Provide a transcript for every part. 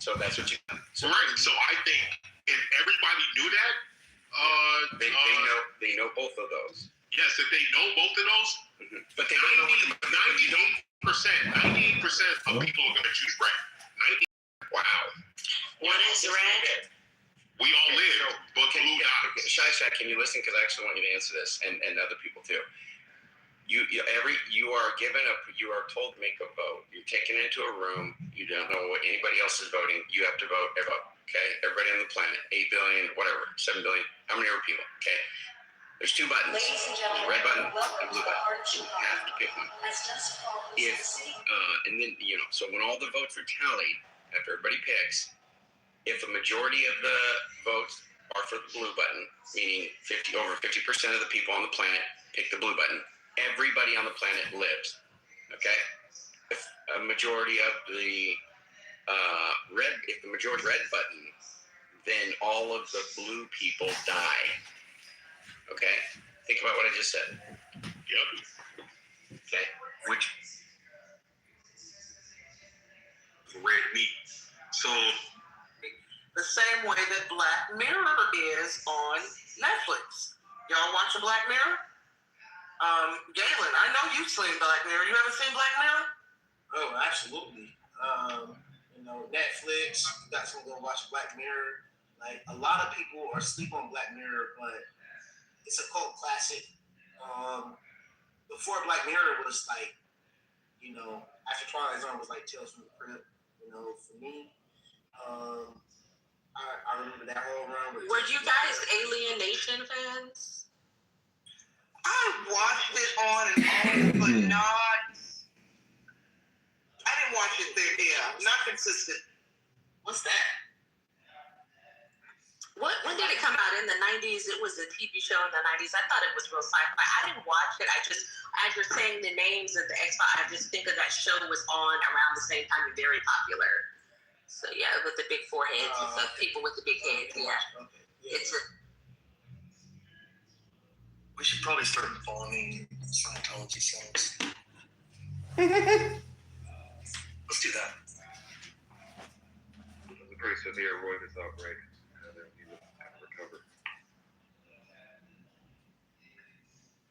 So that's what you. So right. So I think if everybody knew that, they know both of those. Yes, if they know both of those, but they don't know 98% of people are going to choose red. 90. Wow. What is red? We all live, but blue dot. Shy, can you listen? Because I actually want you to answer this, and other people too. You are told to make a vote. You're taken into a room. You don't know what anybody else is voting. You have to vote. Okay, everybody on the planet, 8 billion, whatever, 7 billion. How many are people? Okay, there's two buttons. Ladies and gentlemen, red button and blue button. You have to pick one. And then so when all the votes are tallied, after everybody picks, if a majority of the votes are for the blue button, meaning over 50% of the people on the planet pick the blue button, everybody on the planet lives. Okay? If a majority of the if the majority red button, then all of the blue people die. Okay? Think about what I just said. Yep. Okay. Which red meat. So the same way that Black Mirror is on Netflix. Y'all watching Black Mirror? Galen, I know you've seen Black Mirror. You ever seen Black Mirror? Oh, absolutely. Netflix, you guys can go watch Black Mirror. Like, a lot of people are asleep on Black Mirror, but it's a cult classic. Before Black Mirror was like, after Twilight Zone was like Tales from the Crypt, for me. I remember that whole run. Were you guys Alien Nation fans? I watched it on and off, but not. I didn't watch it there. Yeah, not consistent. What's that? When did it come out? In the 90s? It was a TV show in the 90s. I thought it was real sci-fi. I didn't watch it. I just, as you're saying the names of the X-Files, I just think of that show was on around the same time and very popular. So yeah, with the big foreheads and stuff, people with the big heads. Yeah. Okay. Yeah. We should probably start following Scientology songs. Let's do that. It was a pretty severe roids outbreak. He would have to recover.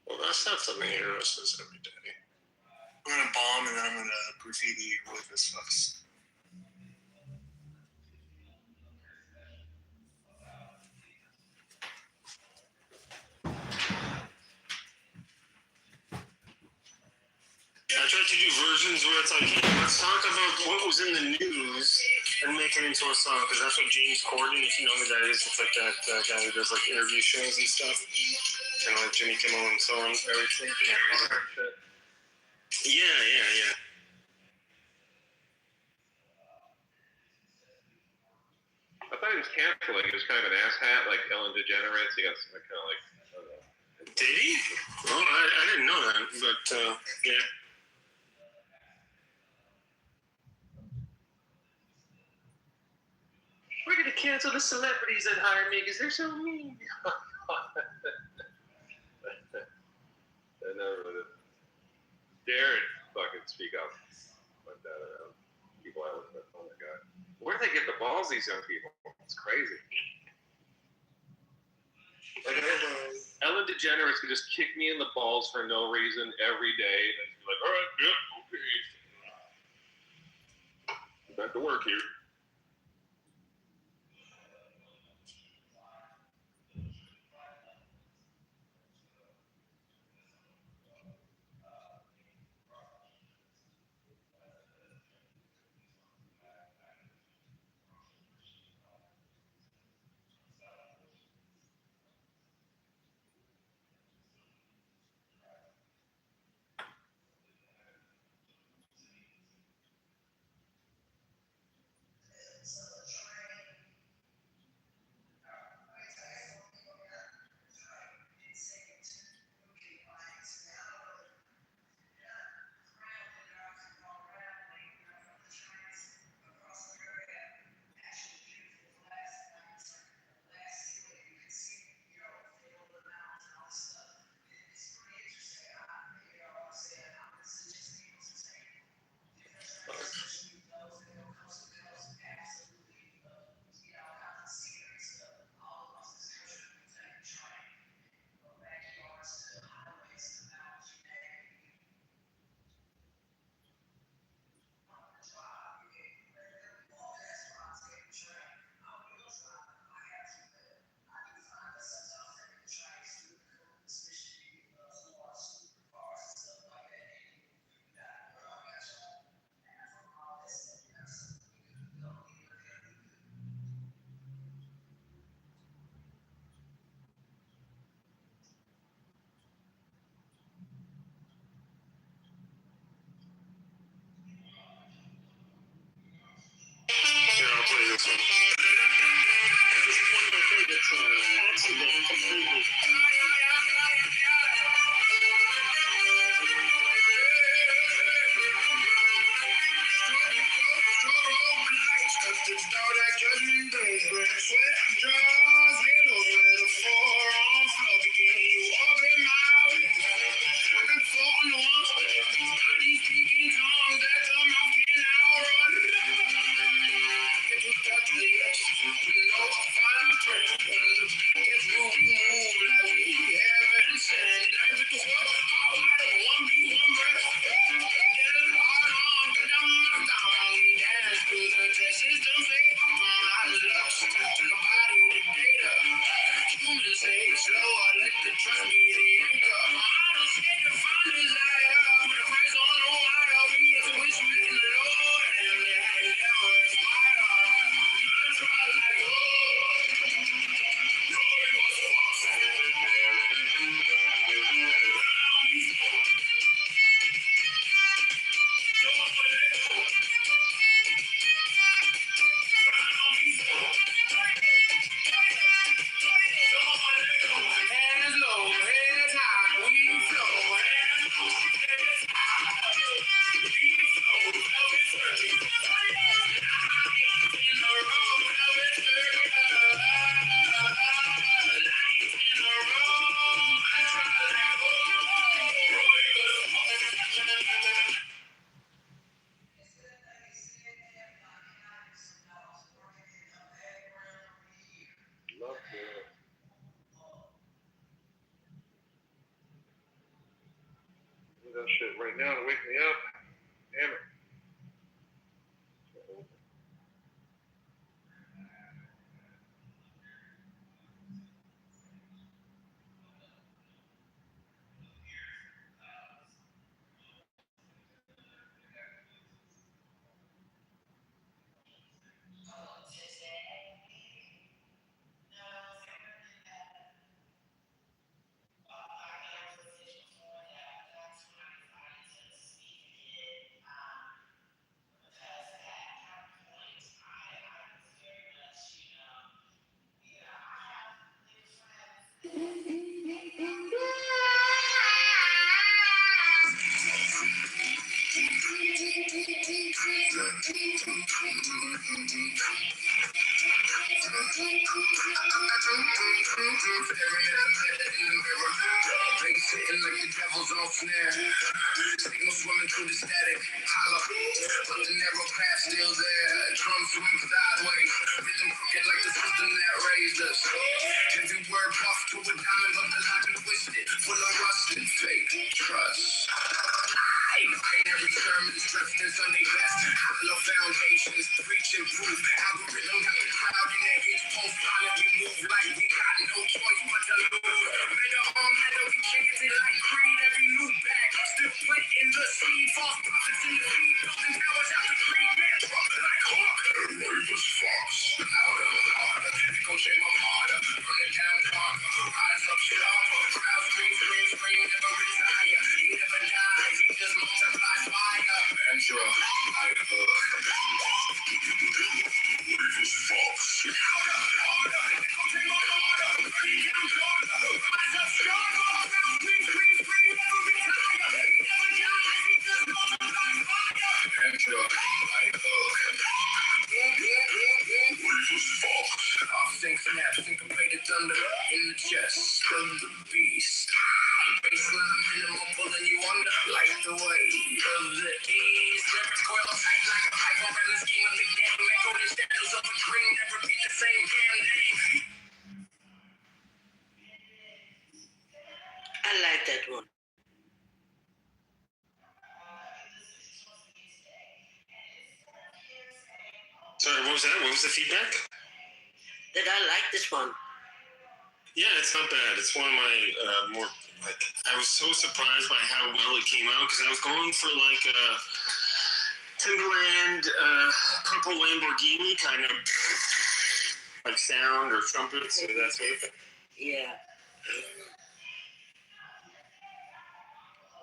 Well, that's not something Hero says every day. I'm gonna bomb and then I'm gonna graffiti with this fucks. I tried to do versions where it's like, hey, let's talk about what was in the news and make it into a song, because that's what James Corden, if you know who that is, it's like that guy who does like interview shows and stuff, kind of like Jimmy Kimmel and so on. Everything. Yeah. I thought he was canceling. He was kind of an asshat, like Ellen DeGeneres. He got some kind of like. I don't know. Did he? Oh, I didn't know that, but yeah. We're gonna cancel the celebrities that hire me because they're so mean. I never really dared fucking speak up like that around people I was with on that guy. Where do they get the balls, these young people? It's crazy. Like, Ellen DeGeneres could just kick me in the balls for no reason every day, and then she'd be like, all right, yep, okay. Back to work here. play this one. This is one of my favorites. Accident, completely. That shit right now to wake me up. Damn it. Sitting like the devil's on snare. Signal swimming through the static. Holla. But the narrow path still there. Drum swing sideways. Rhythm crooked like the system that raised us. Every word buffed to a diamond, but the logic twisted. Full of rust and fake trust. Binary sermons drifting Sunday best. Hollow foundations, preaching proof. Algorithm got the crowd in their each post. Finally we move like we got no choice but to lose. Matter on matter, we chanted like creed. Every new bag, still planting the seed. False prophets in the feed, building towers out the creed. Mantra like hawk, ravers fox. Louder, louder, echo chamber harder. Burning down darker, rise up sharper. Crowd scream, scream, scream, never retire. He never dies, he just multiplies fire. Mantra like hook. Ravers fox. Louder, louder, echo chamber harder. Burning down darker, rise up sharper. Crowd scream, scream, scream, never retire. He never dies, he just multiplies fire. Mantra like hook. Sing snap, syncopated thunder in the chest of the beast. Baseline minimal pulling you under like the weight of the east. Lyrics coil tight like a pipe around the scheme of big damn. Echo the shadows of a dream, never be the same damn name. I like that one. Sorry, what was that? What was the feedback? That I like this one. Yeah, it's not bad. It's one of my more, like, I was so surprised by how well it came out because I was going for like a Timberland purple Lamborghini kind of like sound or trumpets or that sort of thing. Yeah.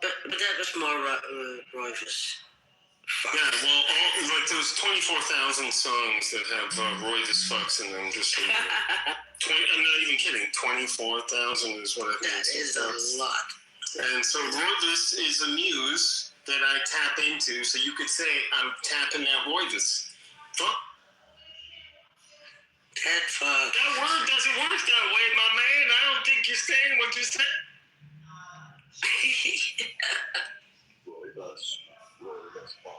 But that was more Royvis. Fuck. Yeah, well, like there's 24,000 songs that have Roy this fucks in them. Just so you know. I'm not even kidding. 24,000 is what I think. That is a lot. And so Royvis is a muse that I tap into. So you could say I'm tapping that Royvis. Fuck. That fuck. That word doesn't work that way, my man. I don't think you're saying what you said. Royvis. Royvis fuck.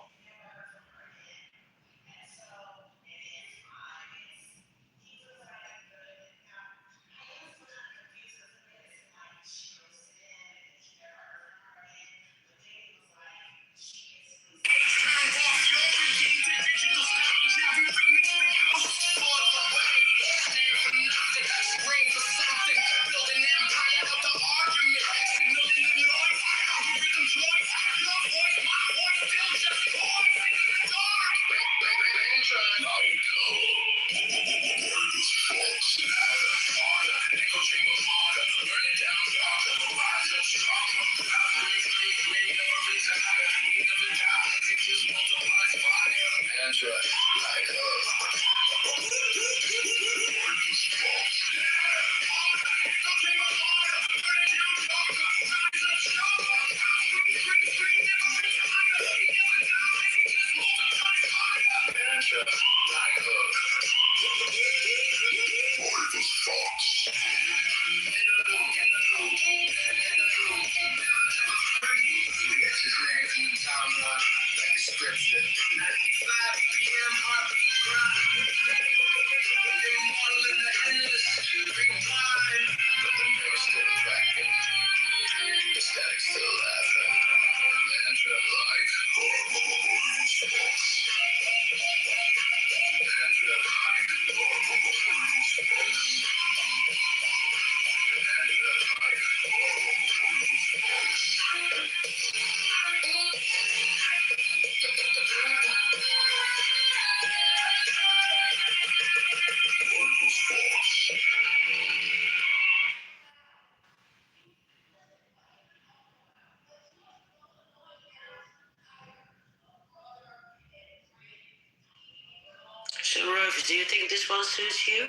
So, Rufus, do you think this one suits you?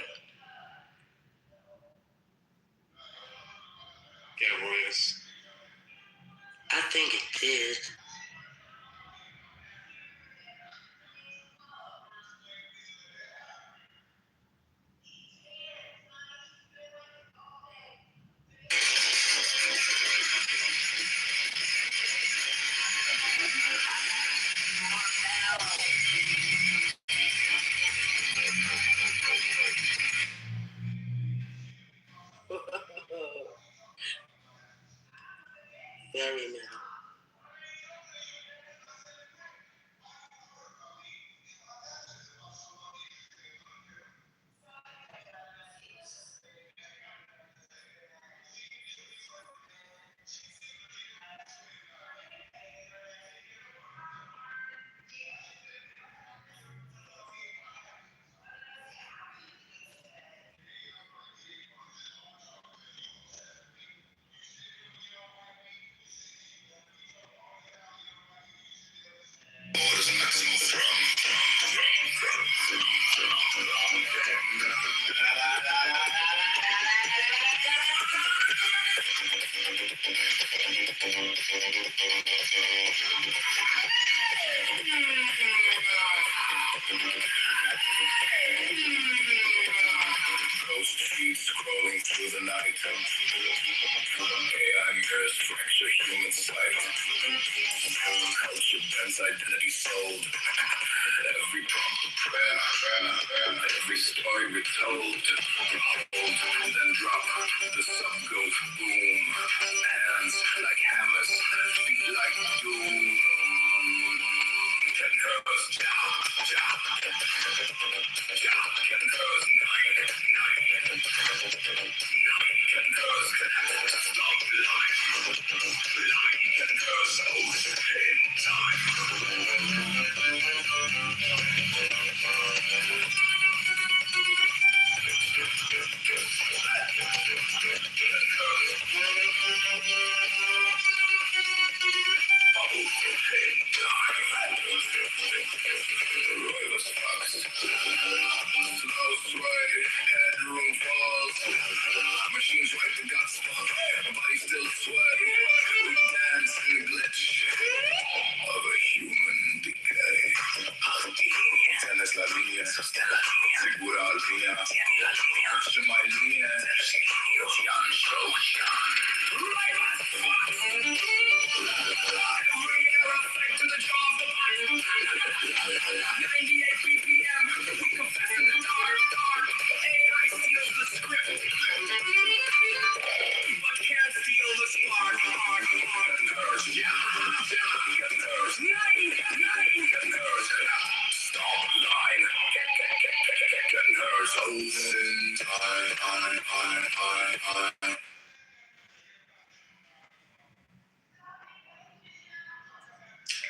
Yeah, Royvis. I think it did. Very metal. Ghost feet scrolling through the night. AI mirrors fracture human sight. Culture bends, identity sold. Every prompt a prayer. Every story retold. Hold, then drop. The sub goes boom. Hands like hammers. Feet like doom. Can hers can hers night. Can hers stop life. Can hers ocean in time.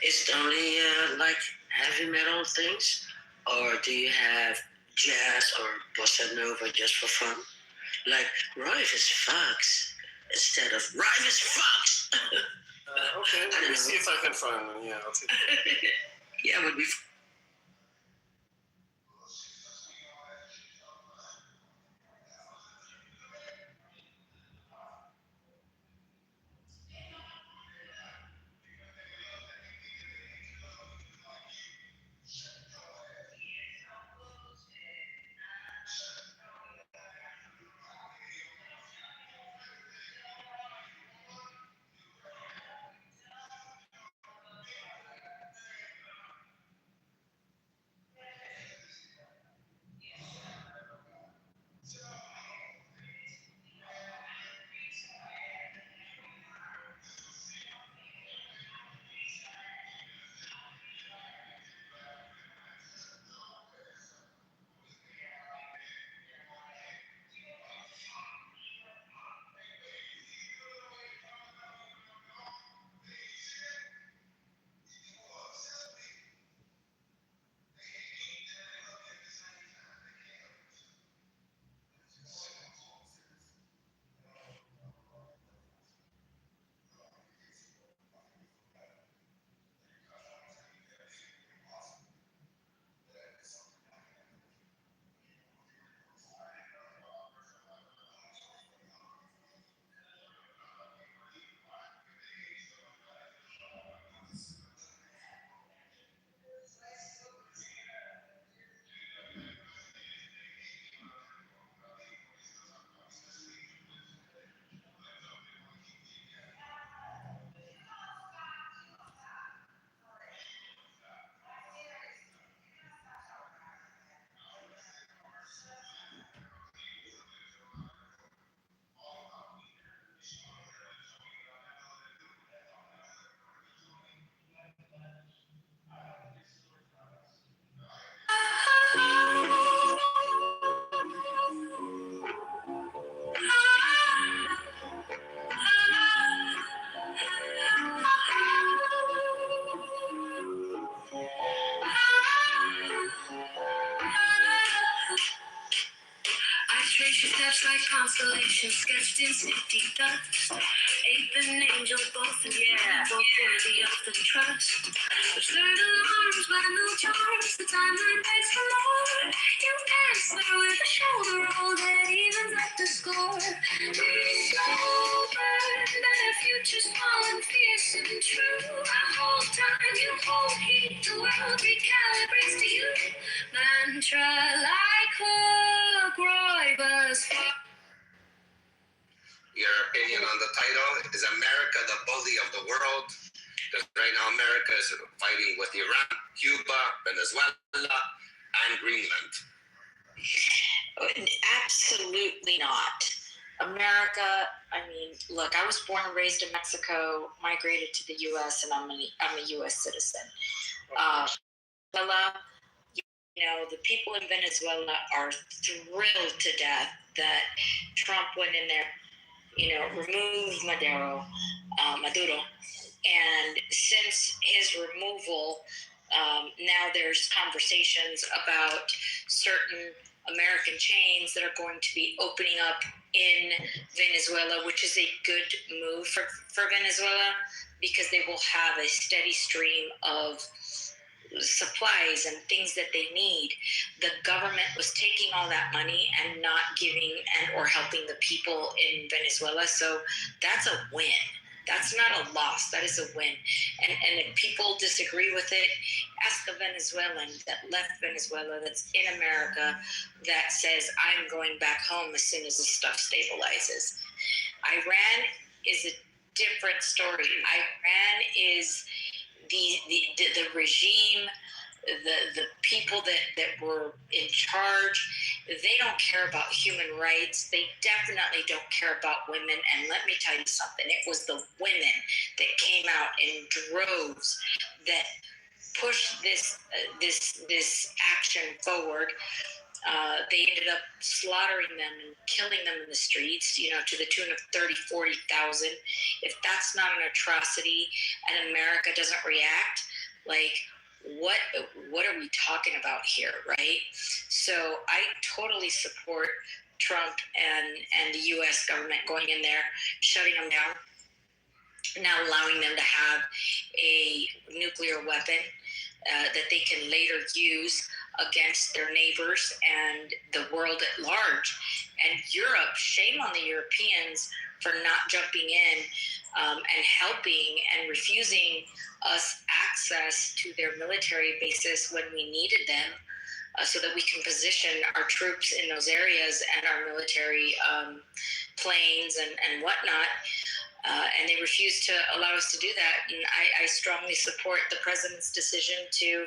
Is it only like heavy metal things, or do you have jazz or bossa nova just for fun? Like Rivers Fox instead of Rivers Fox. Okay, let me see if I can find one. Yeah, I'll take it. Yeah, would be. I trace your steps like constellations sketched in safety dust. Ape and angel, both in both worthy of the trust. Absurd alarms, but no charms. The timeline begs for more. You answer with a shoulder roll that evens up the score. Breathe slow, burn, that a future small and fierce and true. I hold time, you hold heat. The world recalibrates to you. Mantra like hook, Roivers. Your opinion on the title? Is America the bully of the world? Because right now America is fighting with Iran, Cuba, Venezuela, and Greenland. Absolutely not. America, I mean, look, I was born and raised in Mexico, migrated to the U.S., and I'm a U.S. citizen. Venezuela, you know, the people in Venezuela are thrilled to death that Trump went in there, you know, removed Maduro. And since his removal, now there's conversations about certain American chains that are going to be opening up in Venezuela, which is a good move for Venezuela because they will have a steady stream of supplies and things that they need. The government was taking all that money and not giving and or helping the people in Venezuela. So that's a win. That's not a loss. That is a win. And if people disagree with it, ask a Venezuelan that left Venezuela, that's in America, that says, I'm going back home as soon as this stuff stabilizes. Iran is a different story. Iran is the regime, the people that were in charge. They don't care about human rights. They definitely don't care about women. And let me tell you something, it was the women that came out in droves that pushed this action forward. They ended up slaughtering them and killing them in the streets, to the tune of 30, 40,000. If that's not an atrocity and America doesn't react, like, what are we talking about here, right? So I totally support Trump and the U.S. government going in there, shutting them down, not allowing them to have a nuclear weapon that they can later use against their neighbors and the world at large. And Europe, shame on the Europeans for not jumping in and helping and refusing us access to their military bases when we needed them, so that we can position our troops in those areas and our military planes and whatnot. And they refused to allow us to do that. And I strongly support the president's decision to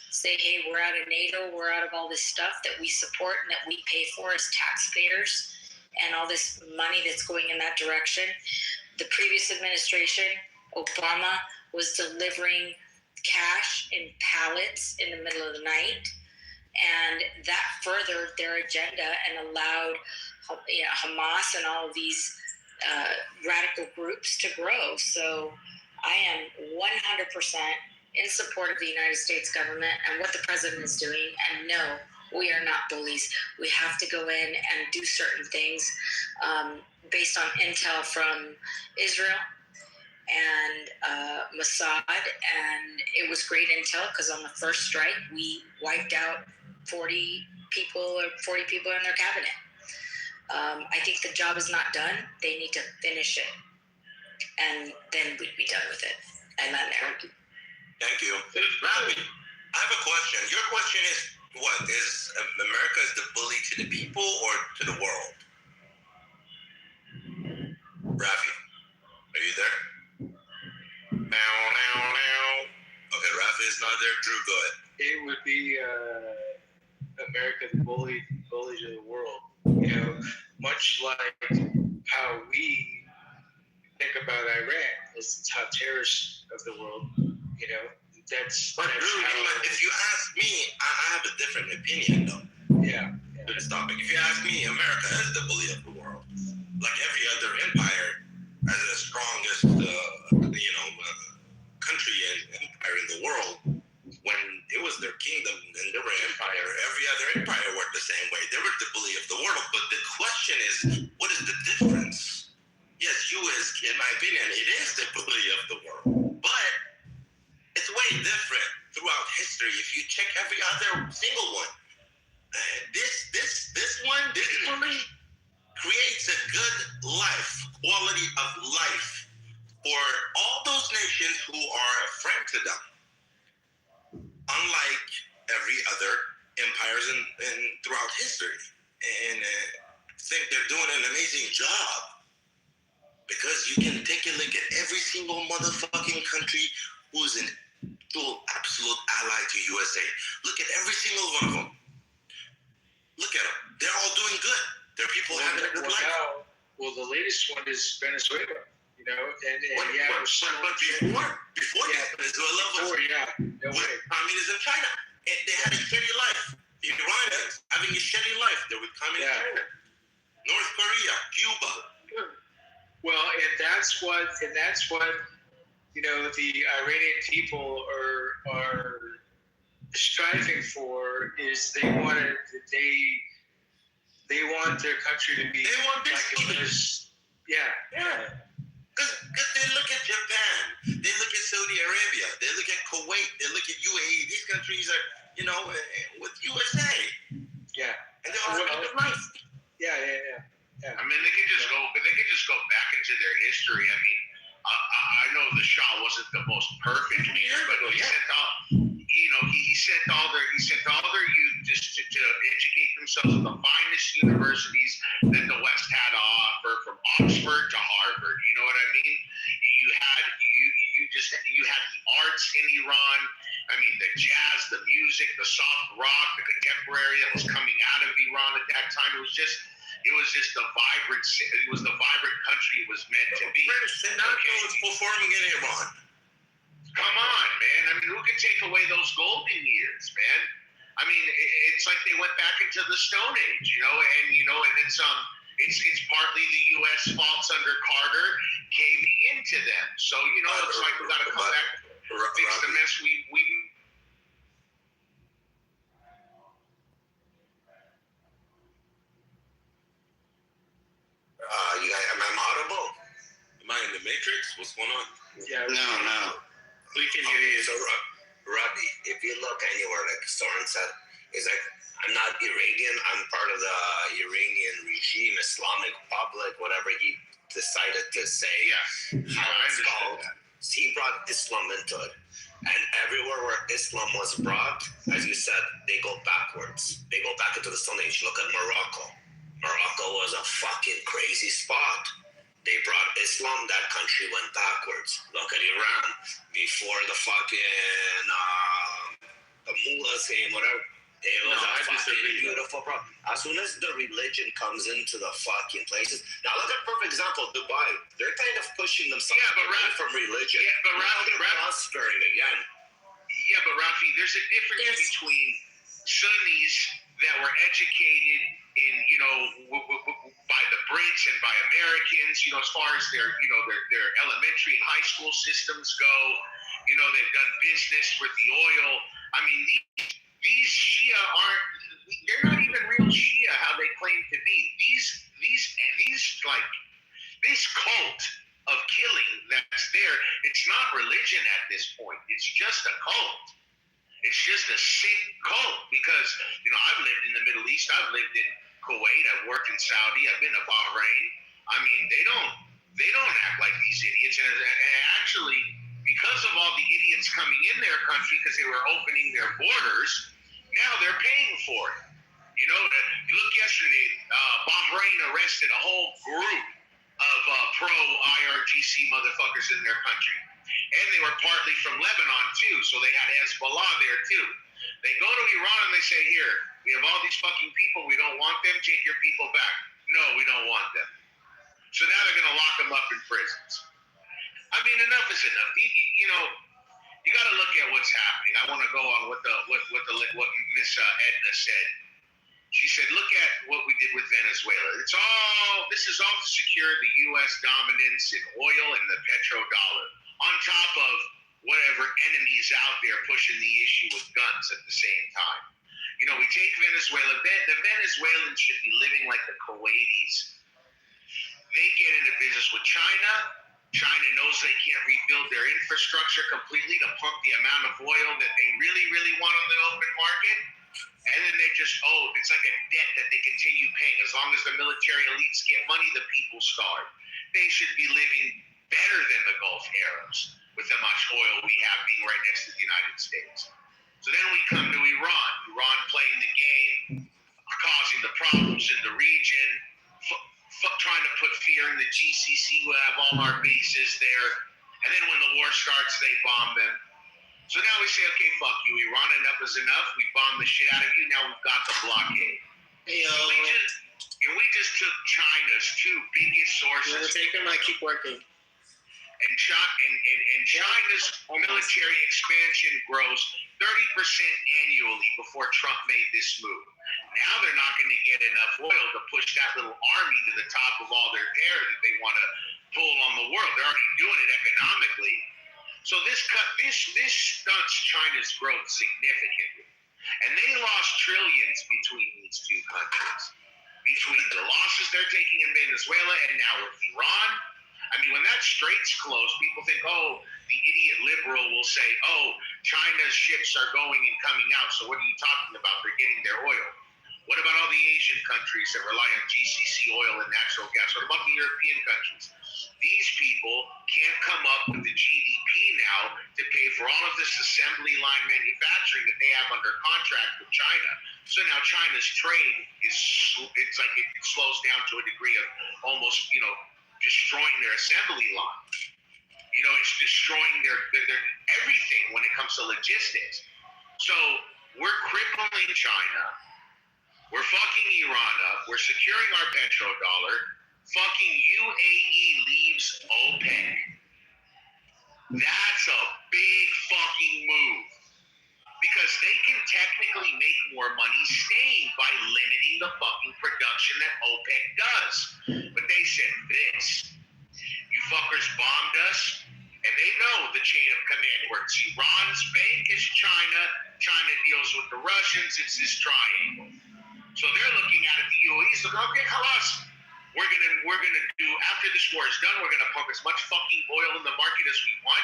say, hey, we're out of NATO, we're out of all this stuff that we support and that we pay for as taxpayers, and all this money that's going in that direction. The previous administration, Obama, was delivering cash in pallets in the middle of the night, and that furthered their agenda and allowed Hamas and all of these radical groups to grow. So I am 100% in support of the United States government and what the president is doing. And no, we are not bullies. We have to go in and do certain things based on intel from Israel and Mossad. And it was great intel because on the first strike, we wiped out 40 people in their cabinet. I think the job is not done. They need to finish it, and then we'd be done with it. And then there. Thank you. Robbie, I have a question. Your question is, what? Is America is the bully to the people or to the world? Rafi, are you there? Now. Okay, Rafi is not there. Drew, go ahead. It would be America the bully to the world. Much like how we think about Iran as the top terrorist of the world. That's Drew, how, if you ask me, I have a different opinion, though. Yeah. To this topic. If you ask me, America is the bully of the world. Like every other empire, as the strongest, country and empire in the world. When it was their kingdom and they were empire, every other empire worked the same way. They were the bully of the world. But the question is, what is the difference? Yes, U.S., in my opinion, it is the bully of the world. But it's way different throughout history. If you check every other single one, this bully creates a good life, quality of life for all those nations who are a friend to them. Unlike every other empires in throughout history. And I think they're doing an amazing job. Because you can take a look at every single motherfucking country who's an absolute ally to USA. Look at every single one of them. Look at them. They're all doing good. Their people having a good life. Well, the latest one is Venezuela. Before Venezuela was with communism China. And they had a shitty life. The Iranians having a shitty life. They were communist China. North Korea, Cuba. Well, and that's what the Iranian people are striving for, is they want their country to be like it was. Yeah. Because they look at Japan, they look at Saudi Arabia, they look at Kuwait, they look at UAE. These countries are, with USA. Yeah. And they're all having a good life. Yeah. I mean, they could just go back into their history. I mean, finest universities that the West had to offer, from Oxford to Harvard. You know what I mean? You had the arts in Iran. I mean, the jazz, the music, the soft rock, the contemporary that was coming out of Iran at that time. It was just the vibrant country it was meant to be. British Sinatra was performing in Iran. Come on, man. I mean, who can take away those golden years, man? I mean, it's like they went back into the Stone Age, and it's partly the U.S. faults under Carter caving into them. So, it's like we got to come back, fix the mess we You guys, am I audible? Am I in the Matrix? What's going on? Yeah. No. We can hear you. So, Robbie, if you look anywhere, like Soren said, it's like, I'm not Iranian. I'm part of the Iranian regime, Islamic Republic, whatever he decided to say. Yeah. How it's called. He brought Islam into it. And everywhere where Islam was brought, as you said, they go backwards. They go back into the Stone Age. Look at Morocco. Morocco was a fucking crazy spot. They brought Islam, that country went backwards. Look at Iran. Before the fucking the mullahs came, whatever. It was a fucking beautiful problem. As soon as the religion comes into the fucking places. Now look at perfect example, Dubai. They're kind of pushing themselves away from religion. Yeah, but they're prospering again. Yeah, but Rafi, there's a difference between Sunnis that were educated in, by the Brits and by Americans, as far as their elementary and high school systems go. They've done business with the oil. I mean, these Shia they're not even real Shia how they claim to be. This cult of killing that's there, it's not religion at this point. It's just a cult. It's just a sick cult because, I've lived in the Middle East. I've lived in Kuwait. I've worked in Saudi. I've been to Bahrain. I mean, they don't act like these idiots. And actually, because of all the idiots coming in their country because they were opening their borders, now they're paying for it. You look yesterday, Bahrain arrested a whole group of pro-IRGC motherfuckers in their country. And they were partly from Lebanon, too, so they had Hezbollah there, too. They go to Iran and they say, here, we have all these fucking people. We don't want them. Take your people back. No, we don't want them. So now they're going to lock them up in prisons. I mean, enough is enough. You got to look at what's happening. I want to go on what Miss Edna said. She said, look at what we did with Venezuela. This is all to secure the U.S. dominance in oil and the petrodollar, on top of whatever enemies out there pushing the issue with guns at the same time. We take Venezuela. The Venezuelans should be living like the Kuwaitis. They get into business with China. China knows they can't rebuild their infrastructure completely to pump the amount of oil that they really, really want on the open market. And then they just, it's like a debt that they continue paying. As long as the military elites get money, the people starve. They should be living better than the Gulf Arabs with how much oil we have being right next to the United States. So then we come to Iran. Iran playing the game, causing the problems in the region, trying to put fear in the GCC. We'll have all our bases there. And then when the war starts, they bomb them. So now we say, okay, fuck you, Iran, enough is enough. We bombed the shit out of you. Now we've got the blockade. We just took China's two biggest sources. You want to take them? I keep working. And China's military expansion grows 30% annually before Trump made this move. Now they're not going to get enough oil to push that little army to the top of all their air that they want to pull on the world. They're already doing it economically. So this stunts China's growth significantly. And they lost trillions between these two countries. Between the losses they're taking in Venezuela and now with Iran. I mean, when that strait's closed, people think, the idiot liberal will say, China's ships are going and coming out. So what are you talking about? They're getting their oil. What about all the Asian countries that rely on GCC oil and natural gas? What about the European countries? These people can't come up with the GDP now to pay for all of this assembly line manufacturing that they have under contract with China. So now China's trade it's like it slows down to a degree of almost, destroying their assembly line. It's destroying their everything when it comes to logistics. So we're crippling China. We're fucking Iran up. We're securing our petrodollar. Fucking UAE leaves OPEC. That's a big fucking move. Because they can technically make more money staying by limiting the fucking production that OPEC does. But they said this. You fuckers bombed us. And they know the chain of command works. Iran's bank is China. China deals with the Russians. It's this triangle. So they're looking at it. The UAE's looking, okay, Khalas. We're gonna do, after this war is done, we're gonna pump as much fucking oil in the market as we want.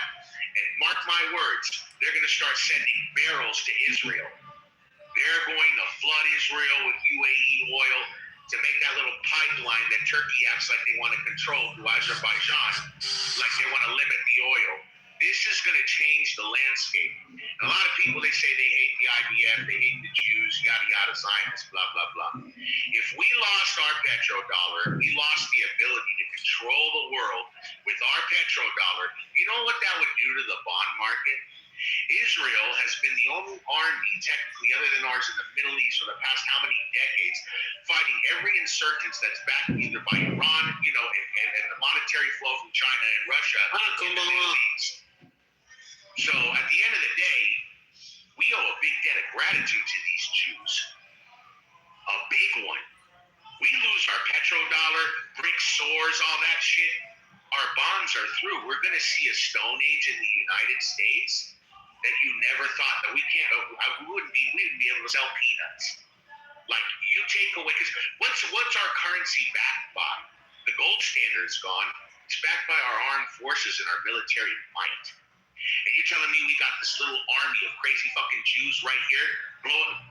And mark my words, they're gonna start sending barrels to Israel. They're going to flood Israel with UAE oil to make that little pipeline that Turkey acts like they want to control through Azerbaijan, like they want to limit the oil. This is going to change the landscape. And a lot of people, they say they hate the IDF, they hate the Jews, yada, yada, Zionists, blah, blah, blah. If we lost our petrodollar, we lost the ability to control the world with our petrodollar, you know what that would do to the bond market? Israel has been the only army, technically, other than ours in the Middle East for the past how many decades, fighting every insurgence that's backed either by Iran, and the monetary flow from China and Russia in the Middle East. So at the end of the day, we owe a big debt of gratitude to these Jews. A big one. We lose our petrodollar, brick soars, all that shit. Our bonds are through. We're going to see a stone age in the United States that you never thought that we wouldn't be able to sell peanuts. Like, you take away, because what's our currency backed by? The gold standard's gone. It's backed by our armed forces and our military might. And you're telling me we got this little army of crazy fucking Jews right here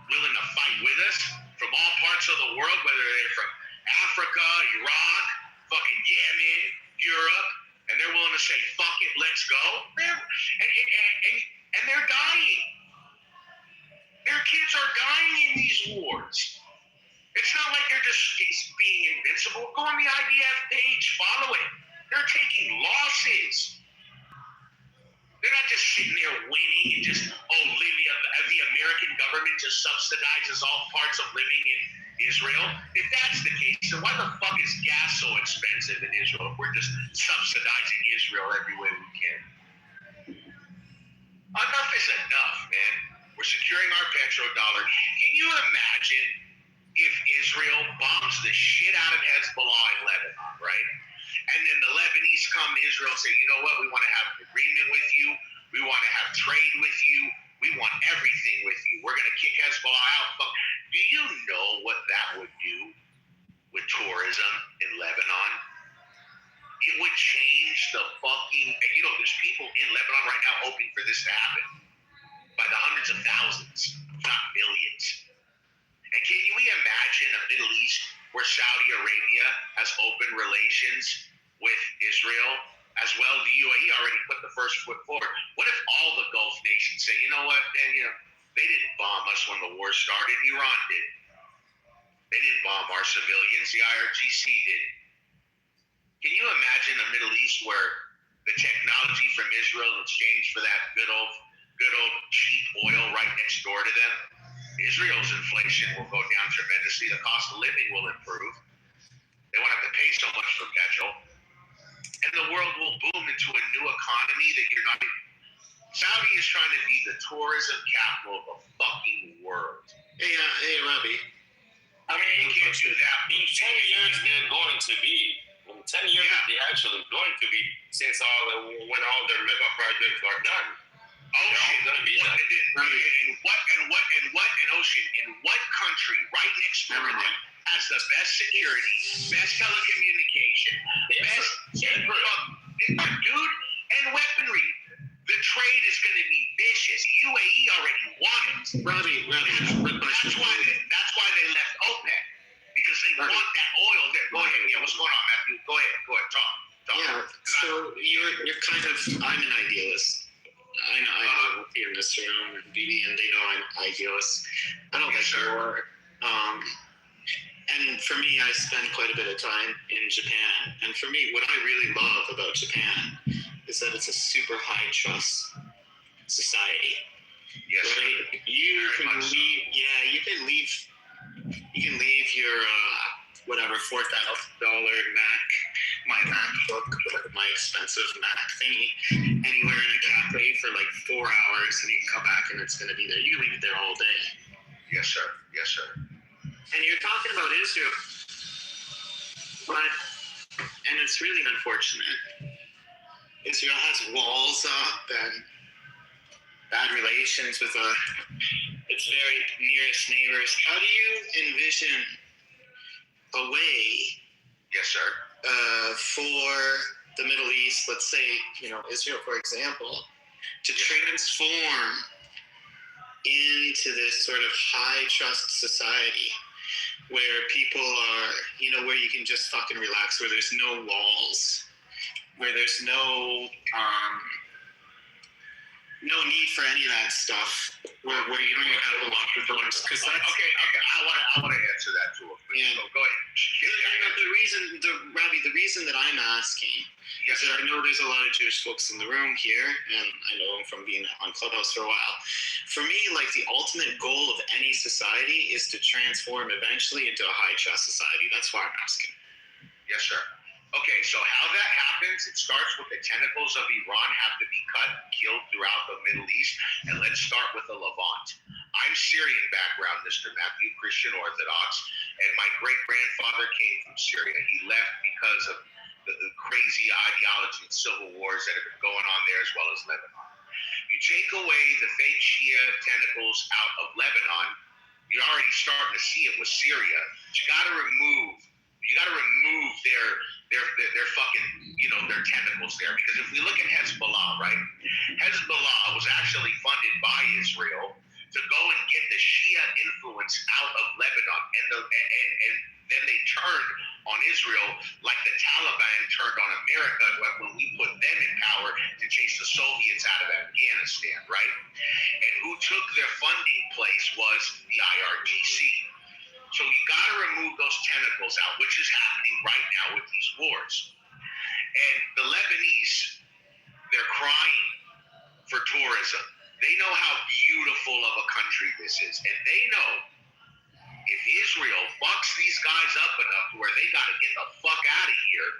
willing to fight with us from all parts of the world, whether they're from Africa, Iraq, fucking Yemen, Europe, and they're willing to say, fuck it, let's go? And they're dying. Their kids are dying in these wars. It's not like they're just being invincible. Go on the IDF page, follow it. They're taking losses. They're not just sitting there winning and just, Libya, the American government just subsidizes all parts of living in Israel. If that's the case, then why the fuck is gas so expensive in Israel if we're just subsidizing Israel every way we can? Enough is enough, man. We're securing our petrodollar. Can you imagine if Israel bombs the shit out of Hezbollah in Lebanon, right? And then the Lebanese come to Israel and say, you know what, we want to have an agreement with you. We want to have trade with you. We want everything with you. We're going to kick Hezbollah out. Do you know what that would do with tourism in Lebanon? It would change the fucking, there's people in Lebanon right now hoping for this to happen by the hundreds of thousands, not millions. And can we imagine a Middle East where Saudi Arabia has open relations with Israel as well? The UAE already put the first foot forward. What if all the Gulf nations say, you know what, man, they didn't bomb us when the war started, Iran did. They didn't bomb our civilians, the IRGC did. Can you imagine a Middle East where the technology from Israel in exchange for that good old cheap oil right next door to them? Israel's inflation will go down tremendously. The cost of living will improve. They won't have to pay so much for petrol. And the world will boom into a new economy that you're not. Saudi is trying to be the tourism capital of the fucking world. Hey, Robbie. I mean, you can't do that. In 10 years, they're going to be. In 10 years, they're actually going to be, when all their mega projects are done. Ocean, in what country right next door to them has the best security, best telecommunication, dude, and weaponry? The trade is going to be vicious. UAE already won it. Robbie, that's why they left OPEC, because they want that oil there. Go ahead. Yeah, what's going on, Matthew? Go ahead. Talk. Yeah. So you're kind of. I'm an idealist. around BB, and they know I'm idealist. I don't like war. And for me, I spend quite a bit of time in Japan. And for me, what I really love about Japan is that it's a super high trust society. Yes, right? You can leave. Yeah, you can leave. You can leave your whatever $4,000 Mac, my MacBook, my expensive Mac thingy, anywhere in a cafe for like 4 hours, and you can come back and it's going to be there. You can leave it there all day. Yes, sir. Yes, sir. And you're talking about Israel, and it's really unfortunate. Israel has walls up and bad relations with its very nearest neighbors. How do you envision a way, yes, sir, for the Middle East, let's say, Israel, for example, to transform into this sort of high trust society where people are, where you can just fucking relax, where there's no walls, where there's no need for any of that stuff, where you don't even have to lock the doors. Because that's okay. I want to answer that too. Yeah. So go ahead. The reason that I'm asking is that I know there's a lot of Jewish folks in the room here, and I know them from being on Clubhouse for a while. For me, like, the ultimate goal of any society is to transform eventually into a high trust society. That's why I'm asking. Yes, sir. Okay, so how that happens, it starts with the tentacles of Iran have to be cut and killed throughout the Middle East. And let's start with the Levant. I'm Syrian background, Mr. Matthew, Christian Orthodox, and my great-grandfather came from Syria. He left because of the crazy ideology and civil wars that have been going on there, as well as Lebanon. You take away the fake Shia tentacles out of Lebanon, you're already starting to see it with Syria. But you got to remove their fucking, their tentacles there. Because if we look at Hezbollah, right? Hezbollah was actually funded by Israel to go and get the Shia influence out of Lebanon, and then they turned on Israel like the Taliban turned on America when we put them in power to chase the Soviets out of Afghanistan, right? And who took their funding place was the IRGC. So you got to remove those tentacles out, which is happening right now with these wars. And the Lebanese, they're crying for tourism. They know how beautiful of a country this is. And they know if Israel fucks these guys up enough to where they got to get the fuck out of here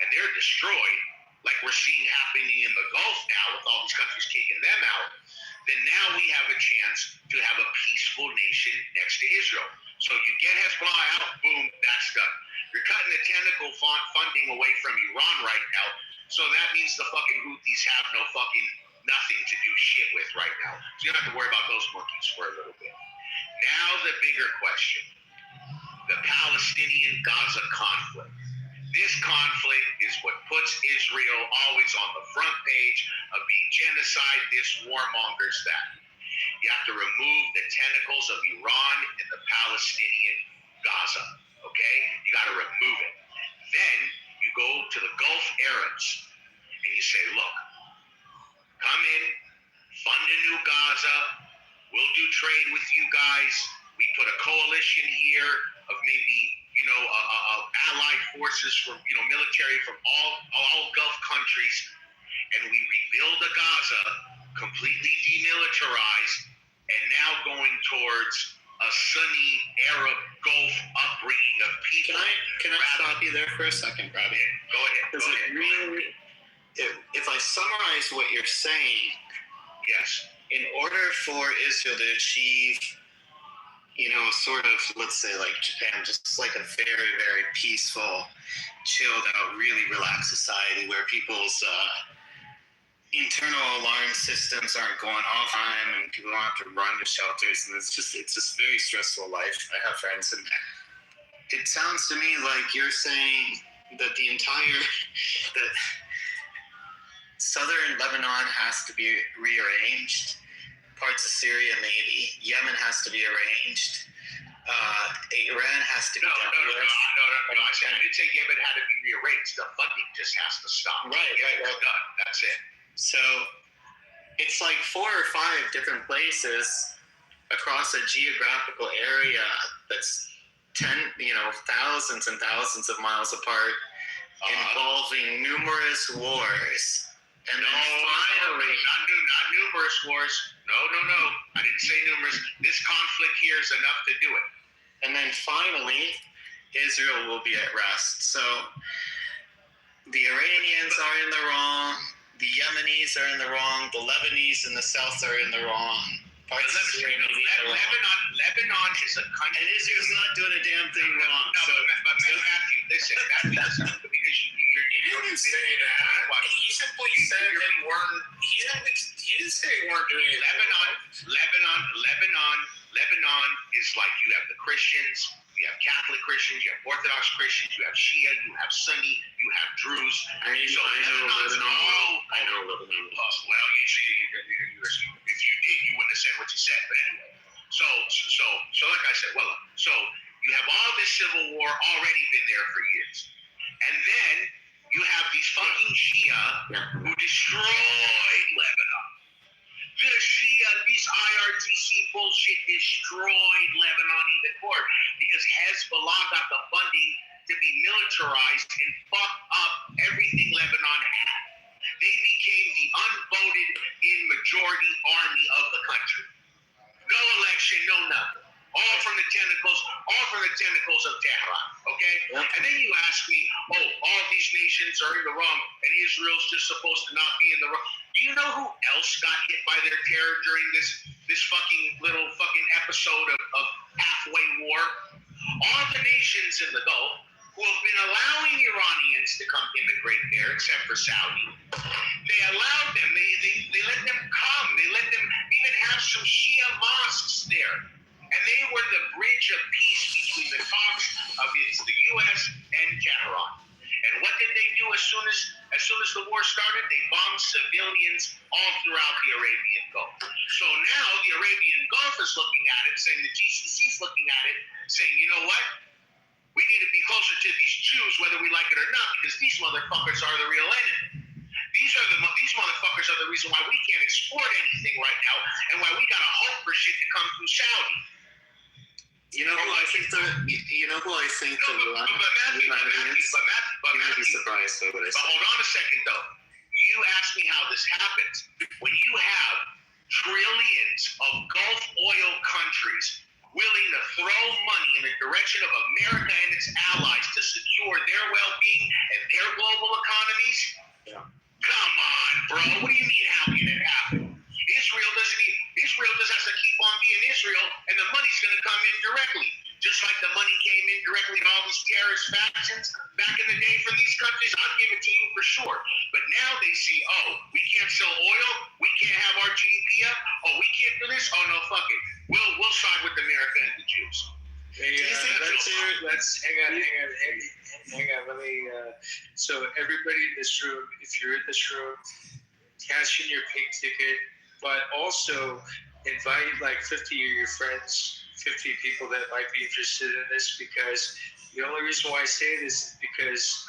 and they're destroyed, like we're seeing happening in the Gulf now with all these countries kicking them out, then now we have a chance to have a peaceful nation next to Israel. So you get Hezbollah out, boom, that's done. You're cutting the tentacle funding away from Iran right now. So that means the fucking Houthis have no fucking nothing to do shit with right now. So you don't have to worry about those monkeys for a little bit. Now the bigger question, the Palestinian-Gaza conflict. This conflict is what puts Israel always on the front page of being genocide, this warmongers that. You have to remove the tentacles of Iran and the Palestinian Gaza, okay? You got to remove it. Then you go to the Gulf Arabs and you say, look, come in, fund a new Gaza, we'll do trade with you guys. We put a coalition here of maybe, allied forces from, military from all Gulf countries, and we rebuild the Gaza, completely demilitarized, and now going towards a Sunni Arab Gulf upbringing of people. Can I stop you there for a second, Robbie? Go ahead. Really, if I summarize what you're saying, yes, in order for Israel to achieve, sort of, let's say, like Japan, just like a very, very peaceful, chilled out, really relaxed society where people's internal alarm systems aren't going off time and people don't have to run to shelters, and it's just very stressful life. I have friends in there. It sounds to me like you're saying that that southern Lebanon has to be rearranged, parts of Syria maybe, Yemen has to be arranged, Iran has to be No. I didn't say Yemen had to be rearranged. The funding just has to stop. Right. It's done. That's it. So, it's like 4 or 5 different places across a geographical area that's thousands and thousands of miles apart, involving numerous wars. And then finally, not numerous wars. No. I didn't say numerous. This conflict here is enough to do it. And then finally, Israel will be at rest. So the Iranians are in the wrong, the Yemenis are in the wrong, the Lebanese in the south are in the wrong. Lebanon is a country. And Israel's not doing a damn thing wrong. But Matthew, listen, because You didn't say that. You simply said they weren't. You didn't say they weren't doing it. Lebanon is like you have the Christians, you have Catholic Christians, you have Orthodox Christians, you have Shia, you have Sunni, you have Druze. I know Lebanon. Well, you see, if you did, you wouldn't have said what you said. But anyway, so like I said, so you have all this civil war already been there for years, and then you have these fucking Shia who destroyed Lebanon. The Shia, this IRGC bullshit destroyed Lebanon even more because Hezbollah got the funding to be militarized and fuck up everything Lebanon had. They became the unvoted in majority army of the country. No election, no nothing. All from the tentacles of Tehran, okay? And then you ask me, all these nations are in the wrong and Israel's just supposed to not be in the wrong. Do you know who else got hit by their terror during this fucking little fucking episode of halfway war? All the nations in the Gulf who have been allowing Iranians to come immigrate there, except for Saudi. They allowed them, they let them come, they let them even have some Shia mosques there. And they were the bridge of peace between the talks of the U.S. and Tehran. And what did they do as soon as the war started? They bombed civilians all throughout the Arabian Gulf. So now the Arabian Gulf is looking at it, saying the GCC is looking at it, saying, you know what? We need to be closer to these Jews, whether we like it or not, because these motherfuckers are the real enemy. These motherfuckers are the reason why we can't export anything right now, and why we gotta hope for shit to come through Saudi. You know who I think But Matthew, you'd be surprised by what I said. But hold on a second, though. You asked me how this happens. When you have trillions of Gulf oil countries willing to throw money in the direction of America and its allies to secure their well-being and their global economies, come on, bro. What do you mean, how can it happen? Israel just has to keep on being Israel, and the money's going to come in directly. Just like the money came in directly to all these terrorist factions back in the day from these countries, I'll give it to you for sure. But now they see, we can't sell oil, we can't have our GDP up, we can't do this, no, fuck it. We'll side with America and the Jews. Let's hang on. Let me. So everybody in this room, if you're in this room, cash in your pink ticket, but also invite like 50 of your friends, 50 people that might be interested in this, because the only reason why I say this is because,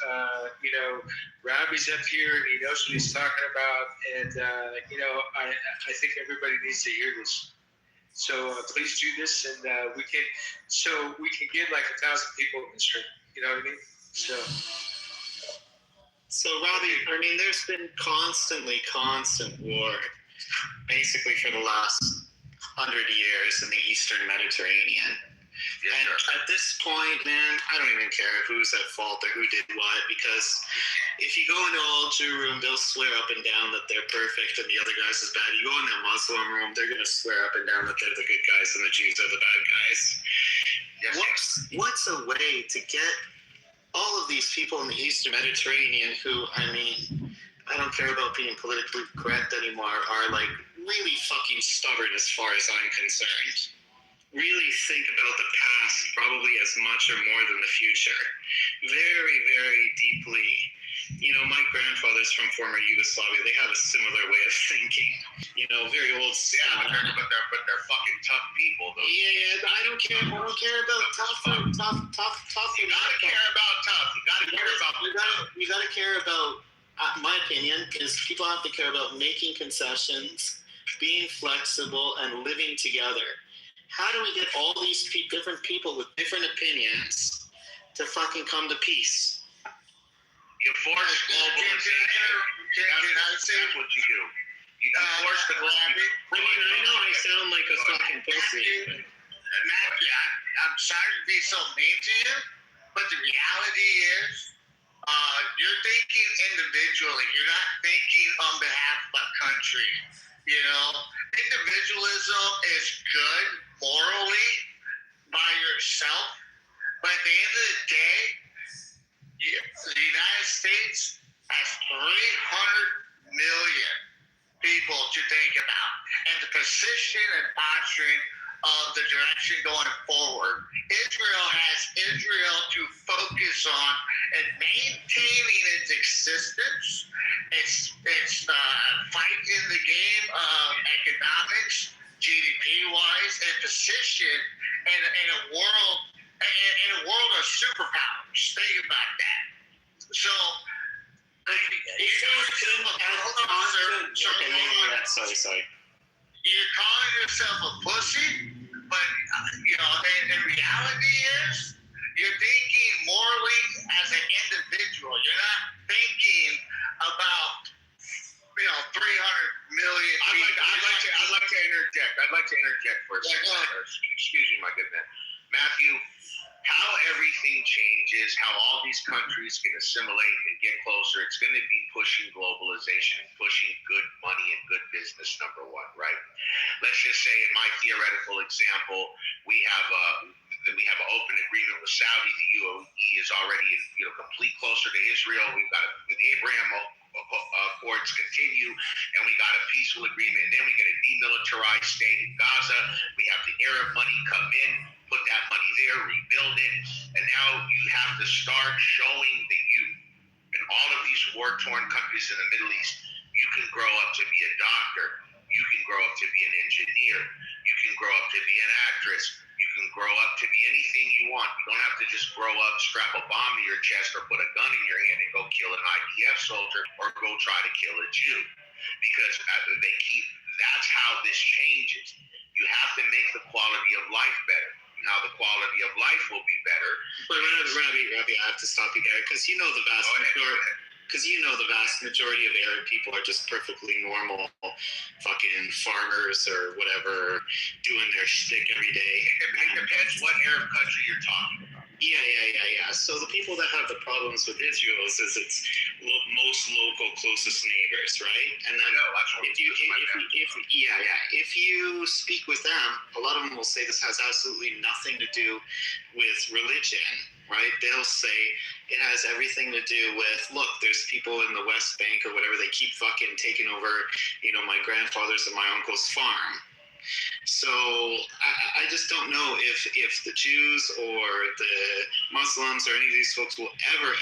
Robbie's up here and he knows what he's talking about, and, I think everybody needs to hear this. So please do this, and we can get like 1,000 people in this room. You know what I mean? So Robbie, I mean, there's been constant war, basically for the last 100 years in the Eastern Mediterranean. Yes, and sir. at this point, man, I don't even care who's at fault or who did what, because if you go into an altar room, they'll swear up and down that they're perfect and the other guys is bad. You go in a Muslim room, they're going to swear up and down that they're the good guys and the Jews are the bad guys. Yes, What's a way to get all of these people in the Eastern Mediterranean who, I mean, I don't care about being politically correct anymore, are like really fucking stubborn as far as I'm concerned. Really think about the past probably as much or more than the future. Very, very deeply. My grandfather's from former Yugoslavia. They have a similar way of thinking. Very old. Yeah, but they're fucking tough people, though. Yeah, but I don't care about tough. You gotta care about tough. You gotta care about, my opinion, is people have to care about making concessions being flexible, and living together. How do we get all these different people with different opinions to fucking come to peace? You force globalization. That's what you do. You force the globalization. I mean, I know I sound like a fucking pussy. Matthew, I'm sorry to be so mean to you, but the reality is, you're thinking individually. You're not thinking on behalf of a country. You know, individualism is good morally by yourself, but at the end of the day, the United States has 300 million people to think about, and the position and posturing of the direction going forward. Israel has Israel to focus on and maintaining its existence. It's fighting the game of economics, GDP-wise, and position in a world of superpowers. Think about that. So, Sorry. You're calling yourself a pussy, but in reality is you're thinking morally as an individual. You're not thinking about 300 million people. I'd like to interject. I'd like to interject for a second. Excuse me, my good man. Matthew, how everything changes, how all these countries can assimilate and get closer, it's going to be pushing globalization and pushing good money and good business, number one, right? Let's just say in my theoretical example, we have an open agreement with Saudi. The UAE is already complete closer to Israel. We've got the Abraham Accords continue, and we got a peaceful agreement, and then we get a demilitarized state in Gaza. We have the Arab money come in, put that money there, rebuild it, and now you have to start showing the youth in all of these war-torn countries in the Middle East, you can grow up to be a doctor, you can grow up to be an engineer, you can grow up to be an actress, you can grow up to be anything you want. You don't have to just grow up, strap a bomb to your chest, or put a gun in your hand and go kill an IDF soldier or go try to kill a Jew, because that's how this changes. You have to make the quality of life better. Now the quality of life will be better. But Rabbi, I have to stop you there because the vast majority of Arab people are just perfectly normal fucking farmers or whatever, doing their shtick every day. It depends what Arab country you're talking about. Yeah. So the people that have the problems with Israel is its most local, closest neighbors, right? And then if you speak with them, a lot of them will say this has absolutely nothing to do with religion, right? They'll say it has everything to do with, look, there's people in the West Bank or whatever, they keep fucking taking over, my grandfather's and my uncle's farm. So I just don't know if the Jews or the Muslims or any of these folks will ever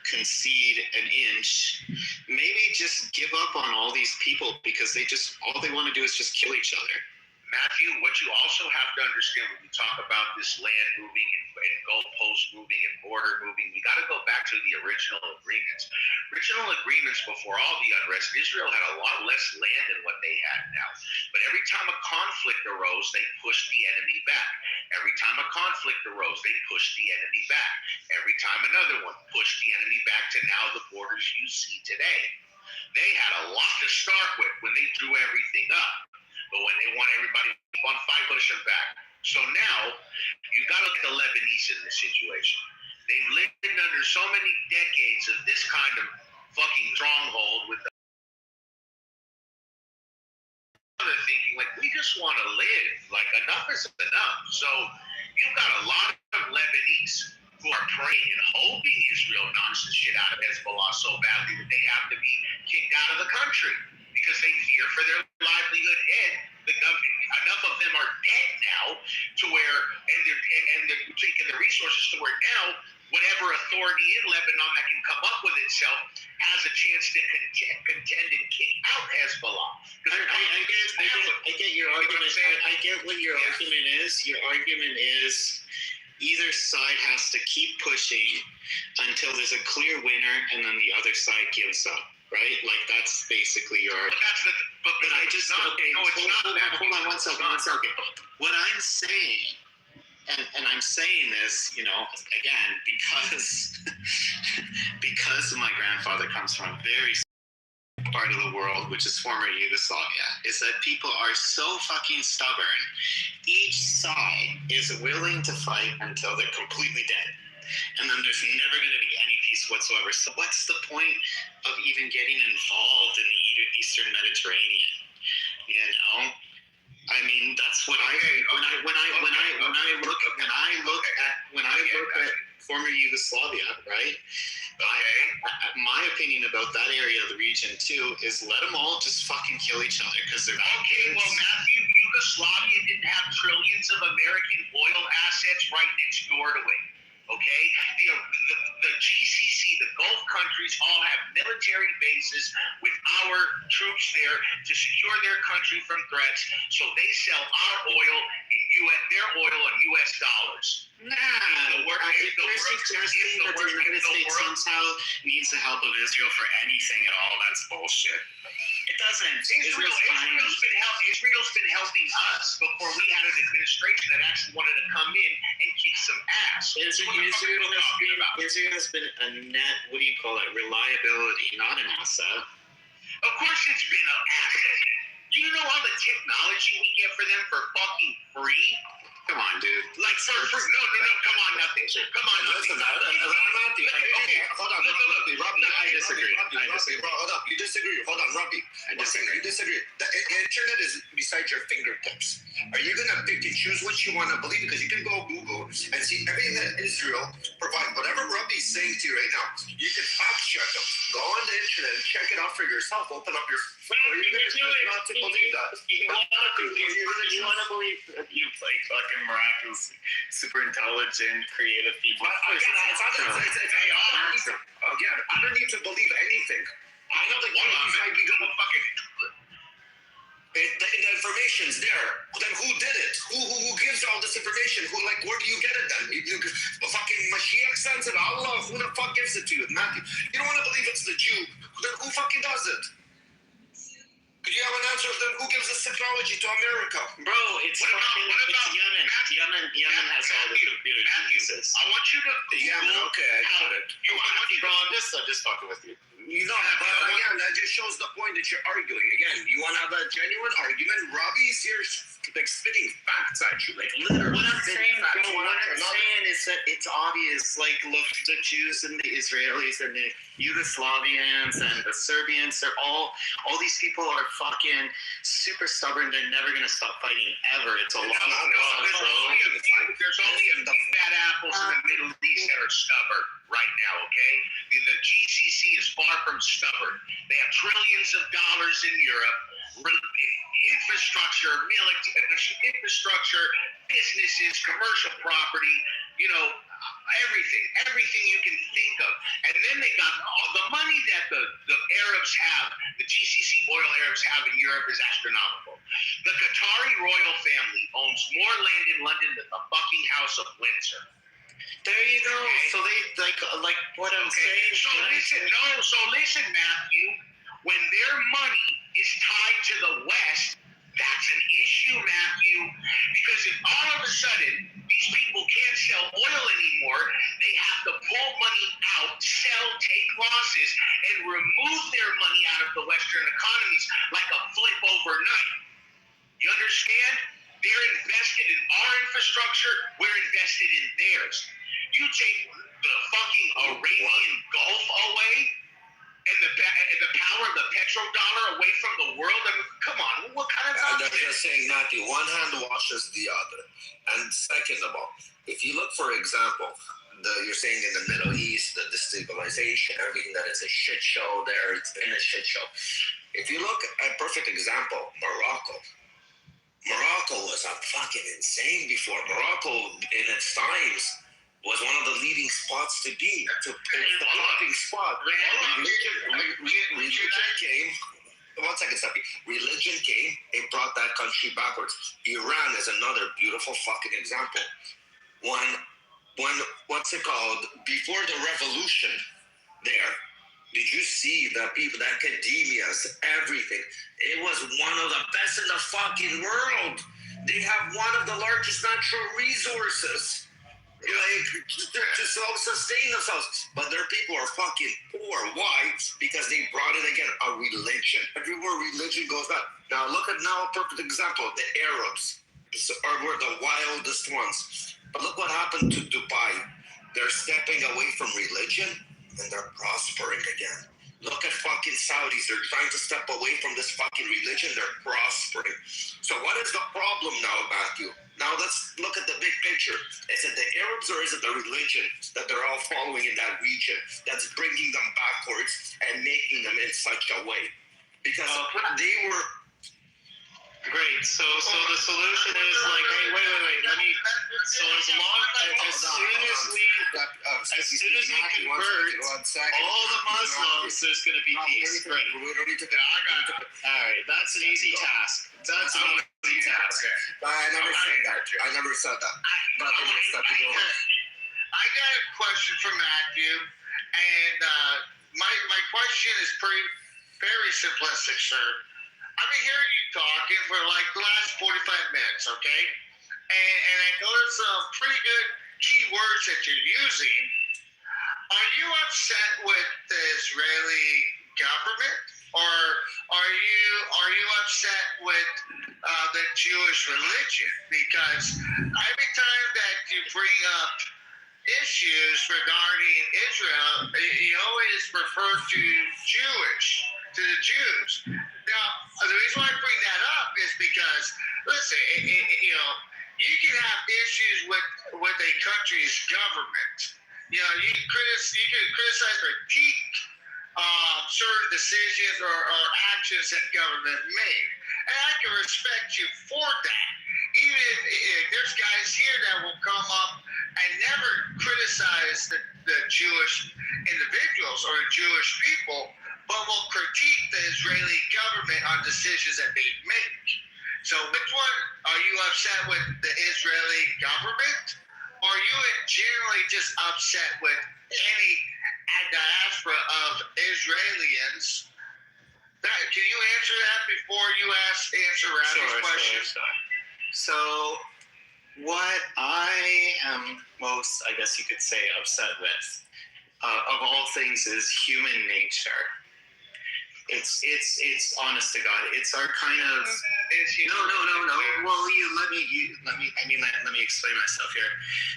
concede an inch. Maybe just give up on all these people because all they want to do is just kill each other. Matthew, what you also have to understand when we talk about this land moving and goalpost moving and border moving, we got to go back to the original agreements. Original agreements before all the unrest, Israel had a lot less land than what they had now. But every time a conflict arose, they pushed the enemy back. Every time a conflict arose, they pushed the enemy back. Every time another one pushed the enemy back to now the borders you see today. They had a lot to start with when they drew everything up. But when they want everybody to keep on fight, push them back. So now, you got to look at the Lebanese in this situation. They've lived under so many decades of this kind of fucking stronghold with the other thinking, like, we just want to live. Like, enough is enough. So you've got a lot of Lebanese who are praying and hoping Israel knocks the shit out of Hezbollah so badly that they have to be kicked out of the country because they fear for their livelihood, and enough of them are dead now to where, and they're taking the resources to where now whatever authority in Lebanon that can come up with itself has a chance to contend and kick out Hezbollah. I get your argument. I get what your argument is. Your argument is either side has to keep pushing until there's a clear winner, and then the other side gives up. right? Like that's basically your. But that's the. But I just not, okay. No, it's hold on 1 second. 1 second. What I'm saying, and I'm saying this, you know, again because my grandfather comes from a very part of the world, which is former Yugoslavia, is that people are so fucking stubborn. Each side is willing to fight until they're completely dead. And then there's never going to be any peace whatsoever. So what's the point of even getting involved in the Eastern Mediterranean? You know, I mean, that's what I look at former Yugoslavia, right? My opinion about that area of the region too is let them all just fucking kill each other because they're okay. Well, Matthew, Yugoslavia didn't have trillions of American oil assets right next door to it. Okay, the GCC, the Gulf countries, all have military bases with our troops there to secure their country from threats. So they sell our oil their oil in U.S. dollars. You're suggesting that the United States somehow needs the help of Israel for anything at all. That's bullshit. It doesn't. Israel's been helping us before we had an administration that actually wanted to come in and kick some ass. Israel has been a net, what do you call it, reliability, not an asset. Of course it's been an asset. Do you know all the technology we get for them for fucking free? Come on, dude. Like for no, come on, nothing. Come on, nothing. Hold on, Robbie. I disagree. Bro, hold up. You disagree. Hold on, Robbie. You disagree. The internet is beside your fingertips. Are you gonna pick and choose what you want to believe? Because you can go Google and see everything that Israel provides. Whatever Robbie's saying to you right now, you can fact check them. Go on the internet and check it out for yourself. Open up your. Not to believe that. You want to believe that you like fucking miraculous, super intelligent, creative people. Again, I don't need to believe anything. I know that might be good fucking. The information's there. Then who did it? Who gives all this information? Where do you get it then? Fucking Mashiach sends it. Allah, who the fuck gives it to you? Matthew. You don't want to believe it's the Jew. Then who fucking does it? Do you have an answer? Then who gives this technology to America? Bro, it's Yemen. Yemen has all the computer geniuses. I want you to. Yemen, okay, I got it. Bro, I'm just fucking with you. You know, but again, that just shows the point that you're arguing. Again, you want to have a genuine argument. Robbie's here spitting facts at you, literally. What I'm saying is that it's obvious. Like, look, the Jews and the Israelis and the Yugoslavians and the Serbians, they're all these people are fucking super stubborn. They're never gonna stop fighting ever. It's a lot of There's only a few bad apples in the Middle East that are stubborn right now, okay? The GCC is far from stubborn. They have trillions of dollars in Europe, infrastructure, businesses, commercial property, everything you can think of. And then they got all the money that the Arabs have, the GCC oil Arabs have in Europe is astronomical. The Qatari royal family owns more land in London than the fucking House of Windsor. There you go. Okay. So they like what I'm saying. So listen, Matthew. When their money is tied to the West, that's an issue, Matthew. Because if all of a sudden these people can't sell oil anymore, they have to pull money out, sell, take losses, and remove their money out of the Western economies like a flip overnight. You understand? They're invested in our infrastructure. We're invested in theirs. You take the fucking Arabian Gulf away and the power of the petrodollar away from the world. I mean, come on, what kind of? I'm just saying, Matthew. One hand washes the other. And second of all, if you look, for example, you're saying in the Middle East, the destabilization, everything that it's a shit show there. It's been a shit show. If you look at a perfect example, Morocco was fucking insane before. Morocco, in its times, was one of the leading spots to be. The popping spot. Religion came. 1 second, Stephanie. Religion came. It brought that country backwards. Iran is another beautiful fucking example. When what's it called? Before the revolution, Did you see the people, the academias, everything? It was one of the best in the fucking world. They have one of the largest natural resources. Like, to self-sustain themselves. But their people are fucking poor. Why? Because they brought in, again, a religion. Everywhere religion goes back. Now, look at now a perfect example. The Arabs were the wildest ones. But look what happened to Dubai. They're stepping away from religion, and they're prospering again. Look at fucking Saudis. They're trying to step away from this fucking religion. They're prospering. So what is the problem now, Matthew? Now let's look at the big picture. Is it the Arabs or is it the religion that they're all following in that region that's bringing them backwards and making them in such a way? Because they were... Great. So the solution is like, hey, wait. Let me. So as soon as we convert all the Muslims, there's going to be peace. Great. All right. That's an easy task. That's an easy task. I never said that. But I got a question for Matthew, and my question is very simplistic, sir. I've been hearing you talking for like the last 45 minutes, okay? And I noticed some pretty good key words that you're using. Are you upset with the Israeli government, or are you upset with the Jewish religion? Because every time that you bring up issues regarding Israel, you always refer to the Jews. Now, the reason why I bring that up is because, listen, you can have issues with a country's government. You can criticize or critique certain decisions or actions that government made. And I can respect you for that. Even if there's guys here that will come up and never criticize the Jewish individuals or Jewish people, but will critique the Israeli government on decisions that they make. So which one, are you upset with the Israeli government? Or are you generally just upset with any diaspora of Israelians? Can you answer that before you answer Ravi's question? Sure. So what I am most, I guess you could say, upset with, of all things, is human nature. It's honest to God. It's our kind of no. Well, let me explain myself here.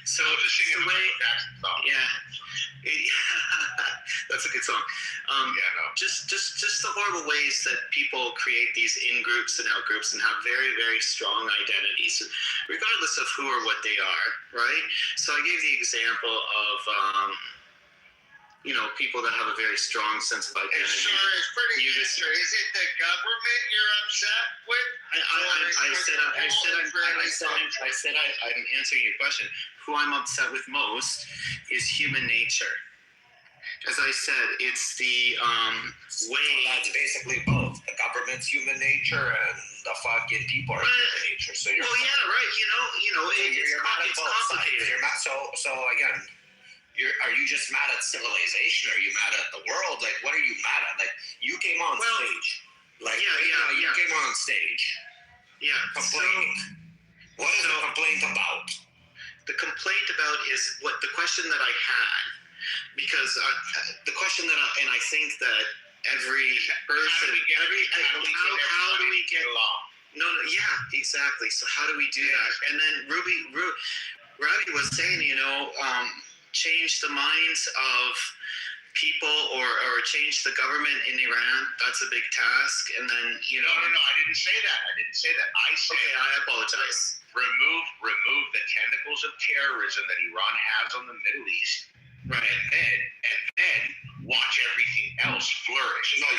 So the way, that's a good song. Just the horrible ways that people create these in groups and out groups and have very, very strong identities, regardless of who or what they are. Right. So I gave the example of. People that have a very strong sense of identity. It's pretty easy. Is it the government you're upset with? I said I'm answering your question. Who I'm upset with most is human nature. As I said, it's the way. That's basically both. The government's human nature and the fucking people are human nature. So you're right. It's complicated. So again. Are you just mad at civilization? Are you mad at the world? Like, what are you mad at? Like, you came on stage. Like, you came on stage. Yeah. Complaining. What is the complaint about? The complaint about is what the question that I had, because the question that I think that every person, how do we get along? No, exactly. So how do we do that? And then Ravi was saying, change the minds of people or change the government in Iran. That's a big task. And then, No, I didn't say that. I said... Okay, I apologize. Remove the tentacles of terrorism that Iran has on the Middle East. Right. And then watch everything else flourish. No,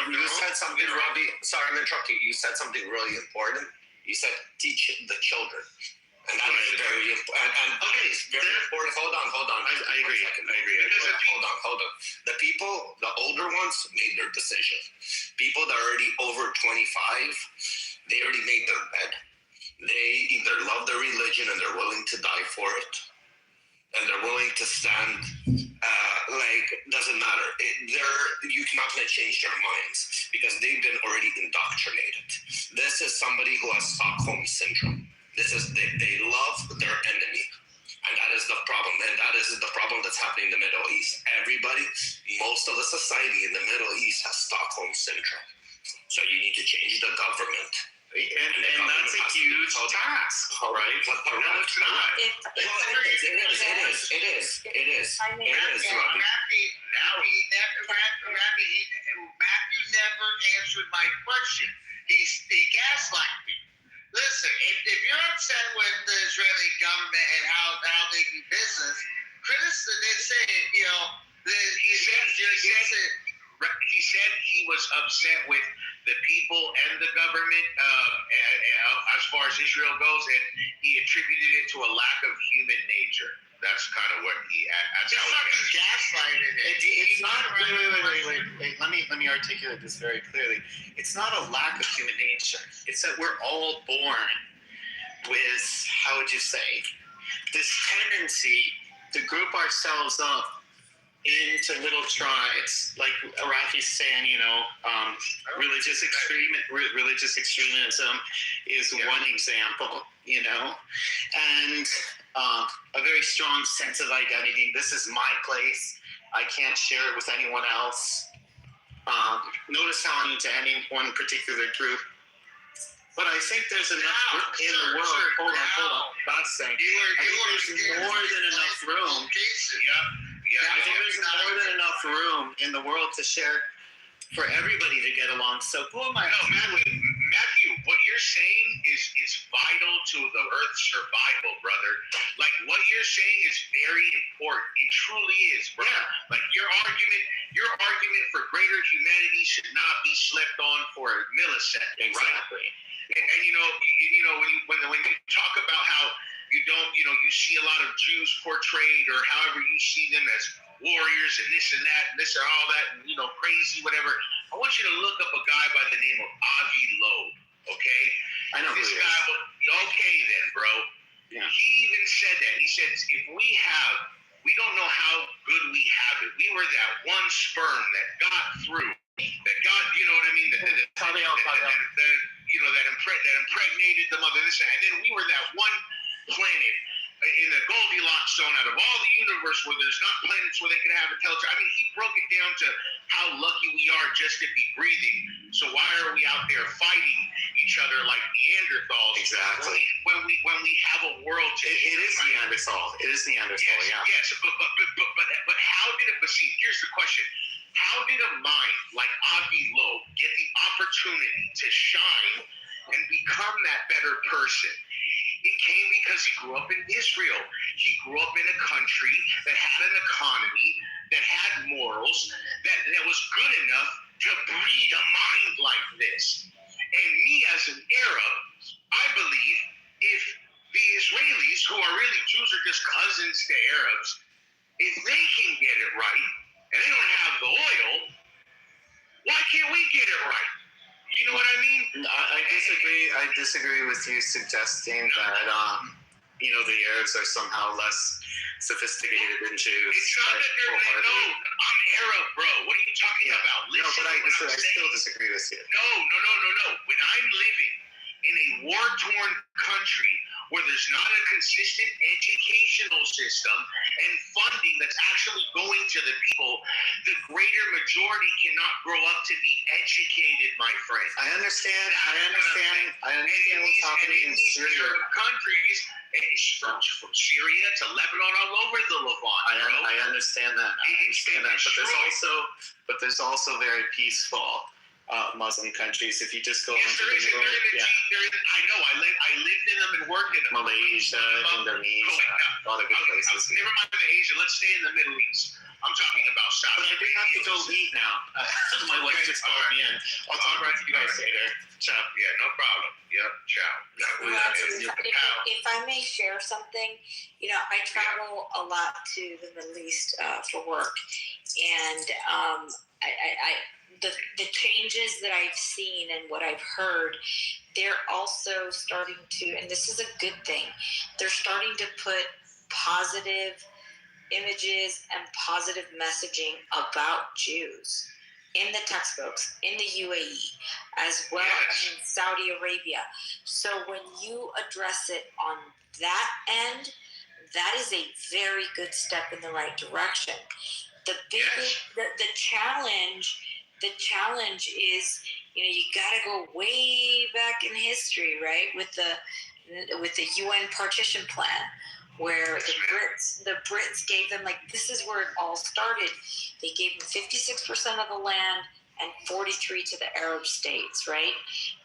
you said something, Robbie. Sorry, I'm interrupting you. You said something really important. You said teach the children. And that is very important. It's very important. Hold on. I agree. Hold on. The people, the older ones, made their decision. People that are already over 25, they already made their bed. They either love their religion and they're willing to die for it, and they're willing to stand. Doesn't matter. You change their minds because they've been already indoctrinated. This is somebody who has Stockholm syndrome. This is they love their enemy. And that is the problem. And that is the problem that's happening in the Middle East. Everybody, most of the society in the Middle East has Stockholm syndrome. So you need to change the government. And that's a huge task, right? Correct. It is. Matthew never answered my question. He gaslighted me. Listen, if you're upset with the Israeli government and how they do business, they say, he said he was upset with the people and the government as far as Israel goes, and he attributed it to a lack of human nature. That's kind of what that's how he gaslighted it. It's not. Wait. Let me articulate this very clearly. It's not a lack of human nature. It's that we're all born with, how would you say, this tendency to group ourselves up into little tribes, like Araki's saying. Religious extremism is one example. And a very strong sense of identity. This is my place. I can't share it with anyone else. Notice how I'm into any one particular group. But I think there's enough in the world. Hold on. That's saying. I think there's more than enough room. I think there's more than enough room in the world to share for everybody to get along. So who am I? Matthew, what you're saying is vital to the Earth's survival, brother. Like what you're saying is very important. It truly is, bro. Yeah. Like your argument for greater humanity should not be slept on for a millisecond. Exactly. Right? And when you talk about how you see a lot of Jews portrayed, or however you see them as warriors and this and that and this and all that, and crazy whatever. I want you to look up a guy by the name of Avi Loeb. Okay, I know this guy. Okay, then, bro. Yeah. He even said that. He said, if we don't know how good we have it. We were that one sperm that got through. That got, you know what I mean? That impregnated the mother. And then we were that one planet in the Goldilocks zone out of all the universe where there's not planets where they can have intelligence. I mean, he broke it down to how lucky we are just to be breathing. So why are we out there fighting each other like Neanderthals? Exactly. When we have a world to it is Neanderthal. It is Neanderthal. Yes, yeah. Yes, but how did it? But see, here's the question: how did a mind like Avi Loeb get the opportunity to shine and become that better person? It came because he grew up in Israel. He grew up in a country that had an economy, that had morals, that was good enough to breed a mind like this. And me as an Arab, I believe if the Israelis, who are really Jews, are just cousins to Arabs, if they can get it right, and they don't have the oil, why can't we get it right? You know what I mean? I disagree with you suggesting that the Arabs are somehow less sophisticated than Jews. It's not that they're no. I'm Arab, bro. What are you talking about? Listen, I still disagree with you. No. When I'm living in a war-torn country where there's not a consistent educational system and funding that's actually going to the people, the greater majority cannot grow up to be educated, my friend. I understand what's happening in these Arab countries, from Syria to Lebanon, all over the Levant. I understand that. But there's also very peaceful Muslim countries. If you just go into I know. I lived in them and worked in them. Malaysia, Indonesia, a lot of good places. Never mind Asia. Let's stay in the Middle East. I'm talking about South. But I do have to go eat now. My wife just called me in. I'll talk about you guys later. Ciao. Yeah, no problem. Yep. Ciao. If I may share something, I travel a lot to the Middle East for work, and the changes that I've seen and what I've heard, they're also starting to, and this is a good thing, they're starting to put positive images and positive messaging about Jews in the textbooks in the UAE, as well as in Saudi Arabia. So when you address it on that end, that is a very good step in the right direction. The challenge is, you got to go way back in history, right? With the UN partition plan, where the Brits gave them, this is where it all started. They gave them 56% of the land and 43% to the Arab states, right?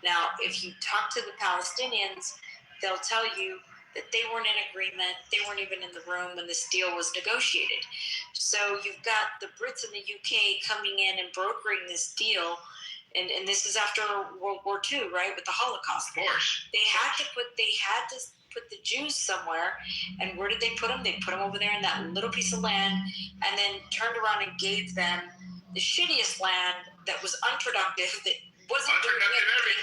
Now, if you talk to the Palestinians, they'll tell you that they weren't in agreement. They weren't even in the room when this deal was negotiated. So you've got the Brits and the UK coming in and brokering this deal, and this is after World War II, right, with the Holocaust. Of course. They had to put the Jews somewhere, and where did they put them? They put them over there in that little piece of land, and then turned around and gave them the shittiest land that was unproductive, that wasn't doing anything.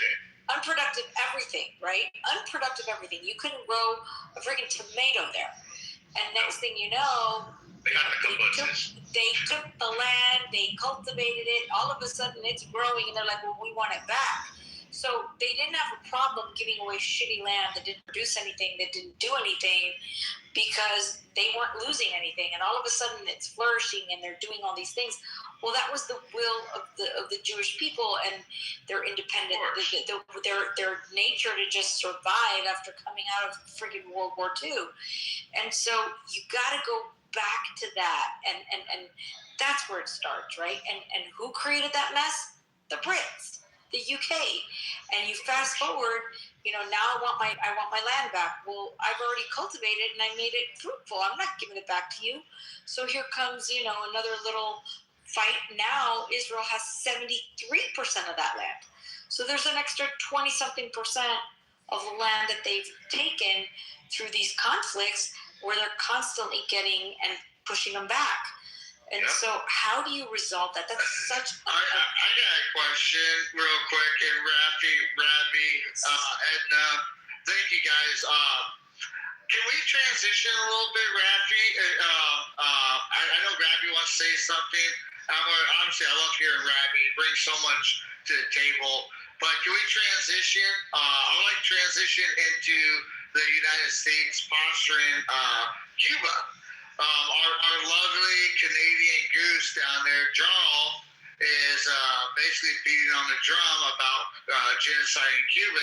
Unproductive everything, right? Unproductive everything. You couldn't grow a freaking tomato there. And next thing you know, they took the land, they cultivated it, all of a sudden it's growing, and they're like, well, we want it back. So they didn't have a problem giving away shitty land that didn't produce anything, that didn't do anything, because they weren't losing anything. And all of a sudden it's flourishing and they're doing all these things. Well, that was the will of the Jewish people and their independent, their nature to just survive after coming out of freaking World War II. And so you got to go back to that, and that's where it starts, right? And who created that mess? The Brits, the UK. And you fast forward, now I want my land back. Well, I've already cultivated and I made it fruitful. I'm not giving it back to you. So here comes, another little fight. Now Israel has 73% of that land. So there's an extra 20-something% of the land that they've taken through these conflicts, where they're constantly getting and pushing them back. And so how do you resolve that? That's such I got a question real quick. And Rabbi, Edna, thank you guys. Can we transition a little bit, Rabbi? I know Rabbi wants to say something. Obviously, I love hearing Rabbi. He brings so much to the table. But can we transition? I would like to transition into the United States sponsoring Cuba. Our lovely Canadian goose down there, Jarl, is basically beating on the drum about genociding Cuba.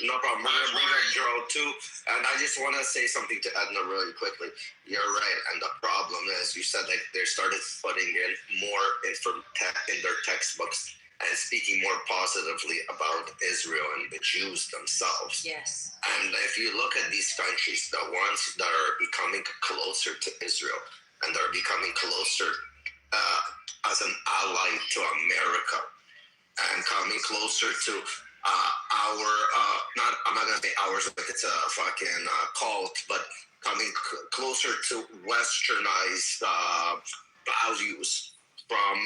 No problem. I'm going to bring up Jarl too. And I just want to say something to Edna really quickly. You're right. And the problem is, you said they started putting in more in their textbooks and speaking more positively about Israel and the Jews themselves. Yes. And if you look at these countries, the ones that are becoming closer to Israel and are becoming closer as an ally to America and coming closer to I'm not going to say ours, but it's a fucking cult, but coming closer to westernized values from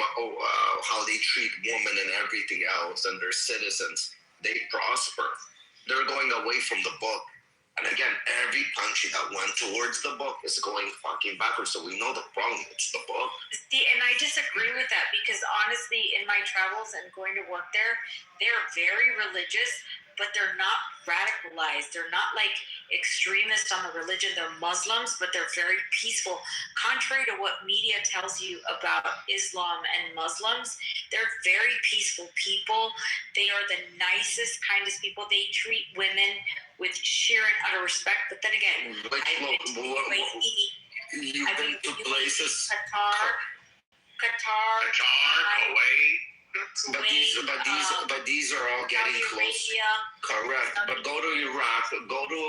how they treat women and everything else and their citizens, they prosper. They're going away from the book. And again, every country that went towards the book is going fucking backwards. So we know the problem. It's the book. See, and I disagree with that, because honestly, in my travels and going to work there, they're very religious, but they're not radicalized. They're not like extremists on the religion. They're Muslims, but they're very peaceful. Contrary to what media tells you about Islam and Muslims, they're very peaceful people. They are the nicest, kindest people. They treat women with sheer and utter respect. But then again, I've been to UAE. I've been to places. Qatar, Kuwait. But these are all getting close. Correct. But go to Iraq. Go to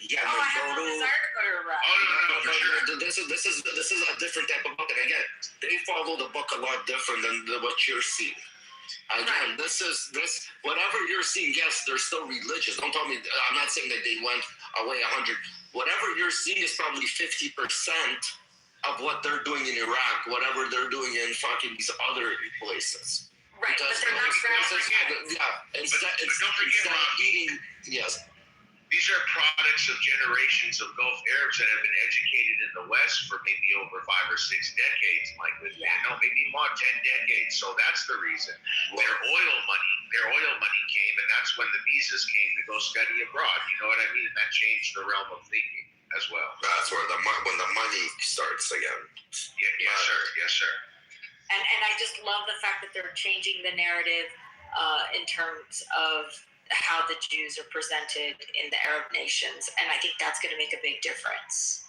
Yemen. I have no desire to go to Iraq. For sure. This is a different type of book. And again, they follow the book a lot different than what you're seeing. Again, this whatever you're seeing. Yes, they're still religious. Don't tell me. I'm not saying that they went away 100. Whatever you're seeing is probably 50% of what they're doing in Iraq. Whatever they're doing in fucking these other places. Right, because but they're not radicalized. Instead eating, yes. these are products of generations of Gulf Arabs that have been educated in the West for maybe over 5 or 6 decades, my good man. No, maybe more, 10 decades. So that's the reason. Their oil money came, and that's when the visas came to go study abroad. You know what I mean? And that changed the realm of thinking as well. That's where when the money starts again. Yes, sir. Yes, sir. And I just love the fact that they're changing the narrative in terms of how the Jews are presented in the Arab nations, and I think that's going to make a big difference.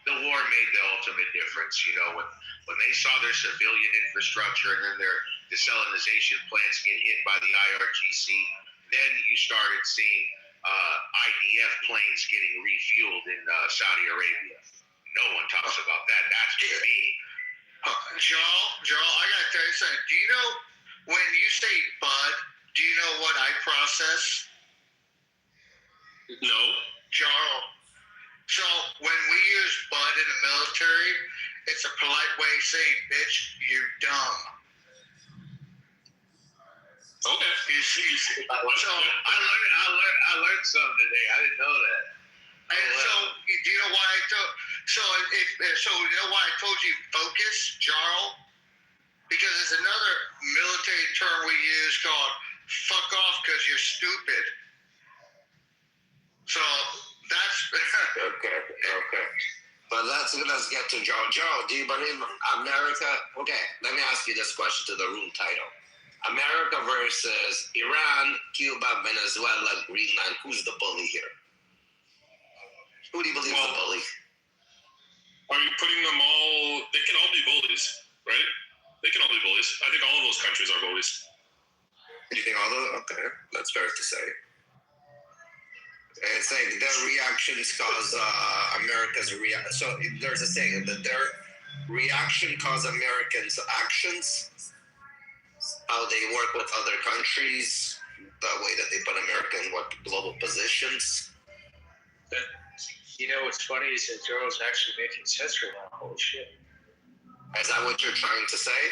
The war made the ultimate difference, you know, when they saw their civilian infrastructure and then their desalinization plants get hit by the IRGC, then you started seeing IDF planes getting refueled in Saudi Arabia. No one talks about that. That's big. Joel, I gotta tell you something. Do you know when you say bud? Do you know what I process? No. Joel. So when we use bud in the military, it's a polite way of saying, "Bitch, you're dumb." Okay. So I learned something today. I didn't know that. And so, do you know why I told? So you know why I told you focus, Jarl? Because there's another military term we use called "fuck off" because you're stupid. So that's okay. But let's get to Joe. Joe, do you believe America? Okay, let me ask you this question to the room title: America versus Iran, Cuba, Venezuela, Greenland. Who's the bully here? Who do you believe is the bully? Are you putting them all? They can all be bullies, right? They can all be bullies. I think all of those countries are bullies. You think all those? Okay, that's fair to say. It's like their reactions cause America's reaction. So there's a saying that their reaction cause Americans' actions. How they work with other countries, the way that they put America in what global positions. You know what's funny is that Joe's actually making sense right now. Holy shit. Is that what you're trying to say?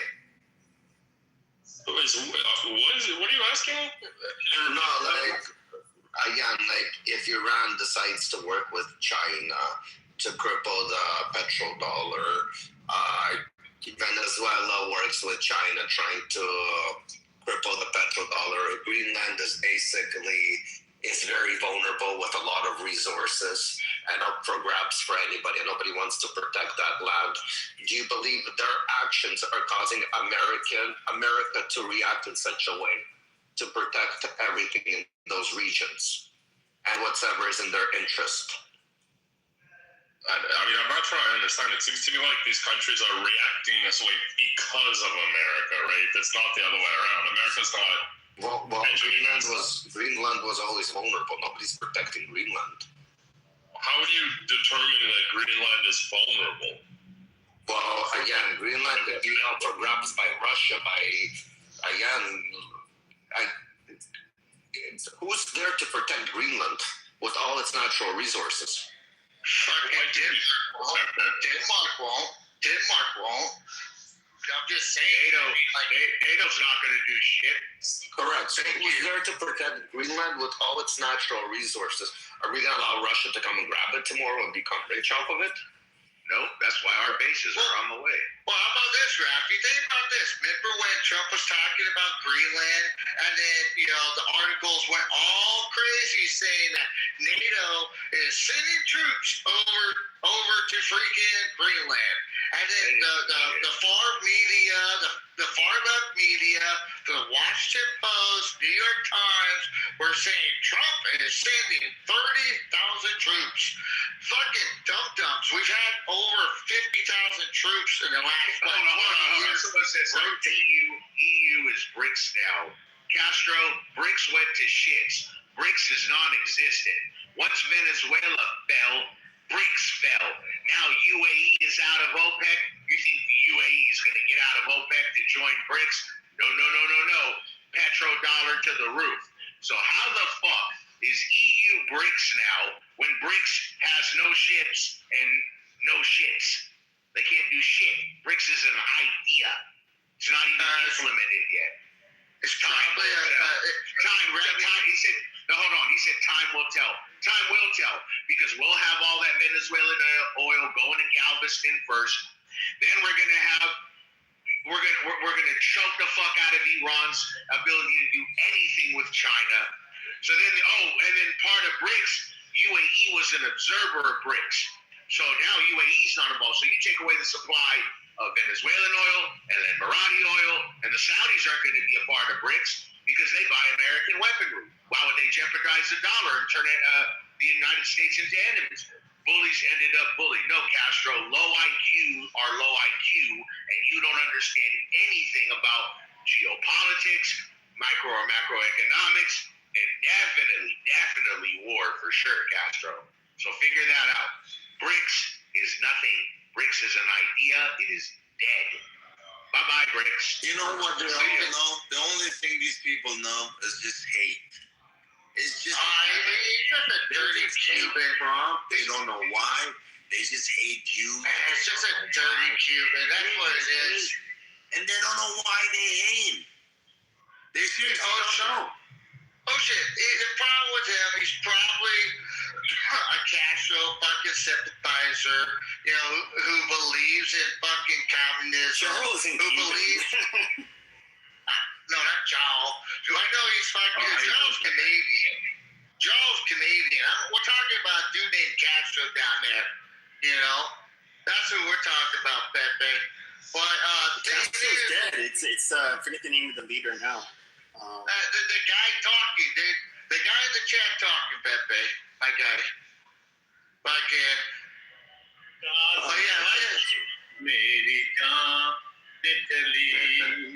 What are you asking? No, like, again, like if Iran decides to work with China to cripple the petrodollar, Venezuela works with China trying to cripple the petrodollar. Greenland is very vulnerable with a lot of resources and up for grabs for anybody. Nobody wants to protect that land. Do you believe that their actions are causing America to react in such a way to protect everything in those regions and whatever is in their interest? I mean, I'm not sure I understand. It seems to me like these countries are reacting this way because of America, right? It's not the other way around. America's not. Well, Greenland was always vulnerable. Nobody's protecting Greenland. How would you determine that Greenland is vulnerable? Well, again, Greenland could be up for grabs by Russia. Who's there to protect Greenland with all its natural resources? Fucking Denmark won't. I'm just saying. NATO's not going to do shit. Correct. So who's there to protect Greenland with all its natural resources? Are we going to allow Russia to come and grab it tomorrow and become rich off of it? No, that's why our bases are on the way. Well, how about this, Raph? You think about this. Remember when Trump was talking about Greenland, and then, the articles went all crazy saying that NATO is sending troops over to freaking Greenland. And then the far media, the far left media, the Washington Post, New York Times were saying Trump is sending 30,000 troops. Fucking dum-dums. We've had over 50,000 troops in the last 20 years. Someone says EU is BRICS now. Castro, BRICS went to shits. BRICS is non-existent. Once Venezuela fell, BRICS fell. Now UAE is out of OPEC. You think the UAE is going to get out of OPEC to join BRICS? No. Petrodollar to the roof. So how the fuck is EU BRICS now when BRICS has no ships and no shits? They can't do shit. BRICS is an idea. It's not even implemented yet. It's probably time. He said, no, hold on. He said time will tell. Time will tell because we'll have all that Venezuelan oil going to Galveston first. Then we're gonna choke the fuck out of Iran's ability to do anything with China. So then, and then part of BRICS, UAE was an observer of BRICS. So now UAE is not involved. So you take away the supply of Venezuelan oil and then Emirati oil, and the Saudis aren't going to be a part of BRICS because they buy American weaponry. Why would they jeopardize the dollar and turn the United States into enemies? Bullies ended up bullied. No, Castro, low IQ are low IQ, and you don't understand anything about geopolitics, micro or macroeconomics, and definitely war for sure, Castro. So figure that out. BRICS is nothing. BRICS is an idea. It is dead. Bye-bye, BRICS. You know what they all know? The only thing these people know is just hate. It's just he's just a dirty Cuban. They don't know why. They just hate you. It's just a dirty Cuban. That's what it is. And they don't know why they hate him. They seriously don't know. Oh shit! The problem with him, he's probably a Castro fucking sympathizer, who believes in fucking communism. Who believes? No, not Joel. I know he's fucking. Joel's Canadian. Joel's Canadian. We're talking about a dude named Castro down there. That's who we're talking about, Pepe. But Castro's dead. It's forget the name of the leader now. The guy talking, dude. The guy in the chat talking, Pepe. My guy. Fucking. America, Italy.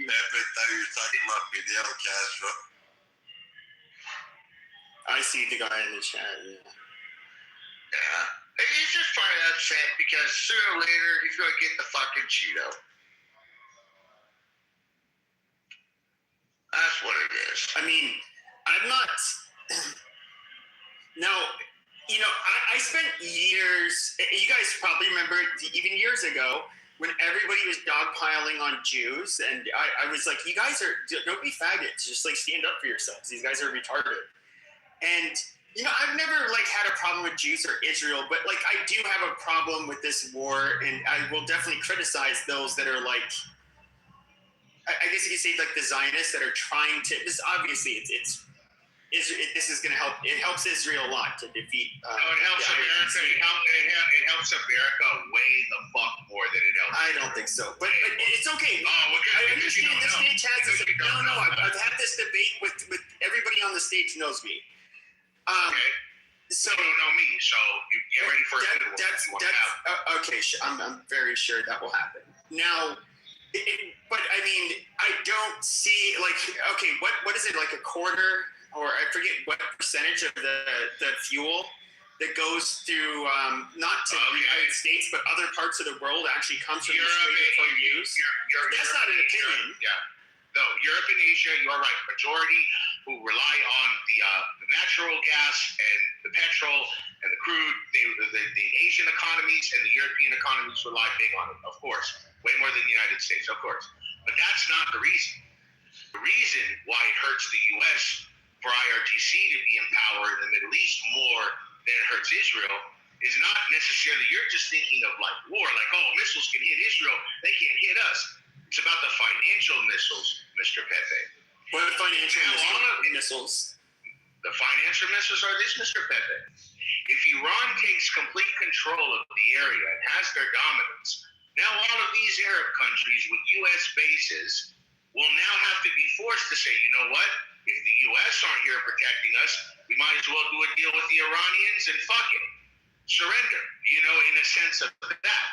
Pepe thought you were talking about Fidel Castro. I see the guy in the chat, Yeah. He's just probably upset because sooner or later he's going to get the fucking Cheeto. That's what it is. I mean, I'm not. Now, I spent years. You guys probably remember, even years ago, when everybody was dogpiling on Jews, and I was like, "You guys don't be faggots. Just stand up for yourselves. These guys are retarded." And I've never had a problem with Jews or Israel, but I do have a problem with this war, and I will definitely criticize those that are I guess you could say the Zionists that are trying to. This obviously this is going to help. It helps Israel a lot to defeat. No, it helps America. It helps America way the fuck more than it helps. I don't think so, but it's okay. I understand the stage has this. No. I've had this debate with everybody on the stage knows me. Okay. So you don't know me, so you get ready for it. Okay. I'm very sure that will happen now. But I mean, I don't see okay, what is it, a quarter, or I forget what percentage of the fuel that goes through not to the United States but other parts of the world actually comes from Europe for use. That's not an opinion. Yeah. No, Europe and Asia, you are right. Majority who rely on the natural gas and the petrol and the crude, the Asian economies and the European economies rely big on it, of course. Way more than the United States, of course. But that's not the reason. The reason why it hurts the U.S. for IRGC to be in power in the Middle East more than it hurts Israel is not necessarily, you're just thinking of war, missiles can hit Israel, they can't hit us. It's about the financial missiles, Mr. Pepe. What are the financial missiles? The financial missiles are this, Mr. Pepe. If Iran takes complete control of the area and has their dominance, now all of these Arab countries with U.S. bases will now have to be forced to say, you know what? If the U.S. aren't here protecting us, we might as well do a deal with the Iranians and fuck it. Surrender, in a sense of that.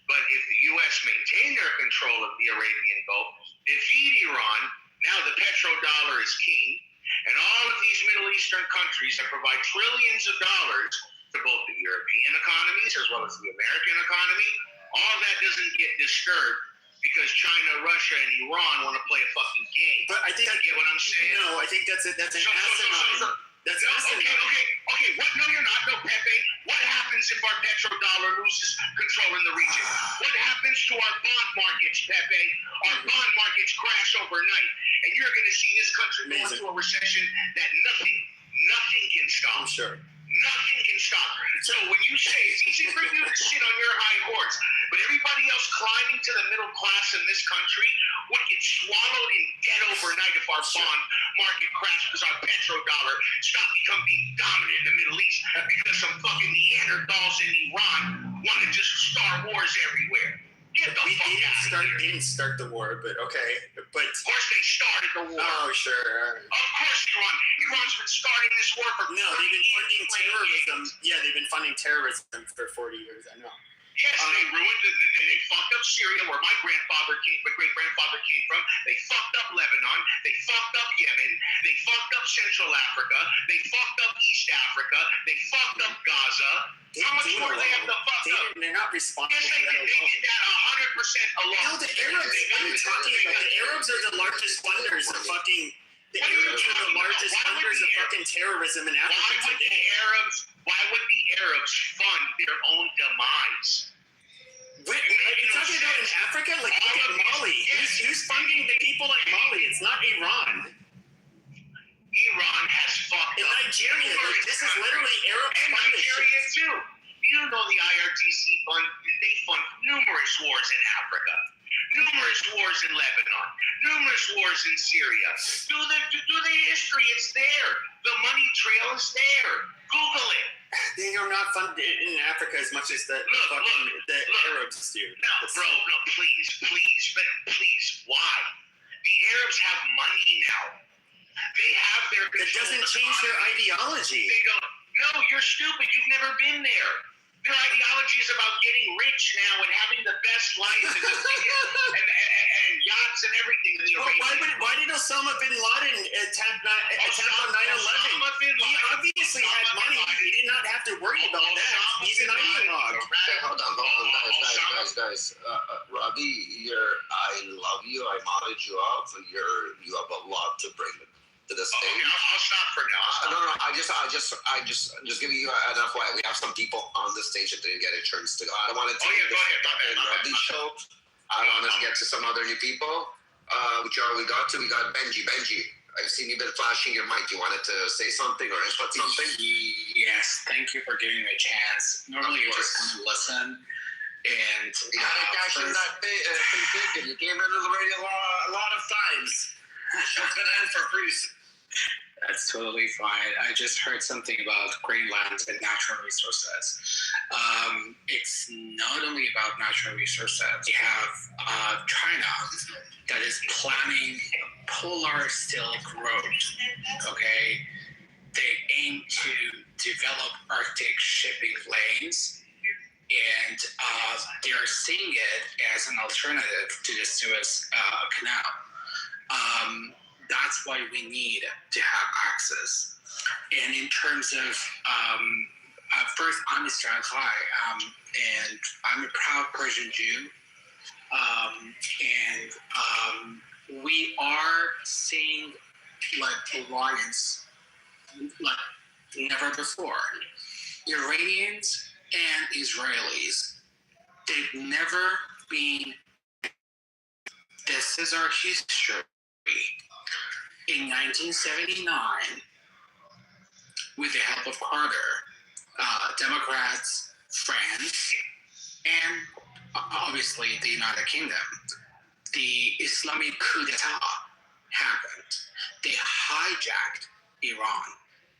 But if the U.S. maintain their control of the Arabian Gulf, defeat Iran, now the petrodollar is king, and all of these Middle Eastern countries that provide trillions of dollars to both the European economies as well as the American economy, all that doesn't get disturbed because China, Russia, and Iran want to play a fucking game. But I think you get what I'm saying? No, I think that's an asinine. That's asinine. Okay. What? No, you're not. No, Pepe. What happens if our petrodollar loses control in the region? What happens to our bond markets, Pepe? Our bond markets crash overnight. and you're going to see this country go into a recession that nothing can stop. I'm sure. Nothing can stop. So when you say it's easy for you to sit on your high horse, but everybody else climbing to the middle class in this country would get swallowed in debt overnight if our bond market crashed because our petrodollar stopped becoming being dominant in the Middle East because some fucking Neanderthals in Iran want to just start wars everywhere. Get the fuck out of here. Didn't start the war, but okay. But of course they started the war. Oh, sure. Of course Iran's been starting this war for 40 No, they've been funding terrorism. years. Yeah, they've been funding terrorism for 40 years. I know. Yes, they ruined it. They fucked up Syria, where my great grandfather came from. They fucked up Lebanon. They fucked up Yemen. They fucked up Central Africa. They fucked up East Africa. They fucked up Gaza. How much more do they have to fuck up? They're not responsible. Yes, they did that 100% alone. No, the Arabs. What are you talking about? The Arabs are the largest funders of fucking. The Arabs are the largest funders of fucking terrorism in Africa today. Why would the Arabs fund their own demise? Are you talking about in Africa? Like, look at Mali. Who's funding the people in Mali? It's not Iran. Iran has fucked in up. Nigeria. Like, this is literally Arab and Nigeria too. You know the IRGC fund. They fund numerous wars in Africa, numerous wars in Lebanon, numerous wars in Syria. Do the history. It's there. The money trail is there. Google it. They are not funded in Africa as much as the Arabs do. No, bro, no, please, why? The Arabs have money now. They have their control. That doesn't change their ideology. They don't. No, you're stupid. You've never been there. Their ideology is about getting rich now and having the best life and, and yachts and everything. Why did Osama bin Laden attack on 9/11? He obviously had money. He did not have to worry about that. He's an ideologue. Hold on, guys. Robbie, I love you. I modded you up. You have a lot to bring to the stage. Okay, I'll stop for now. No. I just giving you enough light. We have some people on the stage that didn't get a chance to go. I wanted to go ahead. Robbie's show. I want to get to some other new people. Which are we got to? We got Benji. I've seen you been flashing your mic. You wanted to say something or input something? Yes, thank you for giving me a chance. Normally you just come and listen. And you gotta cash in that ticket. You came into the radio a lot of times. Should've been in for free. That's totally fine. I just heard something about Greenland and natural resources. It's not only about natural resources. We have China that is planning polar silk road. Okay, they aim to develop Arctic shipping lanes, and they are seeing it as an alternative to the Suez Canal. That's why we need to have access. And in terms of, first, I'm Mr. Akai, and I'm a proud Persian Jew. And we are seeing like alliance like never before. Iranians and Israelis, they've never been. This is our history. In 1979, with the help of Carter, Democrats, France, and obviously the United Kingdom, the Islamic coup d'etat happened. They hijacked Iran.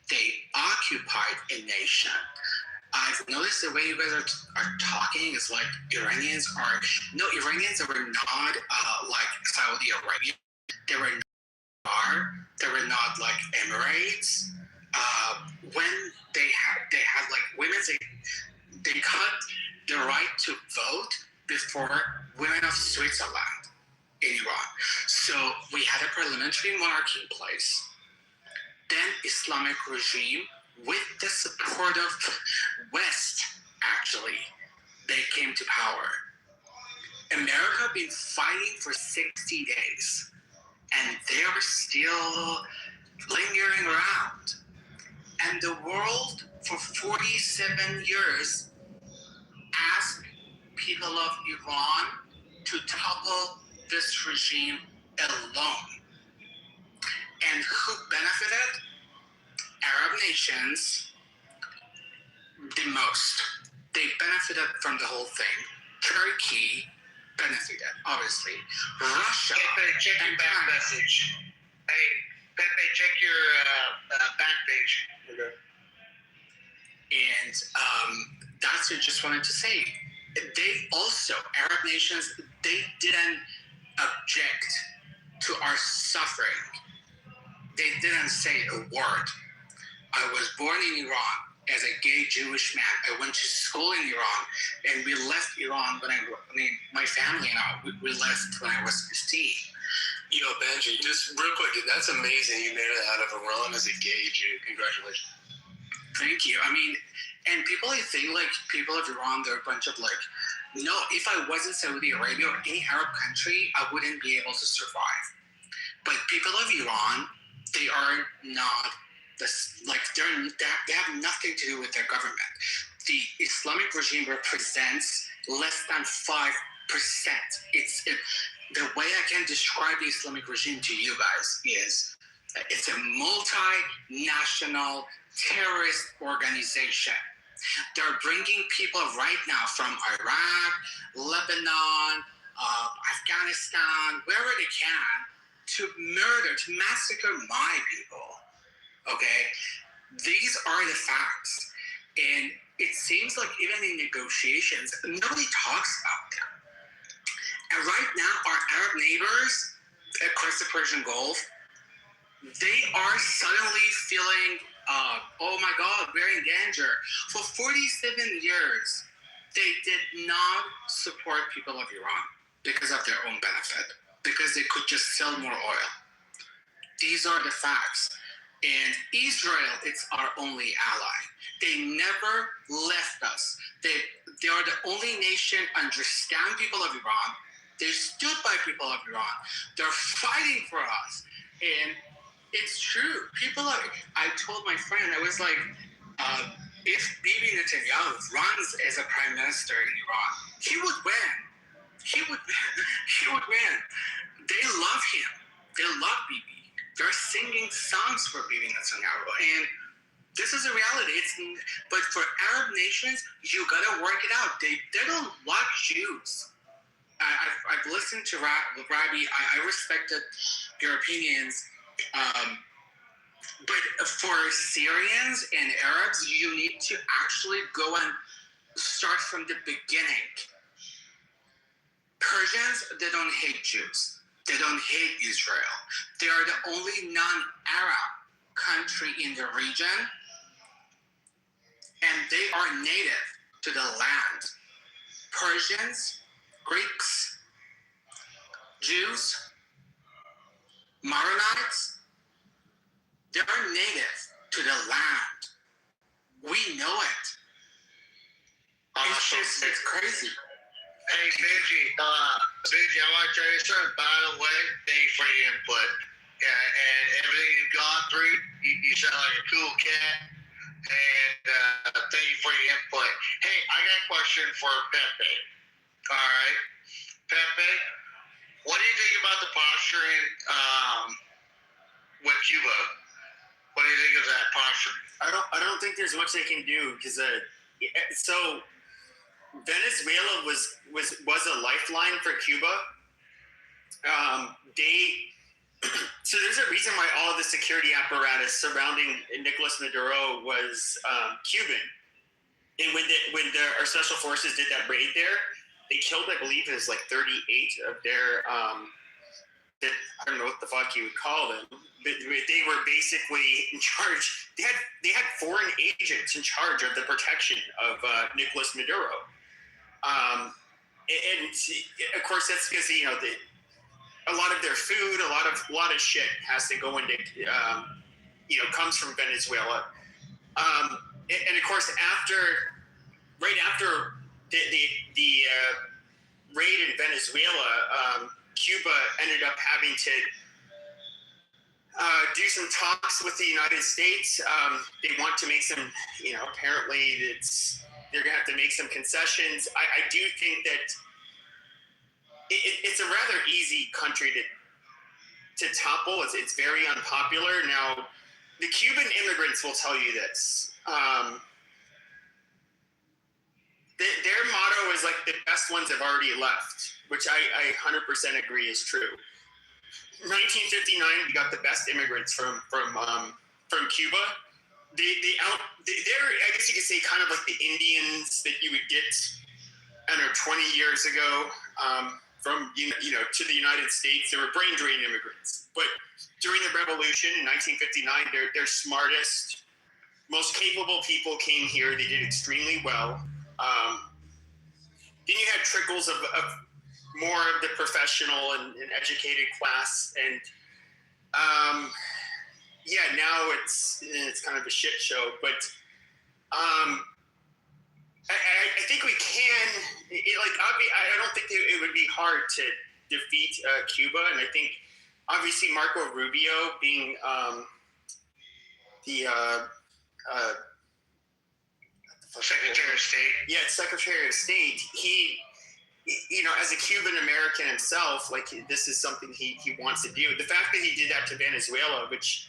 They occupied a nation. I've noticed the way you guys are talking is like Iranians are not like Saudi Arabia. They were not like Emirates. When they had like women, they cut the right to vote before women of Switzerland in Iran. So we had a parliamentary monarchy in place. Then Islamic regime with the support of West, actually, they came to power. America been fighting for 60 days. And they're still lingering around. And the world for 47 years asked people of Iran to topple this regime alone. And who benefited? Arab nations the most. They benefited from the whole thing. Turkey benefited, obviously. Russia. Pepe, check your back message. Hey, Pepe, check your back page. Okay. And that's what I just wanted to say. They also, Arab nations, they didn't object to our suffering. They didn't say a word. I was born in Iran as a gay Jewish man. I went to school in Iran, and we left Iran my family and I, we left when I was 15. Yo, Benji, just real quick, that's amazing. You made it out of Iran as a gay Jew. Congratulations. Thank you. I mean, and people think like people of Iran, they're a bunch of like, no, if I was in Saudi Arabia or any Arab country, I wouldn't be able to survive. But people of Iran, they are not this, like they have nothing to do with their government. The Islamic regime represents less than 5%. The way I can describe the Islamic regime to you guys is it's a multinational terrorist organization. They're bringing people right now from Iraq, Lebanon, Afghanistan, wherever they can, to murder, to massacre my people. Okay? These are the facts. And it seems like even in negotiations, nobody talks about them. And right now, our Arab neighbors across the Persian Gulf, they are suddenly feeling, oh my God, we're in danger. For 47 years, they did not support people of Iran because of their own benefit, because they could just sell more oil. These are the facts. And Israel, it's our only ally. They never left us. They are the only nation understand people of Iran. They stood by people of Iran. They're fighting for us. And it's true. I told my friend, I was like, if Bibi Netanyahu runs as a prime minister in Iran, he would win. He would win. They love him. They love Bibi. They're singing songs for Bibi Netanyahu. And this is a reality. But for Arab nations, you gotta work it out. They don't like Jews. I've listened to Rabbi. I respected your opinions. But for Syrians and Arabs, you need to actually go and start from the beginning. Persians, they don't hate Jews. They don't hate Israel. They are the only non-Arab country in the region, and they are native to the land. Persians, Greeks, Jews, Maronites, they are native to the land. We know it. It's crazy. Hey, Benji, I want to tell you something. By the way, thank you for your input. Yeah, and everything you've gone through, you sound like a cool cat. And thank you for your input. Hey, I got a question for Pepe. All right, Pepe, what do you think about the posturing with Cuba? What do you think of that posture? I don't think there's much they can do because so Venezuela was a lifeline for Cuba. So there's a reason why all of the security apparatus surrounding Nicolas Maduro was Cuban. And when our special forces did that raid there, they killed, I believe it was like 38 of their I don't know what the fuck you would call them, but they were basically in charge. They had foreign agents in charge of the protection of Nicolas Maduro. And of course, that's because a lot of their food, a lot of shit has to go into comes from Venezuela. And of course, right after the raid in Venezuela, Cuba ended up having to do some talks with the United States. They want to make some, apparently they're going to have to make some concessions. I do think that it's a rather easy country to topple. It's very unpopular. Now, the Cuban immigrants will tell you this. Their motto is like the best ones have already left, which I 100% agree is true. 1959, we got the best immigrants from Cuba. They're, I guess you could say, kind of like the Indians that you would get, I don't know, 20 years ago from to the United States. They were brain drain immigrants, but during the revolution in 1959, their smartest, most capable people came here. They did extremely well. Then you had trickles of more of the professional and educated class, and now it's kind of a shit show. But I think we can. I don't think it would be hard to defeat Cuba, and I think obviously Marco Rubio being the Secretary of State. Yeah, Secretary of State. He, as a Cuban American himself, like this is something he wants to do. The fact that he did that to Venezuela, which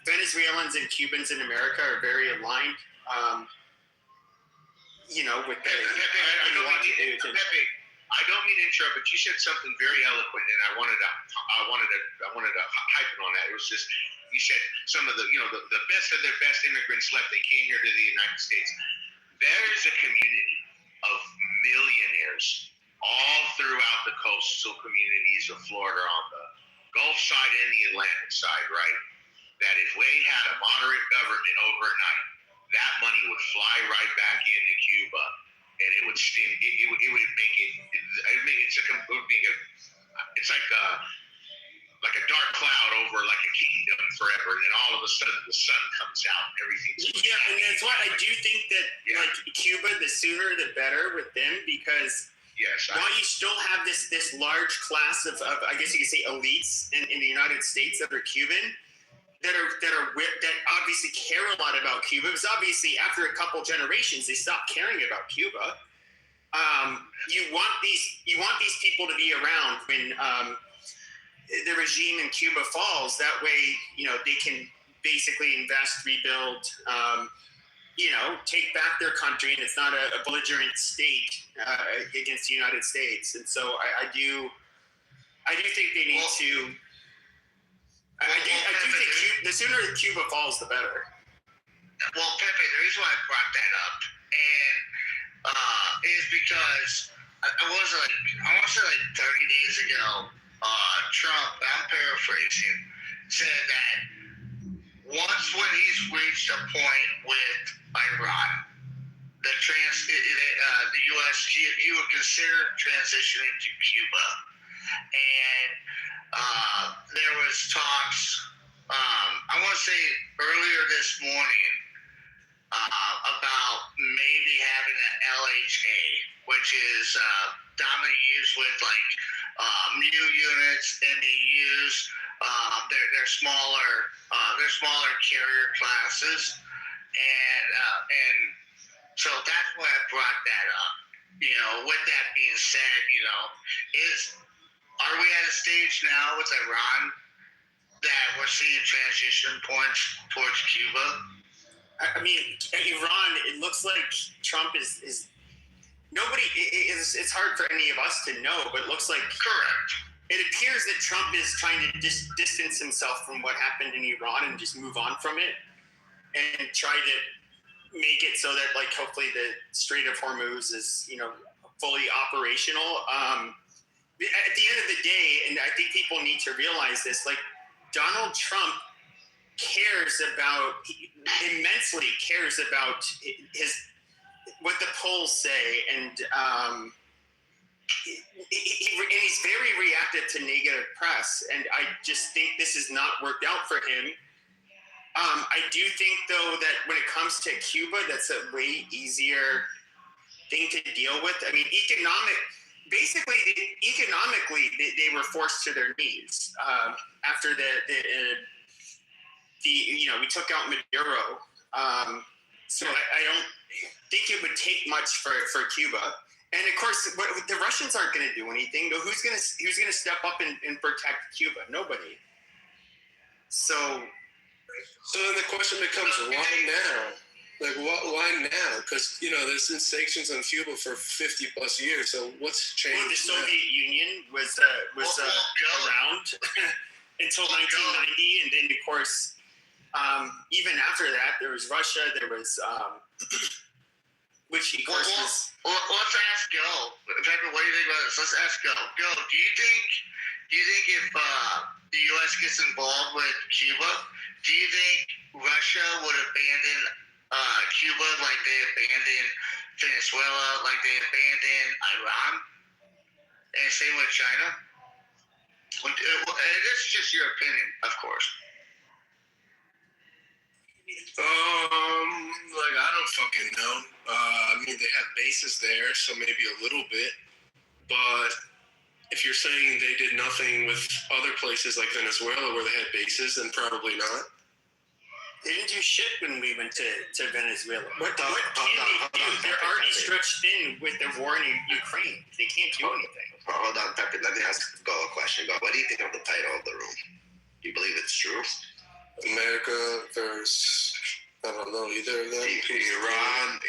Venezuelans and Cubans in America are very aligned. With the I don't mean to interrupt, but you said something very eloquent, and I wanted to hype it on that. It was just you said some of the the best of their best immigrants left. They came here to the United States. There is a community of millionaires all throughout the coastal communities of Florida on the Gulf side and the Atlantic side, right? That if we had a moderate government overnight, that money would fly right back into Cuba, and it would make it's like a dark cloud over like a kingdom forever, and then all of a sudden the sun comes out and everything's and that's why I do think that like Cuba, the sooner the better with them, because while you still have this large class of I guess you could say elites in the United States that are Cuban, that obviously care a lot about Cuba, because obviously after a couple generations they stop caring about Cuba. You want these people to be around when the regime in Cuba falls. That way, they can basically invest, rebuild, take back their country, and it's not a belligerent state against the United States. And so I do think they need to. I do think the sooner Cuba falls, the better. Well, Pepe, the reason why I brought that up is because I want to say like 30 days ago, Trump, I'm paraphrasing, said that when he's reached a point with Iran, the U.S. he would consider transitioning to Cuba, and there was talks. I want to say earlier this morning about maybe having an LHA, which is dominantly used with like new units, and they use their smaller carrier classes, and so that's why I brought that up. With that being said, are we at a stage now with Iran that we're seeing transition points towards Cuba? I mean, Iran, it looks like Trump is nobody. It's hard for any of us to know, but it looks like correct. It appears that Trump is trying to distance himself from what happened in Iran and just move on from it, and try to make it so that, like, hopefully the Strait of Hormuz is, fully operational. At the end of the day, and I think people need to realize this, like, Donald Trump immensely cares about what the polls say, and he's very reactive to negative press, and I just think this has not worked out for him. I do think, though, that when it comes to Cuba, that's a way easier thing to deal with. I mean, economically, they were forced to their knees after we took out Maduro. So I don't think it would take much for Cuba. And of course, the Russians aren't going to do anything. Who's going to step up and protect Cuba? Nobody. So then the question becomes, why now? Like, why now? Because, there's been sanctions on Cuba for 50 plus years. So what's changed? Well, the Soviet Union was around until 1990, and then of course, even after that, there was Russia. There was, which of course was. Well, let's ask Gil. Pepper, what do you think about this? Let's ask Gil. Gil, do you think if the U.S. gets involved with Cuba, do you think Russia would abandon Cuba like they abandoned Venezuela, like they abandoned Iran, and same with China? This is just your opinion, of course. I don't fucking know. They have bases there, so maybe a little bit. But if you're saying they did nothing with other places like Venezuela where they had bases, then probably not. They didn't do shit when we went to Venezuela. What can they do? They're already stretched in with the war in Ukraine. They can't do anything. Hold on, Pepper. Let me ask Go a question. Go. What do you think of the title of the room? Do you believe it's true? America versus, I don't know, either of them. Iran,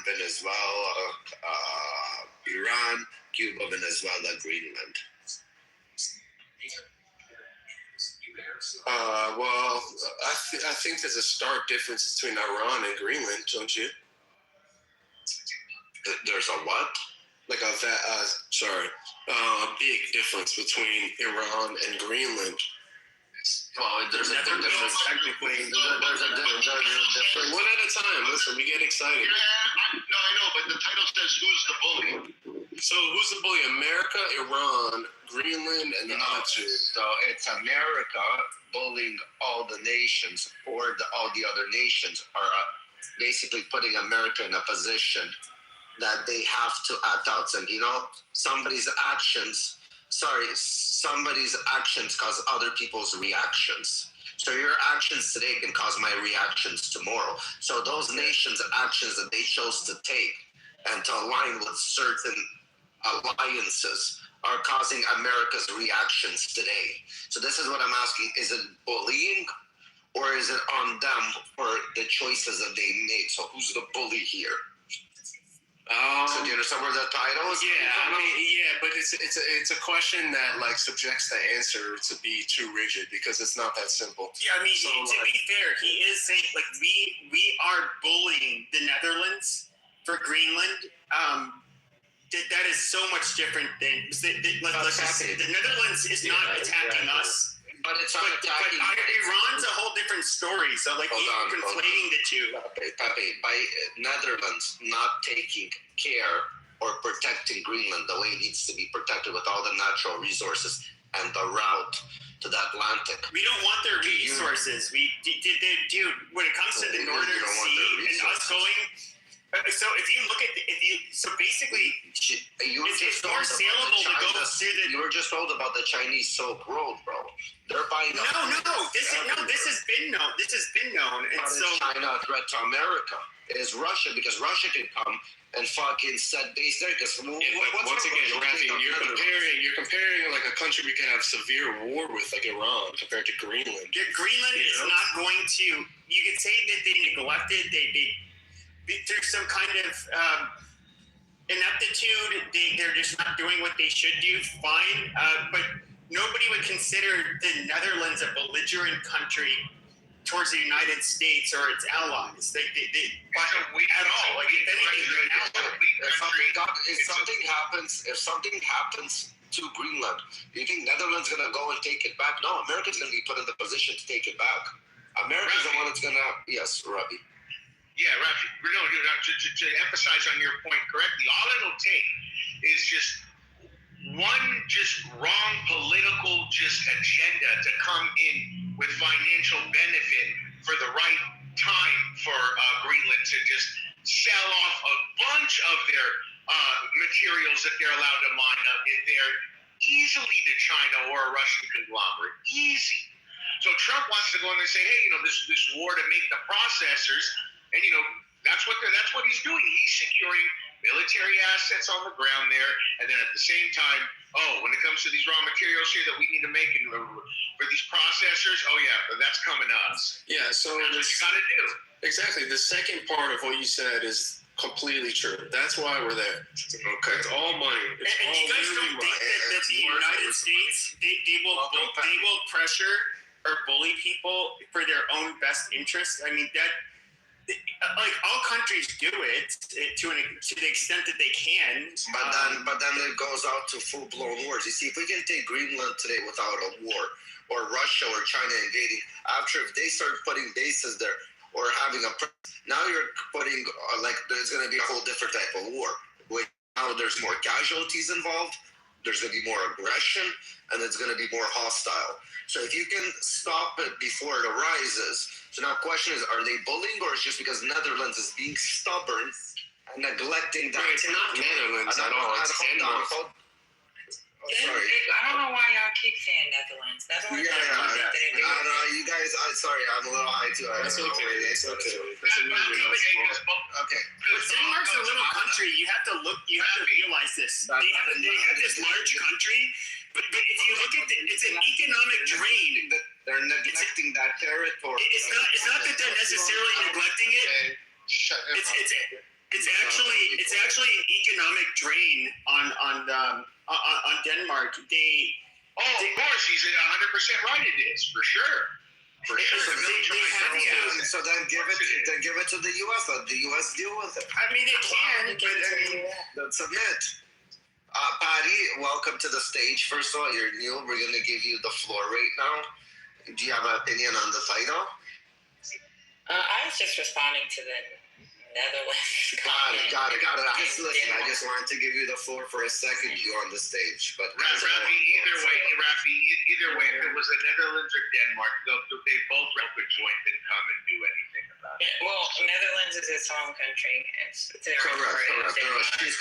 Venezuela, Iran, Cuba, Venezuela, Greenland. I think there's a stark difference between Iran and Greenland, don't you? There's a what? A big difference between Iran and Greenland. Well, there's a difference. Technically, there's a difference. One at a time. Listen, we get excited. I know, but the title says who's the bully. So who's the bully? America, Iran, Greenland, and the other two. So it's America bullying all the nations, or all the other nations are basically putting America in a position that they have to act out. And somebody's actions cause other people's reactions. So your actions today can cause my reactions tomorrow. So those nations' actions that they chose to take and to align with certain alliances are causing America's reactions today. So this is what I'm asking. Is it bullying, or is it on them for the choices that they made? So who's the bully here? So do you understand where the title is? But it's a question that subjects the answer to be too rigid, because it's not that simple. Yeah, to be fair, he is saying we are bullying the Netherlands for Greenland. That is so much different than the Netherlands is not attacking us. But it's not attacking. But Iran's a whole different story. So conflating the two. Pape, by Netherlands not taking care or protecting Greenland the way it needs to be protected with all the natural resources and the route to the Atlantic. We don't want their resources. When it comes to the Northern Sea and us going. So if you look at basically, it's more saleable to go through the. You were just told about the Chinese Silk Road, bro. They're buying. This has been known. And so China a threat to America is Russia, because Russia can come and fucking set base there. Because once again, Rafi, you're comparing a country we can have severe war with, like Iran, compared to Greenland. Greenland is not going to. You could say that they neglected. They through some kind of ineptitude, they're just not doing what they should do. Fine, but nobody would consider the Netherlands a belligerent country towards the United States or its allies. They at all. If something happens to Greenland, do you think Netherlands gonna go and take it back? No, America's gonna be put in the position to take it back. America's the one that's gonna. Yes, Robbie. Yeah, Rafi, to emphasize on your point correctly, all it'll take is just one wrong political agenda to come in with financial benefit for the right time for Greenland to just sell off a bunch of their materials that they're allowed to mine up there easily to China or a Russian conglomerate. Easy. So Trump wants to go in and say, hey, this war to make the processors. And that's what he's doing. He's securing military assets on the ground there, and then at the same time, when it comes to these raw materials here that we need to make for these processors, that's coming to us. Yeah, so that's what you got to do. Exactly. The second part of what you said is completely true. That's why we're there. Okay. It's all money. It's and all you guys don't think that the United States, they will pressure or bully people for their own best interests? I mean, that, like, all countries do it to the extent that they can. But then it goes out to full-blown wars. You see, if we can take Greenland today without a war, or Russia or China invading, after if they start putting bases there, or having now you're putting, there's going to be a whole different type of war. Now there's more casualties involved, there's going to be more aggression, and it's going to be more hostile. So if you can stop it before it arises, so now the question is, are they bullying, or is it just because Netherlands is being stubborn and neglecting that? It's not Netherlands at all, it's Denmark. Sorry. I don't know why y'all keep saying Netherlands. You guys, sorry, I'm a little high too. That's okay. Okay. But Denmark's a little country. You have to realize this. They have this large country, but if you look at it's an economic drain. They're neglecting that territory. It's not that they're necessarily neglecting it. It's actually an economic drain on Denmark. Of course, he's 100% right. It is for sure. So then give it to the U.S. Let the U.S. deal with it. I mean, they can, but submit. Patty, welcome to the stage. First of all, you're new. We're going to give you the floor right now. Do you have an opinion on the title? I was just responding to the Netherlands. Got it. I just wanted to give you the floor for a second. You on the stage, but Rafi, either way, if it was the Netherlands or Denmark, they both could join and come and do anything about it. Well, Netherlands is its own country. It's correct. She's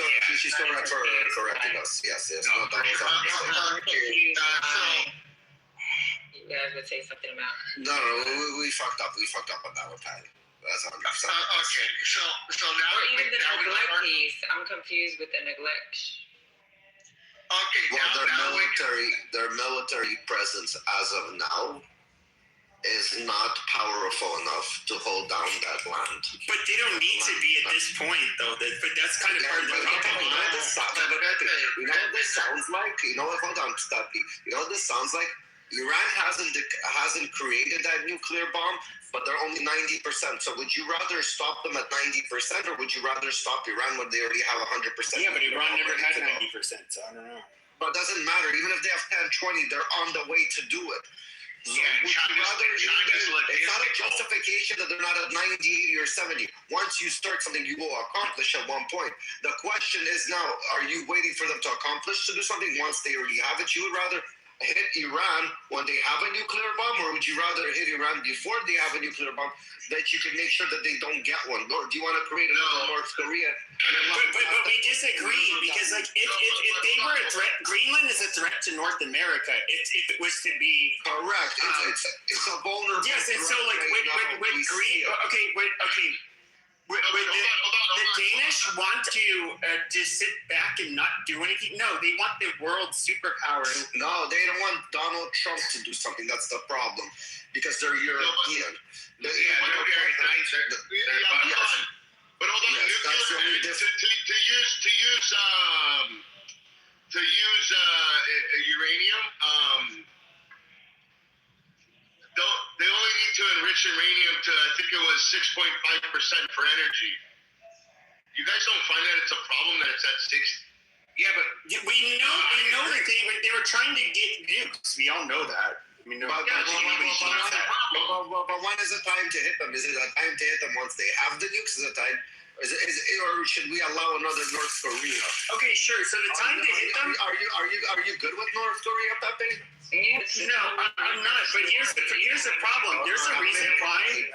correct for correcting us. Yes. No, that was our mistake. You guys would say something about. No, we fucked up. We fucked up on that one, Patty. That's 100%. Okay, so now or even the neglect piece. I'm confused with the neglect. Okay, their military presence as of now is not powerful enough to hold down that land. But they don't need to be at this point, though. But that's kind of part of the problem. You know what this sounds like? Hold on, stop. You know what this sounds like? Iran hasn't created that nuclear bomb, but they're only 90%. So would you rather stop them at 90%, or would you rather stop Iran when they already have 100%? Yeah, but Iran never had 90%, so I don't know. But it doesn't matter. Even if they have 10, 20, they're on the way to do it. So it's not a justification that they're not at 90, 80, or 70. Once you start something, you will accomplish at one point. The question is now, are you waiting for them to accomplish to do something once they already have it? You would rather hit Iran when they have a nuclear bomb, or would you rather hit Iran before they have a nuclear bomb, that you can make sure that they don't get one? Or do you want to create another North Korea? But we disagree, because if they were a threat, Greenland is a threat to North America. If it was to be correct, it's a vulnerable. Yes, and so with the Danish want to sit back and not do anything. No, they want the world superpower. No, they don't want Donald Trump to do something. That's the problem, because they're European. They're very nice. But hold on, to use uranium. They only need to enrich uranium to, I think it was 6.5% for energy. You guys don't find that it's a problem that it's at 6? Yeah, but we know that they were trying to get nukes. We all know that. I mean, but when is the time to hit them? Is it a time to hit them once they have the nukes? Is it time? Or should we allow another North Korea? Okay, sure. So the time to hit them. Are you good with North Korea, Pepe? No, I'm not. But here's the problem. There's a reason why.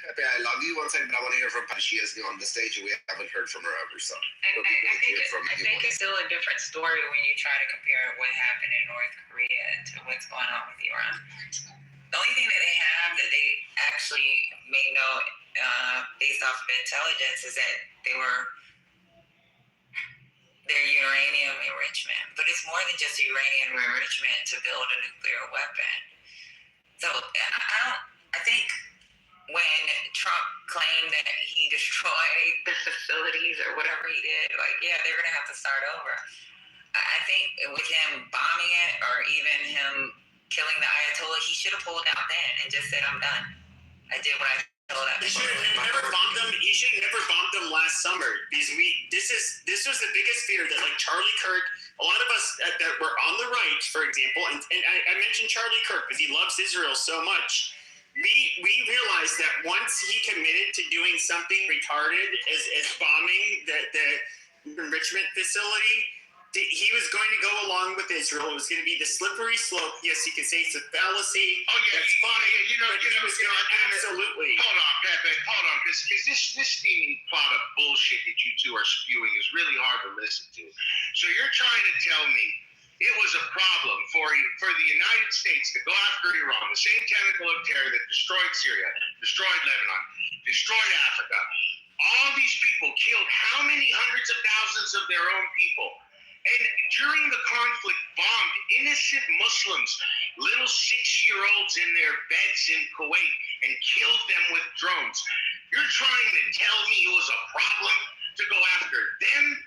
Pepe, I love you. One second, I want to hear from Patty. She is new on the stage, and we haven't heard from her ever. So I think it's still a different story when you try to compare what happened in North Korea to what's going on with Iran. The only thing that they have that they actually may know based off of intelligence is that they were their uranium enrichment. But it's more than just uranium enrichment to build a nuclear weapon. So I think when Trump claimed that he destroyed the facilities or whatever he did, like, yeah, they're going to have to start over. I think with him bombing it or even him killing the Ayatollah, he should have pulled out then and just said, I'm done. I did what I told him. He should have never bombed them. He should have never bombed them last summer because this was the biggest fear that, like, Charlie Kirk, a lot of us that were on the right, for example, and I mentioned Charlie Kirk because he loves Israel so much. We realized that once he committed to doing something retarded as bombing the enrichment facility, he was going to go along with Israel. It was going to be the slippery slope. Yes, you can say it's a fallacy. Oh yeah, that's fine. But he was going to absolutely. Hold on, Pepe. Hold on, because this steaming pot of bullshit that you two are spewing is really hard to listen to. So you're trying to tell me it was a problem for the United States to go after Iran, the same tentacle of terror that destroyed Syria, destroyed Lebanon, destroyed Africa. All these people killed how many hundreds of thousands of their own people? And during the conflict, bombed innocent Muslims, little 6-year-olds in their beds in Kuwait, and killed them with drones. You're trying to tell me it was a problem to go after them?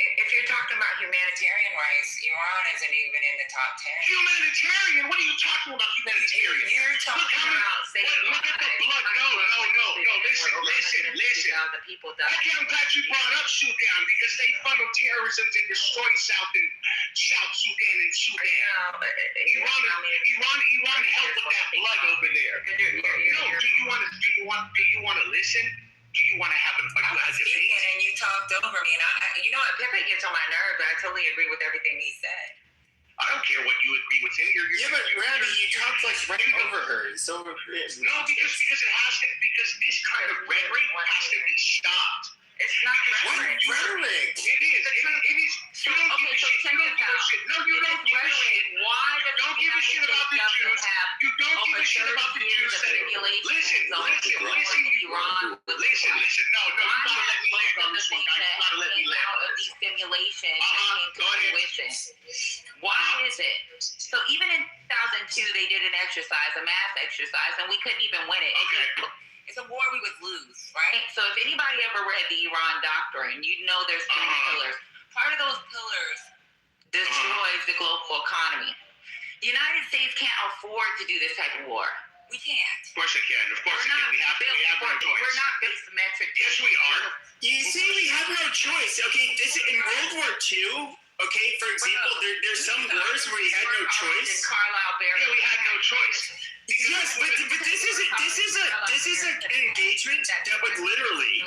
If you're talking about humanitarian rights, Iran isn't even in the top 10. Humanitarian? What are you talking about, humanitarian? You're talking about saving look at the blood. No. Listen. Okay, I'm glad you brought up Sudan because they funnel terrorism to destroy South Sudan and Sudan. Iran helped with that blood over there. No, do you want to listen? Do you want to have a debate? And you talked over me, and you know what? Pepe gets on my nerves, but I totally agree with everything he said. I don't care what you agree with him. But Randy, you talked like right over her. So no, because it has to. Because this kind of rhetoric has to be stopped. It's not It rhetoric. is. You don't give a shit. No, you don't give a shit. Why don't give a shit about the Jews. You don't give a shit about the Jews. Listen. No, you gotta let me land on this one, guys. You gotta let me land on this. Simulations go ahead. Why is it? So even in 2002, they did an exercise, a mass exercise, and we couldn't even win it. Okay. It's a war we would lose, right? So if anybody ever read the Iran Doctrine, you'd know there's 3 pillars. Part of those pillars destroys the global economy. The United States can't afford to do this type of war. We can't. Of course it can. We have no choice. We're not asymmetric. Yes, we are. You see, we have no choice. Okay, in World War II, okay, for example, there's some wars where you had no choice. Yeah, we had no choice. Yes, but this is an engagement that would literally.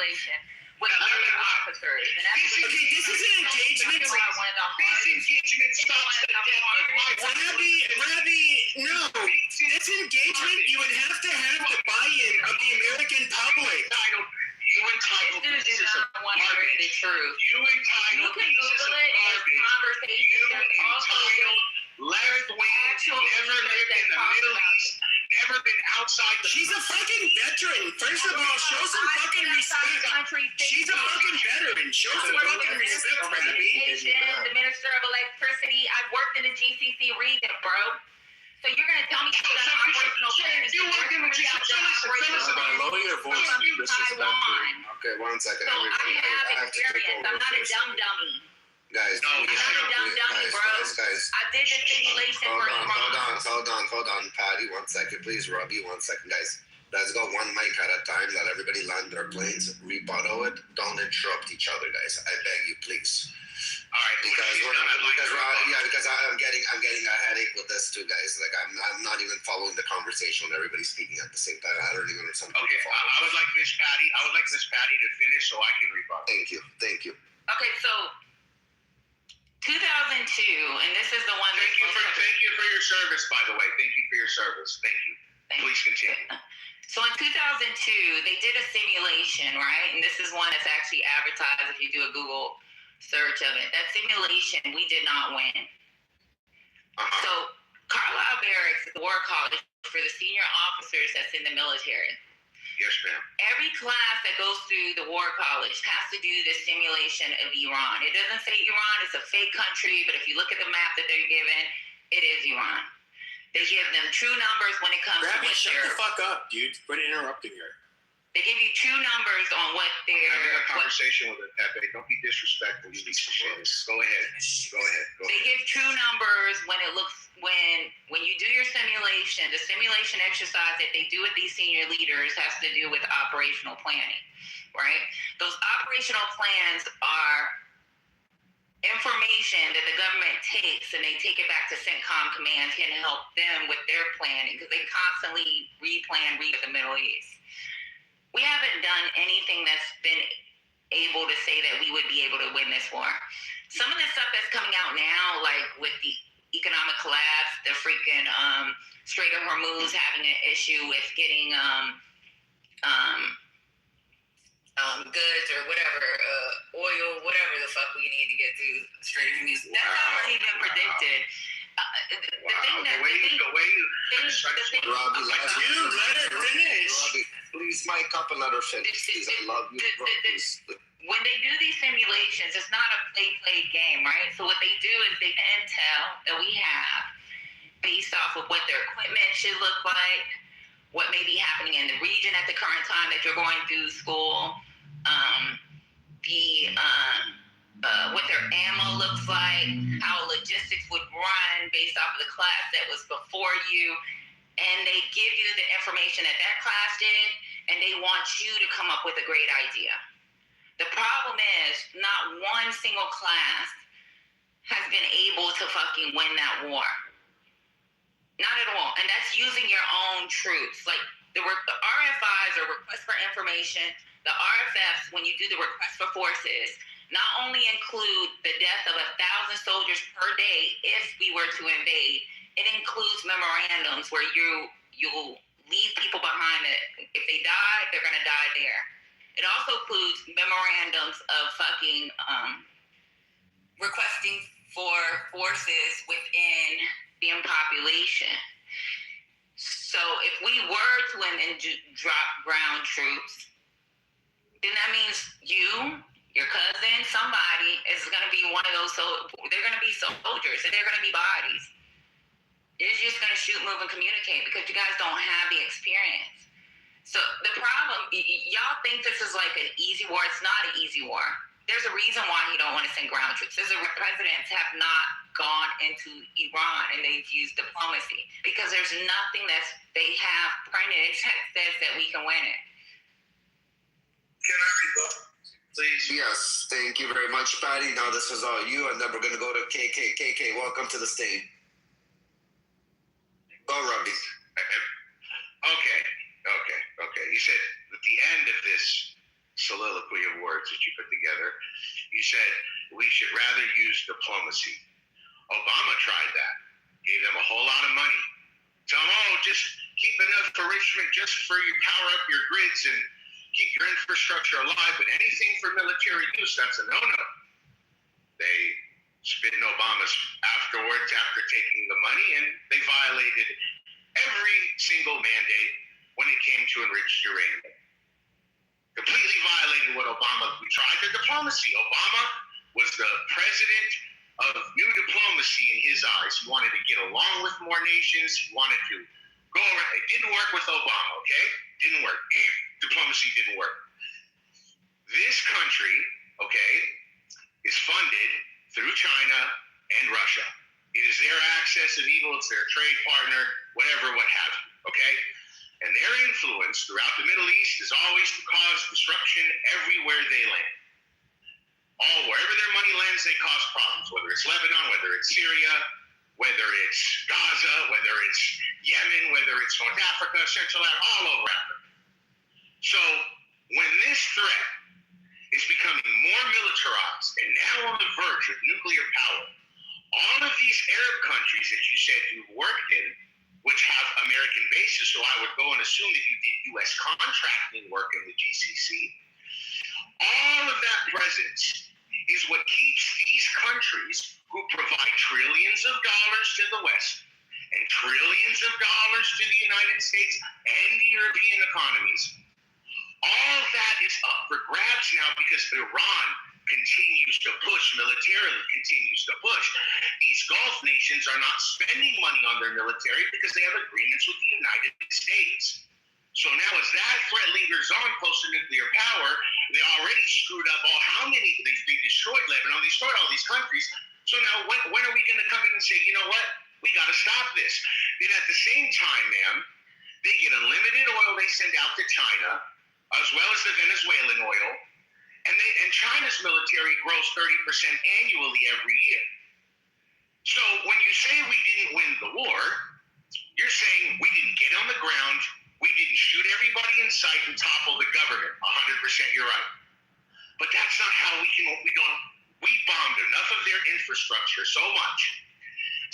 With other officers. Okay, this is an engagement. This engagement stops the death of Rabbi, no. This engagement, you would have to have the buy-in of the American public. You entitled pieces of garbage. The truth. You entitled pieces of garbage. You entitled left-wing, never lived in the Middle East, never been outside the... She's a fucking veteran. First of all, show some fucking respect. She's a fucking veteran. Show some fucking respect, Rabbi. The Minister of Electricity. I've worked in the GCC region, bro. So you're going to tell me operational plans? You want to give me lower your voice. Taiwan. Okay, 1 second. So I have experience. I'm not a dumb dummy. Guys, I'm not a dumb dummy, bro. Guys. I did the simulation for Iran. Hold on, Patty, 1 second, please. Robbie, 1 second, guys. Let's go 1 mic at a time. Let everybody land their planes. Rebuttal it. Don't interrupt each other, guys. I beg you, please. All right, because I'm getting a headache with this too, guys. Like I'm not even following the conversation when everybody's speaking at the same time. I don't even understand. Okay, I would like Miss Patty. To finish so I can rebuttal. Thank you. Okay, so 2002, and this is the one. Thank you for your service, by the way. Thank you for your service. Thank you. Please continue. So in 2002, they did a simulation, right? And this is one that's actually advertised if you do a Google search of it. That simulation, we did not win. So Carlisle Barracks is the war college for the senior officers that's in the military. Yes, ma'am. Every class that goes through the war college has to do the simulation of Iran. It doesn't say Iran is a fake country, but if you look at the map that they're given, it is Iran. They give them true numbers when it comes to what shut the fuck up, dude. Quit interrupting her. They give you true numbers on what they're... I'm having a conversation with her, Pepe. Don't be disrespectful. You need some shit. Go ahead. They give true numbers when it looks... When you do your simulation, the simulation exercise that they do with these senior leaders has to do with operational planning, right? Those operational plans are information that the government takes and they take it back to CENTCOM commands can help them with their planning because they constantly replan the Middle East. We haven't done anything that's been able to say that we would be able to win this war. Some of the stuff that's coming out now, like with the economic collapse, the freaking Strait of Hormuz having an issue with getting goods or whatever, oil, whatever the fuck we need to get through Strait of Hormuz. That's already been predicted. Robbie, let her finish. Robbie, please mic up and let her finish. Please, I love you. When they do these simulations, it's not a play game, right? So what they do is they intel that we have based off of what their equipment should look like, what may be happening in the region at the current time that you're going through school, what their ammo looks like, how logistics would run based off of the class that was before you, and they give you the information that that class did, and they want you to come up with a great idea. The problem is not one single class has been able to fucking win that war. Not at all. And that's using your own troops. Like the RFIs or request for information, the RFFs, when you do the request for forces, not only include the death of 1,000 soldiers per day if we were to invade, it includes memorandums where you'll leave people behind that if they die, they're going to die there. It also includes memorandums of fucking requesting for forces within the population. So if we were to drop ground troops, then that means you, your cousin, somebody is going to be one of those. They're going to be soldiers, and they're going to be bodies. You're just going to shoot, move, and communicate because you guys don't have the experience. So the problem, y'all think this is like an easy war. It's not an easy war. There's a reason why you don't want to send ground troops. Presidents have not gone into Iran and they've used diplomacy because there's nothing that they have printed that says that we can win it. Can I rebut, please? Yes, thank you very much, Patty. Now this is all you, and then we're going to go to KK. KK, welcome to the stage. Go, Robbie. Okay. You said at the end of this soliloquy of words that you put together, you said we should rather use diplomacy. Obama tried that, gave them a whole lot of money. Tell them, just keep enough enrichment just for you power up your grids and keep your infrastructure alive, but anything for military use, that's a no-no. They spit in Obama's afterwards after taking the money, and they violated every single mandate when it came to enriched uranium. Completely violated what we tried the diplomacy. Obama was the president of new diplomacy in his eyes. He wanted to get along with more nations. He wanted to go around. It didn't work with Obama, okay? Didn't work. Diplomacy didn't work. This country, okay, is funded through China and Russia. It is their access of evil. It's their trade partner, whatever, what have you, okay? And their influence throughout the Middle East is always to cause destruction everywhere they land. Wherever their money lands, they cause problems, whether it's Lebanon, whether it's Syria, whether it's Gaza, whether it's Yemen, whether it's North Africa, Central Africa, all over Africa. So when this threat is becoming more militarized and now on the verge of nuclear power, all of these Arab countries that you said you've worked in, which have American bases, so I would go and assume that you did U.S. contracting work in the GCC, all of that presence is what keeps these countries who provide trillions of dollars to the West and trillions of dollars to the United States and the European economies All that is up for grabs now because Iran continues to push, militarily continues to push. These Gulf nations are not spending money on their military because they have agreements with the United States. So now as that threat lingers on close to nuclear power, they already screwed up how many, they destroyed Lebanon, they destroyed all these countries. So now when are we going to come in and say, you know what, we got to stop this? Then at the same time, ma'am, they get unlimited oil they send out to China, as well as the Venezuelan oil, and China's military grows 30% annually every year. So when you say we didn't win the war, you're saying we didn't get on the ground, we didn't shoot everybody in sight and topple the government. 100% you're right. But that's not how we bombed enough of their infrastructure so much.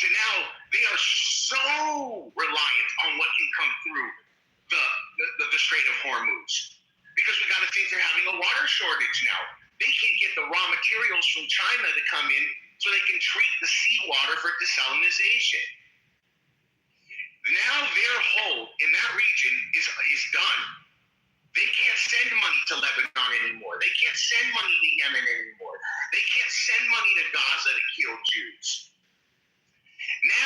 So now they are so reliant on what can come through the Strait of Hormuz. Because we got to think they're having a water shortage now. They can't get the raw materials from China to come in so they can treat the seawater for desalinization. Now their hold in that region is done. They can't send money to Lebanon anymore. They can't send money to Yemen anymore. They can't send money to Gaza to kill Jews.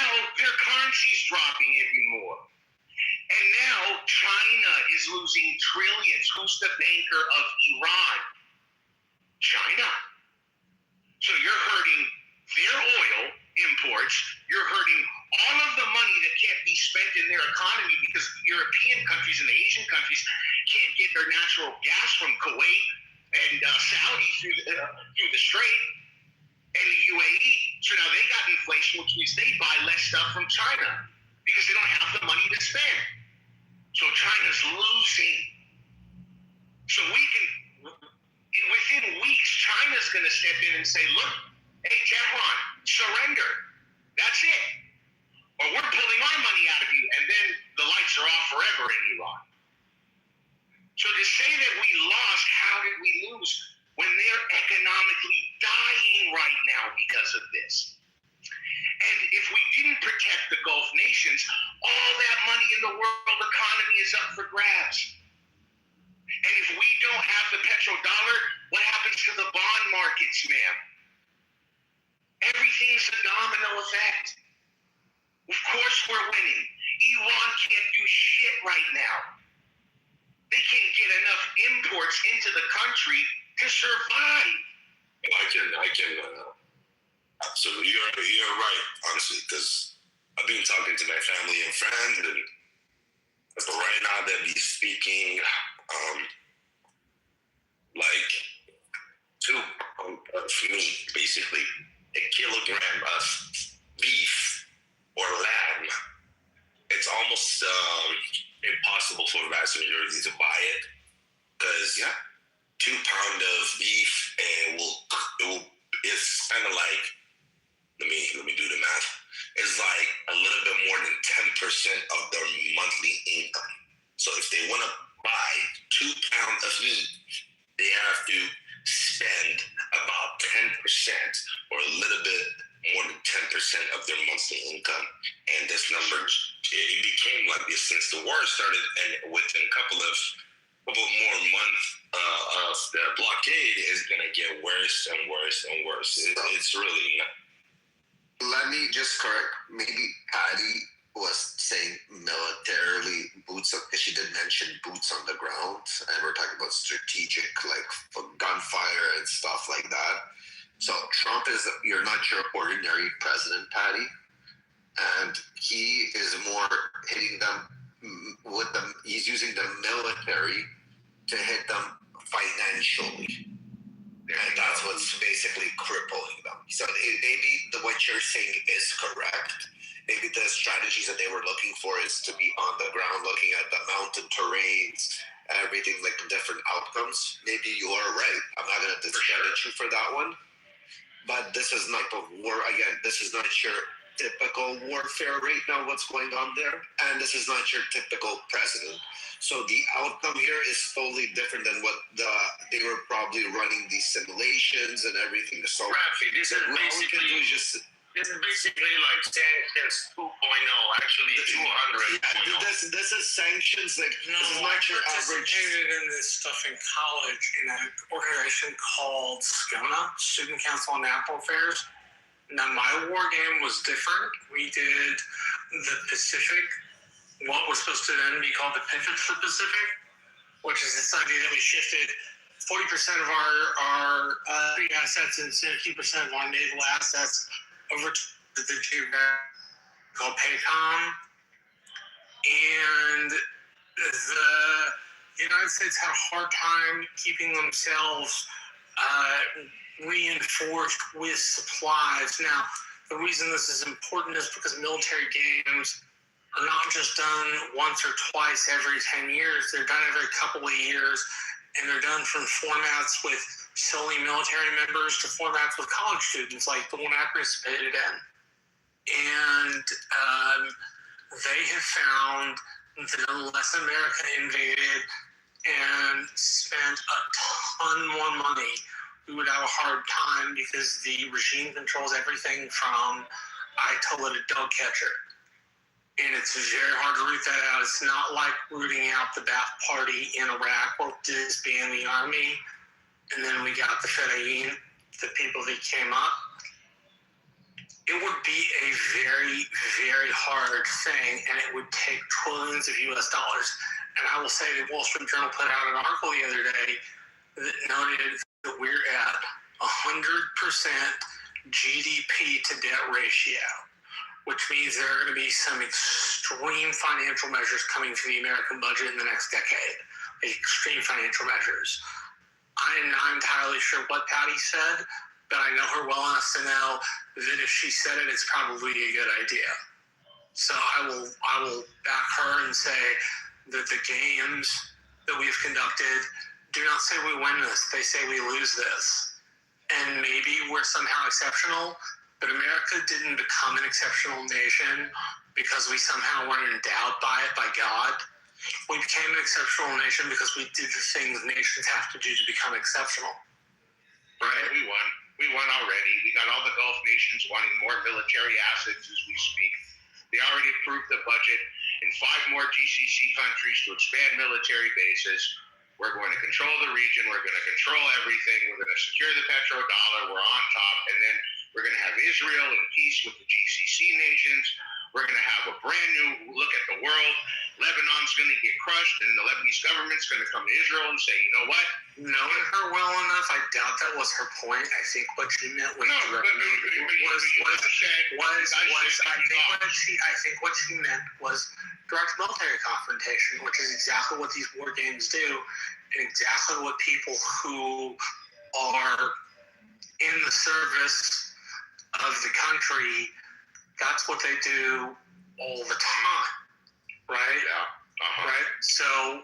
Now their currency is dropping even more. And now China is losing trillions. Who's the banker of Iran? China. So you're hurting their oil imports. You're hurting all of the money that can't be spent in their economy because European countries and the Asian countries can't get their natural gas from Kuwait and Saudi through the Strait and the UAE. So now they got inflation, which means they buy less stuff from China because they don't have the money to spend. So China's losing. So we can, within weeks, China's going to step in and say, look, hey, Tehran, surrender. That's it. Or we're pulling our money out of you, and then the lights are off forever in Iran. So to say that we lost, how did we lose? When they're economically dying right now because of this. And if we didn't protect the Gulf nations, all that money in the world economy is up for grabs. And if we don't have the petrodollar, what happens to the bond markets, ma'am? Everything's a domino effect. Of course we're winning. Iran can't do shit right now. They can't get enough imports into the country to survive. I can absolutely. You're right, honestly, because I've been talking to my family and friends, and right now they'll be speaking like for me, basically, a kilogram of beef or lamb. It's almost impossible for the vast majority to buy it because 2 pounds of beef it's kind of like, let me do the math. It's like a little bit more than 10% of their monthly income. So if they want to buy 2 pounds of meat, they have to spend about 10% or a little bit more than 10% of their monthly income. And this number, it became like this since the war started, and within a couple more months of the blockade is going to get worse and worse and worse. It's really not. Let me just correct. Maybe Patty was saying militarily boots up, because she did mention boots on the ground, and we're talking about strategic, like for gunfire and stuff like that. So Trump you're not your ordinary president, Patty, and he is more hitting them with them. He's using the military to hit them financially. And that's what's basically crippling them. So maybe what you're saying is correct. Maybe the strategies that they were looking for is to be on the ground, looking at the mountain terrains, everything, like the different outcomes. Maybe you are right. I'm not going to discredit you for that one. But this is not the war. Again, this is not your typical warfare right now, what's going on there. And this is not your typical president. So the outcome here is totally different than what they were probably running these simulations and everything. So Rafi, this is all we can do is just This is basically like sanctions 2.0, actually 200. Yeah, this is sanctions. Like, no, this is I not your average. participated in this stuff in college in an organization called SCONA, Student Council on National Affairs. Now, my war game was different. We did the Pacific, what was supposed to then be called the Pivot to the Pacific, which is this idea that we shifted 40% of our assets and 50% of our naval assets over to the geographic called PACOM. And the United States had a hard time keeping themselves reinforced with supplies. Now, the reason this is important is because military games are not just done once or twice every 10 years. They're done every couple of years, and they're done from formats with solely military members to formats with college students, like the one I participated in. And they have found that unless America invaded and spent a ton more money, we would have a hard time because the regime controls everything from Ayatollah to dog catcher. And it's very hard to root that out. It's not like rooting out the Ba'ath Party in Iraq or disband the army. And then we got the Fedayeen, the people that came up. It would be a very, very hard thing, and it would take trillions of US dollars. And I will say the Wall Street Journal put out an article the other day that noted that we're at 100% GDP to debt ratio, which means there are going to be some extreme financial measures coming to the American budget in the next decade. Extreme financial measures. I am not entirely sure what Patty said, but I know her well enough to know that if she said it, it's probably a good idea. So I will back her and say that the games that we've conducted do not say we win this. They say we lose this. And maybe we're somehow exceptional, but America didn't become an exceptional nation because we somehow weren't endowed by it, by God. We became an exceptional nation because we did the things nations have to do to become exceptional. Right? We won. We won already. We got all the Gulf nations wanting more military assets as we speak. They already approved the budget in 5 more GCC countries to expand military bases. We're going to control the region. We're going to control everything. We're going to secure the petrodollar. We're on top. And then we're going to have Israel in peace with the GCC nations. We're going to have a brand new look at the world. Lebanon's going to get crushed, and the Lebanese government's going to come to Israel and say, you know what? Knowing her well enough, I doubt that was her point. I think what she meant was I think what she meant was direct military confrontation, which is exactly what these war games do, and exactly what people who are in the service of the country, that's what they do all the time, right? Yeah. Right? So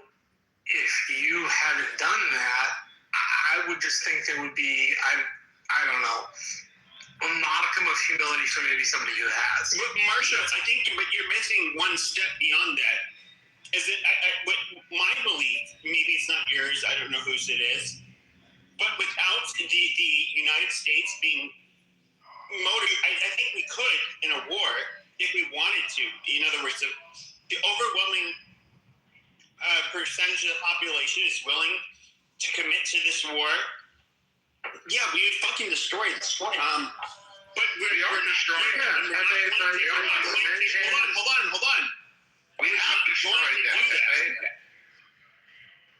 if you hadn't done that, I would just think there would be, I don't know, a modicum of humility for maybe somebody who has. But Marsha, I think but you're missing one step beyond that. Is that what my belief, maybe it's not yours, I don't know whose it is, but without the United States being I think we could in a war if we wanted to. In other words, the overwhelming percentage of the population is willing to commit to this war. Yeah, we would fucking destroy this. But we're destroying it. Hold on. We have destroyed that.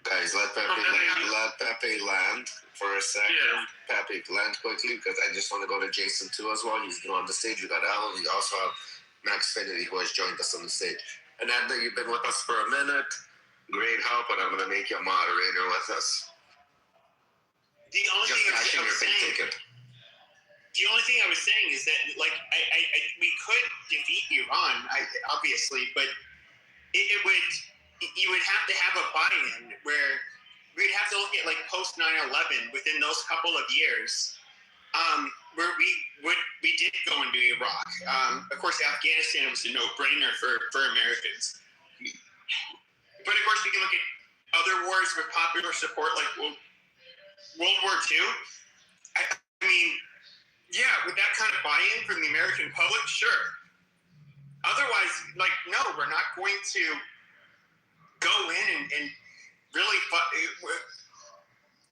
Guys, let Pepe land for a second. Yeah. Pepe, land quickly because I just want to go to Jason too as well. He's on the stage. We got Alan. We also have Max Finity who has joined us on the stage. And Edna, you've been with us for a minute. Great help, and I'm going to make you a moderator with us. The only thing I was saying is that, like, we could defeat Iran, obviously, but you would have to have a buy-in where we'd have to look at, like, post 9/11 within those couple of years, where we did go into Iraq. Of course, Afghanistan was a no-brainer for Americans. But of course, we can look at other wars with popular support, like World War II. I mean, Yeah, with that kind of buy-in from the American public, sure. Otherwise, like, no, we're not going to go in and really.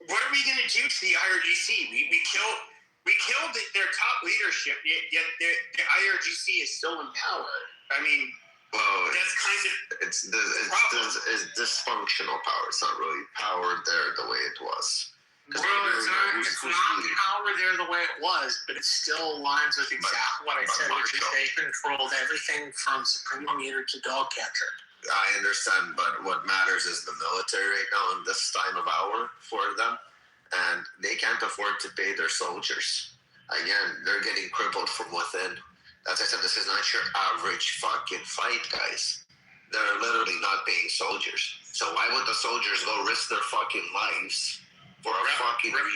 What are we going to do to the IRGC? We killed their top leadership, yet the IRGC is still in power. I mean, that's kind of it's dysfunctional power. It's not really power there the way it was. Well, it's not power there the way it was, but it still aligns with exactly what I said, which is they controlled everything from Supreme Leader to dog catcher. I understand, but what matters is the military right now in this time of hour for them, and they can't afford to pay their soldiers. Again, they're getting crippled from within. As I said, this is not your average fucking fight, guys. They're literally not paying soldiers. So why would the soldiers go risk their fucking lives for a fucking regime?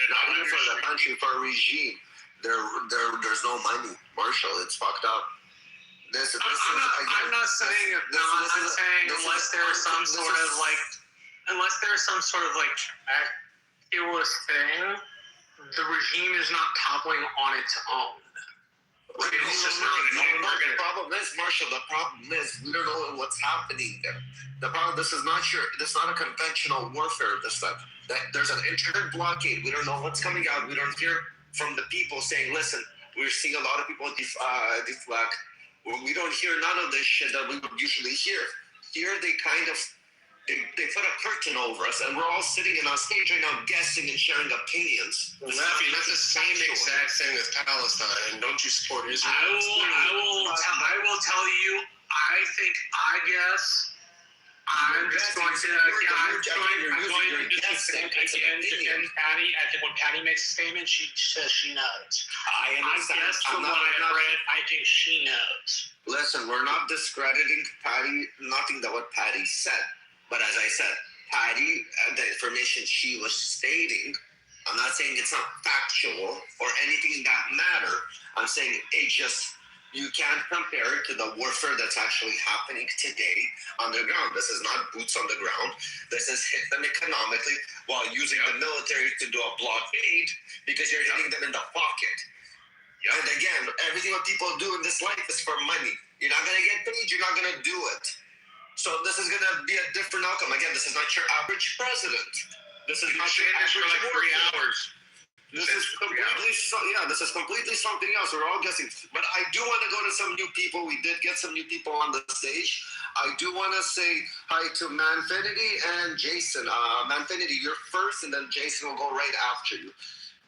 Not even for the country, for a regime. There's no money, Marshall. It's fucked up. I'm not saying unless there's some sort of miraculous thing, the regime is not toppling on its own. The problem is, Marshall, the problem is we don't know what's happening there. The problem, this is not a conventional warfare this time. There's an internet blockade. We don't know what's coming out. We don't hear from the people saying, listen, we're seeing a lot of people deflect. We don't hear none of this shit that we would usually hear. Here they kind of they put a curtain over us, and we're all sitting in our stage right now guessing and sharing opinions. Well, Matthew, that's the same exact thing with Palestine. Don't you support Israel? I will tell you, I'm just going to defend Patty. I think when Patty makes a statement, she says she knows. I understand. I guess from what I've read, I think she knows. Listen, we're not discrediting Patty, nothing that what Patty said. But as I said, Patty, the information she was stating, I'm not saying it's not factual or anything that matter. I'm saying it just, you can't compare it to the warfare that's actually happening today on the ground. This is not boots on the ground. This is hit them economically while using the military to do a blockade because you're hitting them in the pocket. And again, everything that people do in this life is for money. You're not going to get paid. You're not going to do it. So this is going to be a different outcome. Again, this is not your average president. This is not your average for like 3 hours. This is completely something else. We're all guessing. But I do want to go to some new people. We did get some new people on the stage. I do want to say hi to Manfinity and Jason. Manfinity, you're first, and then Jason will go right after you.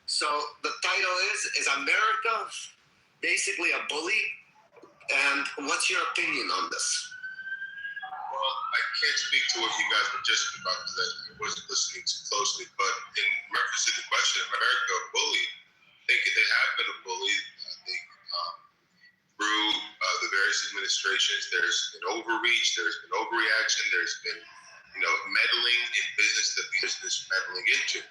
So the title is America basically a bully? And what's your opinion on this? Well, I can't speak to what you guys were just about because I wasn't listening too closely. But in reference to the question, America a bully? They have been a bully. I think through the various administrations, there's been overreach, there's been overreaction, there's been meddling in business that business meddling into.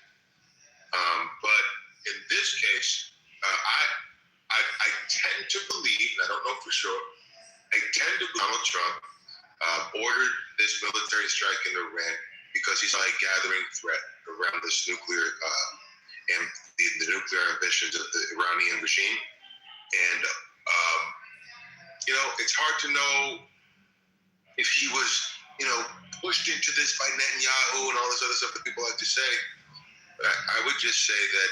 But in this case, I tend to believe, and I don't know for sure, I tend to believe Donald Trump ordered this military strike in Iran because he saw a gathering threat around this nuclear and the nuclear ambitions of the Iranian regime. And, it's hard to know if he was, pushed into this by Netanyahu and all this other stuff that people like to say. But I would just say that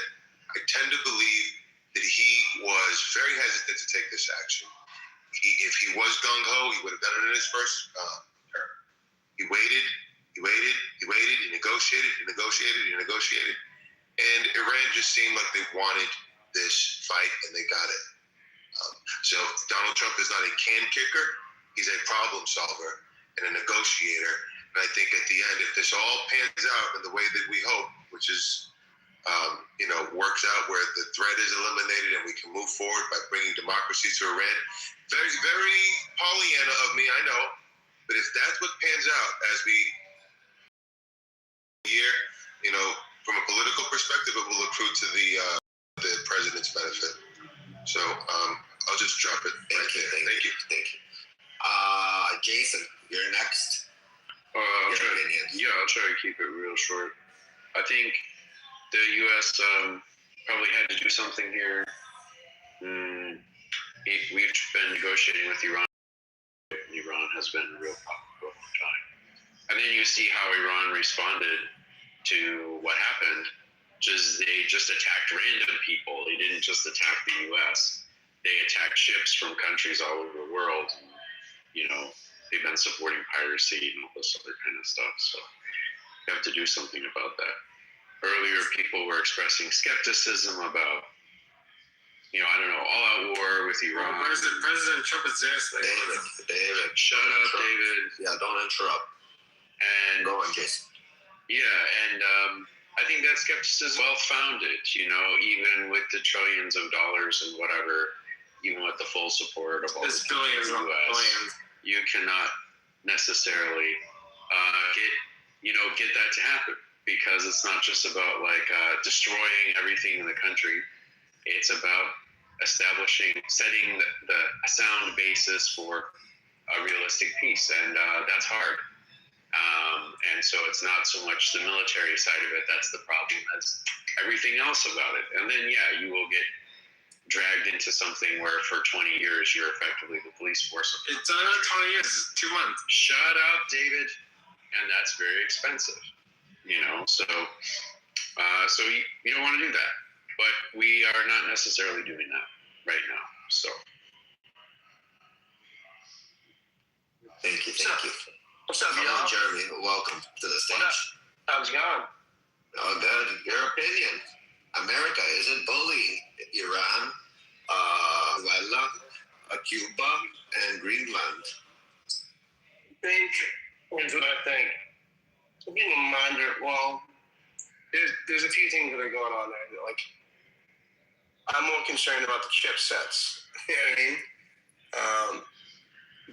I tend to believe that he was very hesitant to take this action. If he was gung-ho, he would have done it in his first term. He waited, he negotiated. And Iran just seemed like they wanted this fight, and they got it. So Donald Trump is not a can kicker. He's a problem solver and a negotiator. And I think at the end, if this all pans out in the way that we hope, which is works out where the threat is eliminated and we can move forward by bringing democracy to Iran. Very, very Pollyanna of me, I know. But if that's what pans out as we from a political perspective, it will accrue to the president's benefit. So I'll just drop it. Thank you. Jason, you're next. I'll try to keep it real short. I think the U.S. probably had to do something here. We've been negotiating with Iran. Iran has been a real problem for a long time. And then you see how Iran responded to what happened. They just attacked random people. They didn't just attack the U.S. They attacked ships from countries all over the world. You know, they've been supporting piracy and all this other kind of stuff. So you have to do something about that. Earlier, people were expressing skepticism about, I don't know, all-out war with Iran. President Trump is there. David, shut up, David. Yeah, don't interrupt. And go on, Jason. Yeah, and I think that skepticism is well-founded, even with the trillions of dollars and whatever, even with the full support of all the billions of billions. You cannot necessarily get that to happen, because it's not just about destroying everything in the country. It's about setting a sound basis for a realistic peace, and that's hard. And so it's not so much the military side of it that's the problem as everything else about it. And then, you will get dragged into something where for 20 years you're effectively the police force. It's not 20 years, it's 2 months. Shut up, David. And that's very expensive, So you don't want to do that. But we are not necessarily doing that right now. So. Thank you. What's up, y'all? Jeremy, welcome to the stage. How's it going? Oh, good. Your opinion. America isn't bullying Iran, Venezuela, Cuba, and Greenland. Here's what I think. I'm getting a reminder. Well, there's a few things that are going on there. I'm more concerned about the chipsets. You know what I mean?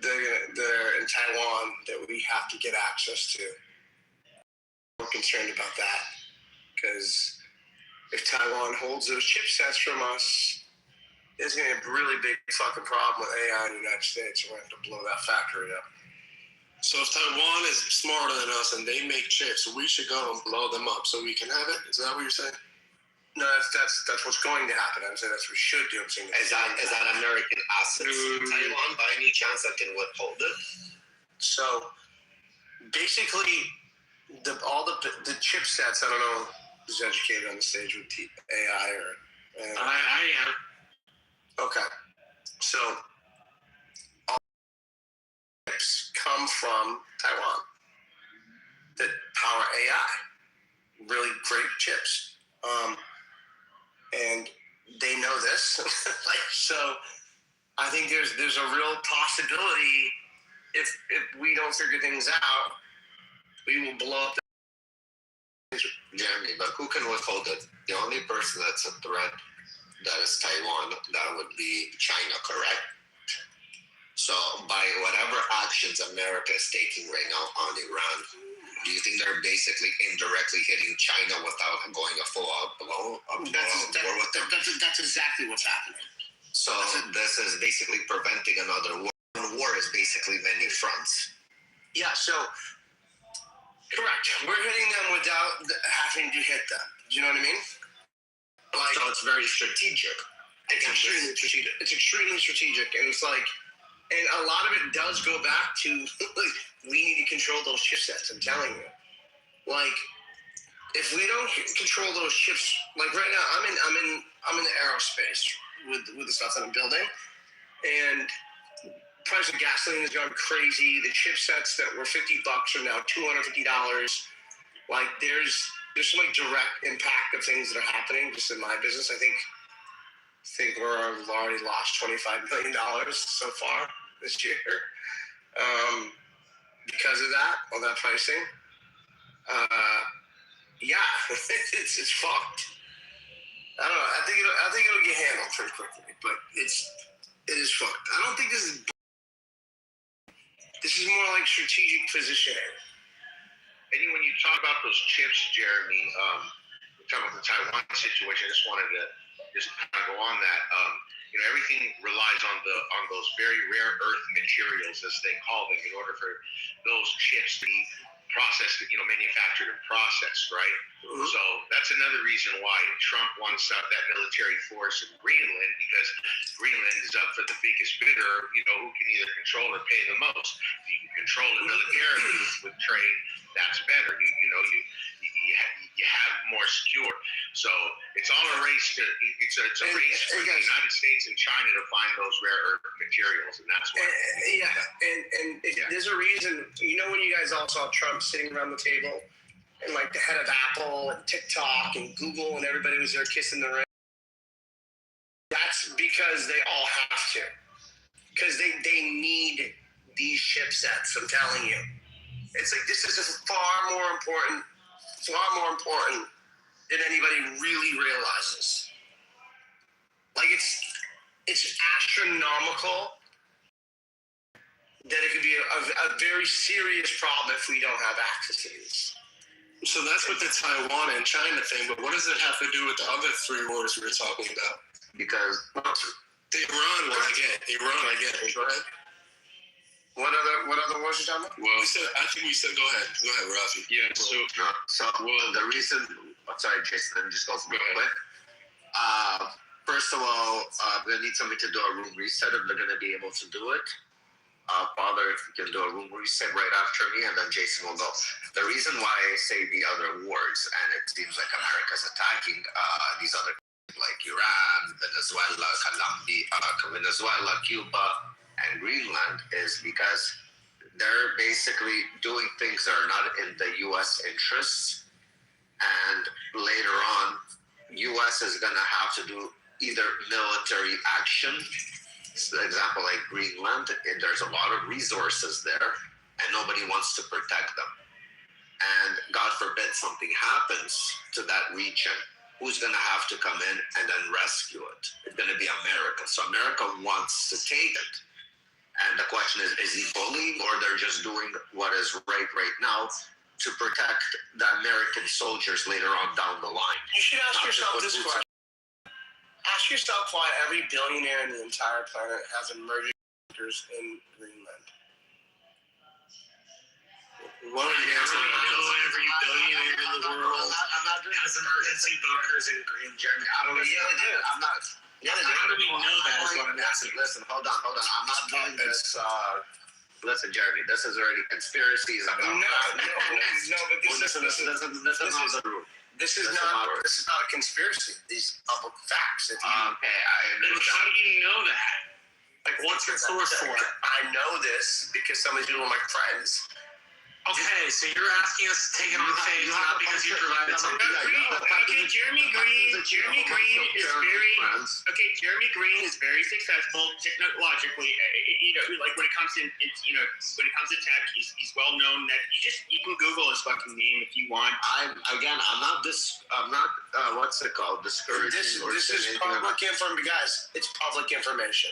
They're in Taiwan that we have to get access to. I'm concerned about that because if Taiwan holds those chipsets from us, it's going to be a really big fucking problem with AI in the United States. We're going to have to blow that factory up. So if Taiwan is smarter than us and they make chips, we should go and blow them up so we can have it? Is that what you're saying? No, that's what's going to happen. I'm saying that's what we should do. I'm saying is that American assets in Taiwan by any chance that can withhold it? So basically, all the chipsets. I don't know who's educated on the stage with AI or. I am. Okay, so all chips come from Taiwan that power AI. Really great chips. And they know this. So I think there's a real possibility if we don't figure things out, we will blow up. Jeremy, but who can withhold it? The only person that's a threat, that is Taiwan. That would be China, correct? So by whatever actions America is taking right now on Iran, do you think they're basically indirectly hitting China without going a full-out blow? That's exactly what's happening. So this is basically preventing another war. War is basically many fronts. Yeah, so correct. We're hitting them without having to hit them. Do you know what I mean? So it's very strategic. It's extremely strategic. And it's and a lot of it does go back to we need to control those chipsets. I'm telling you, if we don't control those chips, right now, I'm in the aerospace with the stuff that I'm building, and price of gasoline has gone crazy. The chipsets that were $50 are now $250. There's some direct impact of things that are happening just in my business. I think we've already lost $25 million so far this year because of that, all that pricing. It's fucked. I don't know. I think it'll get handled pretty quickly, but it is fucked. I don't think this is more like strategic positioning. And when you talk about those chips, Jeremy, we're talking about the Taiwan situation. I just wanted to kind of go on that. Everything relies on those very rare earth materials, as they call them, in order for those chips to be manufactured and processed, right? Mm-hmm. So that's another reason why Trump wants that military force in Greenland, because Greenland is up for the biggest bidder, who can either control or pay the most. If you can control it militarily with trade, that's better. You have more secure. So it's all a race to it's a race for the United States and China to find those rare earth materials, and that's why. There's a reason. When you guys all saw Trump sitting around the table, and like the head of Apple and TikTok and Google, and everybody was there kissing the ring. That's because they all have to, because they need these chipsets. I'm telling you, it's like this is just far more important than anybody really realizes. Like it's astronomical that it could be a very serious problem if we don't have access to these. So that's what the Taiwan and China thing, but what does it have to do with the other three wars we were talking about? Because the Iran one, I get. Go ahead. What other wars you talking about? Well, I think we said, go ahead, Rafi. Yeah, so the reason, sorry, Jason, let me just go real quick. First of all, we're going to need somebody to do a room reset if they're going to be able to do it. Father, if you can do a room reset right after me, and then Jason will go. The reason why I say the other wars, and it seems like America's attacking these other, like Iran, Venezuela, Venezuela, Cuba, and Greenland, is because they're basically doing things that are not in the U.S. interests, and later on, U.S. is going to have to do either military action. For example, like Greenland, there's a lot of resources there, and nobody wants to protect them. And God forbid something happens to that region, who's going to have to come in and then rescue it? It's going to be America. So America wants to take it. And the question is he bullying, or they're just doing what is right now to protect the American soldiers later on down the line? You should ask yourself this question. Ask yourself why every billionaire in the entire planet has emergency bunkers in Greenland. Well, every billionaire in the world has emergency bunkers in Greenland. Yeah, they do. I'm not. Yeah, how do we know that? Is what I'm asking. Listen, hold on. I'm not doing this. Listen, Jeremy, this is already conspiracies. No, but this is not the rule. This is not a conspiracy. These are facts. Okay, I understand. How do you know that? Like, what's your source for it? I know this because some of you are my friends. Okay, so you're asking us to take it on faith, not because you provided something. Jeremy Green is very successful technologically. Like when it comes to tech, he's well known. That you can Google his fucking name if you want. I'm not what's it called? Discouraging. This is public information, guys. It's public information.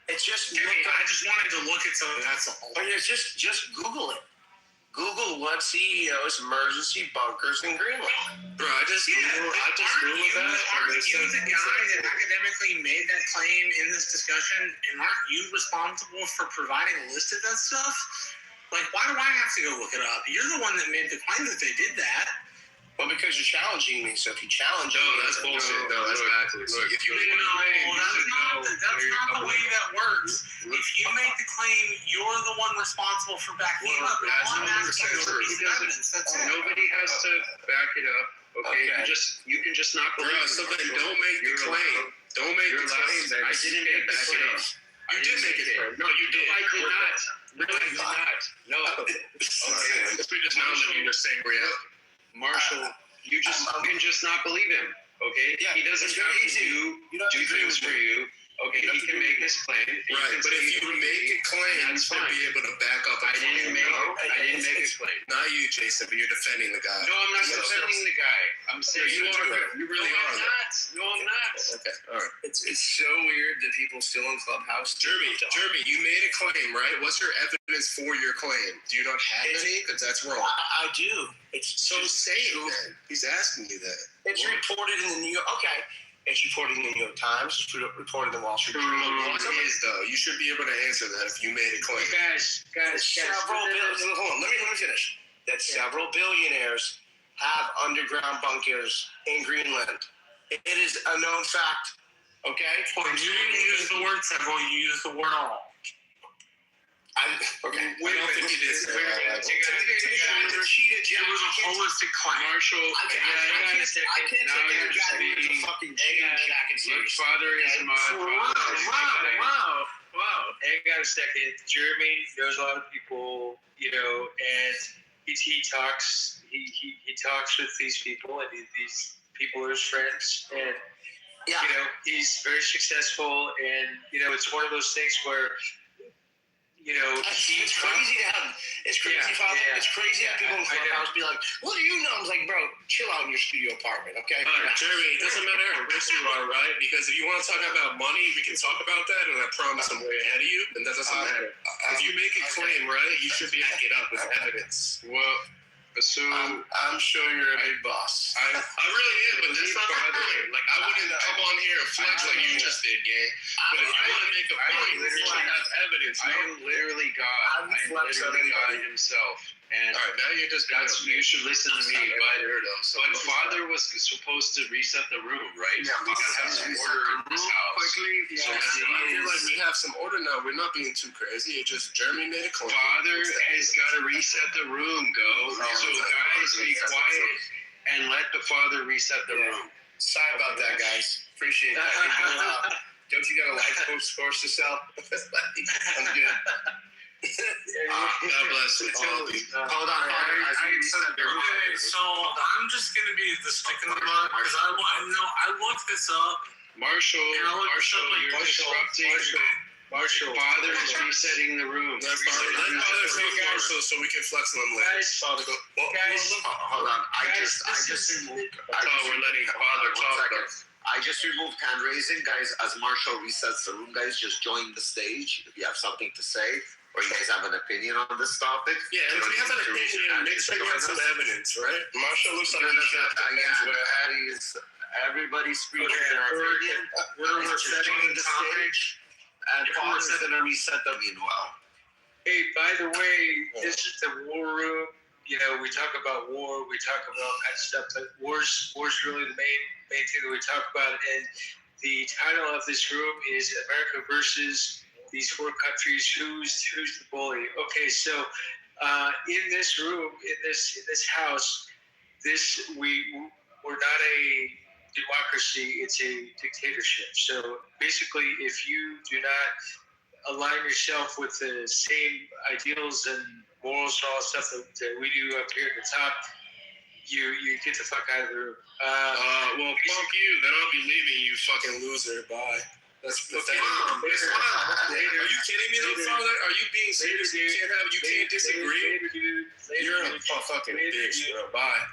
It's just. I just wanted to look at something. That's all. It's just Google it. Google what CEOs emergency bunkers in Greenland. Bro, I just Googled that. Aren't you the guy that academically made that claim in this discussion? And aren't you responsible for providing a list of that stuff? Like, why do I have to go look it up? You're the one that made the claim that they did that. Well, because you're challenging me. So if you challenge me, that's bullshit. No, that's backwards. Look, if you make a claim, that's not the way that works. If you make the claim, you're the one responsible for backing it up. Nobody has to back it up. Okay, you can just not believe. So then don't make the claim. Don't make the claim. I didn't make the claim. You did make it. No, you did. I did not. No, I did not. No. Okay. We just now living in the same reality. Marshall, you can just not believe him. Okay, he doesn't have to do things for you. Okay, he can make his claim. Right, but if you make a claim to be able to back up a claim. I didn't make a claim. Not you, Jason, but you're defending the guy. No, I'm not defending the guy. I'm saying you are. You really are. No, I'm not. Okay, all right. It's so weird that people still in Clubhouse. Jeremy, you made a claim, right? What's your evidence for your claim? Do you not have any? Because that's wrong. I do. It's so say it then. He's asking you that. It's reported in the New York. Okay. It's reported in the New York Times. It's reported in the Wall Street Journal. What is though? You should be able to answer that if you made a claim. Guys. Several billions. Hold on. Let me finish. that several billionaires have underground bunkers in Greenland. It is a known fact. Okay? Well, you didn't use the word several, you used the word all. Okay. Wait a minute. It was a holistic claim. Marshall, I can't take a fucking jean jacket serious. Father is a mod. Wow. Hang on a second. Jeremy knows a lot of people, and he talks with these people, and these people are his friends, and he's very successful, and it's one of those things where. It's crazy to have. It's crazy, Father. Yeah. It's crazy that people in the house be like, "What do you know?" I was like, "Bro, chill out in your studio apartment, okay?" Jeremy, it doesn't matter how rich you are, right? Because if you want to talk about money, we can talk about that, and I promise I'm way ahead of you, and that doesn't matter. If you make a claim, right, you should be backing it up with evidence. Well, assume I'm sure you're a big boss. I really am, but that's not the point. Like, I wouldn't come on here and flex like you just did, gang. But if you want to make a point, you should have evidence. I am literally God. I am literally God himself. And all right, now you're just you should listen to me. But Father was supposed to reset the room, right? Yeah, we gotta have some order in this house. Quickly. So I feel like we have some order now. We're not being too crazy. It just Jeremy made a claim. Father has got to reset the room, So guys, be quiet and let the Father reset the room. Sorry about that, guys. Appreciate that. Don't you got a life course to sell? I'm good. God bless you. Hold on. So I'm just gonna be the stick in the mud because I looked this up. Marshall, you're disrupting. Marshall, Father is resetting the room. Let Father say guys, so we can flex on them later. Father, go. Hold on. I just removed. We're letting Father talk. I just removed hand raising, guys. As Marshall resets the room, guys, just join the stage if you have something to say. Or you guys have an opinion on this topic? Yeah, and if we have an opinion, make sure you have some evidence, right? Marshall looks like everybody's speaking their opinion. We're setting the stage. And Father's going to reset the meanwhile. Hey, by the way, this is the war room. We talk about war. We talk about that stuff. But war's really the main thing that we talk about. And the title of this room is America versus these four countries. Who's the bully? Okay, so in this room, in this house, we're not a democracy. It's a dictatorship. So basically, if you do not align yourself with the same ideals and morals and all the stuff that we do up here at the top, you get the fuck out of the room. Well, fuck you. Then I'll be leaving you, fucking loser. Bye. That's pathetic. Are you kidding me, though, Father? Are you being serious? You can't disagree. You're a fucking bitch, bro. Bye.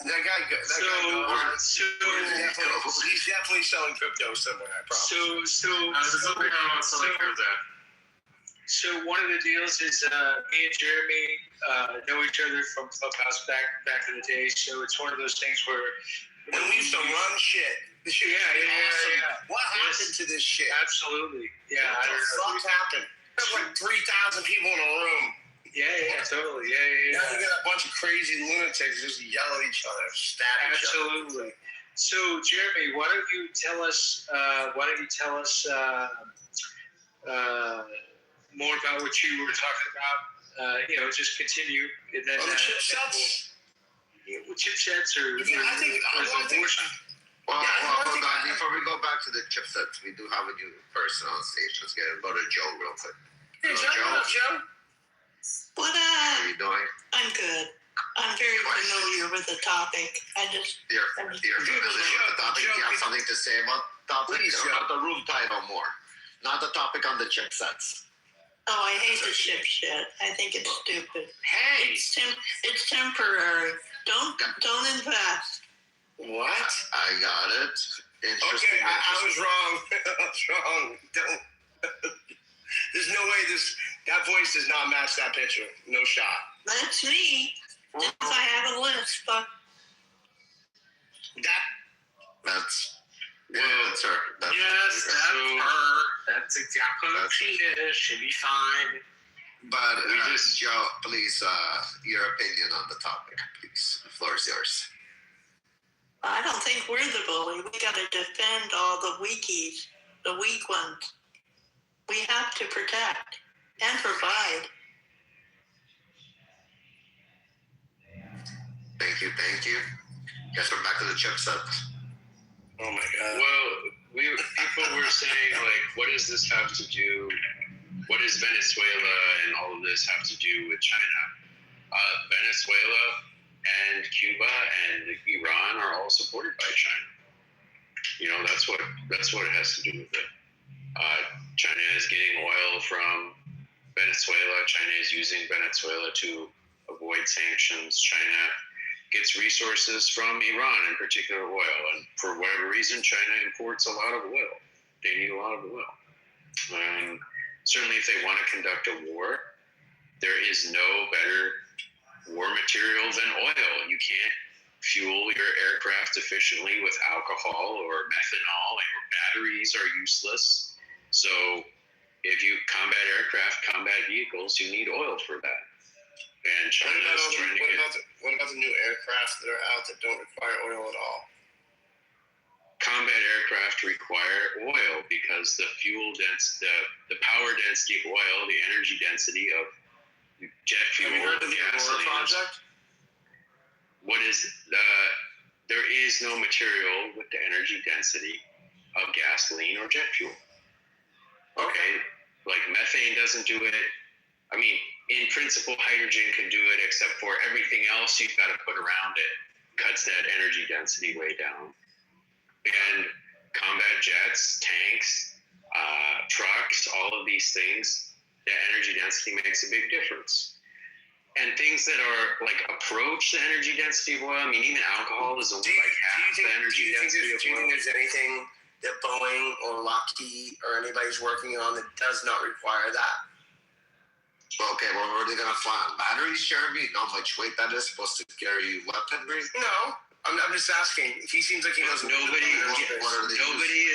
That guy he's definitely selling crypto somewhere, I promise. So one of the deals is me and Jeremy know each other from Clubhouse back in the day. So it's one of those things where we used to run shit. This shit awesome. What happened to this shit? Absolutely. Yeah. What the fuck happened? There's like 3,000 people in a room. Yeah, totally. Yeah. Now you got a bunch of crazy lunatics just yell at each other, stab each other. Absolutely. So, Jeremy, why don't you tell us more about what you were talking about? Just continue. And then, chipsets? Chipsets or... I think abortion. Well, hold on. Before we go back to the chipsets, we do have a new person on stage. Let's go to Joe real quick. Hey, Joe. What up? How are you doing? I'm good. I'm very familiar with the topic. You're familiar with the topic. Do you have something to say about the topic? Please, about the room title more. Not the topic on the chipsets. Oh, I hate the chip shit. I think it's stupid. Hey! It's temporary. Don't invest. What? I got it. Interesting. Okay, I was wrong. I was wrong. Don't. There's no way that voice does not match that picture. No shot. That's me. Since I have a list, but that's her. That's her. That's exactly what she is. She'll be fine. But Joe, please, your opinion on the topic, please. The floor is yours. I don't think we're the bully. We got to defend all the weakies, the weak ones. We have to protect and provide. Thank you. Guess we're back to the chipset. Oh my God. Well, people were saying, like, what does this have to do? What does Venezuela and all of this have to do with China? Venezuela and Cuba and Iran are all supported by China. You know, that's what it has to do with it. China is getting oil from Venezuela. China is using Venezuela to avoid sanctions. China gets resources from Iran, in particular oil. And for whatever reason, China imports a lot of oil. They need a lot of oil. Certainly if they want to conduct a war, there is no better war material than oil. You can't fuel your aircraft efficiently with alcohol or methanol, and your batteries are useless. So if you combat aircraft, combat vehicles, you need oil for that. And China is trying to what about the new aircraft that are out that don't require oil at all? Combat aircraft require oil because the the power density of oil, the energy density of jet fuel. Have you heard of the Aurora project? There is no material with the energy density of gasoline or jet fuel. Okay, like methane doesn't do it. I mean, in principle, hydrogen can do it, except for everything else you've got to put around it cuts that energy density way down. And combat jets, tanks, trucks, all of these things, the energy density makes a big difference. And things that are like approach the energy density of oil, I mean, even alcohol is only like half the energy density of oil. Do you think there's anything that Boeing or Lockheed or anybody's working on that does not require that? Okay, well, where are they going to fly on batteries, Jeremy? You know how much weight that is supposed to carry weaponry? No, I'm just asking. He seems like he doesn't. Nobody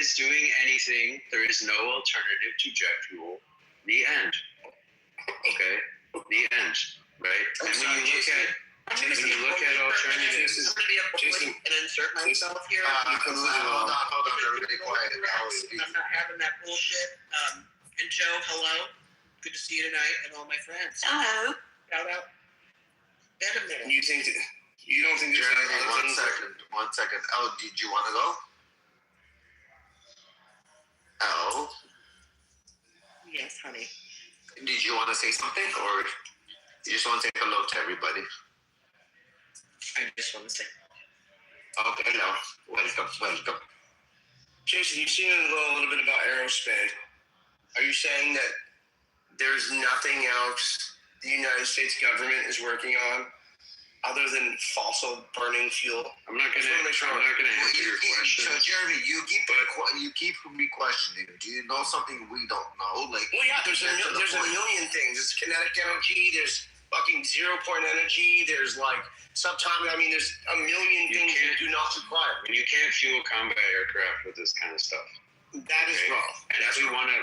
is doing anything. There is no alternative to jet fuel. The end. Okay? The end. Right? And when you look at alternatives, I'm going to be a bully and insert myself here. Hold on, everybody quiet. I'm not having that bullshit. And Joe, hello. Good to see you tonight and all my friends. Hello. Shout out. Been a minute. You don't think there's Jeremy, one second. Oh, did you want to go? Oh. Yes, honey. Did you want to say something, or you just want to say hello to everybody? I just want to say. Okay, hello. Welcome. Jason, you've seen a little bit about aerospace. Are you saying that there's nothing else the United States government is working on other than fossil burning fuel? I'm not going to answer your question. So, Jeremy, you keep re-questioning. Do you know something we don't know? Like, well, yeah, there's a million things. There's kinetic energy. There's fucking 0-point energy. There's like subatomic. I mean, there's a million things that do not require. You can't fuel combat aircraft with this kind of stuff. That is wrong. And if we want to,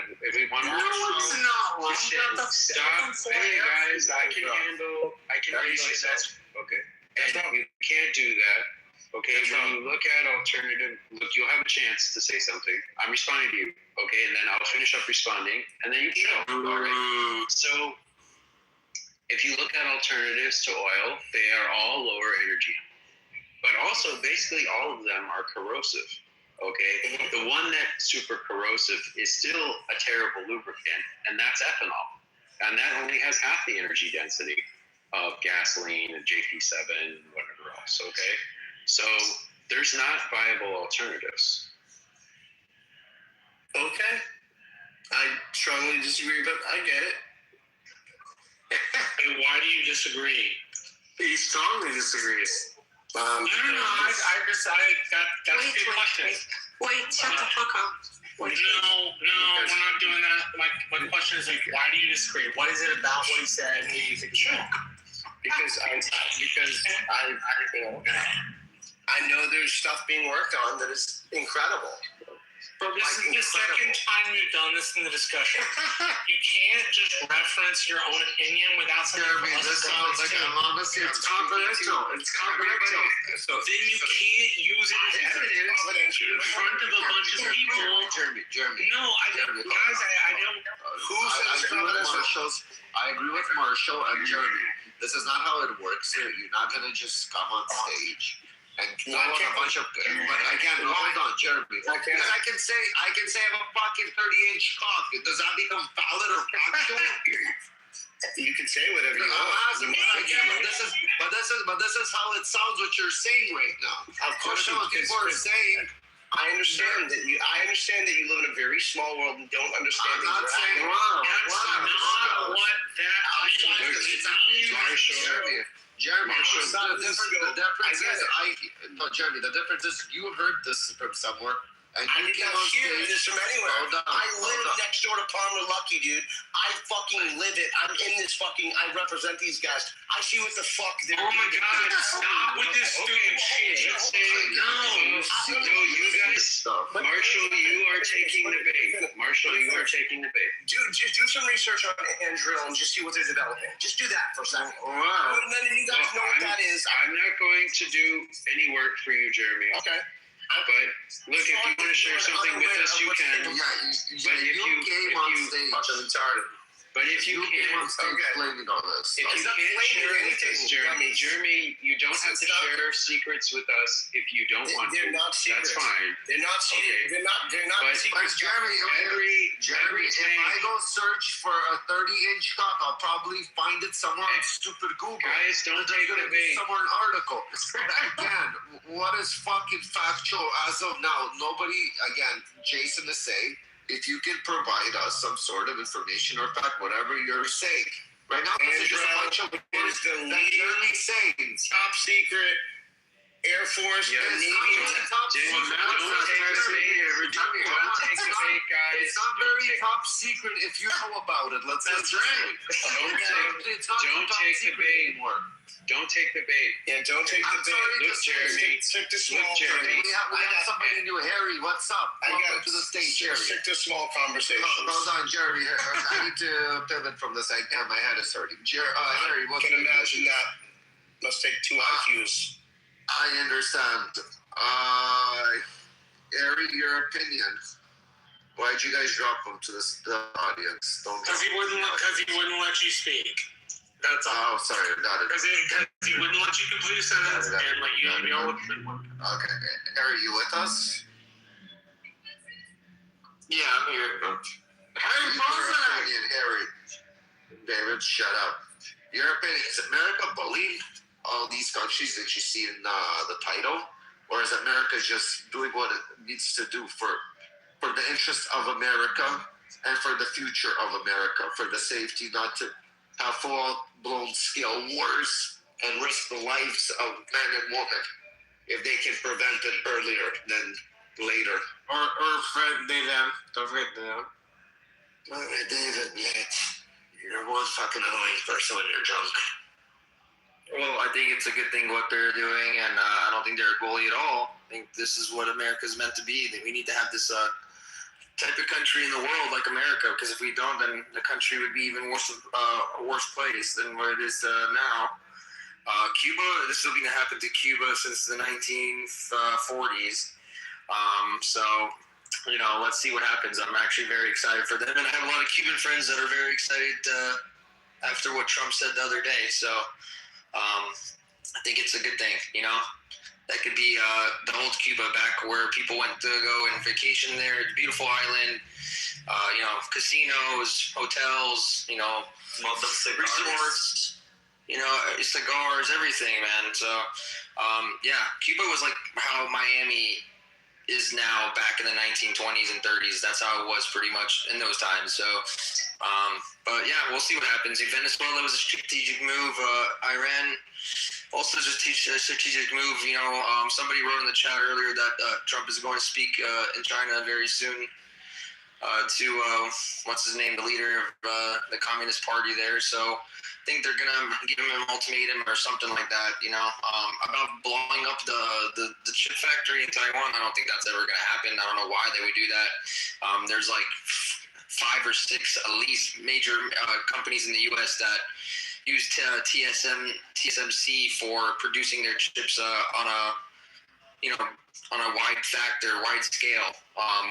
No, it's not wrong. Stop. Hey guys, I can handle that. Okay. And you can't do that. Okay. When you look at alternative, you'll have a chance to say something. I'm responding to you. Okay. And then I'll finish up responding, and then you can go. All right. So if you look at alternatives to oil, they are all lower energy, but also basically all of them are corrosive. Okay, the one that's super corrosive is still a terrible lubricant, and that's ethanol. And that only has half the energy density of gasoline and JP7 and whatever else, okay? So there's not viable alternatives. Okay. I strongly disagree, but I get it. And why do you disagree? He strongly disagrees. I don't know. I that's a good question. Wait, shut the fuck up. No, we're not doing that. My question is like, why do you disagree? What is it about what he said that you think is wrong? Because I know there's stuff being worked on that is incredible. Bro, this is the second time you've done this in the discussion. You can't just reference your own opinion without something. Jeremy, this sounds like I'm honestly, it's confidential. It's confidential. So then you can't use it as evidence in front of a bunch of people. Jeremy. No, guys, I don't. I agree with Marshall and Jeremy. This is not how it works. You're not gonna just come on stage and throw out a bunch of. But I can't. Hold on, Jeremy. Because I can say I have a fucking 30-inch cock. Does that become valid or factual? You can say whatever you want. But this is how it sounds. What you're saying right now. Of course, people are saying. I understand that you live in a very small world and don't understand. I'm not saying That's not what that means. Jeremy, the difference is you heard this from somewhere. And I did not hear this from anywhere. I live next door to Palmer Lucky, dude. I fucking live it. I'm in this fucking. I represent these guys. I see what the fuck they're doing. Oh my god! Stop with this stupid shit. Just say no. No, you guys. Marshall, you are taking the bait. Marshall, you are taking the bait. Dude, just do some research on Andrill and just see what they're developing. Just do that for a second. Wow. And then you guys know what that is. I'm not going to do any work for you, Jeremy. Okay. But look, if you want to share something with us, you can. But if you came on stage, But if you came on stage explaining all this, if you can't share anything, Jeremy, you don't have to share secrets with us if you don't want to. They're not secrets. That's fine. They're not secrets. Okay. They're not secrets. Jeremy, if I go search for a 30-inch cock, I'll probably find it somewhere on stupid Google. Guys, don't take the bait. Somewhere an article. Again, what is fucking factual as of now? Nobody. Again, Jason is saying. If you can provide us some sort of information or fact, whatever you're saying. Right now, this is just a bunch of words that Jeremy's saying. Top secret, Air Force, Navy. Don't take the bait, guys. It's not very top secret if you know about it. That's right. Don't take the bait. Don't take the bait. Yeah, don't take the bait. Look, Jeremy. Stick to small. Jeremy. We have somebody new. Harry, what's up? Welcome to the stage, Jeremy. Stick to small conversations. Hold on, Jeremy. I need to pivot from this. My head is hurting. Harry, what can imagine that? Must take 2 IQs. I understand. Harry, your opinion. Why'd you guys drop him to the audience? Because he wouldn't let you speak. That's all. Oh, sorry, got it. Because he wouldn't let you complete a sentence and let you yell at him. Okay, Harry, you with us? Yeah, I'm here. Harry, Harry. David, shut up. Your opinion, is America bullying all these countries that you see in the title? Or is America just doing what it needs to do for the interest of America and for the future of America, for the safety, not to have full-blown scale wars and risk the lives of men and women if they can prevent it earlier than later? Or Fred them. Don't forget them. David, you're one fucking annoying person when you're drunk. Well, I think it's a good thing what they're doing, and I don't think they're a bully at all. I think this is what America's meant to be. That we need to have this type of country in the world like America, because if we don't, then the country would be even worse, a worse place than what it is now. Cuba, this is going to happen to Cuba since the 1940s. So, let's see what happens. I'm actually very excited for them, and I have a lot of Cuban friends that are very excited after what Trump said the other day. So, I think it's a good thing, That could be the old Cuba back where people went to go and vacation there. It's a beautiful island, casinos, hotels, resorts, cigars, everything, man. So, Cuba was like how Miami is now back in the 1920s and 30s. That's how it was pretty much in those times. So, we'll see what happens. Venezuela was a strategic move. Iran also is a strategic move. Somebody wrote in the chat earlier that Trump is going to speak in China very soon. to what's his name, the leader of the Communist Party there. So I think they're gonna give him an ultimatum or something like that. About blowing up the chip factory in Taiwan. I don't think that's ever gonna happen. I don't know why they would do that. There's like 5 or 6 at least major companies in the U.S. that use TSMC for producing their chips on a wide scale,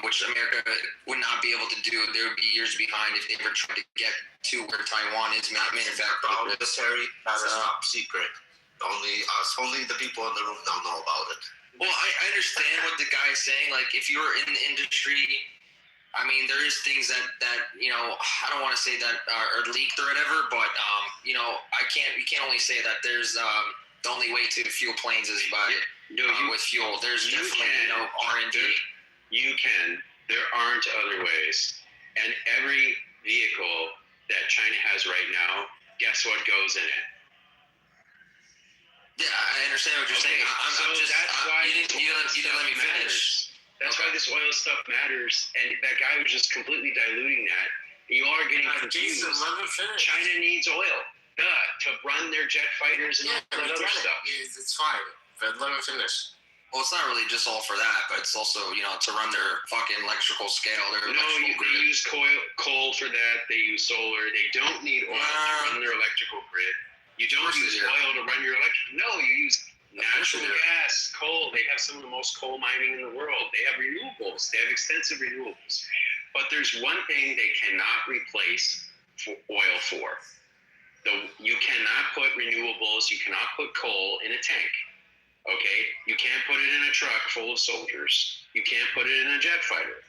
which America would not be able to do. They would be years behind if they ever tried to get to where Taiwan is manufacturing. Military, that's a top secret. Only the people in the room don't know about it. Well, I understand what the guy is saying. Like, if you're in the industry, I mean, there is things that I don't want to say that are leaked or whatever, but we can't only say that there's the only way to fuel planes is by with fuel. There's definitely R&D. You can. There aren't other ways. And every vehicle that China has right now, guess what goes in it? Yeah, I understand what you're saying. That's why you didn't let me finish. That's why this oil stuff matters. And that guy was just completely diluting that. You are getting confused. Jason, let me finish. China needs oil to run their jet fighters and all that other stuff. It's fine, but let me finish. Well, it's not really just all for that, but it's also, to run their fucking electrical scale. They use coal for that. They use solar. They don't need oil to run their electrical grid. You don't use oil to run your electric. No, you use natural gas, coal. They have some of the most coal mining in the world. They have renewables. They have extensive renewables. But there's one thing they cannot replace oil for. You cannot put renewables, you cannot put coal in a tank. Okay? You can't put it in a truck full of soldiers. You can't put it in a jet fighter.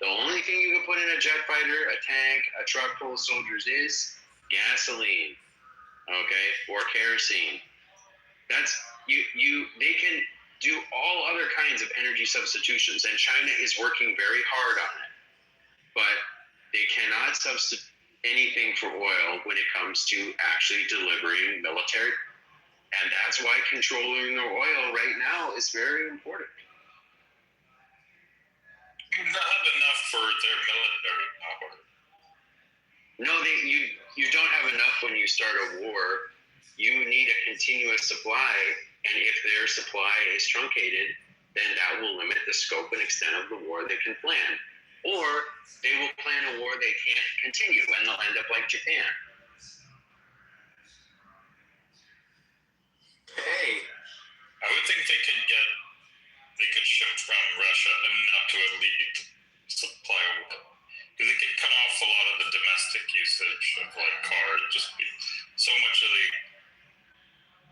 The only thing you can put in a jet fighter, a tank, a truck full of soldiers is gasoline. Okay? Or kerosene. They can do all other kinds of energy substitutions, and China is working very hard on it. But they cannot substitute anything for oil when it comes to actually delivering military. And that's why controlling the oil right now is very important. Not enough for their military power. No, you don't have enough when you start a war. You need a continuous supply, and if their supply is truncated, then that will limit the scope and extent of the war they can plan. Or they will plan a war they can't continue, and they'll end up like Japan. Hey, I would think they could ship from Russia enough to at least supply oil. Because they could cut off a lot of the domestic usage of like cars. Just so much of the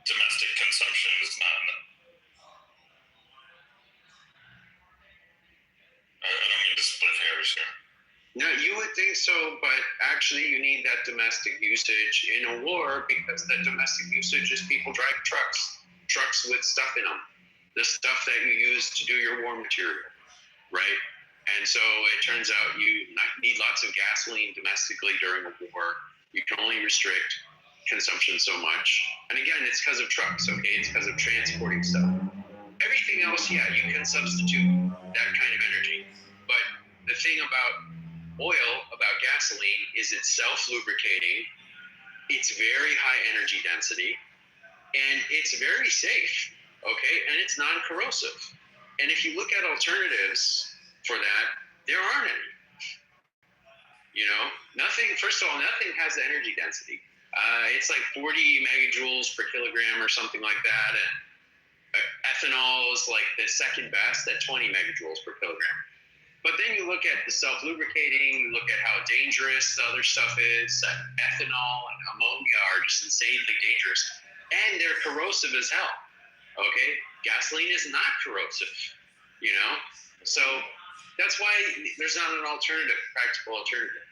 domestic consumption is not enough. I don't mean to split hairs here. No, you would think so, but actually you need that domestic usage in a war, because the domestic usage is people driving trucks with stuff in them, the stuff that you use to do your war material, right? And so it turns out you need lots of gasoline domestically during a war. You can only restrict consumption so much. And again, it's because of trucks, okay? It's because of transporting stuff. Everything else, yeah, you can substitute that kind of energy. But the thing about oil, about gasoline, is it's self-lubricating, it's very high energy density, and it's very safe, okay? And it's non-corrosive. And if you look at alternatives for that, there aren't any. First of all, nothing has the energy density. It's like 40 megajoules per kilogram or something like that, and ethanol is like the second best at 20 megajoules per kilogram. But then you look at the self-lubricating, you look at how dangerous the other stuff is. Ethanol and ammonia are just insanely dangerous. And they're corrosive as hell, okay? Gasoline is not corrosive, So that's why there's not an alternative, practical alternative.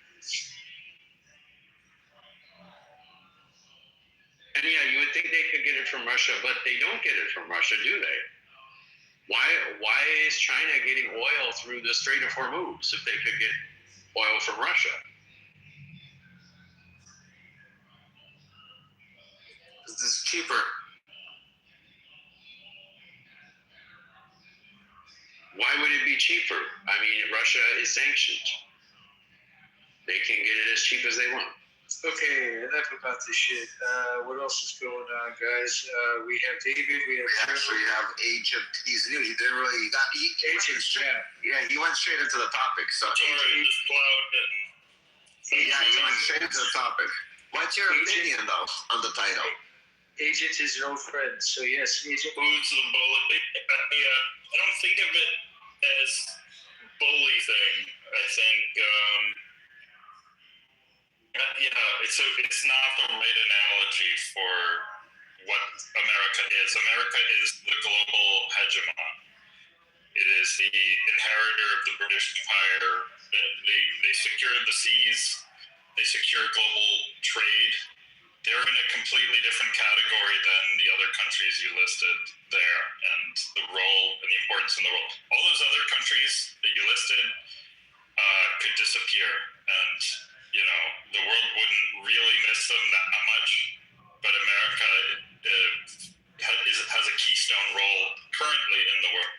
And yeah, you would think they could get it from Russia, but they don't get it from Russia, do they? Why is China getting oil through the Strait of Hormuz if they could get oil from Russia? This is cheaper. Why would it be cheaper? I mean, Russia is sanctioned. they can get it as cheap as they want. Okay, enough about this shit. What else is going on, guys? We have David. We actually have Agent. He's new. He didn't really. He went straight into the topic. So he went straight into the topic. What's your opinion though on the title? Agent is your old friend. So yes, Agent. Who's the bully? I don't think of it as bully thing. I think. It's not the right analogy for what America is. America is the global hegemon. It is the inheritor of the British Empire. They secured the seas. They secured global trade. They're in a completely different category than the other countries you listed there, and the role and the importance in the role. All those other countries that you listed could disappear, and the world wouldn't really miss them that much, but America has a keystone role currently in the world.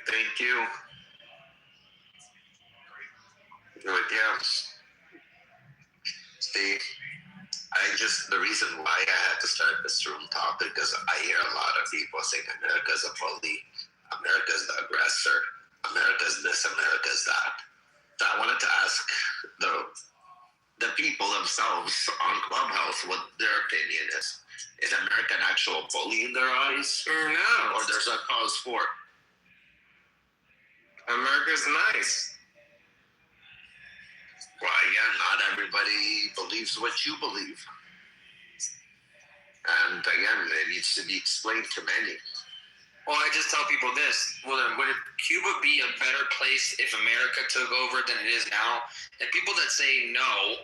Thank you. See, the reason why I had to start this room topic is I hear a lot of people saying America's a bully, America's the aggressor, America's this, America's that. So I wanted to ask the people themselves on Clubhouse what their opinion is. Is America an actual bully in their eyes? No. Or there's a cause for it? America's nice. Well, again, not everybody believes what you believe. And again, it needs to be explained to many. Well, I just tell people this. Well, then, would Cuba be a better place if America took over than it is now? And people that say no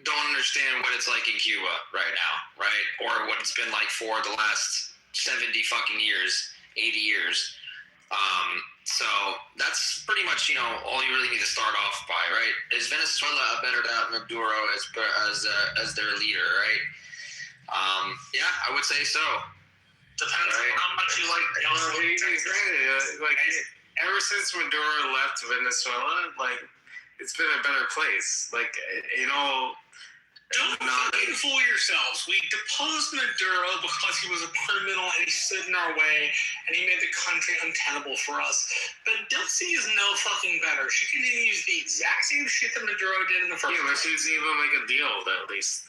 don't understand what it's like in Cuba right now, right? Or what it's been like for the last 70 fucking years, 80 years. So that's pretty much, all you really need to start off by, right? Is Venezuela better to have Maduro as their leader, right? Yeah, I would say so. Depends on how much you like. Ever since Maduro left Venezuela, it's been a better place. Don't fucking fool yourselves. We deposed Maduro because he was a criminal and he stood in our way and he made the country untenable for us. But Delcy is no fucking better. She continues the exact same shit that Maduro did in the first place. Yeah, but she's even make a deal with it, at least.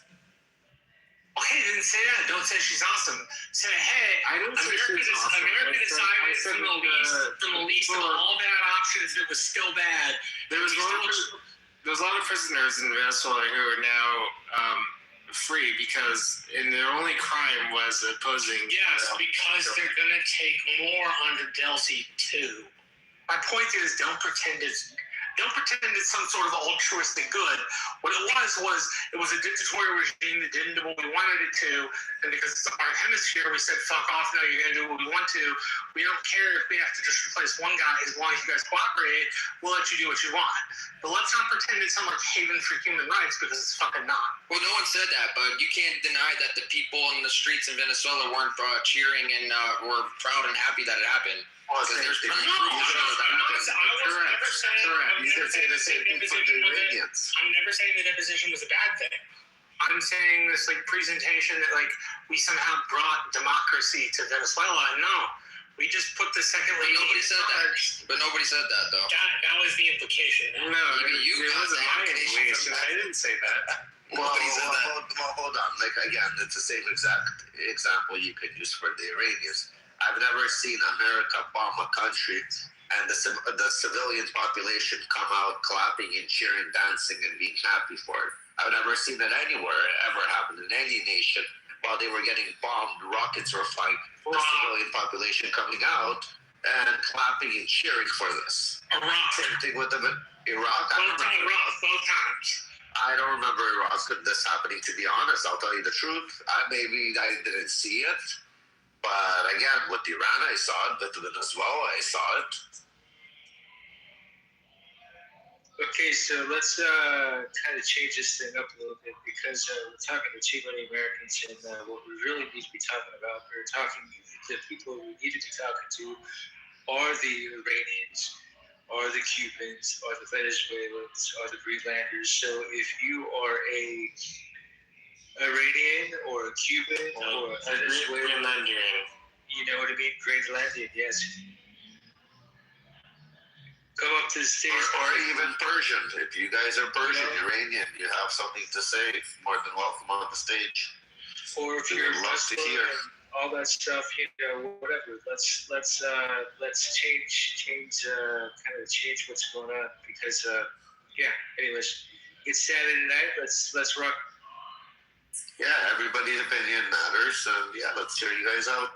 Okay, then say that. Don't say she's awesome. Say, hey, America decided from the least of all bad options that was still bad. There's a lot of prisoners in Venezuela who are now free because their only crime was opposing. Yes, because they're going to take more under Delcy too. My point is, don't pretend it's some sort of altruistic good. What it was it was a dictatorial regime that didn't do what we wanted it to, and because it's our hemisphere, we said, fuck off, now you're going to do what we want to. We don't care if we have to just replace one guy. As long as you guys cooperate, we'll let you do what you want. But let's not pretend it's some haven for human rights, because it's fucking not. Well, no one said that, but you can't deny that the people in the streets in Venezuela weren't cheering and were proud and happy that it happened. Because there's plenty of proof to show that. Correct. You could say the same thing for the Iranians. I'm never saying the deposition was a bad thing. I'm saying this presentation that we somehow brought democracy to Venezuela. No, we just put the second lady. Nobody said that. But nobody said that though. That was the implication. No, it wasn't my implication. I didn't say that. Well, hold on. Again, it's the same exact example you could use for the Iranians. I've never seen America bomb a country and the civilian population come out clapping and cheering, dancing, and being happy for it. I've never seen that anywhere ever happen in any nation. While they were getting bombed, rockets were flying, the civilian population coming out and clapping and cheering for this. Same thing with Iraq. Both times. I don't remember Iraq this happening, to be honest. I'll tell you the truth. Maybe I didn't see it. But again, with Iran, I saw it. With Venezuela, I saw it. Okay, so let's kind of change this thing up a little bit because we're talking to too many Americans, and what we really need to be talking about, the people we need to be talking to are the Iranians, are the Cubans, are the Venezuelans, are the Greenlanders. So if you are a Iranian or a Cuban or a Venezuelan, you know what I mean? Greenlandian, yes. Come up to the stage. Or even Persian. If you guys are Persian, Iranian, you have something to say, more than welcome on the stage. Or if you're Muslim and all that stuff, you know, whatever. Let's change what's going on because anyways, it's Saturday night. Let's rock. Yeah, everybody's opinion matters, and yeah, let's hear you guys out.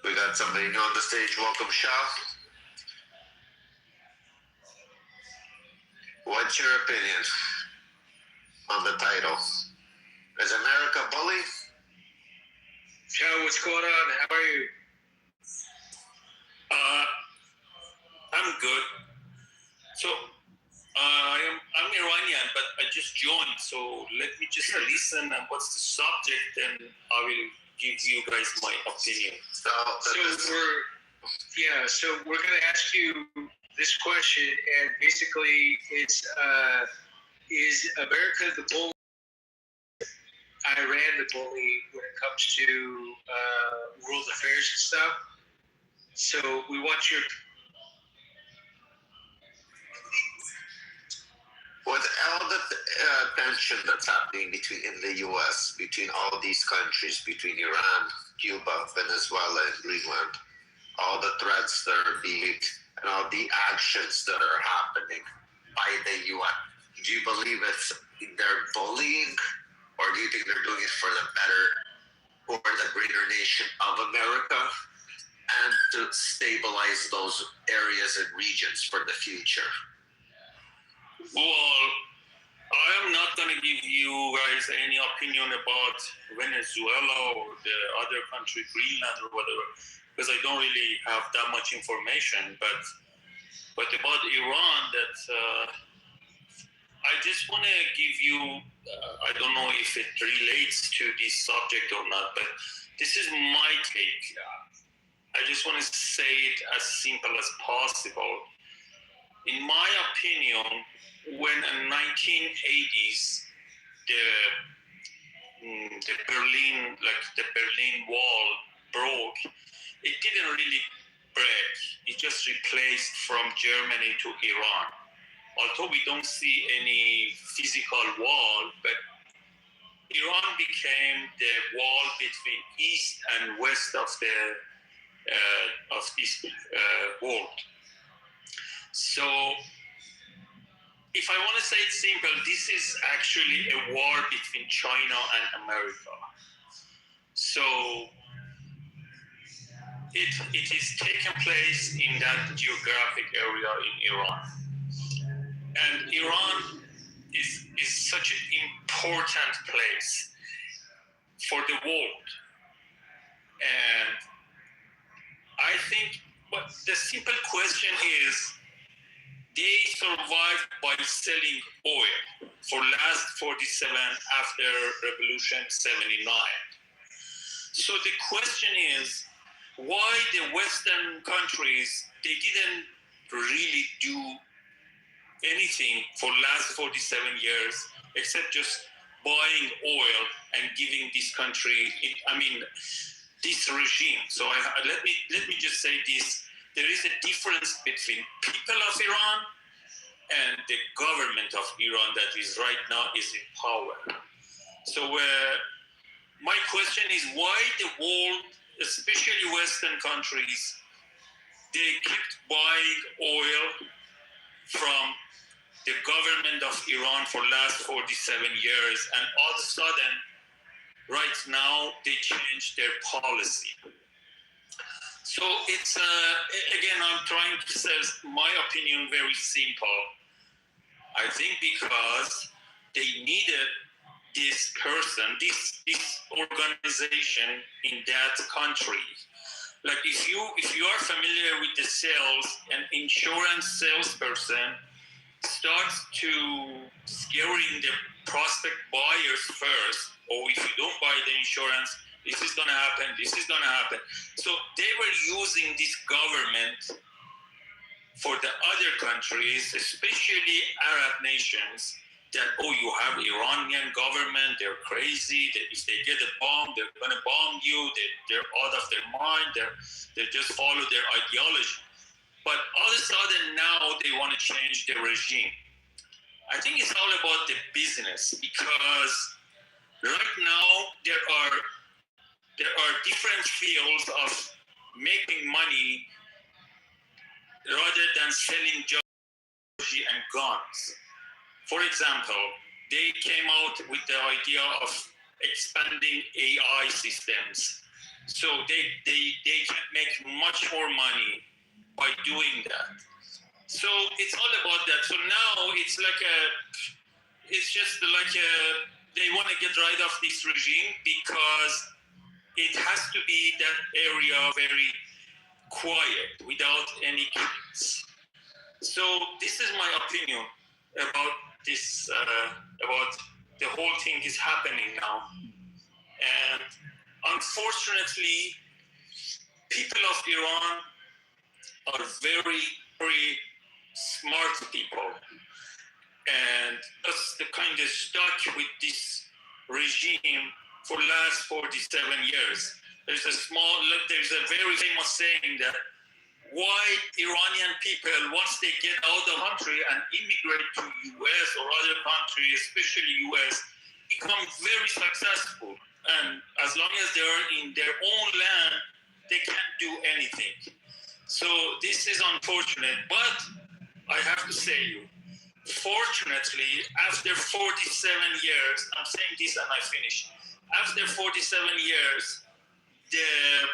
We got somebody new on the stage. Welcome, Shah. What's your opinion on the title? Is America bully? Shah, what's going on? How are you? I'm good. So I'm Iranian, but I just joined. So let me just listen and what's the subject, and I will give you guys my opinion. So we're gonna ask you this question, and basically it's is America the bully? Iran the bully when it comes to world affairs and stuff. So we want your. With all the tension that's happening in the U.S., between all these countries, between Iran, Cuba, Venezuela, and Greenland, all the threats that are being, and all the actions that are happening by the UN, do you believe they're bullying, or do you think they're doing it for the better or the greater nation of America, and to stabilize those areas and regions for the future? Well, I am not going to give you guys any opinion about Venezuela or the other country, Greenland or whatever, because I don't really have that much information. But about Iran, that I just want to give you, I don't know if it relates to this subject or not, but this is my take. I just want to say it as simple as possible. In my opinion, when in 1980s the Berlin Wall broke, it didn't really break. It just replaced from Germany to Iran. Although we don't see any physical wall, but Iran became the wall between east and west of this world. So, if I want to say it simple, this is actually a war between China and America. So it is taking place in that geographic area in Iran. And Iran is such an important place for the world. And I think the simple question is, they survived by selling oil for last 47 after Revolution 79. So the question is, why the Western countries, they didn't really do anything for last 47 years except just buying oil and giving this country, this regime. So let me just say this. There is a difference between people of Iran and the government of Iran that is right now is in power. So my question is, why the world, especially Western countries, they kept buying oil from the government of Iran for last 47 years, and all of a sudden, right now, they changed their policy. So it's, again, I'm trying to say my opinion very simple. I think because they needed this person, this organization in that country Like if you are familiar with the sales, an insurance salesperson starts to scaring the prospect buyers first, or if you don't buy the insurance, this is going to happen, this is going to happen. So they were using this government for the other countries, especially Arab nations, that, oh, you have Iranian government, they're crazy, that if they get a bomb, they're going to bomb you, they're out of their mind, they just follow their ideology. But all of a sudden now they want to change the regime. I think it's all about the business, because right now there are different fields of making money rather than selling technology and guns. For example, they came out with the idea of expanding AI systems. So they can make much more money by doing that. So it's all about that. So now it's just like they want to get rid of this regime because it has to be that area very quiet without any kids. So this is my opinion about this, about the whole thing is happening now. And unfortunately, people of Iran are very, very smart people. And just kind of stuck with this regime for the last 47 years. There's a very famous saying that why Iranian people, once they get out of the country and immigrate to US or other countries, especially US, become very successful. And as long as they're in their own land, they can't do anything. So this is unfortunate, but I have to say, fortunately, after 47 years, I'm saying this and I finish. After 47 years, the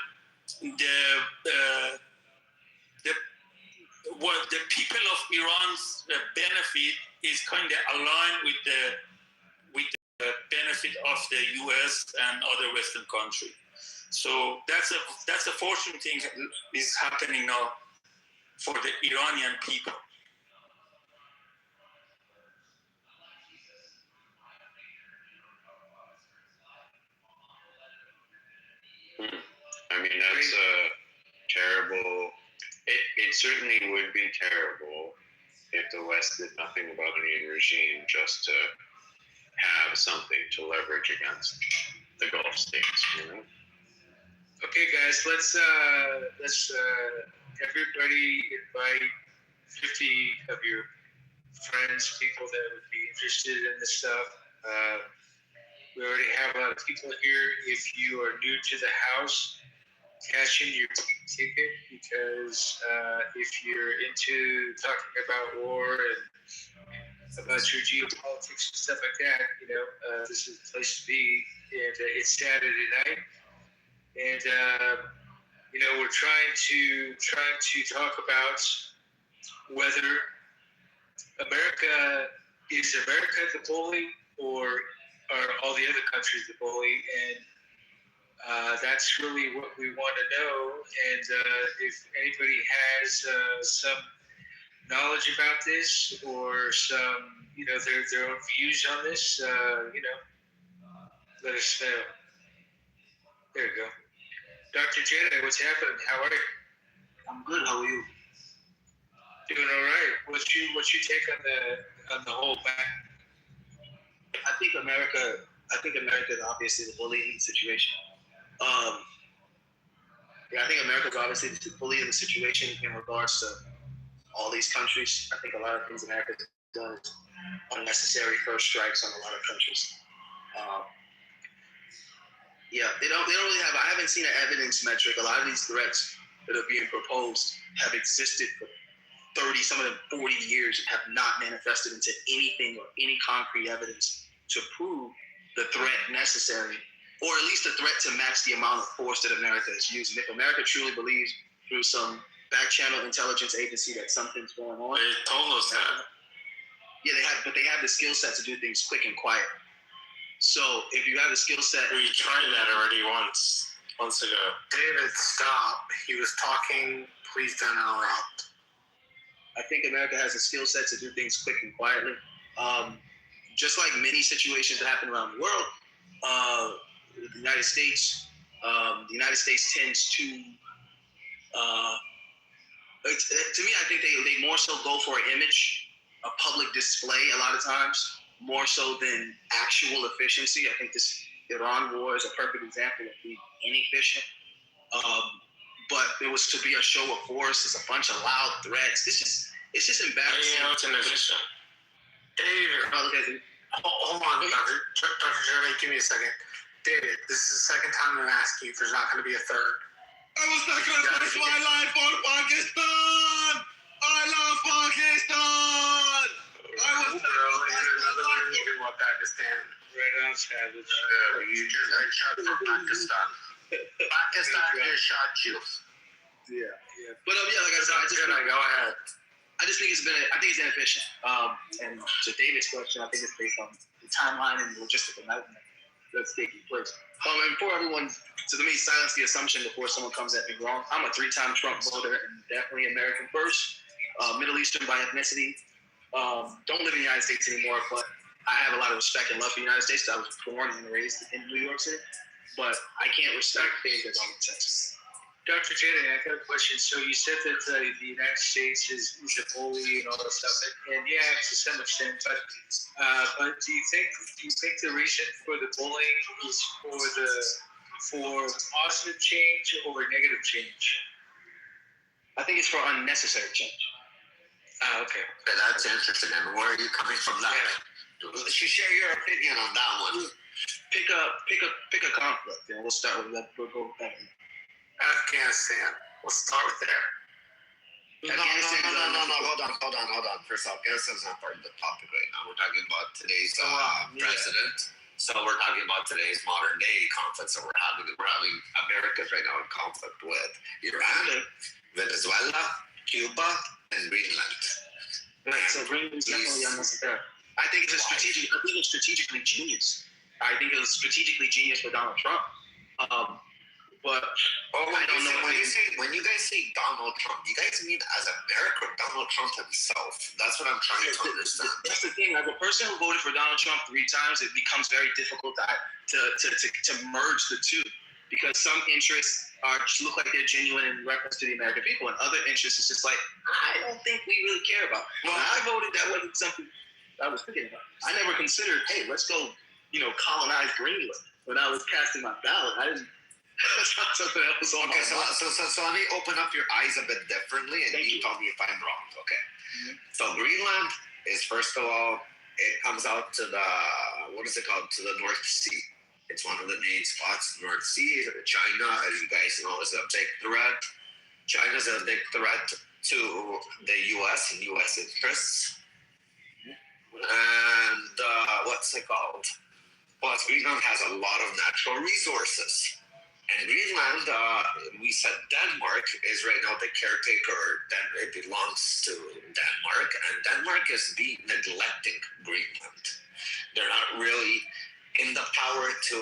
people of Iran's benefit is kind of aligned with the benefit of the U.S. and other Western countries. So that's a fortunate thing is happening now for the Iranian people. I mean, that's a terrible. It certainly would be terrible if the West did nothing about any regime just to have something to leverage against the Gulf states. You know. Okay, guys, let's everybody invite 50 of your friends, people that would be interested in this stuff. We already have a lot of people here. If you are new to the house, cash in your ticket, because if you're into talking about war and about your geopolitics and stuff like that, this is the place to be. And it's Saturday night, and we're trying to talk about whether America is the bully, or are all the other countries the bully, and that's really what we want to know. And if anybody has some knowledge about this, or some, their own views on this, let us know. There you go. Dr. Jedi, what's happening? How are you? I'm good. How are you? Doing all right. What's your take on the whole back? I think America is obviously the bully in the situation. I think America is obviously the bully in the situation in regards to all these countries. I think a lot of things America has done is unnecessary first strikes on a lot of countries. They don't really have. I haven't seen an evidence metric. A lot of these threats that are being proposed have existed for 30, some of them 40 years, and have not manifested into anything or any concrete evidence to prove the threat necessary, or at least a threat to match the amount of force that America is using. If America truly believes through some back channel intelligence agency that something's going on, they told us that. Yeah, they have the skill set to do things quick and quiet. So if you have the skill set, we tried that already once. months ago. David, stop. He was talking. Please don't interrupt. I think America has a skill set to do things quick and quietly. Just like many situations that happen around the world, the United States tends to, to me, I think they more so go for an image, a public display a lot of times, more so than actual efficiency. I think this Iran war is a perfect example of being inefficient. But it was to be a show of force. It's a bunch of loud threats. It's just embarrassing. You know, it's inefficient. David, hold on, Dr. Jeremy, give me a second. David, this is the second time I'm asking you if there's not going to be a third. I was not going to risk my life on Pakistan. I love Pakistan. I was about Pakistan. Right on, Savage. You just got shot from Pakistan. Pakistan just shot you. Yeah. But like I said, Go ahead. I just think it's inefficient. And to David's question, I think it's based on the timeline and logistical nightmare that's taking place. And for everyone, to me, silence the assumption before someone comes at me wrong. I'm a 3-time Trump voter and definitely American first, Middle Eastern by ethnicity. Don't live in the United States anymore, but I have a lot of respect and love for the United States. I was born and raised in New York City, but I can't respect things that don't make sense. Dr. Jaden, I got a question. So you said that the United States is a bully and all that stuff, and yeah, to some extent. But do you think the reason for the bullying is for positive change or negative change? I think it's for unnecessary change. Okay, that's interesting. And where are you coming from that? Yeah. Share your opinion on that one. Pick a conflict. And we'll start with that. We'll go with that. Afghanistan. We'll start with there. No. Hold on. First off, Afghanistan's not part of the topic right now. We're talking about today's president. So we're talking about today's modern day conflicts that we're having. America's right now in conflict with Iran, Venezuela, Cuba, and Greenland. Right. So Greenland's definitely unnecessary. I think it's strategically genius. I think it was strategically genius for Donald Trump. But I don't know. When you guys say Donald Trump, you guys mean as America or Donald Trump himself? That's what I'm trying to understand. That's the thing. As a person who voted for Donald Trump 3 times, it becomes very difficult to merge the two, because some interests look like they're genuine in reference to the American people, and other interests is just like, I don't think we really care about. When I voted, that wasn't something I was thinking about. I never considered, hey, let's go, colonize Greenland. When I was casting my ballot, I didn't. That's not something that was on my mind. So let me open up your eyes a bit differently, and you tell me if I'm wrong. Okay. Mm-hmm. So Greenland is, first of all, it comes out to the, what is it called? To the North Sea. It's one of the main spots, North Sea. China, as you guys know, is a big threat. China's a big threat to the U.S. and U.S. interests. And what's it called? Plus, Greenland has a lot of natural resources. And Greenland, we said Denmark is right now the caretaker. It belongs to Denmark, and Denmark is neglecting Greenland. They're not really in the power to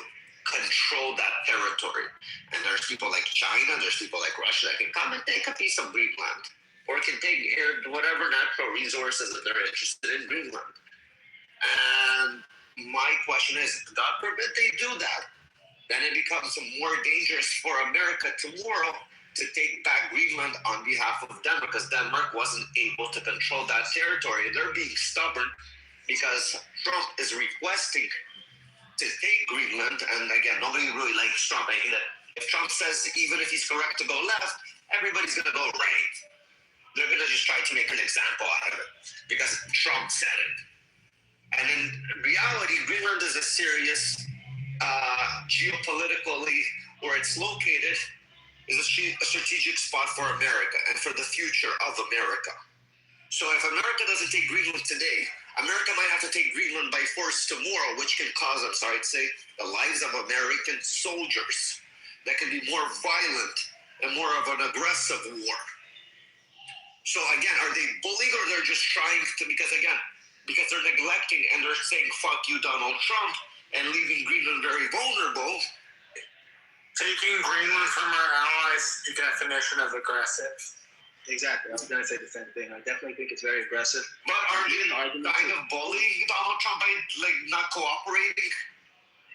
control that territory. And there's people like China, there's people like Russia that can come and take a piece of Greenland, or can take whatever natural resources that they're interested in Greenland. And my question is, God forbid they do that, then it becomes more dangerous for America tomorrow to take back Greenland on behalf of Denmark, because Denmark wasn't able to control that territory. They're being stubborn because Trump is requesting to take Greenland. And again, nobody really likes Trump. I think that if Trump says, even if he's correct to go left, everybody's going to go right. They're going to just try to make an example out of it because Trump said it. And in reality, Greenland is a serious geopolitically, where it's located, is a strategic spot for America and for the future of America. So if America doesn't take Greenland today, America might have to take Greenland by force tomorrow, which can cause, the lives of American soldiers that can be more violent and more of an aggressive war. So again, are they bullying, or they're just trying to, because they're neglecting and they're saying, fuck you, Donald Trump, and leaving Greenland very vulnerable? Taking Greenland from our allies is the definition of aggressive. Exactly. I was going to say the same thing. I definitely think it's very aggressive. But are you kind of bullying Donald Trump by like not cooperating?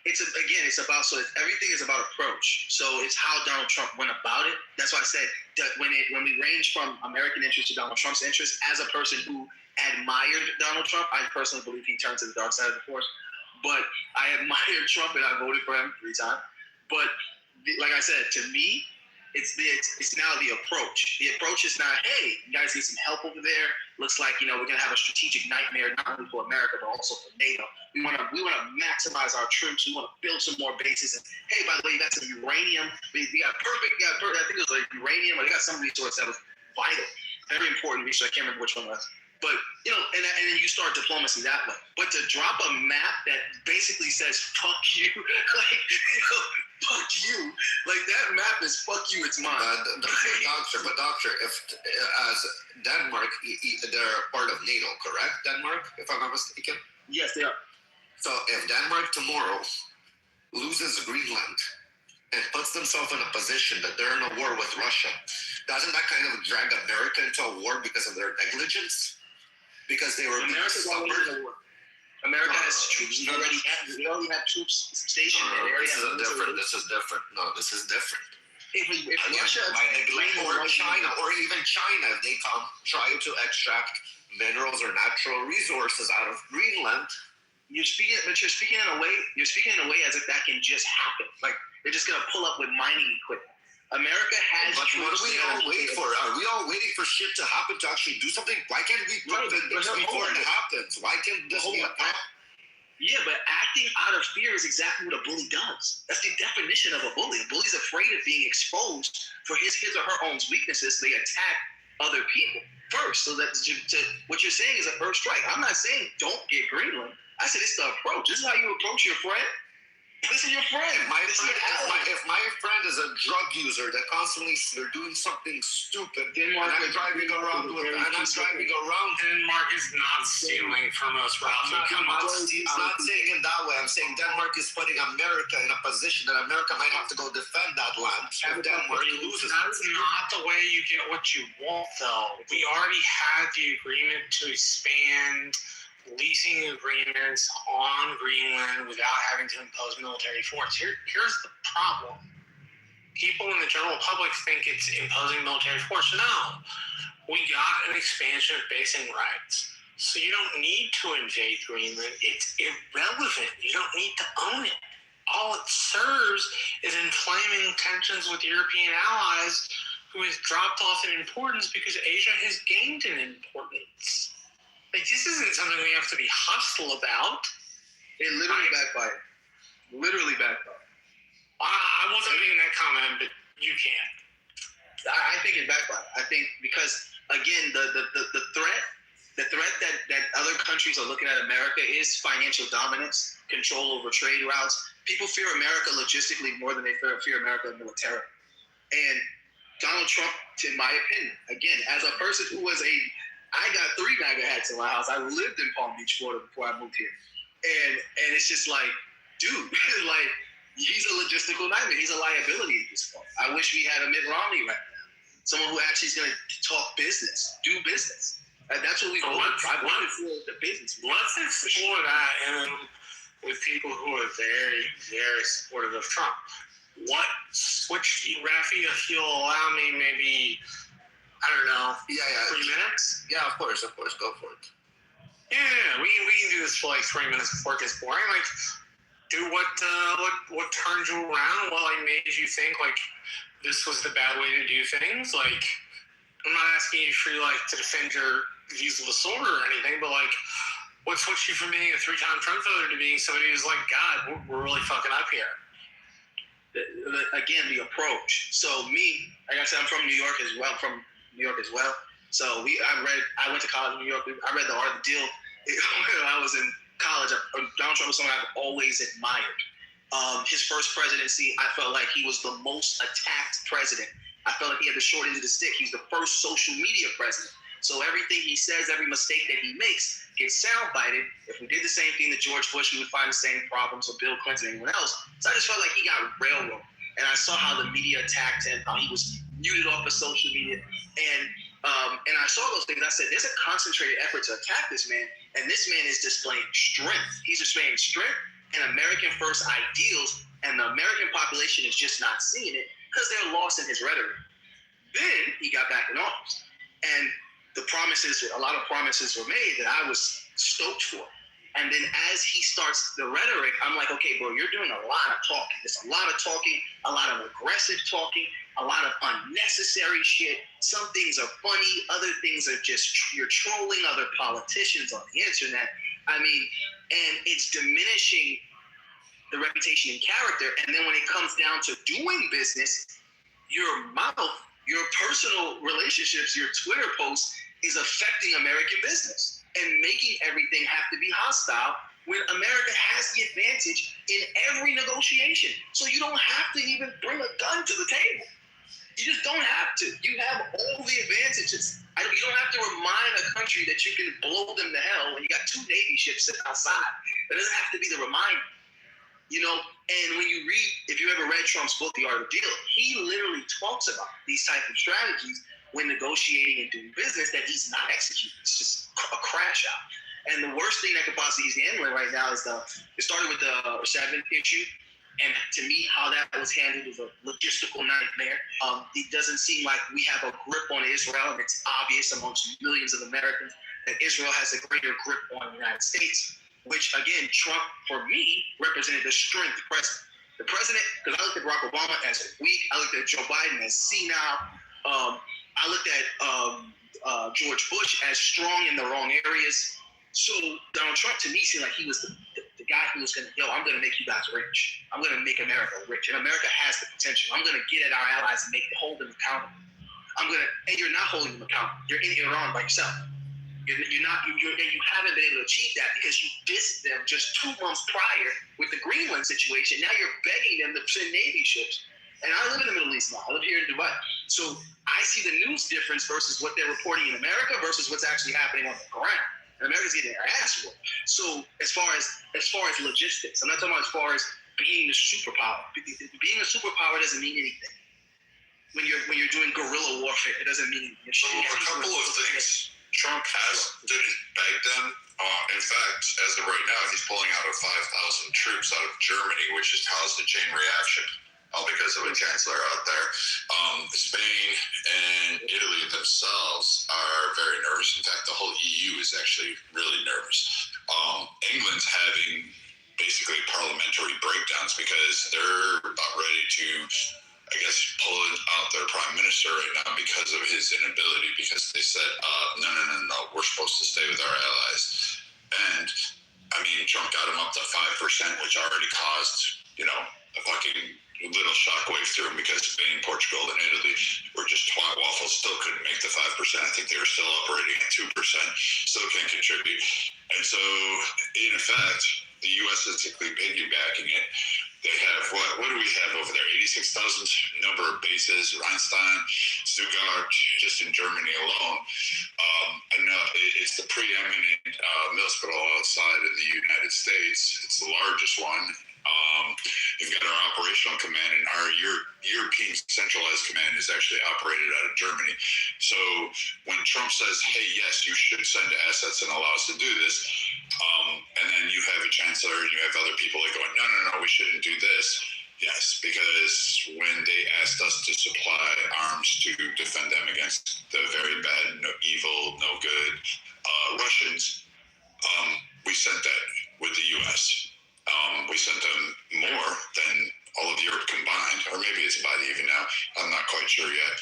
It's about everything is about approach. So it's how Donald Trump went about it. That's why I said that when we range from American interest to Donald Trump's interest, as a person who admired Donald Trump, I personally believe he turned to the dark side of the force. But I admired Trump and I voted for him 3 times. But like I said, to me, it's now the approach. The approach is not, hey, you guys need some help over there. Looks like we're gonna have a strategic nightmare not only for America but also for NATO. We want to maximize our troops. We want to build some more bases. And hey, by the way, you got some uranium. We got perfect. I think it was like uranium. Or they got some resource that was vital, very important resource. I can't remember which one it was. But and then you start diplomacy that way. But to drop a map that basically says "fuck you," like fuck you, like that map is "fuck you." It's mine. Doctor, if as Denmark, they're part of NATO, correct? Denmark, if I'm not mistaken. Yes, they are. So if Denmark tomorrow loses Greenland and puts themselves in a position that they're in a war with Russia, doesn't that kind of drag America into a war because of their negligence? Because they were America's already in a war. America has troops already. They already have troops stationed there. This is different. No, this is different. If Russia or China, or even China, if they come try to extract minerals or natural resources out of Greenland. You're speaking in a way as if that can just happen. Like they're just gonna pull up with mining equipment. America has. But what do we all wait for? Are we all waiting for shit to happen to actually do something? Why can't we put this before it happens? Why can't this be a Yeah, but acting out of fear is exactly what a bully does. That's the definition of a bully. A bully's afraid of being exposed for his or her own weaknesses. So they attack other people first. So that what you're saying is a first strike. I'm not saying don't get Greenland. I said it's the approach. This is how you approach your friend. This is your friend. If my friend is a drug user that constantly they're doing something stupid, Denmark and I'm driving around. Denmark is not stealing from us, Ralph. I'm not saying it that way. I'm saying Denmark is putting America in a position that America might have to go defend that land if Denmark loses. That's not the way you get what you want, though. We already had the agreement to expand leasing agreements on Greenland without having to impose military force. Here's the problem. People in the general public think it's imposing military force. No. We got an expansion of basing rights. So you don't need to invade Greenland. It's irrelevant. You don't need to own it. All it serves is inflaming tensions with European allies who has dropped off in importance because Asia has gained in importance. Like, this isn't something we have to be hostile about. It literally backfired. Literally backfired. I wasn't making that comment, but you can. I think it backfired. I think because, again, the threat that other countries are looking at America is financial dominance, control over trade routes. People fear America logistically more than they fear America militarily. And Donald Trump, in my opinion, again, as a person who was I got 3 MAGA hats in my house. I lived in Palm Beach, Florida before I moved here. And it's just like, dude, like, he's a logistical nightmare. He's a liability at this point. I wish we had a Mitt Romney right now. Someone who actually is going to talk business, do business. That's what we want. I wanted for the business. Let's explore that and with people who are very, very supportive of Trump. Rafi, if you'll allow me maybe, I don't know, 3 minutes? Yeah, of course, go for it. Yeah, we can do this for like 3 minutes before it gets boring. Like, do what turned you around? What made you think like this was the bad way to do things? Like, I'm not asking you for to defend your views of the sword or anything, but like, what switched you from being a 3-time Trump voter to being somebody who's like, God, we're really fucking up here? Again, the approach. So me, like I said, I'm from New York as well. So I went to college in New York. I read The Art of the Deal when I was in college. Donald Trump was someone I've always admired. His first presidency, I felt like he was the most attacked president. I felt like he had the short end of the stick. He's the first social media president. So everything he says, every mistake that he makes gets soundbited. If we did the same thing to George Bush, we would find the same problems with Bill Clinton and anyone else. So I just felt like he got railroaded. and I saw how the media attacked him, how he was muted off of social media, and I saw those things. I said, there's a concentrated effort to attack this man, and this man is displaying strength. He's displaying strength and American first ideals, and the American population is just not seeing it because they're lost in his rhetoric. Then he got back in office, and a lot of promises were made that I was stoked for. And then as he starts the rhetoric, I'm like, okay, bro, you're doing a lot of talking. It's a lot of talking, a lot of aggressive talking, a lot of unnecessary shit. Some things are funny. Other things are just, you're trolling other politicians on the internet. I mean, and it's diminishing the reputation and character. And then when it comes down to doing business, your mouth, your personal relationships, your Twitter posts is affecting American business and making everything have to be hostile when America has the advantage in every negotiation. So you don't have to even bring a gun to the table. You just don't have to. You have all the advantages. You don't have to remind a country that you can blow them to hell when you got 2 Navy ships sitting outside. That doesn't have to be the reminder. You know, and when you read, if you ever read Trump's book, The Art of the Deal, he literally talks about these type of strategies when negotiating and doing business that he's not executing. It's just a crash out. And the worst thing that could possibly be handling right now is it started with the 7 issue. And to me, how that was handled is a logistical nightmare. It doesn't seem like we have a grip on Israel, and it's obvious amongst millions of Americans that Israel has a greater grip on the United States, which, again, Trump, for me, represented the strength president. The president, because I looked at Barack Obama as weak, I looked at Joe Biden as senile, I looked at George Bush as strong in the wrong areas. So Donald Trump, to me, seemed like he was the guy who was going to, I'm going to make you guys rich. I'm going to make America rich. And America has the potential. I'm going to get at our allies and hold them accountable. And you're not holding them accountable. You're in Iran by yourself. You haven't been able to achieve that because you dissed them just 2 months prior with the Greenland situation. Now you're begging them to send Navy ships. And I live in the Middle East now. I live here in Dubai. So I see the news difference versus what they're reporting in America versus what's actually happening on the ground. And America's getting their ass whooped. So as far as logistics, I'm not talking about as far as being a superpower. Being a superpower doesn't mean anything. When you're doing guerrilla warfare, it doesn't mean anything. So a couple of things. Trump didn't beg them. In fact, as of right now, he's pulling out of 5,000 troops out of Germany, which has caused a chain reaction. All because of a chancellor out there. Spain and Italy themselves are very nervous. In fact, the whole EU is actually really nervous. England's having basically parliamentary breakdowns because they're about ready to, I guess, pull out their prime minister right now because of his inability, because they said, no, we're supposed to stay with our allies. And, I mean, Trump got him up to 5%, which already caused, a fucking little shockwave through him because Spain, Portugal, and Italy were just twat waffles, still couldn't make the 5%. I think they were still operating at 2%, still can't contribute. And so, in effect, the U.S. is typically piggybacking it. They have, what do we have over there? 86,000 number of bases, Rheinstein, Stuttgart, just in Germany alone. I know it's the preeminent hospital outside of the United States. It's the largest one. You've got our operational command, and our European centralized command is actually operated out of Germany. So when Trump says, hey, yes, you should send assets and allow us to do this, and then you have a chancellor and you have other people that go, no, we shouldn't do this. Yes, because when they asked us to supply arms to defend them against the very bad, evil, no good Russians, we sent that with the U.S. We sent them more than all of Europe combined, or maybe it's about even now. I'm not quite sure yet.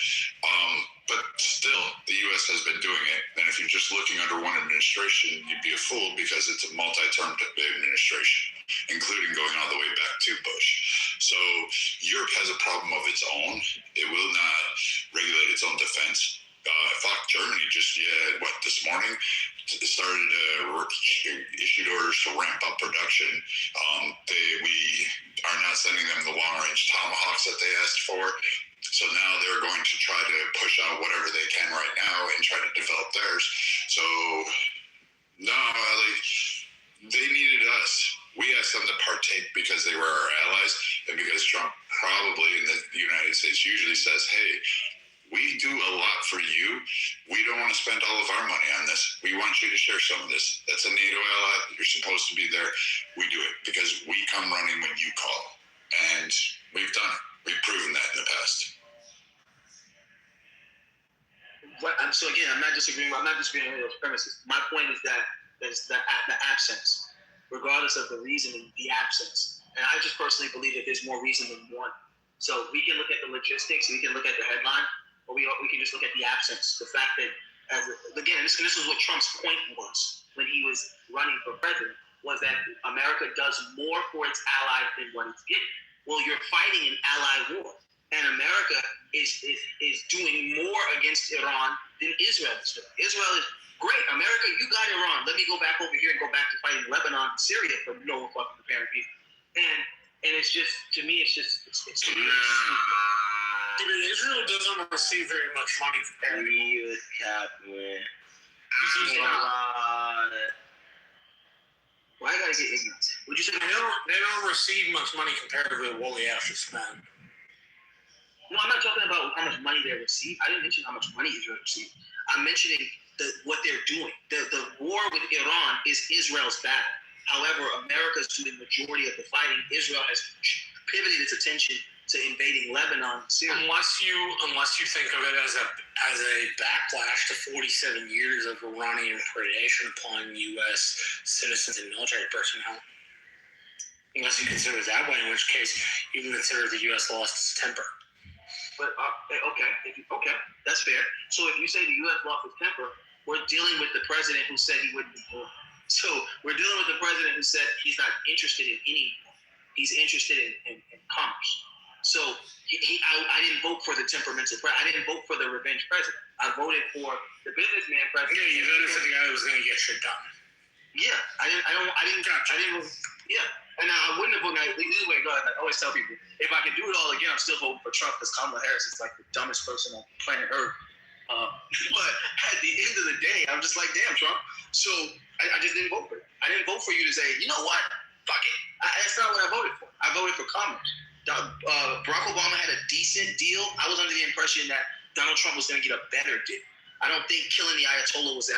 But still, the U.S. has been doing it. And if you're just looking under one administration, you'd be a fool because it's a multi-term administration, including going all the way back to Bush. So Europe has a problem of its own. It will not regulate its own defense. Germany just, this morning, started issued orders to ramp up production. We are not sending them the long-range Tomahawks that they asked for. So now they're going to try to push out whatever they can right now and try to develop theirs. So, no, they needed us. We asked them to partake because they were our allies and because Trump probably, and the United States usually says, hey, we do a lot for you. We don't want to spend all of our money on this. We want you to share some of this. That's a NATO ally. You're supposed to be there. We do it because we come running when you call. And we've done it. We've proven that in the past. So again, I'm not disagreeing with those premises. My point is that there's the absence, regardless of the reasoning, the absence. And I just personally believe that there's more reason than one. So we can look at the logistics, we can look at the headline, or we can just look at the absence. The fact that, this is what Trump's point was when he was running for president, was that America does more for its allies than what it's getting. Well, you're fighting an ally war, and America is doing more against Iran than Israel is doing. Israel is great. America, you got Iran. Let me go back over here and go back to fighting Lebanon and Syria for no fucking apparent reason. And it's just, to me, it's really stupid. Israel doesn't receive very much money compared Why I gotta get ignorant? Would you say they don't receive much money compared to what we actually spend? No, I'm not talking about how much money they receive. I didn't mention how much money Israel receives. I'm mentioning what they're doing. The war with Iran is Israel's battle. However, America's doing the majority of the fighting. Israel has pivoted its attention to invading Lebanon and Syria. Unless you think of it as a backlash to 47 years of Iranian predation upon U.S. citizens and military personnel. Unless you consider it that way, in which case you can consider the U.S. lost its temper. But okay, that's fair. So if you say the U.S. lost its temper, we're dealing with the president who said he wouldn't be born. So we're dealing with the president who said he's not interested in any. He's interested in commerce. So I didn't vote for the temperamental president. I didn't vote for the revenge president. I voted for the businessman president. Yeah, you voted for the guy who was going to get shit done. Yeah, I didn't. Yeah, and I wouldn't have voted. Either way, I always tell people, if I could do it all again, I'm still voting for Trump because Kamala Harris is like the dumbest person on planet Earth. But at the end of the day, I'm just like, damn, Trump. So I just didn't vote for it. I didn't vote for you to say, you know what? Fuck it. That's not what I voted for. I voted for commerce. Barack Obama had a decent deal. I was under the impression that Donald Trump was going to get a better deal. I don't think killing the Ayatollah was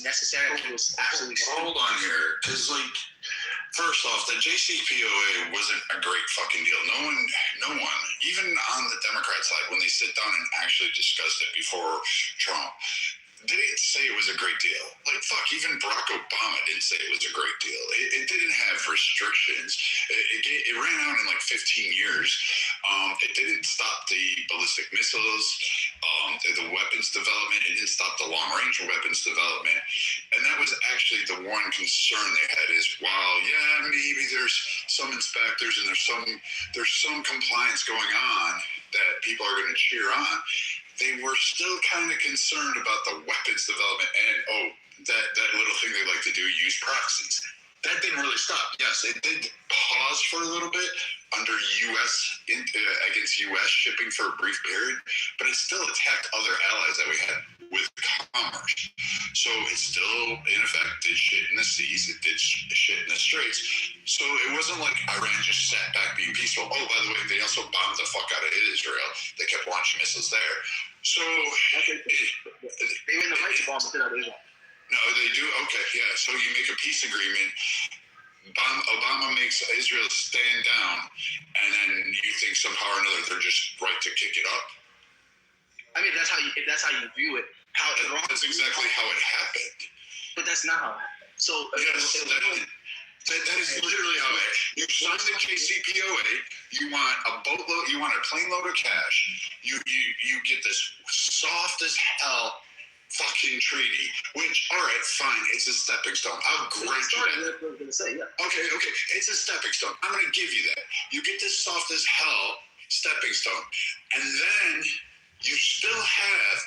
necessary. I think it was absolutely stupid. Hold on here, because first off, the JCPOA wasn't a great fucking deal. No one, even on the Democrat side, when they sit down and actually discussed it before Trump, they didn't say it was a great deal. Even Barack Obama didn't say it was a great deal. It didn't have restrictions. It ran out in 15 years. It didn't stop the ballistic missiles, the weapons development. It didn't stop the long-range weapons development. And that was actually the one concern they had is, while, yeah, maybe there's some inspectors and there's some compliance going on that people are going to cheer on, they were still kind of concerned about the weapons development and, that little thing they like to do, use proxies. That didn't really stop. Yes, it did pause for a little bit under against U.S. shipping for a brief period, but it still attacked other allies that we had with commerce. So it still, in effect, did shit in the seas. It did shit in the straits. So it wasn't like Iran just sat back being peaceful. Oh, by the way, they also bombed the fuck out of Israel. They kept launching missiles there. So they were in the right to bomb out of Israel. No, they do? Okay, yeah. So you make a peace agreement. Obama makes Israel stand down, and then you think somehow or another they're just right to kick it up? I mean, if that's how you view it. That's exactly how it happened. But that's not how it happened. So yes, that is literally how it happened. You signed the JCPOA, you want a boatload, you want a plane load of cash, you get this soft as hell fucking treaty, which, all right, fine, it's a stepping stone. I'll grant you that. That's what I was going to say, yeah. Okay, it's a stepping stone. I'm going to give you that. You get this soft as hell stepping stone, and then you still have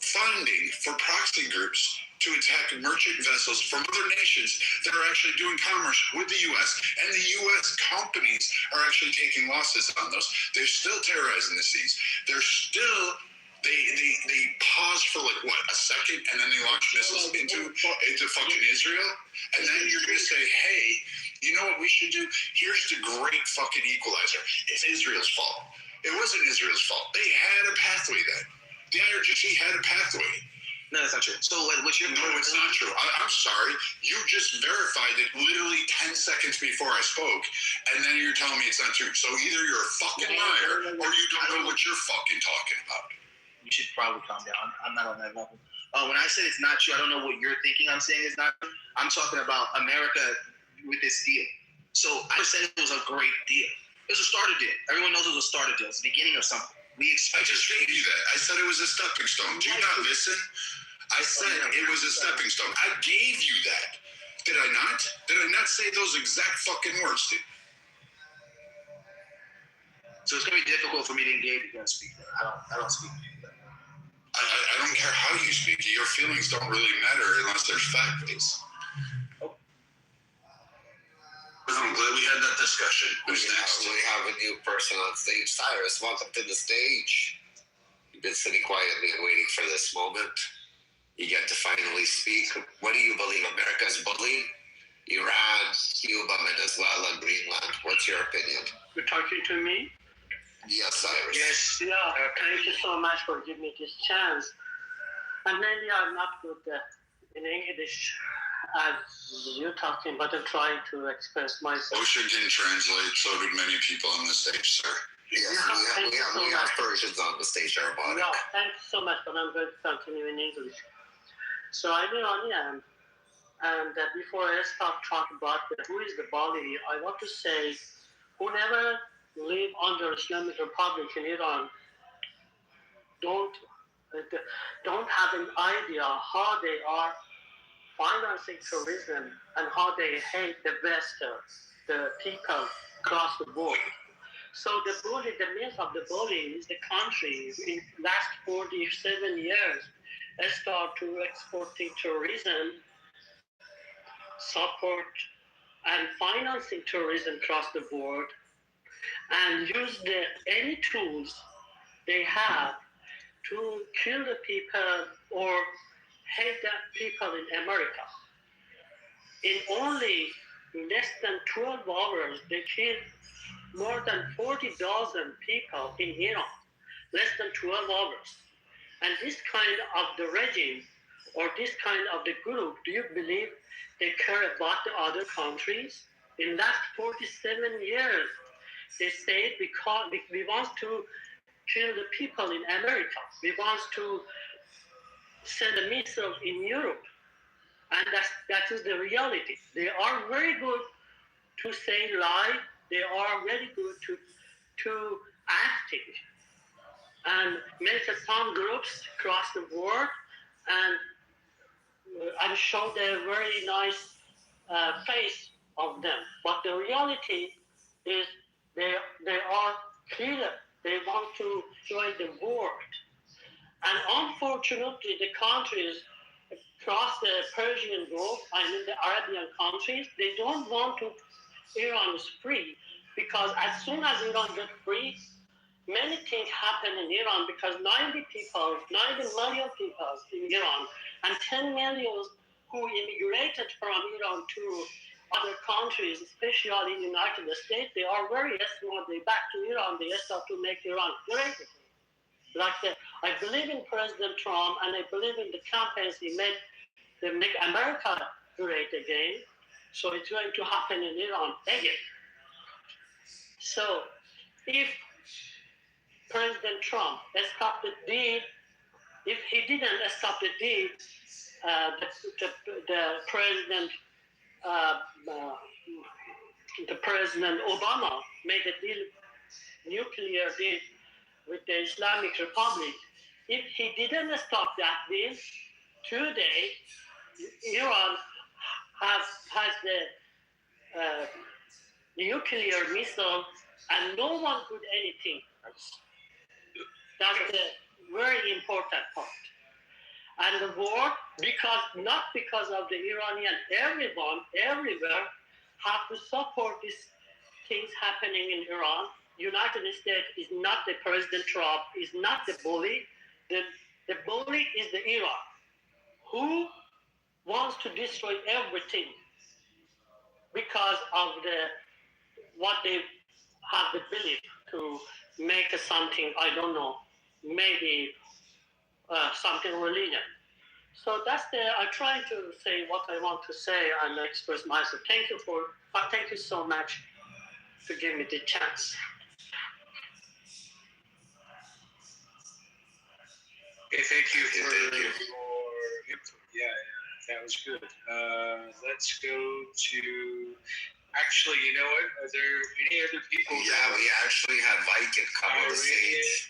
funding for proxy groups to attack merchant vessels from other nations that are actually doing commerce with the U.S., and the U.S. companies are actually taking losses on those. They're still terrorizing the seas. They're still... They pause for a second, and then they launch missiles into fucking Israel, and then you're going to say, hey, You know what we should do? Here's the great fucking equalizer. It's Israel's fault. It wasn't Israel's fault. They had a pathway then. The IRGC had a pathway. No, that's not true. So what's your No, it's not true. I'm sorry. You just verified it literally 10 seconds before I spoke, and then you're telling me it's not true. So either you're a fucking liar or you don't know what you're fucking talking about. You should probably calm down. I'm not on that level. When I said it's not true, I don't know what you're thinking I'm saying is not true. I'm talking about America with this deal. So I said it was a great deal. It was a starter deal. Everyone knows it was a starter deal. It's the beginning of something. I just gave you that. I said it was a stepping stone. Do you not listen? I said it was a stepping stone. I gave you that. Did I not? Did I not say those exact fucking words, dude? So it's gonna be difficult for me to engage if you don't speak. I don't speak. I don't care how you speak. Your feelings don't really matter unless there's fact base. I'm glad we had that discussion. Who's next? We have a new person on stage. Cyrus, welcome to the stage. You've been sitting quietly and waiting for this moment. You get to finally speak. What do you believe? America's bullying? Iran, Cuba, Venezuela, Greenland. What's your opinion? You're talking to me? Yes, Cyrus. Yes. Yeah. Thank you so much for giving me this chance. And maybe I'm not good in English as you're talking, but I'm trying to express myself. Ocean can translate. So do many people on the stage, sir. Yes, we have Persians on the stage, everybody. No, thank you so much, but I'm going to continue in English. So I'm Iranian, and before I start talking about who is the bully, I want to say who never live under Islamic Republic in Iran don't have an idea how they are financing tourism and how they hate the West, the people across the board. So the means of the bully is the country in the last 47 years start to exporting tourism, support and financing tourism across the board, and use any tools they have to kill the people or hate the people in America. In only less than 12 hours, they killed more than 40,000 people in Iran, less than 12 hours. And this kind of the regime or this kind of the group, do you believe they care about the other countries? In last 47 years, they said because we want to kill the people in America. We want to send a missile in Europe. And that is the reality. They are very good to say lie. They are very good to acting and make some groups across the world and show the very nice face of them. But the reality is they are clear. They want to join the world. And unfortunately, the countries across the Persian Gulf, the Arabian countries, they don't want to Iran is free, because as soon as Iran gets free, many things happen in Iran because 90 million people in Iran and 10 million who immigrated from Iran to other countries, especially in the United States, they are very smart. They back to Iran. They start to make Iran great. I believe in President Trump and I believe in the campaigns he made to make America great again. So it's going to happen in Iran again. So if President Trump stopped the deal, if he didn't stop the deal, the President Obama made a deal, nuclear deal with the Islamic Republic. If he didn't stop that deal, today Iran has the nuclear missile and no one could anything. That's the very important part. And the war, not because of the Iranian, everyone, everywhere, have to support these things happening in Iran. United States is not the President Trump, is not the bully. The bully is the Iran, who wants to destroy everything. because of what they have the belief to make something, I don't know, maybe something religion. So I try to say what I want to say and express myself. Thank you so much to give me the chance. Okay, thank you for your input. Yeah, that was good. Let's go to. Actually, you know what? Are there any other people? Yeah, we actually had Viking come on the stage.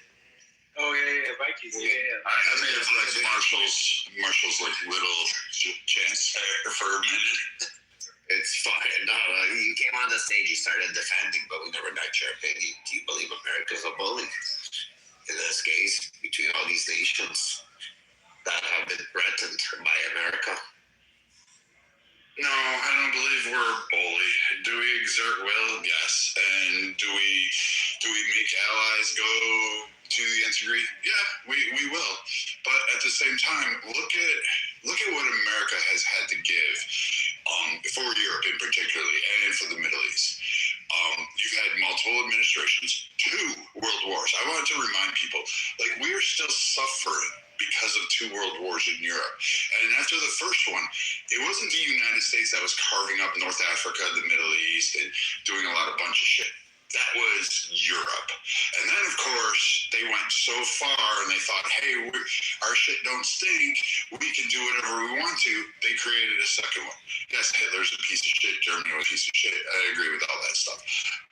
Oh yeah, Vikings. Yeah. I made it like Marshall's like little chance for a minute. It's fine. No, you came on the stage, you started defending, but we never got your opinion. Do you believe America's a bully? In this case, between all these nations that have been threatened by America? No, I don't believe we're a bully. Do we exert will? Yes. And do we make allies go to the nth degree? Yeah, we will. But at the same time, look at what America has had to give for Europe in particularly, and for the Middle East. You've had multiple administrations, 2 world wars. I wanted to remind people, like, we are still suffering because of 2 world wars in Europe. And after the first one, it wasn't the United States that was carving up North Africa, the Middle East, and doing a bunch of shit. That was Europe. And then, of course, they went so far and they thought, hey, our shit don't stink. We can do whatever we want to. They created a second one. Yes, Hitler's a piece of shit. Germany was a piece of shit. I agree with all that stuff.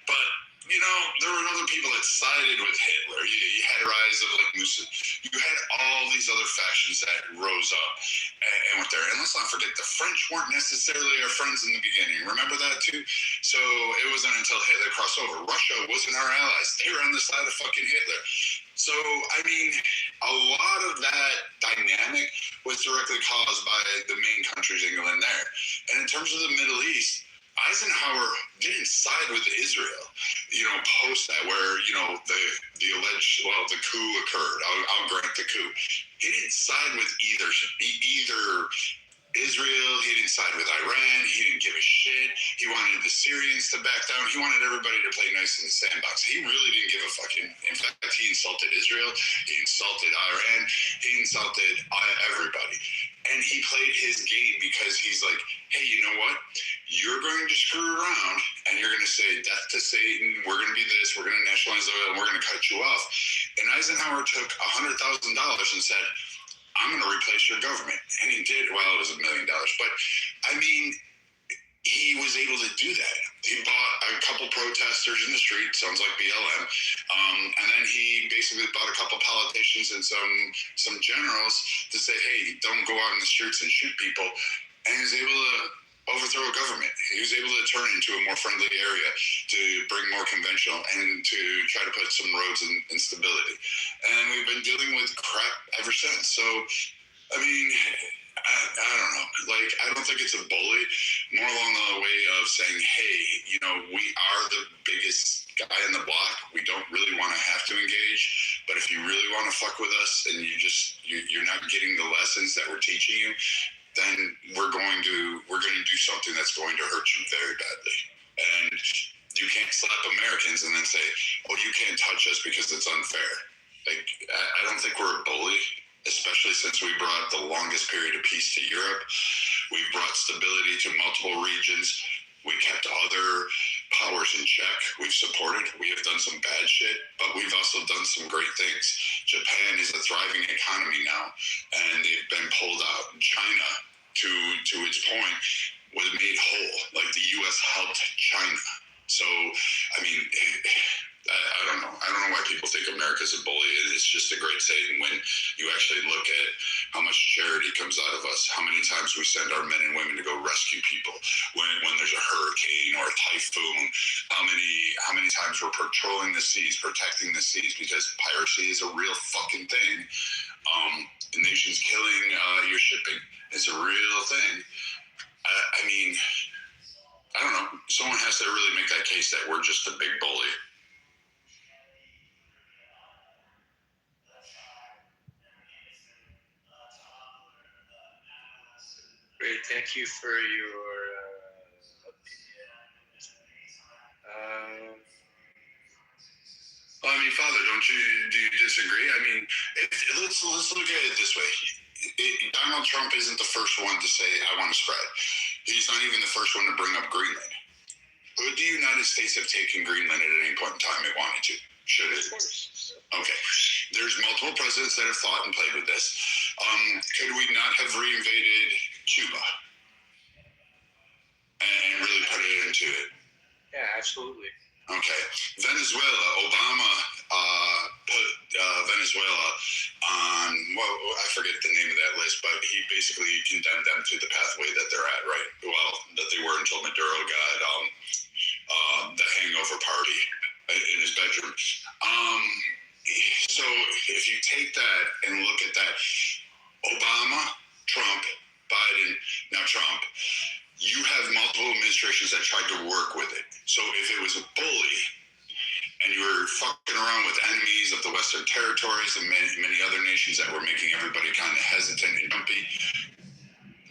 But, there were other people that sided with Hitler. You had rise of like Mussolini. You had all these other factions that rose up and went there. And let's not forget, the French weren't necessarily our friends in the beginning. Remember that too? So it wasn't until Hitler crossed over. Russia wasn't our allies. They were on the side of fucking Hitler. So, I mean, a lot of that dynamic was directly caused by the main countries, England there. And in terms of the Middle East, Eisenhower didn't side with Israel, post that, where, the alleged, the coup occurred. I'll grant the coup. He didn't side with either Israel. He didn't side with Iran. He didn't give a shit. He wanted the Syrians to back down. He wanted everybody to play nice in the sandbox. He really didn't give a fucking. In fact, he insulted Israel. He insulted Iran. He insulted everybody. And he played his game because he's like, hey, you know what? You're going to screw around and you're going to say death to Satan. We're going to be this. We're going to nationalize oil and we're going to cut you off. And Eisenhower took $100,000 and said, I'm going to replace your government. And he did. Well, it was $1 million. But, I mean, he was able to do that. He bought a couple protesters in the street, sounds like BLM, and then he basically bought a couple politicians and some generals to say, hey, don't go out in the streets and shoot people. And he was able to overthrow a government. He was able to turn it into a more friendly area, to bring more conventional, and to try to put some roads and stability. And we've been dealing with crap ever since. So, I mean, I don't know. Like, I don't think it's a bully. More along the way of saying, hey, we are the biggest guy in the block. We don't really want to have to engage. But if you really want to fuck with us and you're not getting the lessons that we're teaching you, then we're going to do something that's going to hurt you very badly. And you can't slap Americans and then say, oh, you can't touch us because it's unfair. Like, I don't think we're a bully, especially since we brought the longest period of peace to Europe. We've brought stability to multiple regions. We kept other powers in check. We've supported. We have done some bad shit, but we've also done some great things. Japan is a thriving economy now, and they've been pulled out. China, to its point, was made whole. Like, the U.S. helped China. So, I mean, I don't know. I don't know why people think America's a bully. It's just a great saying when you actually look at how much charity comes out of us, how many times we send our men and women to go rescue people when there's a hurricane or a typhoon, how many times we're patrolling the seas, protecting the seas, because piracy is a real fucking thing. The nation's killing your shipping. It's a real thing. I mean, I don't know. Someone has to really make that case that we're just a big bully. Great, thank you for your opinion. Father, do you disagree? I mean, let's look at it this way. Donald Trump isn't the first one to say, I want to spread. He's not even the first one to bring up Greenland. Would the United States have taken Greenland at any point in time it wanted to? Should it? Okay. There's multiple presidents that have thought and played with this. Could we not have reinvaded Cuba and really put it into it? Yeah, absolutely. Okay. Venezuela, Obama put Venezuela on, well, I forget the name of that list, but he basically condemned them to the pathway that they're at, right? Well, that they were until Maduro got the hangover party in his bedroom. So if you take that and look at that, Obama, Trump, Biden, now Trump, you have multiple administrations that tried to work with it. So if it was a bully and you were fucking around with enemies of the Western territories and many other nations that were making everybody kind of hesitant and jumpy,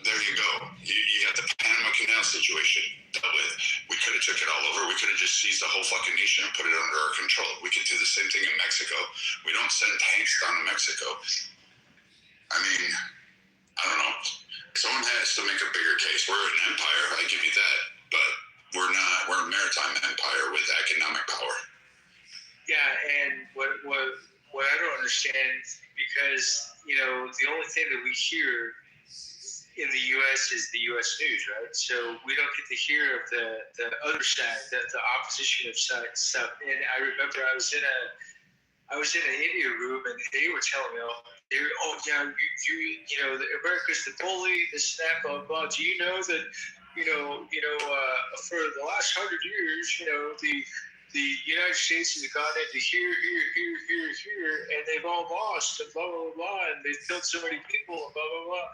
there you go. You got the Panama Canal situation dealt with. We could have took it all over. We could have just seized the whole fucking nation and put it under our control. We could do the same thing in Mexico. We don't send tanks down to Mexico. I mean, I don't know. Someone has to make a bigger case. We're an empire, I give you that, but we're not. We're a maritime empire with economic power. Yeah, and what I don't understand, because the only thing that we hear in the U.S. is the U.S. news, right? So we don't get to hear of the other side, the opposition of stuff. And I remember I was in an India room, and they were telling me, America's the bully, this and that, blah, blah, blah. Do you know that, for the last 100 years, the United States has gone into here, and they've all lost, and blah, blah, blah, and they've killed so many people, and blah, blah, blah.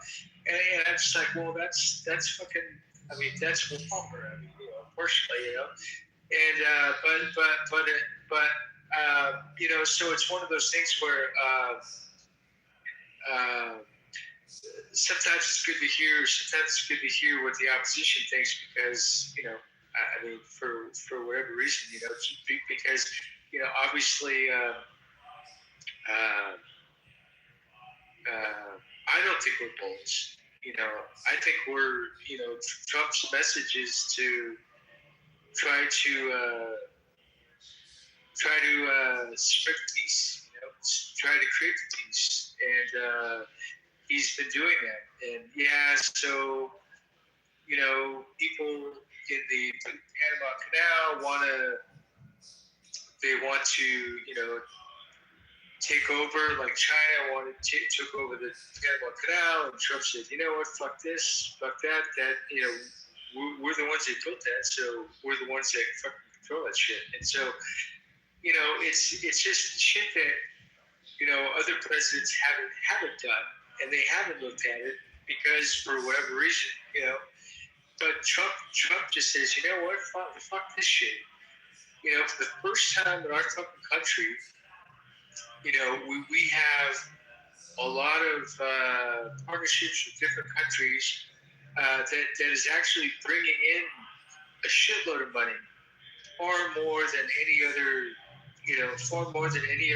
And I'm just like, well, that's fucking, I mean, that's Walker, I mean, unfortunately, And, so it's one of those things where sometimes it's good to hear what the opposition thinks, because, I mean, for whatever reason, because, obviously, I don't think we're bullies. I think we're, Trump's message is to try to spread peace, try to create the peace, and he's been doing that. And so people in the Panama Canal want to take over, like China took over the Panama Canal, and Trump said, you know what, fuck this, fuck that, we're the ones that built that, so we're the ones that fucking control that shit. And so, it's just shit that, other presidents haven't done, and they haven't looked at it because for whatever reason, But Trump just says, you know what, fuck this shit. For the first time in our fucking country, we have a lot of partnerships with different countries that is actually bringing in a shitload of money, far more than any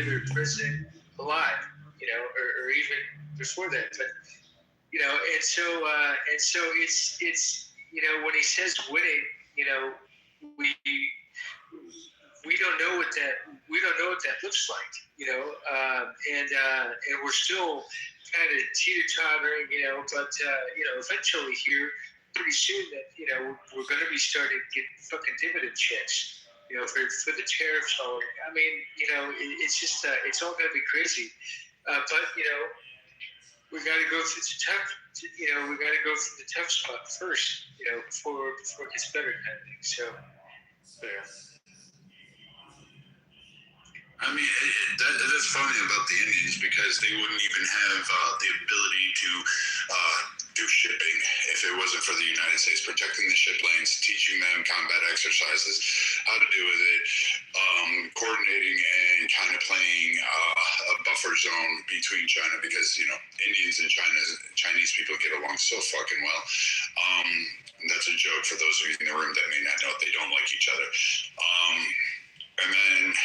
other president alive, or even before that. But and so it's when he says winning, we don't know what that looks like, and we're still kind of teeter-tottering, but eventually here, pretty soon that we're going to be starting to get fucking dividend checks, for the tariffs. I mean, it's just it's all going to be crazy, but we got to go through the tough. We got to go through the tough spot first, before it gets better, kind of thing. So, yeah. I mean, that's funny about the Indians, because they wouldn't even have the ability to do shipping if it wasn't for the United States protecting the ship lanes, teaching them combat exercises, how to deal with it, coordinating and kind of playing a buffer zone between China, because Indians and Chinese people get along so fucking well. That's a joke for those of you in the room that may not know. They don't like each other. And then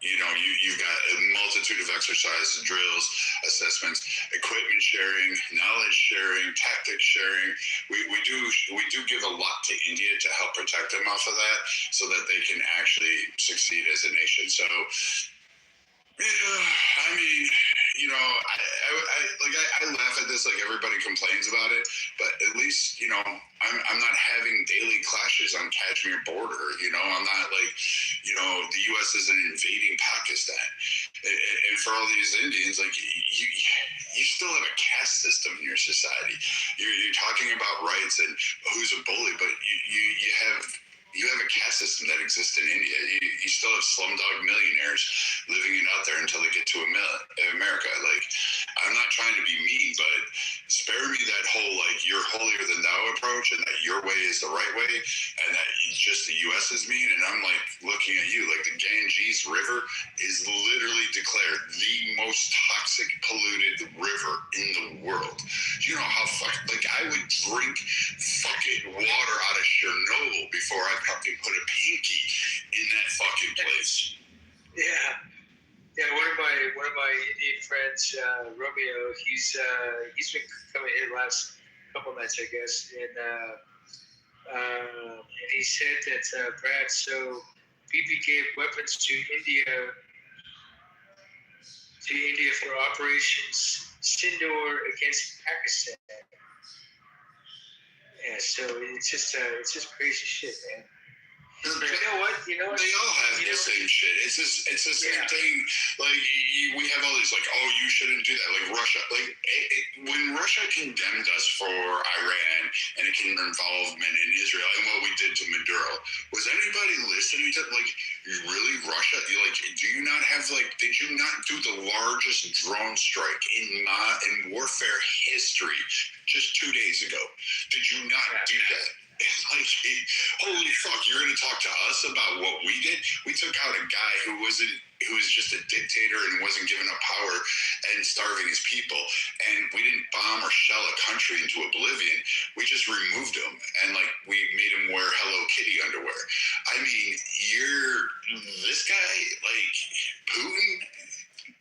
You've got a multitude of exercises, drills, assessments, equipment sharing, knowledge sharing, tactics sharing. We do give a lot to India to help protect them off of that, so that they can actually succeed as a nation. So, I mean, I laugh at this, like everybody complains about it, but at least, I'm not having daily clashes on Kashmir border. I'm not like, the U.S. isn't invading Pakistan. And for all these Indians, like, you still have a caste system in your society. You're talking about rights and who's a bully, but you have a caste system that exists in India. You still have slumdog millionaires living out there until they get to America. Like, I'm not trying to be mean, but spare me that whole, like, you're holier than thou approach, and that your way is the right way, and that just the U.S. is mean. And I'm like looking at you, like the Ganges River is literally declared the most toxic, polluted river in the world. You know how I would drink fucking water out of Chernobyl before I fucking put a pinky in that fucking place. Yeah. One of my Indian friends, Romeo, he's been coming here the last couple nights, I guess, and he said that Brad, so Bibi gave weapons to India for Operations Sindoor against Pakistan. Yeah, so it's just crazy shit, man. You know what? They all have the same shit. It's the same thing. Like, we have all these, like, oh, you shouldn't do that. Like Russia. Like, when Russia condemned us for Iran and it can involvement in Israel and what we did to Maduro, was anybody listening to, like, really Russia? Do you not have, like, did you not do the largest drone strike in warfare history just 2 days ago? Did you not do that? Like, holy fuck, you're going to talk to us about what we did? We took out a guy who was just a dictator and wasn't giving up power and starving his people. And we didn't bomb or shell a country into oblivion. We just removed him. And, like, we made him wear Hello Kitty underwear. I mean, this guy, like, Putin.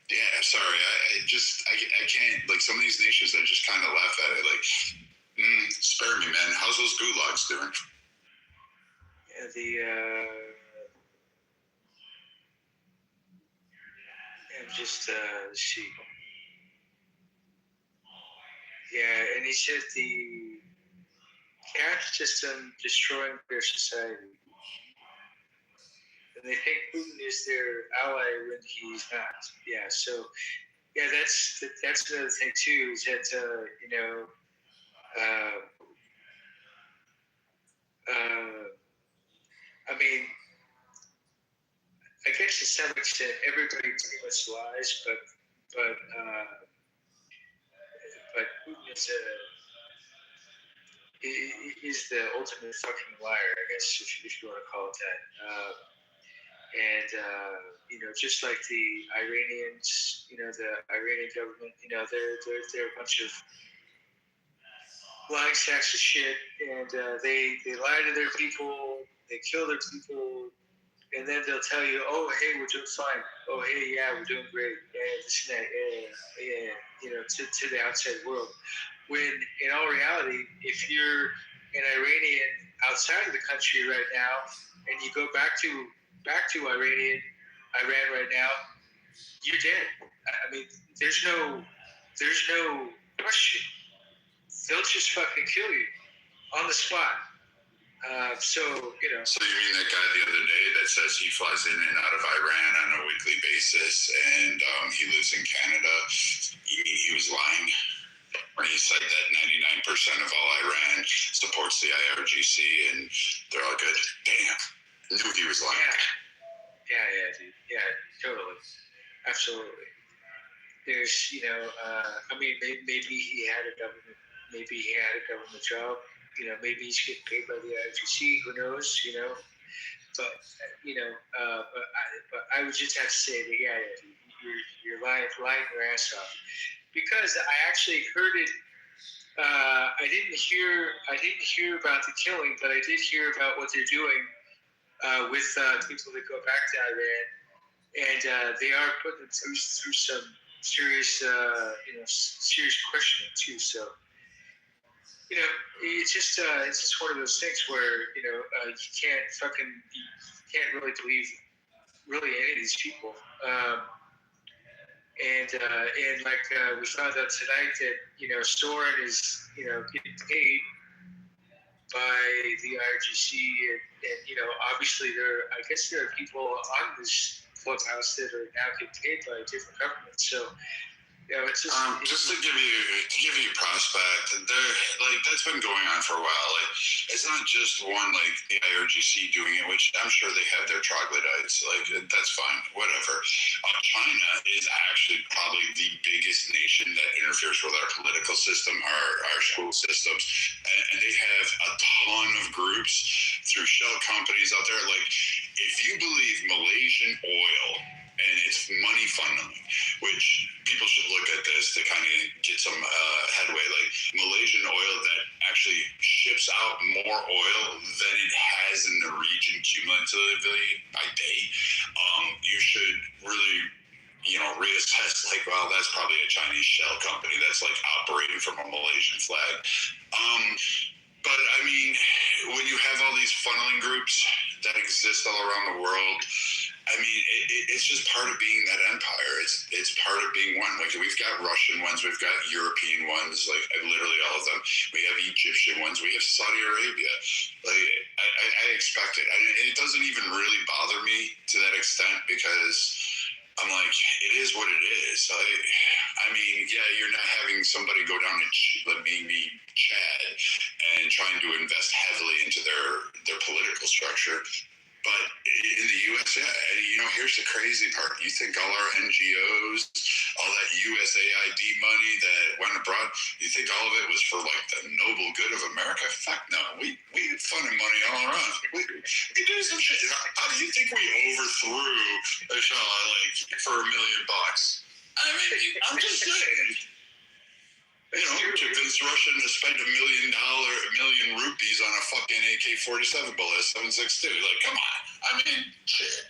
Yeah, sorry. I can't, like, some of these nations, I just kind of laugh at it. Like, spare me, man. How's those gulags doing? Yeah, let's see. Yeah, and he said the caste system destroying their society. And they think Putin is their ally when he's not. Yeah, so, yeah, that's another thing, too, is that, I mean, I guess to some extent everybody pretty much lies, but Putin is the ultimate fucking liar, I guess, if you want to call it that. Just like the Iranians, the Iranian government, they're a bunch of lying sacks of shit, and they lie to their people, they kill their people, and then they'll tell you, oh, hey, we're doing fine. Oh, hey, yeah, we're doing great. Yeah, this and that, yeah, to the outside world. When in all reality, if you're an Iranian outside of the country right now, and you go back to Iran right now, you're dead. I mean, there's no question. They'll just fucking kill you on the spot. So you mean that guy the other day that says he flies in and out of Iran on a weekly basis and he lives in Canada? You mean he was lying? When he said that 99% of all Iran supports the IRGC and they're all good? Damn. I knew he was lying. Yeah, dude. Yeah, totally. Absolutely. There's, I mean, maybe he had a government job. Maybe he's getting paid by the IRGC. Who knows? But but I would just have to say that you're lying your ass off, because I actually heard it. I didn't hear about the killing, but I did hear about what they're doing with people that go back to Iran. and they are putting them through some serious, serious questioning too. So, it's just one of those things where you can't really believe really any of these people. And like we found out tonight that Soren is getting paid by the IRGC, and obviously I guess there are people on this clubhouse that are now getting paid by different governments. So it's just to give you prospect, that's been going on for a while. Like, it's not just one like the IRGC doing it, which I'm sure they have their troglodytes. Like, that's fine, whatever. China is actually probably the biggest nation that interferes with our political system, our school systems, and they have a ton of groups through shell companies out there. Like, if you believe Malaysian oil and it's money funneling, which people should look at this to kind of get some headway. Like, Malaysian oil that actually ships out more oil than it has in the region cumulatively by day. You should really, reassess, like, well, that's probably a Chinese shell company that's like operating from a Malaysian flag. But I mean, when you have all these funneling groups that exist all around the world, I mean, it's just part of being that empire. It's part of being one. Like, we've got Russian ones, we've got European ones, like literally all of them. We have Egyptian ones, we have Saudi Arabia. Like, I expect it. It doesn't even really bother me to that extent because I'm like, it is what it is. I mean, yeah, you're not having somebody go down to maybe Chad and trying to invest heavily into their political structure. But in the U.S., yeah, here's the crazy part. You think all our NGOs, all that USAID money that went abroad, you think all of it was for, like, the noble good of America? Fuck no. We funded money all around. We do some shit. How do you think we overthrew Shah, like, for $1 million? I mean, I'm just saying. To convince Russia to spend $1 million rupees on a fucking AK-47 bullet, 7.62. Like, come on. I mean, shit.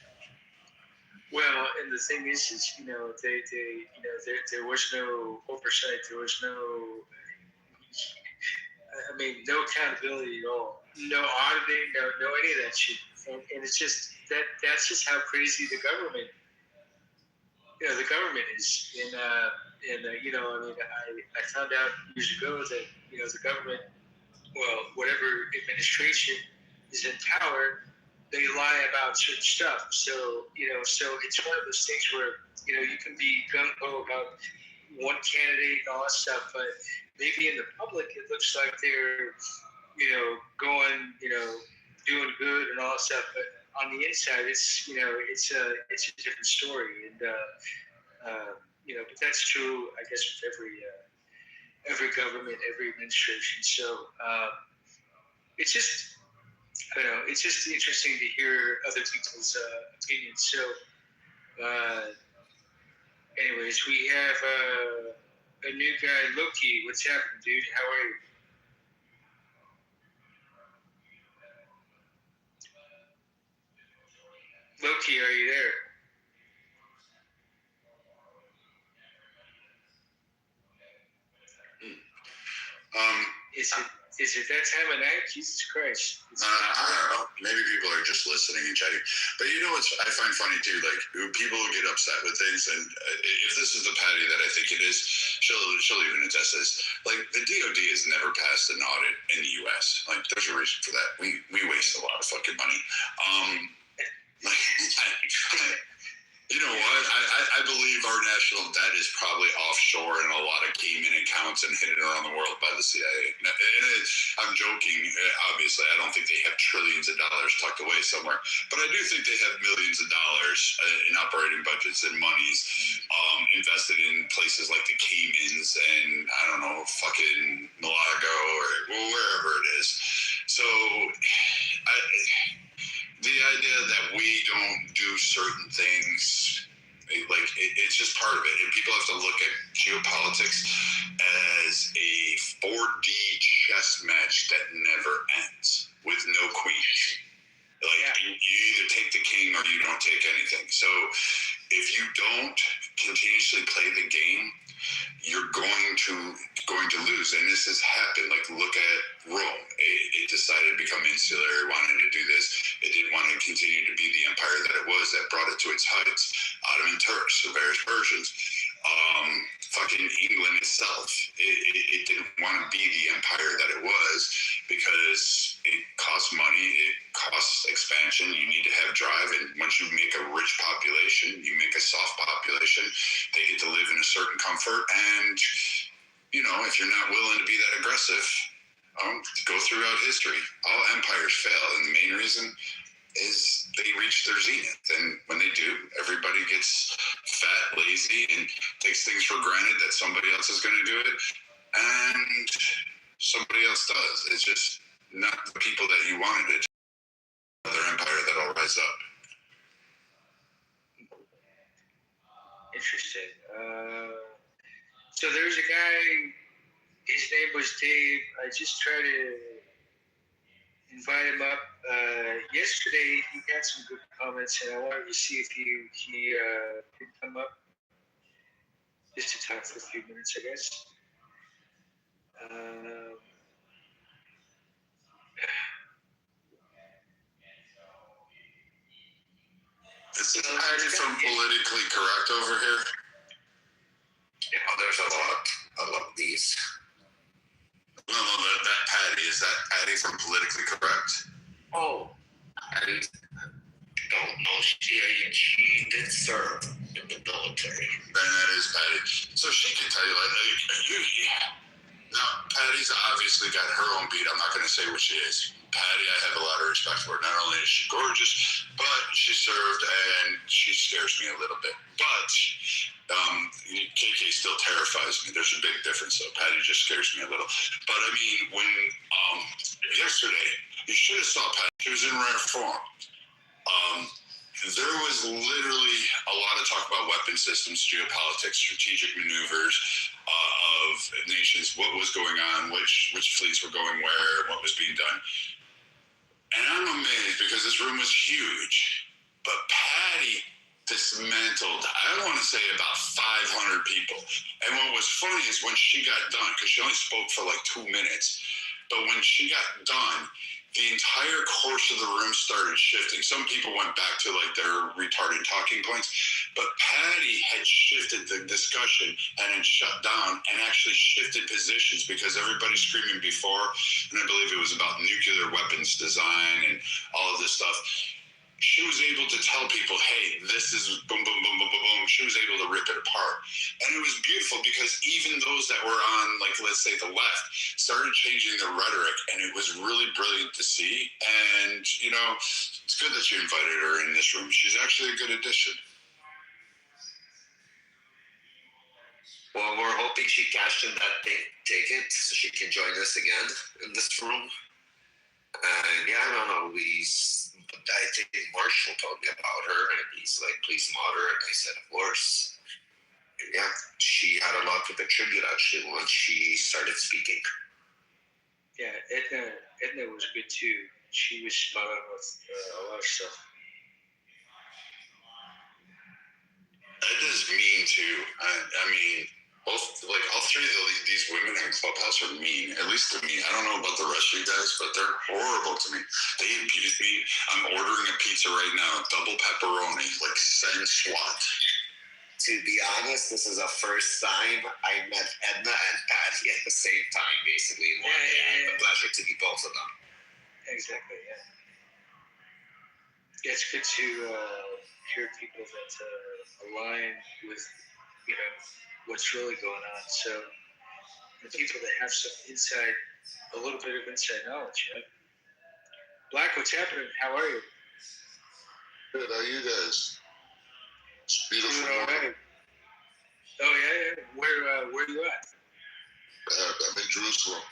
Well, and the thing is, there was no oversight. There was no accountability at all. No auditing. No any of that shit. And it's just that's just how crazy the government is. And I found out years ago that the government, whatever administration is in power, they lie about certain stuff. So it's one of those things where you can be gung ho about one candidate and all that stuff, but maybe in the public it looks like they're going doing good and all that stuff, but on the inside it's a different story. And but that's true, I guess, with every government, every administration. So it's just, I don't know, it's just interesting to hear other people's opinions. So, anyways, we have a new guy, Loki. What's happening, dude? How are you? Loki, are you there? Is it that time of night? Jesus Christ. I don't know. Maybe people are just listening and chatting. But what I find funny too, like, people get upset with things, and if this is the Patty that I think it is, she'll even attest this. Like, the DOD has never passed an audit in the U.S. Like, there's a reason for that. We waste a lot of fucking money. You know what? I believe our national debt is probably offshore in a lot of Cayman accounts and hidden around the world by the CIA. And I'm joking, obviously. I don't think they have trillions of dollars tucked away somewhere. But I do think they have millions of dollars in operating budgets and monies invested in places like the Caymans and, I don't know, fucking Malaga or wherever it is. So, the idea that we don't do certain things, it's just part of it. And people have to look at geopolitics as a 4D chess match that never ends with no queens. Like, you either take the king or you don't take anything. So happened. Like, look at Rome. It decided to become insular, wanted to do this. It didn't want to continue to be the empire that it was, that brought it to its heights. Ottoman Turks, the various Persians. Fucking England itself, it didn't want to be the empire that it was because it costs money, it costs expansion, you need to have drive, and once you make a rich population, you make a soft population, they get to live in a certain comfort, and, you know, if you're not willing to be that aggressive, go throughout history. All empires fail, and the main reason is they reach their zenith, and when they do, everybody gets fat, lazy, and takes things for granted that somebody else is going to do it, and somebody else does. It's just not the people that you wanted it. Another empire that'll rise up. Interesting. So there's a guy, his name was Dave. I just tried to invite him up. Yesterday, he got some good comments, and I wanted to see if he could come up just to talk for a few minutes, I guess. Is this Patty from Politically Correct over here? Yeah, there's a lot of these. No, that Patty, is that Patty from Politically Correct? Oh, Patty. Don't know. She did serve in the military. Then that is Patty. So she can tell you, now, Patty's obviously got her own beat. I'm not going to say what she is. Patty, I have a lot of respect for. Not only is she gorgeous, but she served, and she scares me a little bit. But KK still terrifies me. There's a big difference, though. Patty just scares me a little. But, I mean, when yesterday, you should have saw Patty. She was in rare form. There was literally a lot of talk about weapon systems, geopolitics, strategic maneuvers of nations, what was going on, which fleets were going where, what was being done. And I'm amazed because this room was huge, but Patty dismantled, I want to say about 500 people. And what was funny is when she got done, because she only spoke for like 2 minutes, but when she got done, the entire course of the room started shifting. Some people went back to like their retarded talking points, but Patty had shifted the discussion and had shut down and actually shifted positions because everybody's screaming before, and I believe it was about nuclear weapons design and all of this stuff. She was able to tell people, hey, this is boom, boom, boom, boom, boom, boom. She was able to rip it apart. And it was beautiful because even those that were on, like, let's say the left, started changing their rhetoric. And it was really brilliant to see. And, you know, it's good that you invited her in this room. She's actually a good addition. Well, we're hoping she cashed in that ticket so she can join us again in this room. And yeah, I don't know, I think Marshall told me about her, and he's like, please mod her, and I said, of course. And yeah, she had a lot to contribute, actually, once she started speaking. Yeah, Edna was good, too. She was spot on with a lot of stuff. Edna's mean, too. I mean, all three of these women in Clubhouse are mean, at least to me. I don't know about the rest of you guys, but they're horrible to me. They abuse me. I'm ordering a pizza right now, double pepperoni, like send SWAT. To be honest, this is the first time I met Edna and Patty at the same time, basically. I had the pleasure to meet both of them. Exactly, yeah. It's good to hear people that align with, you know, what's really going on. So the people that have some inside, a little bit of inside knowledge, you know. Black, what's happening? How are you? Good. How are you guys? It's beautiful. All right. Oh yeah. Where are you at? I'm in Jerusalem.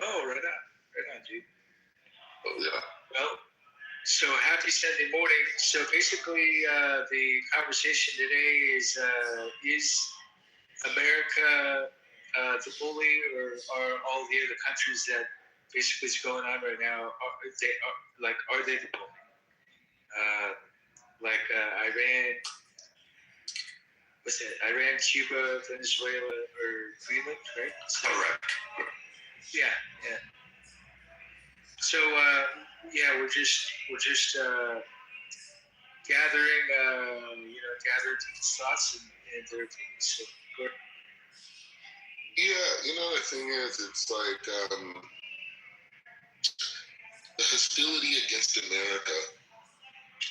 Oh, right on, dude. Oh yeah. Well, so happy Sunday morning. So basically, the conversation today is America the bully, or are all the other countries that basically is going on right now? Are they the bully? Iran. What's that? Iran, Cuba, Venezuela, or Greenland, right? So, correct. Yeah. So we're just gathering people's thoughts and their opinions. So, go ahead. Yeah, the thing is, it's like the hostility against America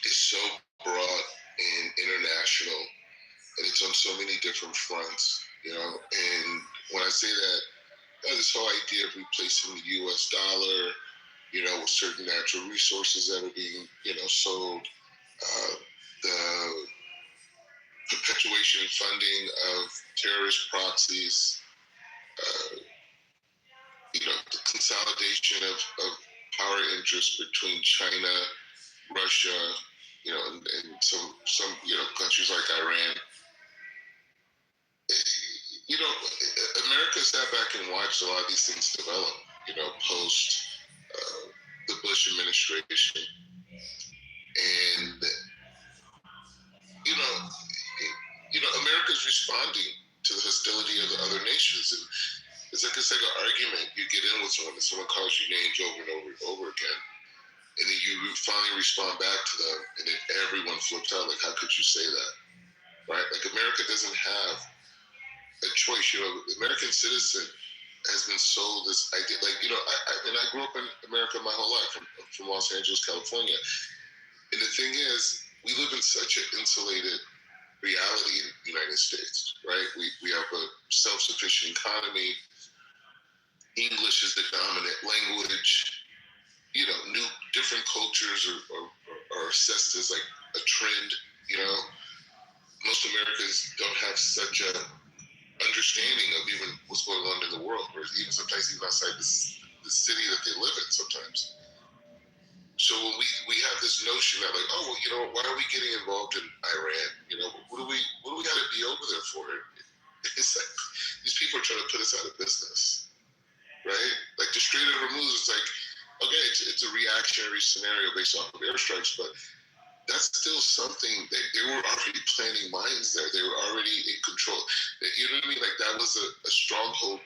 is so broad and international, and it's on so many different fronts, And when I say that, this whole idea of replacing the U.S. dollar, with certain natural resources that are being, sold, the perpetuation and funding of terrorist proxies, the consolidation of power interests between China, Russia, and some countries like Iran. America sat back and watched a lot of these things develop, post the Bush administration. And, America's responding to the hostility of the other nations. And it's like an argument. You get in with someone and someone calls you names over and over and over again. And then you finally respond back to them, and then everyone flips out. Like, how could you say that? Right? Like, America doesn't have a choice. The American citizen has been sold this idea. Like, I grew up in America my whole life. I'm from Los Angeles, California. And the thing is, we live in such an insulated reality in the United States, right? We have a self-sufficient economy. English is the dominant language. New different cultures are assessed as like a trend. Most Americans don't have such a understanding of even what's going on in the world, or even sometimes even outside the city that they live in sometimes. So when we have this notion that like, oh, well, why are we getting involved in Iran? What do we got to be over there for? It's like these people are trying to put us out of business, right? Like the Strait of Hormuz is like, okay, it's a reactionary scenario based off of airstrikes, but that's still something that they were already planting mines there. They were already in control. You know what I mean? Like that was a stronghold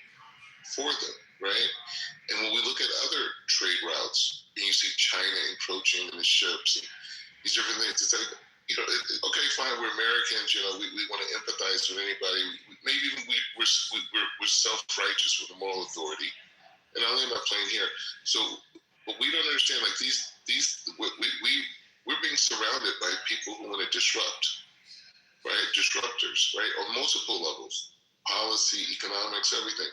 for them, right? And when we look at other trade routes, and you see China encroaching in the ships and these different things, it's like, okay, fine, we're Americans, we want to empathize with anybody. Maybe even we're self-righteous with the moral authority. And I'll land my plane here. So, but we don't understand, like we're being surrounded by people who want to disrupt, right? Disruptors, right? On multiple levels, policy, economics, everything.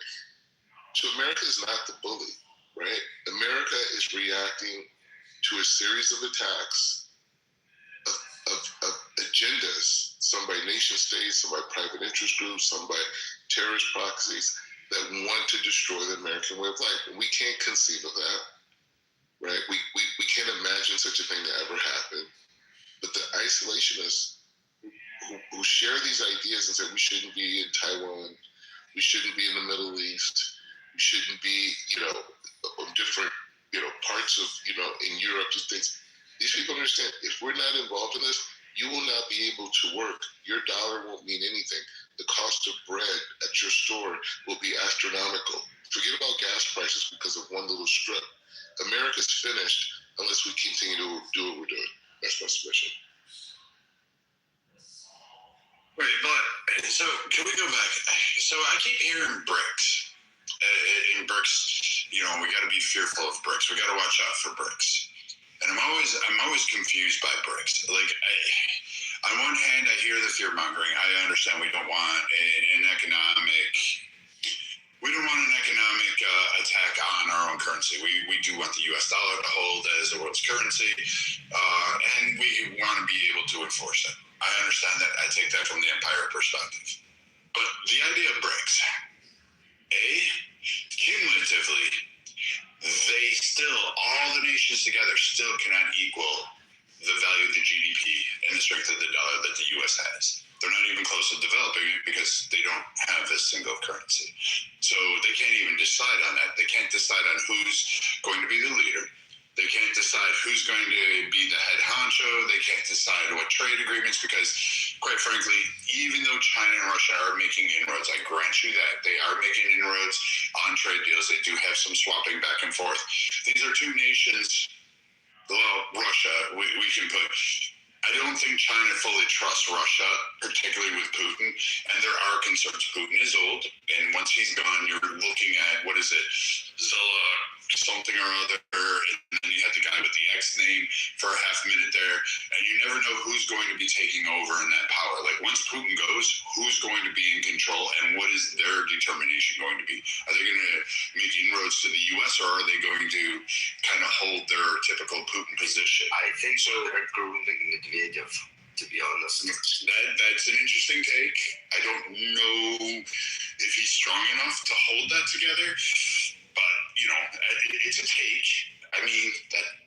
So America is not the bully, right? America is reacting to a series of attacks of agendas, some by nation states, some by private interest groups, some by terrorist proxies that want to destroy the American way of life. And we can't conceive of that, right? We can't imagine such a thing to ever happen. But the isolationists who share these ideas and say we shouldn't be in Taiwan, we shouldn't be in the Middle East, we shouldn't be, different, parts of, in Europe, just things. These people understand if we're not involved in this, you will not be able to work. Your dollar won't mean anything. The cost of bread at your store will be astronomical. Forget about gas prices because of one little strip. America's finished unless we continue to do what we're doing. That's my submission. Wait, but so can we go back? So I keep hearing BRICS. In BRICS, we got to be fearful of BRICS. We got to watch out for BRICS. And I'm always confused by BRICS. Like, on one hand, I hear the fear mongering. I understand we don't want an economic attack on our own currency. We do want the U.S. dollar to hold as the world's currency, and we want to be able to enforce it. I understand that. I take that from the empire perspective. But the idea of BRICS, cumulatively, all the nations together still cannot equal the value of the GDP and the strength of the dollar that the U.S. has. They're not even close to developing it because they don't have a single currency. So they can't even decide on that. They can't decide on who's going to be the leader. They can't decide who's going to be the head honcho. They can't decide what trade agreements because, quite frankly, even though China and Russia are making inroads, I grant you that they are making inroads on trade deals. They do have some swapping back and forth. These are two nations. Well, Russia, we can put. I don't think China fully trusts Russia, particularly with Putin, and there are concerns. Putin is old, and once he's gone, you're looking at, what is it, Zilla something or other, and then you had the guy with the X name for a half minute there, and you never know who's going to be taking over in that power. Like, once Putin goes, who's going to be in control, and what is their determination going to be? Are they going to make inroads to the U.S., or are they going to kind of hold their typical Putin position? I think so. They're grooming Medvedev, to be honest. That's an interesting take. I don't know if he's strong enough to hold that together, but it's a take. I mean,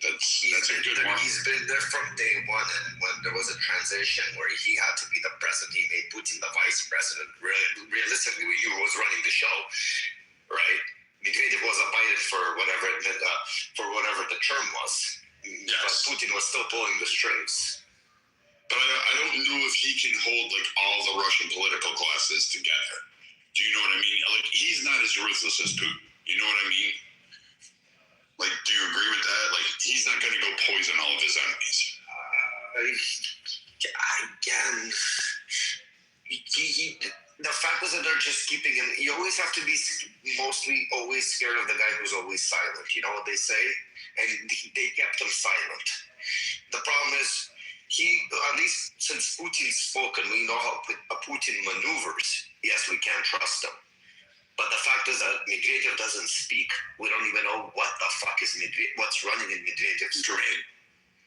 that's a good one. He's been there from day one, and when there was a transition where he had to be the president, he made Putin the vice president. Realistically, he was running the show, right? Medvedev was abided for whatever the term was. Yes. But Putin was still pulling the strings. But I don't know if he can hold like all the Russian political classes together. Do you know what I mean? Like, he's not as ruthless as Putin. You know what I mean? Like, do you agree with that? Like, he's not going to go poison all of his enemies. Again, the fact is that they're just keeping him. You always have to be mostly always scared of the guy who's always silent. You know what they say? And they kept him silent. The problem is, at least since Putin's spoken, we know how Putin maneuvers. Yes, we can't trust him. But the fact is that Medvedev doesn't speak. We don't even know what the fuck is what's running in Medvedev's brain.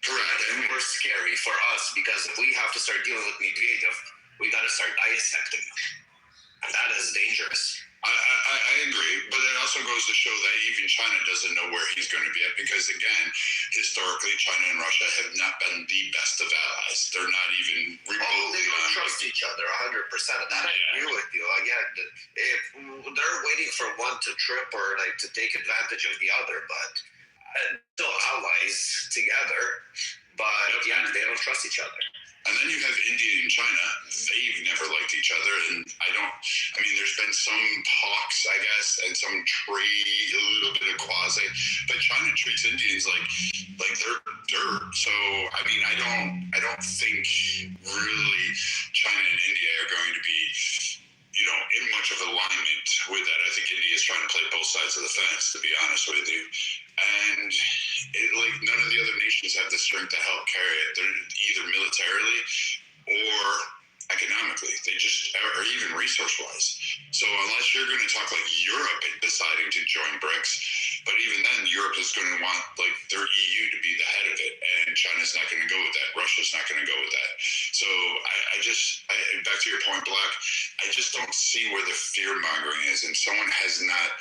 Correct. And we're scary for us, because if we have to start dealing with Medvedev, we got to start dissecting him. And that is dangerous. I agree, but it also goes to show that even China doesn't know where he's going to be at, because, again, historically, China and Russia have not been the best of allies. They're not even remotely. They don't trust each other 100% of that. I agree with you. Again, if they're waiting for one to trip or like to take advantage of the other, but still allies together. But yeah, they don't trust each other. And then you have India and China. They've never liked each other. And there's been some talks, I guess, and some trade, a little bit of quasi. But China treats Indians like they're dirt. So, I don't think really China and India are going to be, in much of alignment with that. I think India is trying to play both sides of the fence, to be honest with you. And none of the other nations have the strength to help carry it. They're either militarily or economically. They just, or even resource-wise. So unless you're going to talk like Europe deciding to join BRICS, but even then, Europe is going to want their EU to be the head of it, and China's not going to go with that. Russia's not going to go with that. So back to your point, Black, I just don't see where the fear-mongering is, and someone has not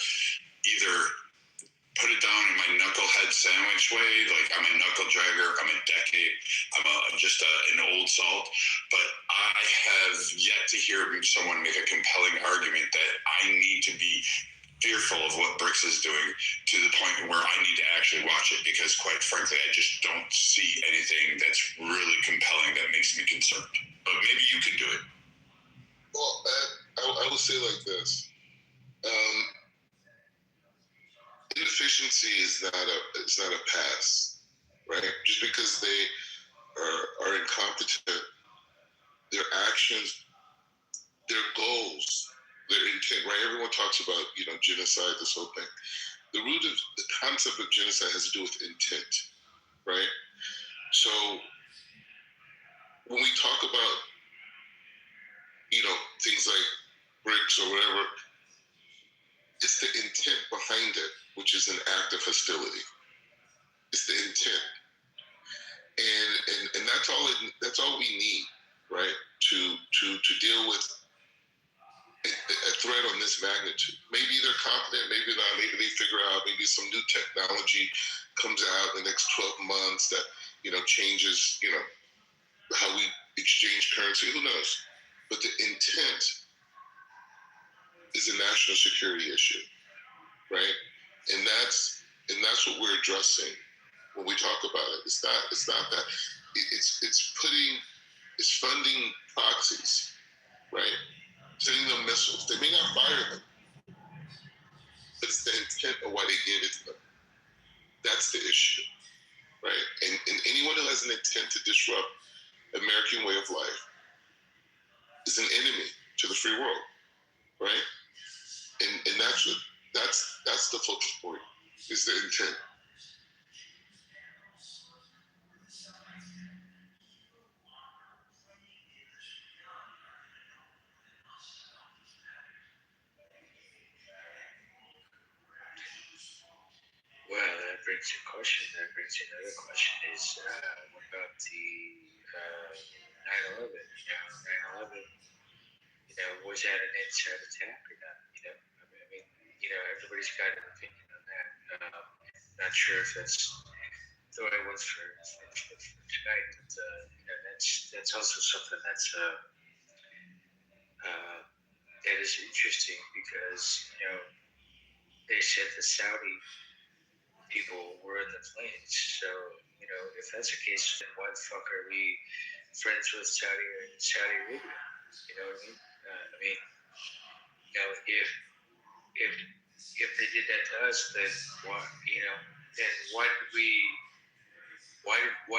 either put it down in my knucklehead sandwich way, like I'm a knuckle dragger, I'm a decade, I'm just an old salt, but I have yet to hear someone make a compelling argument that I need to be fearful of what BRICS is doing to the point where I need to actually watch it, because quite frankly, I just don't see anything that's really compelling that makes me concerned. But maybe you can do it. Well, I will say like this. Inefficiency is not a pass, right? Just because they are incompetent, their actions, their goals, their intent, right? Everyone talks about, genocide, this whole thing. The root of the concept of genocide has to do with intent, right? So when we talk about, things like BRICS or whatever, it's the intent behind it, which is an act of hostility. It's the intent, and that's all we need, right? To deal with a threat on this magnitude. Maybe they're competent, maybe not. Maybe they figure out. Maybe some new technology comes out in the next 12 months that changes how we exchange currency. Who knows? But the intent is a national security issue, right? And that's what we're addressing when we talk about it. It's not that. It's funding proxies, right? Sending them missiles. They may not fire them, It's the intent of why they gave it to them. That's the issue, right? And anyone who has an intent to disrupt American way of life is an enemy to the free world, right? And that's the focus point, is the intent. Well, that brings you a question. That brings you another question is, what about the 9/11? 9/11, was that an inside attack or not? I mean, everybody's got an opinion on that. Not sure if that's the right ones for tonight, but that's also something that is interesting because they said the Saudi people were in the planes. So if that's the case, then why the fuck are we friends with Saudi Arabia? You know what I mean? If they did that to us, then why? Then why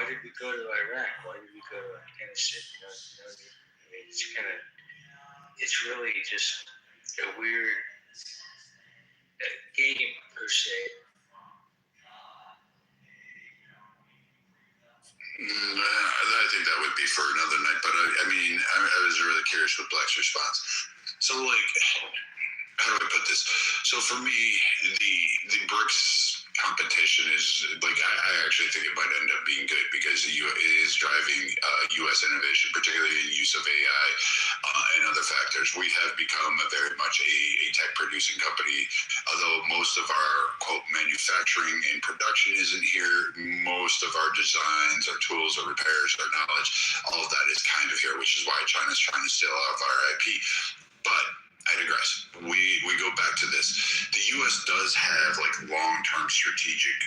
did we go to Iraq? Why did we go to Afghanistan? It's really just a weird game per se. I think that would be for another night, but I mean, I was really curious with Black's response. So, like, how do I put this? So, for me, the BRICS competition is, like, I actually think it might end up being good because it is driving U.S. innovation, particularly in use of AI and other factors. We have become very much a tech-producing company, although most of our, quote, manufacturing and production isn't here. Most of our designs, our tools, our repairs, our knowledge, all of that is kind of here, which is why China's trying to steal out of our IP. But I digress. We go back to this. The U.S. does have like long-term strategic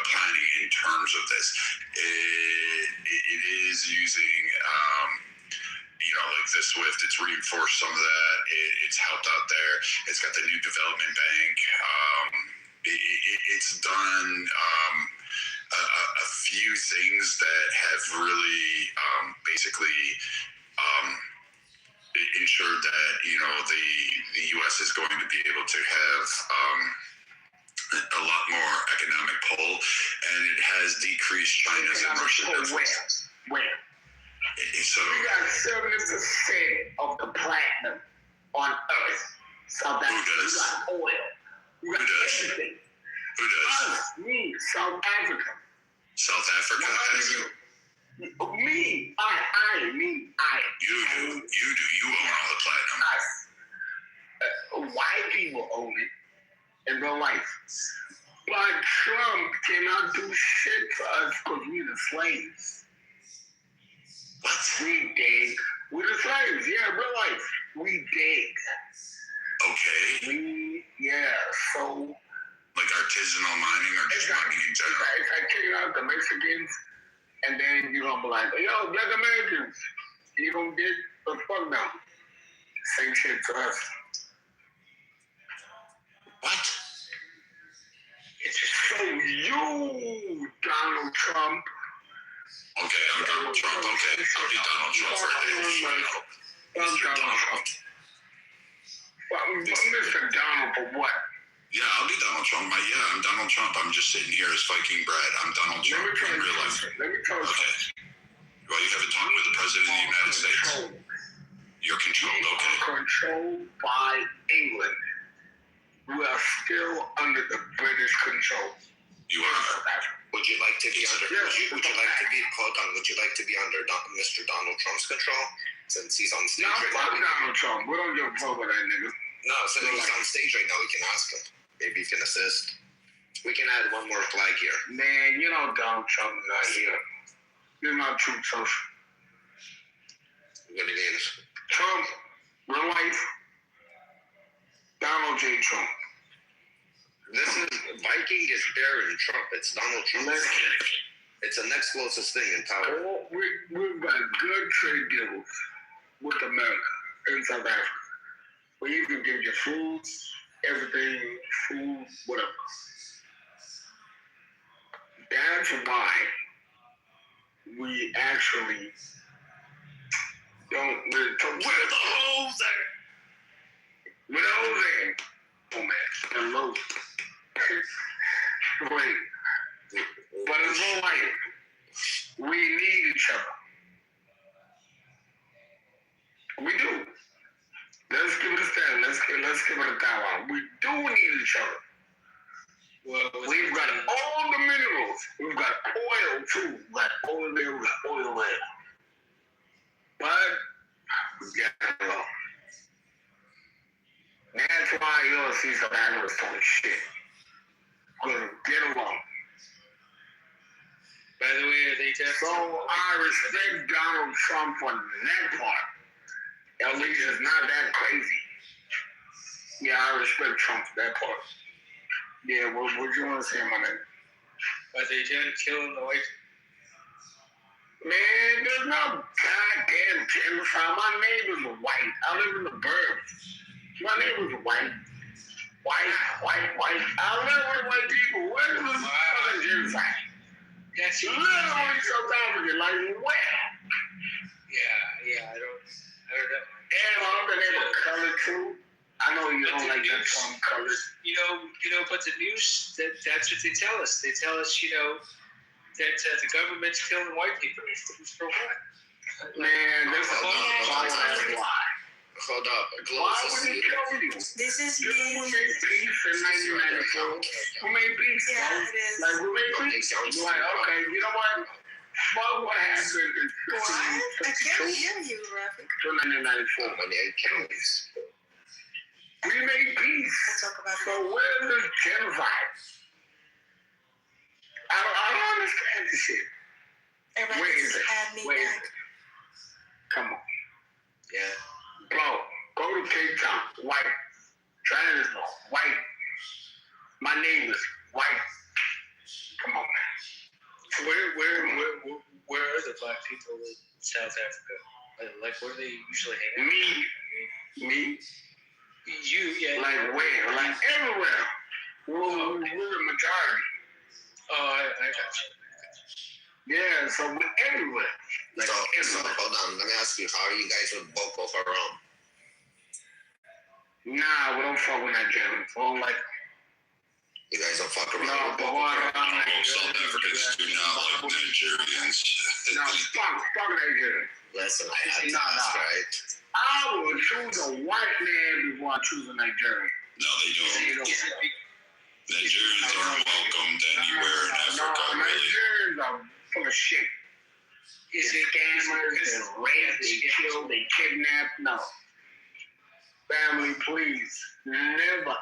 planning in terms of this. It is using, like the SWIFT. It's reinforced some of that. It's helped out there. It's got the new development bank. It's done a few things that have really basically ensured that the U.S. is going to be able to have a lot more economic pull, and it has decreased China's and Russia's influence. Where? So we got 70% of the platinum on Earth. South Africa. We got oil. We got everything. Who does? Us, me, South Africa. South Africa has it? Me, I. You do. You own all the platinum. Us. White people own it in real life. But Trump cannot do shit for us because we're the slaves. What? We dig. We're the slaves. Yeah, real life. We dig. Okay. So. Like artisanal mining or just mining in general? It's like kicking out the Mexicans, and then you're going to be like, yo, Black Americans, you don't get the fuck down. Same shit to us. What? It's so you, Donald Trump. Okay, I'm Donald Trump. Okay, I'll be Donald Trump for a day. I'm Donald Trump. Well, Mr. Donald for what? Yeah, I'll be Donald Trump. I'm Donald Trump. I'm just sitting here as Viking Brad. I'm Donald Trump in real life. Let me tell you. Okay. Well, you haven't talked with the President of the United States. You're controlled, okay. Controlled by England. We are still under the British control. You are. Would you like to be under? Would you like to be? Hold on. Would you like to be under Mr. Donald Trump's control since he's on stage right now? Donald Trump. We don't give a fuck about that nigga. No, since he's on stage right now, we can ask him. Maybe he can assist. We can add one more flag here. Man, Donald Trump is not here. You're not true Trump. What do you mean? Trump, real life. Donald J. Trump. This is Viking is Baron Trump. It's Donald Trump. It's the next closest thing in power. We've got good trade deals with America and South Africa. We even give you food everything, food, whatever. That's why we actually don't really talk. Where the hoes at? Where the hoes at? Oh man, hello. Wait. But it's all like we need each other. We do. Let's give it a stand. Let's give it a dialogue. We do need each other. Well, we've got all the minerals. We've got oil too. We've got oil there. We've got oil there. But we got along. That's why you don't see some analysts talking shit. We're gonna get along. By the way, are they so I respect Donald Trump on that part. At least it's not that crazy. Yeah, I respect Trump for that part. Yeah, what you want to say, my nigga? Are they done killing the white? Man, there's no goddamn genocide. My neighbors are white. I live in the burbs. My neighbors are white. White. I live with white people. Where is this fucking genocide? That's literally South Africa. Like, where? Yeah, I don't know. And I'm the name of color too. I know you don't like that term colors. You know, but the news, that's what they tell us. They tell us, that the government's killing white people. For what? Man, that's a lie. Hold up. Why would they kill you? This is me. Who made peace in 1994? Who made peace? Yeah, it is. Like, who made peace? You're like, okay, you know what? Fuck what happened in What? I can't hear you, Rafi. 1994. We made peace. So where's this genocide? I don't understand this shit. Where is it? Come on. Yeah. Bro, go to Cape Town. White. Johannesburg. White. My neighbors. White. Come on, man. Where are the black people in South Africa? Like, where do they usually hang out? Me? You, yeah. Like where? Like everywhere. We're the majority. Oh, I got you. Yeah, so we're everywhere. Like so hold on, let me ask you, how are you guys with Boko Haram? Nah, we don't fuck with Nigerians. We don't like You guys don't fuck around with Boko Haram. South Africans do not like Nigerians. No, fuck Nigerians. Listen, I had to ask, right? I would choose a white man before I choose a Nigerian. No, they don't. Nigerians aren't welcomed anywhere in Africa, really. Nigerians are full of shit. Is it scammers, they rape, they kill, they kidnap? No. Family, please, never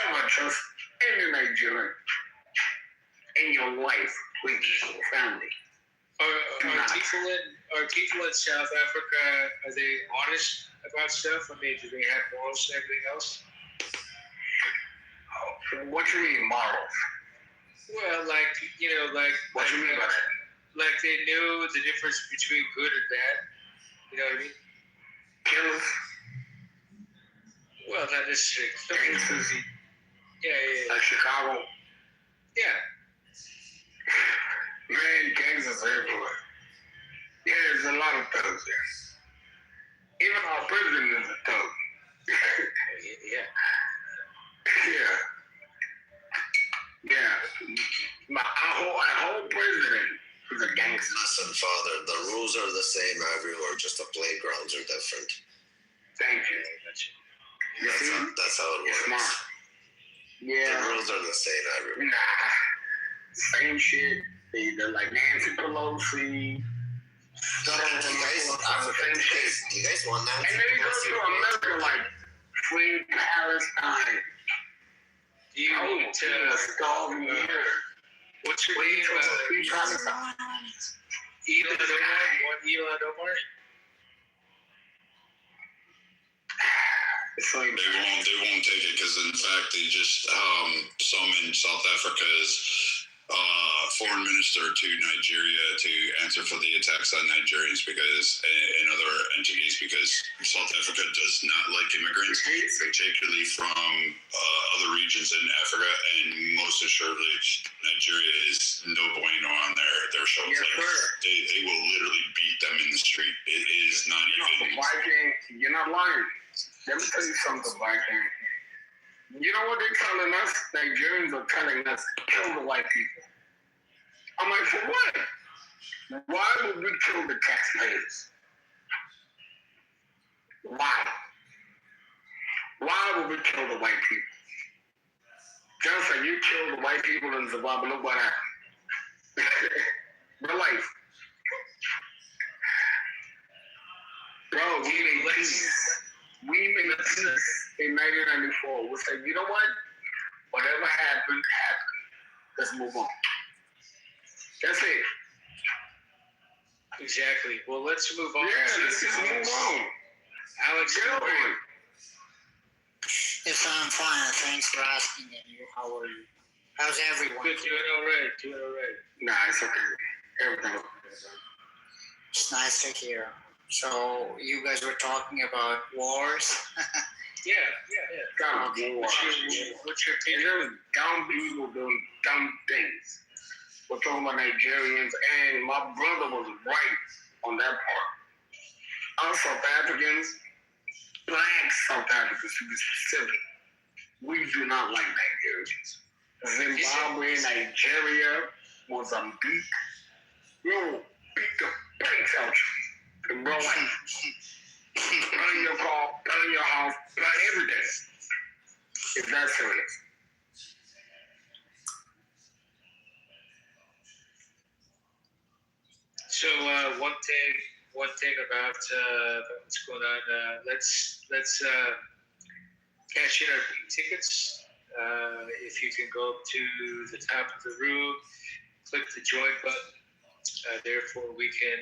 ever trust any Nigerian in your life, please, family. Are people in South Africa, are they honest about stuff? I mean, do they have morals and everything else? What you mean morals? Well, like, what you mean by that? Like they know the difference between good and bad. You know what I mean? Killers. Well, not necessarily. Gangsters. Yeah. Like Chicago. Yeah. Man, gangsters everywhere. Yeah, there's a lot of thugs there. Even our president is a thug. Yeah. Our whole president is a gangster. Listen, Father, the rules are the same everywhere, just the playgrounds are different. Thank you. That's how it works. Smart. Yeah. The rules are the same everywhere. Nah. Same shit. They're like Nancy Pelosi. You guys want Nancy And then you go to America like free Palestine. You need to starving here. What's your name? Free Palestine. Elon Omar? They won't take it because in fact they just some in South Africa is foreign minister to Nigeria to answer for the attacks on Nigerians and other entities because South Africa does not like immigrants, particularly from other regions in Africa, and most assuredly, Nigeria is no bueno on their shows. They will literally beat them in the street. It is not even. Viking, you're not lying. Let me tell you something, Viking. You know what they're telling us? Nigerians are telling us to kill the white people. I'm like, for what? Why would we kill the taxpayers? Why? Why would we kill the white people? Just like you killed the white people in Zimbabwe, look what happened. Real life. Bro, we made peace. We made a peace in 1994. We said, you know what? Whatever happened, happened. Let's move on. That's it. Exactly. Well, let's move on. Yeah, let's just move on. Alex, get over it. Yes, I'm fine. Thanks for asking. And you, how are you? How's everyone? Good, doing all right. Doing all right. Nah, it's okay. Everything okay. It's nice to hear. So you guys were talking about wars. Yeah. What's your opinion? There's dumb people doing dumb things. We're talking about Nigerians, and my brother was right on that part. Us South Africans, black South Africans to be specific, we do not like Nigerians. Zimbabwe, Nigeria, Mozambique, we'll beat the brakes out you in real life. Burn your car, burn your house, burn everything. It's that serious. So one thing about what's going on. Let's cash in our tickets. If you can go up to the top of the room, click the join button. Therefore, we can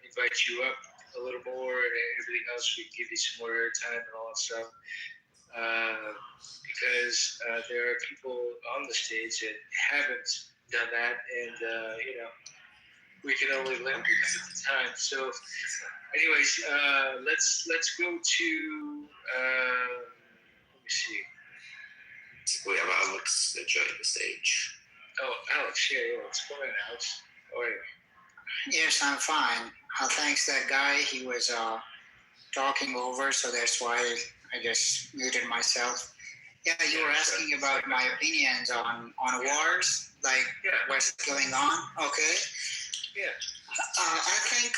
invite you up a little more, and everything else we can give you some more airtime and all that stuff. Because there are people on the stage that haven't done that, and we can only limit it at the time. So, anyways, let's go to let me see. We have Alex joining the stage. Oh, Alex, yeah, what's going on, Alex? How are you? Yes, I'm fine. Thanks that guy. He was talking over, so that's why I just muted myself. Yeah, you were asking about my opinions on wars, like what's going on. Okay. Yeah. I think,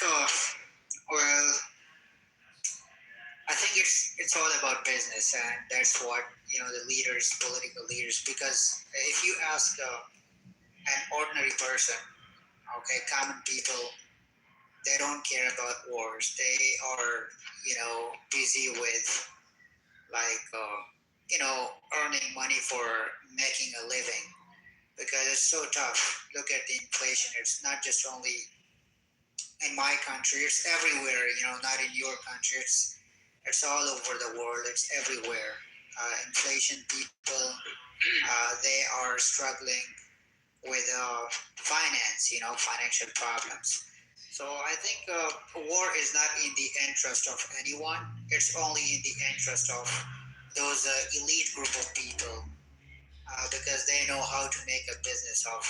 I think it's all about business, and that's what the leaders, political leaders. Because if you ask an ordinary person, okay, common people, they don't care about wars. They are, busy with earning money for making a living, because it's so tough. Look at the inflation. It's not just only in my country. It's everywhere. Not in your country. It's all over the world. It's everywhere. Inflation. People, they are struggling with finance. Financial problems. So I think war is not in the interest of anyone. It's only in the interest of those elite group of people, because they know how to make a business of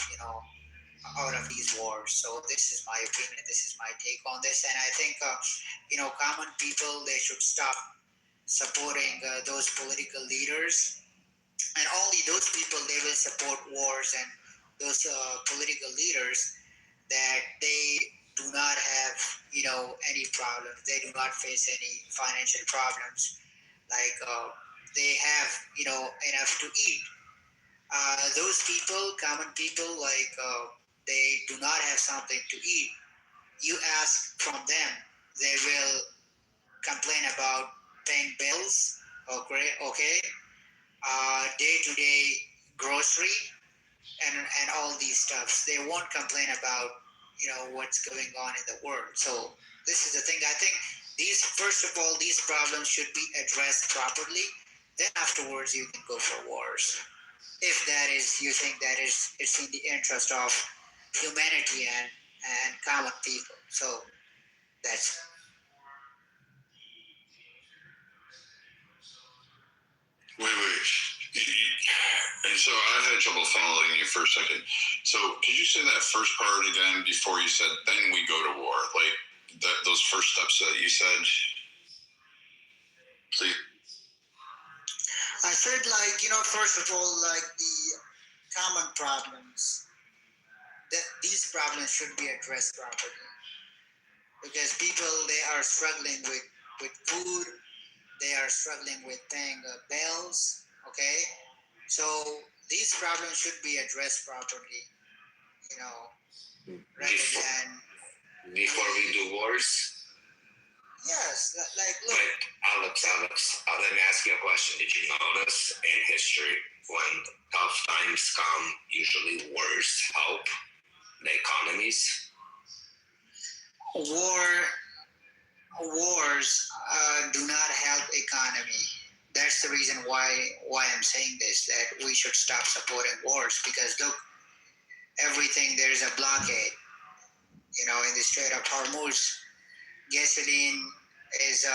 out of these wars. So this is my opinion. This is my take on this, and I think common people, they should stop supporting those political leaders, and only those people, they will support wars and those political leaders that they do not have any problems. They do not face any financial problems, like they have enough to eat. Those people, common people, they do not have something to eat. You ask from them, they will complain about paying bills, okay, day-to-day grocery, and all these stuffs. They won't complain about what's going on in the world. So this is the thing. I think first of all, these problems should be addressed properly. Then afterwards, you can go for wars. if that is, you think that is, it's in the interest of humanity and common people. So that's. Wait. And so I had trouble following you for a second. So could you say that first part again before you said, then we go to war? Like those first steps that you said, please. I said, like, first of all, like the common problems, that these problems should be addressed properly. Because people, they are struggling with food, they are struggling with paying bills, okay? So these problems should be addressed properly, rather than... Before we do wars? Yes, like, look... But Alex, let me ask you a question. Did you notice in history, when tough times come, usually wars help the economies? Wars do not help economy. That's the reason why I'm saying this, that we should stop supporting wars, because look, everything, there is a blockade. In the Strait of Hormuz, gasoline is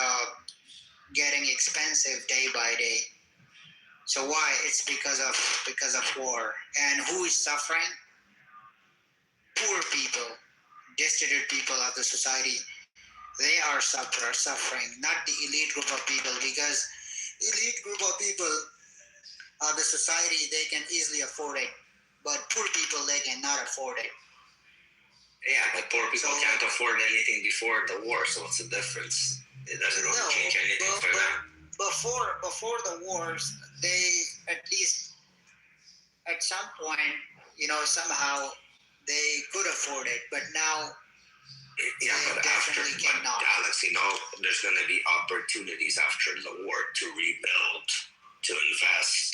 getting expensive day by day. So why? It's because of war. And who is suffering? Poor people, destitute people of the society. They are suffering, not the elite group of people, because elite group of people of the society, they can easily afford it, but poor people, they cannot afford it. Yeah, but poor people can't afford anything before the war, so what's the difference? It doesn't really change anything for them. Before the wars, they, at least at some point, somehow they could afford it, but now yeah, but Alex, there's going to be opportunities after the war to rebuild, to invest.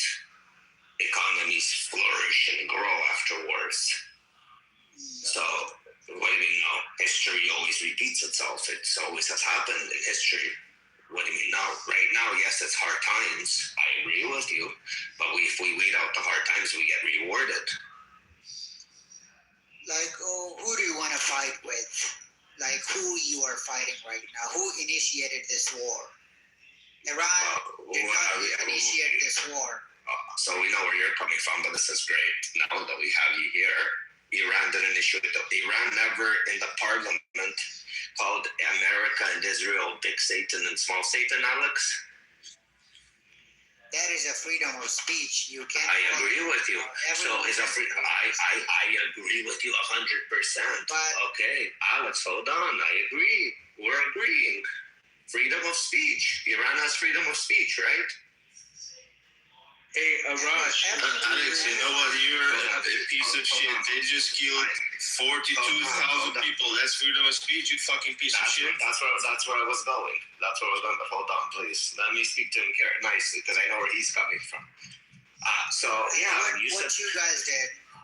Economies flourish and grow afterwards. So, what do you mean now? History always repeats itself. It always has happened in history. What do you mean now? Right now, yes, it's hard times. I agree with you. But if we wait out the hard times, we get rewarded. Like, who do you want to fight with? Like, who you are fighting right now? Who initiated this war? Iran did not initiate this war. So we know where you're coming from, but this is great. Now that we have you here, Iran didn't initiate it. Iran never in the parliament called America and Israel big Satan and small Satan, Alex. That is a freedom of speech. You can't. I agree with you. So it's a free. I agree with you 100%. Okay, Alex, hold on. I agree. We're agreeing. Freedom of speech. Iran has freedom of speech, right? Hey, Raj. Alex, you know what? You're a piece of shit. They just killed 42,000 people. That's freedom of speech, you fucking piece of shit. That's where I was going. But hold on, please. Let me speak to him nicely, because I know where he's coming from.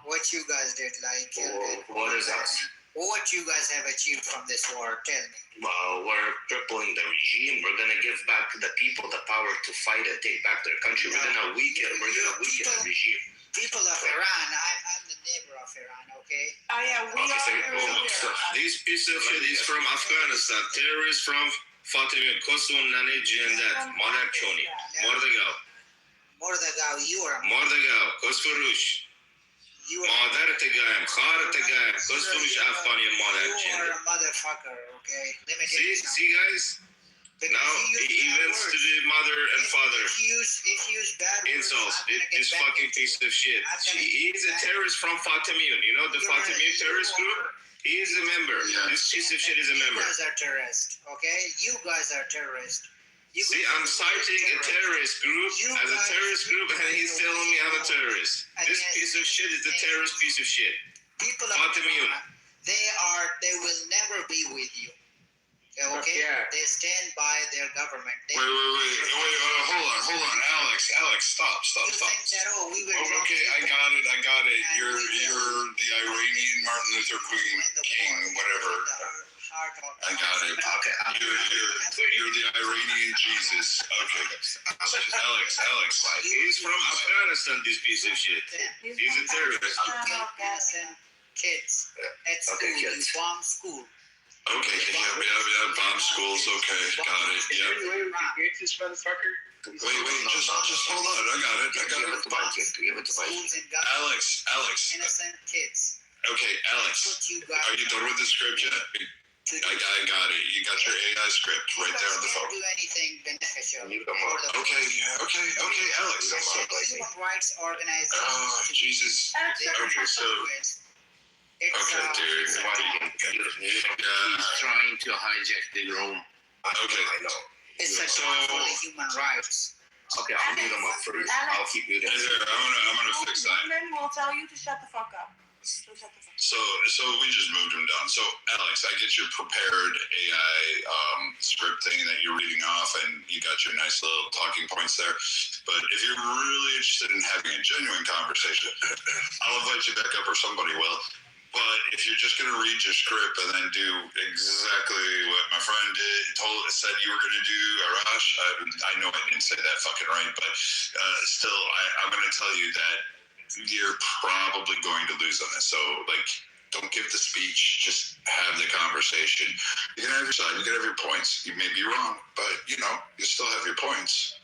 What you guys did, like... What is us? What you guys have achieved from this war, tell me. Well, we're crippling the regime. We're going to give back to the people the power to fight and take back their country. We're going to weaken the regime. People of Iran, I'm the neighbor of Iran, okay? This piece of shit is from Afghanistan. Terrorists from Fatimiyun, Kosovo, Nane, Jiandat, Madar Choni, Mordagaw, you are... Mordagaw, Kosfurush. مادر تگایم خار تگایم کسفروش افغانی مادر You are a motherfucker, okay? Let me see guys? Now he events to the mother and father. If you use bad insults. This fucking piece of shit. He is a terrorist from Fatimiyun. You know the Fatimiyun terrorist group? He is a member. This piece of shit is a member. You guys are terrorists, okay? You guys are terrorists. See, I'm citing a terrorist group as a terrorist group, and he's telling me I'm a terrorist. This piece of shit is a terrorist piece of shit. People of Iran, they will never be with you. Okay? Yeah. They stand by their government. Wait, hold on, Alex, stop. Think that, okay, I got it. You're the Iranian Martin Luther King, whatever. are talking. I got it. Okay. You're the Iranian Jesus. Okay. Alex. He's from Afghanistan, this piece of shit. He's a terrorist. Innocent kids at school. Okay, kids. You bomb school. Okay. Yeah. Bomb schools. Okay. Got it. Yeah. Wait, this motherfucker. Wait. Just hold on. I got it. Give it to Viking. Give it to Viking. Schools and governments. Alex. Innocent kids. Okay, Alex. Are you done with the script yet? I got it. You got your AI script right there on the phone. Do anything beneficial. Okay, Alex. Human rights organization. Oh, Jesus. Okay, so. Okay, dude. He's trying to hijack the room. Okay. I know. It's a call for the human rights. Okay, I'll mute him up first. I'll keep muting him. I'm gonna fix that. Women will tell you to shut the fuck up. So we just moved him down. So Alex, I get your prepared AI script thing that you're reading off, and you got your nice little talking points there. But if you're really interested in having a genuine conversation, I'll invite you back up, or somebody will. But if you're just gonna read your script and then do exactly what my friend said you were gonna do, Arash, I know I didn't say that fucking right, but still, I'm gonna tell you that you're probably going to lose on this. So, don't give the speech, just have the conversation. You can have your side, you can have your points. You may be wrong, but, you still have your points.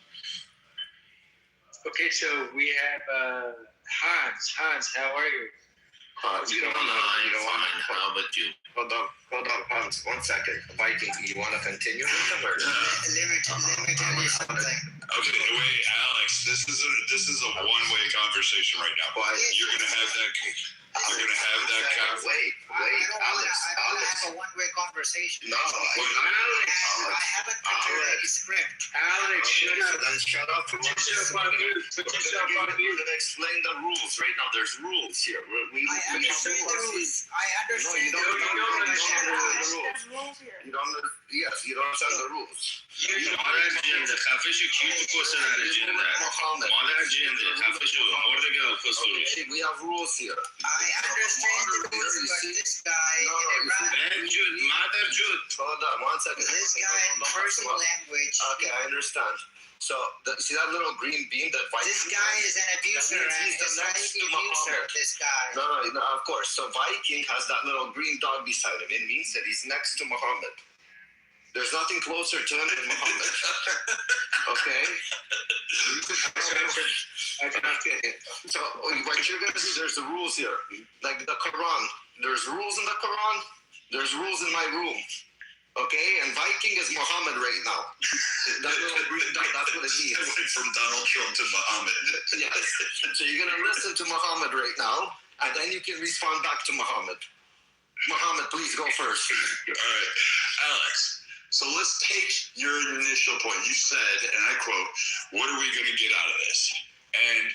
Okay, so we have Hans. Hans, how are you? You don't want to. How about you? Hold on, Hans. 1 second. Viking, you want to continue? Let me tell you something. Okay, wait, Alex. This is a one-way conversation right now. You're gonna have that. You're gonna have that. Wait, Alex. I don't want to have a one-way conversation. No, I haven't prepared a script. Alex, shut up. Then shut up. Put yourself on mute. Put yourself on mute. Explain the rules. Right now, there's rules here. I understand the rules. I understand. No, you don't understand the rules. There's rules here. You don't. Yes, you don't understand the rules. مادر جنده خفه شو کی تو کسر جنده مادر جنده خفه شو مردگاه کسروش. We have rules here. I understand the rules, but this guy Ben Jude, mother Jude. Hold on 1 second. This guy in personal language. Okay, I understand. So, see that little green beam that Viking? This guy is an abuser, and he's the next to Muhammad. This guy. No, of course. So Viking has that little green dog beside him. It means that he's next to Muhammad. There's nothing closer to him than Muhammad. Okay? Okay. So what you're going to see, there's the rules here. Like the Quran. There's rules in the Quran. There's rules in my room. Okay? And Viking is Muhammad right now. That little green dot, that's what it means. From Donald Trump to Muhammad. Yes. So you're going to listen to Muhammad right now, and then you can respond back to Muhammad. Muhammad, please go first. All right. Alex. So let's take your initial point. You said, and I quote, what are we going to get out of this? And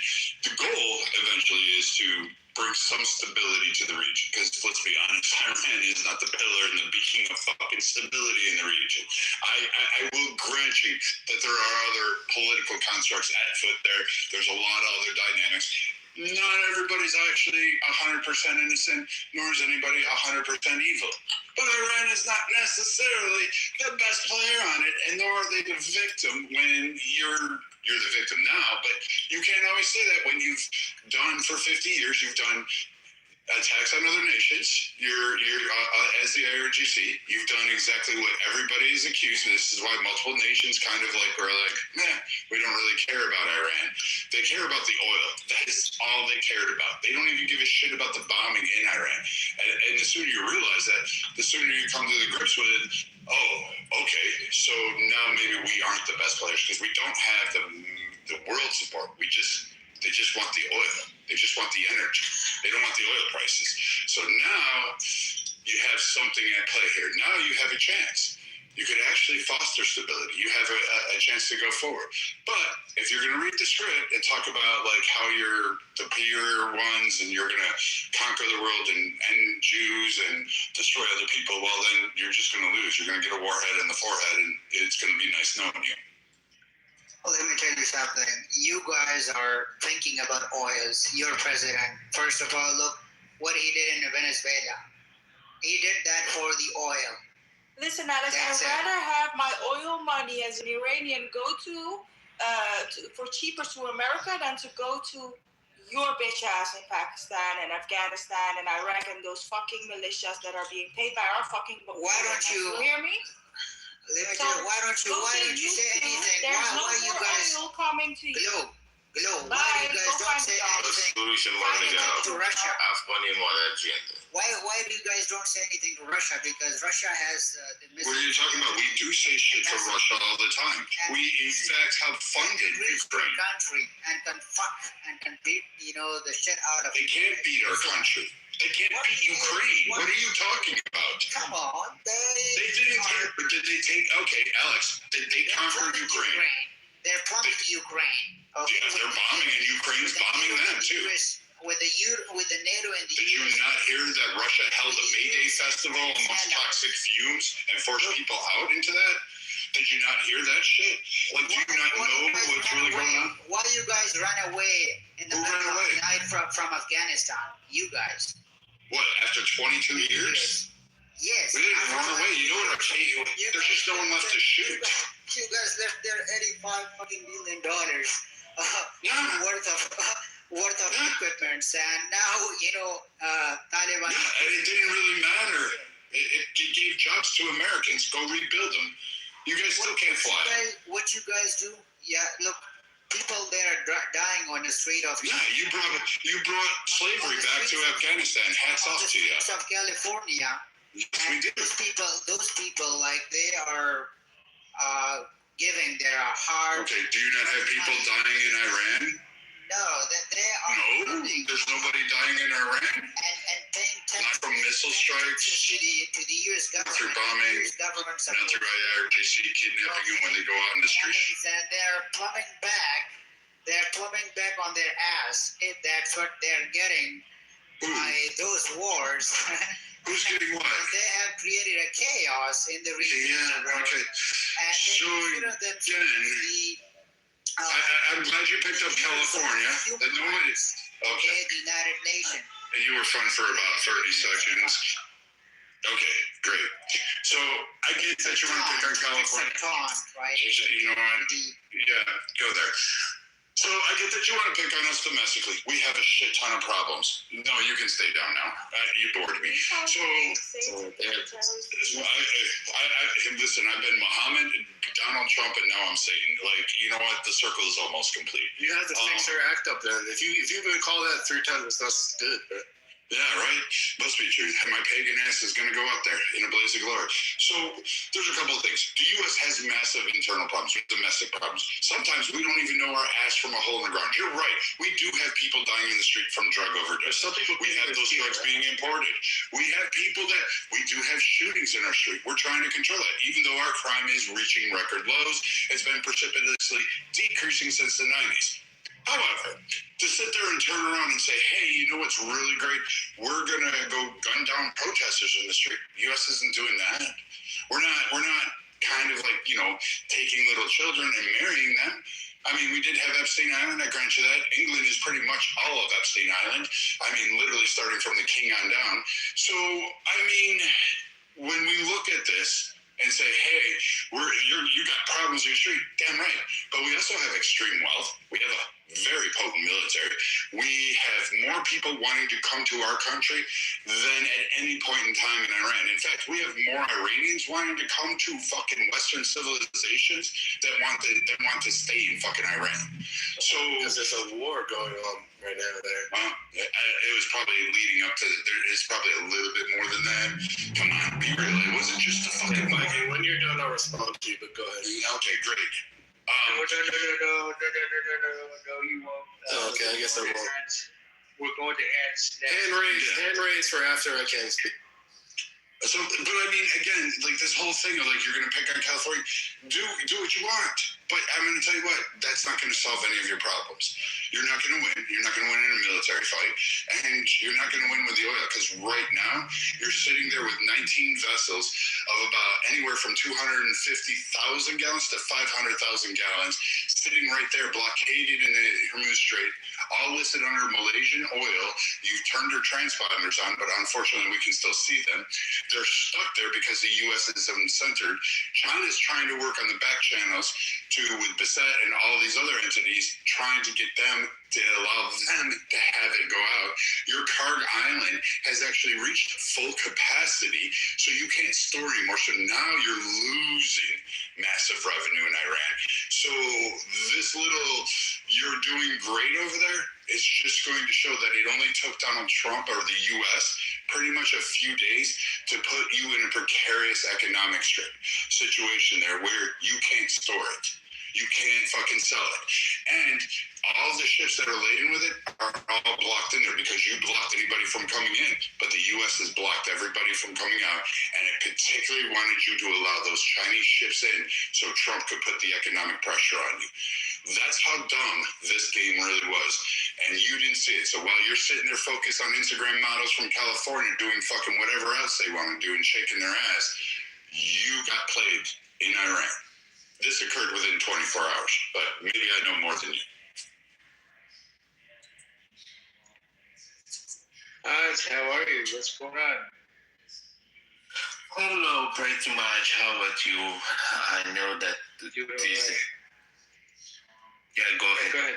the goal eventually is to bring some stability to the region. Because let's be honest, Iran is not the pillar and the beacon of fucking stability in the region. I will grant you that there are other political constructs at foot there. There's a lot of other dynamics. Not everybody's actually 100% innocent, nor is anybody 100% evil. But Iran is not necessarily the best player on it, and nor are they the victim when you're the victim now. But you can't always say that when you've done for 50 years, you've done attacks on other nations. You're as the IRGC, you've done exactly what everybody is accused. This is why multiple nations kind of were like, we don't really care about Iran. They care about the oil. That is all they cared about. They don't even give a shit about the bombing in Iran. And the sooner you realize that, the sooner you come to the grips with, oh, okay, so now maybe we aren't the best players because we don't have the world support. They just want the oil. They just want the energy. They don't want the oil prices. So now you have something at play here. Now you have a chance. You could actually foster stability. You have a chance to go forward. But if you're going to read the script and talk about how you're the pure ones and you're going to conquer the world and end Jews and destroy other people, well, then you're just going to lose. You're going to get a warhead in the forehead, and it's going to be nice knowing you. Well, let me tell you something. You guys are thinking about oils. Your president, first of all, look what he did in Venezuela. He did that for the oil. Listen, Alex, I'd rather have my oil money as an Iranian go for cheaper to America than to go to your bitch ass in Pakistan and Afghanistan and Iraq and those fucking militias that are being paid by our fucking. Why don't you hear me? Why don't you say anything? Why you guys oil coming to you? Glow, why you guys don't say anything to Russia? Why do you guys don't say anything to Russia? Because Russia has the What are you talking about? We do say shit to Russia all the time. We, in fact, have funded Ukraine. Country and can fuck and can beat, the shit out of. They can't beat our country. They can't beat Ukraine. What are you talking about? Come on. They didn't. Did they take? Okay, Alex. Did they conquer Ukraine? They're plumbing Ukraine. Okay? Yeah, they're bombing, and Ukraine's bombing them too. With the NATO and the Did you not hear that Russia held a May Day festival amongst toxic fumes and forced people out into that? Did you not hear that shit? Like, do you not know what's really going on? Why you guys run away in the middle of the night from Afghanistan? You guys. What, after 22 years? Yes. We didn't run away. You know what I'm saying? There's just no one left to shoot. You guys left there $85 fucking billion worth of equipment, and now Taliban. Yeah, and it didn't really matter. It gave jobs to Americans. Go rebuild them. You guys still can't fly. What you guys do? Yeah, look, people there are dying on the street of. Yeah, you brought slavery back to Afghanistan. Hats off to you. Of California. Yes, we did. Those people, like they are giving their heart. Okay, do you not have people dying in Iran? No, they are. No, there's nobody dying in Iran. And paying taxes. Not from missile strikes. To the U.S. government. Not through bombing. Not through IRGC kidnapping them when they go out in the streets. And they're plumbing back. They're plumbing back on their ass. If that's what they're getting by those wars. Who's getting what? They have created a chaos in the region. Yeah, okay. And so I'm glad you picked up California. Okay. The United Nations. And you were fun for about 30 seconds. Okay, great. So I get that you want to pick on California. Right? You know what? Yeah, go there. So I get that you want to pick on us domestically. We have a shit ton of problems. No, you can stay down now. You bored me. So, listen, I've been Muhammad, Donald Trump, and now I'm Satan. Like, you know what? The circle is almost complete. You have to fix your act up then. If you've been called that 3 times, that's good. But. Yeah, right? Must be true. And my pagan ass is going to go out there in a blaze of glory. So there's a couple of things. The U.S. has massive internal problems, domestic problems. Sometimes we don't even know our ass from a hole in the ground. You're right. We do have people dying in the street from drug overdose. We have those drugs being imported. We have people that we do have shootings in our street. We're trying to control that. Even though our crime is reaching record lows, it's been precipitously decreasing since the 90s. However, to sit there and turn around and say, hey, you know what's really great? We're going to go gun down protesters in the street. The U.S. isn't doing that. We're not kind of like, taking little children and marrying them. I mean, we did have Epstein Island, I grant you that. England is pretty much all of Epstein Island. I mean, literally starting from the king on down. So, I mean, when we look at this and say, hey, you got problems in your street, damn right. But we also have extreme wealth. We have a very potent military. We have more people wanting to come to our country than at any point in time in Iran. In fact, we have more Iranians wanting to come to fucking Western civilizations that want to stay in fucking Iran. So because there's a war going on right now there. It was probably leading up to. It's probably a little bit more than that. Come on, be real. It wasn't just a fucking. Mikey, when you're done, I'll respond to you. But go ahead. Okay, great. No, you won't. Okay, I guess I won't. We're going to add snacks. Hand raise for after I can speak. So, but I mean, again, like this whole thing of like you're going to pick on California, do what you want. But I'm going to tell you what, that's not going to solve any of your problems. You're not going to win. You're not going to win in a military fight, and you're not going to win with the oil because right now you're sitting there with 19 vessels of about anywhere from 250,000 gallons to 500,000 gallons sitting right there, blockaded in the Hormuz Strait, all listed under Malaysian oil. You've turned their transponders on, but unfortunately we can still see them. They're stuck there because the U.S. is uncentered. China's trying to work on the back channels with Bassett and all these other entities, trying to get them to allow them to have it go out. Your Karg Island has actually reached full capacity, so you can't store anymore. So now you're losing massive revenue in Iran. So this little, you're doing great over there, is just going to show that it only took Donald Trump or the U.S. pretty much a few days to put you in a precarious economic situation there where you can't store it. You can't fucking sell it. And all the ships that are laden with it are all blocked in there because you blocked anybody from coming in. But the U.S. has blocked everybody from coming out. And it particularly wanted you to allow those Chinese ships in so Trump could put the economic pressure on you. That's how dumb this game really was. And you didn't see it. So while you're sitting there focused on Instagram models from California doing fucking whatever else they want to do and shaking their ass, you got played in Iran. This occurred within 24 hours, but maybe I know more than you. How are you? What's going on? Hello, pretty much. How about you? I know that this. Right. Yeah, go ahead. Go ahead.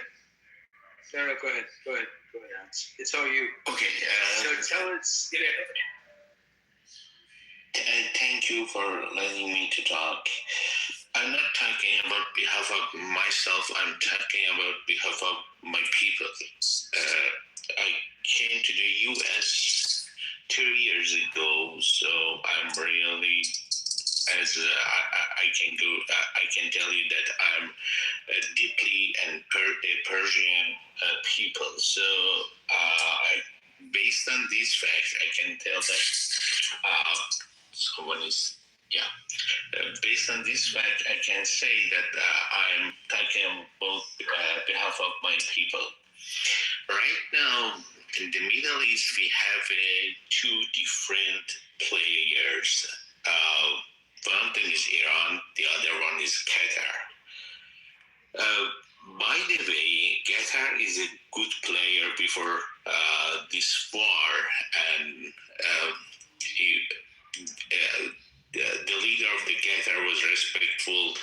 No, go ahead. Go ahead. Hans. It's all you. Okay. So tell us. Thank you for letting me to talk. I'm not talking about behalf of myself. I'm talking about behalf of my people. I came to the U.S. 2 years ago, so I'm really, as I can tell you that I'm deeply and Persian people. So based on these facts, I can tell that someone is. Yeah. Based on this fact, I can say that I'm talking on both behalf of my people. Right now, in the Middle East, we have two different players. One thing is Iran, the other one is Qatar. By the way, Qatar is a good player before this war, and the leader of the Qatar was respectful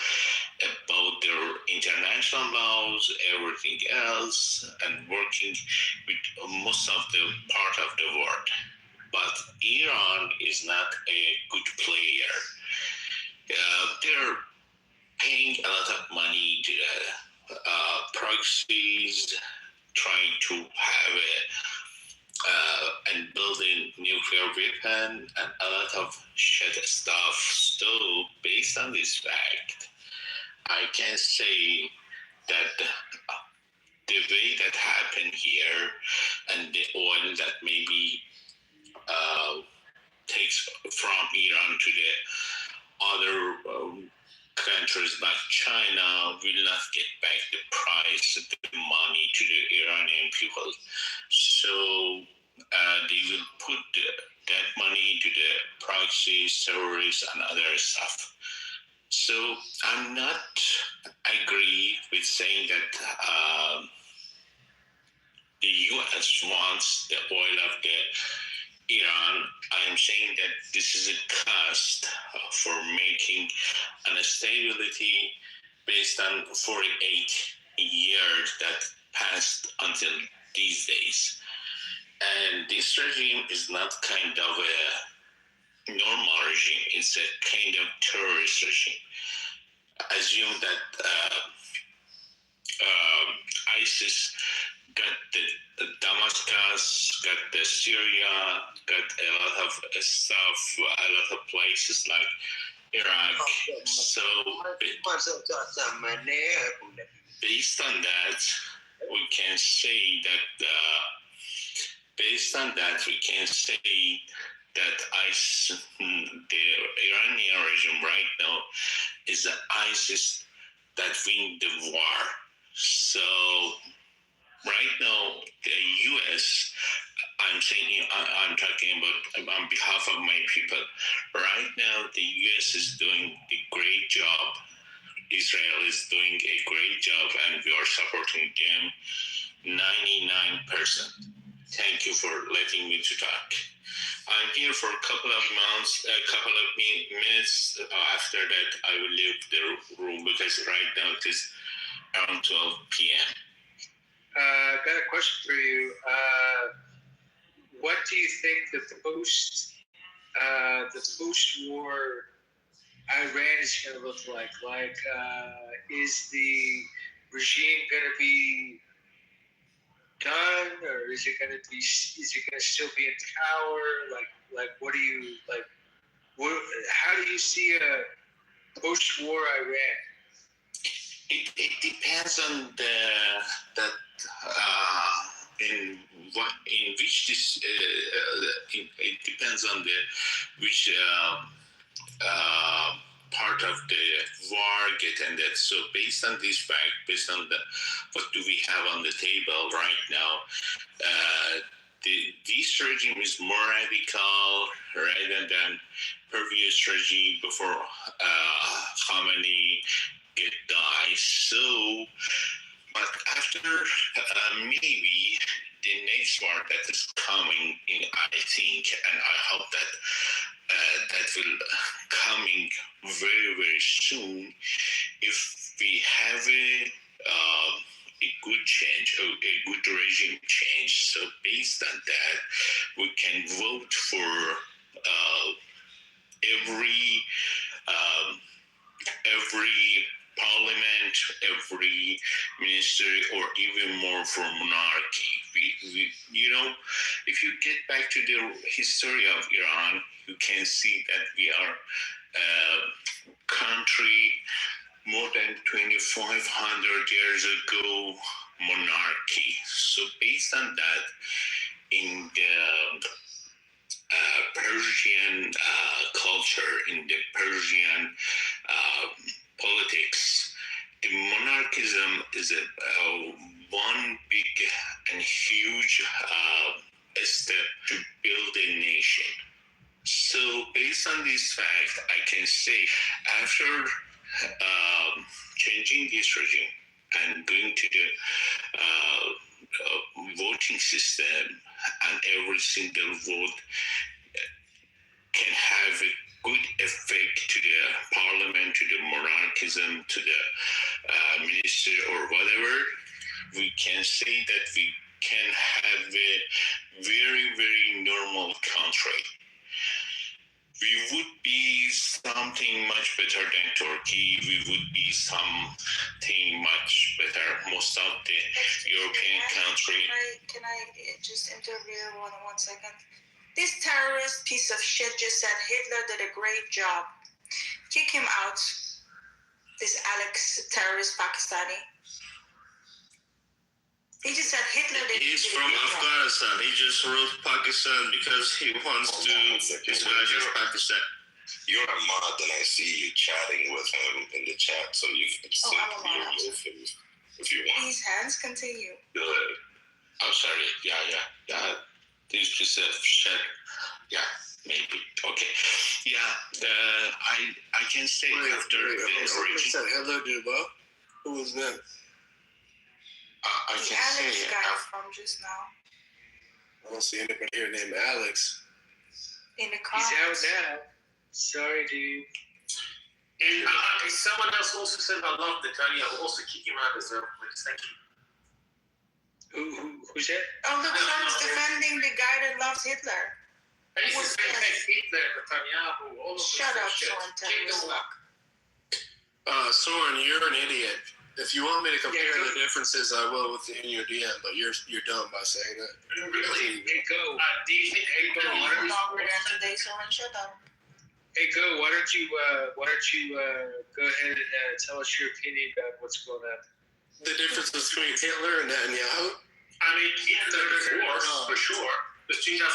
about their international laws, everything else, and working with most of the part of the world. But Iran is not a good player. They're paying a lot of money to the proxies, trying to have and build a nuclear weapon and a lot of shit stuff. So based on this fact, I can say that the way that happened here and the oil that maybe takes from Iran to the other countries like China will not get back the price, the money to the Iranian people. So they will put that money to the proxies, terrorists, and other stuff. So I'm not agree with saying that the U.S. wants the oil of the Iran. I'm saying that this is a cost for making an stability based on 48 years that passed until these days. And this regime is not kind of a normal regime. It's a kind of terrorist regime. Assume that ISIS got the Damascus, got the Syria, got a lot of stuff, a lot of places like Iraq. So based on that, we can say that ISIS, the Iranian regime right now is the ISIS that win the war. So right now, the U.S., I'm talking about on behalf of my people. Right now, the U.S. is doing a great job Israel is doing a great job, and we are supporting them 99%. Thank you for letting me to talk. I'm here for a couple of minutes. After that, I will leave the room because right now it is around 12 p.m. I've got a question for you. What do you think that the post-war Iran is going to look like? Like, is the regime going to be done, or is it going to still be in power? Like, what do you like? How do you see a post-war Iran? It depends on it depends on which part of the war get ended. So based on this fact, based on what do we have on the table right now, this regime is more radical rather than previous regime before Khamenei get died. So, but after maybe the next war that is coming in, I think, and I hope that that will coming very, very soon. If we have a good change, a good regime change, so based on that, we can vote for every parliament, every ministry, or even more for monarchy. We if you get back to the history of Iran, you can see that we are a country more than 2,500 years ago, monarchy. So based on that, in the Persian culture, in the Persian politics, the monarchism is one big and huge step to build a nation. So based on this fact, I can say after changing this regime and going to the voting system, and every single vote can have a good effect to the parliament, to the monarchism, to the ministry or whatever, we can say that we can have a very, very normal country. We would be something much better than Turkey. We would be something much better. Most of the European countries. Can I just interview one second? This terrorist piece of shit just said Hitler did a great job. Kick him out. This Alex terrorist Pakistani. He just said Hitler did. He's from Afghanistan. He just wrote Pakistan because he wants to dismantle Pakistan. You're a mod, and I see you chatting with him in the chat, so you can simply remove him if you want. These hands continue. Good. Oh, sorry. Yeah. This just a shed. Yeah, maybe. Okay. Yeah. I can say after the origin. Hello, did what? Who was that? I the can Alex say guy from just now. I don't see anybody here named Alex. In the He's comments. out now. Sorry, dude. And someone else also said I love Netanyahu. Also kick him out as well, please. Thank you. Who's that? Oh, look, someone's defending the guy that loves Hitler. He's the same thing. Hitler, Netanyahu, all of them. Shut up, Soren. Soren, you're an idiot. If you want me to compare the differences, I will within your DM, but you're dumb by saying that. Really? Hey, Go. Do you think Hitler is longer than today, Soren? Shut up. Hey, Go. Why don't you go ahead and tell us your opinion about what's going on? The difference between Hitler and Netanyahu? I mean, Hitler, for sure. The 2004.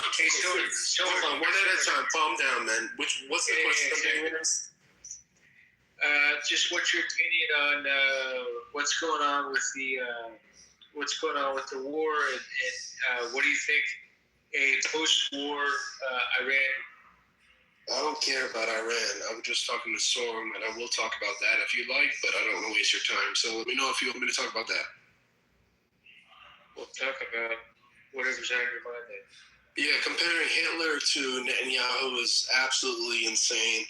Hold on, one at a time. Calm down, man. What's the question? Just what's your opinion on what's going on with the war, and what do you think a post-war Iran I don't care about Iran. I'm just talking to Storm, and I will talk about that if you like, but I don't want to waste your time. So let me know if you want me to talk about that. We'll talk about whatever's on your mind then. Yeah, comparing Hitler to Netanyahu is absolutely insane.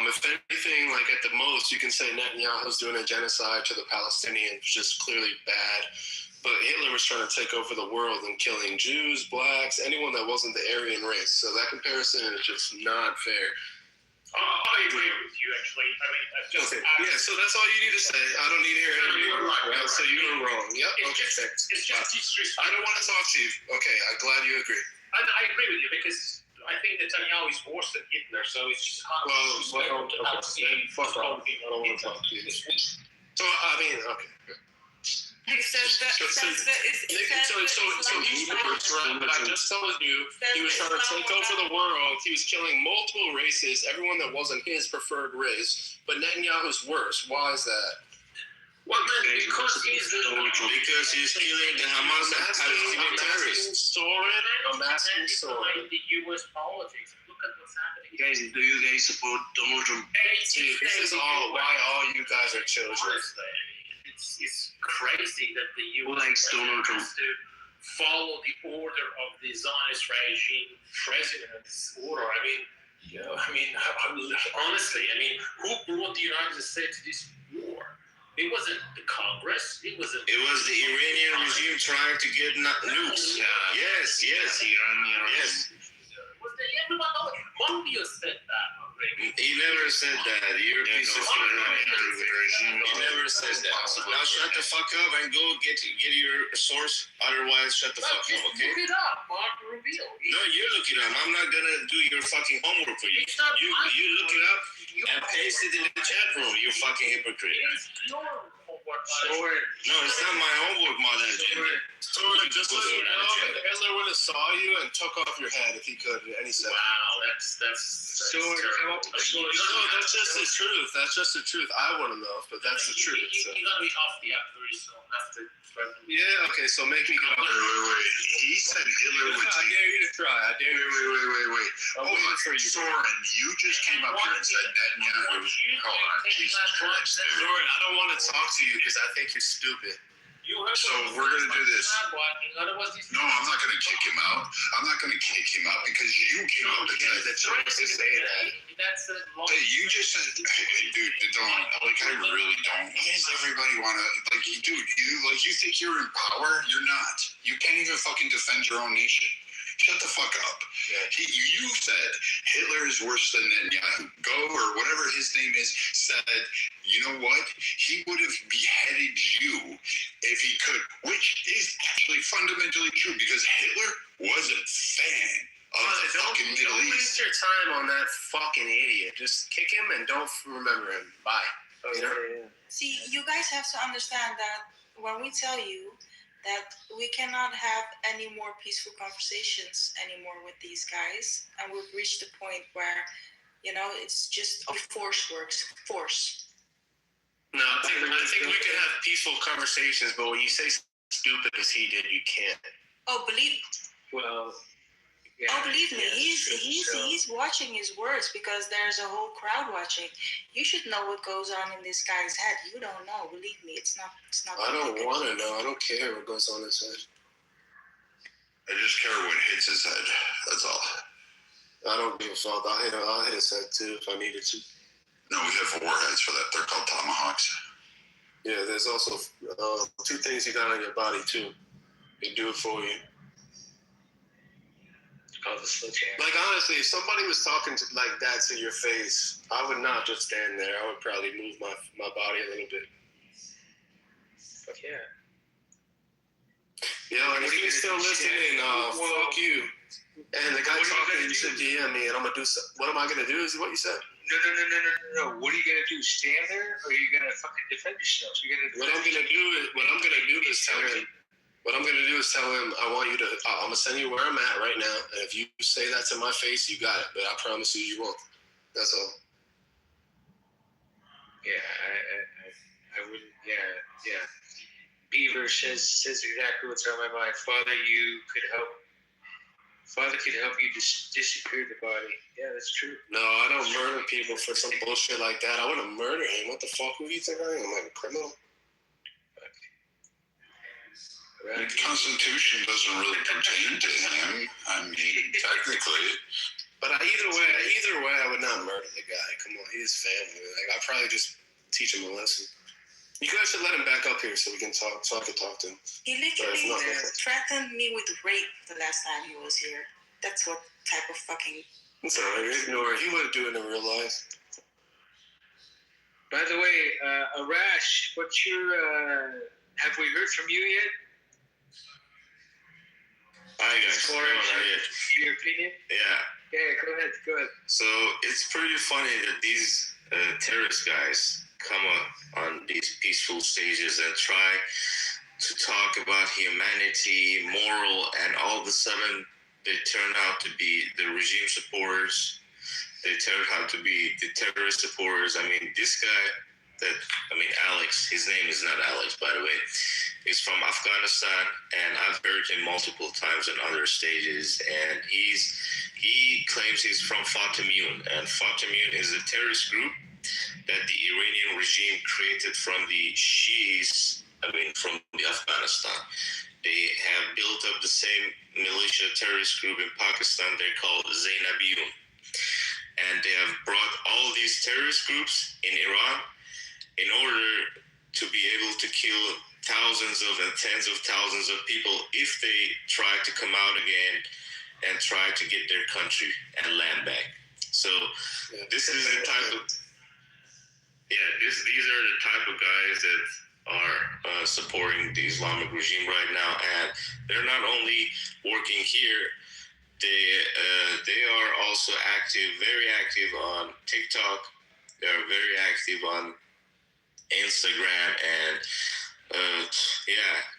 If anything, like at the most, you can say Netanyahu's doing a genocide to the Palestinians, which is clearly bad. But Hitler was trying to take over the world and killing Jews, blacks, anyone that wasn't the Aryan race. So that comparison is just not fair. I agree with you, actually. I mean, Yeah, so that's all you need to say. I don't need to hear anything. You're right. So you were wrong. Yep. It's just disrespect. I don't want to talk to you. Okay, I'm glad you agree. I agree with you because I think Netanyahu is worse than Hitler, so it's just hard to fuck off. I don't want to talk to you. So, I mean, okay. He says that. So he was right, but I just told you he was trying to take over the world. He was killing multiple races, everyone that wasn't his preferred race. But Netanyahu's worse. Why is that? Well, then, because he's killing the Hamas Palestinian terrorists. I'm asking Soren. The U.S. politics. Look at what's happening. Guys, do you guys support Donald Trump? See, this is why all you guys are children. It's crazy that the U.S. likes Donald Trump? to follow the order of the Zionist regime president's order. I mean, honestly, who brought the United States to this war? It wasn't the Congress. It was the Iranian regime trying to get nukes. Yes, Iranian. Yes. Everyone knows. Mondio said that already. He never said that. You're a piece of shit. He never said that. Now shut the fuck up and go get your source. Otherwise, shut the fuck up, okay? Look it up, Mark Rubio. No, you look it up. I'm not gonna do your fucking homework for you. You look it up and paste it in the chat room. You fucking hypocrite. No, it's not my homework, mother. Soren, just so you know, Hitler would have saw you and took off your head if he could at any second. Wow, that's terrible. No, that's just the truth. That's just the truth. I want to know, but that's the truth. You're gonna be off the app very soon after. Yeah, okay, so make me get off. Wait. He said Hitler would take... I dare you to try. I dare you. Wait. Hold on. Soren, you just came up here and said Netanyahu. Hold on. Jesus Christ, dude. Soren, I don't want to talk to you because I think you're stupid. So we're going to do this. No, I'm not going to kick him out. I'm not going to kick him out because you came up and said the choice to say that. Hey, you just said, hey, dude, I really don't. Why does everybody want to, dude, you think you're in power? You're not. You can't even fucking defend your own nation. Shut the fuck up. Yeah. You said Hitler is worse than Netanyahu. Or whatever his name is, said, you know what? He would have beheaded you if he could, which is actually fundamentally true because Hitler was a fan of the fucking Middle East. Don't waste your time on that fucking idiot. Just kick him and don't remember him. Bye. See, you guys have to understand that when we tell you that we cannot have any more peaceful conversations anymore with these guys, and we've reached the point where, it's just force works. Force. No, I think we can have peaceful conversations, but when you say stupid as he did, you can't. Believe me, he's watching his words because there's a whole crowd watching. You should know what goes on in this guy's head. You don't know. Believe me, it's not. I don't want to know. I don't care what goes on in his head. I just care what hits his head. That's all. I don't give a fuck. I'll hit his head too if I needed to. No, we have warheads for that. They're called tomahawks. Yeah, there's also 2 things you got on your body too. They do it for you. Like honestly, if somebody was talking like that to your face, I would not just stand there. I would probably move my body a little bit. Fuck yeah. Yeah, like if you're still listening, fuck you. And the guy talking, you should DM me, and I'm gonna do. What am I gonna do? Is what you said? No. What are you gonna do? Stand there, or are you gonna fucking defend yourself? What I'm gonna do is tell him. What I'm going to do is tell him, I'm going to send you where I'm at right now. And if you say that to my face, you got it. But I promise you won't. That's all. Yeah, I wouldn't, yeah. Beaver says exactly what's on my mind. Father, you could help Father could help you just disappear the body. Yeah, that's true. No, I don't murder people for some bullshit like that. I wouldn't murder him. What the fuck? Who do you think I am? I'm like a criminal? The Constitution doesn't really pertain to him. I mean, technically. But either way, I would not murder the guy. Come on, he's family. Like, I'd probably just teach him a lesson. You guys should let him back up here so we can talk. So I can talk to him. He literally threatened me with rape the last time he was here. That's what type of fucking. It's alright. Ignore it. He wouldn't do it in real life. By the way, Arash, what's your? Have we heard from you yet? Hi guys. Your opinion? Yeah. Yeah, go ahead. So it's pretty funny that these terrorist guys come on these peaceful stages and try to talk about humanity, moral, and all of a sudden they turn out to be the regime supporters. They turn out to be the terrorist supporters. I mean, this guy Alex, his name is not Alex, by the way. He's from Afghanistan, and I've heard him multiple times on other stages, and he claims he's from Fatamun, and Fatamun is a terrorist group that the Iranian regime created from the Shiis, from the Afghanistan. They have built up the same militia terrorist group in Pakistan. They're called Zainabiyun. And they have brought all these terrorist groups in Iran in order to be able to kill thousands of and tens of thousands of people if they try to come out again and try to get their country and land back. So this is the type of these are the type of guys that are supporting the Islamic regime right now, and they're not only working here. They are also very active on TikTok. They're very active on Instagram, and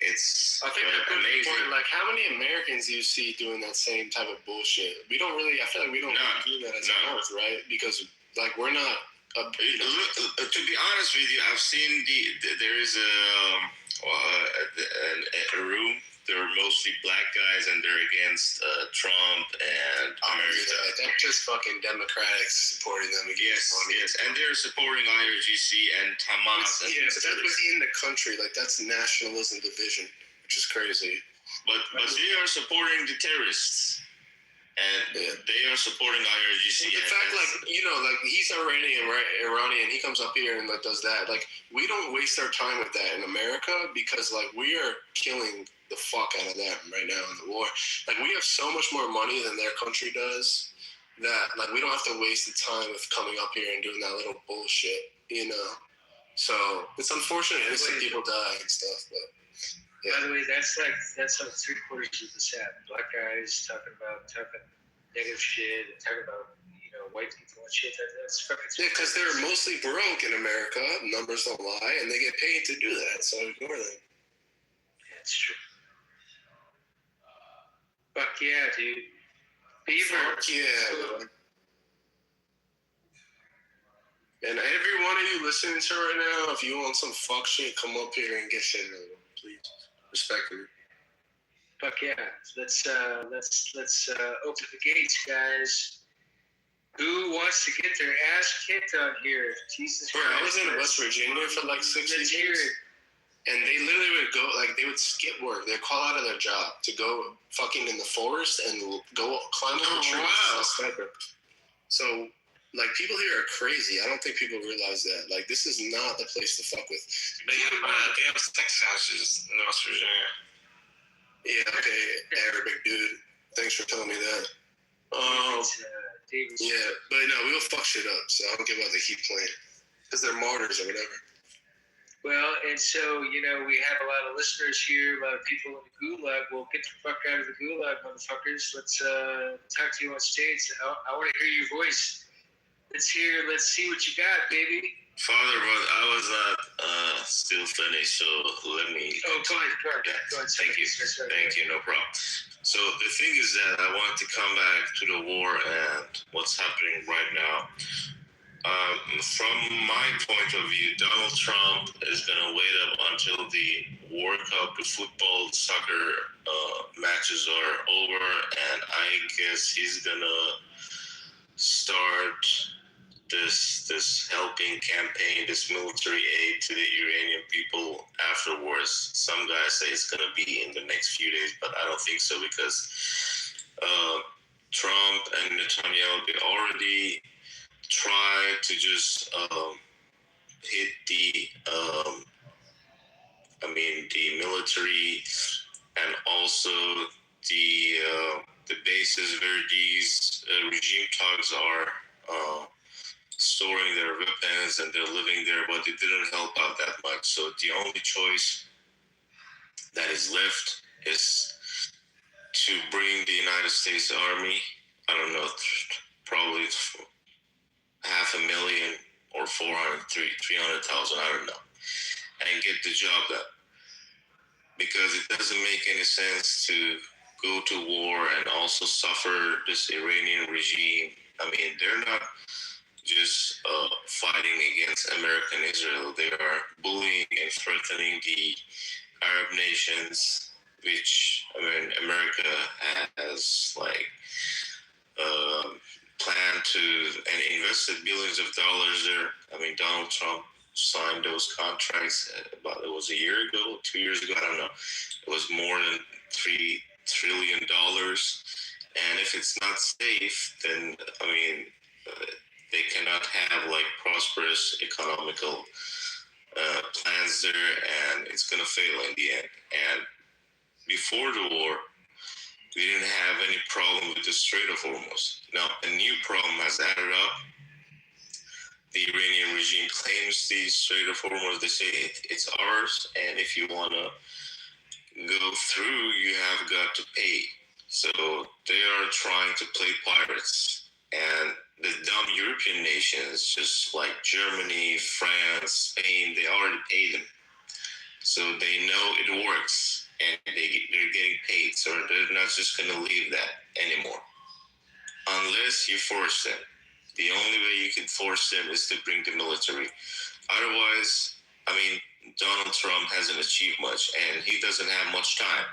it's I think that's amazing. important. Like, how many Americans do you see doing that same type of bullshit? We don't really. I feel like we don't do that as a North, right? Because like we're not. To be honest with you, I've seen there is a room. They're mostly black guys, and they're against Trump and America. They're just fucking Democrats supporting them. Yes, and they're supporting IRGC and Hamas. Yes, that's within the country. Like, that's nationalism division, which is crazy. But they are supporting the terrorists. And they are supporting IRGC. The fact, like he's Iranian, right? Iranian. He comes up here and does that. Like, we don't waste our time with that in America because, like, we are killing the fuck out of them right now in the war. Like, we have so much more money than their country does that, like, we don't have to waste the time with coming up here and doing that little bullshit, you know? So it's unfortunate innocent people die and stuff, but. Yeah. By the way, that's how 3/4 of this happened. Black guys talking negative shit and talking about white people and shit. That's fucking. Yeah, because they're mostly broke in America. Numbers don't lie, and they get paid to do that. So ignore them. That's true. Fuck yeah, dude. Beaver. Fuck yeah. And every one of you listening to right now, if you want some fuck shit, come up here and get shit in, please. Respectfully. Fuck yeah. Let's open the gates, guys. Who wants to get their ass kicked out here? Jesus Christ. I was in West Virginia for like 6 years. And they literally would go, like, they would skip work. They'd call out of their job to go fucking in the forest and go climb up a tree. Wow. So, like, people here are crazy. I don't think people realize that. Like, this is not the place to fuck with. They have sex houses in West Virginia. Yeah, okay, Arabic dude. Thanks for telling me that. Yeah, but no, we'll fuck shit up, so I don't give a they keep playing. Because they're martyrs or whatever. Well, and so, we have a lot of listeners here, a lot of people in the gulag. Well, get the fuck out of the gulag, motherfuckers. Let's talk to you on stage. I want to hear your voice. Let's see what you got, baby. Father, but I was not still finished, so let me. Oh, go ahead. Thank you, no problem. So the thing is that I want to come back to the war and what's happening right now. From my point of view, Donald Trump is going to wait up until the World Cup, the football, soccer matches are over, and I guess he's going to start this helping campaign, this military aid to the Iranian people afterwards. Some guys say it's going to be in the next few days, but I don't think so because Trump and Netanyahu, they already try to just hit the the military and also the bases where these regime thugs are storing their weapons and they're living there, but it didn't help out that much. So the only choice that is left is to bring the United States Army, I don't know, probably 500,000 or 300,000, I don't know, and get the job done. Because it doesn't make any sense to go to war and also suffer this Iranian regime. I mean, they're not just fighting against America and Israel. They are bullying and threatening the Arab nations, which, I mean, America has planned to and invested billions of dollars there. I mean, Donald Trump signed those contracts about, it was a year ago, 2 years ago, I don't know. It was more than $3 trillion. And if it's not safe, then, I mean, they cannot have prosperous economical plans there, and it's going to fail in the end. And before the war, we didn't have any problem with the Strait of Hormuz. Now, a new problem has added up. The Iranian regime claims the Strait of Hormuz. They say it's ours, and if you want to go through, you have got to pay. So they are trying to play pirates. And the dumb European nations, just like Germany, France, Spain, they already paid them. So they know it works, and they're getting paid. So they're not just going to leave that anymore. Unless you force them. The only way you can force them is to bring the military. Otherwise, I mean, Donald Trump hasn't achieved much, and he doesn't have much time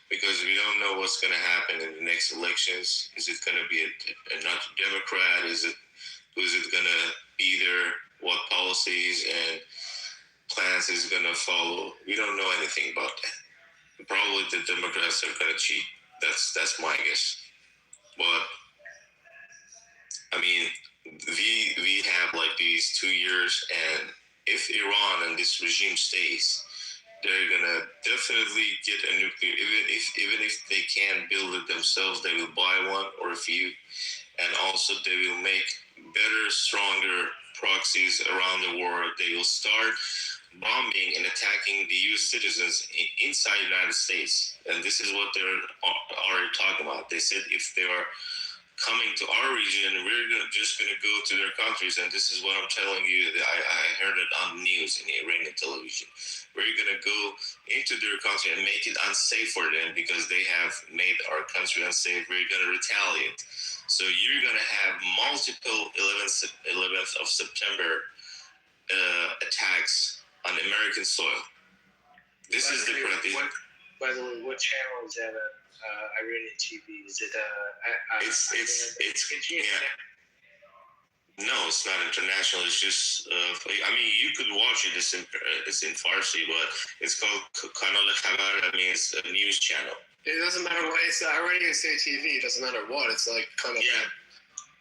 because we don't know what's going to happen in the next elections. Is it going to be another Democrat? Who's it going to be there? What policies and plans is going to follow? We don't know anything about that. Probably the Democrats are going to cheat. That's my guess. But I mean, we have these 2 years, and if Iran and this regime stays, they're gonna definitely get a nuclear. Even if they can't build it themselves, they will buy one or a few, and also they will make better, stronger proxies around the world. They will start bombing and attacking the U.S. citizens inside the United States, and this is what they're already talking about. They said if they are coming to our region, we're just going to go to their countries, and this is what I'm telling you. I heard it on the news in Iranian television. We're going to go into their country and make it unsafe for them because they have made our country unsafe. We're going to retaliate. So you're going to have multiple 11th of September attacks on American soil. This is the problem. By the way, what channel is that on Iranian TV? Is it it's no, it's not international. It's just I mean, you could watch it. It's in Farsi, but it's called Kanal Khabar. I mean, it's a news channel. It doesn't matter what it's Iranian state TV. It doesn't matter what. It's kind of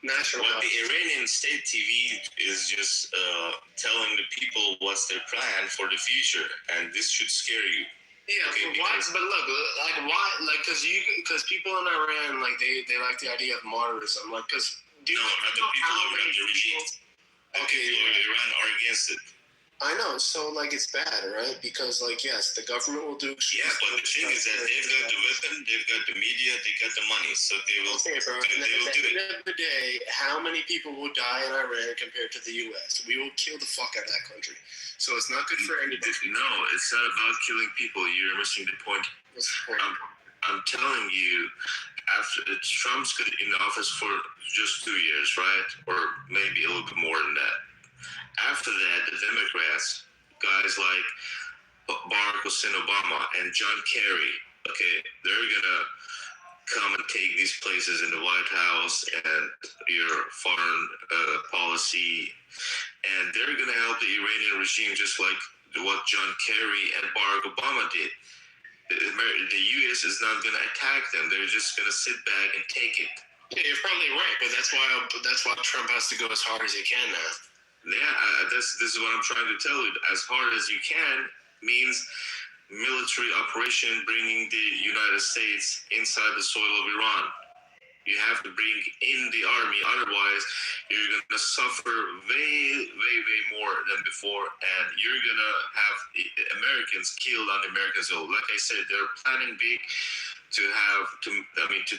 national. What the Iranian state TV is just telling the people what's their plan for the future, and this should scare you. Yeah, okay, but look, why? Because people in Iran, they like the idea of martyrdom, because not the people around the regime. Okay, people in Iran are against it. I know, so it's bad, right? Because yes, the government will do. Yeah, but the thing is that they've got the weapon, they've got the media, they got the money, so they will. Okay, bro. At the end of the day, how many people will die in Iran compared to the U.S.? We will kill the fuck out of that country. So it's not good for anybody. No, it's not about killing people. You're missing the point. What's the point? I'm telling you after Trump's good in office for just 2 years, right? Or maybe a little bit more than that. After that, the Democrats, guys like Barack Hussein Obama and John Kerry, okay, they're gonna come and take these places in the White House and your foreign policy, and they're gonna help the Iranian regime just like what John Kerry and Barack Obama did. The U.S. is not gonna attack them; they're just gonna sit back and take it. Yeah, you're probably right, but that's why Trump has to go as hard as he can now. Yeah, this is what I'm trying to tell you. As hard as you can means military operation bringing the United States inside the soil of Iran. You have to bring in the army, otherwise you're going to suffer way more than before, and you're going to have Americans killed on the American soil. Like I said, they're planning big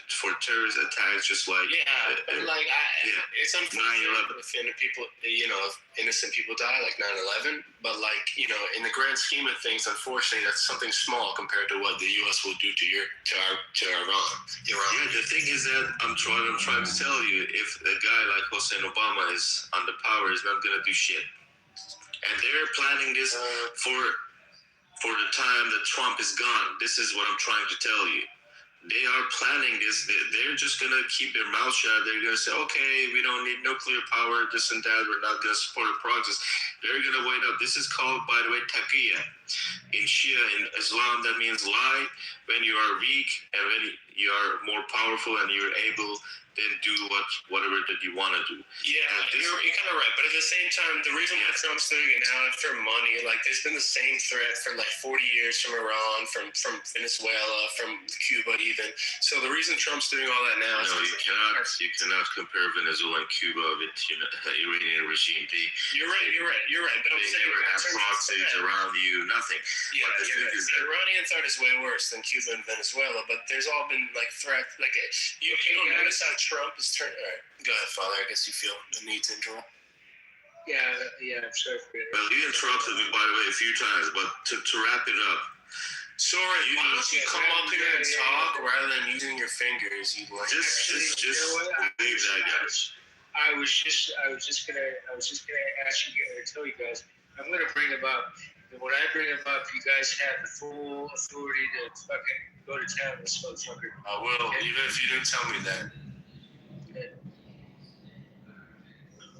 for terrorist attacks, just like it's unfortunate if people, if innocent people die, like 9/11. But in the grand scheme of things, unfortunately, that's something small compared to what the U.S. will do to Iran. Yeah, the thing is that I'm trying to tell you, if a guy like Hossein Obama is on the power, he's not gonna do shit. And they're planning this for the time that Trump is gone. This is what I'm trying to tell you. They are planning this. They're just going to keep their mouth shut. They're going to say, okay, we don't need nuclear power, this and that. We're not going to support the progress. They're going to wait up. This is called, by the way, taqiyya. In Shia, in Islam, that means lie. When you are weak and when you are more powerful and you're able, then do whatever that you want to do. Yeah, you're kind of right. But at the same time, the reason why Trump's doing it now is for money. There's been the same threat for 40 years from Iran, from Venezuela, from Cuba even. So the reason Trump's doing all that now is... No, you cannot compare Venezuela and Cuba with the Iranian regime. You're right. But I'm saying... They never have proxies around you, nothing. Yeah, the Iranian threat is way worse than Cuba and Venezuela, but there's all been threats. You don't notice how Trump is turning. All right, go ahead, Father. I guess you feel the need to interrupt. Yeah, I'm sorry for it. Well, you interrupted me, by the way, a few times, but to wrap it up. Sorry, why don't you come up here and talk rather than using your fingers? Just leave that guy. I was just gonna ask you, tell you guys, I'm gonna bring him up. And when I bring him up, you guys have the full authority to fucking go to town with this motherfucker. I will, even if you didn't tell me that.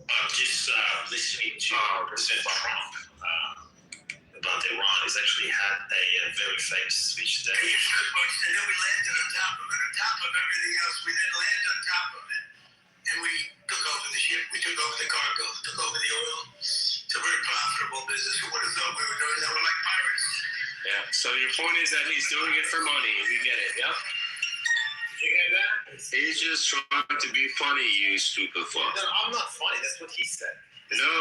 I'm just listening to President Trump about Iran. He's actually had a very famous speech today. And then we landed on top of it. On top of everything else, we then landed on top of it. And we took over the ship. We took over the cargo. Took over the oil. It's a very profitable business. Who would have thought we were doing that? We're like pirates. Yeah. So your point is that he's doing it for money. We get it. Yep. Did you get that? He's just trying to be funny, you stupid fuck. No, I'm not funny. That's what he said. No,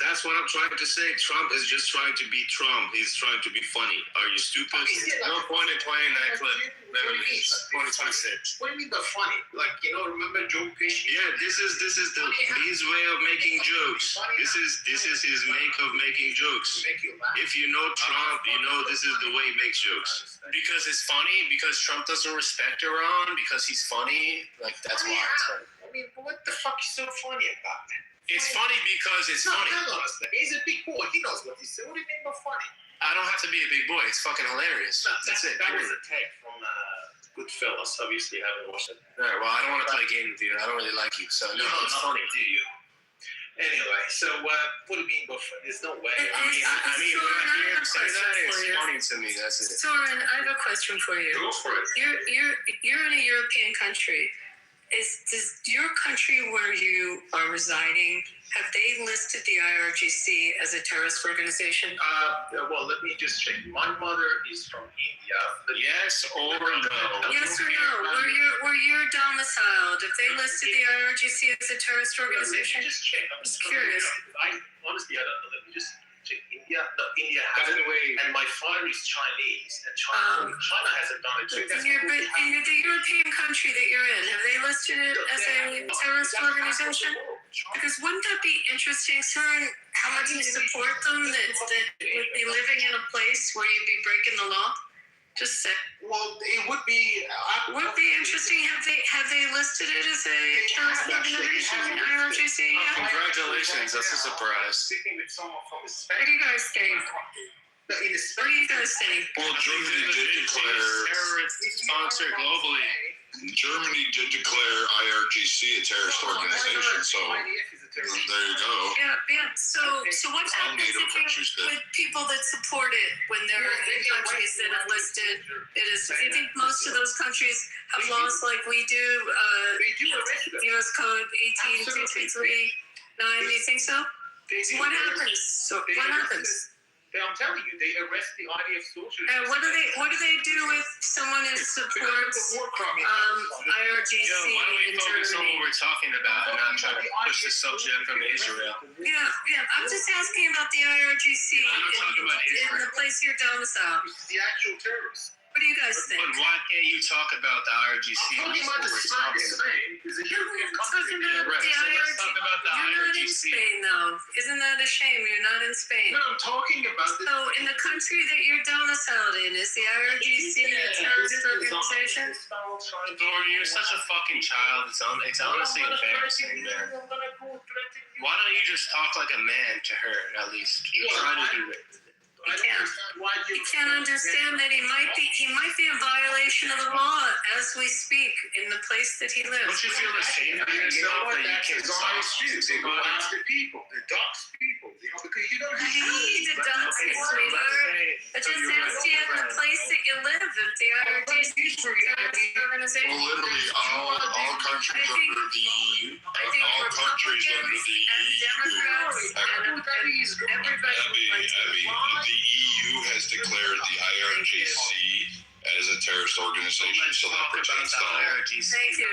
that's what I'm trying to say. Trump is just trying to be Trump. He's trying to be funny. Are you stupid? No point in playing that clip. 2026. What do you mean by funny? Remember Joe Pesci? Yeah, this is his way of making jokes. This is his make of making jokes. If you know Trump, you know this is the way he makes jokes. Because it's funny. Because Trump doesn't respect Iran. Because he's funny. That's why it's funny. I mean, what the fuck is so funny about that? It's funny because it's funny. He's a big boy. He knows what he said. What do you mean by funny? I don't have to be a big boy. It's fucking hilarious. No, that's it. That was a take from Goodfellas. Obviously, I haven't watched it. All right, well, I don't want to play games with you. I don't really like you. So, no, it's funny. Do you? Anyway, so what do you mean by funny? There's no way. I mean, when I hear him say that, it's funny to me. That's it. Soren, I have a question for you. Go for it. You're in a European country. Does your country where you are residing, have they listed the IRGC as a terrorist organization? Well, let me just check. My mother is from India. Yes or no? Yes or no? Where you're domiciled, have they listed the IRGC as a terrorist organization? Just check. I'm just curious. Honestly, I don't know. Let me just check. India has it, and my father is Chinese, and China hasn't done it. But in the European country that you're in, have they listed it as a terrorist organization? Because wouldn't that be interesting, Soren, how much you support them, that would be living in a place where you'd be breaking the law? Just say. Well, it would be. Would be interesting. Have they listed it as a terrorist organization? IRGC? Congratulations, that's a surprise. What do you guys think? What do you guys think? Well, Germany did declare terrorist sponsor globally. Germany did declare IRGC a terrorist organization, so there you go. Yeah. So what happens with people that support it when they're in countries that have listed it as? Do you think most of those countries have laws like we do? U.S. Code 18239. Do you think so? What happens? What happens? I'm telling you, they arrest the IDF soldiers. And what do they do if someone who supports IRGC Why don't we in focus on Germany? what we're talking about and not try to push the subject from Israel? Yeah. I'm just asking about the IRGC in the place you're domiciled. The actual terrorists. What do you guys think? But why can't you talk about the IRGC? I'm talking about the Spain. It's a European country. Let's talk about the IRGC. You're not in Spain, though. Isn't that a shame? You're not in Spain. No, I'm talking about So, in the country that you're domiciled in, is the IRGC a terrorist organization? You're such a fucking child. It's honestly embarrassing, man. Why don't you just talk like a man to her, at least? Try to do it. He can't understand that he might be in violation of the law as we speak in the place that he lives. Don't you feel ashamed of yourself that you can't stop? They go after people. They dox people. Because you don't I need to dox you, sweetheart. I just asked you in the place that you live if the IRGC is a terrorist organization. Well, literally all countries under the EU. All countries under the EU. The EU has declared the IRGC as a terrorist organization, so that pertains to all. Thank you,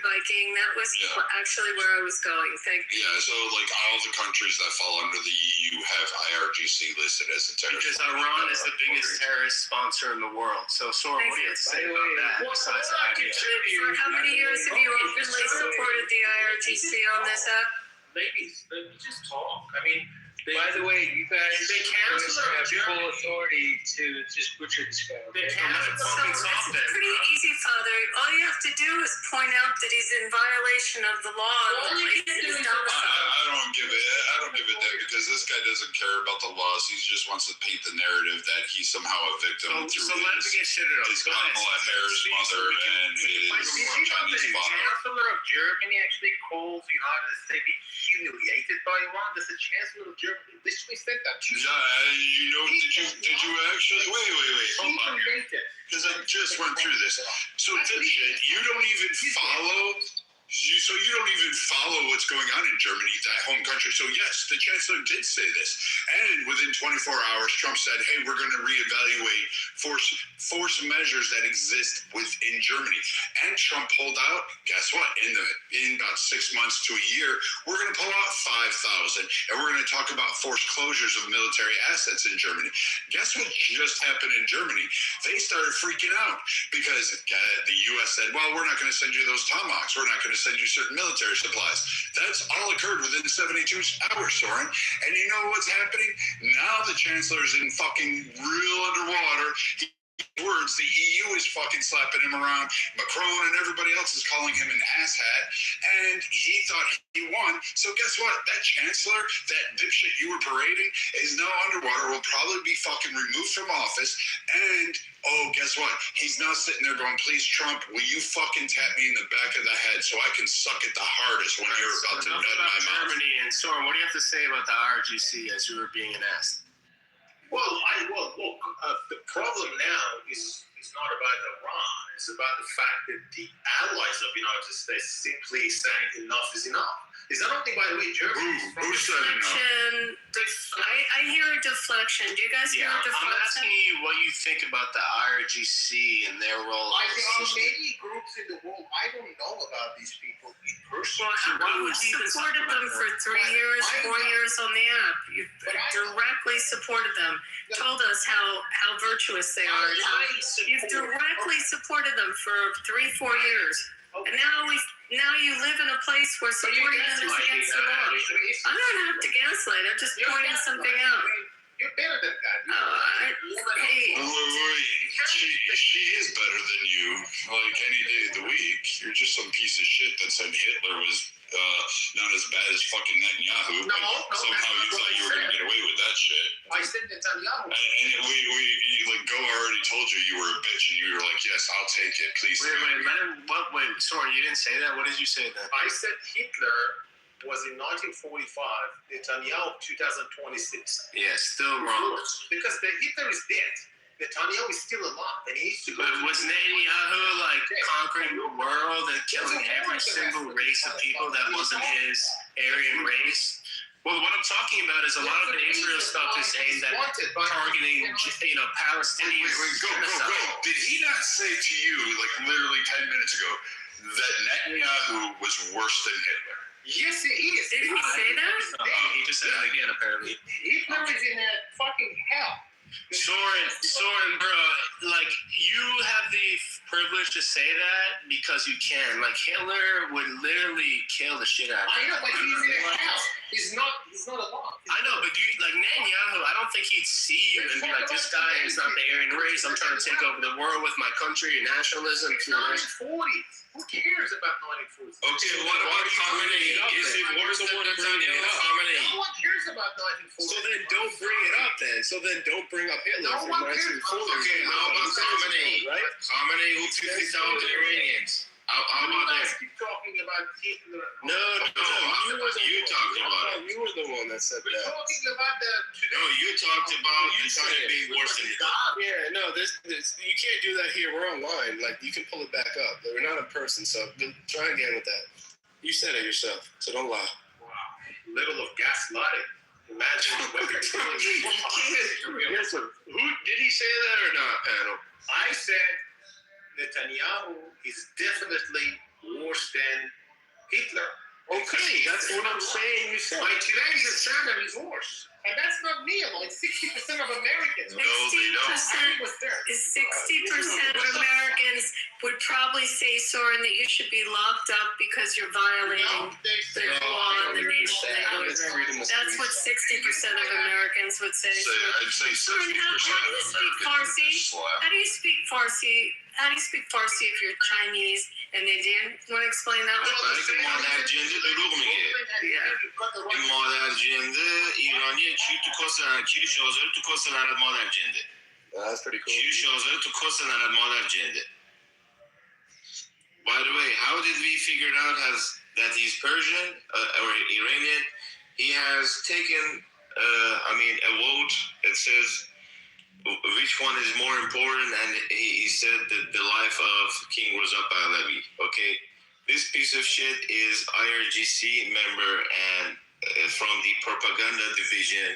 Viking. That was actually where I was going. Thank you. Yeah, so like all the countries that fall under the EU have IRGC listed as a terrorist. Because Iran is the biggest terrorist sponsor in the world. So, Sora, what do you have to say about that? Besides For how many years have you openly supported the IRGC on this app? Maybe just talk. I mean, by the way, you guys have full authority to just butcher this guy. Okay? It's pretty easy, Father. All you have to do is point out that he's in violation of the law. I don't give it that because this guy doesn't care about the laws. He just wants to paint the narrative that he's somehow a victim through his Kamala Harris mother and his Chinese father. The Chancellor of Germany actually calls the United States humiliated by Iran. That's the Chancellor of Germany. Literally said that. Did you actually? Wait. Hold on here. Because I just went through this. So, dipshit, you don't even follow. So you don't even follow what's going on in Germany, that home country. So yes, the chancellor did say this, and within 24 hours, Trump said, "Hey, we're going to reevaluate force measures that exist within Germany." And Trump pulled out. Guess what? In about 6 months to a year, we're going to pull out 5,000, and we're going to talk about forced closures of military assets in Germany. Guess what just happened in Germany? They started freaking out because the U.S. said, "Well, we're not going to send you those Tomahawks. We're not going to send you certain military supplies." That's all occurred within 72 hours, Soren. And you know what's happening? Now the chancellor's in fucking real underwater. Words, the EU is fucking slapping him around. Macron and everybody else is calling him an asshat. And he thought he won. So guess what? That chancellor, that dipshit you were parading, is now underwater, will probably be fucking removed from office. And guess what? He's now sitting there going, "Please, Trump, will you fucking tap me in the back of the head so I can suck it the hardest when you're about to nut my mouth?" Germany and Soren, what do you have to say about the IRGC as you were being asked? Well, look, the problem now is not about Iran. It's about the fact that the allies of the United States simply saying enough is enough. Is that only, by the way, Germany? Who said enough? I hear a deflection. Do you guys hear a deflection? I'm asking you what you think about the IRGC and their role. There are many groups in the world. I don't know about these people personally. You've supported them for 3 years, 4 years on the app. You've directly supported them. Told us how virtuous they are. You've directly supported them for 3-4 years. And now you live in a place where supporting them is against the law. I'm not have to gaslight. I'm just pointing something out. You're better than that. Wait. She is better than you, like any day of the week. You're just some piece of shit that said Hitler was not as bad as fucking Netanyahu, but somehow you thought you were going to get away with that shit. I said Netanyahu. And like, Go already told you were a bitch, and you were like, yes, I'll take it, please. Wait, sorry, you didn't say that? What did you say then? I said Hitler was in 1945, Netanyahu 2026. Yeah, still wrong. Because Hitler is dead. Netanyahu is still alive, and he used to go. But was Netanyahu like conquering the world and killing every single race of people that wasn't his Aryan race? Well, what I'm talking about is a lot of the Israel stuff is saying that targeting, Palestinians. Go. Did he not say to you, like literally 10 minutes ago, that Netanyahu was worse than Hitler? Yes, he is. Did he say that? He just said it again, apparently. Hitler is in a fucking hell. Soren, bro, like, you have the privilege to say that because you can. Like, Hitler would literally kill the shit out of you. I know, but he's in a hell. He's not alive. I know, but like Netanyahu, I don't think he'd see you and be like, this guy is not the Aryan race. I'm trying to take over the world with my country and nationalism. It's 1940s. Who cares about 1940s? Okay, what about Khamenei? Is it worse than Khamenei? No one cares about 1940s. So then don't bring it up then. So then don't bring up Hitler from 1940. Okay, how about Khamenei? Right? Khamenei who 50,000 Iranians. How about that? Keep talking about Hitler. No, you talked about it. You were the one that said We're that. talking about the today. No, you talked about Netanyahu being worse than Hitler. Yeah, no, this you can't do that here. We're online. Like, you can pull it back up. We're not in person, so try again with that. You said it yourself, so don't lie. Wow, level of gaslighting. Imagine what you're telling me. Who did he say that or not, panel? I said Netanyahu is definitely worse than Hitler. Okay, that's what I'm saying. You said. By today's standard, he's worse. And that's not me alone. 60% of Americans. 60% of Americans would probably say, Soren, that you should be locked up because you're violating the law and the nation that you live in. That's what 60% of Americans would say. I'd say 60%. Soren, how do you speak Farsi? How do you speak Farsi? How do you speak Farsi if you're Chinese and Indian? Want to explain that one? این مادر جنده ایرانیه چی تو کس نرد کیری شازده تو کس نرد مادر جنده That's pretty cool. کیری شازده تو کس نرد مادر جنده. By the way, how did we figure out that he's Persian or Iranian? He has taken a vote. It says which one is more important, and he said that the life of King Reza Pahlavi. Okay, this piece of shit is IRGC member and from the propaganda division.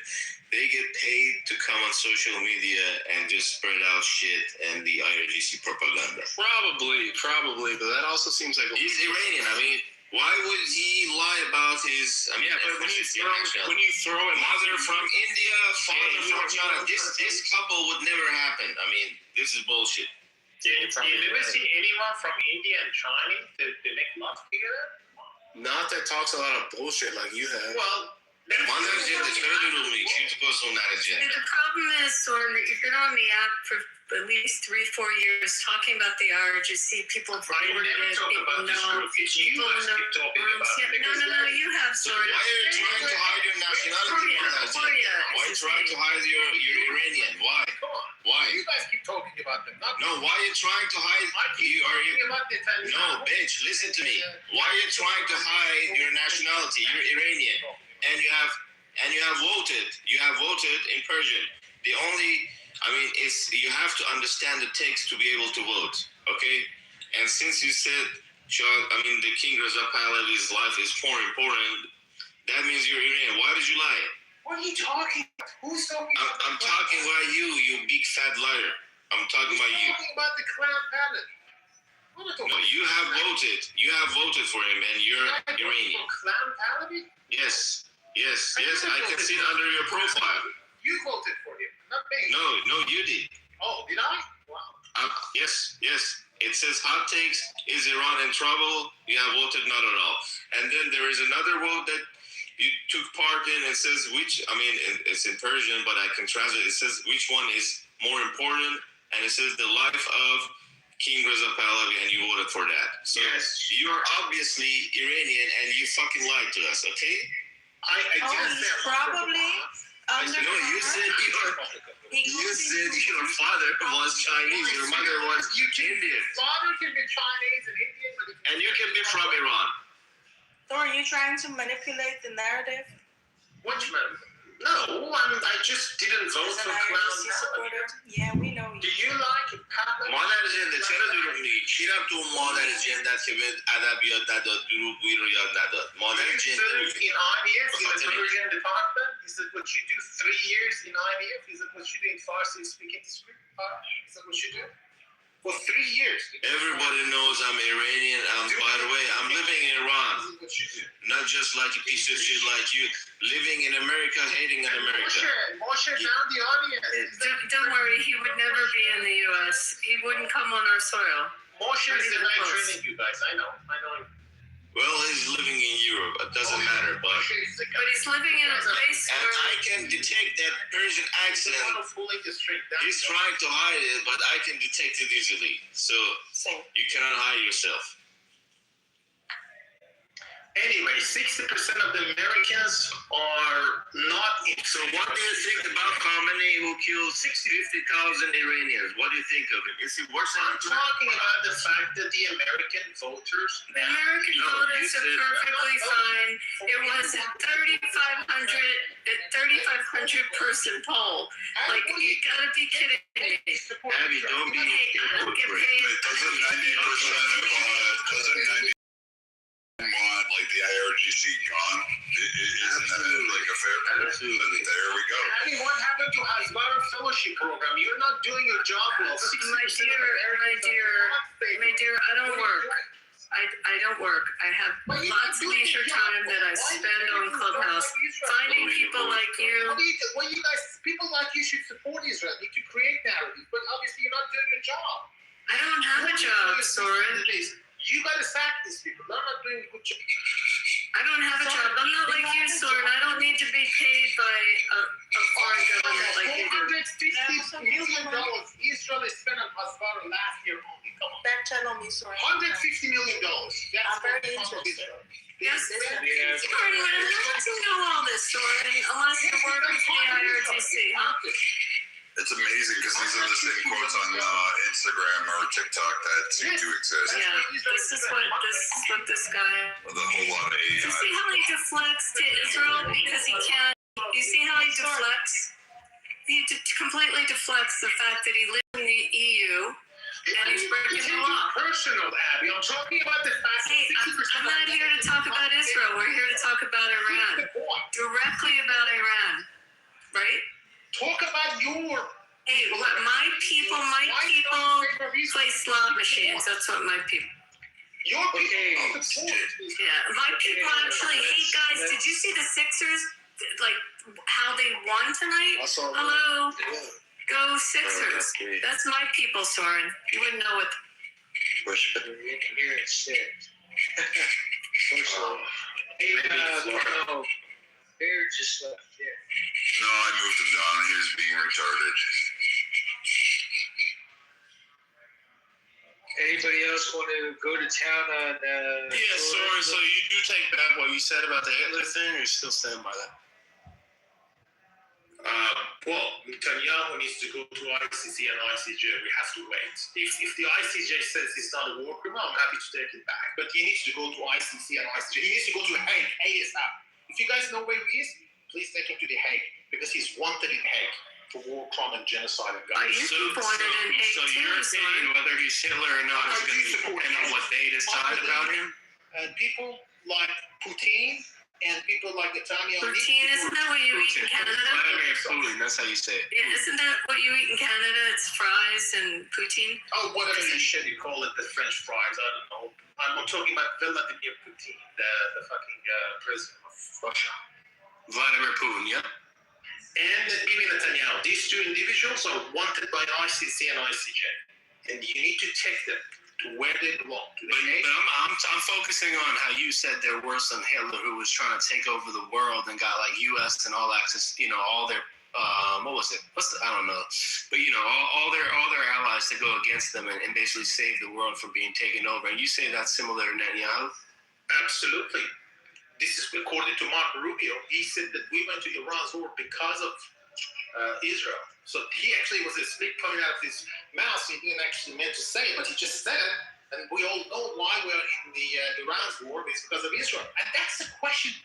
They get paid to come on social media and just spread out shit and the IRGC propaganda. Probably, but that also seems like he's Iranian. I mean, why would he lie about his? I mean, but when you throw it, mother from India, father from China, this couple would never happen. I mean, this is bullshit. Did you ever see anyone from India and China to make love together? Not that talks a lot of bullshit like you have. Well, the problem is, Soren, that you've been on the app for at least 3-4 years talking about the IRGC. People have reported it. People know. People in the rooms. No, you have, Soren. Why are you trying to hide your nationality? Why are you trying to hide your Iranian? Why? Why? You guys keep talking about them. No, why are you trying to hide? No, bitch, listen to me. Why are you trying to hide your nationality? You're Iranian, and you have voted. You have voted in Persian. You have to understand the text to be able to vote. Okay, and since you said, the King Reza Pahlavi's life is more important, that means you're Iranian. Why did you lie? What are you talking about? Who's talking about? I'm talking about you big fat liar. I'm talking about you. I'm talking about the Crown Pahlavi. No, you have voted. You have voted for him, and you're Iranian. Crown Pahlavi? Yes. I can see it under your profile. You voted for him, not me. No, you did. Oh, did I? Wow. Yes. It says hot takes. Is Iran in trouble? You have voted not at all. And then there is another vote that you took part in. It says which, I mean, it's in Persian, but I can translate. It says which one is more important, and it says the life of King Reza Pahlavi, and you voted for that. So Yes. you're obviously Iranian, and you fucking lied to us, okay? I didn't say I'm probably under. No, you said your father was Chinese, your mother was Indian, Father can be Chinese and Indian, but and you can be from Iran. So are you trying to manipulate the narrative? which man? No, I just didn't vote As for an Clown. IRGC supporter? Yeah, we know Do you. you like Pahlavi? مادر جنده چرا دروغ میگی؟ کی رفت اون مادر جنده که به ادبیات نداد دروغگویی رو یاد نداد؟ مادر You جنده served میگی. in IDF in the Persian department. Is that what you do? 3 years in IDF? Is that what you do in Farsi speaking script? Is that what you do? For 3 years. Everybody knows I'm Iranian. By the way, I'm living in Iran. Is that what you do? Not just like a piece of shit like you. Living in America, hating in America. Moshe found the audience. Don't worry, he would never be in the U.S. He wouldn't come on our soil. Moshe Not is the even guy close. training you guys. I know him. Well, he's living in Europe. It doesn't matter. But Moshe is the guy. But he's living in a place and where I can detect that Persian accent. Pulling the string down. He's trying to hide it, but I can detect it easily. So Same. you cannot hide yourself. Anyway, 60% of the Americans are not in. So what do you think about Khamenei, who killed 50,000 Iranians? What do you think of it? Is he worse than I'm talking about the fact that the American voters. the American voters are perfectly fine. It was a 3,500 person poll. Like, you gotta be kidding me. Abby, don't be Hey, I don't get paid. Doesn't 90% want like the IRGC gone? Isn't that like a fair point? Absolutely. There we go. I mean, what happened to Hasbara Fellowship Program? You're not doing your job well. 60% My dear, I don't work. I don't work. I have lots of leisure time that I spend on Clubhouse finding people like you. Well, you guys, people like you should support Israel. You could create narratives, but obviously you're not doing your job. I don't have a job, Soren. You gotta sack these people. They're not doing a good job. I don't have a job. I'm not like you, Soren. I don't need to be paid by a foreign government like you do. $450 million Israel is spent on Hasbara last year only. Come on. Back channel me, Soren. $150 million. That's I'm very interested. Yes, Soren, when I'm not to know all this, Soren, unless you work with the IRGC, huh? It's amazing because these are the same quotes on Instagram or TikTok that seem to exist. Yeah, this is what this guy. With a whole lot of You see how he deflects to Israel because he can't. You see how he deflects? He completely deflects the fact that he lives in the EU and he's breaking the law. Personal, Abby. I'm talking about the fact Hey, I'm not here to talk about Israel. We're here to talk about Iran. Directly about Iran, right? Talk about your. Hey, my people play slot machines. That's what my people. Your people. Yeah, my people actually. Hey guys, did you see the Sixers? Like how they won tonight? Hello, go Sixers. That's my people, Soren. You wouldn't know what. You can hear it shit. Hey, no, Bear just left. Yeah. No, I moved him down. He was being retarded. Anybody else want to go to town on? Yeah, Soren. So you do take back what you said about the Hitler thing, or you still stand by that? Well, Netanyahu needs to go to ICC and ICJ. We have to wait. If the ICJ says he's not a war criminal, I'm happy to take it back. But he needs to go to ICC and ICJ. He needs to go to Hague ASAP. If you guys know where he is, please take him to the Hague because he's wanted in Hague for war crime and genocide and guns. So your opinion, whether he's Hitler or not, is going to depend on what they decide about him? And people like Putin and people like Netanyahu. Poutine, isn't that what you eat in Canada? Vladimir Putin, that's how you say it. Yeah, isn't that what you eat in Canada? It's fries and poutine. Oh, whatever the shit you call it, the French fries. I don't know. I'm talking about Vladimir Putin, the fucking president of Russia. Vladimir Putin, yep. And Bibi Netanyahu. These two individuals are wanted by ICC and ICJ, and you need to take them to where they belong to. But I'm focusing on how you said there were some Hitler who was trying to take over the world and got like U.S. and all access, all their what was it? I don't know, but all their allies to go against them and basically save the world from being taken over. And you say that's similar to Netanyahu? Absolutely. This is according to Mark Rubio. He said that we went to Iran's war because of Israel. So he actually was a spit coming out of his mouth. He didn't actually meant to say it, but he just said it. And we all know why we're in the Iran's war. It's because of Israel. And that's a question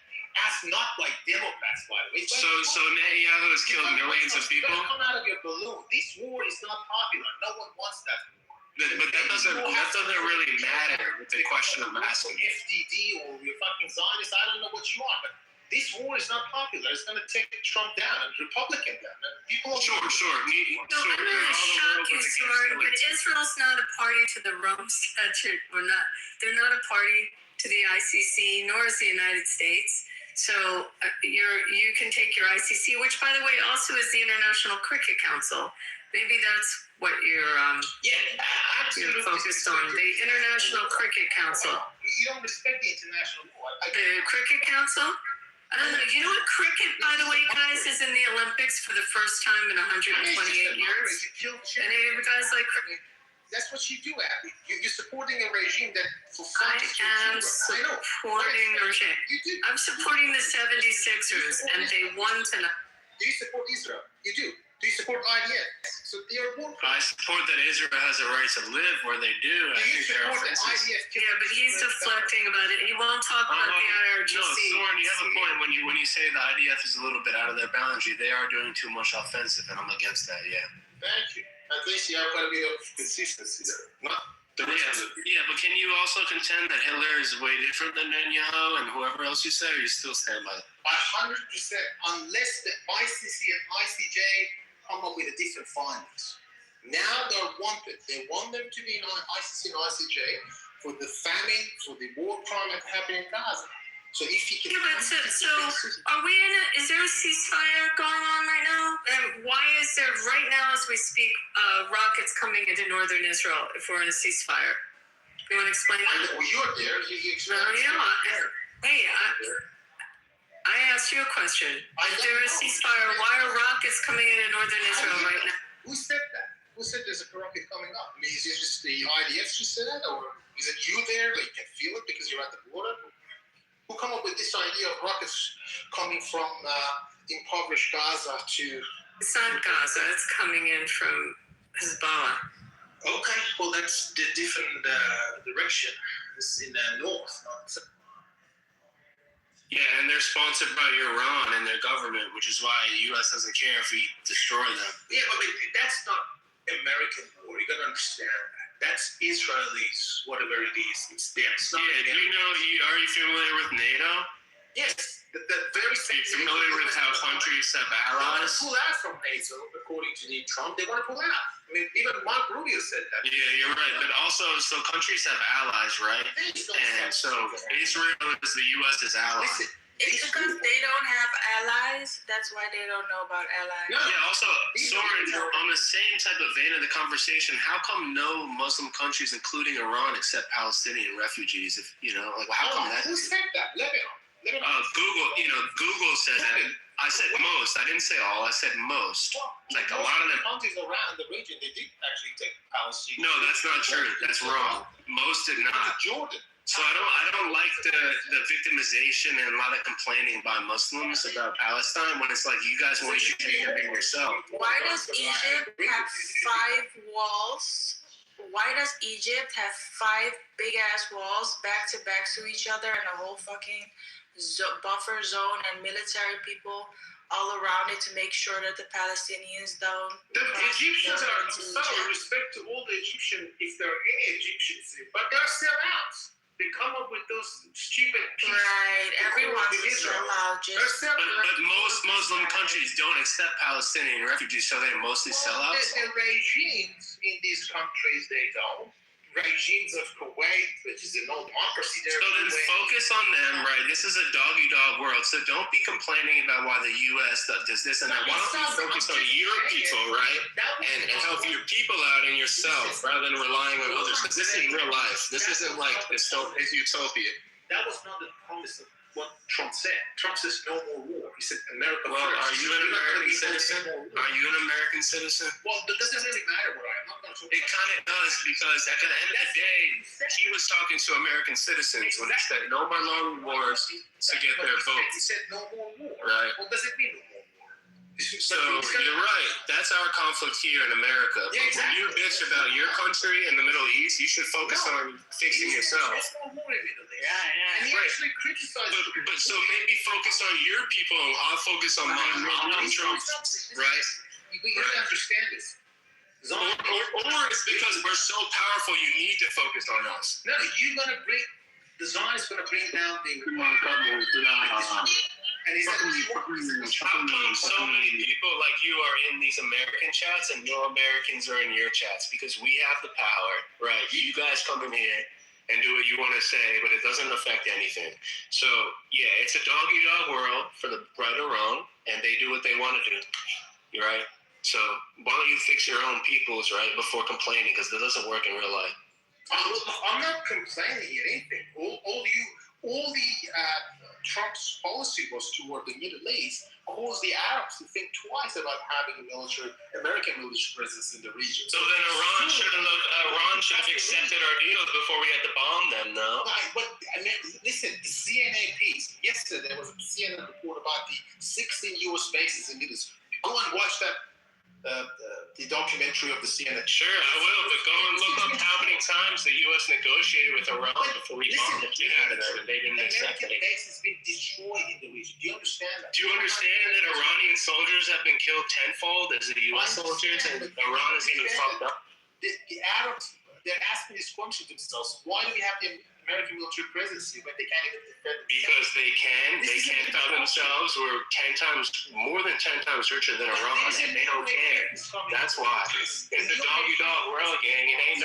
asked not by Democrats, by the way. So Netanyahu has killed millions of people? Come out of your balloon. This war is not popular. No one wants that war. But that doesn't really matter with the question I'm asking. FDD or your fucking Zionist, I don't know what you are, but this war is not popular. It's going to take Trump down and Republican down. And people Sure. No, I'm going to shock you, Sword, but Israel's not a party to the Rome Statute. They're not a party to the ICC, nor is the United States. So you can take your ICC, which, by the way, also is the International Cricket Council. Maybe that's what you're focused on. The International Cricket Council. You don't respect the international law. The Cricket Council? I don't know. You know what cricket, by the way, guys, is in the Olympics for the first time in 128 years? And you guys like cricket? That's what you do, Abby. You're supporting a regime that for fun. I am supporting the regime. I'm supporting the 76ers, and they won tonight. Do you support Israel? You do. Do you support IDF? So they are more. I support that Israel has a right to live where they do. Do you support the IDF? Yeah, but he's deflecting about it. He won't talk about the IRGC. No, Soren, you have a point. When you say the IDF is a little bit out of their boundary, they are doing too much offensive, and I'm against that, yeah. Thank you. At least you have got a bit of consistency there. Not the rest of it. Yeah, but can you also contend that Hitler is way different than Netanyahu and whoever else you say, or you still stand by that? 100%, unless the ICC and ICJ come up with a different findings. Now they're wanted. They want them to be in ICC and ICJ for the famine, for the war crime that happened in Gaza. So if you can... Yeah, but so are we is there a ceasefire going on right now? And why is there, right now as we speak, rockets coming into northern Israel if we're in a ceasefire? You want to explain that? Well, you're there. You explain I asked you a question. If there is a ceasefire, why are rockets coming into northern Israel right now? Who said that? Who said there's a rocket coming up? I mean, is it just the IDF who said that? Or is it you there? Like, you can feel it because you're at the border? Who come up with this idea of rockets coming from impoverished Gaza to... It's not Gaza. It's coming in from Hezbollah. Okay, well, that's the different direction. It's in the north, not... Yeah, and they're sponsored by Iran and their government, which is why the U.S. doesn't care if we destroy them. Yeah, but that's not American war. You gotta understand that. That's Israelis, whatever it is. It's theirs. Yeah, do you know, are you familiar with NATO? Yes, the very same. Are you familiar with how countries have allies? They want to pull out from NATO, according to Trump. They want to pull out. I mean, even Mark Rubio said that. Yeah, you're right. But also, so countries have allies, right? And so Israel is the U.S.'s ally. Listen, it's because they don't have allies. That's why they don't know about allies. No. Yeah, also, Soren, on the same type of vein of the conversation, how come no Muslim countries, including Iran, accept Palestinian refugees? If how come that? Who said that? Lebanon. Google said that. I said most. I didn't say all. I said most. Like a lot of them. Countries around the region, they did actually take Palestine. No, that's not true. That's wrong. Most did not. Jordan. So I don't like the victimization and a lot of complaining by Muslims about Palestine when it's like you guys want to take everything yourself. Why does Egypt have 5 walls? Why does Egypt have 5 big ass walls back to back to each other and a whole fucking buffer zone and military people all around it to make sure that the Palestinians don't... The Egyptians are, with respect to all the Egyptians, if there are any Egyptians, but they're still out. They come up with those stupid... Right, everyone's still out. But most Muslim countries don't accept Palestinian refugees, so they mostly sell out? The regimes in these countries, they don't. regimes of Kuwait, which is a no democracy there. So then focus on them, right? This is a dog-eat-dog world, so don't be complaining about why the U.S. does this and that. Why don't you focus on your people, right? And help your people out and yourself rather than relying on others. Because this is real life. This isn't like it's utopia. That was not the promise of what Trump said. Trump says no more war. He said America Well, first. are you an American citizen? Are you an American citizen? Well, it doesn't really matter where I am. I'm not going to. It kind of does, because at the end of the day, he was talking to American citizens when he said no more long wars to get their vote. He said no more war. Right. What does it mean, no more war? So you're right. That's our conflict here in America. Yeah, exactly. When you bitch about your country in the Middle East, you should focus on fixing yourself. There's no war in the Middle East. Yeah. And he actually criticized. But so maybe focus on your people. I'll focus on my troops, right? We have to understand this. Or it's because we're so powerful, you need to focus on us. No, you're gonna bring the Zionists gonna bring down the. And he's how come so many people like you are in these American chats and no Americans are in your chats? Because we have the power, right? You guys come in here and do what you want to say, but it doesn't affect anything. So, yeah, it's a dog-eat-dog world for the right or wrong, and they do what they want to do, right? So why don't you fix your own peoples, right, before complaining, because it doesn't work in real life. I'm not complaining at anything. All the Trump's policy was toward the Middle East caused the Arabs to think twice about having a American military presence in the region. So then Iran should have accepted our deals before we had to bomb them, no? But I mean, listen, the CNN piece yesterday, there was a CNN report about the 16 U.S. bases in Middle East. Go and watch that. The documentary of the CNN. Sure, I will, but go and look up how many times the U.S. negotiated with Iran before we bombed the shit out of them, and they didn't accept it. American base has been destroyed in the region. Do you understand that? Do you understand that Iranian soldiers have been killed tenfold as the U.S. soldiers, and Iran is getting fucked up? The Arabs, they're asking this question to themselves: why do we have the American military presence here, but they can't even defend themselves? Because they can't tell themselves we're more than 10 times richer than Iran, and they don't care. That's why. It's the dog-eat-dog world, gang. It ain't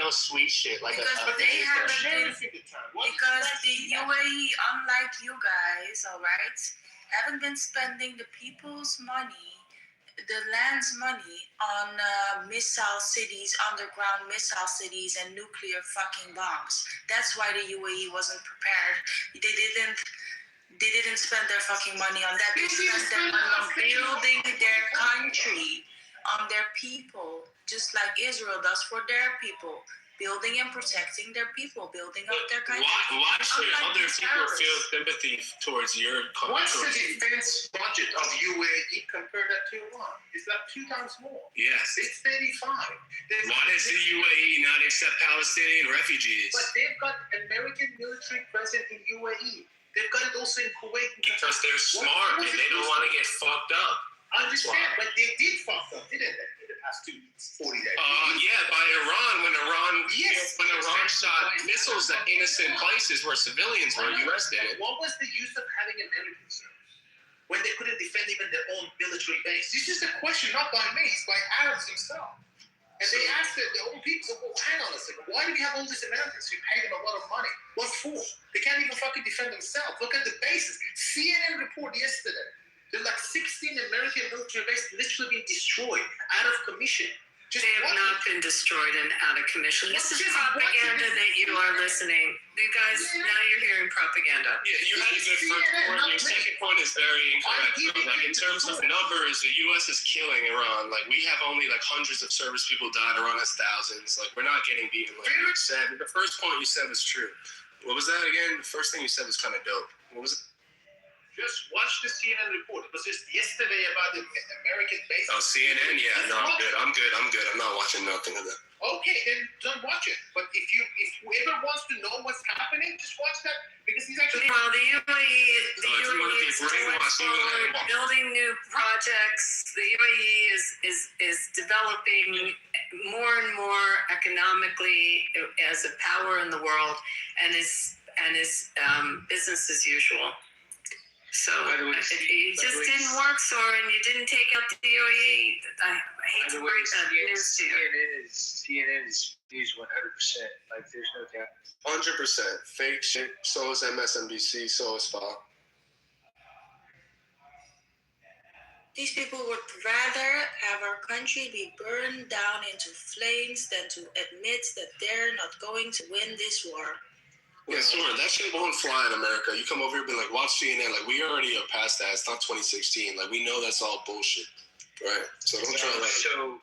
no sweet shit like because they haven't been, because the UAE, unlike you guys, all right, haven't been spending the people's money, the land's money on missile cities, underground missile cities, and nuclear fucking bombs. That's why the UAE wasn't prepared. They didn't spend their fucking money on that. They spent their money on building their country, on their people, just like Israel does for their people. Building and protecting their people, building up their country. Why should other people feel sympathy towards your country? What's the defense budget of UAE compared to Iran? It's like 2 times more. Yes. It's 35. Why does the UAE not accept Palestinian refugees? But they've got American military present in UAE. They've got it also in Kuwait. Because they're smart and they don't want to get fucked up. I understand, but they did fuck up, didn't they? In the past 40 days. Yeah, by Iran, when Iran shot missiles at innocent places where civilians were, U.S. did it. What was the use of having Americans when they couldn't defend even their own military base? This is the question, not by me, it's by Arabs themselves. And they asked their own people, well, hang on a second, why do we have all these Americans who pay them a lot of money? What for? They can't even fucking defend themselves. Look at the bases. CNN report yesterday. There's like 16 American military bases literally being destroyed out of commission. They have not been destroyed and out of commission. This is propaganda that you are listening. You guys, now you're hearing propaganda. Yeah, you had a good first point. Your second point is very incorrect. Like in terms of numbers, the U.S. is killing Iran. Like we have only like hundreds of service people died. Iran has thousands. Like we're not getting beaten. Like you said, the first point you said was true. What was that again? The first thing you said was kind of dope. What was it? Just watch the CNN report. It was just yesterday about the American base. Oh, CNN? Yeah, no, I'm good. I'm not watching nothing of that. Okay, then don't watch it. But if whoever wants to know what's happening, just watch that because he's actually. Well, the UAE is going forward, building new projects. The UAE is developing more and more economically as a power in the world, and is business as usual. So it just didn't work, Soren. You didn't take out the UAE. I hate to break that news to you. CNN is news 100%. Like, there's no doubt. 100% fake shit. So is MSNBC. So is Fox. These people would rather have our country be burned down into flames than to admit that they're not going to win this war. Yeah, Soren, that shit won't fly in America. You come over here and be like, watch CNN. Like, we already are past that. It's not 2016. Like, we know that's all bullshit. Right? So don't try to...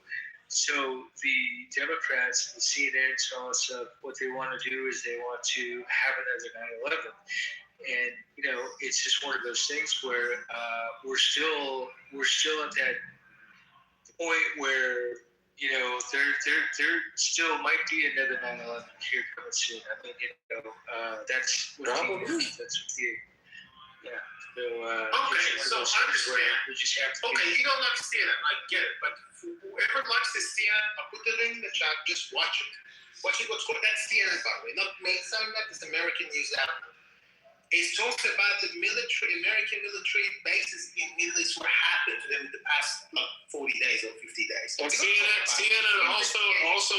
So the Democrats and the CNN and all that stuff, what they want to do is they want to have another 9/11. And, you know, it's just one of those things where we're still at that point where, you know, there still might be another 9/11 here coming soon. I mean, you know, that's what yeah. So, okay, so understand. We just have to. Okay, you don't like CNN, I get it, but whoever likes the CNN, I'll put the link in the chat. Just watch it. Watch it. What's called that CNN, by the way, not some of that is American news outlet. It talks about the American military bases in Middle East, what happened to them in the past 40 days or 50 days. And CNN also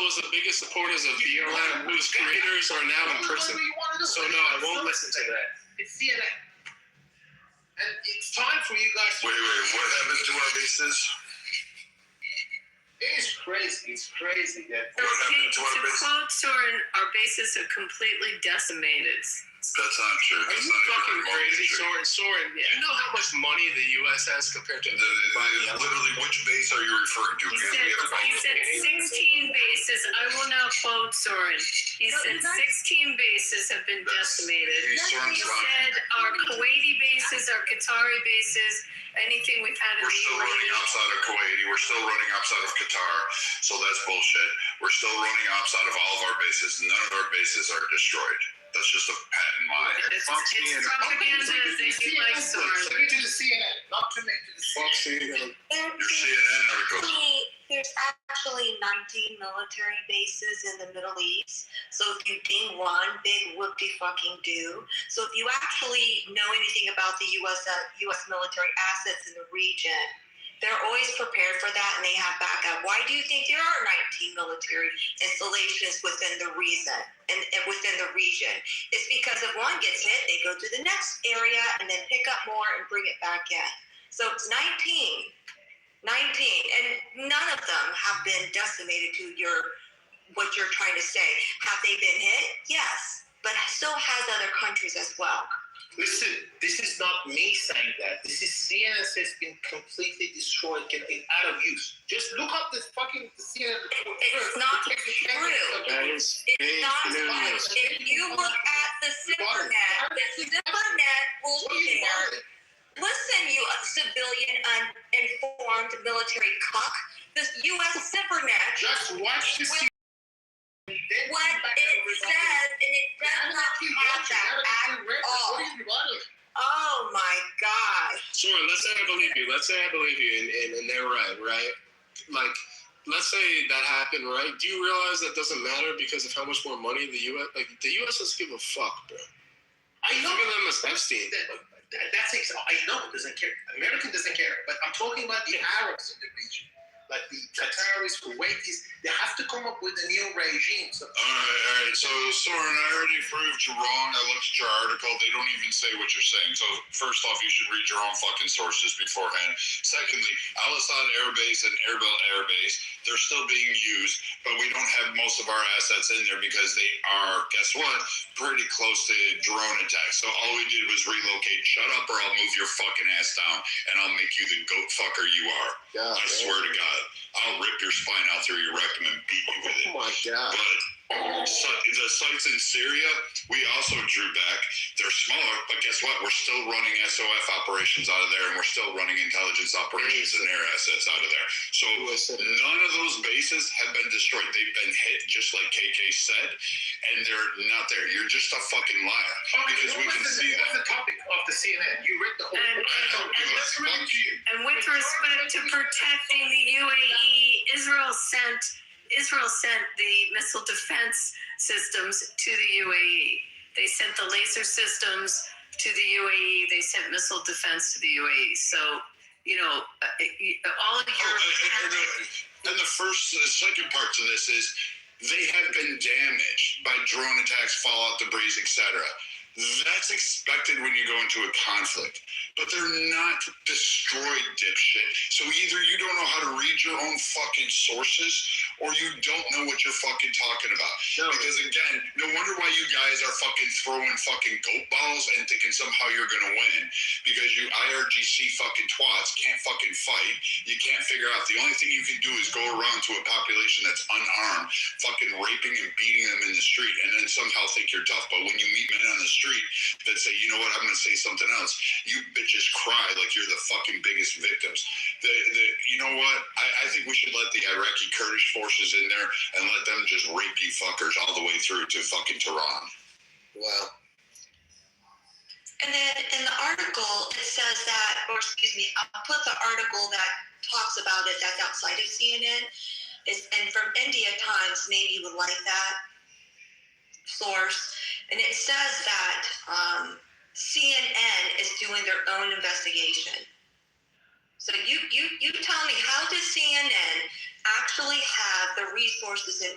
was the biggest supporters of BLM, whose creators are now in prison. So no, I won't listen to that. It's CNN. And it's time for you guys to... Wait, what happened to our bases? It's crazy. It's crazy that... What happened to our bases? To quote Soren, our bases are completely decimated. That's not true. Are you fucking crazy, Soren? Yeah. You know how much money the U.S. has compared to literally, which base are you referring to? He said 16 bases. I will now quote Soren. He said 16 bases have been decimated. He said our Kuwaiti bases, our Qatari bases, anything we've had in We're the still running outside of Kuwait. We're still running outside of Qatar. So that's bullshit. We're still running outside of all of our bases. None of our bases are destroyed. That's just a patent lie. It's propaganda that you like, Soren. Take it to the CNN, not to me. Your CNN article. There's actually 19 military bases in the Middle East. So if you ding one, big whoop-de-fucking-do. So if you actually know anything about the U.S. military assets in the region, they're always prepared for that, and they have backup. Why do you think there are 19 military installations within the region? It's because if one gets hit, they go to the next area and then pick up more and bring it back in. So it's 19, and none of them have been decimated to what you're trying to say. Have they been hit? Yes, but so has other countries as well. Listen, this is not me saying that. This is CNN has been completely destroyed and out of use. Just look up this fucking CNN. It's not true. It's not true. If you look at the Cybernet will share. Listen, you civilian uninformed military cuck. The U.S. Cybernet. Just watch this. What it says, and it does not have that at all. Oh my gosh. Soren, let's say I believe you, and they're right? Like, let's say that happened, right? Do you realize that doesn't matter because of how much more money the U.S. doesn't give a fuck, bro. I know. Look at them as Epstein. I know it doesn't care. American doesn't care, but I'm talking about the Arabs in the region. Like the Qataris, Kuwaitis, they have to come up with a new regime. So. All right. So, Soren, I already proved you wrong. I looked at your article. They don't even say what you're saying. So, first off, you should read your own fucking sources beforehand. Secondly, Al-Assad Air Base and Erbil Air Base, they're still being used, but we don't have most of our assets in there because they are, guess what, pretty close to drone attacks. So, all we did was relocate. Shut up or I'll move your fucking ass down and I'll make you the goat fucker you are. God, I swear to God. I'll rip your spine out through your rectum and beat you with it. Oh my God. But the sites in Syria, we also drew back. They're smaller, but guess what? We're still running SOF operations out of there, and we're still running intelligence operations and air assets out of there. So none of those bases have been destroyed. They've been hit, just like KK said, and they're not there. You're just a fucking liar because we can see that. That's the topic of the CNN. You read the whole. And with respect to protecting the UAE, Israel sent the missile defense systems to the UAE. They sent the laser systems to the UAE. They sent missile defense to the UAE. So, all of your... And the second part to this is they have been damaged by drone attacks, fallout, debris, etc. That's expected when you go into a conflict. But they're not destroyed, dipshit. So either you don't know how to read your own fucking sources, or you don't know what you're fucking talking about. No. Because again, no wonder why you guys are fucking throwing fucking goat balls and thinking somehow you're gonna win. Because you IRGC fucking twats can't fucking fight. You can't figure out. The only thing you can do is go around to a population that's unarmed, fucking raping and beating them in the street, and then somehow think you're tough. But when you meet men on the street that say, you know what, I'm gonna say something else, you bitches cry like you're the fucking biggest victims. You know what? I think we should let the Iraqi Kurdish forces in there and let them just rape you fuckers all the way through to fucking Tehran. Wow. And then in the article, it says that, or excuse me, I'll put the article that talks about it that's outside of CNN, and from India Times, maybe you would like that source. And it says that CNN is doing their own investigation. So you tell me, how does CNN actually have the resources and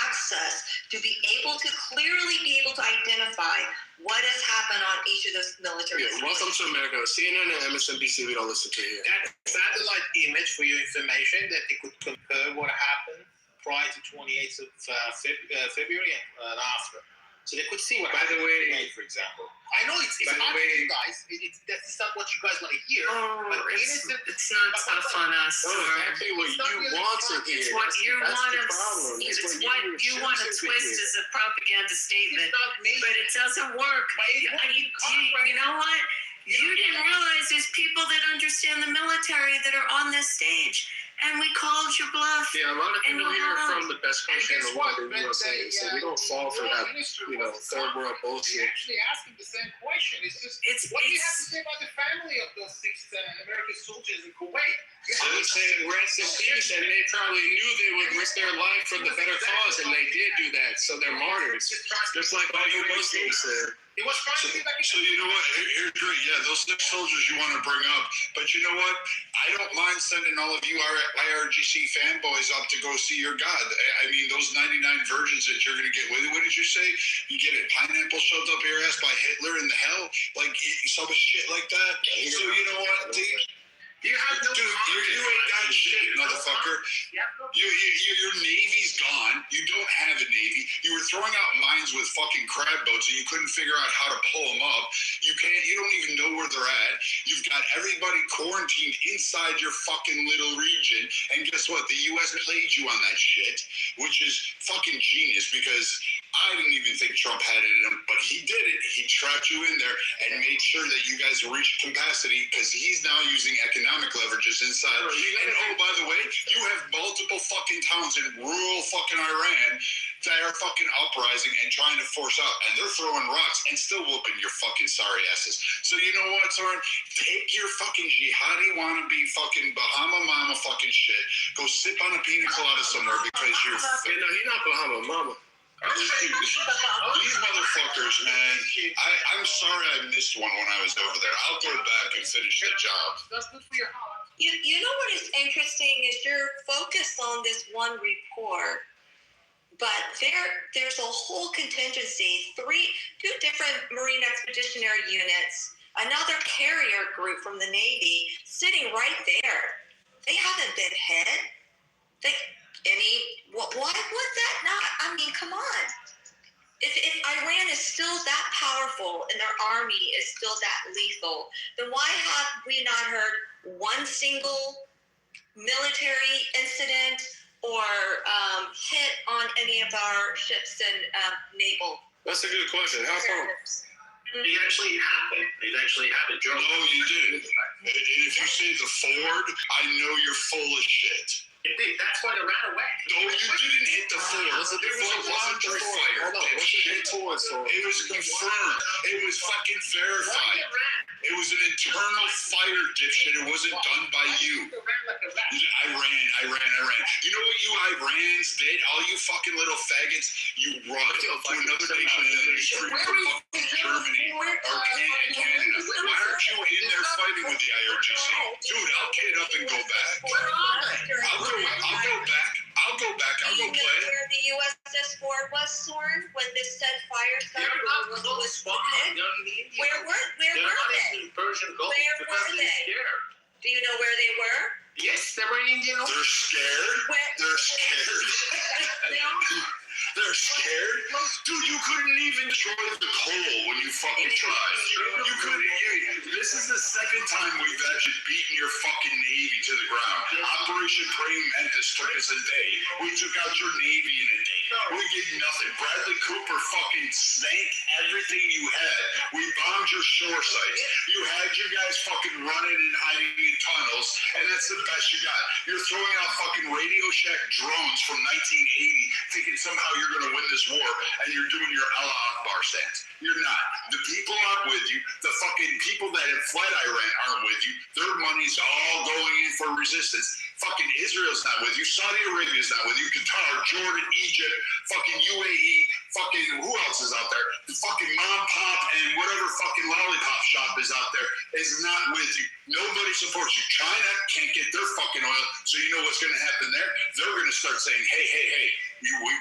access to be able to clearly be able to identify what has happened on each of those military bases? Welcome to America. CNN and MSNBC, we don't listen to here. That satellite image for your information that they could compare what happened prior to 28th of February and after. So they could see what happened today, for example. I know it's hard for you guys. That's not what you guys want to hear. But it's not tough on us. Exactly what you want to hear. It's what you want to twist as a propaganda statement, but it doesn't work. You know what? You didn't realize there's people that understand the military that are on this stage. And we called your bluff. Yeah, a lot of people here are from the best country in the world, in the USA, so we don't fall for that, third world bullshit. They're actually asking the same question. It's just, what do you have to say about the family of those 6 American soldiers in Kuwait? So they said rest in peace, and they probably knew they would risk their life for the better cause, and they did do that. So they're martyrs, just like all you Muslims said. So you know what? Here's great. Yeah, those 6 soldiers you want to bring up, but you know what? I don't mind sending all of you IRGC fanboys up to go see your God. I mean, those 99 virgins that you're going to get with. What did you say? You get a pineapple shoved up your ass by Hitler in the hell? Like some shit like that. So you know what, dude? You ain't got shit, motherfucker. Your Navy's gone. You don't have a Navy. You were throwing out mines with fucking crab boats and you couldn't figure out how to pull them up. You don't even know where they're at. You've got everybody quarantined inside your fucking little region. And guess what? The U.S. played you on that shit, which is fucking genius because I didn't even think Trump had it in him, but he did it. He trapped you in there and made sure that you guys reached capacity because he's now using economic leverages inside. And oh, by the way, you have multiple fucking towns in rural fucking Iran that are fucking uprising and trying to force out, and they're throwing rocks and still whooping your fucking sorry asses. So you know what, Soren? Take your fucking jihadi wannabe fucking Bahama Mama fucking shit. Go sip on a pina colada somewhere because you're. No, he's not Bahama Mama. These motherfuckers, man. I'm sorry I missed one when I was over there. I'll go back and finish the job. That's good for your heart. You know what is interesting is you're focused on this one report, but there's a whole contingency, 2 different Marine Expeditionary Units, another carrier group from the Navy sitting right there. They haven't been hit. Why would that not? I mean, come on. If Iran is still that powerful and their army is still that lethal, then why have we not heard one single military incident or hit on any of our ships and naval? That's a good question. How come? It actually happened. No, you didn't. And if you say the Ford, I know you're full of shit. That's why they ran away. No, you didn't hit the Ford. It was a voluntary fire. It was confirmed. It was fucking verified. It was an internal fire, dipshit. It wasn't done by you. I ran. You know what you Irans did? All you fucking little faggots, you run to another nation and then you scream from fucking Germany or Persian Gulf Where because were they're they? scared. Do you know where they were? Yes, they were in Indian Ocean. They're scared. Where? They're scared. They're scared. Dude, you couldn't even destroy the coal when you fucking tried. You couldn't. This is the second time we've actually beaten your fucking Navy to the ground. Operation Praying Mantis took us a day. We took out your Navy in a day. We did nothing. Bradley Cooper fucking sank everything you had. We bombed your shore sites. You had your guys fucking running and hiding in tunnels, and that's the best you got. You're throwing out fucking Radio Shack drones from 1980, thinking somehow you're going to win this war, and you're doing your Allah Akbar stance. You're not. The people aren't with you. The fucking people that have fled Iran aren't with you. Their money's all going in for resistance. Fucking Israel's not with you. Saudi Arabia's not with you. Qatar, Jordan, Egypt, fucking UAE, fucking who else is out there? The fucking mom, pop, and whatever fucking lollipop shop is out there is not with you. Nobody supports you. China can't get their fucking oil, so you know what's going to happen there? They're going to start saying, hey,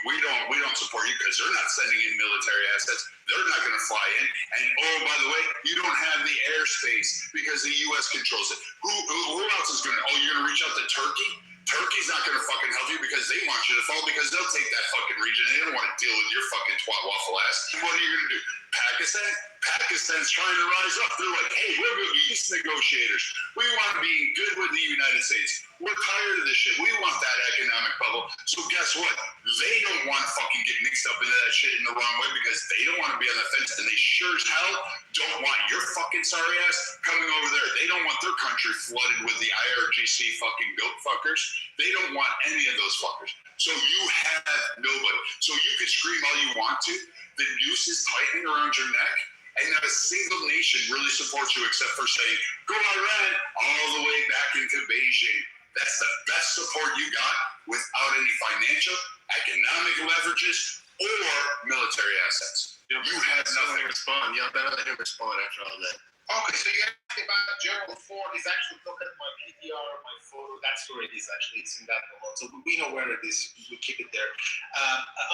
we don't support you because they're not sending in military assets. They're not going to fly in. And oh, by the way, you don't have the airspace because the U.S. controls it. Who else is going to? Oh, you're going to reach out to Turkey? Turkey's not going to fucking help you because they want you to fall because they'll take that fucking region. They don't want to deal with your fucking twat waffle ass. What are you going to do? Pakistan? Pakistan's trying to rise up. They're like, hey, we're good peace negotiators. We want to be good with the United States. We're tired of this shit. We want that economic bubble. So guess what? They don't want to fucking get mixed up into that shit in the wrong way because they don't want to be on the fence, and they sure as hell don't want your fucking sorry ass coming over there. They don't want their country flooded with the IRGC fucking goat fuckers. They don't want any of those fuckers. So you have nobody. So you can scream all you want to. The noose is tightening around your neck, and not a single nation really supports you except for saying, go Iran all the way back into Beijing. That's the best support you got without any financial, economic leverages, or military assets. You have nothing. Respond. Y'all better let him respond after all that. Okay, so you asked me about Gerald Ford. He's actually looking at my PTR, my photo. That's where it is, actually. It's in that below. So we know where it is. We keep it there.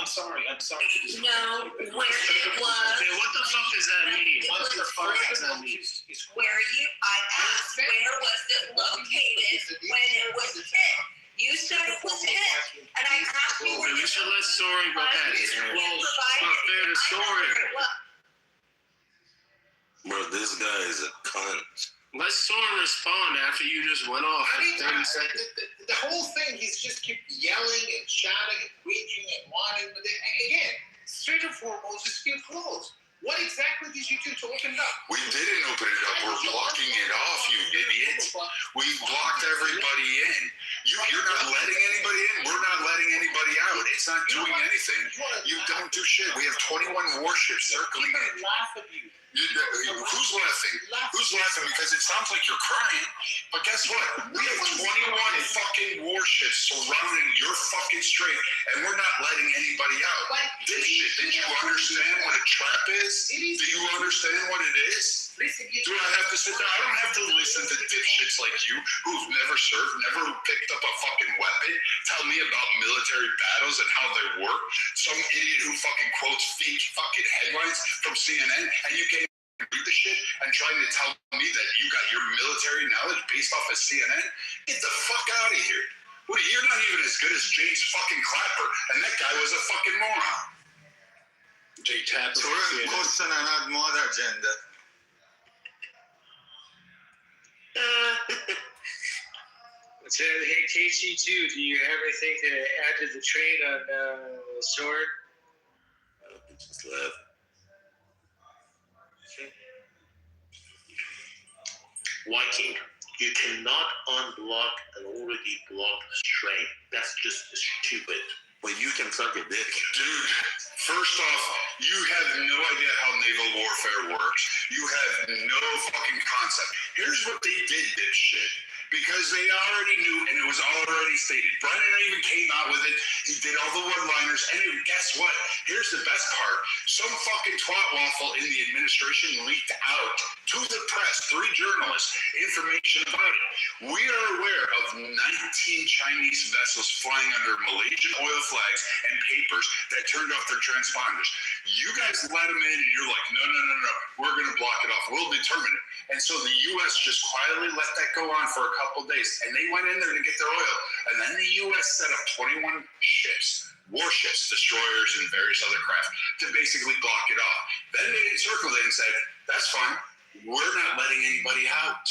I'm sorry to disappoint you. No, where it was. Hey, what the fuck does that mean? What the fuck does that mean? I asked where was it located when it was hit. You said it was hit, and I asked you where We should let Soren go ahead. Well, not fair to Soren. Bro, this guy is a cunt. Let Soren respond after you just went off. I mean, the whole thing, he's just keep yelling and shouting and preaching and whining. But again, straight and foremost, it's still closed. What exactly did you do to open it up? We didn't open it up. We're blocking it off, you idiot. We blocked everybody in. You're not letting anybody in. We're not letting anybody out. It's not doing anything. You don't do shit. We have 21 warships circling it. Laugh at you. Who's laughing? Who's laughing? Because it sounds like you're crying. But guess what? We have 21 fucking warships surrounding your fucking strait, and we're not letting anybody out. Dipshit, did you understand what a trap is? Do you understand what it is? Do I have to sit there? I don't have to listen to dipshits like you who've never served, never picked up a fucking weapon, tell me about military battles and how they work. Some idiot who fucking quotes fake fucking headlines from CNN, and you can't read the shit and trying to tell me that you got your military knowledge based off of CNN? Get the fuck out of here. Well, you're not even as good as James fucking Clapper, and that guy was a fucking moron. Jay Tapper. So we're in question and add more agenda. Hey, KC2, do you have anything to add to the train on Sword? Just left. Viking, you cannot unblock an already blocked train. That's just stupid. Well, you can suck a dick. Dude, first off, you have no idea how naval warfare works. You have no fucking concept. Here's what they did, dipshit. Because they already knew, and it was already stated. Brennan even came out with it. He did all the one-liners. And guess what? Here's the best part. Some fucking twat waffle in the administration leaked out to the press, 3 journalists, information about it. We are aware of 19 Chinese vessels flying under Malaysian oil flags and papers that turned off their transponders. You guys let them in, and you're like, no. We're going to block it off. We'll determine it. And so the U.S. just quietly let that go on for a couple days, and they went in there to get their oil. And then the U.S. set up 21 ships, warships, destroyers, and various other craft to basically block it off. Then they encircled it and said, that's fine. We're not letting anybody out.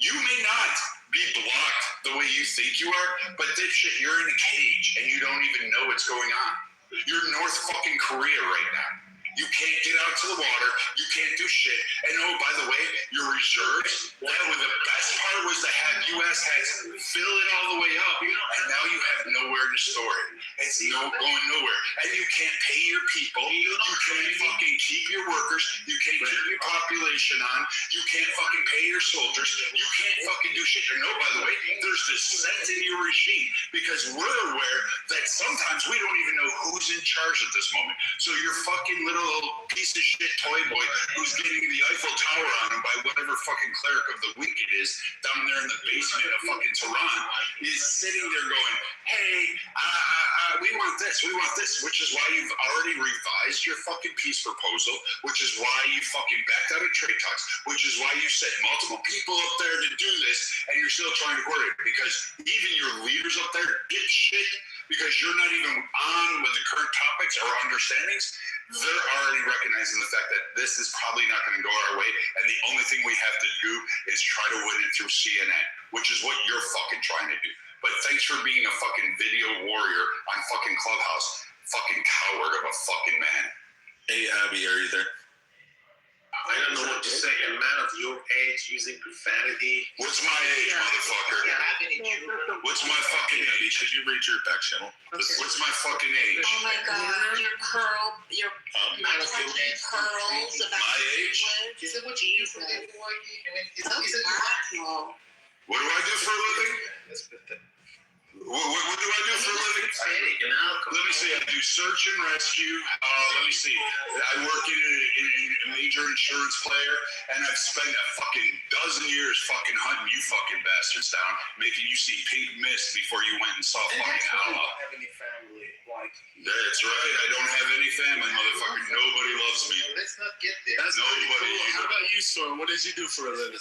You may not be blocked the way you think you are, but dipshit, you're in a cage and you don't even know what's going on. You're North fucking Korea right now. You can't get out to the water. You can't do shit. And oh, by the way, your reserves, that was the best part was to have U.S. has fill it all the way up, and now you have nowhere to store it. It's going nowhere. And you can't pay your people. You can't fucking keep your workers. You can't keep your population on. You can't fucking pay your soldiers. You can't fucking do shit. And no, by the way, there's dissent in your regime because we're aware that sometimes we don't even know who's in charge at this moment. So your fucking little piece of shit toy boy who's getting the Eiffel Tower on him by whatever fucking cleric of the week it is down there in the basement of fucking Tehran is sitting there going, hey, we want this, which is why you've already revised your fucking peace proposal, which is why you fucking backed out of trade talks, which is why you sent multiple people up there to do this, and you're still trying to coordinate because even your leaders up there get shit because you're not even on with the current topics or understandings. They're already recognizing the fact that this is probably not going to go our way, and the only thing we have to do is try to win it through CNN, which is what you're fucking trying to do. But thanks for being a fucking video warrior on fucking Clubhouse. Fucking coward of a fucking man. Hey, Abby, are you there? I don't know what to say. A man of your age using profanity. What's my age, motherfucker? What's my fucking age? Could you read your back channel? What's my fucking age? Oh my God, your pearls about my age? Is it what you do for a living? What do I do for a living? What do I do for a living? Let me see. I do search and rescue. Let me see. I work in a major insurance player, and I've spent a fucking dozen years fucking hunting you fucking bastards down, making you see pink mist before you went and saw fucking Allah. That's right. I don't have any family, motherfucker. Nobody loves me. Let's not get there. Nobody. How about you, Storm? What did you do for a living?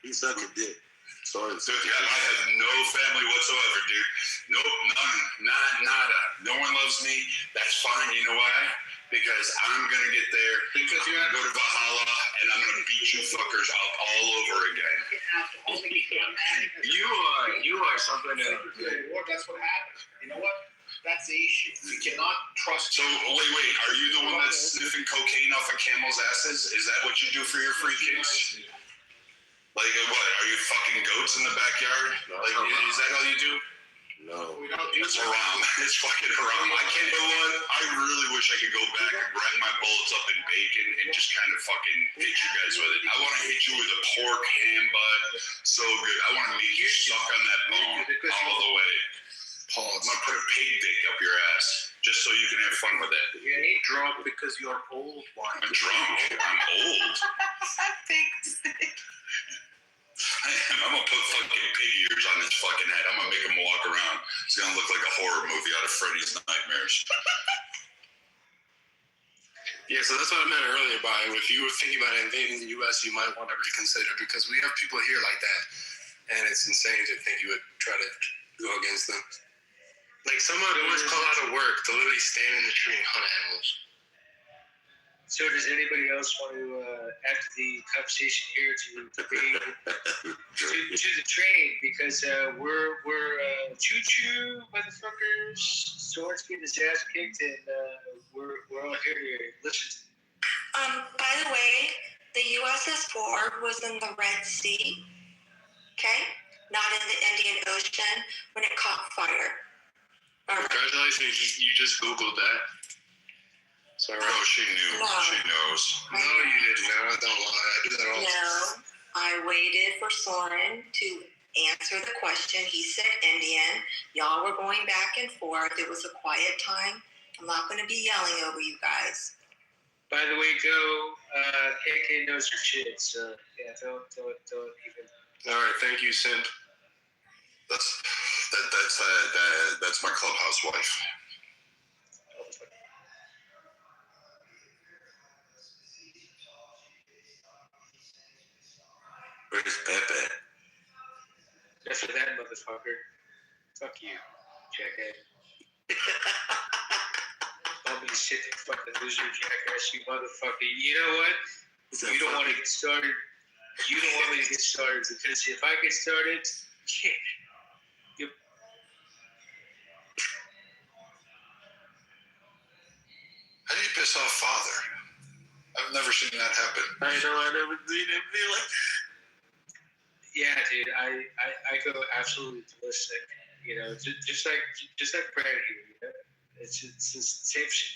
He's such a dick. Sorry. Dude, yeah, I have no family whatsoever, dude. Nope, none, nada. No one loves me. That's fine. You know why? Because I'm going to get there. Because you're going to go to Valhalla, and I'm going to beat you fuckers out all over again. You are something else. That's what happens. You know what? That's the issue. You cannot trust. So, wait. Are you the one that's sniffing cocaine off of camels' asses? Is that what you do for your free kicks? Like, what? Are you fucking goats in the backyard? Like, is that all you do? No. It's haram. It's fucking haram. I can't go on. I really wish I could go back and wrap my bullets up in bacon and just kind of fucking hit you guys with it. I want to hit you with a pork ham butt. So good. I want to make you suck on that bone all the way. Paul, I'm going to put a pig dick up your ass just so you can have fun with it. You ain't drunk because you're old. I'm drunk. I'm old. I'm gonna put fucking pig ears on his fucking head. I'm gonna make him walk around. It's gonna look like a horror movie out of Freddy's Nightmares. Yeah, so that's what I meant earlier by if you were thinking about invading the U.S., you might want to reconsider because we have people here like that, and it's insane to think you would try to go against them. Like someone always call out of work to literally stand in the tree and hunt animals. So does anybody else want to, after the conversation here, to the train? Because we're choo-choo, motherfuckers. Sword's getting his ass kicked, and we're all here to listen. By the way, the USS Ford was in the Red Sea, okay? Not in the Indian Ocean when it caught fire. Congratulations, you just Googled that. Sorry. Oh, she knew. No. She knows. No, you didn't. No, don't lie. I do that all the time. No, I waited for Soren to answer the question. He said Indian. Y'all were going back and forth. It was a quiet time. I'm not going to be yelling over you guys. By the way, KK knows her shit, so yeah, don't even. All right, thank you, Simp. That's my Clubhouse wife. motherfucker. Fuck you, jackass. Call me shit, you fucking loser, jackass, you motherfucker. You know what? You don't want to get started. You don't want me to get started because if I get started, How do you piss off father? I've never seen that happen. I know, I never seen it be like. Yeah, dude, I go absolutely ballistic. You know, just like Brad here. You know, it's the same shit.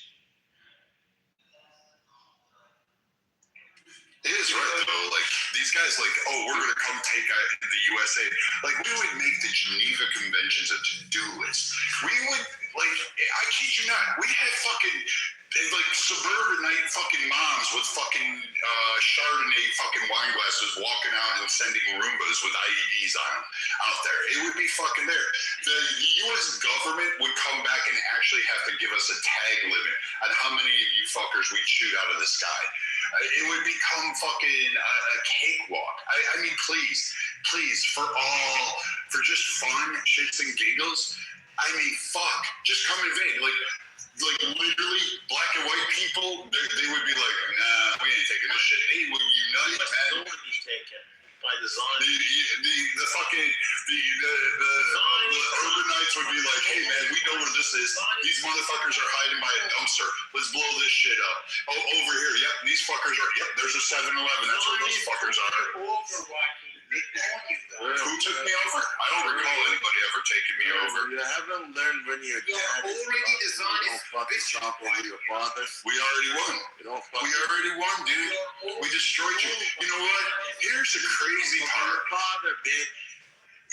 It is right though. Like these guys, like, oh, we're gonna come take the USA. Like we would make the Geneva Conventions a to-do list. We would, like, I kid you not, we'd have fucking like suburbanite fucking moms with fucking Chardonnay fucking wine glasses walking out and sending Roombas with IEDs on them out there. It would be fucking there. The U.S. government would come back and actually have to give us a tag limit on how many of you fuckers we'd shoot out of the sky. It would become fucking a cakewalk. I mean, please, for just fun, shits and giggles. I mean, fuck, just come invade. Like literally, black and white people, they would be like, nah, we ain't taking this shit. They would unite, man. By design. The fucking urbanites would be like, hey man, we know where this is. These motherfuckers are hiding by a dumpster. Let's blow this shit up. Oh, over here, yep, these fuckers are, yep, there's a 7-Eleven. That's where those fuckers are. Who took me over? I don't recall anybody ever taking me over. You haven't learned when your dad is don't fucking stop with your father. We already won. We already won, dude. We destroyed you. You know what? Here's the crazy part. Father, bitch.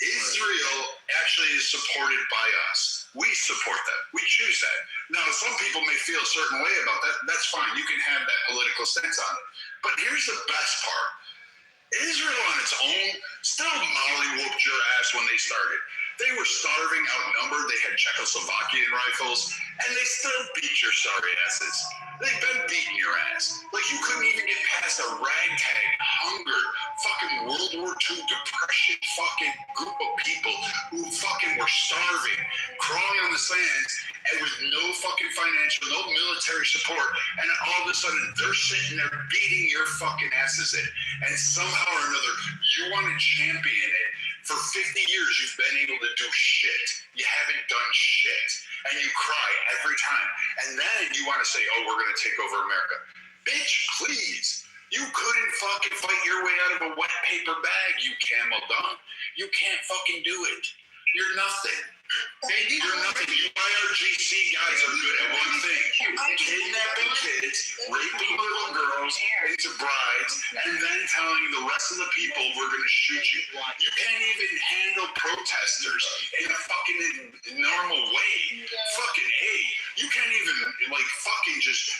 Israel actually is supported by us. We support them. We choose that. Now, some people may feel a certain way about that. That's fine. You can have that political stance on it. But here's the best part. Israel on its own still mollywhooped your ass when they started. They were starving, outnumbered. They had Czechoslovakian rifles, and they still beat your sorry asses. They've been beating your ass. Like you couldn't even get past a ragtag, hunger, fucking World War II depression fucking group of people who fucking were starving, crawling on the sands, and with no fucking financial, no military support, and all of a sudden they're sitting there beating your fucking asses in. And somehow or another, you want to champion it. For 50 years, you've been able to do shit. You haven't done shit. And you cry every time. And then you want to say, oh, we're going to take over America. Bitch, please. You couldn't fucking fight your way out of a wet paper bag, you camel dung. You can't fucking do it. You're nothing. You're nothing. You IRGC guys are good at one thing. Kidnapping kids, raping little girls into brides, and then telling the rest of the people we're going to shoot you. You can't even handle protesters in a fucking normal way. Fucking A. You can't even, like, fucking just...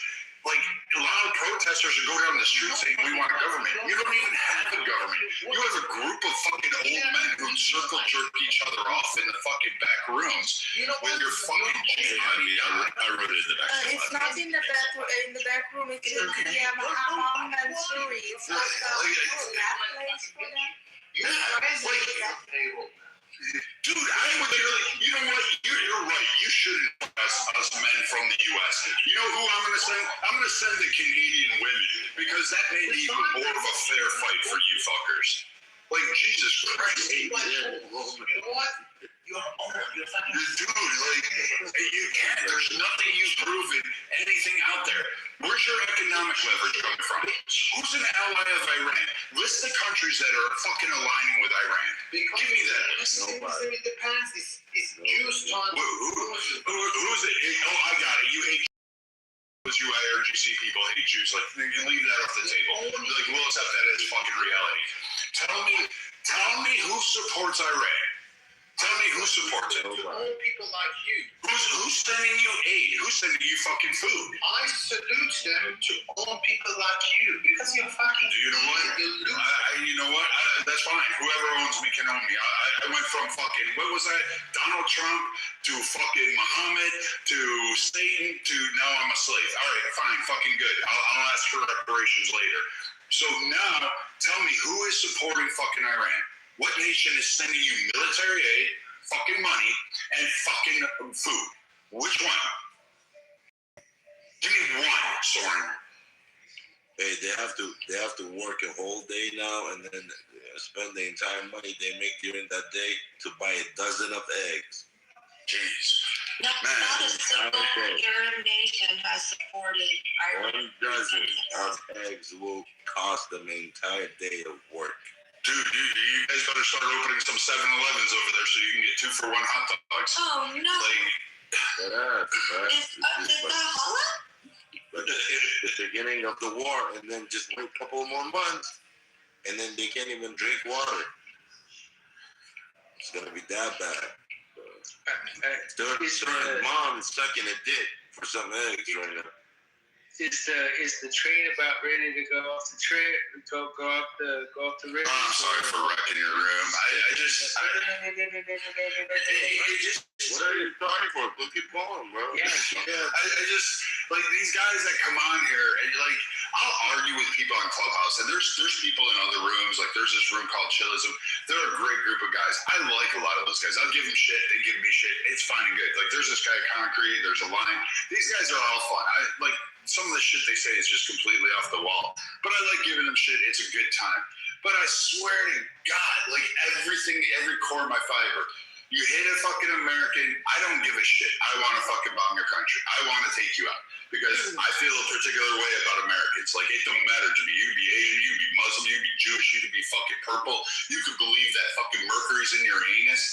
like, allow protesters to go down the street saying we want a government. You don't even have a government. You have a group of fucking old men who circle jerk each other off in the fucking back rooms with your fucking jihadi. I wrote it in the back. It's not in the back room. It's in the hammam and Suri. It's not that place for them. Yeah, like, dude, I would literally, you know what? You're right. You shouldn't us men from the U.S. You know who I'm going to send? I'm going to send the Canadian women because that may be even more of a fair fight for you fuckers. Like, Jesus Christ. You know what? You're dude, like, you can't. There's nothing you've proven, anything out there. Where's your economic leverage coming from? Who's an ally of Iran? List the countries that are fucking aligning with Iran. Give me that list. in the past is Jews taught. Who's it? Oh, I got it. You hate Jews. You IRGC people hate Jews. Like, you leave that off the table. Like, we'll accept that as fucking reality. Tell me who supports Iran. Tell me who supports it. All people like you. Who's sending you aid? Who's sending you fucking food? I salute them to all people like you because you're fucking. You know what? You know what? That's fine. Whoever owns me can own me. I went from fucking, what was that? Donald Trump to fucking Muhammad to Satan to now I'm a slave. All right, fine, fucking good. I'll ask for reparations later. So now, tell me who is supporting fucking Iran? What nation is sending you military aid, fucking money, and fucking food? Which one? Give me one, Soren. Hey, they have to work a whole day now and then spend the entire money they make during that day to buy a dozen of eggs. Jeez. Not a single Arab nation has supported Iran. 1 dozen of eggs will cost them an entire day of work. Dude, you guys better start opening some 7-Elevens over there so you can get 2 for $1 hot dogs. Oh, no. Is that halal? But the beginning of the war, and then just wait a couple more months, and then they can't even drink water. It's gonna be that bad. Their mom is sucking a dick for some eggs right now. Is the train about ready to go off the train? Go off the river? Oh, I'm sorry for wrecking your room. What are you sorry for? Go keep going, bro. Yeah. I just like these guys that come on here and like I'll argue with people on Clubhouse, and there's people in other rooms. Like there's this room called Chillism. They're a great group of guys. I like a lot of those guys. I'll give them shit. They give me shit. It's fine and good. Like there's this guy Concrete. There's a Line. These guys are all fun. I like. Some of the shit they say is just completely off the wall. But I like giving them shit. It's a good time. But I swear to God, like everything, every core of my fiber, you hit a fucking American, I don't give a shit. I want to fucking bomb your country. I want to take you out. Because I feel a particular way about Americans. Like, it don't matter to me. You could be Asian, you could be Muslim, you could be Jewish, you could be fucking purple. You could believe that fucking mercury's in your anus.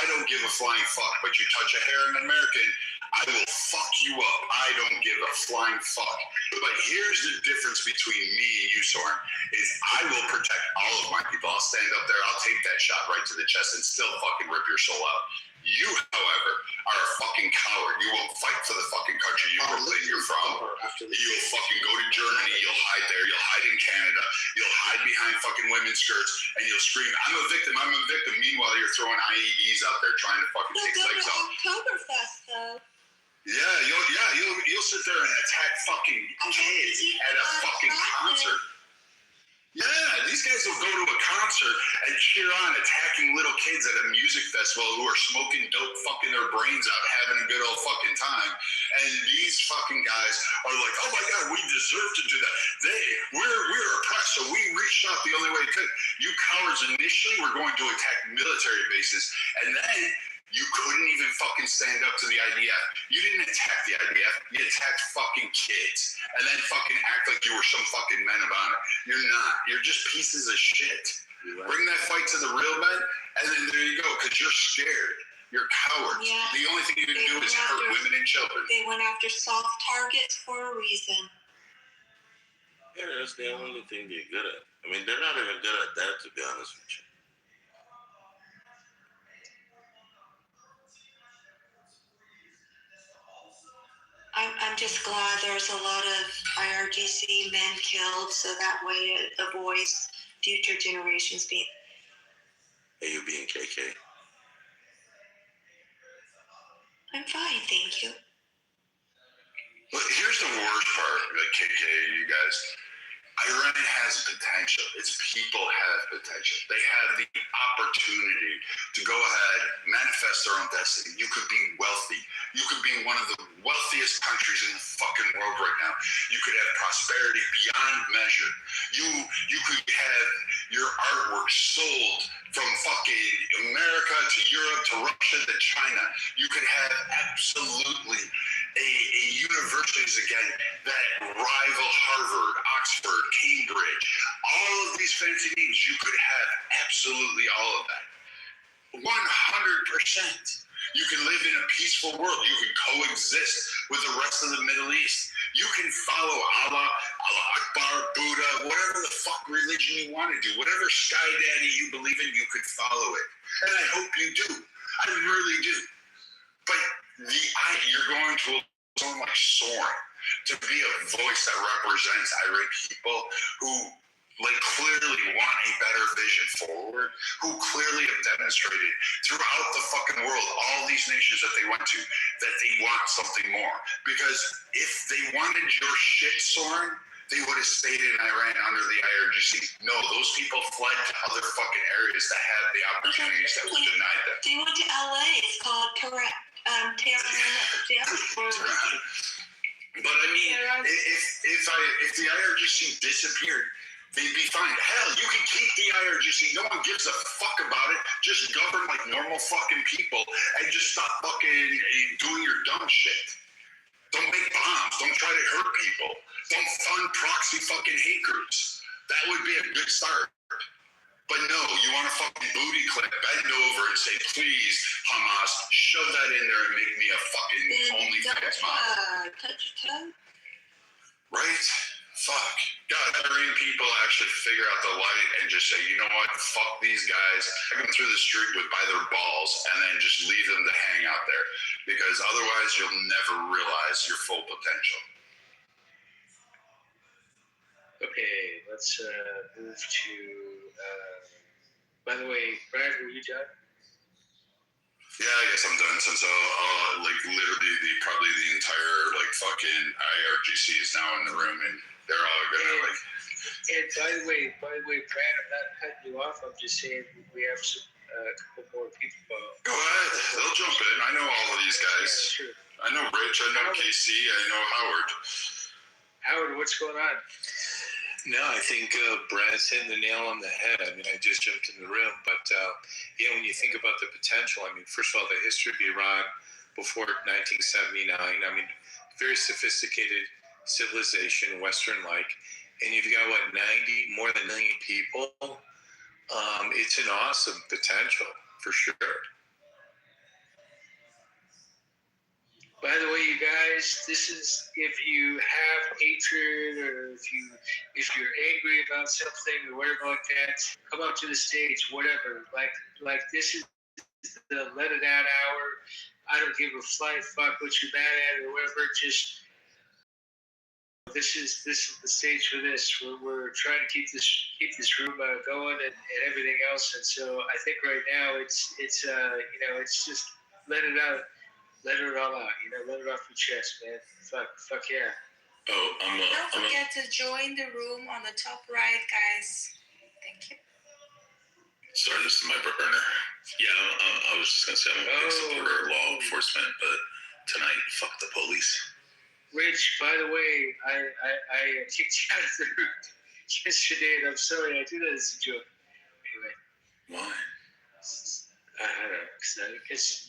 I don't give a flying fuck. But you touch a hair in an American, I will fuck you up. I don't give a flying fuck. But here's the difference between me and you, Soren, is I will protect all of my people. I'll stand up there, I'll take that shot right to the chest and still fucking rip your soul out. You, however, are a fucking coward. You won't fight for the fucking country you're from. You'll fucking go to Germany, you'll hide there, you'll hide in Canada, you'll hide behind fucking women's skirts, and you'll scream, I'm a victim. Meanwhile, you're throwing IEDs out there trying to fucking take legs off. Oktoberfest, though. Yeah, you'll sit there and attack fucking kids at a fucking concert. Yeah, these guys will go to a concert and cheer on attacking little kids at a music festival who are smoking dope, fucking their brains out, having a good old fucking time. And these fucking guys are like, oh my God, we deserve to do that. We're oppressed, so we reached out the only way we could. You cowards initially were going to attack military bases, and then you couldn't even fucking stand up to the IDF. You didn't attack the IDF. You attacked fucking kids. And then fucking act like you were some fucking men of honor. You're not. You're just pieces of shit. Bring that fight to the real men, and then there you go, because you're scared. You're cowards. Yeah. The only thing you can do is hurt women and children. They went after soft targets for a reason. Yeah, that's the only thing they're good at. I mean, they're not even good at that, to be honest with you. I'm just glad there's a lot of IRGC men killed, so that way it avoids future generations being. AUB and KK. I'm fine, thank you. But here's the worst part, like KK, you guys. Iran has potential. Its people have potential. They have the opportunity to go ahead, manifest their own destiny. You could be wealthy. You could be one of the wealthiest countries in the fucking world right now. You could have prosperity beyond measure. You could have your artwork sold from fucking America to Europe to Russia to China. You could have absolutely a universities again that rival Harvard, Oxford, Cambridge, all of these fancy names. You could have absolutely all of that. 100%. You can live in a peaceful world. You can coexist with the rest of the Middle East. You can follow Allah, Allah Akbar, Buddha, whatever the fuck religion you want to do, whatever sky daddy you believe in, you could follow it. And I hope you do. I really do. But you're going to someone like Soren to be a voice that represents irate people who like clearly want a better vision forward, who clearly have demonstrated throughout the fucking world, all these nations that they went to, that they want something more. Because if they wanted your shit, Soren, they would have stayed in Iran under the IRGC. No, those people fled to other fucking areas that had the opportunities that were denied them. They went to LA. It's called Tehran jail. But I mean, if the IRGC disappeared, they'd be fine. Hell, you can keep the IRGC. No one gives a fuck about it. Just govern like normal fucking people and just stop fucking doing your dumb shit. Don't make bombs. Don't try to hurt people. Don't fund proxy fucking hate groups. That would be a good start. But no, you want to fucking booty clip, bend over and say, please, Hamas, shove that in there and make me a fucking OnlyFans model. Touch your toe. Right? Fuck. God, Iranian people actually figure out the light and just say, you know what? Fuck these guys. I come through the street by their balls and then just leave them to hang out there. Because otherwise you'll never realize your full potential. Okay, let's move to. By the way, Brad, were you done? Yeah, I guess I'm done since like literally probably the entire like fucking IRGC is now in the room and they're all gonna like. And by the way, Brad, I'm not cutting you off. I'm just saying we have some a couple more people. Go ahead, they'll jump in. I know all of these guys. Yeah, sure. I know Rich. I know Casey. I know Howard. Howard, what's going on? No, I think Brad's hitting the nail on the head. I mean, I just jumped in the room, but when you think about the potential, I mean, first of all, the history of Iran before 1979, I mean, very sophisticated civilization, Western-like, and you've got, more than 1 million people. It's an awesome potential, for sure. By the way, you guys, this is if you have hatred or if you're angry about something or whatever like that, come up to the stage, whatever. Like this is the let it out hour. I don't give a flying fuck what you're mad at or whatever. Just this is the stage for this. We're trying to keep this room going and everything else. And so I think right now it's it's just let it out. Let it all out, let it off your chest, man. Fuck yeah. Oh, Don't forget to join the room on the top right, guys. Thank you. Sorry, this is my burner. Yeah, I was just gonna say I'm a big supporter of law enforcement, but tonight, fuck the police. Rich, by the way, I kicked you out of the room yesterday, and I'm sorry. I do that as a joke. Anyway. Why? I don't know. I guess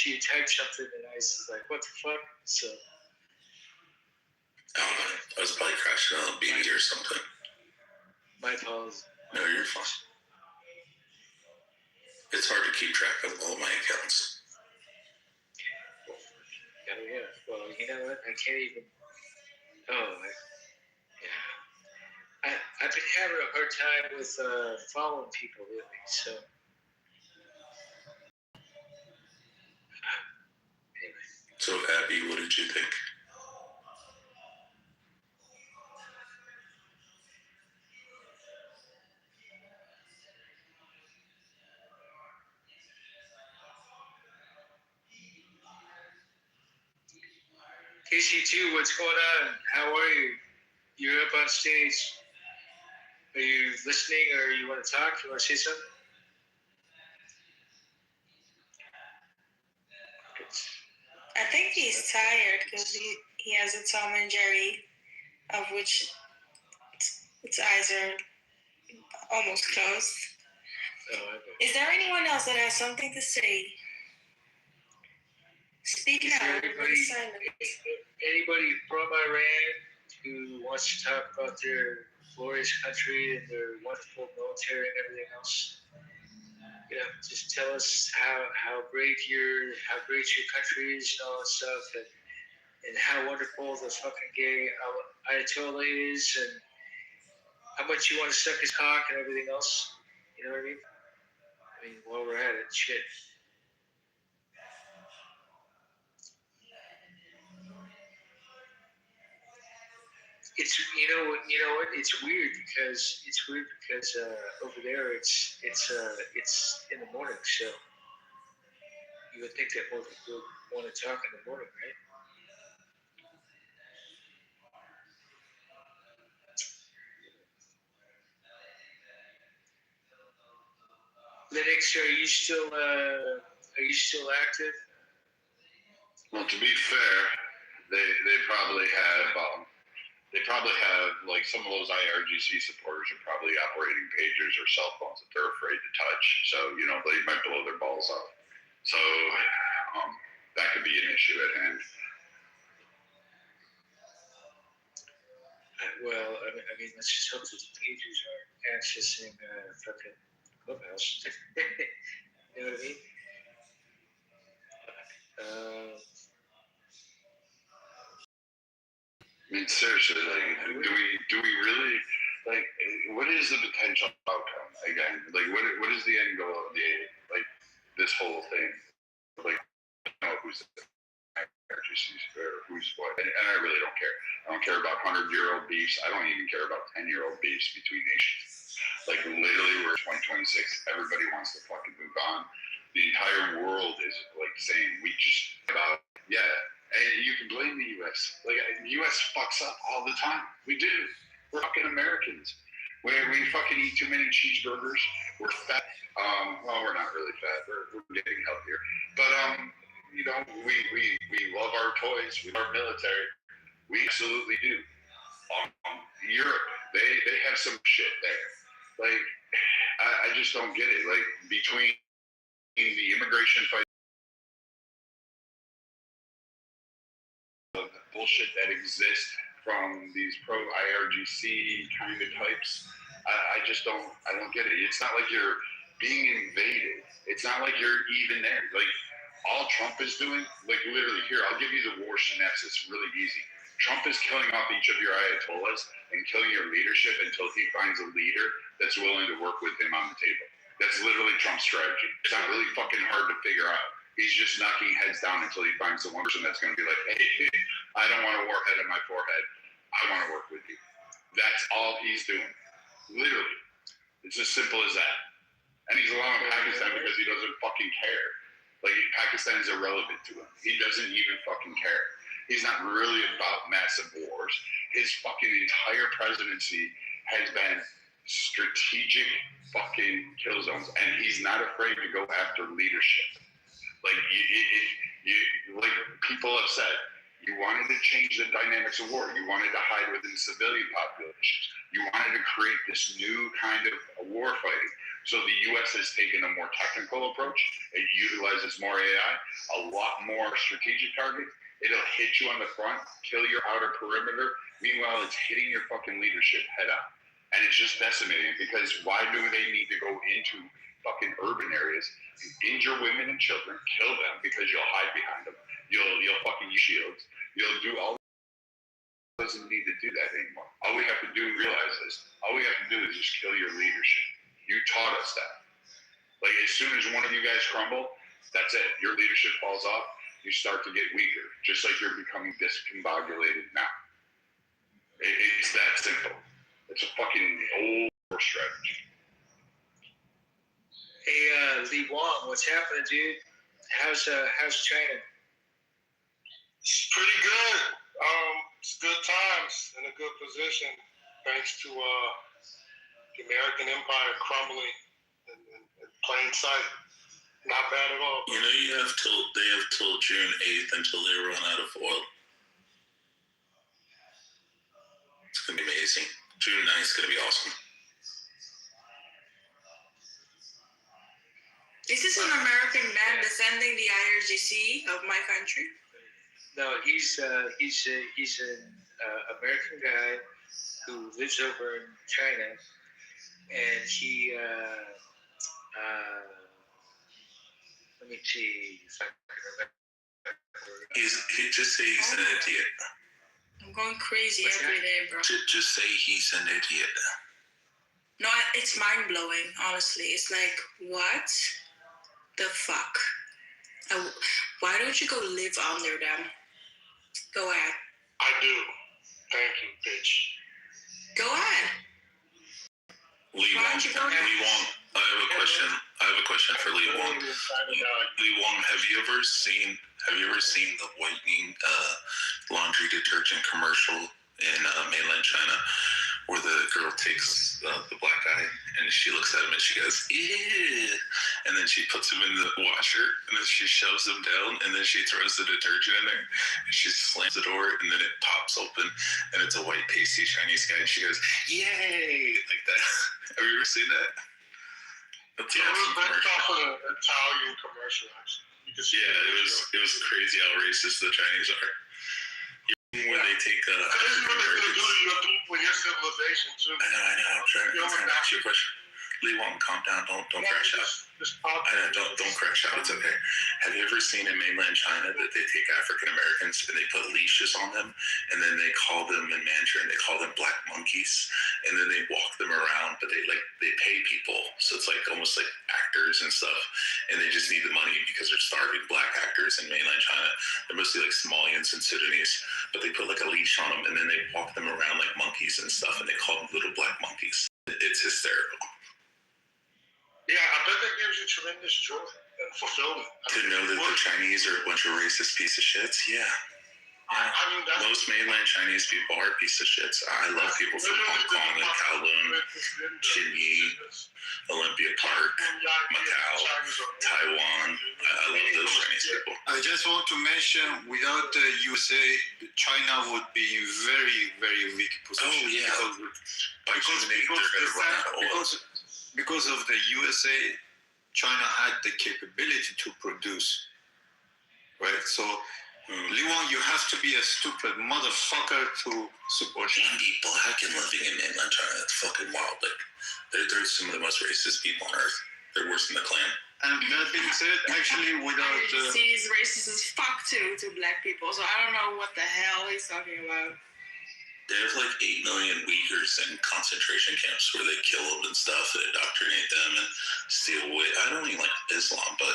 you typed something and I was like, what the fuck? So. I don't know. I was probably crashing on a BB or something. My apologies. No, you're fine. It's hard to keep track of all my accounts. Oh, yeah. Well, you know what? I can't even. I've been having a hard time with following people lately, so. So, Abby, what did you think? KC2, what's going on? How are you? You're up on stage. Are you listening or you want to talk? You want to say something? I think he's tired because he has a Tom and Jerry, of which its eyes are almost closed. Oh, okay. Is there anyone else that has something to say? Speak now. Anybody from Iran who wants to talk about their glorious country and their wonderful military and everything else? Just tell us how great your country is and all that stuff, and how wonderful the fucking gay Ayatollah is, and how much you want to suck his cock and everything else. You know what I mean? While we're at it, shit. It's you know what? It's weird because over there it's in the morning, so you would think that more people want to talk in the morning, right? Linux, are you still active? Well, to be fair, they probably have like some of those IRGC supporters are probably operating pagers or cell phones that they're afraid to touch. So they might blow their balls off. So that could be an issue at hand. Well, I mean, let's just hope that the pagers are accessing fucking Clubhouse. You know what I mean? I mean, seriously, like, do we really, like, what is the potential outcome again? Like, what is the end goal of this whole thing? Like, who's the who's what? And I really don't care. I don't care about 100-year-old beefs. I don't even care about 10-year-old beefs between nations. Like, literally, we're 2026. Everybody wants to fucking move on. The entire world is like saying we just about and you can blame the U.S. Like, the U.S. fucks up all the time. We do. We're fucking Americans. We fucking eat too many cheeseburgers. We're fat. Well, we're not really fat. We're getting healthier. But we love our toys. We love our military. We absolutely do. Europe, they have some shit there. Like, I just don't get it. Like, between the immigration fight, the bullshit that exists from these pro IRGC kind of types, I don't get it. It's not like you're being invaded. It's not like you're even there. Like, all Trump is doing, like, literally, here, I'll give you the war synopsis. It's really easy. Trump is killing off each of your ayatollahs and killing your leadership until he finds a leader that's willing to work with him on the table. That's literally Trump's strategy. It's not really fucking hard to figure out. He's just knocking heads down until he finds the one person that's going to be like, hey, I don't want a warhead on my forehead. I want to work with you. That's all he's doing. Literally. It's as simple as that. And he's allowing Pakistan because he doesn't fucking care. Like, Pakistan is irrelevant to him. He doesn't even fucking care. He's not really about massive wars. His fucking entire presidency has been strategic fucking kill zones, and he's not afraid to go after leadership. Like, like people have said, you wanted to change the dynamics of war. You wanted to hide within civilian populations. You wanted to create this new kind of war fighting. So the U.S. has taken a more technical approach. It utilizes more AI, a lot more strategic targets. It'll hit you on the front, kill your outer perimeter. Meanwhile, it's hitting your fucking leadership head on. And it's just decimating, because why do they need to go into fucking urban areas, injure women and children, kill them because you'll hide behind them, you'll fucking use shields, you'll do all. Doesn't need to do that anymore. All we have to do, realize this, all we have to do is just kill your leadership. You taught us that. Like, as soon as one of you guys crumble, that's it. Your leadership falls off. You start to get weaker, just like you're becoming discombobulated now. It's that simple. It's a fucking old strategy. Hey, Lee Wong, what's happening, dude? How's China? It's pretty good. It's good times in a good position, thanks to the American empire crumbling in plain sight. Not bad at all. You know, they have till June 8th until they run out of oil. It's gonna be amazing. June 9th is gonna be awesome. Is this an American man defending the IRGC of my country? No, he's an American guy who lives over in China, and he let me see if I can remember. He just say he's an idiot. I'm going crazy every day, bro. Just say he's an idiot. No, it's mind blowing. Honestly, it's like, what the fuck? Why don't you go live under them? Go ahead. I do. Thank you, bitch. Go ahead. Lee Wong, I have a question for Lee Wong. Lee Wong, have you ever seen the whitening laundry detergent commercial in mainland China, where the girl takes the black guy And she looks at him and she goes, ew. And then she puts him in the washer and then she shoves him down and then she throws the detergent in there and she slams the door and then it pops open and it's a white pasty Chinese guy and she goes, yay, like that. Have you ever seen that? That's Yeah, awesome. it was based off of an Italian commercial, actually. It was crazy how racist the Chinese are. When they take Crazy what they're going to do to your people and your civilization, too. I know. I'm trying to ask you a question. Lee Wong, calm down. Don't crash out. Don't crash out. It's okay. Have you ever seen in mainland China that they take African Americans and they put leashes on them, and then they call them in Mandarin, they call them black monkeys, and then they walk them around, but they pay people, so it's like almost like actors and stuff, and they just need the money because they're starving black actors in mainland China. They're mostly like Somalians and Sudanese, but they put like a leash on them, and then they walk them around like monkeys and stuff, and they call them little black monkeys. It's hysterical. Yeah, I bet that gives you tremendous joy and fulfillment. To know that the Chinese are a bunch of racist piece of shits, yeah. I mean, most mainland Chinese people are piece of shits. I love people from Hong Kong and Kowloon, Chinyi, Olympia Park, Macau, Taiwan. I love those Chinese people. I just want to mention, without the USA, China would be in very, very weak position. Oh, yeah. Because of the USA, China had the capability to produce, right? So, Li Wang, you have to be a stupid motherfucker to support China. Be black and living in mainland China, that's fucking wild. Like, they're some of the most racist people on earth. They're worse than the Klan. And that being said, actually, without he's racist as fuck to black people, so I don't know what the hell he's talking about. They have like 8 million Uyghurs in concentration camps where they kill them and stuff and indoctrinate them and steal away. I don't even like Islam, but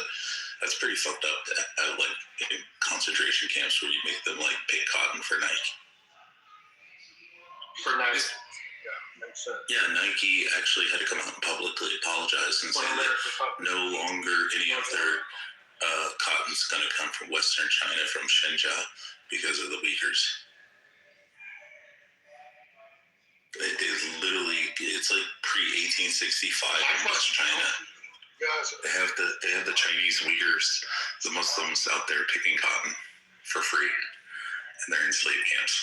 that's pretty fucked up to have like in concentration camps where you make them like pick cotton for Nike. For Nike? Yeah, makes sense. Yeah, Nike actually had to come out and publicly apologize and say that no longer any of their cotton's going to come from Western China, from Xinjiang, because of the Uyghurs. It's like pre-1865 in West China. They have the Chinese Uyghurs, the Muslims out there picking cotton for free, and they're in slave camps.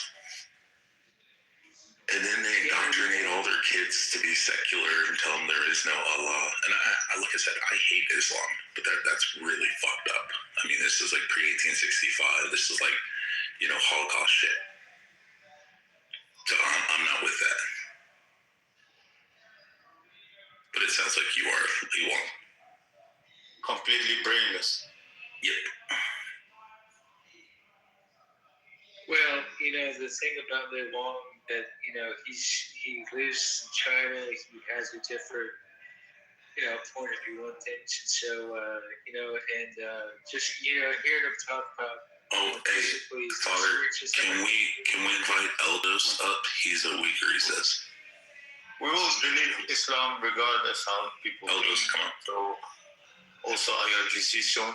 And then they indoctrinate all their kids to be secular and tell them there is no Allah. And I like I said, I hate Islam, but that's really fucked up. I mean, this is like pre-1865. This is like, Holocaust shit. So I'm not with that. But it sounds like you are. You won't. completely brainless. Yep. Well, the thing about Li Wang that he lives in China. He has a different point of view on things, and so just hearing him talk about. Oh, hey, Father, can we invite Eldos up? He's a Uyghur, he says. We will believe Islam regardless how people Eldos, come on. So also our decision.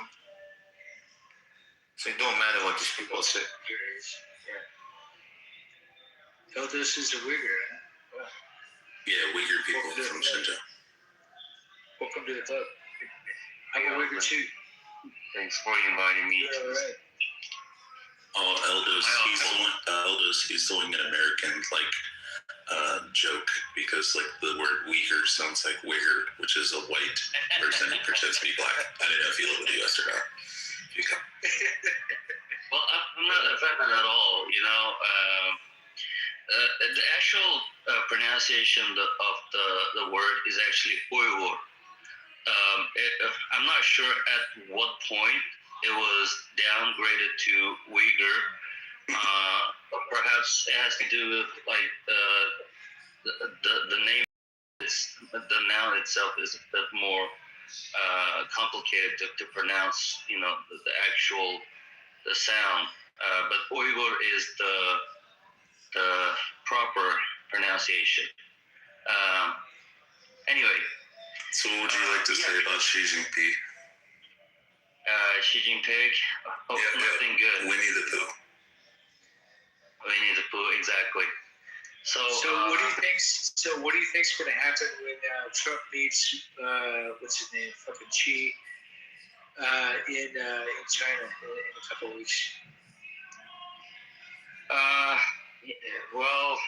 So it don't matter what these people say. Yeah. Eldos is a Uyghur, huh? Wow. Yeah, Uyghur people from Xinjiang. Welcome to the club. I'm a Uyghur too. Thanks for inviting me. Yeah, all right. Oh, Eldos, he's doing an American joke because the word Uyghur sounds like Uyghur, which is a white person who pretends to be black. I didn't know if you live in the US or not. If you come. Well, I'm not offended at all. The actual pronunciation of the word is actually Uyghur. I'm not sure at what point it was downgraded to Uyghur. Perhaps it has to do with the name. The noun itself is a bit more complicated to pronounce. The sound. But Uyghur is the proper pronunciation. Anyway. So what would you like to say about Xi Jinping? Xi Jinping? Nothing good. Winnie the Pooh. Winnie the Pooh, exactly. So what do you think? So what do you think's going to happen when Trump meets what's his name, fucking Xi, in China in a couple of weeks? Well,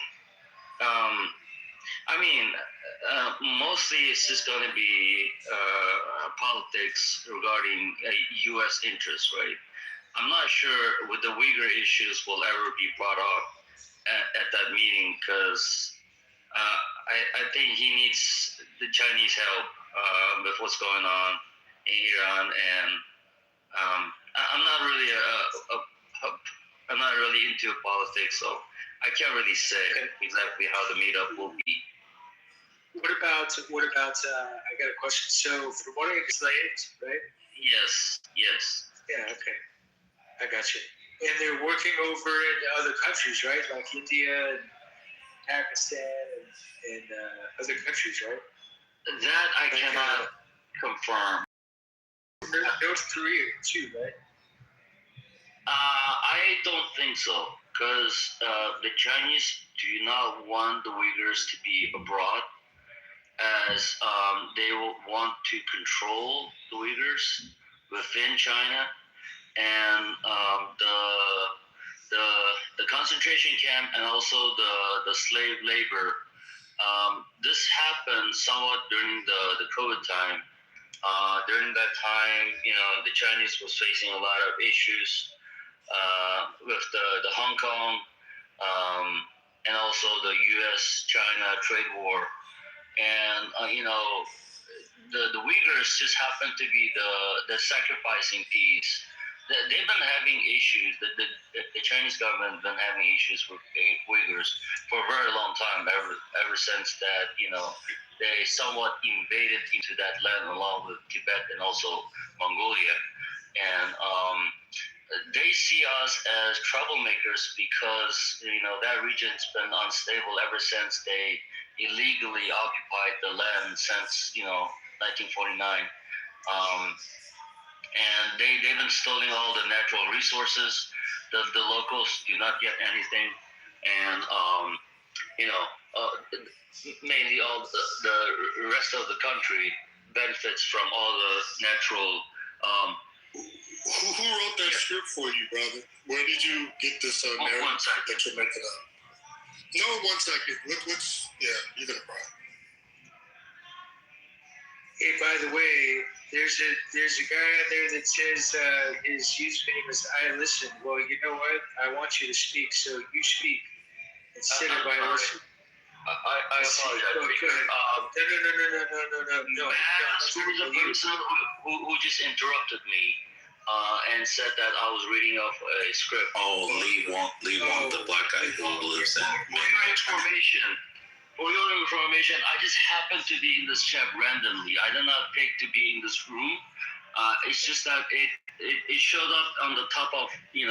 I mean, mostly it's just going to be politics regarding U.S. interests, right? I'm not sure what the Uyghur issues will ever be brought up at that meeting because I think he needs the Chinese help with what's going on in Iran, and I'm not really I'm not really into politics, so I can't really say exactly how the meetup will be. What about? I got a question. So, from what I understand, right? Yes. Yeah. Okay. I got you. And they're working over in other countries, right? Like India and Pakistan and other countries, right? That I cannot confirm. North Korea too, right? I don't think so, because the Chinese do not want the Uyghurs to be abroad, as they will want to control the Uyghurs within China, and the concentration camp and also the slave labor. This happened somewhat during the COVID time. During that time, the Chinese was facing a lot of issues with the Hong Kong and also the U.S.-China trade war, and the Uyghurs just happen to be the sacrificing piece. They've been having issues. The Chinese government has been having issues with Uyghurs for a very long time, ever since that they somewhat invaded into that land along with Tibet and also Mongolia, and they see us as troublemakers because that region's been unstable ever since they illegally occupied the land since 1949. And they've been stealing all the natural resources. The locals do not get anything, and mainly all the rest of the country benefits from all the natural. Who wrote that script for you, brother? Where did you get this narrative that you're making up? No, 1 second. Let's you're gonna cry. Hey, by the way, there's a guy out there that says his username is I listen. Well, you know what? I want you to speak, so you speak instead of I listen. I apologize. No. Who was the person who just interrupted me and said that I was reading off a script? Oh, Lee Wong, the black guy who lives in. For your information, I just happened to be in this chat randomly. I did not pick to be in this room. It's just that it showed up on the top of the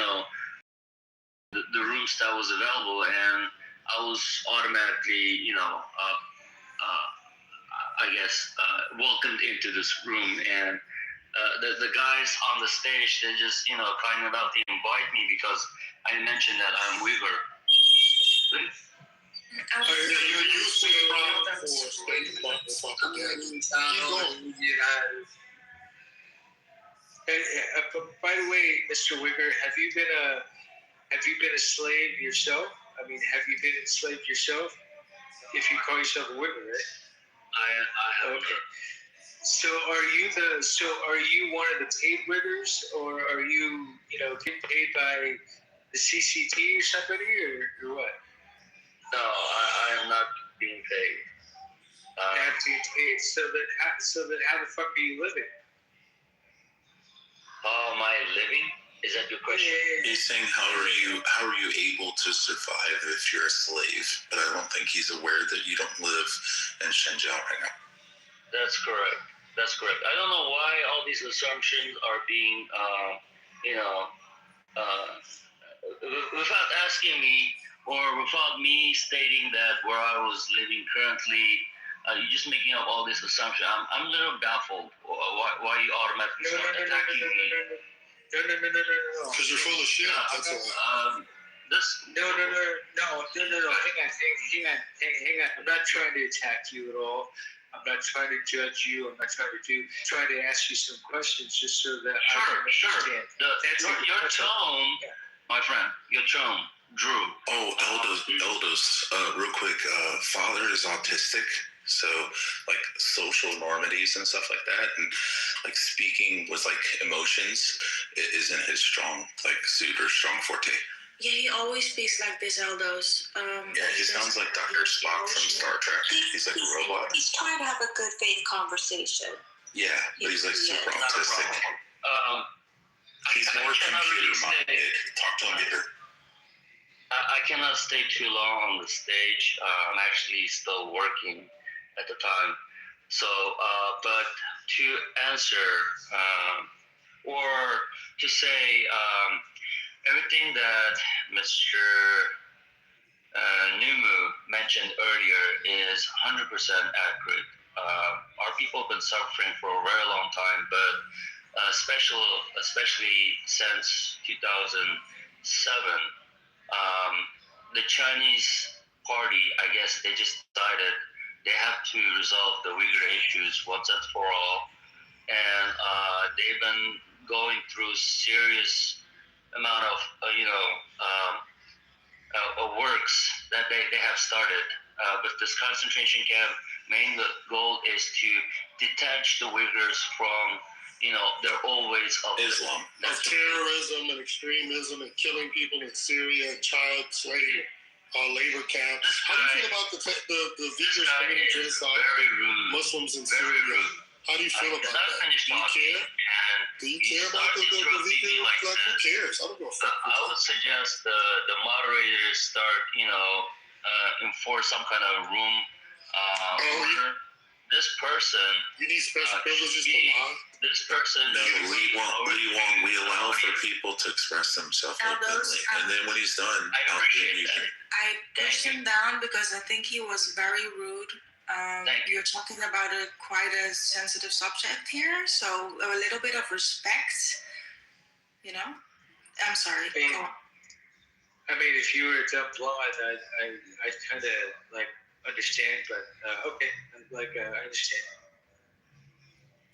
rooms that was available, and I was automatically welcomed into this room, and the guys on the stage, they just kind enough to invite me because I mentioned that I'm Uyghur. You're used to for slave propaganda. Keep going. By the way, Mr. Uyghur, have you been a slave yourself? I mean, have you been enslaved yourself? If you call yourself a Uyghur, right? I have. Okay. So are you one of the paid Uyghurs, or are you getting paid by the CCT or somebody, or what? No, I am not being paid. Not being paid. So that how the fuck are you living? How am I living? Is that your question? He's saying how are you able to survive if you're a slave? But I don't think he's aware that you don't live in Xinjiang right now. That's correct. I don't know why all these assumptions are being, without asking me or without me stating that where I was living currently. You're just making up all these assumptions. I'm a little baffled. Why you automatically start attacking me? No. Because you're full of shit. That's why. No. Hang on. I'm not trying to attack you at all. I'm not trying to judge you. I'm not trying to ask you some questions just so that I can understand. Your tone, my friend, your tone, Drew. Oh, Eldos, real quick. Father is autistic, so like social normities and stuff like that, and like speaking with like emotions isn't his super strong forte. Yeah, he always speaks like this, Eldos. Yeah, he sounds like Dr. Spock from Star Trek. He's like a robot. He's trying to have a good faith conversation. Yeah, but he's like super autistic. He's more computer-minded. Talk to him later. I cannot stay too long on the stage. I'm actually still working at the time. So, but to answer or to say everything that Mr. Numu mentioned earlier is 100% accurate. Our people have been suffering for a very long time, but especially since 2007, the Chinese party, I guess they just decided they have to resolve the Uyghur issues once and for all. And they've been going through serious amount of works that they have started with this concentration camp. Main goal is to detach the Uyghurs from their old ways of Islam, of terrorism and extremism and killing people in Syria and child slave labor camps. How do you feel about the Uyghurs committing genocide Muslims in Syria? How do you feel about that? Do you care? Do you care about the Uyghurs? Like, who cares? I don't go fuck. I would suggest the moderators start, enforce some kind of room order. This person. You need special privileges to lie. This person. No, we allow for people to express themselves openly, and then when he's done, I pushed him down because I think he was very rude. You're talking about quite a sensitive subject here, so a little bit of respect, I'm sorry. I mean, if you were dumb blonde, I kind of understand, but okay, I understand.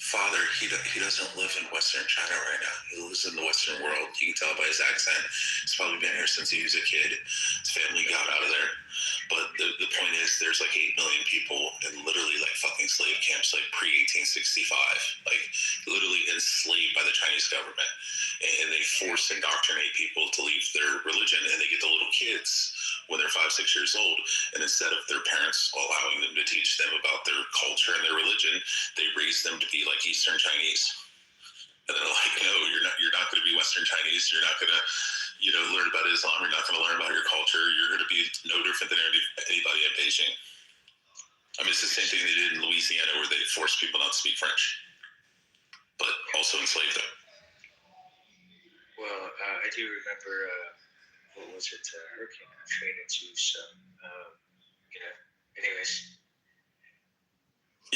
Father, he doesn't live in Western China right now. He lives in the Western world. You can tell by his accent. He's probably been here since he was a kid. His family got out of there. But the point is, there's like 8 million people in literally fucking slave camps, pre-1865. Literally enslaved by the Chinese government. And they force indoctrinate people to leave their religion, and they get the little kids when they're 5, 6 years old. And instead of their parents allowing them to teach them about their culture and their religion, they raise them to be like Eastern Chinese. And they're like, no, you're not going to be Western Chinese. You're not going to, learn about Islam. You're not going to learn about your culture. You're going to be no different than anybody in Beijing. I mean, it's the same thing they did in Louisiana, where they forced people not to speak French, but also enslaved them. Well, I do remember, what was it, Hurricane Katrina too, so, anyways.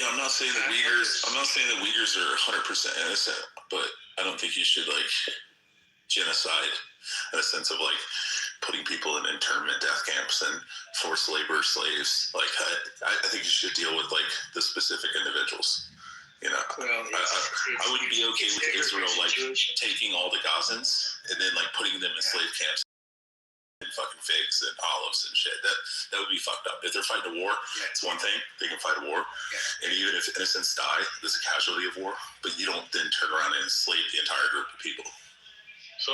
Yeah, I'm not saying that Uyghurs are 100% innocent, but I don't think you should, genocide in a sense of, putting people in internment death camps and forced labor slaves. I think you should deal with, the specific individuals. I would be okay with Israel taking all the Gazans and then putting them in slave camps and fucking figs and olives and shit. That would be fucked up. If they're fighting a war, it's one thing. They can fight a war, and even if innocents die, there's a casualty of war. But you don't then turn around and enslave the entire group of people. So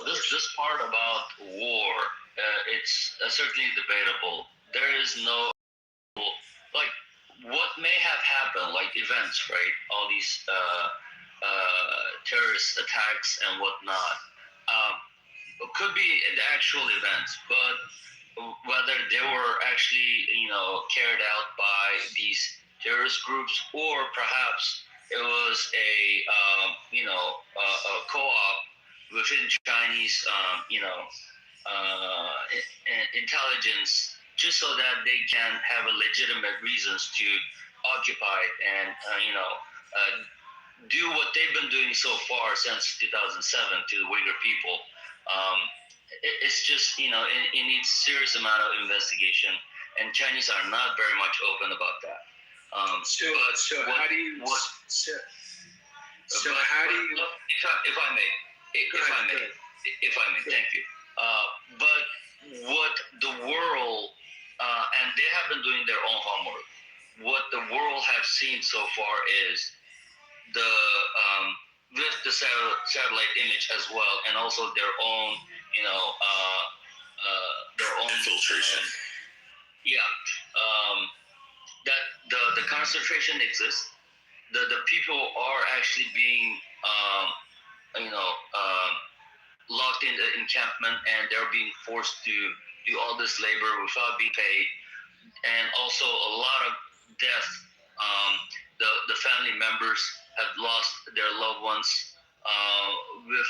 this part about war, it's certainly debatable. There is no what may have happened, events, right? All these terrorist attacks and whatnot. Could be the actual events, but whether they were actually, carried out by these terrorist groups, or perhaps it was a co-op within Chinese, intelligence, just so that they can have a legitimate reasons to occupy and do what they've been doing so far since 2007 to the Uyghur people. it's just, you know, it needs serious amount of investigation, and Chinese are not very much open about that. How do you? If I may, thank you. But what the world, and they have been doing their own homework. What the world have seen so far is the with the satellite image as well, and also their own, you know, their own infiltration. That the concentration exists. The people are actually being, locked in the encampment, and they're being forced to do all this labor without being paid, and also a lot of death. The family members have lost their loved ones with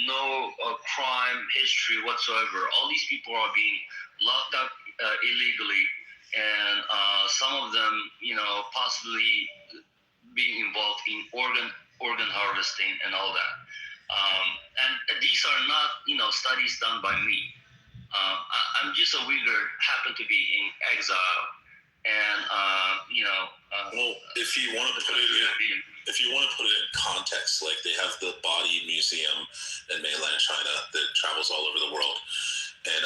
no crime history whatsoever. All these people are being locked up illegally, and some of them, you know, possibly being involved in organ harvesting and all that. And these are not, you know, studies done by me. I'm just a Uyghur, happen to be in exile, and well, if you want to put it in context, like they have the body museum in mainland China that travels all over the world, and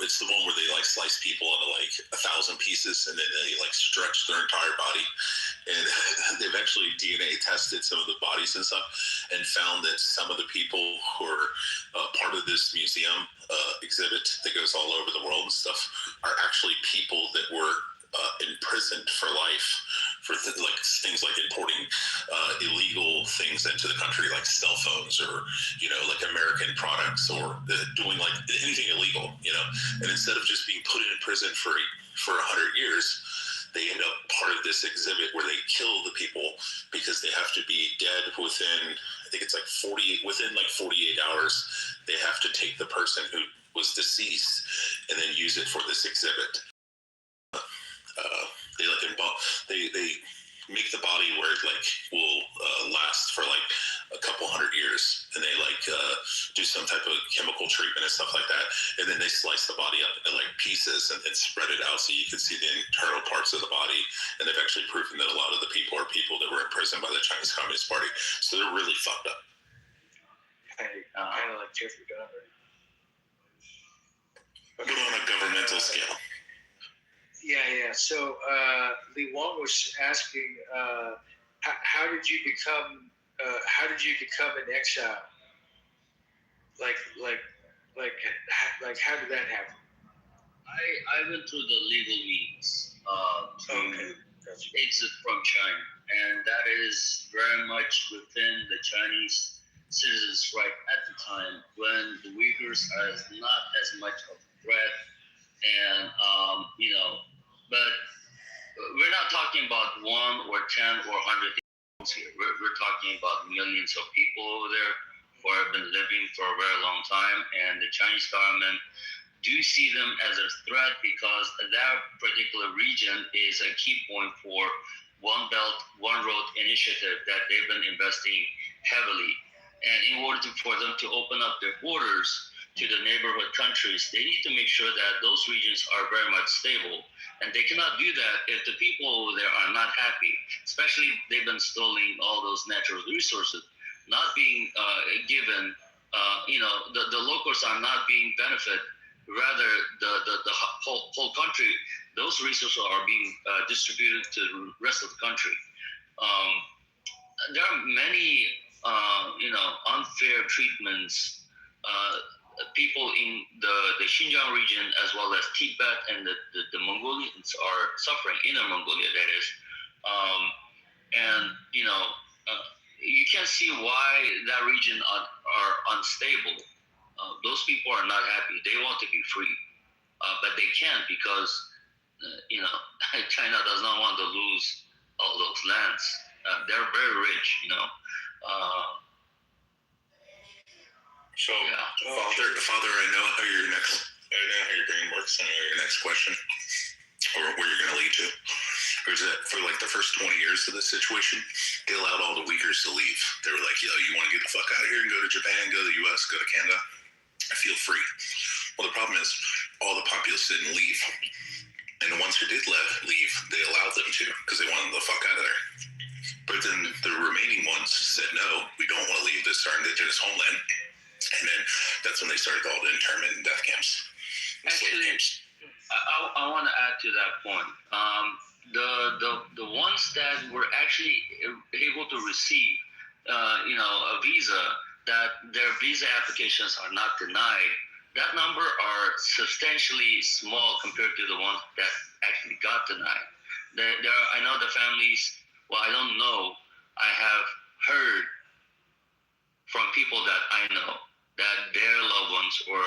it's the one where they like slice people into like 1,000 pieces, and then they like stretch their entire body, and they've actually DNA tested some of the bodies and stuff, and found that some of the people who are part of this museum exhibit that goes all over the world and stuff are actually people that were imprisoned for life for like things like importing illegal things into the country, like cell phones, or, you know, like American products, or doing like anything illegal, you know. And instead of just being put in prison for 100 years, they end up part of this exhibit where they kill the people because they have to be dead within, I think it's like 48 hours. They have to take the person who was deceased and then use it for this exhibit. They make the body where it like will last for like a couple hundred years, and they like do some type of chemical treatment and stuff like that, and then they slice the body up into like pieces and spread it out so you can see the internal parts of the body. And they've actually proven that a lot of the people are people that were imprisoned by the Chinese Communist Party, so they're really fucked up. Kind of like Jeffrey Dahmer, but on a governmental scale. Yeah. So Lee Wong was asking, how did you become an exile? Like, how did that happen? I went through the legal means to exit from China, and that is very much within the Chinese citizens' right at the time, when the Uyghurs are not as much of a threat, and but we're not talking about 1 or 10 or 100 people here. We're talking about millions of people over there who have been living for a very long time, and the Chinese government do see them as a threat because that particular region is a key point for One Belt, One Road initiative that they've been investing heavily. And in order for them to open up their borders to the neighborhood countries, they need to make sure that those regions are very much stable. And they cannot do that if the people over there are not happy, especially they've been stealing all those natural resources, not being given, the locals are not being benefited, rather the whole country, those resources are being distributed to the rest of the country. There are many, unfair treatments. People in the Xinjiang region, as well as Tibet and the Mongolians, are suffering. Inner Mongolia, that is. You can see why that region are unstable. Those people are not happy. They want to be free, but they can't because, China does not want to lose all those lands. They're very rich, So, Father, I know how your brain works. I know your next question, or where you're going to lead to. Or is that for like the first 20 years of this situation, they allowed all the Uyghurs to leave. They were like, yo, you want to get the fuck out of here and go to Japan, go to the US, go to Canada? feel free. Well, the problem is all the populace didn't leave. And the ones who did leave, they allowed them to because they wanted the fuck out of there. But then the remaining ones said, no, we don't want to leave this our indigenous homeland. And then that's when they started all the internment and death camps. Actually, I want to add to that point. The ones that were actually able to receive, a visa, that their visa applications are not denied, that number are substantially small compared to the ones that actually got denied. I know the families, well, I don't know, I have heard from people that I know that their loved ones or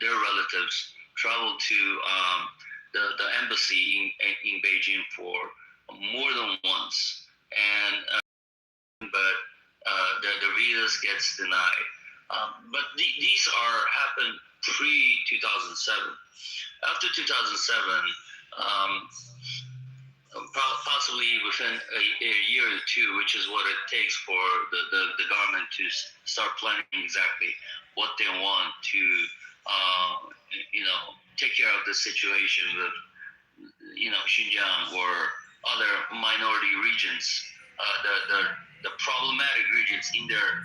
their relatives traveled to the embassy in Beijing for more than once, and but the visas gets denied. But these happen pre-2007. After 2007, possibly within a year or two, which is what it takes for the government to start planning exactly what they want to, take care of the situation with, Xinjiang or other minority regions, the problematic regions in their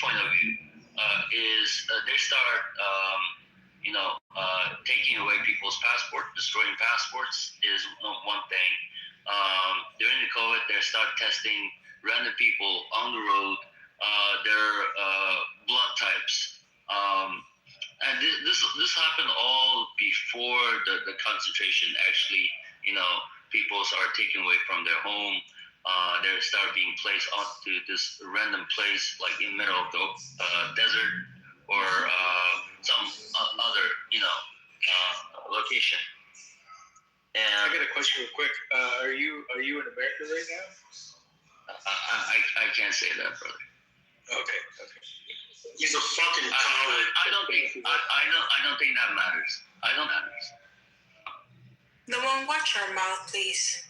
point of view, is they start taking away people's passport, destroying passports is one thing. During the COVID, they start testing random people on the road, their blood types. And this happened all before the concentration actually, people are taken away from their home. They start being placed onto this random place, like in the middle of the desert or some other, location. And I got a question real quick. Are you in America right now? I can't say that, brother. Okay. He's a fucking coward. I don't think that matters. I don't matters. No one watch our mouth, please.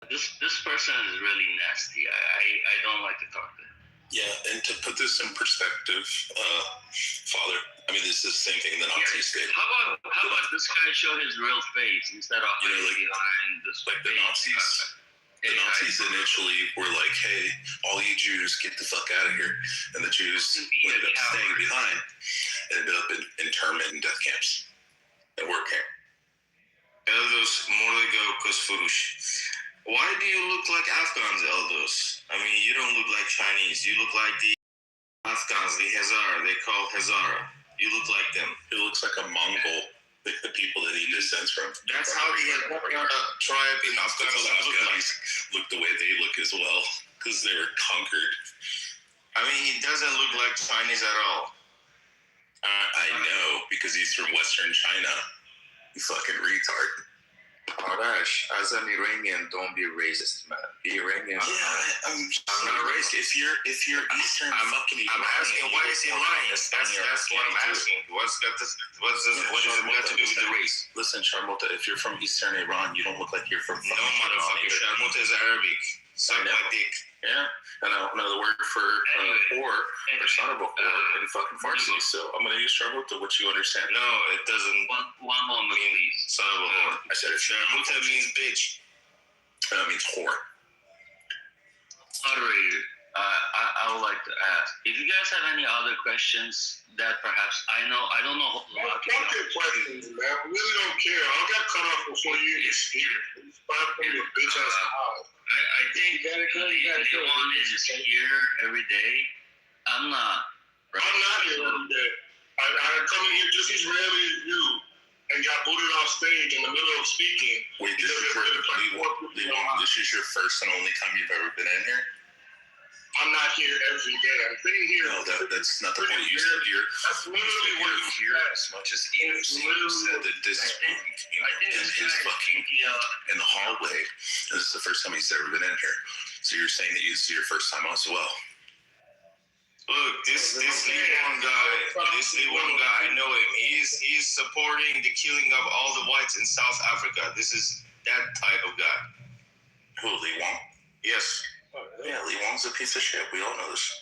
This person is really nasty. I don't like to talk to him. Yeah, and to put this in perspective, Father, I mean, this is the same thing the Nazis did. How about this guy show his real face instead of behind this? Like the Nazis initially were like, hey, all you Jews, get the fuck out of here. And the Jews ended up staying behind, ended up in internment and death camps and work camp. Eldos Morlegokos Furush. Why do you look like Afghans, Eldos? I mean, you don't look like Chinese. You look like the Afghans, the Hazara. They call Hazara. You look like them. He looks like a Mongol, like the people that he descends from. That's how the tribe in Afghanistan look the way they look as well, because they were conquered. I mean, he doesn't look like Chinese at all. I know, because he's from Western China. You fucking retard. Arash, as an Iranian, don't be racist, man. Be Iranian. Yeah, I'm not racist. If you're Eastern, I'm asking, why is he lying? That's what I'm asking. What does it got to do with the race? Listen, Sharmota, if you're from Eastern Iran, you don't look like you're from. No, motherfucker. Sharmota is Arabic. Suck my dick. Yeah, and another word for whore, or son of a whore, in fucking Farsi. So I'm gonna use Sharmota, which you understand. No, it doesn't. One moment, please. Son of a whore. I said it. Sharmota means bitch. That means whore. Moderator, I would like to ask if you guys have any other questions that perhaps I don't know. Fuck your questions, man. We really don't care. I got cut off before you even speak. Your bitch ass house. I think Leon is here every day. I'm not. Right? I'm not here every day. I come in here just as rarely as you and got booted off stage in the middle of speaking. Wait, this is your first and only time you've ever been in here? I'm not here every day. I'm pretty here. No, that's not the point. You said that's literally what you're here as much as Eno said that this is his fucking in the hallway. And this is the first time he's ever been in here. So you're saying that this is your first time as well? Look, this Lee-Won guy, I know him. He's supporting the killing of all the whites in South Africa. This is that type of guy. Who, Lee-Won? Yes. Yeah, Lee-Won's a piece of shit. We all know this.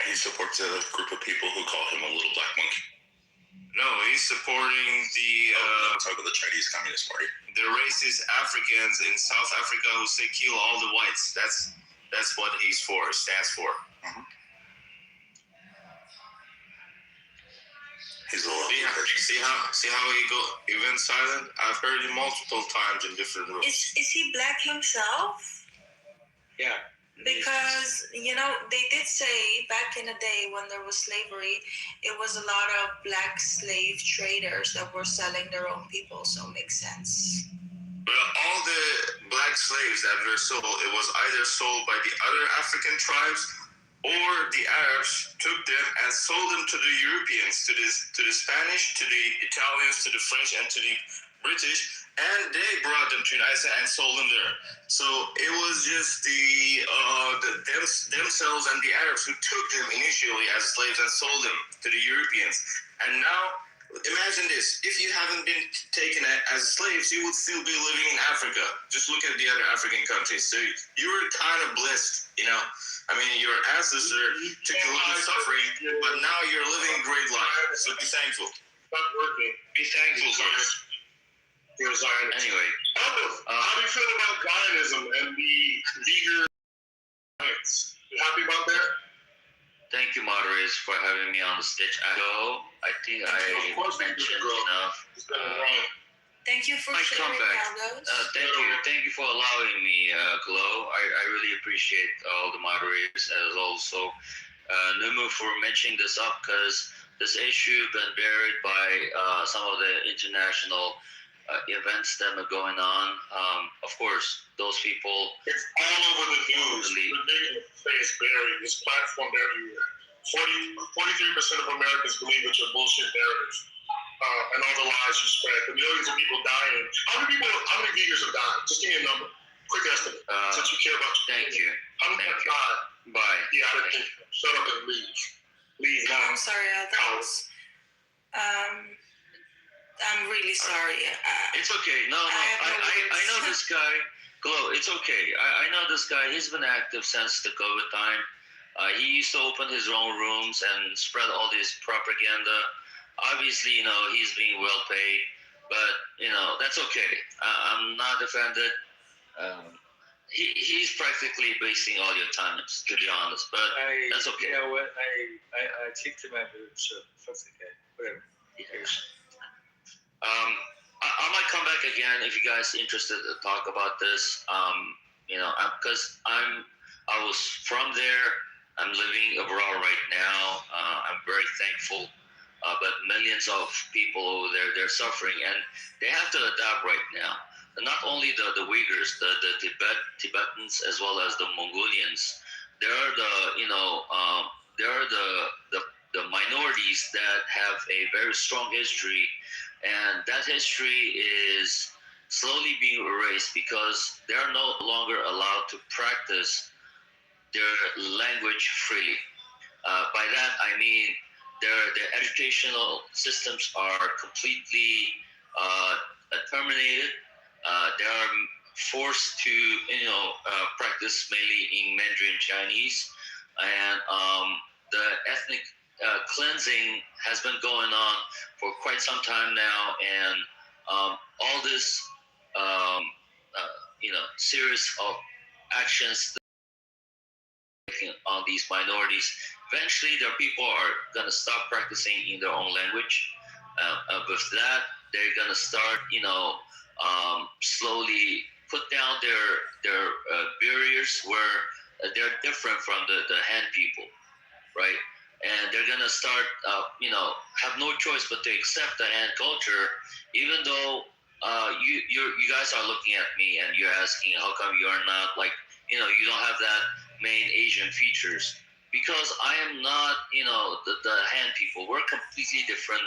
He supports a group of people who call him a little black monkey. No, he's supporting talk about the Chinese Communist Party. the racist Africans in South Africa who say kill all the whites. That's what he's for, stands for. He's a little see how he went silent? I've heard him multiple times in different rooms. Is he black himself? Yeah. Because, they did say back in the day when there was slavery, it was a lot of black slave traders that were selling their own people, so it makes sense. But all the black slaves that were sold, it was either sold by the other African tribes or the Arabs took them and sold them to the Europeans, to the Spanish, to the Italians, to the French, and to the British, and they brought them to the United States and sold them there. So it was just themselves and the Arabs who took them initially as slaves and sold them to the Europeans. And now, imagine this: if you haven't been taken as slaves, you would still be living in Africa. Just look at the other African countries. So you were kind of blessed, I mean, your ancestor took a lot of suffering, but now you're living a great life. So be thankful. Not working. Be thankful first. You're Zionist. Anyway, how do you feel about Zionism and the Uyghur rights? You happy about that? Thank you, moderators, for having me on the stage. I think I mentioned enough. Thank you for my sharing, comeback. Thank you for allowing me, Glow. I really appreciate all the moderators, as also Numu for mentioning this up, because this issue been buried by some of the international events that are going on. Of course, those people. It's all over the news. Ridiculous. It's buried. It's platformed everywhere. 43% of Americans believe it's a bullshit narrative. And all the lies you spread, the millions of people dying. How many Uyghurs have died? Just give me a number. Quick estimate. Since you care about your Thank you. How many have died? Bye. Yeah, shut up and leave. Leave now. I'm sorry, Alex. I'm really sorry. It's okay. No, I know this guy. Glow, it's okay. I know this guy. He's been active since the COVID time. He used to open his own rooms and spread all this propaganda. Obviously, he's being well paid, but, that's okay. I'm not offended. He's practically wasting all your time, to be honest, but that's okay. You know what? I kicked him out of the show. That's okay. Whatever. I might come back again if you guys are interested to talk about this. Because I was from there. I'm living abroad right now. I'm very thankful. But millions of people over there, they're suffering, and they have to adapt right now. And not only the Uyghurs, the Tibetans, as well as the Mongolians. There are the minorities that have a very strong history, and that history is slowly being erased because they are no longer allowed to practice their language freely. By that I mean their educational systems are completely terminated. They are forced to practice mainly in Mandarin Chinese, and the ethnic cleansing has been going on for quite some time now, and all this series of actions on these minorities, eventually their people are going to stop practicing in their own language. With that, they're going to start slowly put down their barriers where they're different from the Han people, right? And they're gonna start, have no choice but to accept the Han culture, even though you guys are looking at me and you're asking how come you are not you don't have that main Asian features, because I am not the Han people. We're completely different.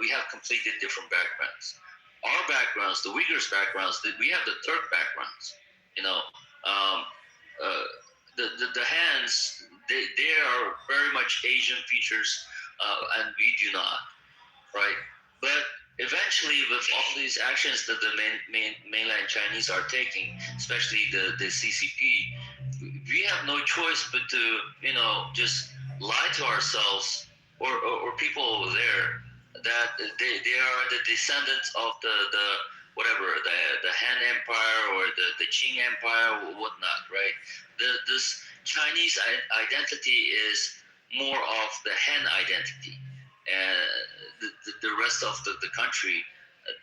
We have completely different backgrounds. Our backgrounds, the Uyghurs' backgrounds, we have the Turk backgrounds. The Hans, they are very much Asian features, and we do not, right? But eventually, with all these actions that the mainland Chinese are taking, especially the CCP, we have no choice but to just lie to ourselves or people over there that they are the descendants of the whatever the Han Empire or the Qing Empire or whatnot, right? This Chinese identity is more of the Han identity, and the rest of the country,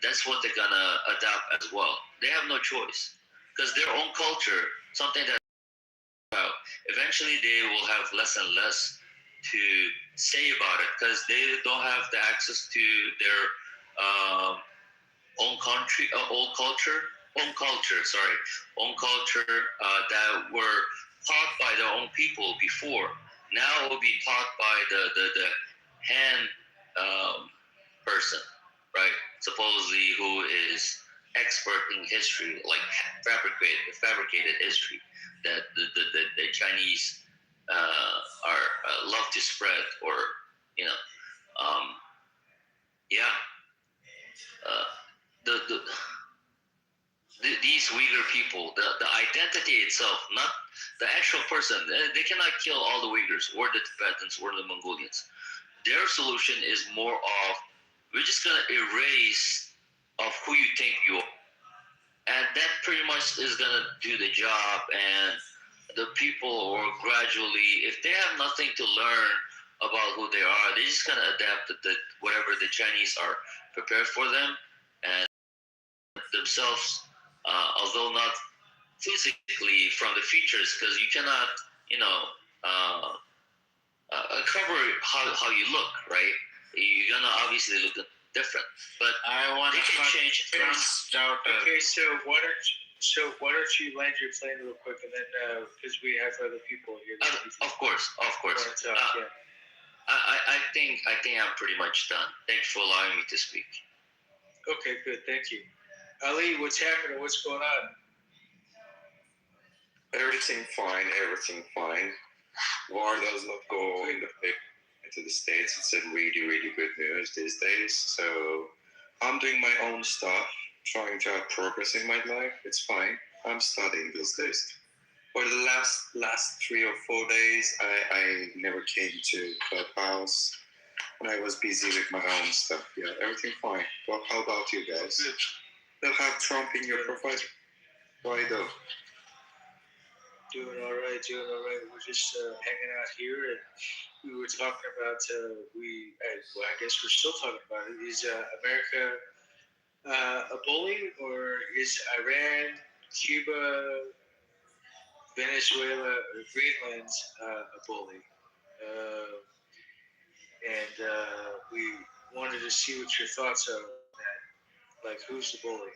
that's what they're gonna adopt as well. They have no choice because their own culture, something that eventually they will have less and less to say about it because they don't have the access to their own country, own culture that were taught by their own people before. Now it will be taught by the Han person, right? Supposedly who is expert in history, like fabricated history that the Chinese are love to spread, or you know, yeah. These Uyghur people, the identity itself, not the actual person, they cannot kill all the Uyghurs or the Tibetans or the Mongolians. Their solution is more of, we're just gonna erase of who you think you are, and that pretty much is gonna do the job. And the people are gradually, if they have nothing to learn about who they are, they're just gonna adapt to whatever the Chinese are prepared for them, and themselves, although not physically from the features, because you cannot, cover how you look, right? You're gonna obviously look different, but I want they to can change. Okay, so why don't you land your plane real quick, and then because we have other people here. Of course. Yeah. I think I'm pretty much done. Thanks for allowing me to speak. Okay, good. Thank you. Ali, what's happening? What's going on? Everything fine. War does not go into the States. It's a really, really good news these days. So I'm doing my own stuff, trying to have progress in my life. It's fine. I'm studying these days. For the last 3 or 4 days, I never came to Clubhouse, and I was busy with my own stuff. Yeah, everything fine. Well, how about you guys? They'll have Trump in your profile. Why though? Doing all right. We're just hanging out here, and we were talking about I guess we're still talking about it. Is America a bully, or is Iran, Cuba, Venezuela, or Greenland a bully? And we wanted to see what your thoughts are on that. Like, who's the bully?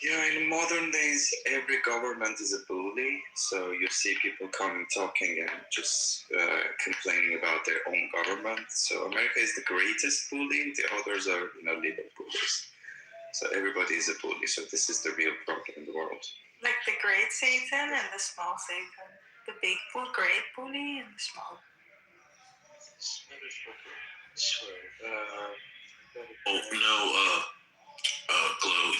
Yeah, in modern days, every government is a bully. So you see people coming, talking, and just complaining about their own government. So America is the greatest bully. The others are, little bullies. So everybody is a bully. So this is the real problem in the world. Like the great Satan and the small Satan. The big great bully and the small. Glow.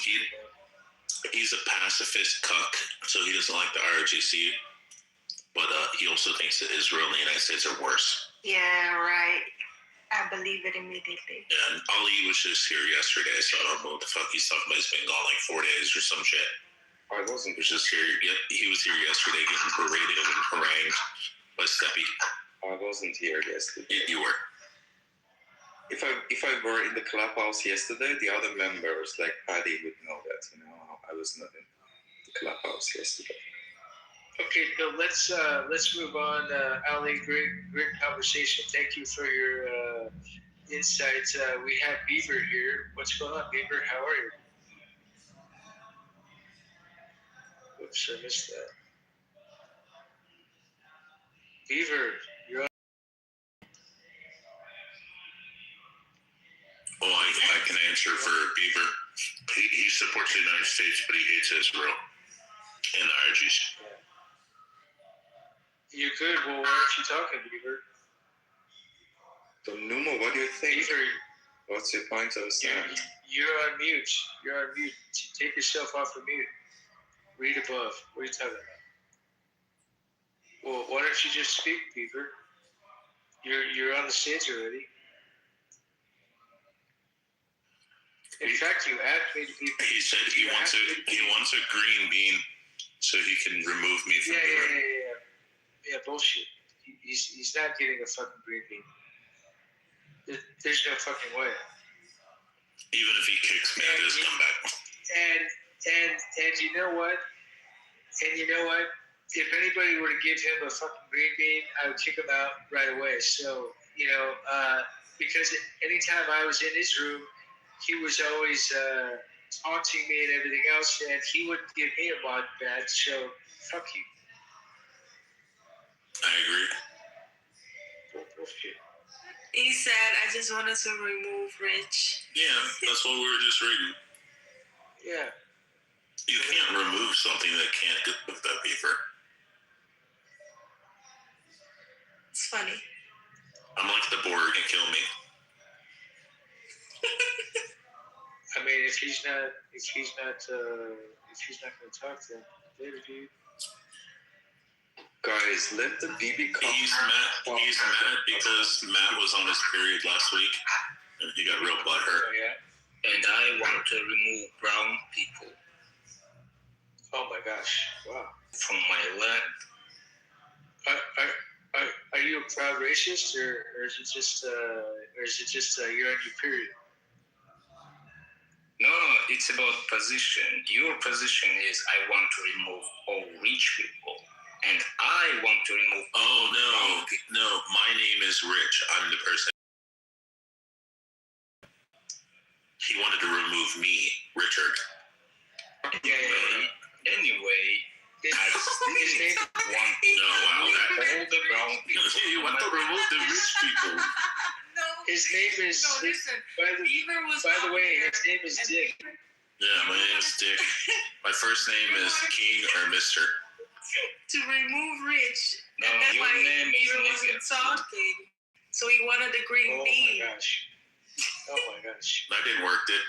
He's a pacifist cuck, so he doesn't like the IRGC, but he also thinks that Israel and the United States are worse. Yeah, right. I believe it immediately. Yeah, and Ali was just here yesterday, so I don't know what the fuck he's talking about. He's been gone like 4 days or some shit. I wasn't. He was just here. Yep, he was here yesterday getting berated and harangued by Steppy. I wasn't here yesterday. You were. If I were in the clubhouse yesterday, the other members like Paddy would know that. I was not in the clubhouse yesterday. Okay, so let's move on. Ali, great conversation. Thank you for your insights. We have Beaver here. What's going on, Beaver? How are you? Oops, I missed that. Beaver, you're on. Well, I can answer for Beaver. He supports the United States, but he hates Israel and the IRGs. You good? Well, why aren't you talking, Beaver? So, Numa, what do you think? Beaver, what's your point of stand? You're on mute. Take yourself off of mute. Read above. What are you talking about? Well, why don't you just speak, Beaver? You're on the stage already. In fact, you asked me to be. He said he wants a green bean so he can remove me from the room. Yeah, bullshit. He's not getting a fucking green bean. There's no fucking way. Even if he kicks me, I just come back. And you know what? If anybody were to give him a fucking green bean, I would kick him out right away. So, because anytime I was in his room, he was always taunting me and everything else, and he wouldn't give me a mod badge, so fuck you. I agree. Bullshit. He said, I just wanted to remove Rich. Yeah, that's what we were just reading. Yeah. You can't remove something that can't get with that Beaver. It's funny. I'm like the Borg and kill me. I mean, if he's not going to talk, then later, dude. Guys, let the BB come. He's mad because Matt was on his period last week and he got real butthurt. Oh, yeah. And I want to remove brown people. Oh my gosh! Wow. From my land. Are you a proud racist, or is it just you're on your period? No, it's about position. Your position is I want to remove all rich people. And I want to remove. Oh no! My name is Rich. I'm the person. He wanted to remove me, Richard. Anyway, I still want to all the brown people. You want to remove the rich people? No. His name is. No, listen. By the way, his name is Dick. Yeah, my name is Dick. My first name is King or Mister. To remove Rich, No, and that's your why name is Beaver was Nigga. insulting. So he wanted the green bean. Oh my gosh. That didn't work, did?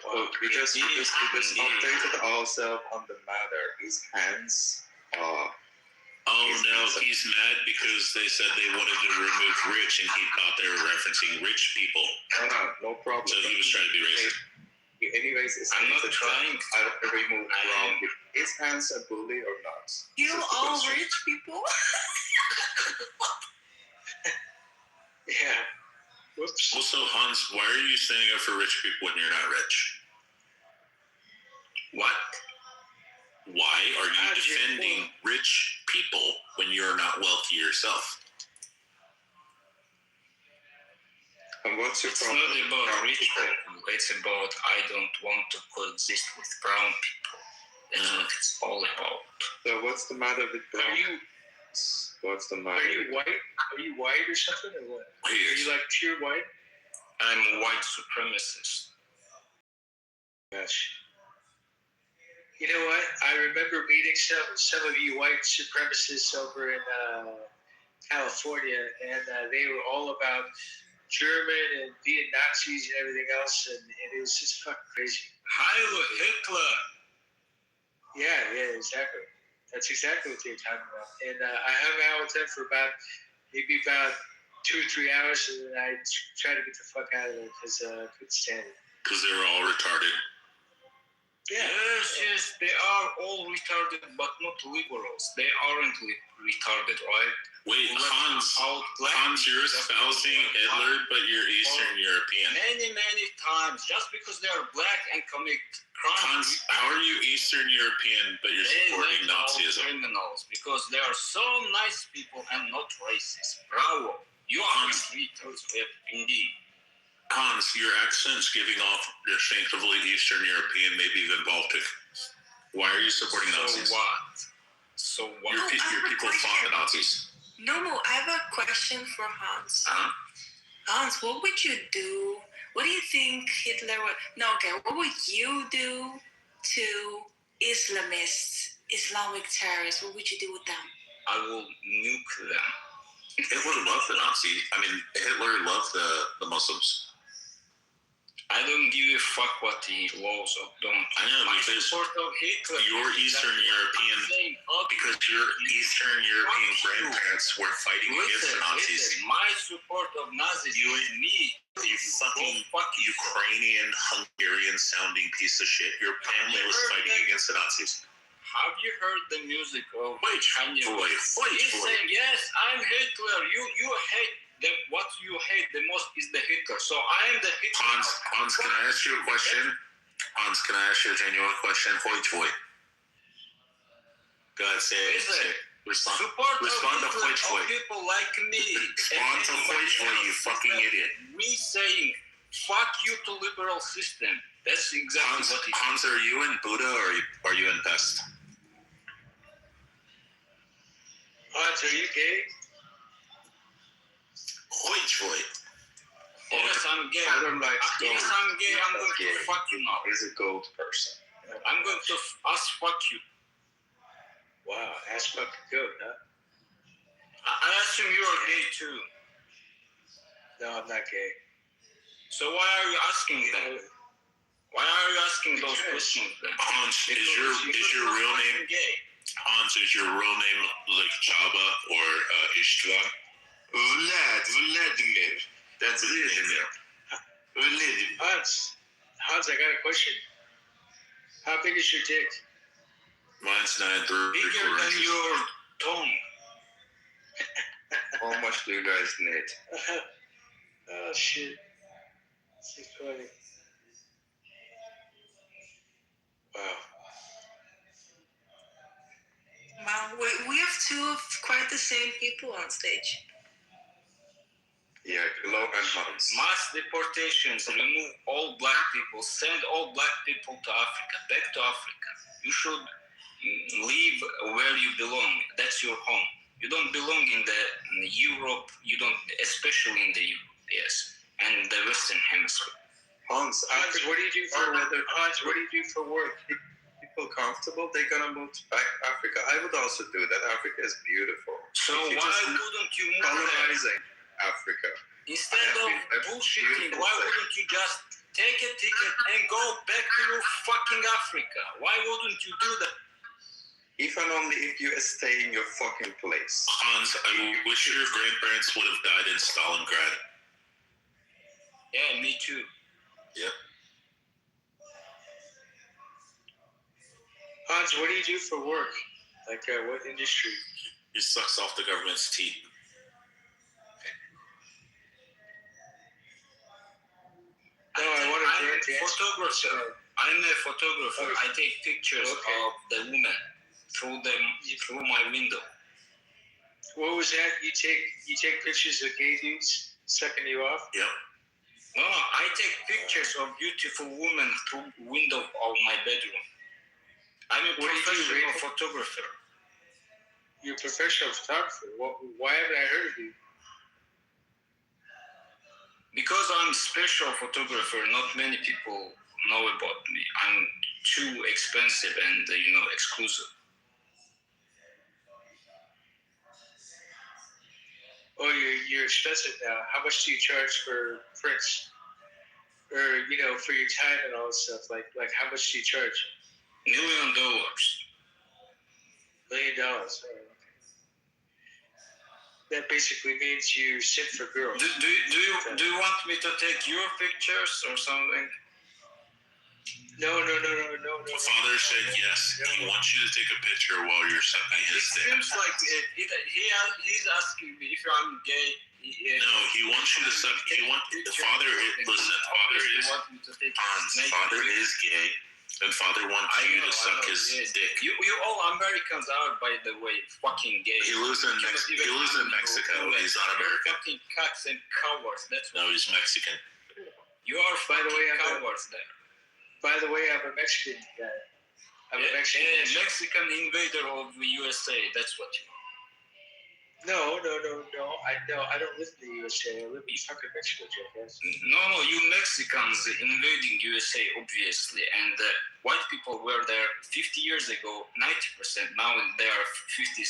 Well, we just updated ourselves on the matter. His hands are. Oh no, he's mad because they said they wanted to remove Rich and he thought they were referencing rich people. No problem. So he was trying to be racist. Anyways, I'm not trying. I don't remove brown people. His hands are bully or not? You all rich people? Yeah. Whoops. Also, Hans, why are you standing up for rich people when you're not rich? What? Why are you defending rich people when you're not wealthy yourself? And what's your It's problem? not about rich people. It's about I don't want to coexist with brown people. That's what it's all about. So what's the matter with brown? What's the matter? Are you white? Are you white or something, or what? Are you like pure white? I'm a white supremacist. Gosh. You know what? I remember meeting some of you white supremacists over in California, and they were all about German and being Nazis and everything else, and it was just fucking crazy. Heil Hitler! Yeah, exactly. That's exactly what they were talking about. And I hung out with them for maybe about 2 or 3 hours, and then I tried to get the fuck out of there because I couldn't stand it. Because they were all retarded. Yeah. Yes, they are all retarded, but not liberals. They aren't retarded, right? Wait, Hans, you're espousing Hitler, but you're Eastern European. Many times, just because they are black and commit crimes. Hans, how are you Eastern European, but you're supporting Nazism? Criminals, because they are so nice people and not racist. Bravo. You are retarded, indeed. Hans, your accent's giving off distinctively Eastern European, maybe even Baltic. Why are you supporting Nazis? So what? Your people fought the Nazis. No, I have a question for Hans. Hans, what would you do? What do you think Hitler would... No, okay, what would you do to Islamists, Islamic terrorists? What would you do with them? I will nuke them. Hitler loved the Nazis. I mean, Hitler loved the Muslims. I don't don't give a fuck what he laws or don't. I know, because your Eastern European, because your Eastern European grandparents were fighting against the Nazis. My support of Nazis, you and me, You fucking Ukrainian, Hungarian-sounding piece of shit. Your family was fighting against the Nazis. Have you heard the music of Kanye West? He's saying, yes, I'm Hitler. You hate what you hate the most is the Hitler. So I am the Hitler. Hans, can I ask you a question? Hans, can I ask you a genuine question? Hoy. Go ahead, say it. Respond. Respond to Hoy. People like me. Respond to Hoy, you fucking idiot. We saying, fuck you to liberal system. That's exactly what he Hans, are you in Buddha or are you in Pest? Hans, are you gay? Hoy. Yes, I'm gay. I don't like goat. Yes, I'm gay. I'm going to fuck you now. He's a goat person. I'm going to ask fuck you. Wow, ass fucking goat, huh? I assume you're gay too. No, I'm not gay. So why are you asking that? Why are you asking those questions then? Hans, is your real name gay? Hans, is your real name like Chaba or Istvan? Vladimir. That's Vladimir. Hans, I got a question. How big is your dick? Mine's 9 Bigger than your tongue. How much do you guys need? Oh shit. This is funny. Wow. Wow, we have two of quite the same people on stage. Yeah, Glow and Hans. Mass deportations, remove all black people, send all black people to Africa, back to Africa. You should live where you belong. That's your home. You don't belong in Europe. You don't, especially in the Europe, yes, and the Western Hemisphere. Hans, what do you do for Hans, what do you do for work? People comfortable, they're gonna move back to Africa. I would also do that. Africa is beautiful. So why wouldn't you move colonizing Africa? Instead of bullshitting, why wouldn't you just take a ticket and go back to your fucking Africa? Why wouldn't you do that? If and only if you stay in your fucking place. Hans, I wish your grandparents would have died in Stalingrad. Yeah, me too. Yep. Hans, what do you do for work? Like, what industry? He sucks off the government's teeth. No, I'm a photographer. I'm a photographer. I take pictures of the women through my window. What was that? You take pictures of gay dudes sucking you off? Yep. No, I take pictures of beautiful women through window of my bedroom. I'm a professional photographer. You're a professional photographer. Why haven't I heard of you? Because I'm a special photographer, not many people know about me. I'm too expensive and exclusive. Oh, you're expensive now. How much do you charge for prints? Or for your time and all this stuff? Like how much do you charge? $1 million. $1 million. Oh, okay. That basically means you sit for girls. Do you want me to take your pictures or something? No. Father said yes. He wants you to take a picture while you're sucking his dick. It seems like he's asking me if I'm gay. No, he wants you to suck. Father is gay, and Father wants you to suck his dick. You all Americans are, by the way, fucking gay. He lives in Mexico. He's not American. Fucking cocks and cowards. That's no, he's Mexican. You are, by the way, cowards there. By the way, I'm a Mexican guy. I'm a Mexican. Mexican invader of the USA. That's what you are. No. I don't live in the USA. I live in fucking Mexico, jackass. No, you Mexicans invading USA, obviously, and white people were there 50 years ago, 90%. Now they are 56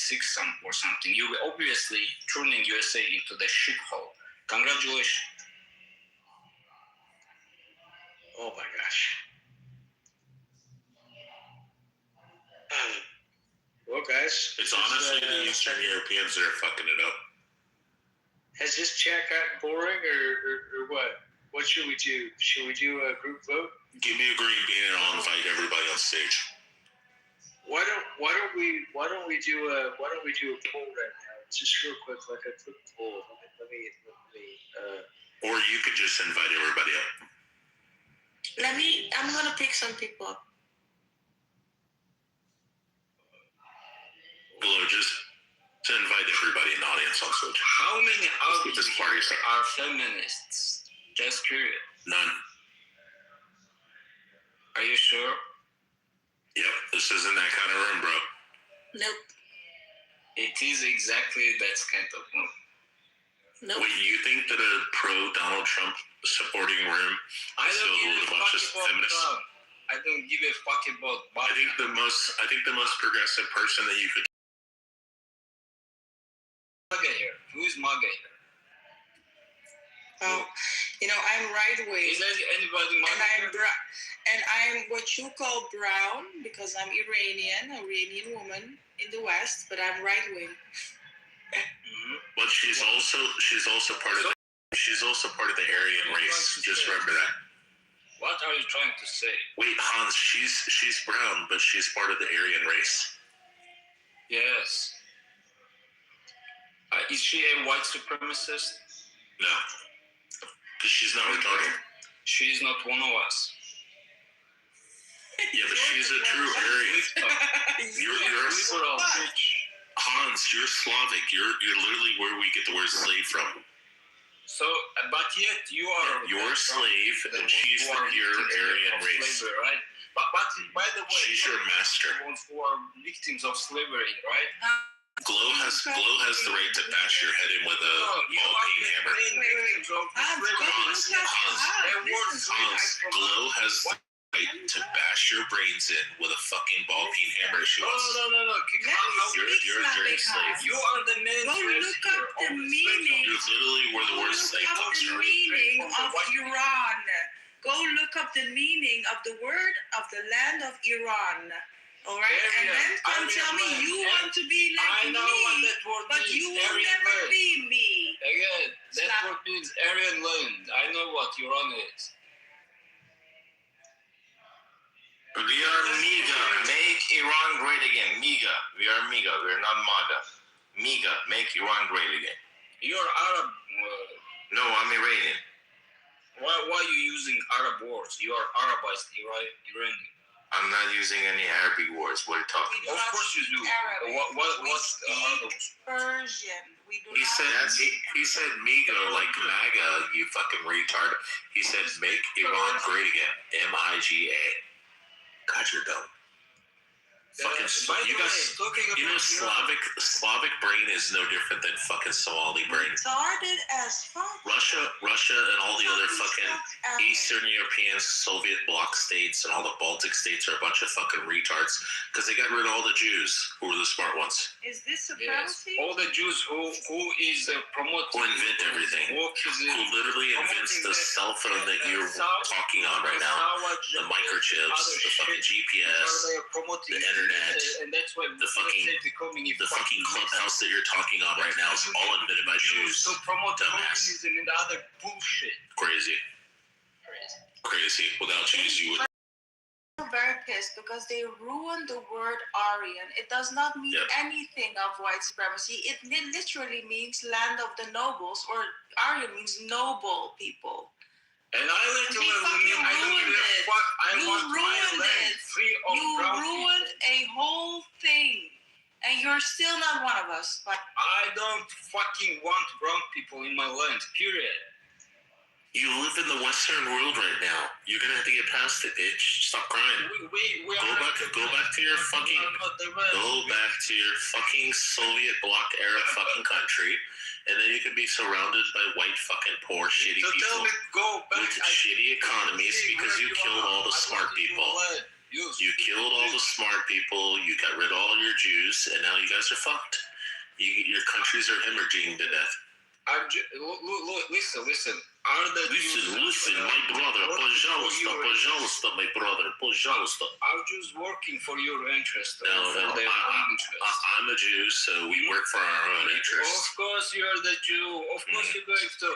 or something. You obviously turning USA into the shithole. Congratulations. Oh It's honestly the Eastern Europeans that are fucking it up. Has this chat gotten boring, or what? What should we do? Should we do a group vote? Give me a green bean and I'll invite everybody on stage. Why don't we do a poll right now? Just real quick, like a quick poll. Let me. Or you could just invite everybody up. I'm gonna pick some people up. Hello, just to invite everybody in the audience on stage. How many out here are feminists? Just curious. None. Are you sure? Yep, this isn't that kind of room, bro. Nope. It is exactly that kind of room. Nope. Wait, you think that a pro-Donald Trump supporting room I is don't filled give with a a bunch fuck of about feminists? Trump. I don't give a fuck about Biden. I think the most progressive person that you could. MAGA here. Who is MAGA here? Oh, I'm right wing. Is there anybody MAGA? And I'm what you call brown because I'm Iranian woman in the West, but I'm right wing. But she's also part of the Aryan race. Just remember that. What are you trying to say? Wait, Hans, she's brown, but she's part of the Aryan race. Yes. Is she a white supremacist? No, because she's not retarded. She's not one of us. Yeah, but she's a true Aryan. You're Hans, you're Slavic. You're literally where we get the word slave from. So, but yet you are. You're a slave, and she's the pure Aryan race. Slavery, right? But by the way, she's your master. Who are victims of slavery, right? Glow has the right to bash your head in with a ball-peen hammer. Hans, Glow has the right to bash your brains in with a fucking ball-peen hammer if she wants. No. You're a dirty slave. You are the man. Go look up the meaning. You're literally where the word slave comes from. The meaning of Iran. Go look up the meaning of the word of the land of Iran. All right, and then come tell me you want to be like me, but you will never be me. Again, that word means Aryan land. I know what Iran is. We are MIGA. Make Iran great again. MIGA. We are MIGA. We are not MAGA. MIGA. Make Iran great again. You're Arab. No, I'm Iranian. Why are you using Arab words? You are Arabized Iranian. I'm not using any Arabic words. What are you talking about? Of course you do. What's Persian. He said MIGA like MAGA, you fucking retard. He said make Iran great again. MIGA. God, you're dumb. Fucking you guys, Slavic brain is no different than fucking Somali brain. Retarded as fuck. Russia, and all the other fucking Eastern European Soviet bloc states and all the Baltic states are a bunch of fucking retards because they got rid of all the Jews who were the smart ones. Is this supremacy? Yes. All the Jews who is promoting, who invent everything, who literally invents the cell phone that you're talking on right now, the microchips, the fucking GPS, the internet. And that's why the fucking clubhouse that you're talking on right now is all invented by Jews. To promote communism and other bullshit. Crazy. Without Jews, you would. I'm very pissed because they ruined the word Aryan. It does not mean anything of white supremacy. It literally means land of the nobles, or Aryan means noble people. And I literally mean I don't give a fuck. I want my land free of brown people. You ruined a whole thing. And you're still not one of us. I don't fucking want brown people in my land, period. You live in the Western world right now. You're gonna have to get past it, bitch. Stop crying. Go back to your fucking Soviet bloc era fucking country, and then you can be surrounded by white fucking poor shitty people with shitty economies because you killed all the smart people. You killed all the smart people. You got rid of all your Jews, and now you guys are fucked. Your countries are hemorrhaging to death. Listen. Listen, my brother, пожалуйста, my brother, пожалуйста. I'm just working for your interest. No, I'm a Jew, so we work for our own interests. Of course, you're the Jew. Of course, you're going to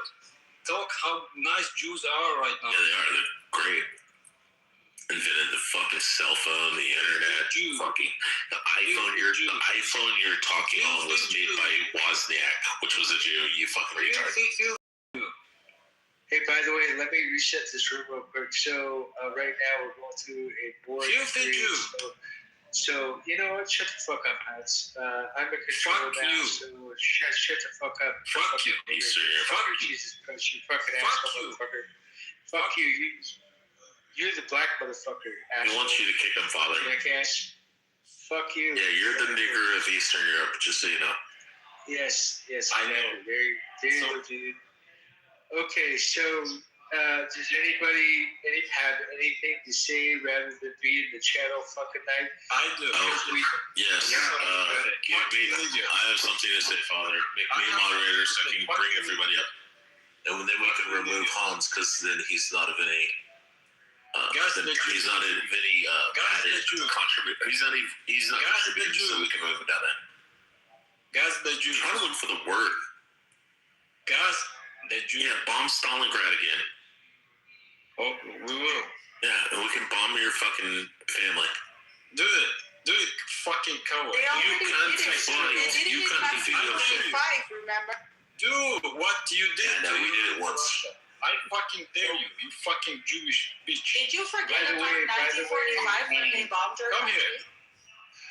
talk how nice Jews are right now. Yeah, they are. They're great. Invented the fucking cell phone, the internet, fucking the iPhone. The iPhone you're talking on was made by Wozniak, which was a Jew. You fucking retard. Hey, by the way, let me reset this room real quick. So right now we're going through a board. So you know what? Shut the fuck up, Hans. I'm in control now. So shut the fuck up. Fuck you, Easter. Fuck you, Jesus Christ, you fucking asshole motherfucker. Fuck you. You're the black motherfucker. He wants you to kick him, Father. Jackass. Fuck you. Yeah, you're the nigger of Eastern Europe, just so you know. Yes, I know. Very good, dude. Okay, so does anybody have anything to say rather than be in the channel fucking night? I do. Yes. I have something to say, Father. Make me moderator so I can bring everybody up. And then we can remove Hans, because then he's not of any... he's not of any added contributor. He's not contributing, so we can move him down there. Gas the Jew. Try to look for the word. Gas the Jew. Yeah, bomb Stalingrad again. Oh, we will. Yeah, and we can bomb your fucking family. Do it, fucking coward. You can't defeat your shit. Remember? Do what you did. Yeah, no, we did it once. Russia. I fucking dare you, you fucking Jewish bitch. Did you forget about 1945 when they bombed your country? Come here.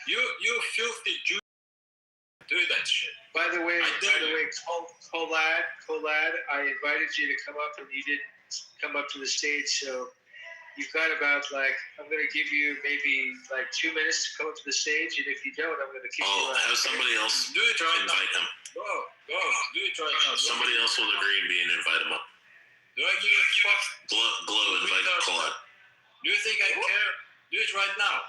You filthy Jew. Do that shit. By the way, Colad, I invited you to come up and you didn't come up to the stage, so you've got about I'm going to give you maybe 2 minutes to come up to the stage, and if you don't, I'm going to kick you out. Have somebody else invite him. Go, do it right now. Somebody else will agree and be and invite him up. Do I give a fuck? Glow, invite Colad. Do you think I care? Do it right now.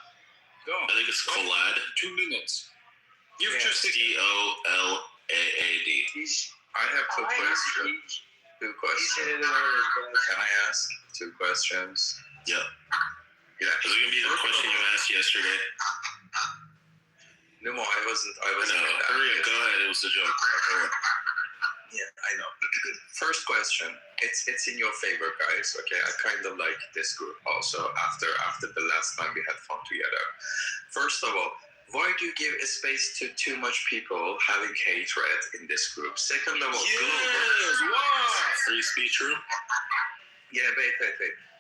Go. I think it's Colad. 2 minutes. You've just Colaad. I have two questions. Can I ask 2 questions? Yeah. Is it gonna be the question you asked yesterday? No, I wasn't. Hurry up, go ahead. It was a joke. Yeah, I know. First question. It's in your favor, guys. Okay, I kind of like this group also. After the last time we had fun together. First of all, why do you give a space to too much people having hatred in this group? Second of all, free speech room. Yeah, wait.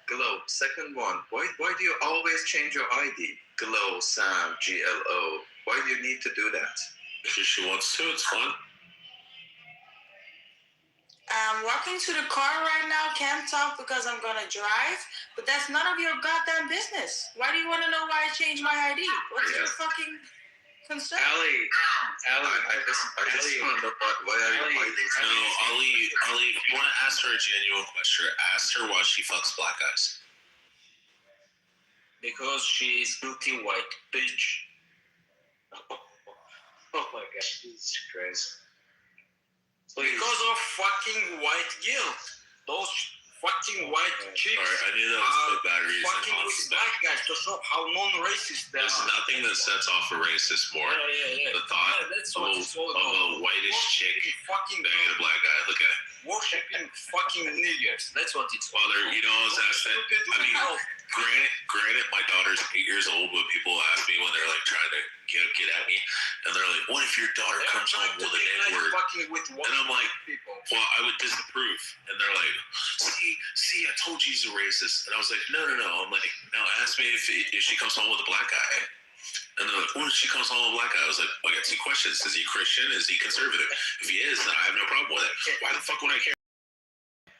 Glow. Second one. Why do you always change your ID? Glow, Sam, GLO. Why do you need to do that? Because she wants to. It's fun. I'm walking to the car right now. Can't talk because I'm gonna drive. But that's none of your goddamn business. Why do you want to know why I changed my ID? What's your fucking concern? Ali, I just want to know why are you hiding? No, Ali, if you want to ask her a genuine question, ask her why she fucks black guys. Because she is filthy white bitch. Oh my god, Jesus Christ. Please. Because of fucking white guilt. Those fucking white chicks I knew that was for bad reason. Fucking with black guys to show how non-racist they are. There's nothing that sets off a racist more. Yeah. The thought of a whitish chick banging a black guy. Look at it. Worshipping fucking niggers. That's what it's called. Father, you know, I was asked that. I mean, granted, my daughter's 8 years old, but people ask me when they're trying to get at me, and they're like, "What if your daughter comes home with an N-word?" And I'm like, "Well, I would disapprove." And they're like, "See, I told you he's a racist." And I was like, "No." I'm like, "Now ask me if she comes home with a black guy." And they're like, "What if she comes home with a black guy?" I was like, "I got 2 questions. Is he Christian? Is he conservative? If he is, then I have no problem with it. Why the fuck would I care?"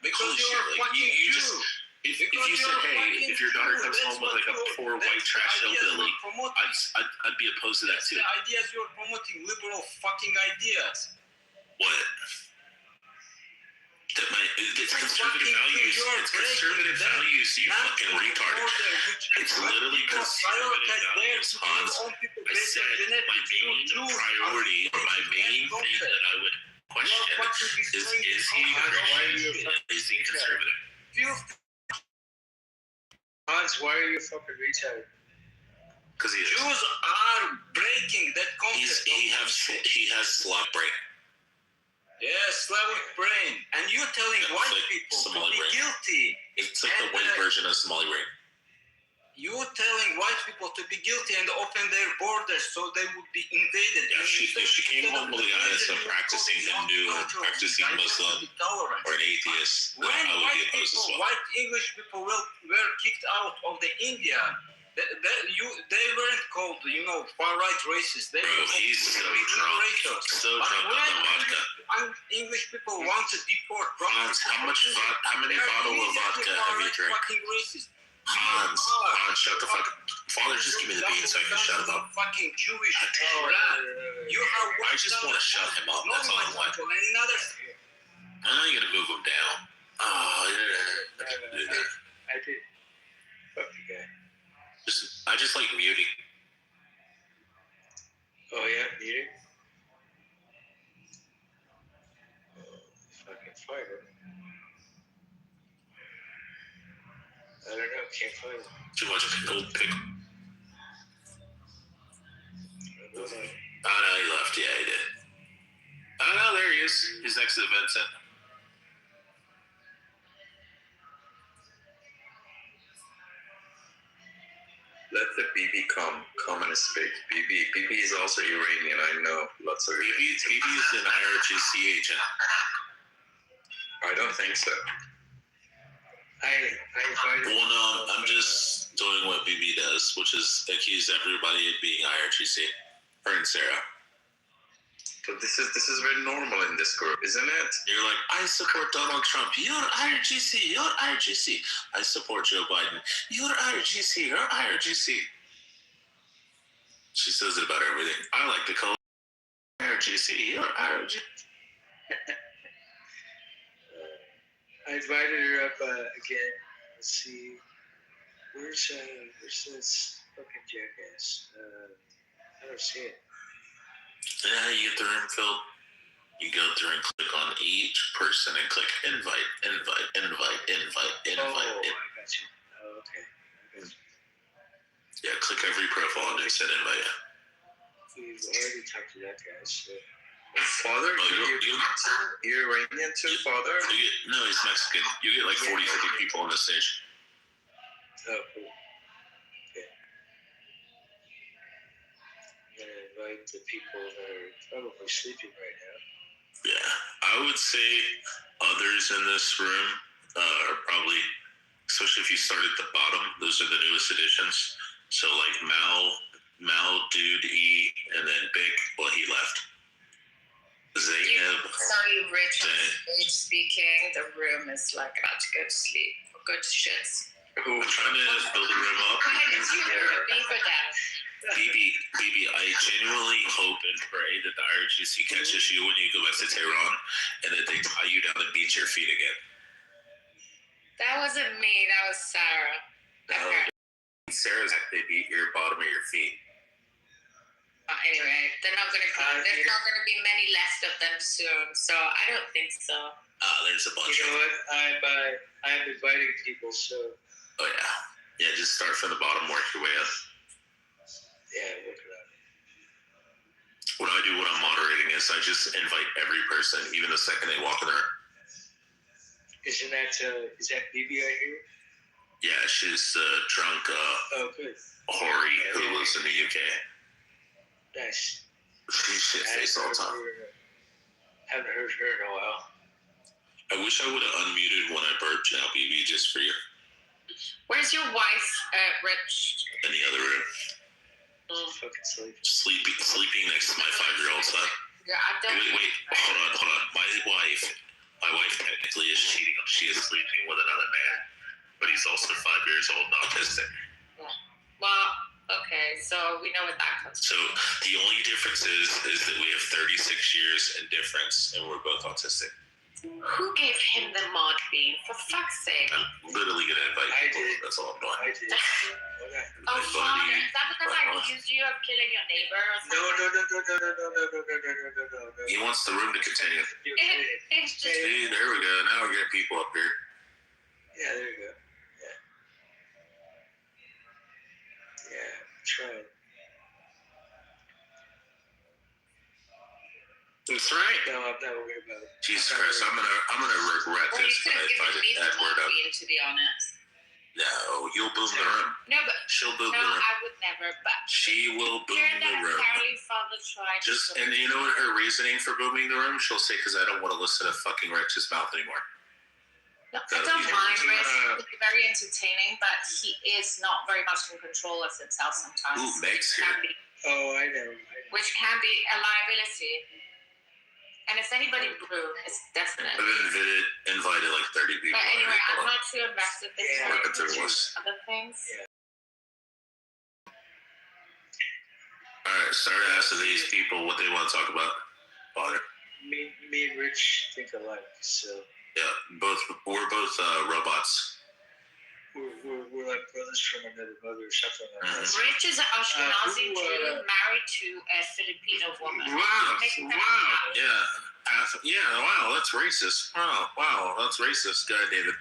Because you're a fucking Jew. If you said, "Hey, if your daughter comes home with a poor white trash hillbilly," I'd be opposed to that too. The ideas you're promoting, liberal fucking ideas. What? It's conservative values. It's conservative values, you fucking retard. It's literally conservative values, Hans. I said my main priority, my main thing that I would question is he Christian? Is he conservative? Hans, why are you fucking retarded? Because Jews are breaking that concept. He has Slavic brain. Yes, Slavic brain. And you're telling white people to be guilty. It's like the white version of Somali brain. You're telling white people to be guilty and open their borders so they would be invaded. Yeah, if she came home with a guy that's a practicing Hindu or practicing Muslim or an atheist, when I would be opposed as well. white English people were kicked out of the India, they weren't called, far right racists. They were he's so drunk. So drunk on the vodka. English people want to deport Hans, how many bottles of vodka have you drank? Hans, shut the fuck up. Father, just give me the beans so I can shut him up. Fucking Jewish I just want to shut him up. That's all I want. I'm not going to move him down. Oh, yeah. I did. Fuck the guy. I just like muting. Oh, yeah, muting? Fucking fire. I don't know, can't find him. Too much pickle. Oh, no, he left. Yeah, he did. Oh, no, there he is. He's next to Vincent. Let the BB come and speak. BB is also Iranian. I know lots of BB is an IRGC agent. I don't think so. Well, no, I'm just doing what BB does, which is accuse everybody of being IRGC. Her and Sarah. But this is very normal in this group, isn't it? You're like, I support Donald Trump. You're IRGC. You're IRGC. I support Joe Biden. You're IRGC. You're IRGC. She says it about everything. I like the color IRGC. You're IRGC. I invited her up again. Let's see. Where's this fucking jackass? I don't see it. Yeah, you get the room filled. You go through and click on each person and click invite. Oh, I got you. Oh, okay. Yeah, click every profile and just hit invite. We've already talked to that guy, so. Father? You're Iranian too, Father? No, he's Mexican. You get like 40, 50 people on the stage. Oh, cool. Okay. I'm going to invite the people that are probably sleeping right now. Yeah, I would say others in this room are probably, especially if you start at the bottom, those are the newest additions. So like Mal, Dude, E, and then Big, well, he left. Zainab. Sorry, Rich, on stage speaking. The room is like about to go to sleep. Good shits. We're trying to build the room up. Go ahead and do your beaver dance. BB, I genuinely hope and pray that the IRGC catches you when you go back to Tehran and that they tie you down and beat your feet again. That wasn't me. That was Sarah. Sarah's like they beat your bottom of your feet. Anyway, there's not going to be many left of them soon, so I don't think so. There's a bunch. You know what? I'm inviting people, so. Oh yeah, just start from the bottom, work your way up. Yeah, work it out. What I do when I'm moderating is I just invite every person, even the second they walk in the room. Is that BB I hear? Yeah, she's drunk. Good. Hori who lives in the UK. Nice. She's shit faced all the time. Haven't heard her in a while. I wish I would have unmuted when I burped now, BB, just for you. Where's your wife, Rich? In the other room. Fucking sleeping next to my 5-year-old son. Yeah, I don't. Wait, hold on. My wife technically is cheating. She is sleeping with another man, but he's also 5 years old and autistic. Yeah. Well, okay, so we know what that comes. So the only difference is that we have 36 years in difference, and we're both autistic. Who gave him the mod bean? For fuck's sake. I'm literally gonna invite people. That's all I'm doing. I did. Oh, Father, is that because I accused you of killing your neighbor or something? No. He wants the room to continue. It's just... See, there we go. Now we're getting people up here. Yeah, there you go. Yeah, try it. That's right. No, I'm not worried about it. Jesus Christ, I'm gonna regret Well, this you could when I have given find me the that word mod up. bean, to be honest. No, you'll boom the room. No, but... She'll boom No, the room. I would never, but... She will boom Hearing the that room. apparently Father tried to... And you know what her reasoning for booming the room? She'll say, because I don't want to listen to fucking Rex's mouth anymore. No, I don't mind Rex. He's very entertaining, but he is not very much in control of himself sometimes. Ooh, Meg's here. Oh, I know. Which can be a liability. And if anybody blew, it's definite. I've invited like 30 people. But anyway, I'm not too invested this time. Working through this. Other things. Alright, start asking these people what they want to talk about. Father. Me and Rich think alike, so... Yeah, we're both robots. We're like brothers from another mother or something like that. Rich is an Ashkenazi Jew married to a Filipino woman. Wow. Yeah, wow, that's racist. Wow, that's racist. Go ahead, David.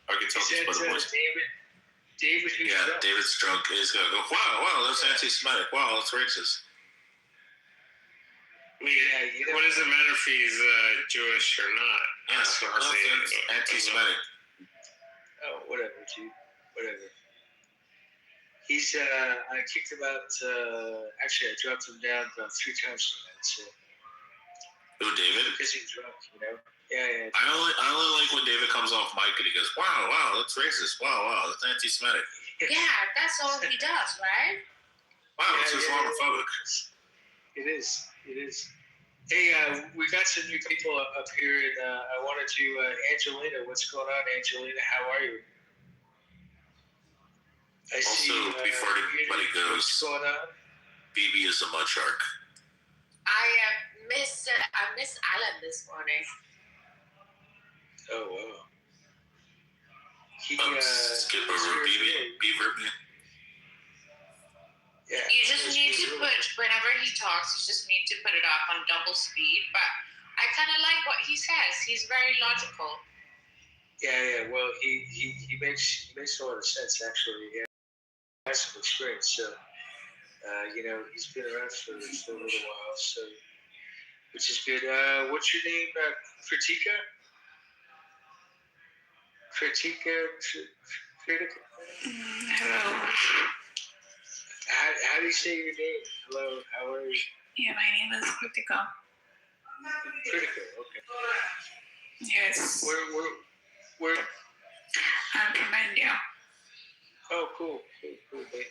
I can tell this by the voice. David who's drunk. David's drunk. He's going to go, wow, that's anti-Semitic. Wow, that's racist. What does it matter if he's Jewish or not? That's anti-Semitic. Oh, whatever, dude. Whatever. He's, I kicked him out, actually, I dropped him down about 3 times tonight, so. Who, David? Because he's drunk, you know? Yeah. I only like when David comes off mic and he goes, wow, that's racist. Wow, that's anti-Semitic. Yeah, that's all he does, right? Wow, it's Islamophobic. It is. Hey, we got some new people up here, and I wanted to, Angelina, what's going on, Angelina? How are you? Before anybody goes, what's going on? BB is a mud shark. I missed Alan this morning. Oh, wow. Skip over Beaver. Yeah. You just need to put, whenever he talks, you just need to put it up on double speed. But I kind of like what he says. He's very logical. Yeah. Well, he makes a lot of sense, actually. Yeah. He has some experience, so, he's been around for a little while, so, which is good. What's your name? Kritika? Hello. How do you say your name? Hello, how are you? Yeah, my name is Kritika. Kritika, okay. Yes. Where? I'm from India. Oh, cool. I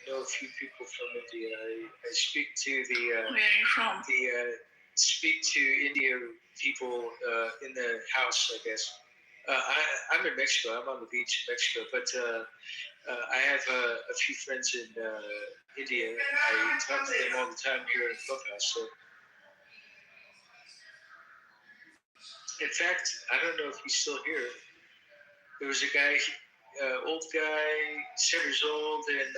know a few people from India. I speak to Where are you from? Speak to India people in the house, I guess. I'm in Mexico. I'm on the beach in Mexico, but I have a few friends in India. I talk to them all the time here in Clubhouse. So, in fact, I don't know if he's still here. There was a guy, old guy, 7 years old, and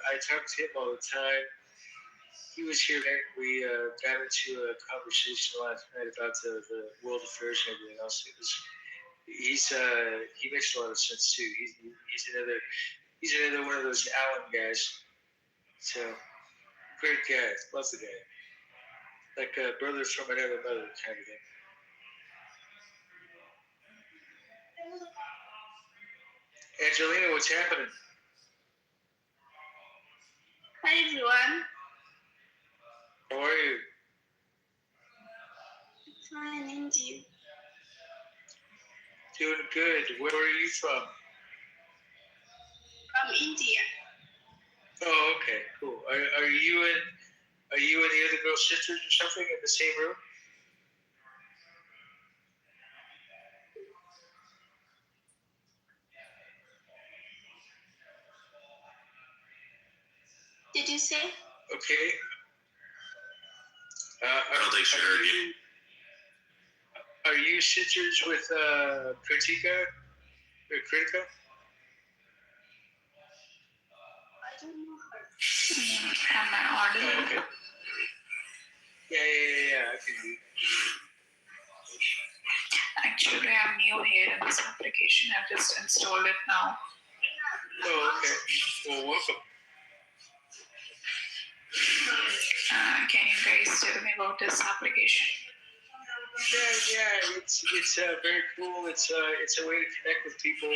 I talked to him all the time. He was here. We got into a conversation last night about the world affairs and everything else. He makes a lot of sense too. He's another one of those Allen guys. So great guy, love the guy. Like a brother from another mother kind of thing. Angelina, what's happening? Hi everyone. How are you? Fine, and you? Doing good. Where are you from? From India. Oh, okay, cool. Are you and the other girl's sisters or something in the same room? Did you say? Okay. I don't think she heard you. Are you sisters with Kritika? Or Kritika? I don't know her. Am I audible? Okay. Yeah. I can do. Actually, I'm new here in this application. I've just installed it now. Oh, okay. Well, welcome. Can you guys tell me about this application? Yeah. It's very cool. It's a way to connect with people. To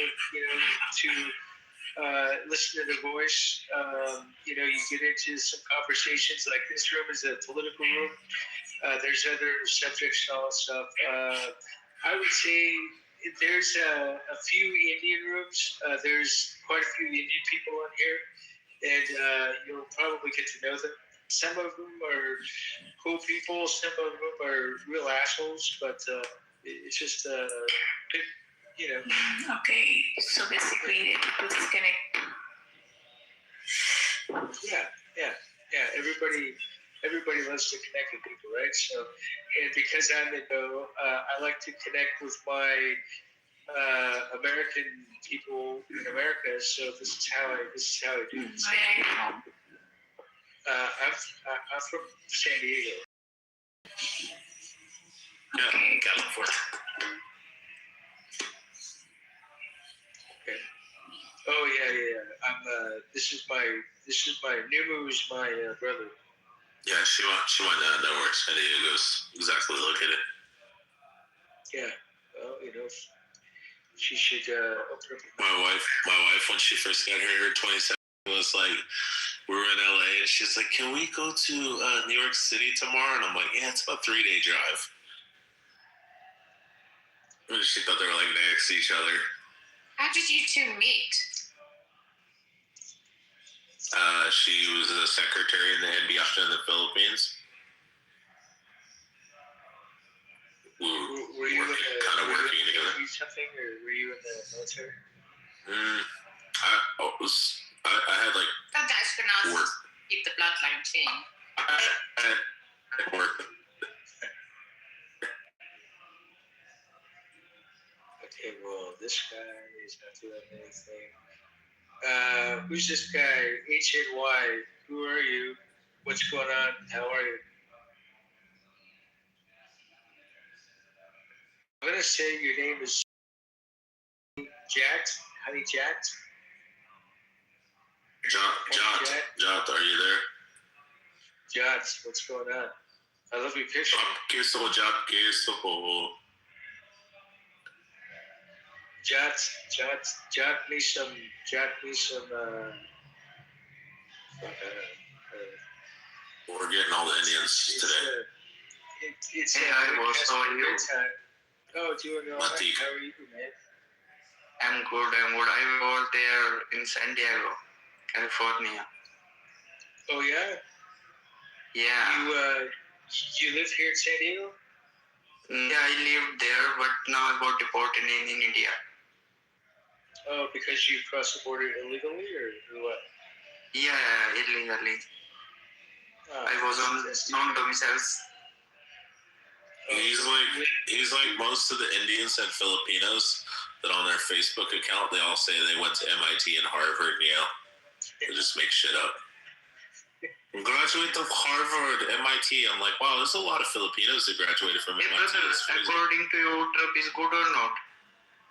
listen to their voice. You get into some conversations. Like this room is a political room. There's other subjects and all that stuff. I would say there's a few Indian rooms. There's quite a few Indian people on here, and you'll probably get to know them. Some of them are cool people. Some of them are real assholes. But it's just Okay, so basically people disconnect. Yeah. Everybody loves to connect with people, right? So, and because I'm Indo, I like to connect with my American people in America. So this is how I do it. Where are you from? I'm from San Diego. Okay. California. Okay. Oh yeah. I'm. This is my Numu is my brother. Yeah, she might not know where San Diego's exactly located. Yeah. Well, she should open up. My wife, when she first got her 27, was like, we were in LA, and she's like, "Can we go to New York City tomorrow?" And I'm like, "Yeah, it's about a 3-day drive." And she thought they were like next to each other. How did you two meet? She was a secretary in the NBI in the Philippines. We were working together. Something, or were you in the military? I had like That's keep the bloodline chain. I worked. Okay, well, this guy is not doing anything. Who's this guy? HNY. Who are you? What's going on? How are you? I'm gonna say your name is Jack. Honey Jack. Jot, are you there? Jot, what's going on? I love your picture. Jot me some. We're getting all the Indians today. It's hi, boss. How are you? Oh, doing all right. How are you, man? I'm good. I was there in San Diego, California. Oh yeah. Yeah. You live here in San Diego? Yeah, I lived there, but now I got deported in India. Oh, because you crossed the border illegally, or what? Yeah, illegally. I was on non-domiciles. He's like most of the Indians and Filipinos that on their Facebook account they all say they went to MIT and Harvard. They just make shit up. Graduate of Harvard, MIT. I'm like, wow, there's a lot of Filipinos that graduated from MIT. Brother, according to you, Trump is good or not?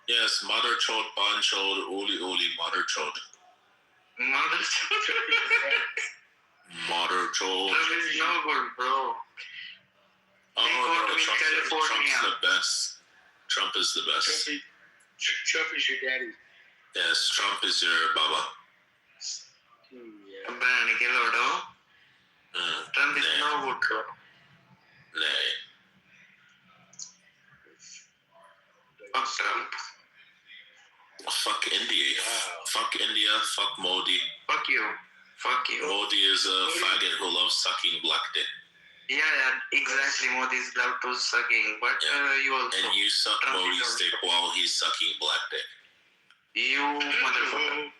Yes, mother chod, ban chod, uli, mother chod. Mother chod. Mother chod. Trump is no good, bro. Oh no, Trump's the best. Trump is the best. Trump is your daddy. Yes, Trump is your baba. Trump is no good, bro. Nay. Fuck Trump. Fuck India. Wow. Fuck India. Fuck Modi. Fuck you. Modi is a faggot who loves sucking black dick. Yeah, exactly. Modi's love to sucking, but you also. And you suck Modi's dick while he's sucking black dick. You motherfucker.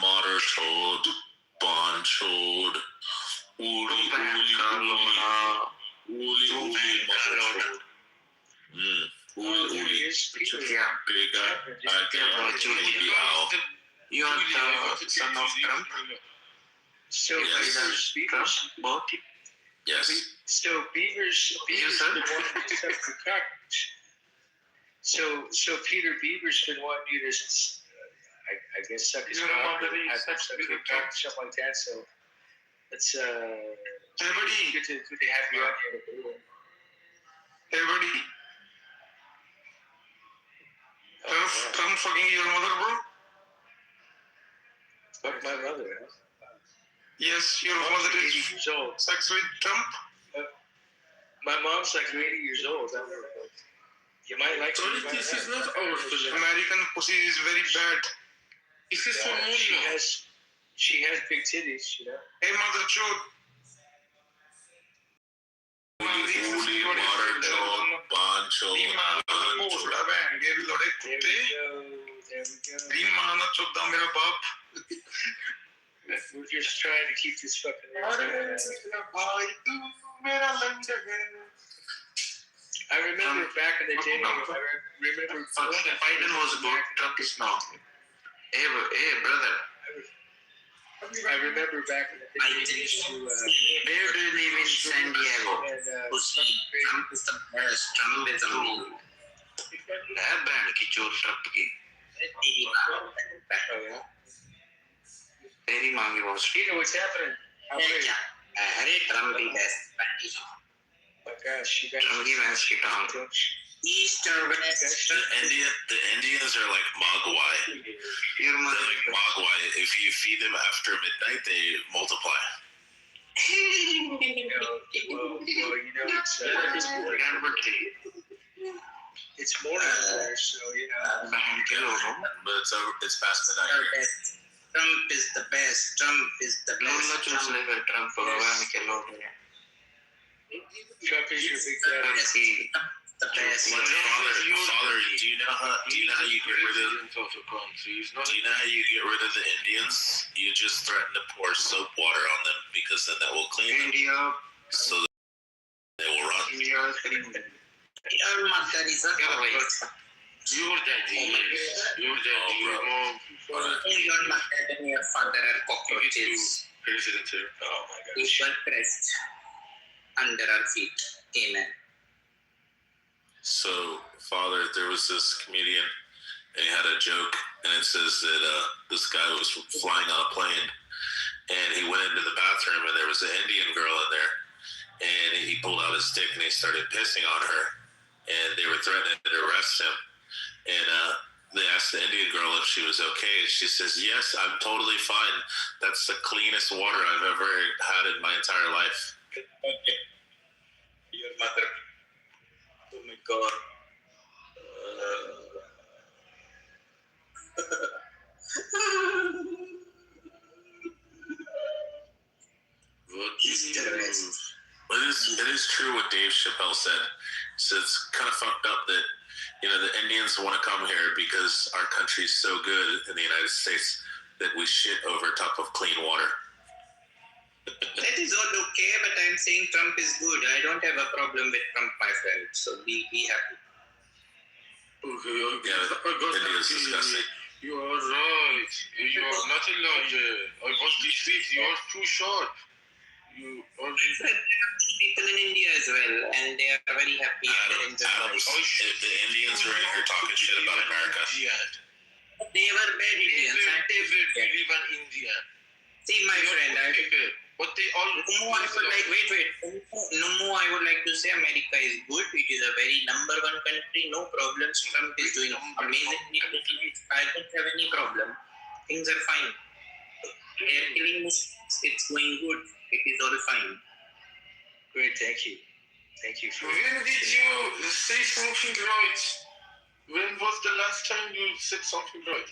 Mother chode, bon chode, uli, mother chode. Yeah. You are the son of Trump? So Yes. Trump, both? Yes. So Beaver's been wanting to suck your cock. So Peter Beaver's been wanting you to, I guess, suck his cock, have him suck your cock, something like that. So it's everybody, good to have you out here. Everybody, Trump fucking your mother, bro? Fuck my mother. Yes, your mother is 80 years old. Sex with Trump? My mom's like 80 years old. You might like it. This is not our food. American pussy is very bad. This is for money. She has big titties, you know. Hey, mother chode. We're just trying to keep this fucking. I remember back in the day. Biden was good. Trump is now. Hey, brother. I remember back in the day. Where do you live in San Diego? Trump is the best. Trump is amazing. Very mangy was. You know what's happening? Trump is best. Oh my gosh, you guys. East or west? The Indians are like Mogwai. They're like Mogwai. If you feed them after midnight, they multiply. It's morning there, so But it's past midnight. Trump is the best. Trump is the best. Trump is your big daddy. The best. Father, do you know how you get rid of the Indians? You just threaten to pour soap water on them because then that will clean them. So they will run. Your mother is a terrorist. Your daddy, your mom, your mother and your father are cockroaches. Oh my God. Equal pressed under our feet. Amen. So, Father, there was this comedian, and he had a joke, and it says that this guy was flying on a plane, and he went into the bathroom, and there was an Indian girl in there, and he pulled out his dick, and he started pissing on her, and they were threatening to arrest him, and they asked the Indian girl if she was okay, and she says, yes, I'm totally fine. That's the cleanest water I've ever had in my entire life. Your mother. Oh my God. It is true what Dave Chappelle said. So it's kind of fucked up that, the Indians want to come here because our country's so good in the United States that we shit over top of clean water. That is all okay, but I'm saying Trump is good. I don't have a problem with Trump, my friend. So be happy. Okay. India is disgusting. You are right. You are not a liar. I was deceived. You are too short. You are. People in India as well, and they are very happy. Adams, the Indians are in here talking shit about America. They were bad Indians. They live in India. See, my friend, but they all. Numu, I would like to say America is good. It is a very number one country. No problems. Trump is doing amazing. I don't have any problem. Things are fine. They are killing Muslims. It's going good. It is all fine. Great, thank you. Thank you for. When did you say something right? When was the last time you said something right?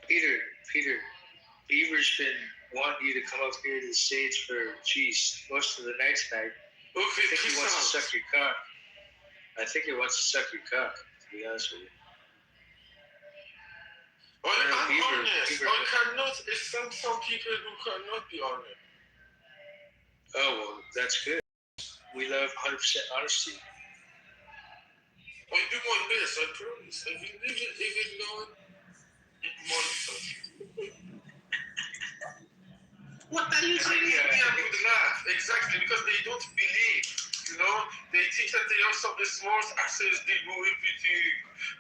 Peter, Beaver's been wanting you to come up here to the States for, most of the night tonight. Okay, I think he wants to suck your cock. I think he wants to suck your cock, to be honest with you. I'm honest. I cannot accept some people who cannot be honest. Oh, well, that's good. We love 100% honesty. I do my best, I promise. If you know it, What are you saying? Yeah, good laugh. Exactly, because they don't believe. You know, they think that they are some smart asses. They know everything.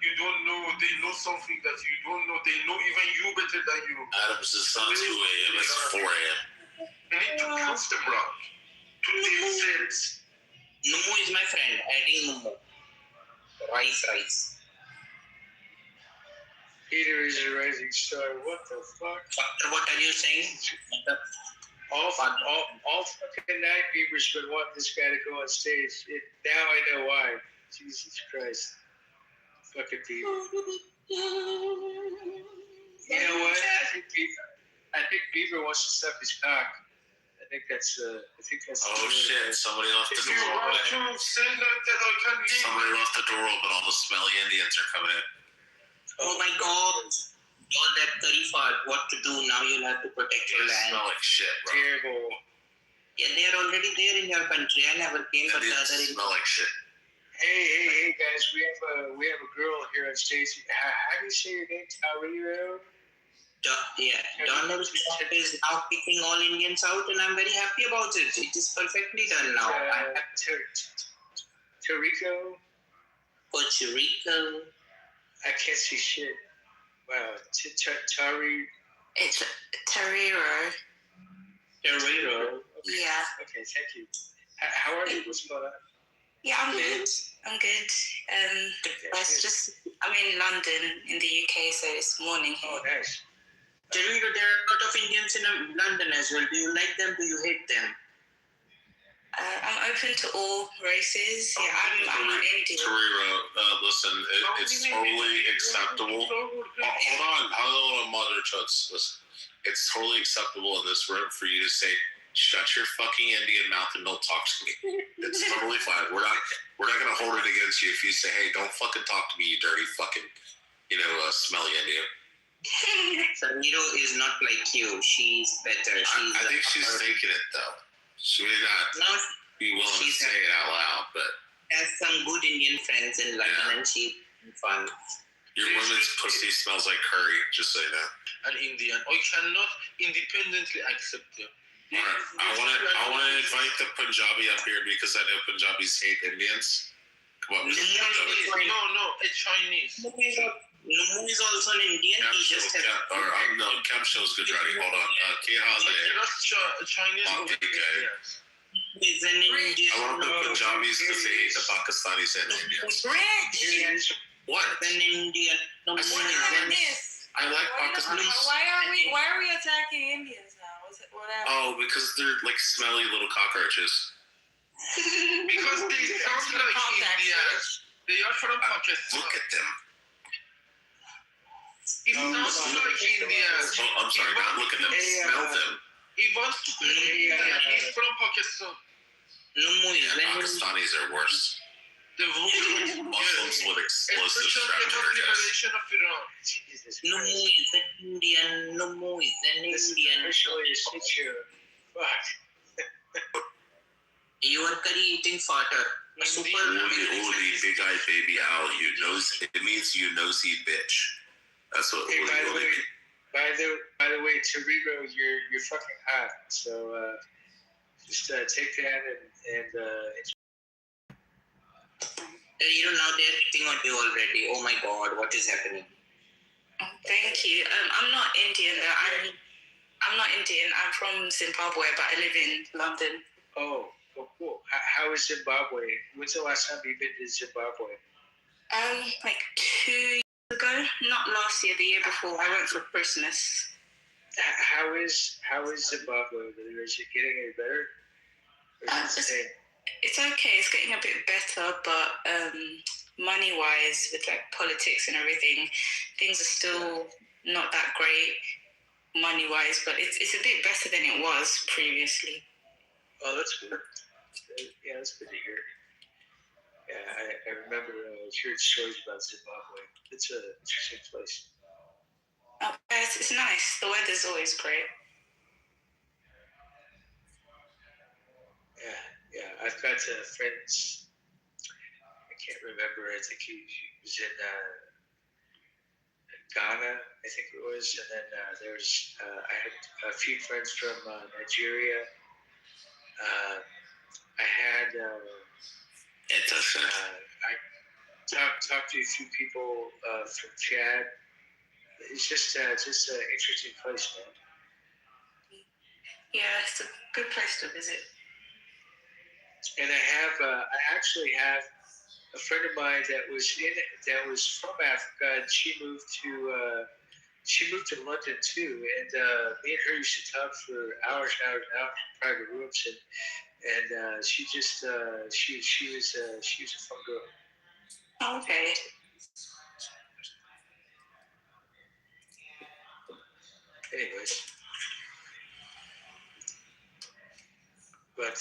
You don't know. They know something that you don't know. They know even you better than you. Adams is not 2 a.m. It's 4 a.m. You need to prove them wrong. To themselves. Numu is my friend. Adding Numu. Rice. Peter is a rising star. What the fuck? What are you saying? All fucking night beavers would want this guy to go on stage. Now I know why. Jesus Christ. Fucking Beaver. You know what? I think Beaver wants to suck his cock. I think that's Oh shit! Somebody left the door open. Somebody left the door open. All the smelly Indians are coming in. Oh my God! All that curry fart. What to do now? You'll have to protect your land. Smell like shit, bro. Terrible. Yeah, they're already there in your country. I never came, but the other smell like shit. Hey, guys! We have a girl here on stage. How do you say your name? Tauriro? Donald Trump is now kicking all Indians out, and I'm very happy about it. It is perfectly done now. Tarico? Puerto Rico. I can't see shit. Wow. Tari. It's Tariro. Tariro? Okay. Yeah. Okay, thank you. How are you? What's going on? Yeah, I'm good. I'm good. I'm in London, in the UK, so it's morning here. Oh, nice. Tariro, there are a lot of Indians in London as well. Do you like them? Do you hate them? I'm open to all races. Yeah, I'm not Indian. Tariro, listen, it's totally acceptable. Hold on, hello, mother chuds. Listen, it's totally acceptable in this room for you to say, "Shut your fucking Indian mouth and don't talk to me." It's totally fine. We're not gonna hold it against you if you say, "Hey, don't fucking talk to me, you dirty fucking, smelly Indian." Tariro is not like you. She's better. I think she's thinking it though. She may not be willing to say it out loud, but has some good Indian friends in London, and she's fun. Your woman's pussy smells like curry, just so you know. An Indian. I cannot independently accept them. Alright, I want to invite the Punjabi up here because I know Punjabis hate Indians. Come on, Punjabi. No, it's Chinese. Numu is also an Indian. Kamsho is good writing. Hold on. Chinese. Is an Indian. I want the Punjabis because they hate the Pakistanis and Indians. What? An Indian. I like Pakistanis. Why are we attacking Indians now? What happened? Oh, because they're like smelly little cockroaches. Because they sound like Indians. They are from Pakistan. Look at them. It sounds like Indians. Oh, I'm sorry, not look at them. Smell them. He wants to be Indian. He's from Pakistan. Pakistanis are worse. The Muslims with explosive strapped to their chest. Numu is an Indian. Numu is an Indian. Fuck. You are curry eating farter. Holy big eye baby owl, it means you nosy bitch. That's what hey, by the way, Tariro, you're fucking hot. So just take that and now they're hitting on you already. Oh my God, what is happening? Thank you. I'm not Indian. I'm not Indian. I'm from Zimbabwe, but I live in London. Oh, cool. How is Zimbabwe? When's the last time you've been to Zimbabwe? Like 2 years ago. Not last year, the year before. I went for Christmas. How is Zimbabwe? Is it getting any better? It's okay. It's getting a bit better, but money-wise, with like politics and everything, things are still not that great money-wise. But it's a bit better than it was previously. Oh, that's good. Yeah, that's good to hear. Yeah, I remember hearing stories about Zimbabwe. It's an interesting place. Oh, it's nice. The weather's always great. Yeah. I've got friends. I can't remember. I think he was in Ghana, I think it was, and then there's I had a few friends from Nigeria. I had I talked to a few people from Chad. It's just an interesting place, man. Yeah, it's a good place to visit. And I actually have a friend of mine that was from Africa, and she moved to London too. And me and her used to talk for hours and hours and hours in private rooms, and she was a fun girl. Okay. Anyways, but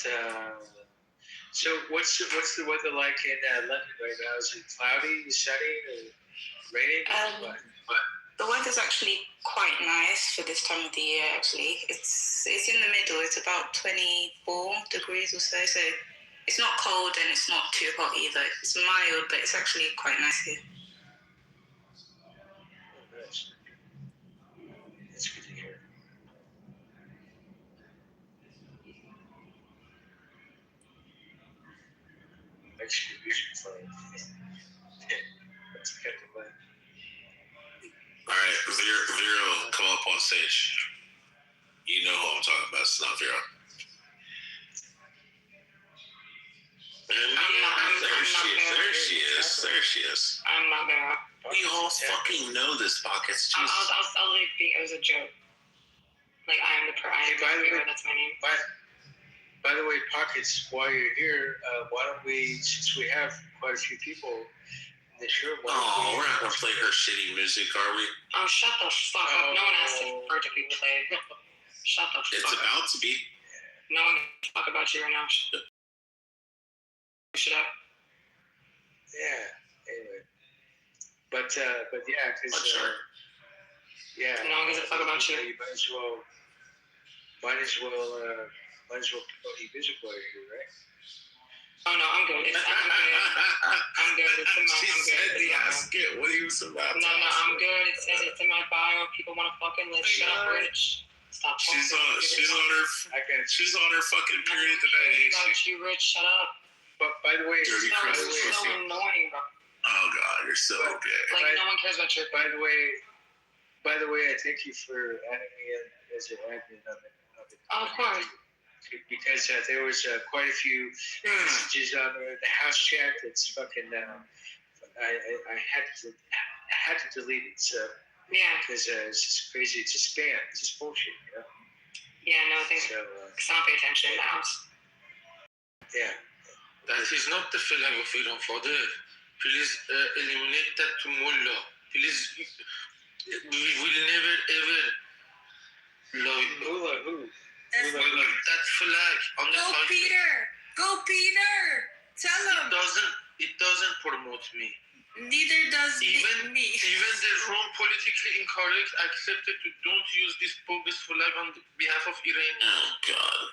so what's the weather like in London right now? Is it cloudy, sunny, or raining? The weather's actually quite nice for this time of the year. Actually, it's in the middle. It's about 24 degrees or so. So it's not cold and it's not too hot either. It's mild, but it's actually quite nice here. Oh, nice. That's good to hear. Mexican music playing. That's kind of fun. All right, Vero, come up on stage. You know who I'm talking about. It's not Vero. There she is. I'm not Vero. We all fucking know this, Pockets. I'll leave it as a joke. Like I am Vero. That's my name. By the way, Pockets, while you're here, why don't we, since we have quite a few people in this room, we're not gonna play her shitty music, are we? Oh, shut the fuck up. No one asked for it to be played. Shut the fuck up. It's about to be. No one gives a fuck about you right now. Shut up. Yeah, anyway. But yeah, because, yeah. No one gives a fuck about you. You might as well promote your music while you're here, right? Oh no, I'm good. I'm good. It's in my. She said the ask it. What are you about? No, I'm good. It says it's in my bio. People want to fucking live. Shut up, Rich. Stop. She's on her fucking period today. You, Rich. Shut up. But by the way, so annoying, bro. Oh God, you're so okay. Like no one cares about you. By the way, I thank you for adding me in as an admin of it. Of course. Because there was quite a few messages on the house chat that's fucking. I had to delete it. So yeah, because it's just crazy. It's just spam. It's just bullshit. You know? Yeah, no, thanks. So, I don't pay attention in the house. Yeah. That is not the flag of freedom, Father. Please eliminate that tomorrow. Please, we will never ever love who? That flag on the Go Peter! Go Peter! Tell him! It doesn't promote me. Neither does even me. Even the wrong politically incorrect accepted to don't use this bogus flag on behalf of Iran. Oh God.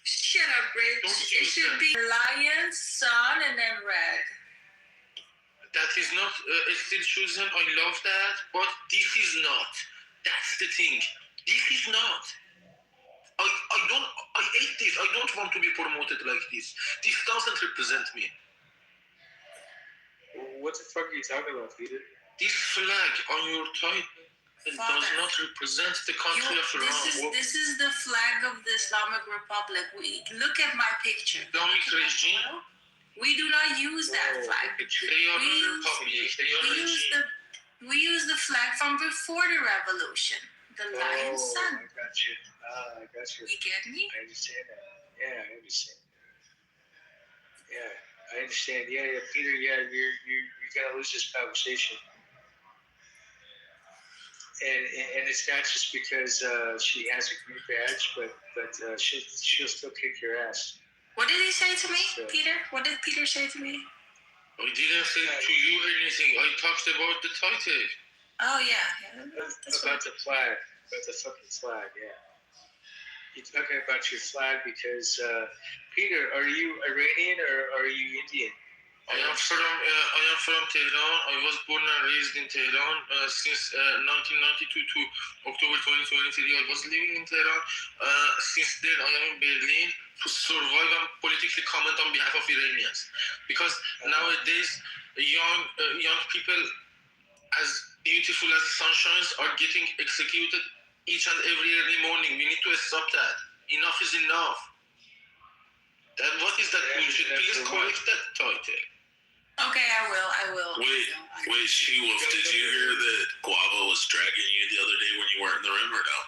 Shut up, Rich. It should be lion, sun, and then red. That is not still chosen. I love that, but this is not. That's the thing. This is not. I hate this. I don't want to be promoted like this. This doesn't represent me. What the fuck are you talking about, Peter? This flag on your title does not represent the country of Iran. This is the flag of the Islamic Republic. Look at my picture. Islamic regime? We do not use that flag. We use the flag from before the revolution. The lion sun. I got you. I got you. You get me? I understand that. Yeah, I understand. Yeah, I understand. Yeah, Peter. Yeah, you're gonna lose this conversation. And it's not just because she has a green badge, but she'll still kick your ass. What did he say to me, Peter? What did Peter say to me? I didn't say to you anything. I talked about the title. Oh yeah. About the flag, about the fucking flag. Yeah. You're talking about your flag because Peter, are you Iranian or are you Indian? I am from Tehran. I was born and raised in Tehran since 1992 to October 2023. I was living in Tehran. Since then, I am in Berlin to survive and politically comment on behalf of Iranians. Because nowadays, young people, as beautiful as sunshines, are getting executed each and every early morning. We need to stop that. Enough is enough. Then what is that bullshit? Please correct that title. Okay, I will. Wait, She-Wolf, did you hear that Guava was dragging you the other day when you weren't in the room or no?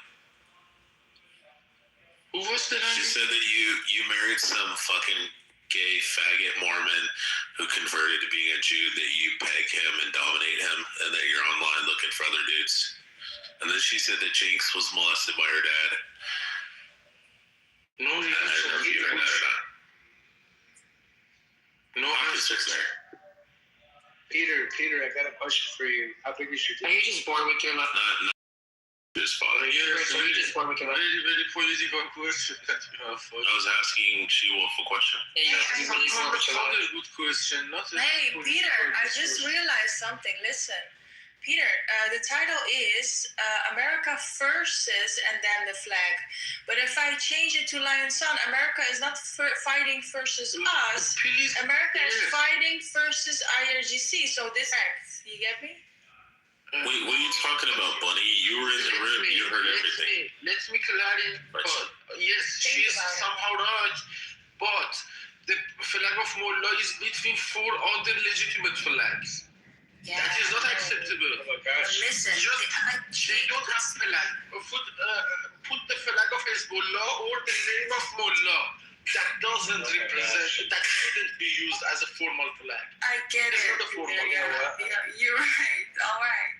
Who was that? She said that you married some fucking gay faggot Mormon who converted to being a Jew, that you peg him and dominate him, and that you're online looking for other dudes. And then she said that Jinx was molested by her dad. No, I don't know if you heard that or not. No answers there. Peter, I got a question for you. How big is your dick? Are you just born with your left? Not just father. Are you just born with your left? Very, very political question that you have. I was asking She-Wolf a question. Yeah, you really born with your left. Not a good question. Not a Hey, good Peter, I question. just realized something. Listen, Peter, the title is America versus and then the flag. But if I change it to Lion Son, America is not fighting versus us. Please, America is yes. fighting versus IRGC. So this acts. You get me? Wait, what are you talking about, Bunny? You were in the room. You heard everything. Let me clarify. Yes, she's somehow right, but the flag of Mullah is between four other legitimate flags. Yeah. That is not acceptable. Oh my gosh. Listen, They don't have flag. Put the flag of Hezbollah or the name of Mullah. That doesn't represent. That shouldn't be used as a formal flag. I get It's it. not a formal You're right. All right.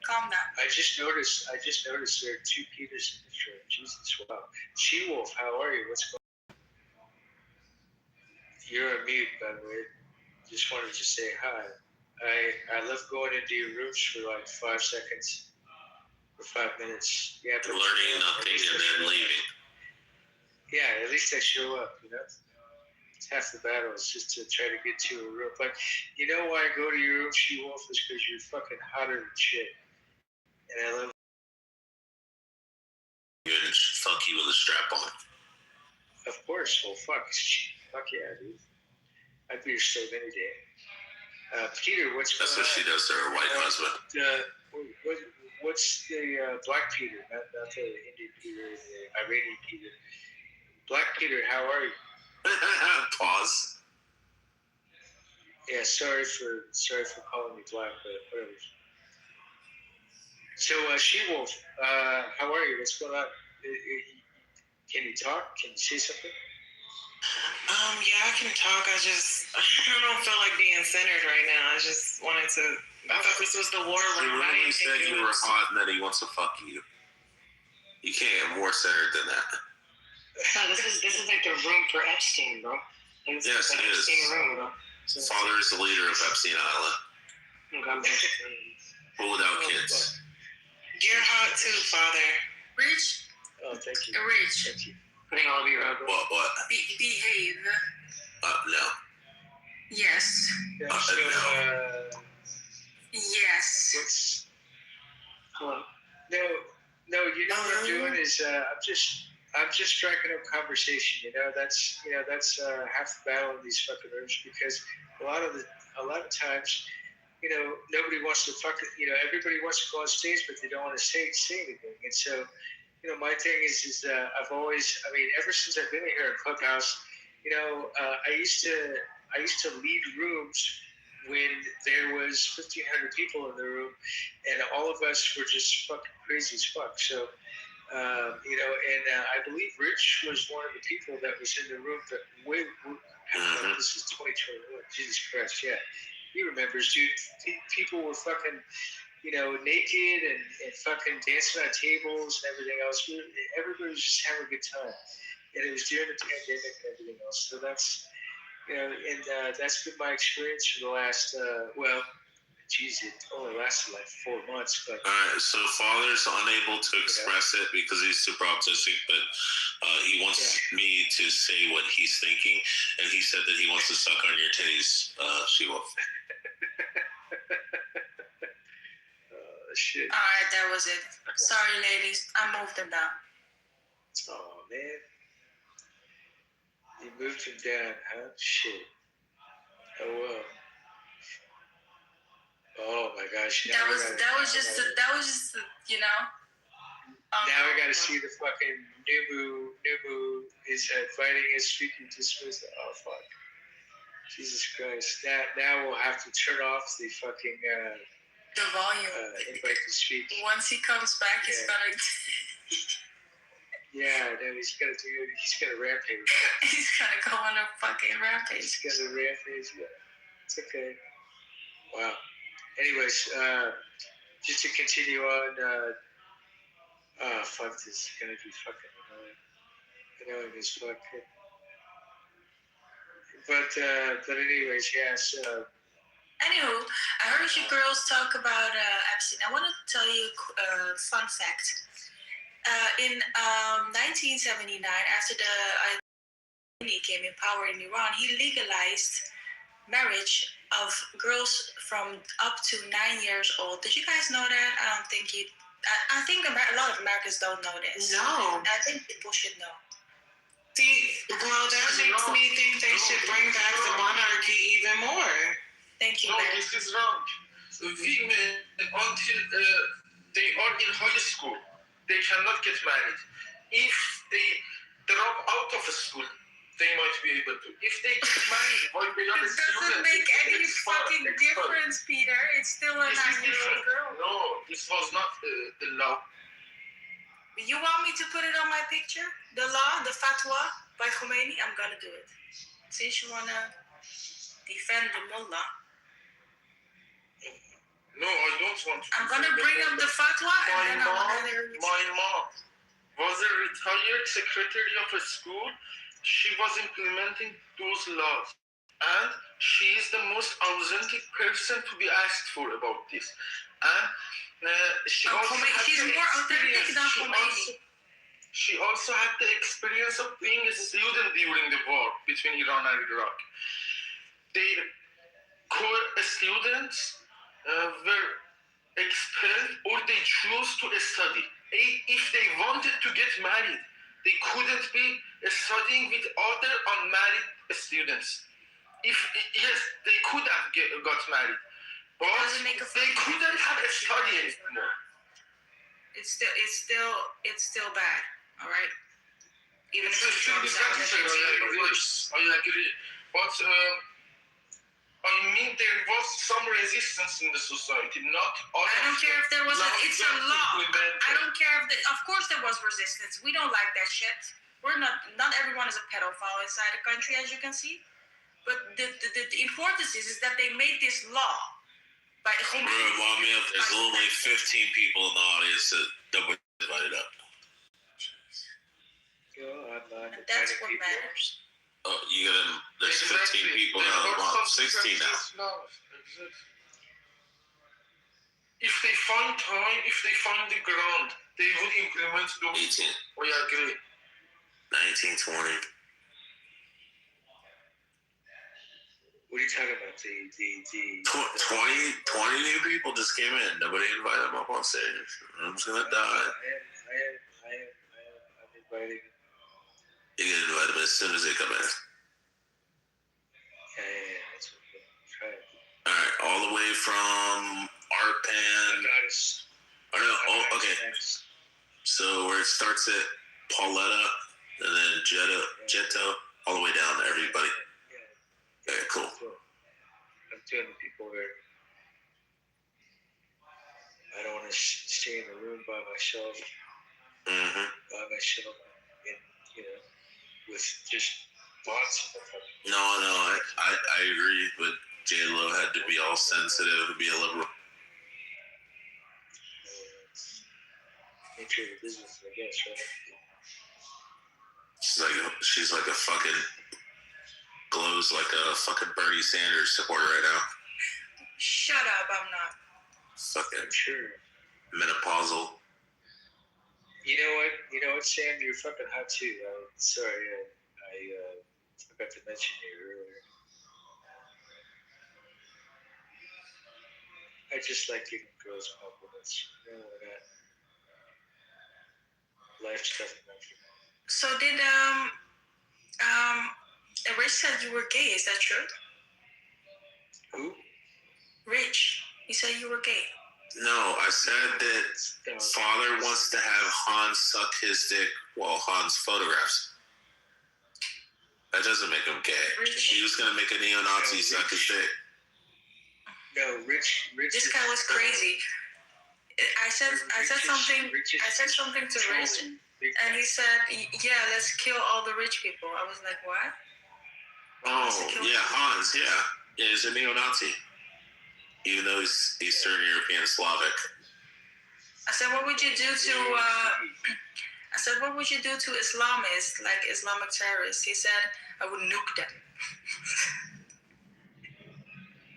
Calm down. I just noticed there are two Peters in the show. Jesus, wow. She-Wolf, how are you? What's going on? You're on mute, by the way. Just wanted to say hi. I love going into your rooms for like 5 seconds or 5 minutes. Yeah, but Learning nothing and then leaving. Yeah, at least I show up, you know? It's half the battle is just to try to get to a room. But you know why I go to your room, She-Wolf, is because you're fucking hotter than shit. And I love You're gonna fuck you with a strap on. Of course. Well, fuck yeah, dude. I'd be your slave any day. Peter, what's That's going what she does to her white husband. What's the Black Peter, not the Indian Peter, the Iranian Peter. Black Peter, how are you? Pause. Yeah, sorry for calling me black, but whatever. So, She-Wolf, how are you? What's going on? Can you talk? Can you say something? Yeah, I can talk. I don't feel like being centered right now. I just wanted to. I thought this was the war He room. I really didn't said think you it were was. hot and that he wants to fuck you. You can't get more centered than that. No, this is like the room for Epstein, bro. Yes, it is. Epstein room, bro. Father is the leader of Epstein Island. But without kids. You're hot too, Father. Rich? Oh, thank you. Rich. Thank you. Putting all of you around. What? Behave. No. Yes. Yeah, No. Yes. Hello. No. You know what I'm doing is I'm just striking up conversation. That's half the battle in these fucking rooms, because a lot of times, nobody wants to everybody wants to go on stage, but they don't want to say anything. And so, my thing is I've always, ever since I've been here at Clubhouse, I used to lead rooms when there was 1,500 people in the room, and all of us were just fucking crazy as fuck. So, I believe Rich was one of the people that was in the room that this is 2021. Jesus Christ, yeah. He remembers, dude. People were fucking, naked and fucking dancing on tables and everything else. Everybody was just having a good time. And it was during the pandemic and everything else. So that's, that's been my experience for the last, geez, it only lasted like 4 months. But all right, so father's unable to express it because he's super autistic, but he wants me to say what he's thinking, and he said that he wants to suck on your titties, She-Wolf. Shit. All right, that was it. Sorry, ladies. I moved them down. Oh, man. You moved him down, huh? Shit. Oh, well. Oh, my gosh. That was just you know. Now I got to see the fucking Nubu is fighting his speaking dismissal. Oh, fuck. Jesus Christ. Now we'll have to turn off the fucking... the volume. Invite to speak. Once he comes back, he's gonna. Yeah, then he's gonna rampage. He's gonna go on a fucking rampage. He's gonna rampage. Yeah, it's okay. Wow. Anyways, just to continue on. Fuck, this is gonna be fucking annoying as fuck. But anyways, yeah. So. Anywho, I heard you girls talk about Epstein. I want to tell you a fun fact. In 1979, after the Khomeini came in power in Iran, he legalized marriage of girls from up to 9 years old. Did you guys know that? I don't think you. I think a lot of Americans don't know this. No. I think people should know. See, well, that makes me think they should bring back the monarchy even more. Thank you. No, this is wrong. Women, until they are in high school, they cannot get married. If they drop out of school, they might be able to. If they get married while they are It doesn't make any fucking difference, Peter. It's still a 9-year-old girl. No, this was not the law. You want me to put it on my picture? The law, the fatwa by Khomeini? I'm gonna do it. Since you wanna defend the mullah. No, I don't want to. I'm gonna bring up the fatwa and then I wanna hear you. My mom was a retired secretary of a school. She was implementing those laws. And she is the most authentic person to be asked for about this. And she's more authentic than Khomeini. She also had the experience of being a student during the war between Iran and Iraq. Their core students were expelled or they chose to study. If they wanted to get married, they couldn't be studying with other unmarried students. Yes, they could have got married, but they couldn't have studied anymore. It's still bad. All right. Even if it's still I agree, but I mean there was some resistance in the society. Not all. I don't care if there was. It's a law. I don't care if. Of course there was resistance. We don't like that shit. We're not everyone is a pedophile inside the country, as you can see. But the importance is that they made this law. By Remind me if there's only 15 people in the audience that were invited up. That's what matters. Oh, you got there's 15 people now. Wow, 16 now. If they find time, if they find the ground, they would implement those. 18. We agree. 19, 20. What are you talking about? The 20 new people just came in. Nobody invited them up on stage. I'm just gonna die. I'm inviting. You can invite them as soon as they come in. Yeah, that's what I'm trying. All right, all the way from Arpan. Okay. So where it starts at Pauletta and then Jetto, all the way down to everybody. Okay, cool. I'm telling people where I don't want to stay in a room by myself. Mm-hmm. And with just thoughts. No, I agree, but J-Lo had to be all sensitive to be a liberal. Nature of the business, I guess, right? She's like a fucking glows like a fucking Bernie Sanders supporter right now. Shut up, I'm not. Fucking Sure. menopausal. You know what, Sam? You're fucking hot too. Sorry, I forgot to mention you earlier. I just like giving girls compliments. You know that. Life doesn't matter. So did Rich said you were gay, is that true? Who? Rich. He said you were gay. No, I said that father wants to have Hans suck his dick while Hans photographs. That doesn't make him gay. He was gonna make a neo-Nazi suck his dick. No, Rich. This guy was crazy. I said something to Rich, and he said, "Yeah, let's kill all the rich people." I was like, "What?" Oh, yeah, Hans, yeah, he's a neo-Nazi, even though he's Eastern European Slavic. I said, "What would you do to?" I said, "What would you do to Islamists, like Islamic terrorists?" He said, "I would nuke them."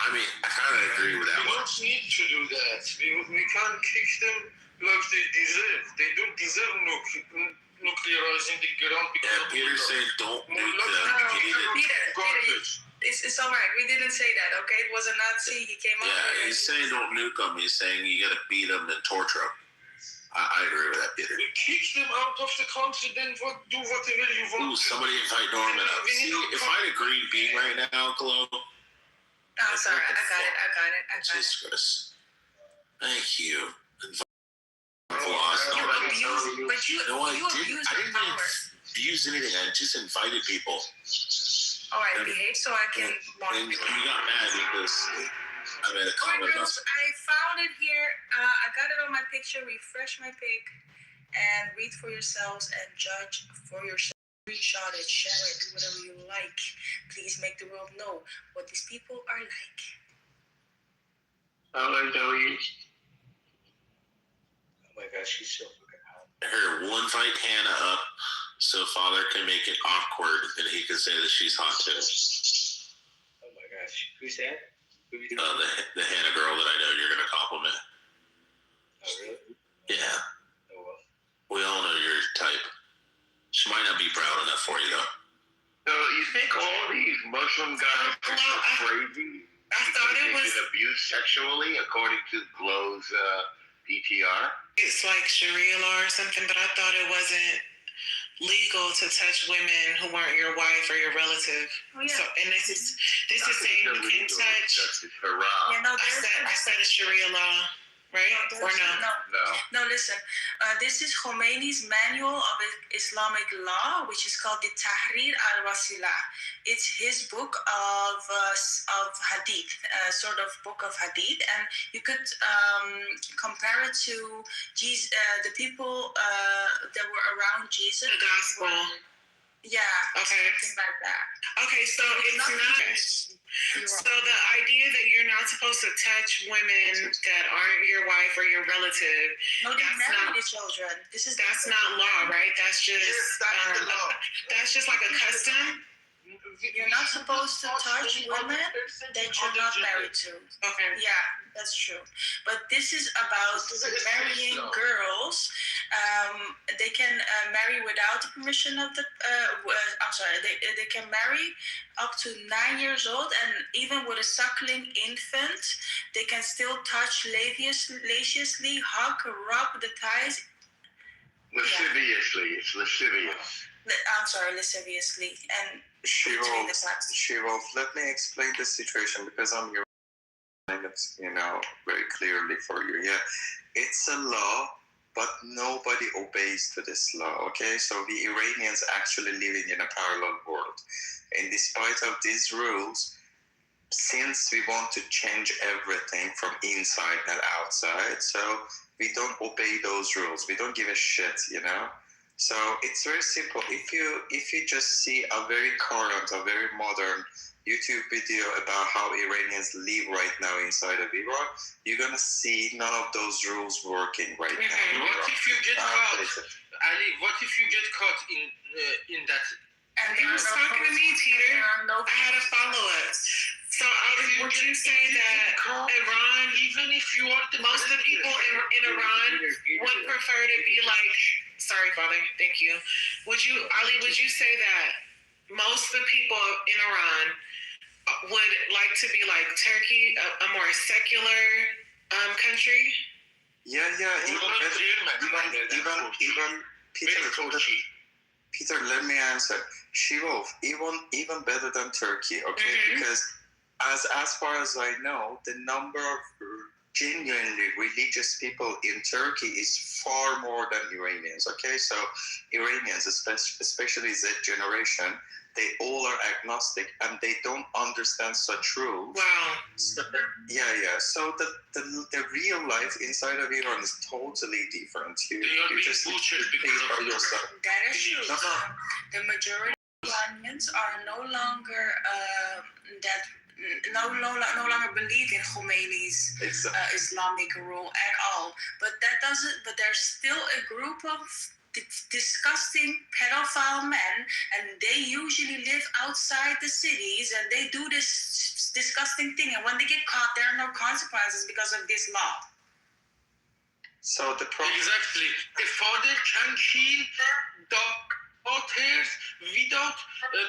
I mean, I kind of agree with that We one. don't need to do that. We can't kick them like they deserve. They don't deserve nuclearizing the ground. Yeah, Peter said don't nuke them. Peter, it's all right. We didn't say that, okay? It was a Nazi. He came up. Yeah, he's saying don't nuke them. He's saying you got to beat them and torture them. I agree with that, Peter. We kick them out of the country, then do whatever you want. Ooh, somebody invite Norman up. See, if I had a green bean right now, Cologne. Oh, sorry. I got it. Jesus Christ. Thank you. You didn't abuse anything. I just invited people. All right, behave so I can. And you got mad because I made a comment about it. I found it here. I got it on my picture. Refresh my pic and read for yourselves and judge for yourselves. Screenshot it, share it, do whatever you like. Please make the world know what these people are like. Hello, Joey. Oh my gosh, she's so fucking hot. Here, we'll invite Hannah up so father can make it awkward and he can say that she's hot too. Oh my gosh, who's that? The Hannah girl that I know you're going to compliment. Oh, really? Yeah. Oh, well. We all know your type. She might not be proud enough for you, though. So you think all these Muslim guys are so crazy? I thought it was abused sexually, according to Glow's PTR. It's like Sharia law or something, but I thought it wasn't legal to touch women who weren't your wife or your relative. Oh, yeah. So, and this is saying you can touch. Yeah, no, I said it's Sharia law, right? Or no? No, listen. This is Khomeini's manual of Islamic law, which is called the Tahrir al-Wasila. It's his book of hadith, sort of book of hadith, and you could compare it to the people that were around Jesus. The gospel. Yeah. Okay. Something like that. Okay, so it's not. So the idea that you're not supposed to touch women that aren't your wife or your relative. No, they marry the children. That's not law, right? That's just that's just like a custom. You're not supposed to touch women that you're not married to. Okay. Yeah, that's true. But this is about marrying girls. They can marry without the permission of the. They can marry up to 9 years old, and even with a suckling infant, they can still touch lasciviously, hug, rub the thighs. Lasciviously, it's lascivious. I'm sorry, lasciviously, and Shirov, let me explain the situation because I'm your it, very clearly for you. Yeah, it's a law, but nobody obeys to this law. Okay, so the Iranians actually living in a parallel world, and despite of these rules, since we want to change everything from inside and outside, so we don't obey those rules. We don't give a shit, So it's very simple. If you just see a very current, a very modern YouTube video about how Iranians live right now inside of Iran, you're gonna see none of those rules working right now. What if you get caught, Ali? What if you get caught in that And he was talking to me, Teeter. I had a follow-up. So, Ali, would you say that Iran, even if you are most of the people in Iran would prefer to be like, sorry, Father, thank you. Ali, would you say that most of the people in Iran would like to be like Turkey, a more secular country? Yeah. Even Peter, let me answer. Shirov, even better than Turkey, okay? Because as far as I know, the number of genuinely religious people in Turkey is far more than Iranians, okay? So Iranians, especially Z generation, they all are agnostic and they don't understand such rules. Wow. So, yeah. So the real life inside of Iran is totally different. You just butchered because of yourself. That is true. The majority of Iranians are no longer no longer believe in Khomeini's Islamic rule at all. But there's still a group of disgusting pedophile men, and they usually live outside the cities, and they do this disgusting thing, and when they get caught, there are no consequences because of this law. So the problem exactly, a father can kill daughters without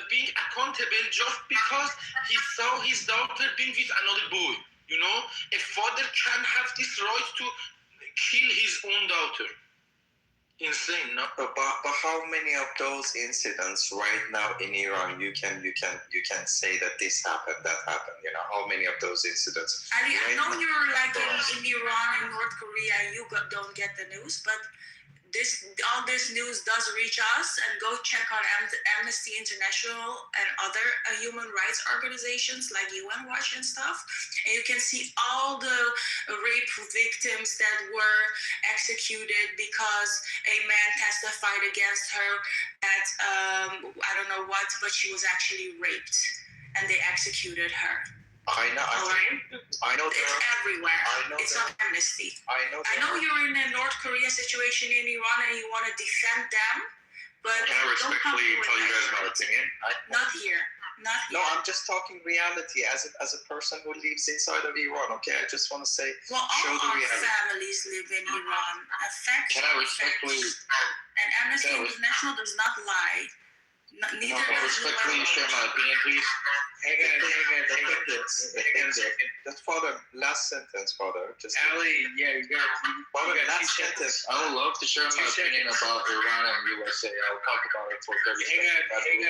being accountable just because he saw his daughter being with another boy. You know, a father can have this right to kill his own daughter. Insane, no? But how many of those incidents right now in Iran you can say that this happened, that happened? You know, how many of those incidents? Ali, I know you're like in Iran and North Korea, and you don't get the news, but all this news does reach us, and go check on Amnesty International and other human rights organizations like UN Watch and stuff, and you can see all the rape victims that were executed because a man testified against her that I don't know what, but she was actually raped, and they executed her. I know. It's everywhere. It's on Amnesty. I know you're in a North Korea situation in Iran and you want to defend them, but can I respectfully tell you guys my opinion? Not here. No, I'm just talking reality as a person who lives inside of Iran. Okay, I just want to say, well, show the all our reality. families live in Iran. Can I respectfully? And Amnesty International does not lie. Neither can I respectfully share my opinion, please? Hang on. Just Father, last sentence, Father. Just Ali, yeah, you got Father, last sentence. I would love to share my opinion about Iran and USA. I'll talk about it for 30 seconds. Hang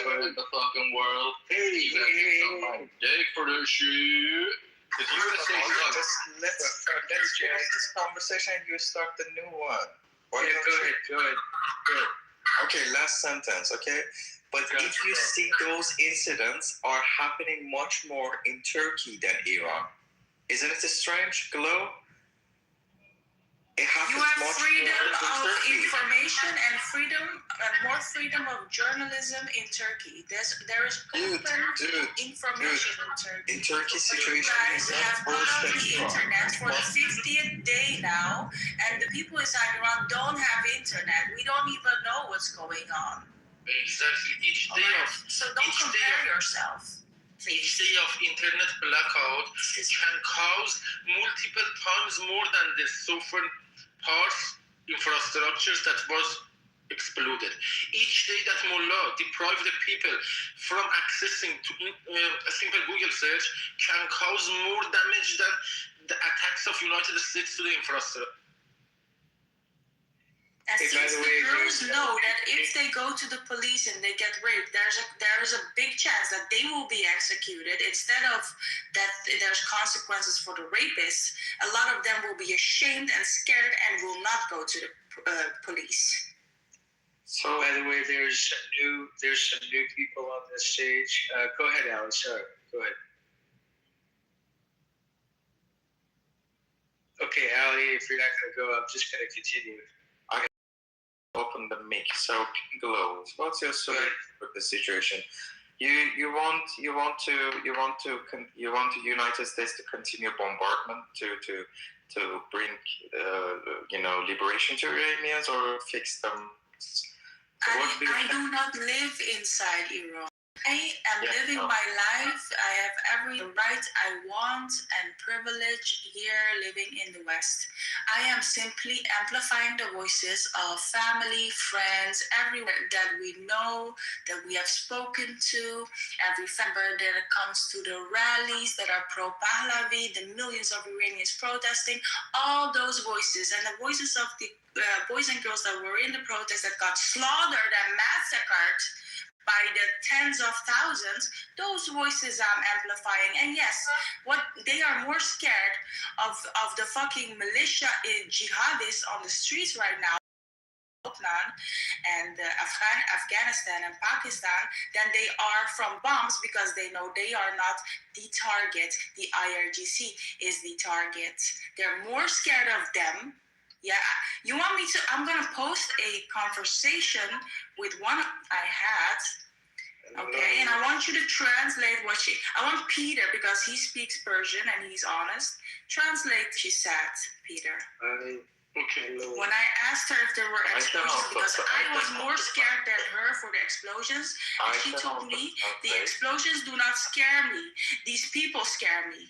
Ever in the fucking world. Dick for this shit. If you were to say let's finish this conversation and you start the new one. Go ahead. Okay, last sentence, okay? But if you see those incidents are happening much more in Turkey than Iran, isn't it strange, Glow? It happens you have much freedom more of in Turkey. information and more freedom of journalism in Turkey. There is open information in Turkey. In Turkey's situation, you guys have put on the internet for the 50th day now, and the people inside Iran don't have internet. We don't even know what's going on. Exactly. Each day so don't compare yourself. Each day of internet blackout can cause multiple times more than the sovereign parts infrastructures that was exploded. Each day that Mullah deprived the people from accessing to a simple Google search can cause more damage than the attacks of United States to the infrastructure. And since the girls know that if they go to the police and they get raped, there's a big chance that they will be executed instead of that there's consequences for the rapists. A lot of them will be ashamed and scared and will not go to the police. So, by the way, there's some new people on this stage. Go ahead, Alex. Sorry, go ahead. Okay, Ali, if you're not going to go, I'm just going to continue. Open the mic. So, Glow, what's your solution for the situation? You want the United States to continue bombardment to to bring, liberation to Iranians or fix them? I do not live inside Iran. I am living my life. I have every right I want and privilege here living in the West. I am simply amplifying the voices of family, friends, everywhere that we know, that we have spoken to, every member that it comes to the rallies that are pro-Pahlavi, the millions of Iranians protesting, all those voices and the voices of the boys and girls that were in the protest that got slaughtered and massacred by the tens of thousands, those voices I'm amplifying. And yes, what they are more scared of the fucking militia jihadists on the streets right now, and Afghanistan and Pakistan, than they are from bombs, because they know they are not the target. The IRGC is the target. They're more scared of them. Yeah, you want me to? I'm gonna post a conversation with one I had. Okay, and I want you to translate what I want Peter, because he speaks Persian and he's honest. Translate, she said, Peter. Okay. When I asked her if there were explosions, because I was more scared than her for the explosions, and she told me the explosions do not scare me. These people scare me.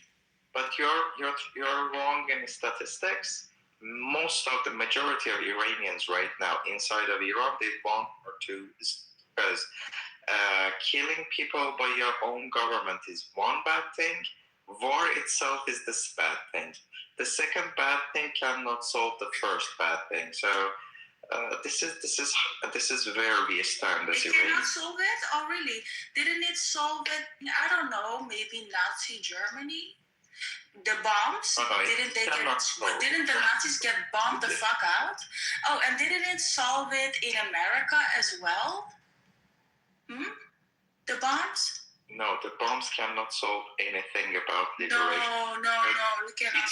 But you're wrong in statistics. Most of the majority of Iranians right now inside of Iran, they want or two, because killing people by your own government is one bad thing. War itself is this bad thing. The second bad thing cannot solve the first bad thing. So this is where we stand as Iranians. It cannot solve it? Oh, really? Didn't it solve it? I don't know. Maybe Nazi Germany. The bombs, didn't the Nazis get bombed the fuck out? Oh, and didn't it solve it in America as well? The bombs? No, the bombs cannot solve anything about liberation. No, we cannot.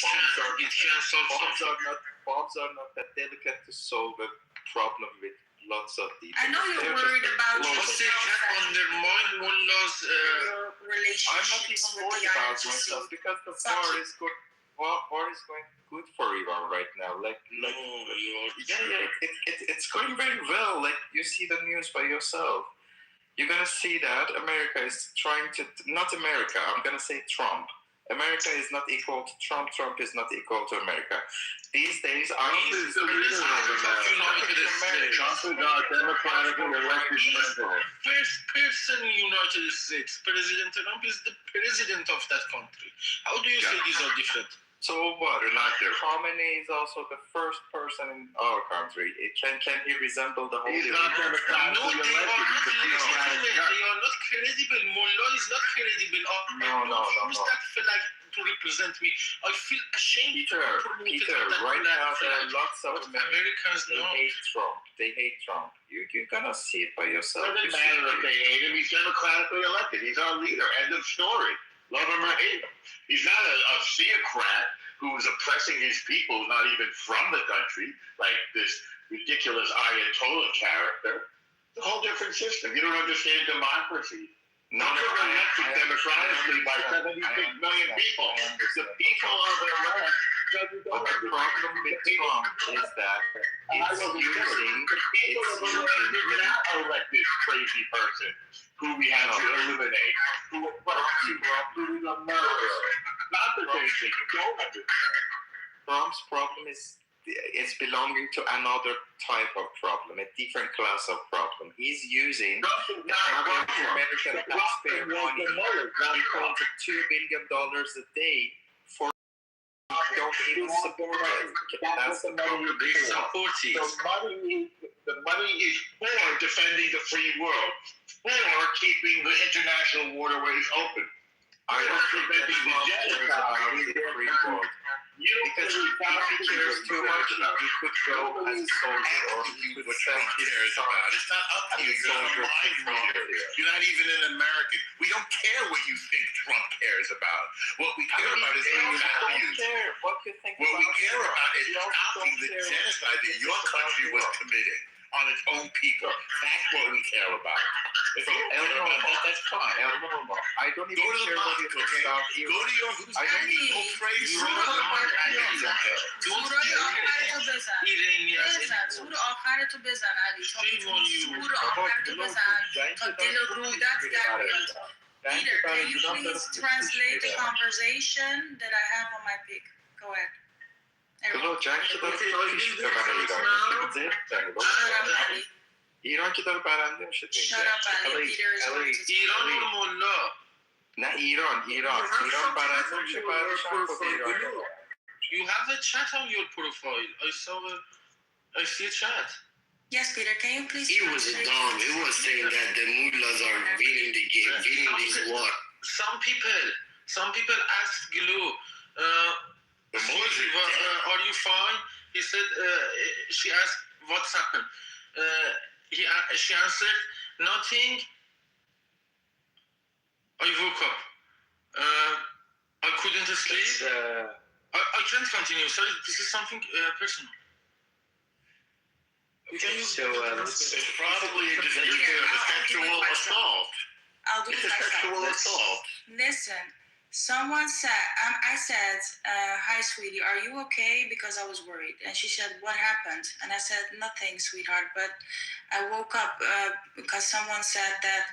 Bombs are not that delicate to solve a problem with lots of details. I know you're worried about undermine Mullah's relationships with the IRGC, because the war is going good for Iran right now. It's going very well. Like, you see the news by yourself. You're gonna see that America is trying to, not America, I'm gonna say Trump. America is not equal to Trump. Trump is not equal to America. These days, Trump is the leader of America. Trump is our democratically elected president. First person in the United States, President Trump is the president of that country. How do you say these are different? So what? Khamenei is also the first person in our country. Can he resemble the whole? He's not democratically elected. They are not credible. Mullah is not credible. No. That feel like to represent me. I feel ashamed. Peter, right now there are lots of Americans hate Trump. They hate Trump. You're gonna see it by yourself. It doesn't matter if they hate him. He's democratically elected. He's our leader. End of story. Love him or hate him. He's not a theocrat who's oppressing his people, who's not even from the country, like this ridiculous Ayatollah character. It's a whole different system. You don't understand democracy. We're elected democratically by 76 million people. The people of Iraq. The problem with Trump is that it's now elect this crazy person who we have to eliminate, who is a murderer. Not the crazy. You don't understand. Trump's problem is it's belonging to another type of problem, a different class of problem. He's using American taxpayer money. He comes $2 billion a day for don't even support it. That's the problem. They support it. The money is for defending the free world, for keeping the international waterways open. I don't think that Trump cares about the free world. Because if he cares too much, he could go as a soldier, or he would send cares about. It's not up to you. You're not a mind reader. You're not even an American. We don't care what you think Trump cares about. What we care about is our values. What you think what we care about is stopping the genocide that your country was committing. on its own people. That's what we care about. If you don't care about that, that's fine. I don't even Go to the care mosque, what you okay? stop Go to your I don't go pray سورای آخرتو بزن بزن سور آخرتو بزن علی تا سور آخرتو بزن تا دل رودت در بیاد Peter, can you please translate the conversation that I have on my pic? Go ahead. ایران که داره برنده میشه Shut up, Ali. Peter is going to ایران و ملا نه ایران برنده میشه بعدش هم خود ایران. You have a chat on your profile. I see a chat. Yes, Peter, can you please He was dumb. He was saying that the mullahs are winning this war. Some people asked Gulu, are you fine? He said, she asked, what's happened? She answered, nothing. I woke up. I couldn't sleep. I can't continue. Sorry, this is something personal. So it's probably a sexual assault. I'll do it Sexual assault. Listen, someone said, I said, hi, sweetie, are you okay? Because I was worried. And she said, what happened? And I said, nothing, sweetheart. But I woke up because someone said that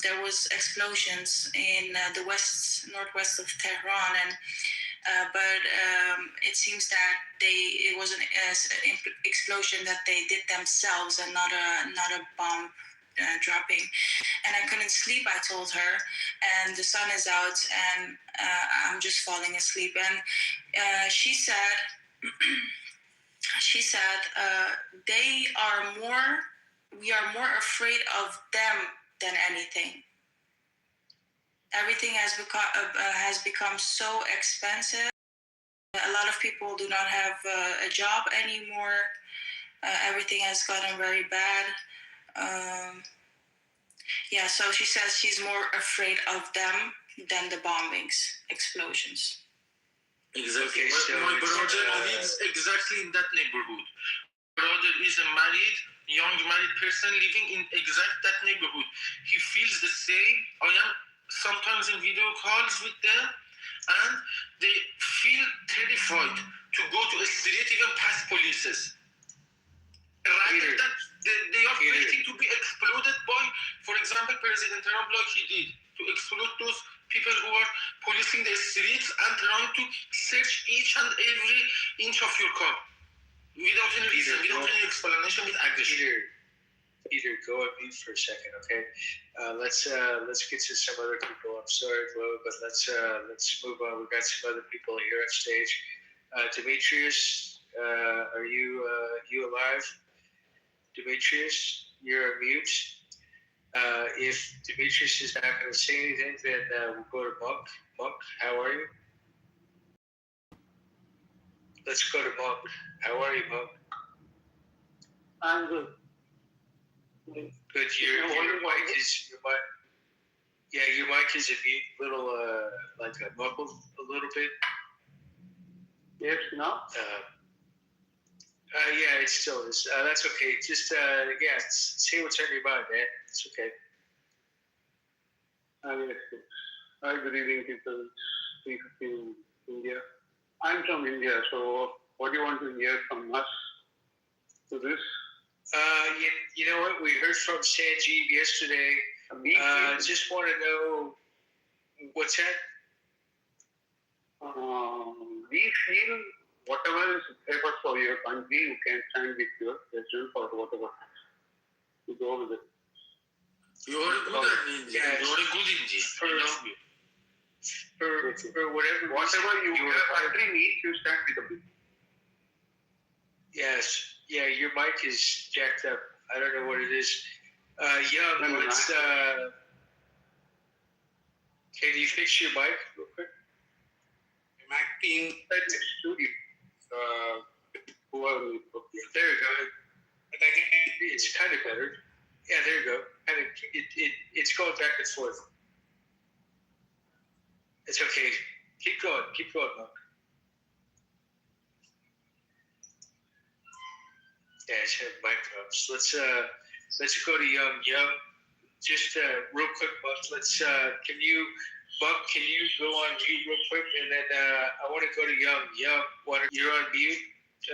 there was explosions in the northwest of Tehran. And but it seems that it was an explosion that they did themselves and not a bomb dropping. And I couldn't sleep, I told her, and the sun is out and I'm just falling asleep. And she said we are more afraid of them than anything. Everything has become so expensive. A lot of people do not have a job anymore. Everything has gotten very bad. So she says she's more afraid of them than the bombings, explosions. Exactly. My brother lives exactly in that neighborhood. Brother is a young married person living in exact that neighborhood. He feels the same. I am sometimes in video calls with them, and they feel terrified to go to a street even past polices. Rather than they are waiting to be exploded by, for example, President Trump, like he did, to explode those people who are policing the streets and trying to search each and every inch of your car without any reason, without any explanation, with aggression. Peter, go on mute for a second, okay? Let's get to some other people. I'm sorry, Flo, but let's move on. We've got some other people here on stage. Demetrius, are you alive? Demetrius, you're on mute. If Demetrius is not going to say anything, then we'll go to Monk. Monk, how are you? Let's go to Monk. How are you, Monk? I'm good. Good. Your mic is a little like muffled a little bit. Yes, now? Yeah, it still is. That's okay. Just say what's on your mind, man. It's okay. Hi, good evening, people in India. I'm from India, so what do you want to hear from us to this? You know what? We heard from Sanjeev yesterday. Just want to know what's that? We feel whatever is favored for your country, you can stand with your president for whatever. You go with it. You're a good Indian. You're a good Indian. For whatever your country needs, you stand with the people. Yes. Yeah, your mic is jacked up. I don't know what it is. Young, let's. Can you fix your mic real quick? I'm acting at the studio. There you go. It's kind of better. Yeah, there you go. It's going back and forth. It's okay. Keep going, Mark. Yeah, guys have mic drops. Let's go to Young. Just real quick, Buck. Can you go on mute real quick, and then I want to go to Young. You're on mute.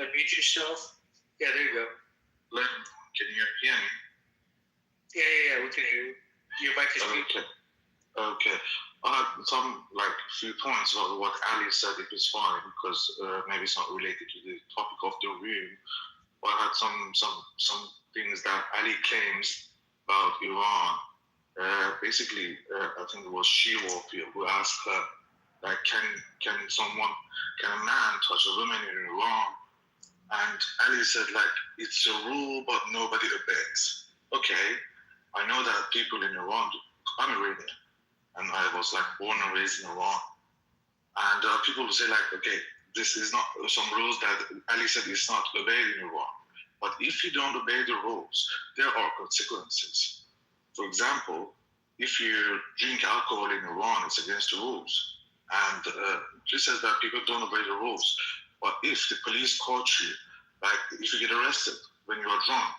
Unmute yourself. Yeah, there you go. Can you hear me? Yeah, we can hear you. Your mic is muted. Okay. I had some few points about what Ali said. It was fine because maybe it's not related to the topic of the room. But I had some things that Ali claims about Iran. Basically, I think it was She-Wolf who asked her, can a man touch a woman in Iran? And Ali said, it's a rule, but nobody obeys. Okay, I know that people in Iran do. I'm Iranian, and I was born and raised in Iran. And people will say, okay, this is not some rules that Ali said is not obeyed in Iran. But if you don't obey the rules, there are consequences. For example, if you drink alcohol in Iran, it's against the rules. And she says that people don't obey the rules. But if the police caught you, if you get arrested when you are drunk,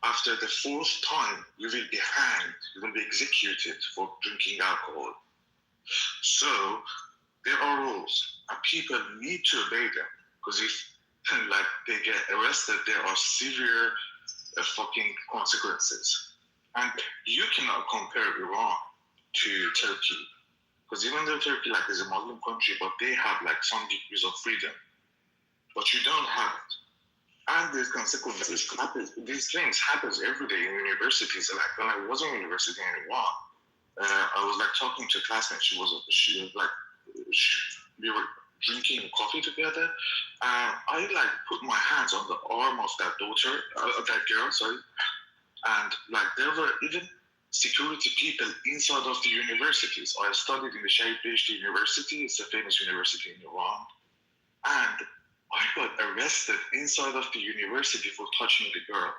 after the fourth time, you will be hanged, you will be executed for drinking alcohol. So there are rules, and people need to obey them. Because if they get arrested, there are severe fucking consequences. And you cannot compare Iran to Turkey, because even though Turkey is a Muslim country, but they have some degrees of freedom, but you don't have it. And there's consequences. These things happen every day in universities. When I was in university in Iran, I was talking to a classmate. We were drinking coffee together, and I put my hands on the arm of that girl, sorry, and there were even security people inside of the universities. I studied in the Shahid Beheshti University. It's a famous university in Iran, and I got arrested inside of the university for touching the girl,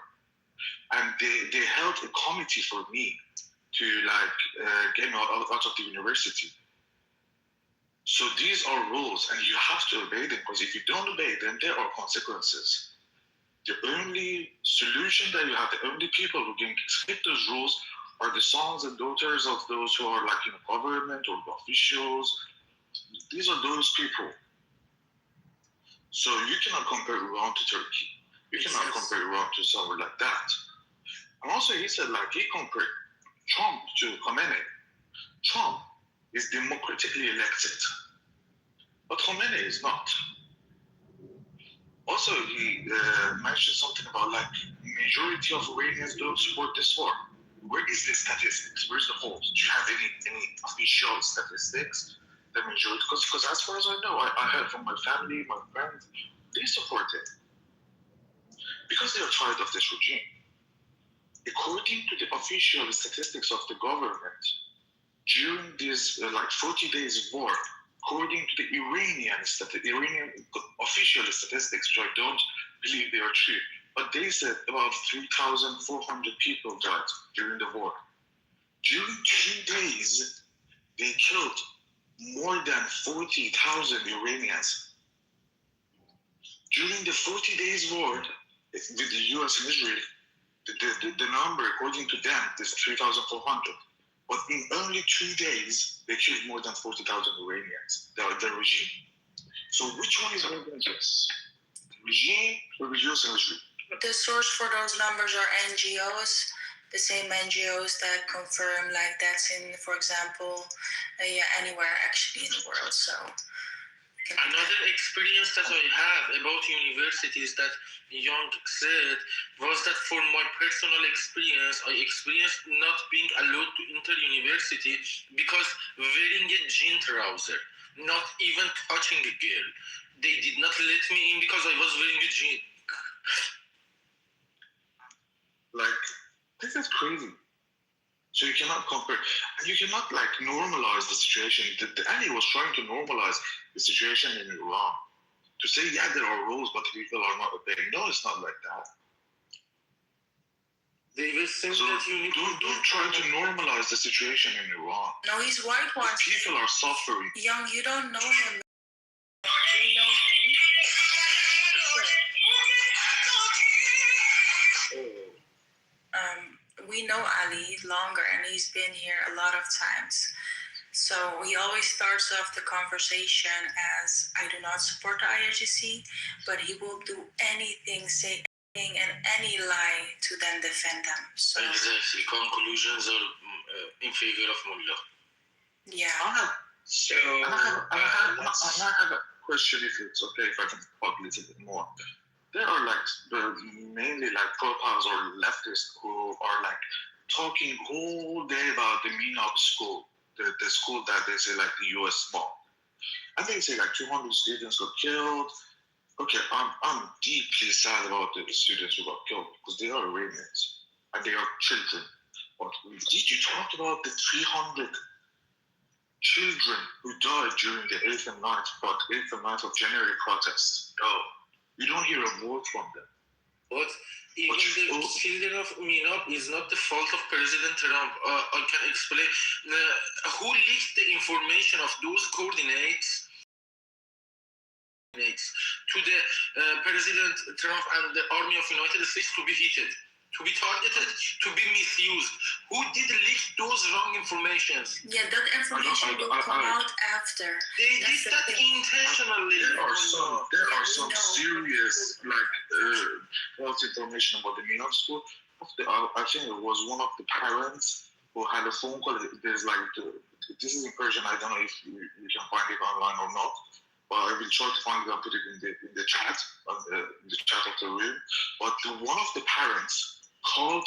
and they held a committee for me to get me out of the university. So these are rules, and you have to obey them, because if you don't obey them, there are consequences. The only solution that you have, the only people who can skip those rules are the sons and daughters of those who are in government or the officials. These are those people. So you cannot compare Iran to Turkey. You cannot compare Iran to somewhere like that. And also he said he compared Trump to Khomeini. Trump is democratically elected, but Khomeini is not. Also, he mentioned something about majority of Iranians don't support this war. Where is the statistics? Where's the polls? Do you have any official statistics? The majority, because as far as I know, I heard from my family, my friends, they support it because they are tired of this regime. According to the official statistics of the government, during this 40 days war, according to the Iranian official statistics, which I don't believe they are true, but they said about 3,400 people died during the war. During 2 days, they killed more than 40,000 Iranians. During the 40 days war with the US and Israel, the number, according to them, is 3,400. But in only 2 days, they killed more than 40,000 Iranians, the regime. So which one is more dangerous? The regime or the US and Israel? The source for those numbers are NGOs, the same NGOs that confirm that's in, for example, anywhere actually in the world. So another experience that I have about universities that Young said was that for my personal experience, I experienced not being allowed to enter university because wearing a jean trouser, not even touching a girl. They did not let me in because I was wearing a jean. This is crazy. So you cannot compare, and you cannot normalize the situation. The Ali was trying to normalize the situation in Iran. To say, yeah, there are rules, but people are not obeying. No, it's not like that. They will think so that you need don't try to normalize the situation in Iran. No, he's whitewashed. People are suffering. Young, you don't know him. You know him. Ali longer, and he's been here a lot of times. So he always starts off the conversation as, I do not support the IRGC, but he will do anything, say anything, and any lie to then defend them. So exactly. Conclusions are in favor of Mullah. yeah. So I have a question, if it's okay, if I can talk a little bit more. There are mainly profiles or leftists who are talking all day about the MENOP school, the school that they say the US bombed. I think say 200 students got killed. Okay, I'm deeply sad about the students who got killed because they are Iranians and they are children. But did you talk about the 300 children who died during the 8th and 9th of January protests? No, you don't hear a word from them. But even the killing of MENOP is not the fault of President Trump. I can explain. Who leaked the information of those coordinates to the President Trump and the Army of United States to be heated, to be targeted, to be misused? Who did leak those wrong informations? Yeah, that information will come out after. They did that intentionally. There are some serious false information about the MENOP school. I think it was one of the parents who had a phone call. There's this is in Persian. I don't know if you can find it online or not. But I will try to find it and put it in the chat, in the chat of the room. But one of the parents called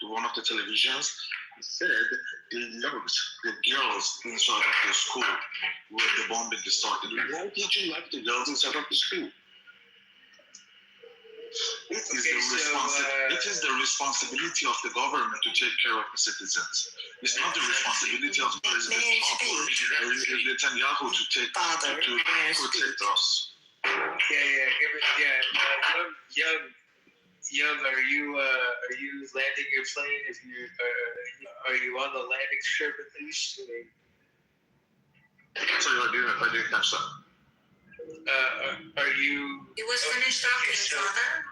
one of the televisions and said they loved the girls inside of the school where the bombing started. Why did you like the girls inside of the school? It is the responsibility of the government to take care of the citizens. It's not the responsibility of President Trump or Netanyahu to protect us. Young, are you landing your plane? If you are you on the landing strip at least? Sorry, I didn't catch that. Are you? He was finished talking, father.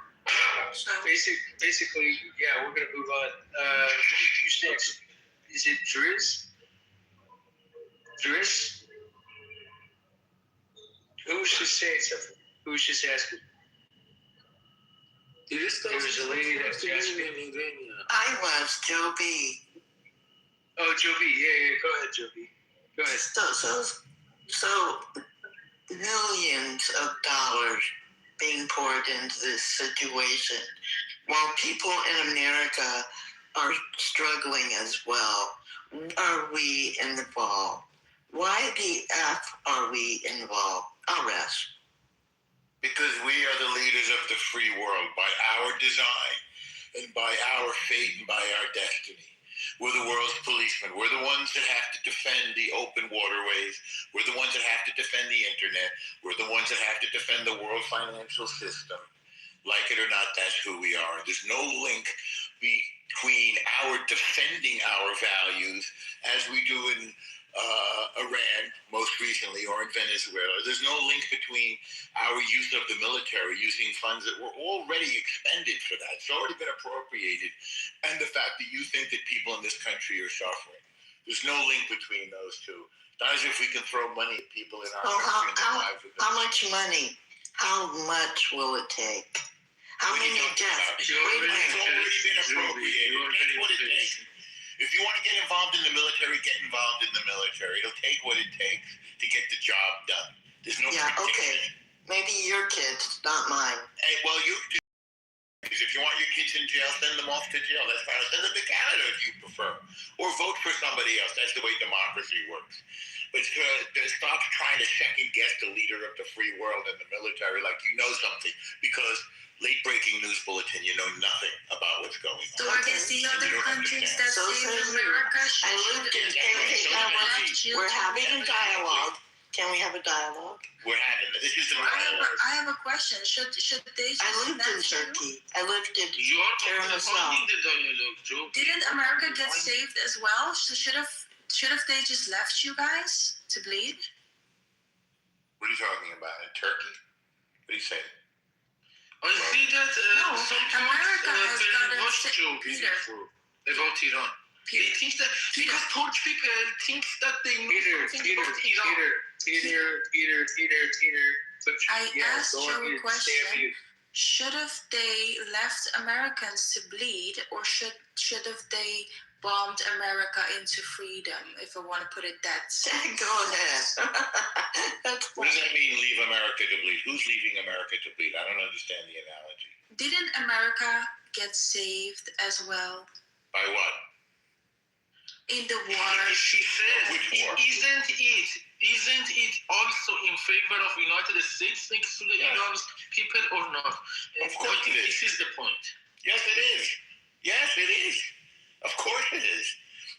So basically, yeah, we're gonna move on. Who's next? Is it Driz? Driz? Who's just saying something? Who's just asking? There was a lady that's asking. I was Joe B. Oh, Joe B. Yeah. Go ahead, Joe B. Go ahead. So millions of dollars being poured into this situation while people in America are struggling as well. Are we involved? Why the F are we involved? I'll rest. Because we are the leaders of the free world by our design and by our fate and by our destiny. We're the world's policemen. We're the ones that have to defend the open waterways. We're the ones that have to defend the internet. We're the ones that have to defend the world financial system. Like it or not, that's who we are. There's no link between our defending our values, as we do in Iran most recently, or in Venezuela. There's no link between our use of the military, using funds that were already expended for that. It's already been appropriated, and the fact that you think that people in this country are suffering. There's no link between those two. Not as if we can throw money at people in our country and their lives. How much money? How much will it take? How many deaths? It's already been appropriated. Take what it takes. If you want to get involved in the military, get involved in the military. It'll take what it takes to get the job done. There's no prediction. Okay. Maybe your kids, not mine. Hey, well, you do. If you want your kids in jail, send them off to jail. That's fine. Send them to Canada if you prefer. Or vote for somebody else. That's the way democracy works. But stop trying to second guess the leader of the free world in the military like you know something. Because late-breaking news bulletin, you know nothing about what's going on. So I guess the other countries that save America we're having a dialogue. Can we have a dialogue? We're having it. This is the dialogue. I have a question. Should they just I lived in Turkey. I lived in Tiramisu. Didn't America get saved as well? Should have they just left you guys to bleed? What are you talking about? In Turkey? What are you saying? I see that America has gotten Peter. about Iran. They think that because Turkish people think that they know something about Iran. Peter. I asked you a question. Should have they left Americans to bleed, or should have they bombed America into freedom? If I want to put it that. Go ahead. What does that mean? Leave America to bleed? Who's leaving America to bleed? I don't understand the analogy. Didn't America get saved as well? By what? In the war. She said, isn't it also in favor of United States next to the Iran's people or not? Of course it is. This is the point. Yes, it is. Yes, it is. Of course it is.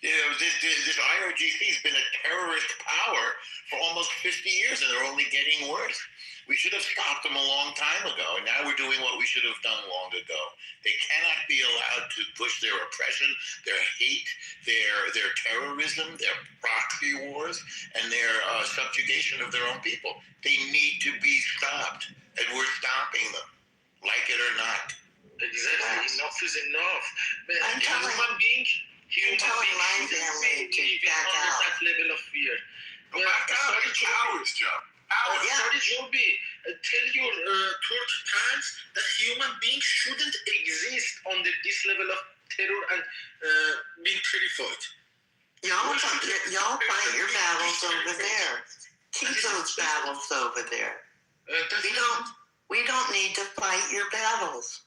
You know, this IRGC has been a terrorist power for almost 50 years, and they're only getting worse. We should have stopped them a long time ago, and now we're doing what we should have done long ago. They cannot be allowed to push their oppression, their hate, their terrorism, their proxy wars, and their subjugation of their own people. They need to be stopped, and we're stopping them, like it or not. Exactly. Enough is enough. Human being shouldn't be living under that level of fear. Sorry, cowards, Joe. Sorry, Joby. Tell your Turkish fans that human beings shouldn't exist under this level of terror and being terrified. Y'all fight your battles over there. Keep those battles over there. We don't need to fight your battles.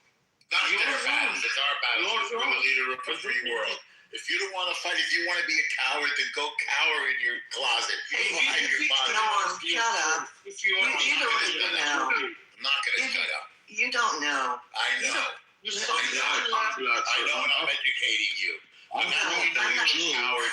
Not their battles. It's our battles. We're the leader of the free world. If you don't want to fight, if you want to be a coward, then go cower in your closet. Behind your closet. No, shut up. You don't even know. I'm not going to shut up. You don't know. I know. I know, and I'm educating you. I'm not going to be a coward.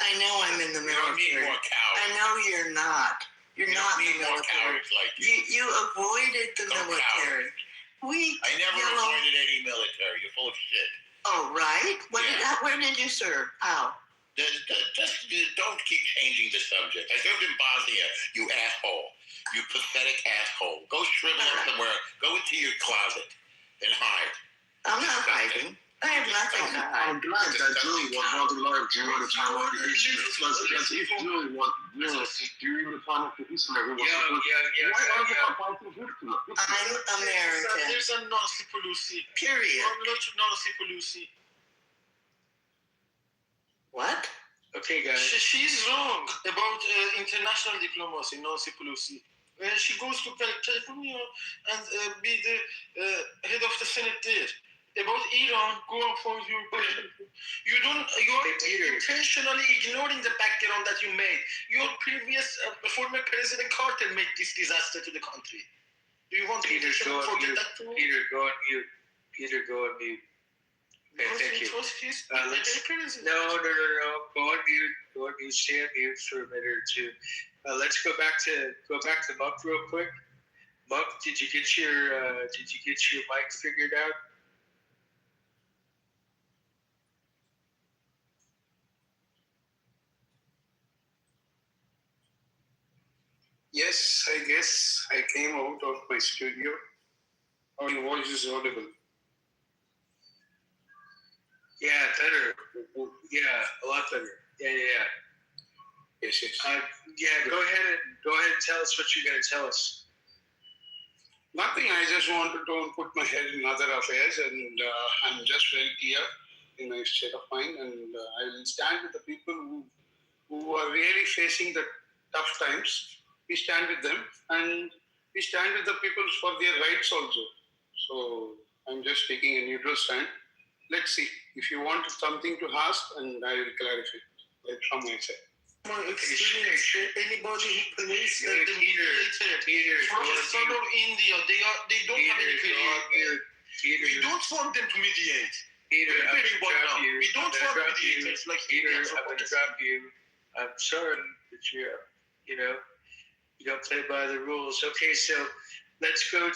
I know I'm in the military. You don't need more cowards. I know you're not. You're not in the more military. cowards like You avoided the military. I never avoided any military. You're full of shit. Oh, right? Where did you serve? How? Just don't keep changing the subject. I served in Bosnia, you asshole. You pathetic asshole. Go shrivel up somewhere. Go into your closet and hide. I'm not hiding. I have nothing to hide. I'm glad that Julie was not alive during the time of the history. As if Julie was during the time of the history. Why are they not fighting Hitler? I'm American. There's a Nancy Pelosi. Period. Nancy Pelosi. What? Okay, guys. She's wrong about international diplomacy, Nancy Pelosi. She goes to California and be the head of the Senate there. About Iran, go for your you're intentionally ignoring the background that you made. Your previous former President Carter made this disaster to the country. Do you want to forget that too? Peter, go on mute. Okay, thank you. No. Go on mute. Stay on mute for a minute or two. Let's go back to Monk real quick. Monk, did you get your mic figured out? Yes, I guess I came out of my studio. Our voice is audible. Yeah, better. Yeah, a lot better. Yeah. Yes. Go ahead and tell us what you're going to tell us. Nothing. I just wanted to put my head in other affairs, and I'm just very clear in my state of mind, and I will stand with the people who are really facing the tough times. We stand with them, and we stand with the people for their rights also. So I'm just taking a neutral stand. Let's see. If you want something to ask, and I will clarify right from my side. Anybody who believes that the military from the son of India, they don't have any career. We don't want them to mediate. We don't want mediators like Peter. I'm going to drop you. I'm sorry that you don't play by the rules. Okay, so let's go to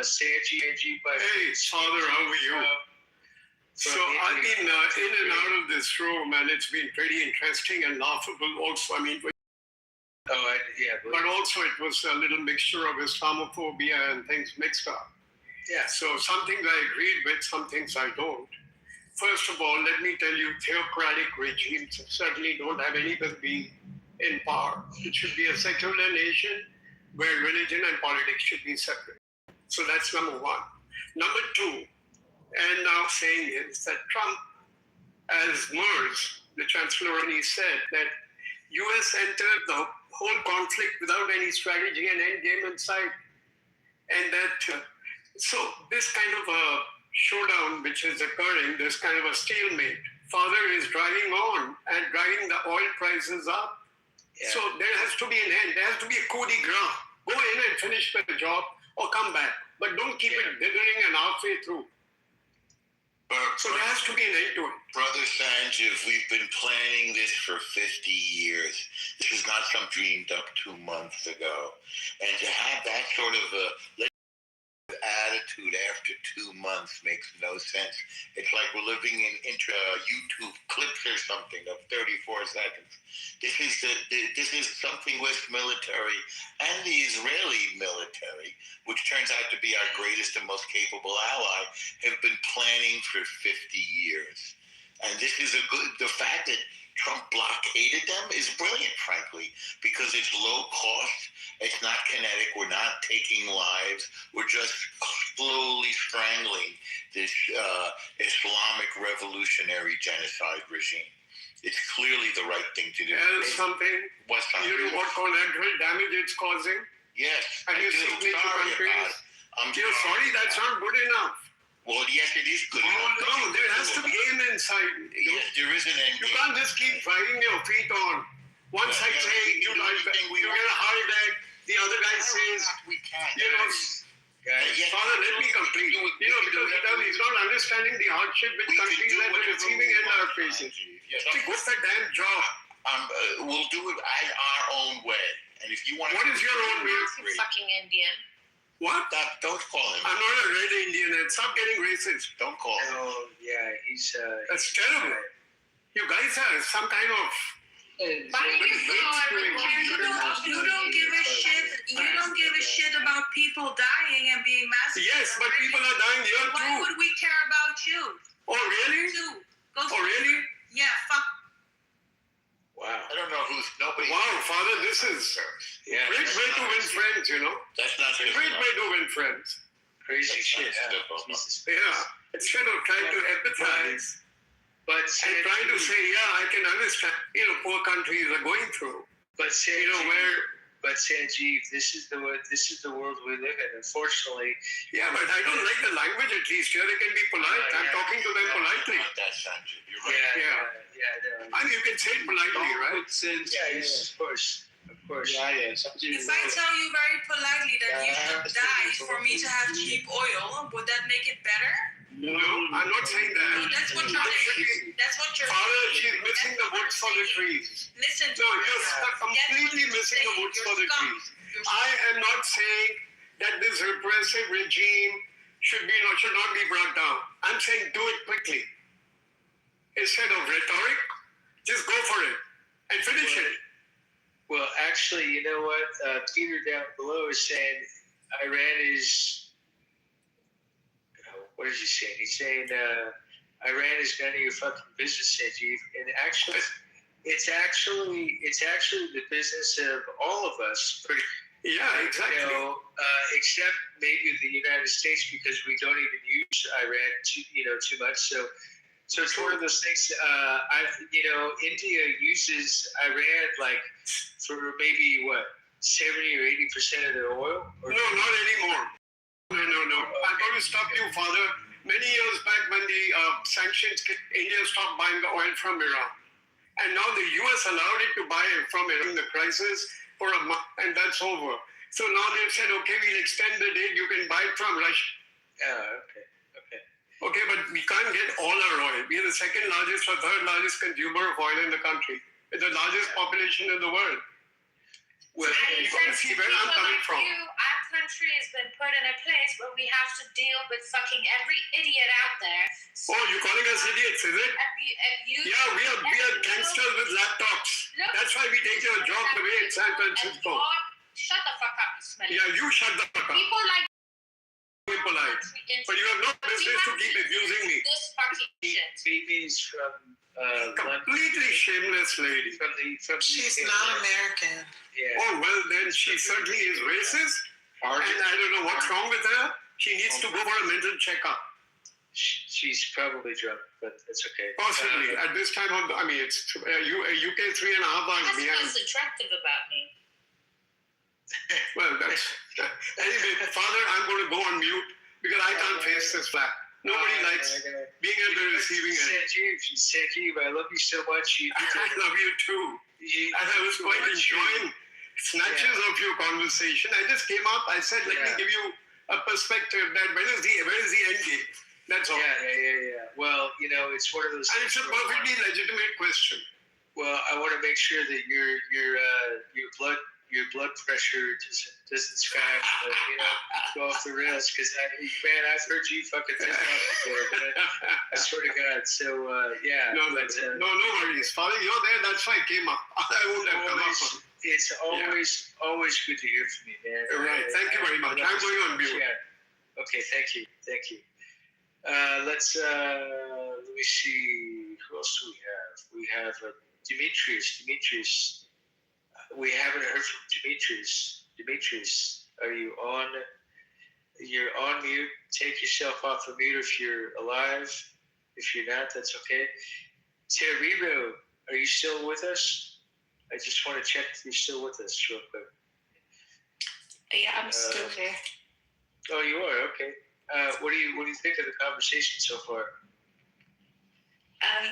Sanji. Hey, Father, how are you? So I've been in and out of this room, and it's been pretty interesting and laughable also. I mean, but also it was a little mixture of Islamophobia and things mixed up. Yeah. So some things I agreed with, some things I don't. First of all, let me tell you, theocratic regimes certainly don't have any being in power. It should be a secular nation where religion and politics should be separate. So that's number one. Number two, and now saying is that Trump, as MERS, the Chancellor, he said that U.S. entered the whole conflict without any strategy and end game in sight. And that, so this kind of a showdown which is occurring, this kind of a stalemate, father is driving on and driving the oil prices up. Yeah. So there has to be an end. There has to be a coup de grace. Go in and finish the job or come back. But don't keep it dithering and halfway through. So there has to be an end to it. Brother Sanjeev, we've been planning this for 50 years. This is not some dreamed up 2 months ago. And to have that sort of a attitude after 2 months makes no sense. It's like we're living in YouTube clips or something of 34 seconds. This is something with military and the Israeli military, which turns out to be our greatest and most capable ally, have been planning for 50 years. And this is the fact that Trump blockaded them is brilliant, frankly, because it's low cost, it's not kinetic, we're not taking lives, we're just slowly strangling this Islamic revolutionary genocide regime. It's clearly the right thing to do. And something, what's something? You know what collateral damage it's causing? Yes. And you signatory countries? You're sorry, that's not good enough. Well, yes, it is good enough. No, there has to be end in sight. Yes, there is an end. You can't just keep fighting your feet on. One side saying you get a heart attack, the other guy says, we can't. You know, Father, let me complete. You know, because he's not understanding the hardship which countries that are receiving and are facing. What's that damn job? We'll do it our own way. And if you want, what is your own way? Fucking Indian. What? Don't call him. I'm not a red Indian, and stop getting racist. Don't call him. Oh, yeah, he's... That's terrible. You guys are some kind of... You don't give a shit. You don't give a shit about people dying and being massacred. Yes, but people are dying here too. Why would we care about you? Oh, really? Oh, really? Yeah, fuck. Wow. I don't know who's nobody. Wow, Father, this is great way to win friends, you know. That's not a great way to win friends. Crazy shit. Yeah. Instead of trying to empathize, but trying to say, I can understand, poor countries are going through. But Sanjeev, this is the world we live in. Unfortunately. Yeah, but I don't like the language. At least here they can be polite. I'm talking to them politely. That's Sanjeev. You're right. Yeah. I mean, you can say it politely, right? Yes, of course. If I tell you very politely that you should die for me to have cheap oil, would that make it better? No, I'm not saying that. That's what you're saying. That's what you're saying. Father, she's missing the woods for the trees. Listen to you're completely missing the woods for the trees. I am not saying that this repressive regime should not be brought down. I'm saying do it quickly. Instead of rhetoric, just go for it and finish it. Well, actually, you know what? Peter down below is saying Iran is... What is he saying? He's saying Iran is none of your fucking business, Sanjeev. And actually, it's actually the business of all of us. Yeah, exactly. Except maybe the United States, because we don't even use Iran too much. So it's one of those things. India uses Iran like for maybe 70 or 80% of their oil. No, not anymore. No. I'm going to stop you, Father. Many years back when the sanctions, India stopped buying the oil from Iran. And now the U.S. allowed it to buy it from Iran in the crisis for a month, and that's over. So now they've said, okay, we'll extend the date. You can buy it from Russia. Okay, but we can't get all our oil. We are the second largest or third largest consumer of oil in the country. It's the largest population in the world. Well, you got to see where I'm coming from. Our country has been put in a place where we have to deal with fucking every idiot out there. So you're calling us idiots, is it? We are gangsters with laptops. That's why we take your job away in San Francisco. Shut the fuck up, you smelly. Yeah, you shut the fuck up. People like polite. But you have no business to keep abusing me. This fucking shit. Phoebe's from Completely shameless lady. She's not American. Yeah. Oh, well, then she certainly is racist. And I don't know what's wrong with her. She needs to go for a mental checkup. She's probably drunk, but it's okay. Possibly. At this time of, I mean, it's UK 3.5 hours That's behind. what's attractive about me. Well, that's anyway. Father, I'm going to go on mute because I can't face this flat. Nobody likes being at the receiving end. Sanjeev, I love you so much. I love you too. And I was quite enjoying snatches of your conversation. I just came up. I said, let me give you a perspective that where is the end game? That's all. Yeah. Well, you know, it's one of those. And it's a perfectly legitimate question. Well, I want to make sure that your blood pressure doesn't sky, go off the rails. Because I've heard you fucking think about it before. I swear to God. So yeah. No worries. Father, you're there. That's why I came up. I wouldn't have come up. It's always good to hear from you, man. All right. Thank you very much. I'm going on mute. Yeah. Okay. Thank you. Let me see. Who else do we have? We have Demetrius. We haven't heard from Demetrius. Demetrius, are you on? You're on mute. Take yourself off of mute if you're alive. If you're not, that's okay. Terriro, are you still with us? I just want to check if you're still with us real quick. Yeah, I'm still here. Oh, you are? Okay. What do you think of the conversation so far?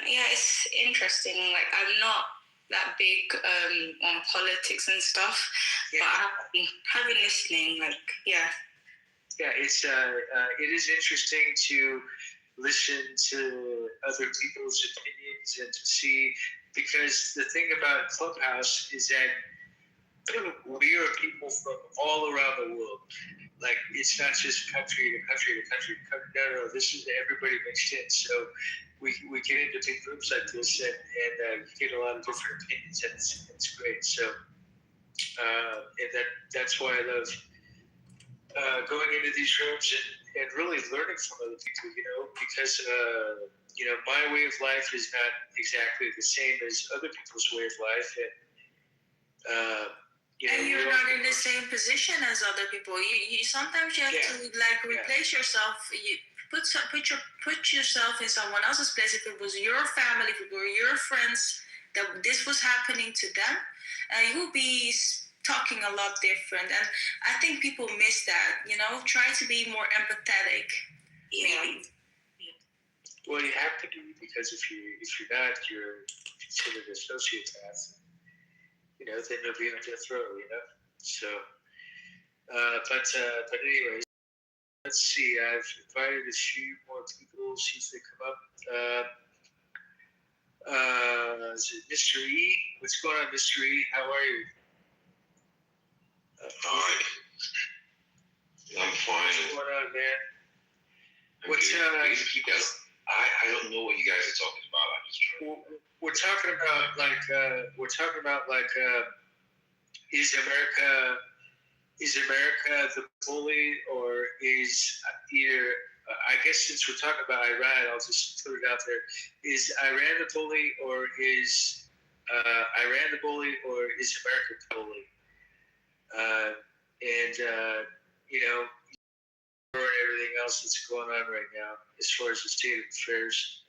Yeah, it's interesting. Like, I'm not that big on politics and stuff, but I've been listening. Like, yeah. Yeah, it is interesting to listen to other people's opinions and to see, because the thing about Clubhouse is that we are people from all around the world. Like, it's not just country to country to country. No, this is everybody mixed in. So we get into big groups like this, and you get a lot of different opinions, and it's great. So and that's why I love going into these rooms and really learning from other people, because my way of life is not exactly the same as other people's way of life, and you're not in the same position as other people. You sometimes you have to replace yourself. You put yourself in someone else's place. If it was your family, if it were your friends, that this was happening to them, you will be talking a lot different. And I think people miss that. Try to be more empathetic. Yeah. Well, you have to be, because if you're not, you're considered a sociopath. Then you'll be on death row, So, but anyways, let's see. I've invited a few more people, see if they come up. Is it Mr. E? What's going on, Mr. E? How are you? Hi. I'm fine. What's going on, man? You guys, I don't know what you guys are talking about. We're talking about is America the bully, or is either I guess since we're talking about Iran, I'll just put it out there: is Iran the bully, or is Iran the bully, or is America the bully? And everything else that's going on right now as far as the state of affairs.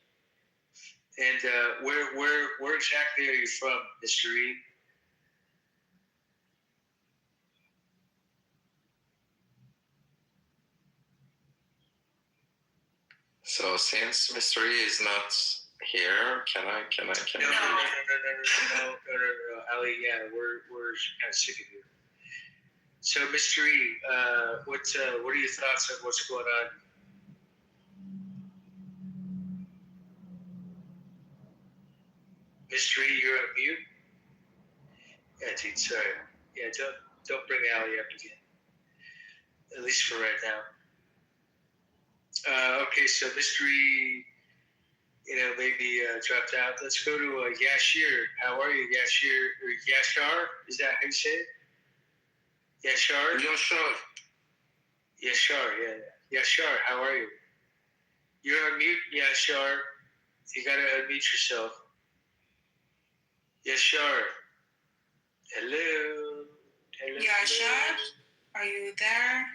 And where exactly are you from, Mr. E? So since Mr. E is not here, can I? No, Ali. Yeah, we're kind of sick of you. So, Mr. E, what are your thoughts on what's going on? Mr. E, you're on mute. Yeah, dude, sorry. Yeah, don't bring Ali up again. At least for right now. Okay, so Mr. E, maybe dropped out. Let's go to Yashir. How are you, Yashir? Or Yashar? Is that how you say it? Yashar? Yashar. Yashar, Yashar, how are you? You're on mute, Yashar. You gotta unmute yourself. Yashar. Hello. Yashar, are you there?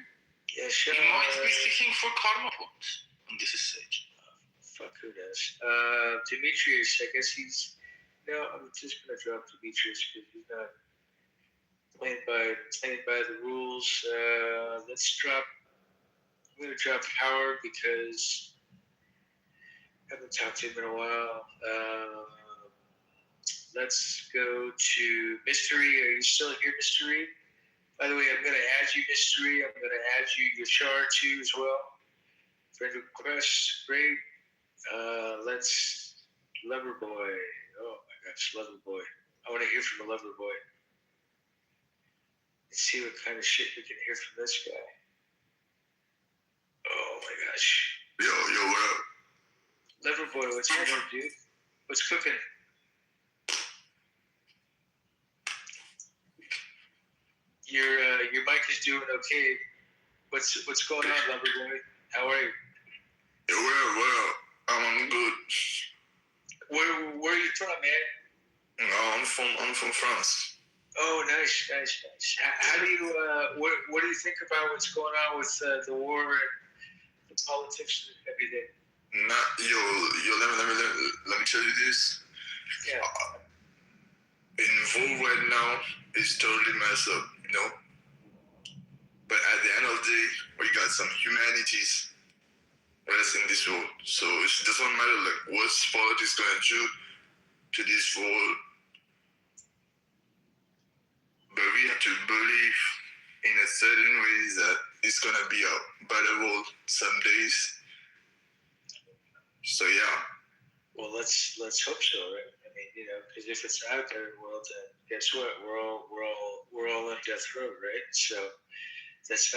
Yashar. He might be seeking for karma points on this stage. Fuck, who knows? Demetrius, I guess he's. No, I'm just gonna drop Demetrius because he's not playing by the rules. Let's drop. I'm gonna drop Howard because I haven't talked to him in a while. Let's go to Mystery. Are you still here, Mystery? By the way, I'm gonna add you, Mystery. I'm gonna add you, Yashar, too, as well. Friend request, great. Let's Loverboy. Oh my gosh, Loverboy. I want to hear from the Loverboy. Let's see what kind of shit we can hear from this guy. Oh my gosh. Yo, what up? Loverboy, what's happening, dude? What's cooking? Your mic is doing okay. What's going on, Loverboy? How are you? Yo, what up? I'm good. Where are you from, man? No, I'm from France. Oh, nice. How do you what do you think about what's going on with the war and the politics and everything? Let me tell you this. Yeah. In war right now is totally messed up, you know. But at the end of the day, we got some humanities rest in this world. So it doesn't matter like what politics going to do to this world. But we have to believe in a certain way that it's gonna be a better world some days. So yeah. Well, let's hope so, right? I mean, you know, because if it's not a better world, then guess what? We're all on death row, right? So that's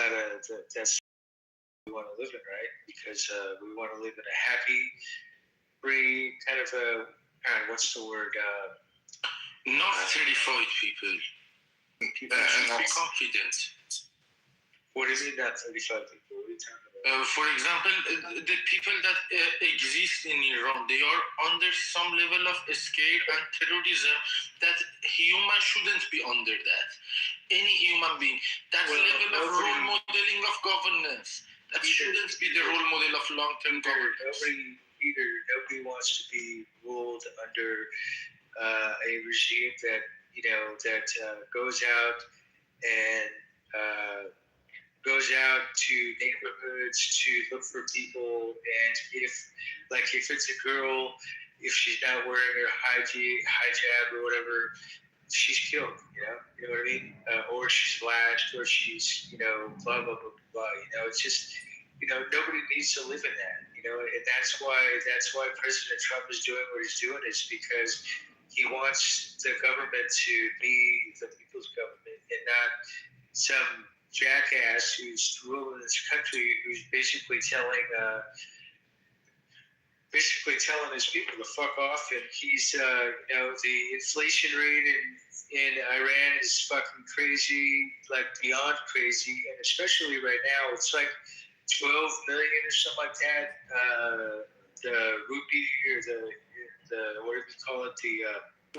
we want to live in, right? Because we want to live in a happy, free kind of a what's the word? Not terrified people. People should be confident. What is it? Not 35 people. What are you talking about? For example, the people that exist in Iran, they are under some level of scare and terrorism that humans shouldn't be under that. Any human being. That level of role modeling of governance. That shouldn't be the role model of long-term governance. Nobody wants to be ruled under a regime that goes out and goes out to neighborhoods to look for people, and if it's a girl, if she's not wearing her hijab or whatever, she's killed. You know what I mean? Or she's lashed, or she's blah blah blah blah. It's just nobody needs to live in that. And that's why President Trump is doing what he's doing, is because he wants the government to be the people's government and not some jackass who's ruling this country, who's basically telling his people to fuck off. And he's the inflation rate in Iran is fucking crazy, like beyond crazy, and especially right now it's like 12 million or something like that. The rupee, or the what do we call it? The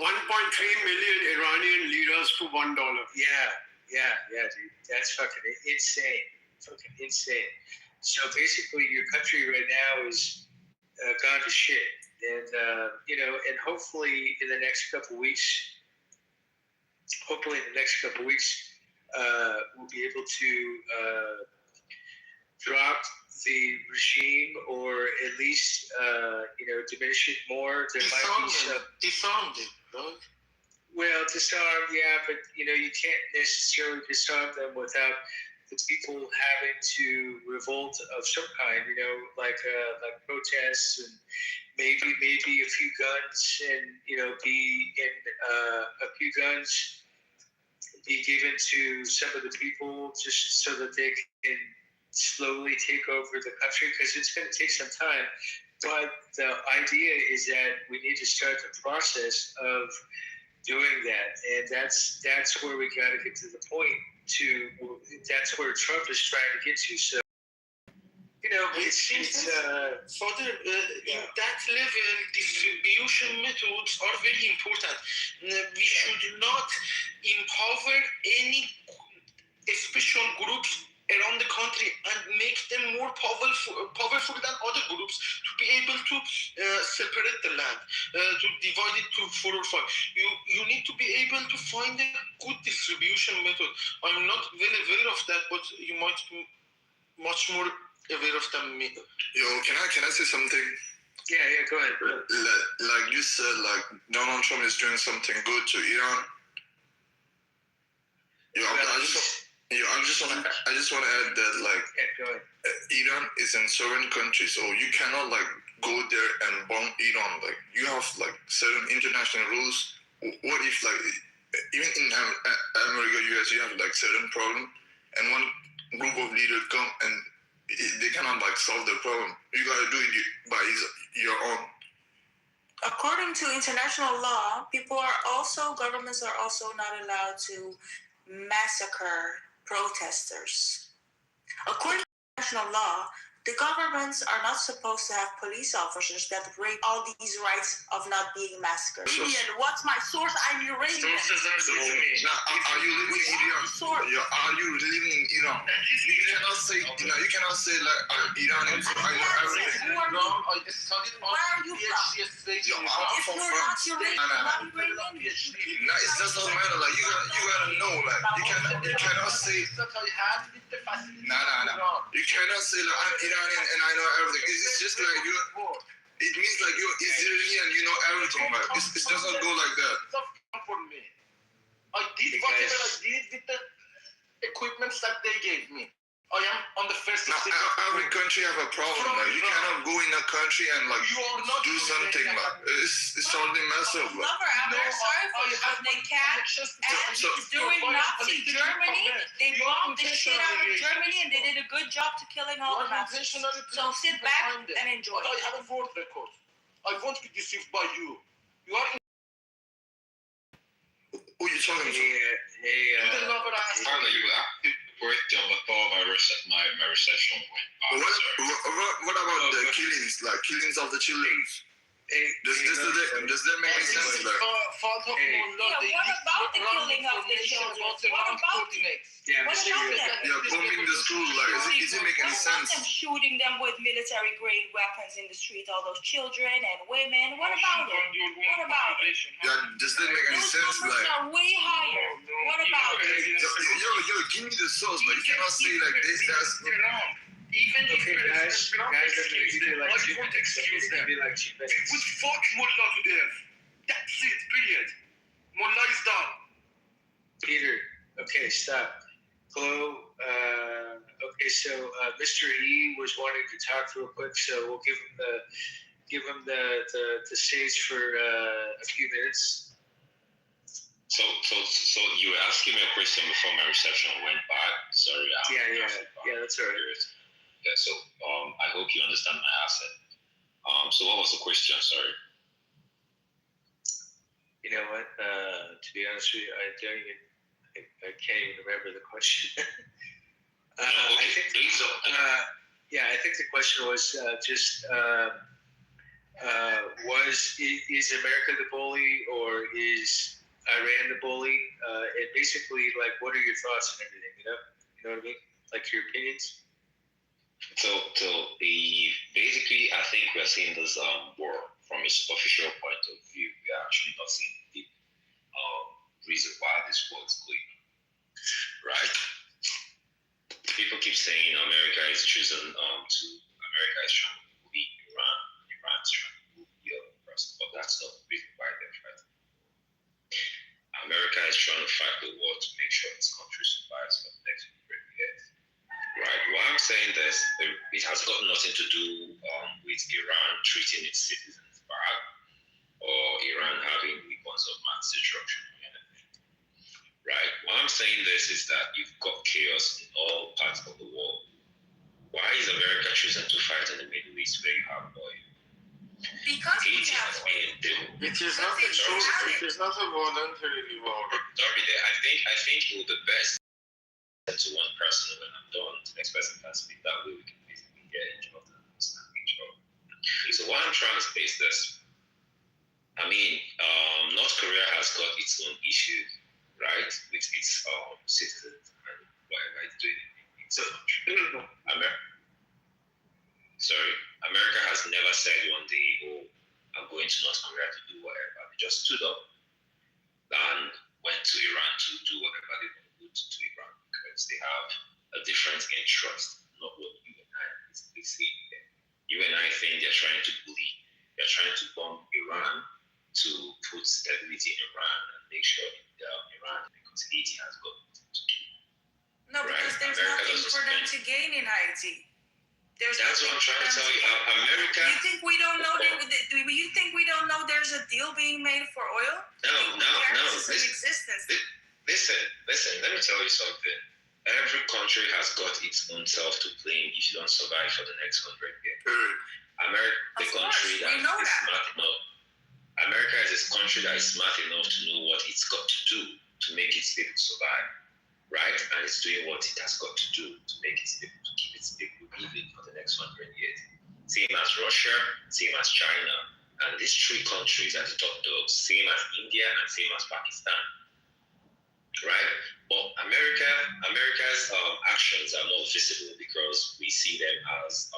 1.3 million Iranian liras to $1. Yeah, dude. That's fucking insane. So basically, your country right now is gone to shit. And, and hopefully in the next couple of weeks, we'll be able to drop the regime, or at least, diminish it more. There might be some... Disarm it, right? Well, disarm, yeah, but you can't necessarily disarm them without the people having to revolt of some kind. Like protests, and maybe a few guns, and be given to some of the people just so that they can slowly take over the country, because it's going to take some time. But the idea is that we need to start the process of doing that, and that's where we got to get to the point That's where Trump is trying to get to. So, it seems further in that level, distribution methods are very important. We should not empower any special groups around the country and make them more powerful than other groups to be able to separate the land, to divide it to 4 or 5. You need to be able to find a good distribution method. I'm not well aware of that, but you might be much more aware of than me. Yo, can I say something? Yeah, go ahead. Like you said, like Donald Trump is doing something good to Iran. I just want to add that Iran is in sovereign country, so you cannot like go there and bomb Iran. Like you have like certain international rules. What if like even in America, US, you have like certain problem, and one group of leaders come and they cannot like solve the problem. You gotta do it by your own. According to international law, governments are also not allowed to massacre protesters. According to international law, the governments are not supposed to have police officers that break all these rights of not being massacred. What's my source? I'm Iranian. Are you living in Iran? Are you living in Iran? You cannot say like I'm Iranian, so I know everything. Where are you from? If you're not Iranian, it doesn't matter. Like you gotta know. Like you cannot say. You cannot say like I'm Iranian and I know everything. It's just like you. It means like you're Israeli and you know everything. Like it doesn't go like that. For me, I did whatever I did with the equipment that they gave me. I am on the first. Every country have a problem. Like you cannot go in a country and like do something like it's totally messed up. Like. I'm very sorry for you, but they can't. And during Nazi Germany, they bombed the shit out of Germany, and they did a good job to killing all the Nazis. So sit back and enjoy. I have a world record. I won't be deceived by you. You are. Who are you talking to? Birthday before my reception went. What about the killings? Like killings of the children? Does that make any sense? What about the killing of the children? What about them? Bombing the school. Like, does it make any sense? Them shooting them with military-grade weapons in the street, all those children and women. What about it? What about it? Does that make any sense? Those numbers are way higher. What about it? Yo, give me the source, but you cannot say like this. That's even if guys, I won't excuse them. With fuck Mullah to death. That's it, period. Mullah is done. Peter, okay, stop. Chloe, okay, so Mr. E was wanting to talk real quick, so we'll give him the stage for a few minutes. So you were asking me a question before my reception went bad. Sorry. Yeah, that's all right. Okay, so I hope you understand my accent. So what was the question? Sorry. You know what? To be honest with you, I can't even remember the question. I think the question was is America the bully or is Iran the bully? And basically, like, what are your thoughts on everything? You know what I mean? Like your opinions. So basically, I think we are seeing this war from its official point of view. We are actually not seeing the reason why this war is going on, right? People keep saying America is trying to bully Iran. Iran is trying to bully the other person, but that's not the reason why they're fighting. America is trying to fight the war to make sure its country survives for the next 100 years. Right. Why I'm saying this, it has got nothing to do with Iran treating its citizens bad or Iran having weapons of mass destruction or anything. Right. Why I'm saying this is that you've got chaos in all parts of the world. Why is America choosing to fight in the Middle East where you have oil? Because Haiti has been It is not a choice. It is not a voluntary revolt. I think it would be best to one person when I'm done. The next person can speak. That way we can basically get each other and understand each other. So why I'm trying to say is this. I mean, North Korea has got its own issues, right, with its citizens and whatever it's doing in its country. America has never said one day, oh, I'm going to North Korea to do whatever. They just stood up and went to Iran to do whatever they want to do to Iran because they have a different interest, not what you and I are basically saying there. You and I think they're trying to bully, they're trying to bomb Iran to put stability in Iran and make sure Iran, because Haiti has got nothing to do. No, because there's nothing for them to gain in Haiti. That's what I'm trying to tell you. America. You think we don't know? You think we don't know there's a deal being made for oil? No. Existence. Listen. Let me tell you something. Every country has got its own self to blame if you don't survive for the next 100 years. America, the country that is smart enough. America is a country that is smart enough to know what it's got to do to make its people survive, right? And it's doing what it has got to do to make its people, to keep its people living for the next 100 years. Same as Russia, same as China, and these three countries are the top dogs. Same as India and same as Pakistan, right? But America's actions are not visible because we see them as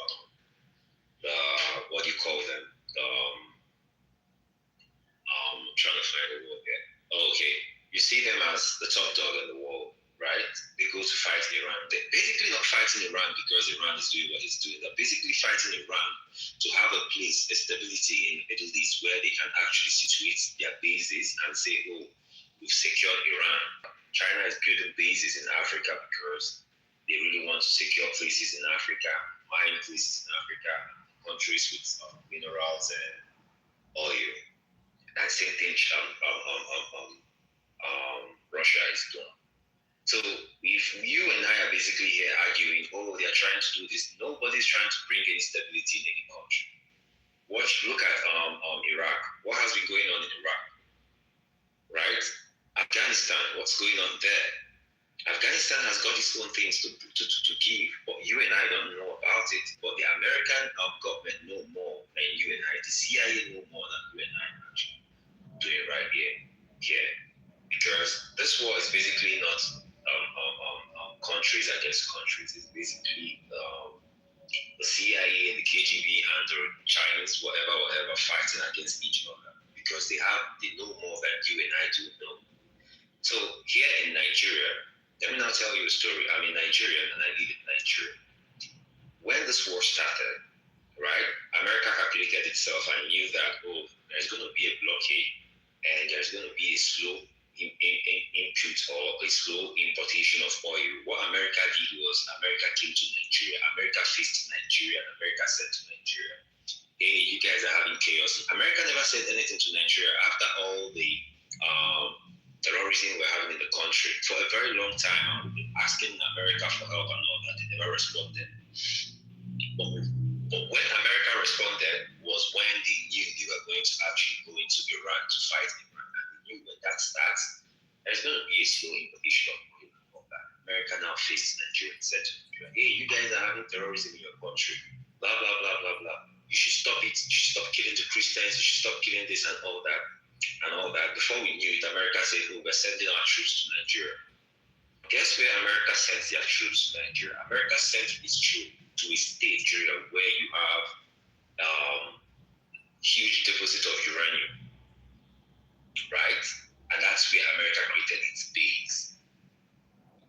what do you call them? I'm trying to find a word here. Oh, okay. You see them as the top dog in the world, right? They go to fight Iran. They're basically not fighting Iran because Iran is doing what it's doing. They're basically fighting Iran to have a place, a stability in the Middle East where they can actually situate their bases and say, oh, we've secured Iran. China is building bases in Africa because they really want to secure places in Africa, mine places in Africa, countries with minerals and oil. And same thing Russia is doing. So if you and I are basically here arguing, oh, they're trying to do this, nobody's trying to bring any stability in any country. Look at Iraq. What has been going on in Iraq? Right? Afghanistan, what's going on there? Afghanistan has got its own things to give, but you and I don't know about it. But the American government know more than you and I. The CIA know more than you and I are actually doing right here. Because this war is basically not countries against countries. It's basically the CIA and the KGB and the Chinese, whatever, fighting against each other because they know more than you and I do know. So here in Nigeria, let me now tell you a story. I'm a Nigerian and I live in Nigeria. When this war started, right, America calculated itself and knew that, oh, there's going to be a blockade and there's going to be a slow input or a slow importation of oil. What America did was America came to Nigeria. America faced Nigeria and America said to Nigeria, hey, you guys are having chaos. America never said anything to Nigeria after all the terrorism we're having in the country. For a very long time, I've been asking America for help and all that. They never responded. But when America responded was when they knew they were going to actually go into Iran to fight Iran. And they knew when that starts, there's going to be a slow invasion of oil and all that. America now faced Nigeria and said to Nigeria, hey, you guys are having terrorism in your country. Blah, blah, blah, blah, blah. You should stop it. You should stop killing the Christians. You should stop killing this and all that. Before we knew it, America said, oh, we're sending our troops to Nigeria. Guess where America sent their troops to Nigeria? America sent its troops to a state, Nigeria, where you have huge deposit of uranium, right? And that's where America created its base.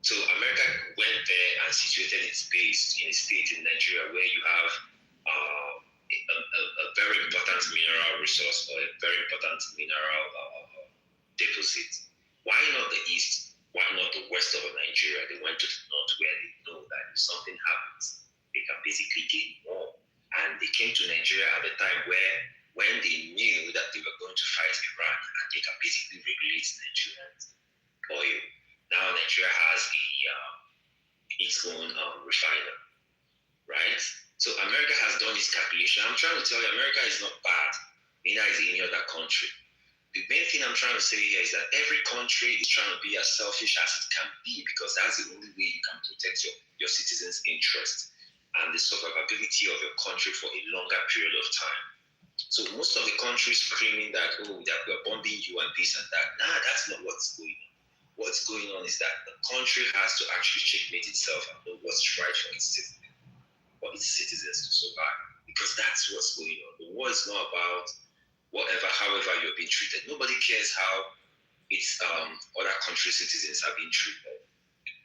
So America went there and situated its base in a state in Nigeria where you have a very important mineral resource or a very important mineral deposit. Why not the east? Why not the west of Nigeria? They went to the north where they know that if something happens, they can basically gain more. And they came to Nigeria at a time when they knew that they were going to fight Iran and they can basically regulate Nigerian oil. Now Nigeria has its own refiner, right? So America has done its calculation. I'm trying to tell you, America is not bad. Neither is any other country. the main thing I'm trying to say here is that every country is trying to be as selfish as it can be, because that's the only way you can protect your citizens' interests and the survivability of your country for a longer period of time. So most of the countries screaming that, that we're bombing you and this and that. Nah, that's not what's going on. What's going on is that the country has to actually checkmate itself and know what's right for its citizens to survive. Because that's what's going on. The war is not about however you're being treated. Nobody cares how other country citizens are being treated.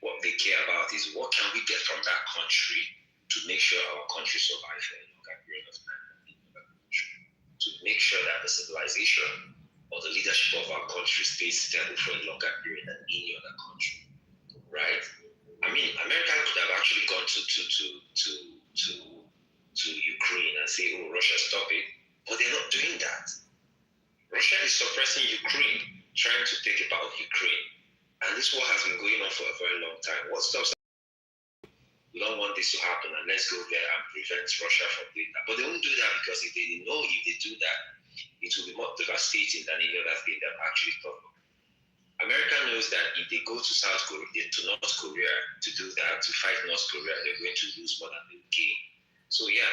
What they care about is what can we get from that country to make sure our country survives for a longer period of time than another country. To make sure that the civilization or the leadership of our country stays stable for a longer period than any other country. Right? I mean, America could have actually gone to Ukraine and say, Russia, stop it. But they're not doing that. Russia is suppressing Ukraine, trying to take about Ukraine. And this war has been going on for a very long time. What stops that? We don't want this to happen, and let's go there and prevent Russia from doing that. But they won't do that because if they know if they do that, it will be more devastating than any other thing they've actually thought of. America knows that if they go to North Korea to do that, to fight North Korea, they're going to lose more than they gain. So yeah,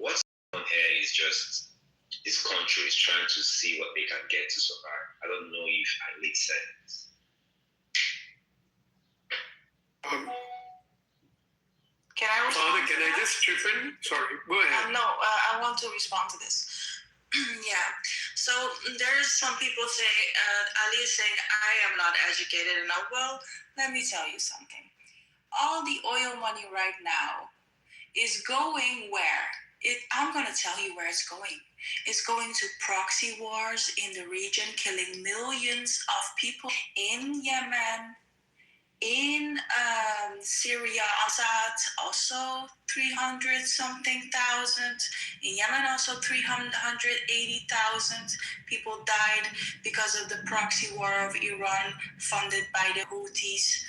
what's on here is just this country is trying to see what they can get to survive. I don't know if I made sense. Can I respond? Father, can I just chip in? Sorry, go ahead. No, I want to respond to this. Yeah, so there's some people say, Ali is saying, I am not educated enough. Well, let me tell you something. All the oil money right now is going where? I'm going to tell you where it's going. It's going to proxy wars in the region, killing millions of people in Yemen, in Syria, Assad, also 300-something thousand. In Yemen, also 380,000 people died because of the proxy war of Iran, funded by the Houthis,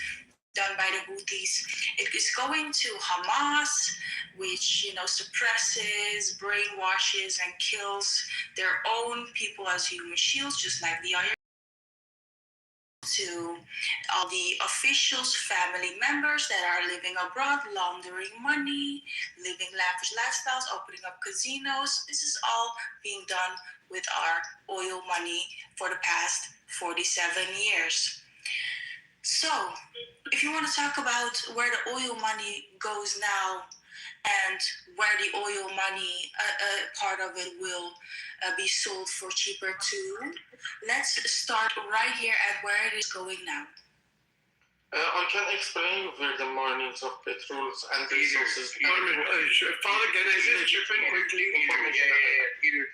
done by the Houthis. It is going to Hamas, which suppresses, brainwashes, and kills their own people as human shields, just like the IRA. To all the officials, family members that are living abroad, laundering money, living lavish lifestyles, opening up casinos. This is all being done with our oil money for the past 47 years. So, if you want to talk about where the oil money goes now and where the oil money, part of it will be sold for cheaper too, let's start right here at where it is going now. I can explain where the minings of petrols and resources. Father, can I just chip in quickly? Peter.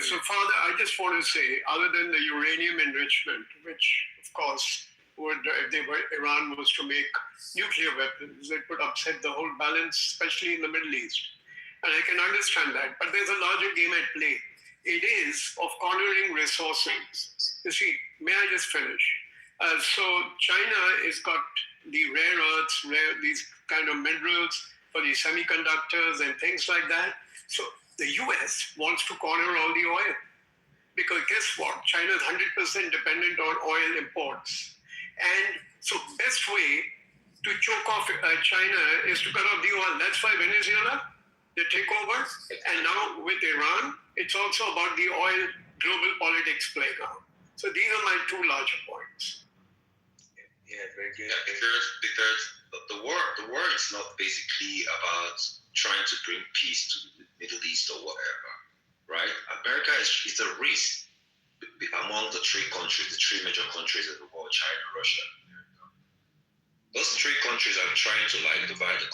So, Father, I just want to say, other than the uranium enrichment, which, of course, if Iran was to make nuclear weapons, it would upset the whole balance, especially in the Middle East. And I can understand that. But there's a larger game at play. It is of cornering resources. You see, may I just finish? So China has got the rare earths, these kind of minerals for the semiconductors and things like that. So the US wants to corner all the oil. Because guess what? China is 100% dependent on oil imports. And so best way to choke off China is to cut off the oil. That's why Venezuela, they take over. And now with Iran, it's also about the oil global politics playing out. So these are my two larger points. Yeah, very good. Yeah, because the war is not basically about trying to bring peace to the Middle East or whatever, right? America is a race among the three major countries in the world: China, Russia, and America. Those three countries are trying to divide the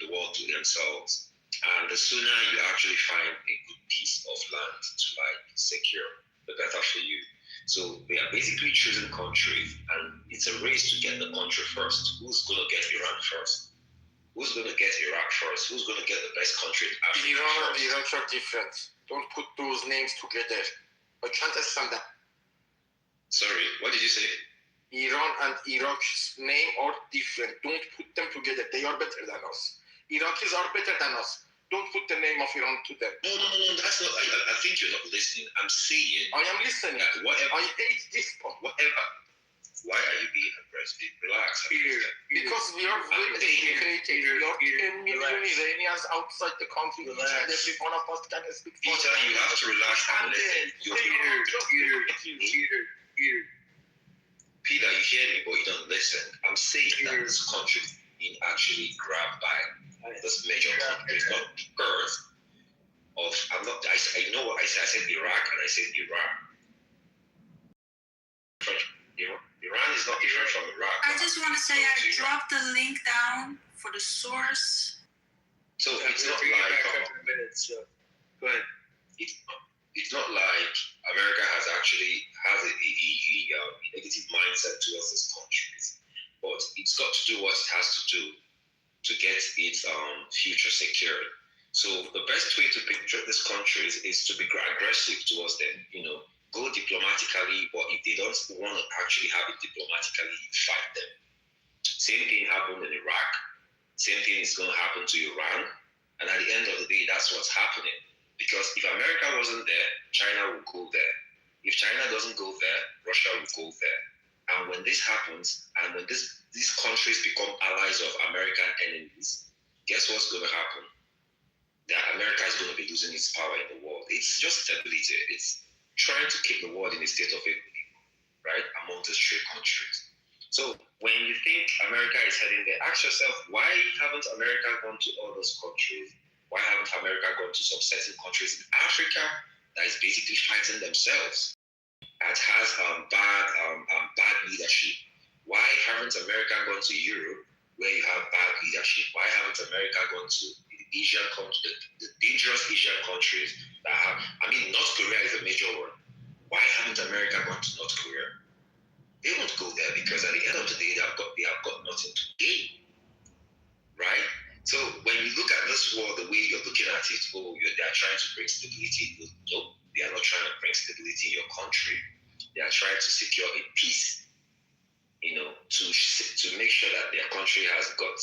world to themselves. And the sooner you actually find a good piece of land to secure, the better for you. So they are basically choosing countries, and it's a race to get the country first. Who's going to get Iran first? Who's going to get Iraq first? Who's going to get the best country in Africa Iran first? and Iraq are different. Don't put those names together. I can't understand that. Sorry, what did you say? Iran and Iraq's name are different. Don't put them together. They are better than us. Iraqis are better than us. don't put the name of Iran to them. No, that's not. I think you're not listening. I'm saying. I am listening. Whatever. I hate this part. Whatever. Why are you being aggressive? Relax. Because we are very educated. We are 10 million Iranians outside the country. Each and every one of us can speak. Peter, you have to relax and listen. Peter, you hear me, but you don't listen. I'm saying that this country is being actually grabbed by this major country. It's not birth of. I know what I said. I said Iraq and I said Iran. Iran is not different from Iraq. I just want to say I dropped the link down for the source. So it's not like go ahead. It's not like America has a negative mindset towards these countries, but it's got to do what it has to do to get its future secured. So the best way to picture these countries is to be aggressive towards them. Go diplomatically, but if they don't want to actually have it diplomatically, fight them. Same thing happened in Iraq. Same thing is going to happen to Iran. And at the end of the day, that's what's happening. Because if America wasn't there, China would go there. If China doesn't go there, Russia will go there. And when this happens, and when these countries become allies of American enemies, guess what's going to happen? That America is going to be losing its power in the world. It's just stability. It's trying to keep the world in a state of equilibrium, right, among these three countries. So when you think America is heading there, ask yourself, why haven't America gone to all those countries? Why haven't America gone to some certain countries in Africa that is basically fighting themselves, that has bad leadership? Why haven't America gone to Europe where you have bad leadership? Why haven't America gone to Asian countries, the dangerous Asian countries that have, North Korea is a major one. Why haven't America gone to North Korea? They won't go there because at the end of the day, they have got nothing to gain, right? So when you look at this war, the way you're looking at it, they are trying to bring stability. No, they are not trying to bring stability in your country. They are trying to secure a peace, to make sure that their country has got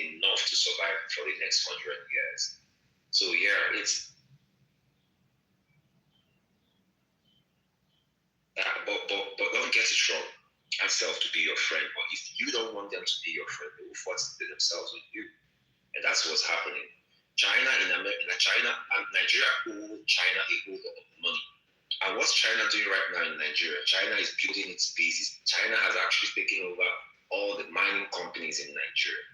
enough to survive for the next 100 years. So yeah, it's but don't get it wrong. Ask yourself to be your friend, but if you don't want them to be your friend, they will fight themselves with you, and that's what's happening. Nigeria owe China a whole lot of money. And what's China doing right now in Nigeria? China is building its bases. China has actually taken over all the mining companies in Nigeria.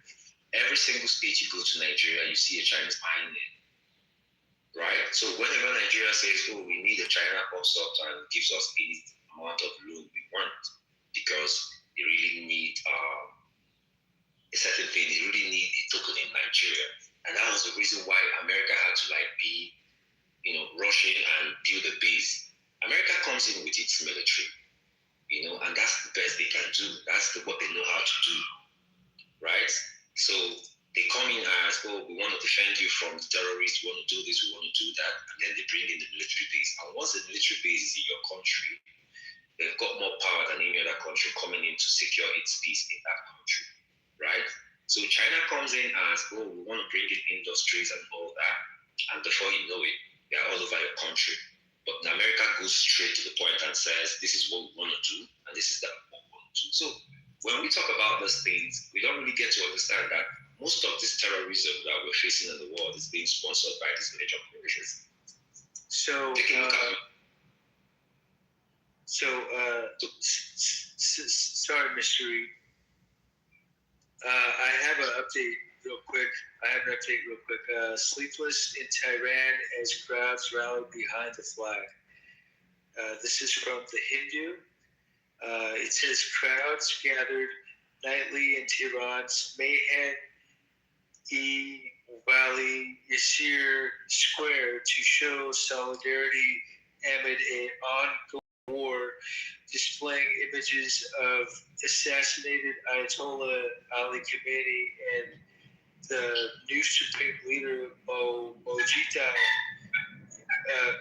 Every single state you go to Nigeria, you see a Chinese mining name, right? So whenever Nigeria says, we need a China comes up and gives us any amount of loan we want, because they really need a certain thing, they really need a token in Nigeria. And that was the reason why America had to be, rushing and build a base. America comes in with its military, and that's the best they can do. That's what they know how to do, right? So they come in as, we want to defend you from the terrorists, we want to do this, we want to do that, and then they bring in the military base. And once the military base is in your country, they've got more power than any other country coming in to secure its peace in that country, right? So China comes in as, we want to bring in industries and all that, and before you know it, they are all over your country. But America goes straight to the point and says, this is what we want to do, and this is what we want to do. So when we talk about those things, we don't really get to understand that most of this terrorism that we're facing in the world is being sponsored by these major corporations. So, take a look at sorry, Mr. Reed. I have an update real quick. Sleepless in Tehran as crowds rally behind the flag. This is from the Hindu. It says crowds gathered nightly in Tehran's Valley Yasir Square to show solidarity amid an ongoing war, displaying images of assassinated Ayatollah Ali Khamenei and the new supreme leader Mojtaba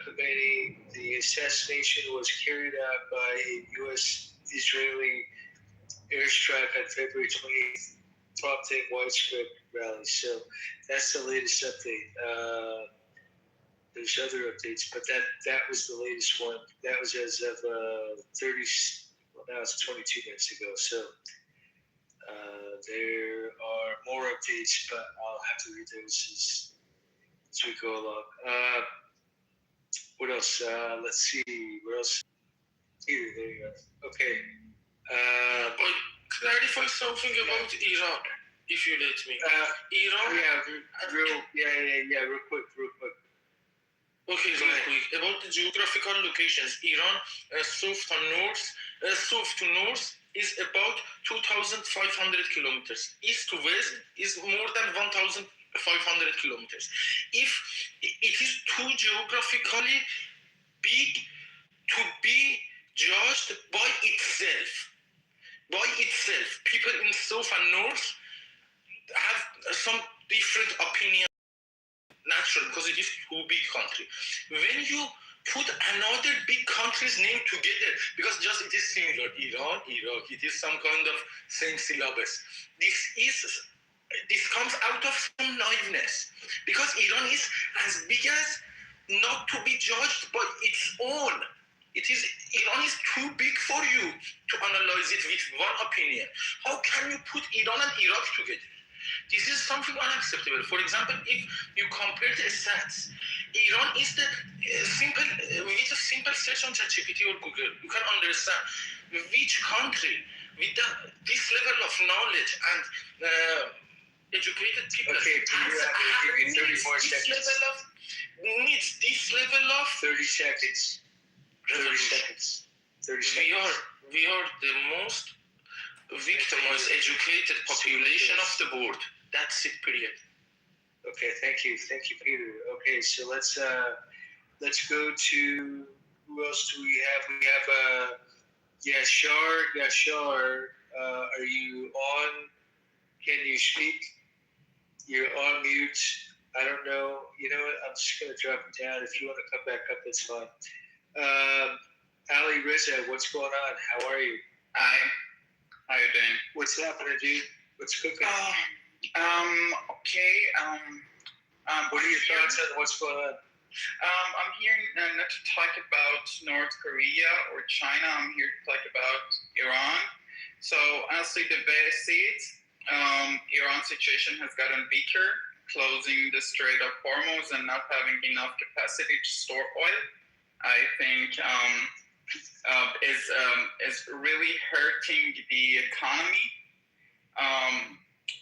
Khamenei. The assassination was carried out by a U.S.-Israeli airstrike on February 28th prop take widespread rally. So that's the latest update. There's other updates, but that was the latest one. That was as of 30. Well, now it's 22 minutes ago. So there are more updates, but I'll have to read those as we go along. What else? Let's see. What else? Here, there you go. Okay. But clarify something about Iran, if you let me. Iran. Real quick. Okay, real quick. About the geographical locations, Iran, south to north is about 2,500 kilometers. East to west is more than 1,500 kilometers. If it is too geographically big to be judged by itself. People in south and north have some different opinions. Natural, because it is too big country. When you put another big country's name together, because just it is similar, Iran, Iraq, it is some kind of same syllabus. This comes out of some naiveness, because Iran is as big as not to be judged by its own. Iran is too big for you to analyze it with one opinion. How can you put Iran and Iraq together? This is something unacceptable. For example, if you compare the stats, Iran is the with a simple search on ChatGPT or Google, you can understand which country with this level of knowledge and educated people needs this level of 30 seconds. 30 seconds. We are the most victimized, educated population of the world. That's it, period. Okay, thank you, Peter. Okay, so let's go to, who else do we have? We have Yashar. Are you on? Can you speak? You're on mute. I don't know. You know what? I'm just gonna drop you down. If you want to come back up, that's fine. Ali Riza, what's going on? How are you? Hi. How you doing? What's happening, dude? What's cooking? Okay. What are your thoughts on what's going on? I'm here not to talk about North Korea or China. I'm here to talk about Iran. So honestly, the way I see it, Iran's situation has gotten weaker, closing the Strait of Hormuz and not having enough capacity to store oil. I think is really hurting the economy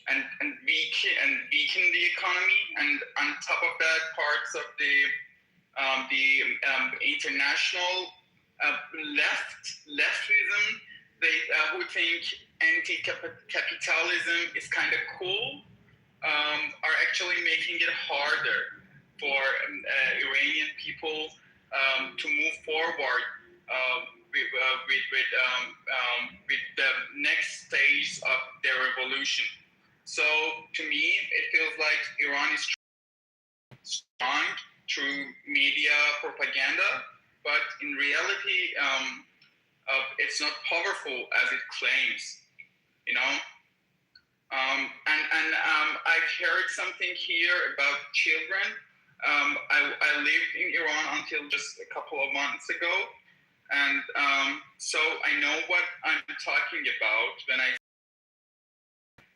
and weaken the economy. And on top of that, parts of the international leftism, they who think anti-capitalism is kind of cool, are actually making it harder for Iranian people to move forward with the next stage of their revolution. So to me, it feels like Iran is strong through media propaganda, but in reality, it's not powerful as it claims. You know. And I've heard something here about children. I lived in Iran until just a couple of months ago, and so I know what I'm talking about when I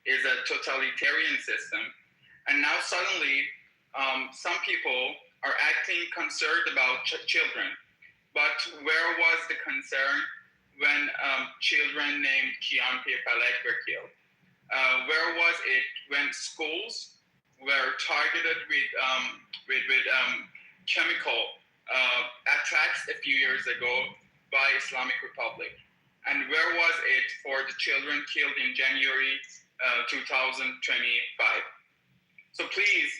is a totalitarian system. And now suddenly, some people are acting concerned about children. But where was the concern when children named Kian Falek were killed? Where was it when schools were targeted with chemical attacks a few years ago by Islamic Republic? And where was it for the children killed in January 2025? So please,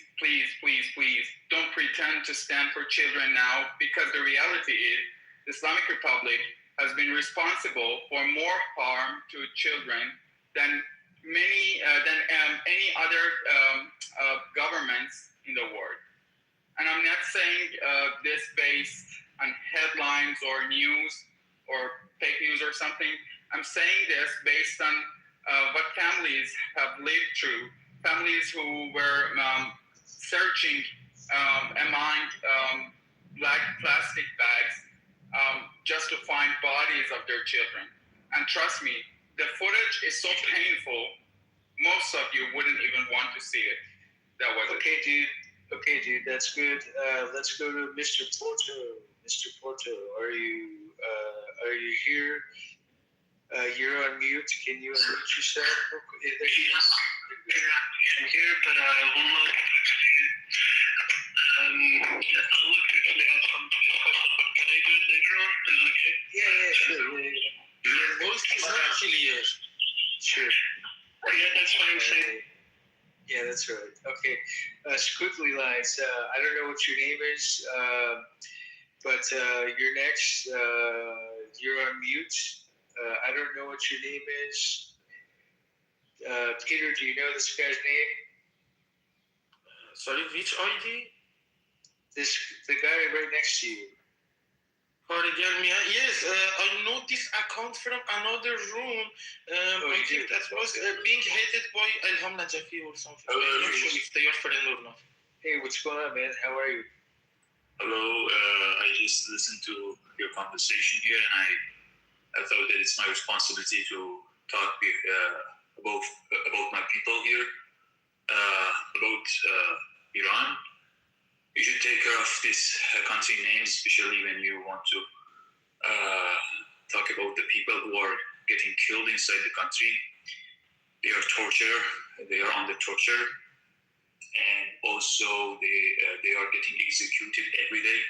don't pretend to stand for children now, because the reality is the Islamic Republic has been responsible for more harm to children than any other governments in the world. And I'm not saying this based on headlines or news or fake news or something. I'm saying this based on what families have lived through, families who were searching among black plastic bags just to find bodies of their children. And trust me, the footage is so painful, most of you wouldn't even want to see it. That was okay, dude. Okay, dude, that's good. Let's go to Mr. Porto. Mr. Porto, are you here? You're on mute. Can you unmute yourself? I'm here, but I will not actually. I will actually have some discussion, but can I do it later on? Is it okay? Yeah, sure. Your voice is not clear. Sure. Yeah, that's what I'm saying. Yeah, that's right. Okay. Squiggly lines. I don't know what your name is, but you're next. You're on mute. I don't know what your name is. Peter, do you know this guy's name? Sorry, which ID? The guy right next to you. Yes, I know this account from another room. I think that was being headed by Ilham Najafi or something. I'm not sure if they are friends or not. Hey, what's going on, man? How are you? Hello, I just listened to your conversation here, and I thought that it's my responsibility to talk about my people here, about Iran. You should take care of this country name, especially when you want to talk about the people who are getting killed inside the country. They are tortured. They are under torture, and also they are getting executed every day.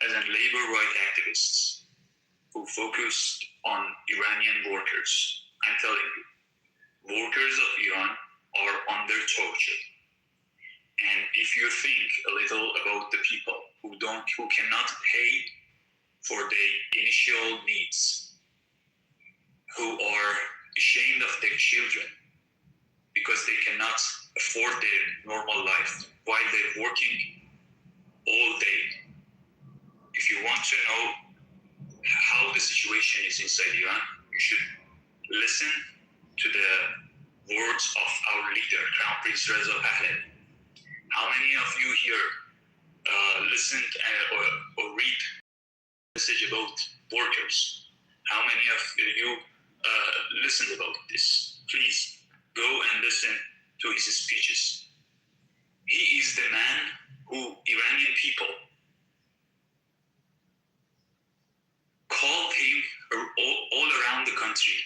As a labor rights activists who focused on Iranian workers, I'm telling you, workers of Iran are under torture. And if you think a little about the people who cannot pay for their initial needs, who are ashamed of their children because they cannot afford their normal life while they're working all day. If you want to know how the situation is inside Iran, you should listen to the words of our leader, Crown Prince Reza Pahlavi. How many of you here listened or read a message about workers? How many of you listened about this? Please go and listen to his speeches. He is the man who Iranian people called him all around the country.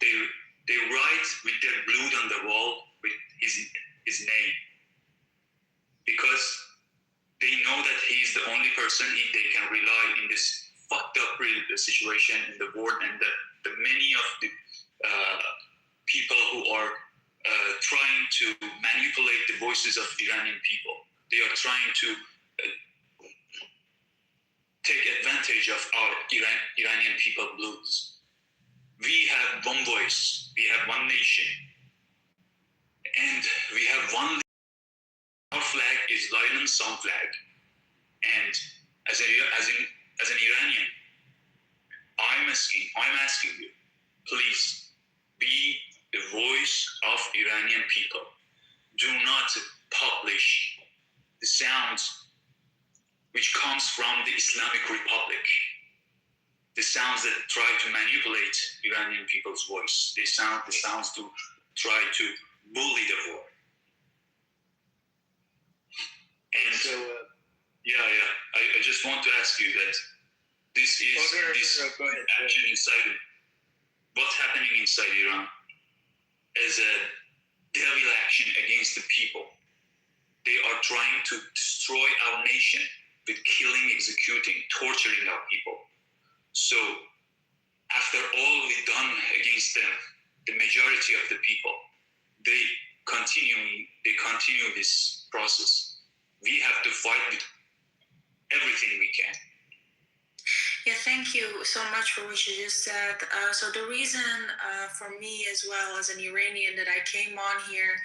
They write with their blood on the wall with his name, because they know that he is the only person they can rely in this fucked up situation in the world, and the many of the people who are trying to manipulate the voices of Iranian people. They are trying to take advantage of our Iranian people blues. We have one voice, we have one nation, and we have one. Our flag is Lion and Song flag, and as an Iranian, I'm asking you, please be the voice of Iranian people. Do not publish the sounds which comes from the Islamic Republic, the sounds that try to manipulate Iranian people's voice, the sounds to try to bully the war. And so, I just want to ask you that this action inside, what's happening inside Iran is a devil action against the people. They are trying to destroy our nation with killing, executing, torturing our people. So after all we've done against them, the majority of the people, they continue this process. We have to fight with everything we can. Yeah, thank you so much for what you just said. So the reason for me as well as an Iranian that I came on here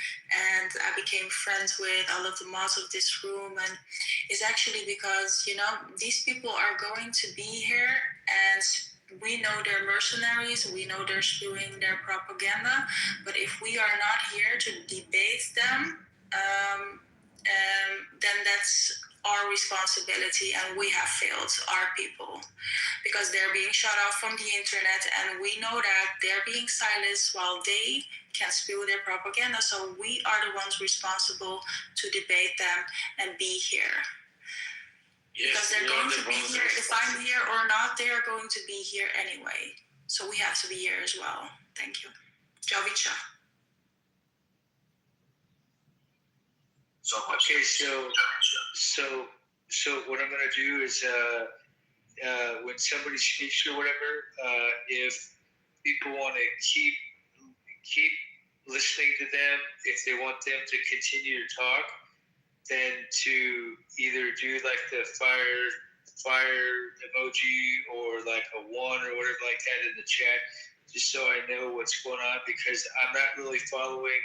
and I became friends with all of the mods of this room and is actually because, these people are going to be here and we know they're mercenaries, we know they're spewing their propaganda, but if we are not here to debate them, then that's our responsibility, and we have failed our people because they're being shut off from the internet, and we know that they're being silenced while they can spew their propaganda. So we are the ones responsible to debate them and be here. Yes, because they're going to be here. If I'm here or not, they are going to be here anyway. So we have to be here as well. Thank you. Javicha. Okay, so what I'm gonna do is when somebody speaks or whatever, if people want to keep listening to them, if they want them to continue to talk, then to either do like the fire emoji or like a 1 or whatever like that in the chat, just so I know what's going on, because I'm not really following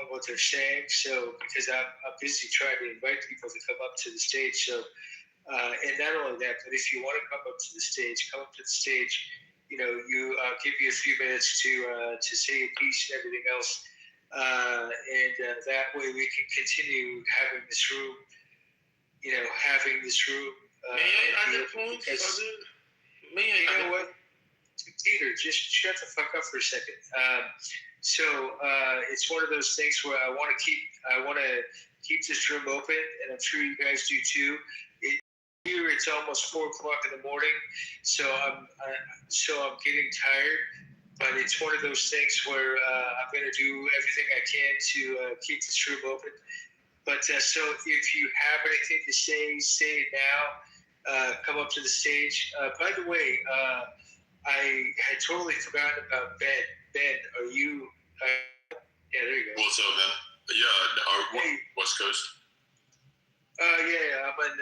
what they're saying. So because I'm busy trying to invite people to come up to the stage. So and not only that, but if you want to come up to the stage, come up to the stage. You know, I'll give you a few minutes to say a piece and everything else, and that way we can continue having this room. You know, May I add a point? You know what, Peter, just shut the fuck up for a second. So it's one of those things where I want to keep this room open, and I'm sure you guys do too. Here it's almost 4 o'clock in the morning, so I'm getting tired. But it's one of those things where I'm going to do everything I can to keep this room open. But so if you have anything to say it now. Come up to the stage. By the way, I had totally forgotten about Ben. Ben, are you? Yeah, there you go. What's up, man? Yeah, West Coast. Yeah, I'm in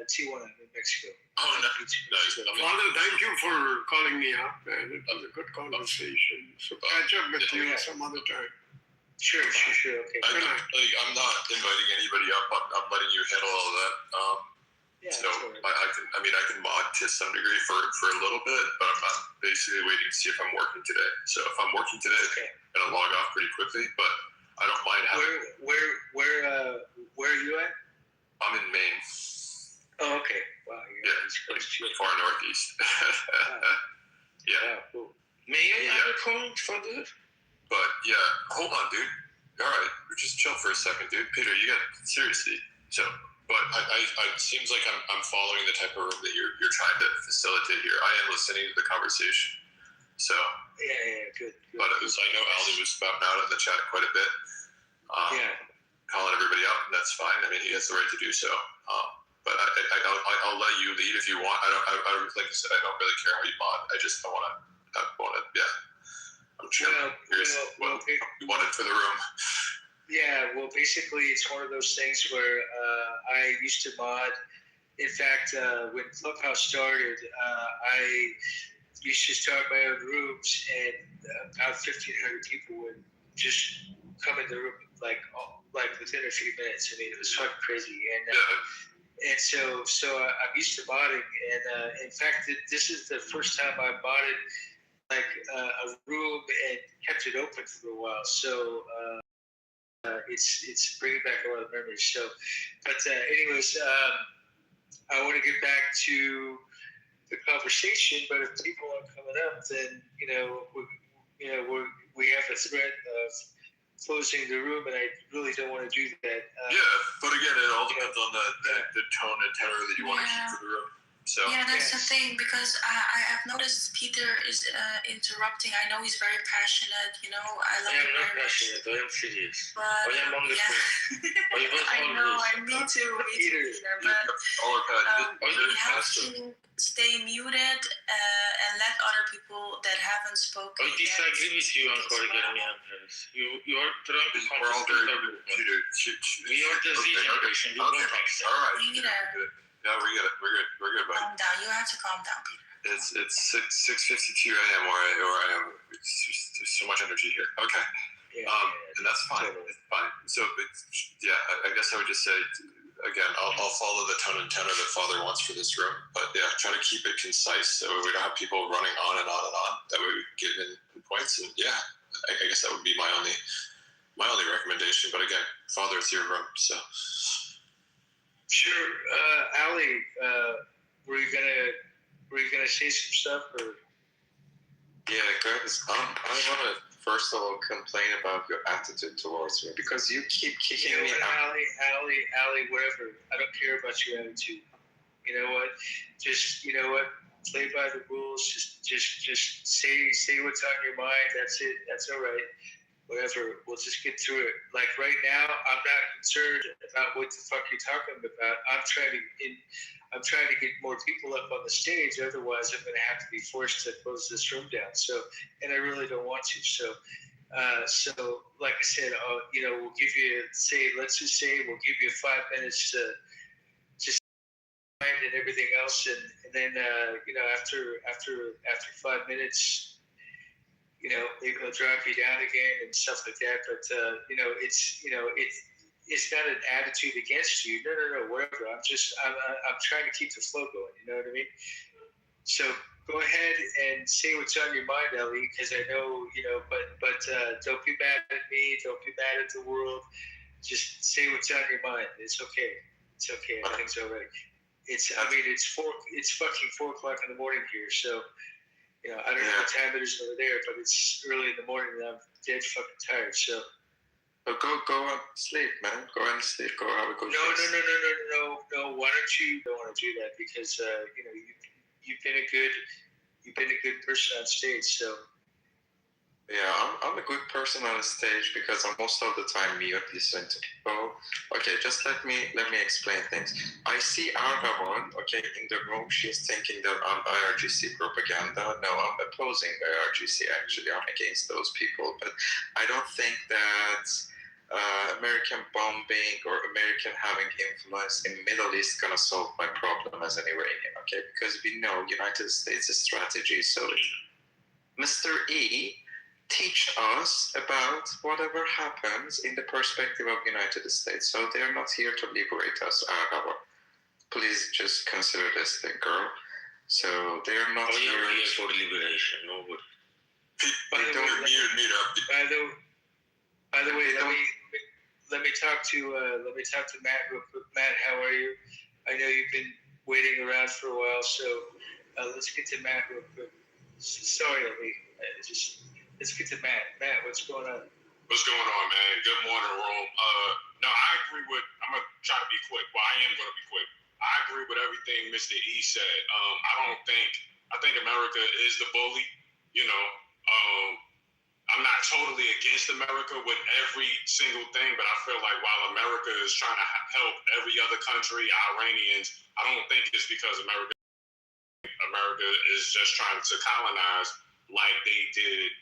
Tijuana, in Mexico. Oh, nice. Father, thank you for calling me up, man. It was a good conversation. So catch up with you some other time. Sure. Okay. I'm not inviting anybody up. I'm letting you handle all of that. I can mod to some degree for a little bit, but I'm basically waiting to see if I'm working today. So if I'm working today, I'm gonna log off pretty quickly. But I don't mind having. Where are you at? I'm in Maine. Oh, okay. Wow. Pretty far northeast. Yeah. Cool. May I add a point for this? But yeah, hold on, dude. All right, just chill for a second, dude. Peter, you got seriously. So, but it seems like I'm following the type of room that you're trying to facilitate here. I am listening to the conversation. So yeah, good. But I know Ali was spouting out in the chat quite a bit. Calling everybody out, and that's fine. I mean, he has the right to do so. But I'll let you lead if you want. Like I said, I don't really care how you mod. I want to. Yeah. I'm curious what you wanted for the room. Yeah, well, basically, it's one of those things where I used to mod. In fact, when Clubhouse started, I used to start my own rooms, and about 1,500 people would just come in the room like within a few minutes. I mean, it was fucking crazy. And so I'm used to modding, and in fact, this is the first time I modded like a room and kept it open for a while. So it's bringing back a lot of memories. So, but anyways, I want to get back to the conversation. But if people aren't coming up, then we have a threat of closing the room, and I really don't want to do that. But again, it all depends on the tone and tenor that you want to keep for the room. So that's the thing, because I have noticed Peter is interrupting. I know he's very passionate. I love him very much. I am serious. But I am on the phone. I know. Me too, Peter. But we have to stay muted and let other people that haven't spoken. I disagree with you on Corrigan. You are trying to compensate. We are the Z generation. We don't accept. All right. Yeah, we're good, buddy. Calm down. You have to calm down, Peter. It's 6:52 a.m. where I am. There's so much energy here. Okay. And that's fine. It's fine. So I guess I would just say again, I'll follow the tone and tenor that Father wants for this room, but yeah, try to keep it concise so we don't have people running on and on and on. That way we give in points, and yeah, I guess that would be my only recommendation. But again, Father, it's your room, so. Sure, Ali, were you gonna say some stuff or? Yeah, guys, I want to first of all complain about your attitude towards me because you keep kicking me out. Ali, whatever. I don't care about your attitude. You know what? Just play by the rules. Just say what's on your mind. That's it. That's all right. Whatever. We'll just get through it. Like right now, I'm not concerned about what the fuck you're talking about. I'm trying to get more people up on the stage. Otherwise, I'm going to have to be forced to close this room down. So, and I really don't want to. So, like I said, we'll give you let's just say we'll give you 5 minutes to just and everything else, and then after 5 minutes, maybe they'll drop you down again and stuff like that. But it's not an attitude against you. No, whatever. I'm trying to keep the flow going. You know what I mean? So go ahead and say what's on your mind, Ellie, because I know, but don't be mad at me. Don't be mad at the world. Just say what's on your mind. It's okay. It's okay. Everything's all right. It's fucking 4 o'clock in the morning here. So, I don't know what time it is over there, but it's early in the morning and I'm dead fucking tired. So. But go and sleep, man. Go and sleep. Go have a good No. Why don't you don't want to do that because you've been a good person on stage. So yeah, I'm a good person on the stage because I'm most of the time mute listening to people. Okay, just let me explain things. I see Argavon, okay, in the room. She's thinking that I'm IRGC propaganda. No, I'm opposing IRGC. Actually, I'm against those people. But I don't think that American bombing or American having influence in Middle East gonna solve my problem as an Iranian, okay? Because we know United States strategy. So, Mr. E, teach us about whatever happens in the perspective of United States. So they're not here to liberate us, Araba. Please just consider this thing, girl. So they're not here for liberation. Nobody. By the way, let me talk to Matt real quick. Matt, how are you? I know you've been waiting around for a while, so let's get to Matt real quick. Sorry, Ali. Let's get to Matt. Matt, what's going on? What's going on, man? Good morning, Rome. No, I agree with. I'm gonna try to be quick. Well, I am gonna be quick. I agree with everything Mr. E said. I think America is the bully. I'm not totally against America with every single thing, but I feel like while America is trying to help every other country, Iranians, I don't think it's because America is just trying to colonize like they did.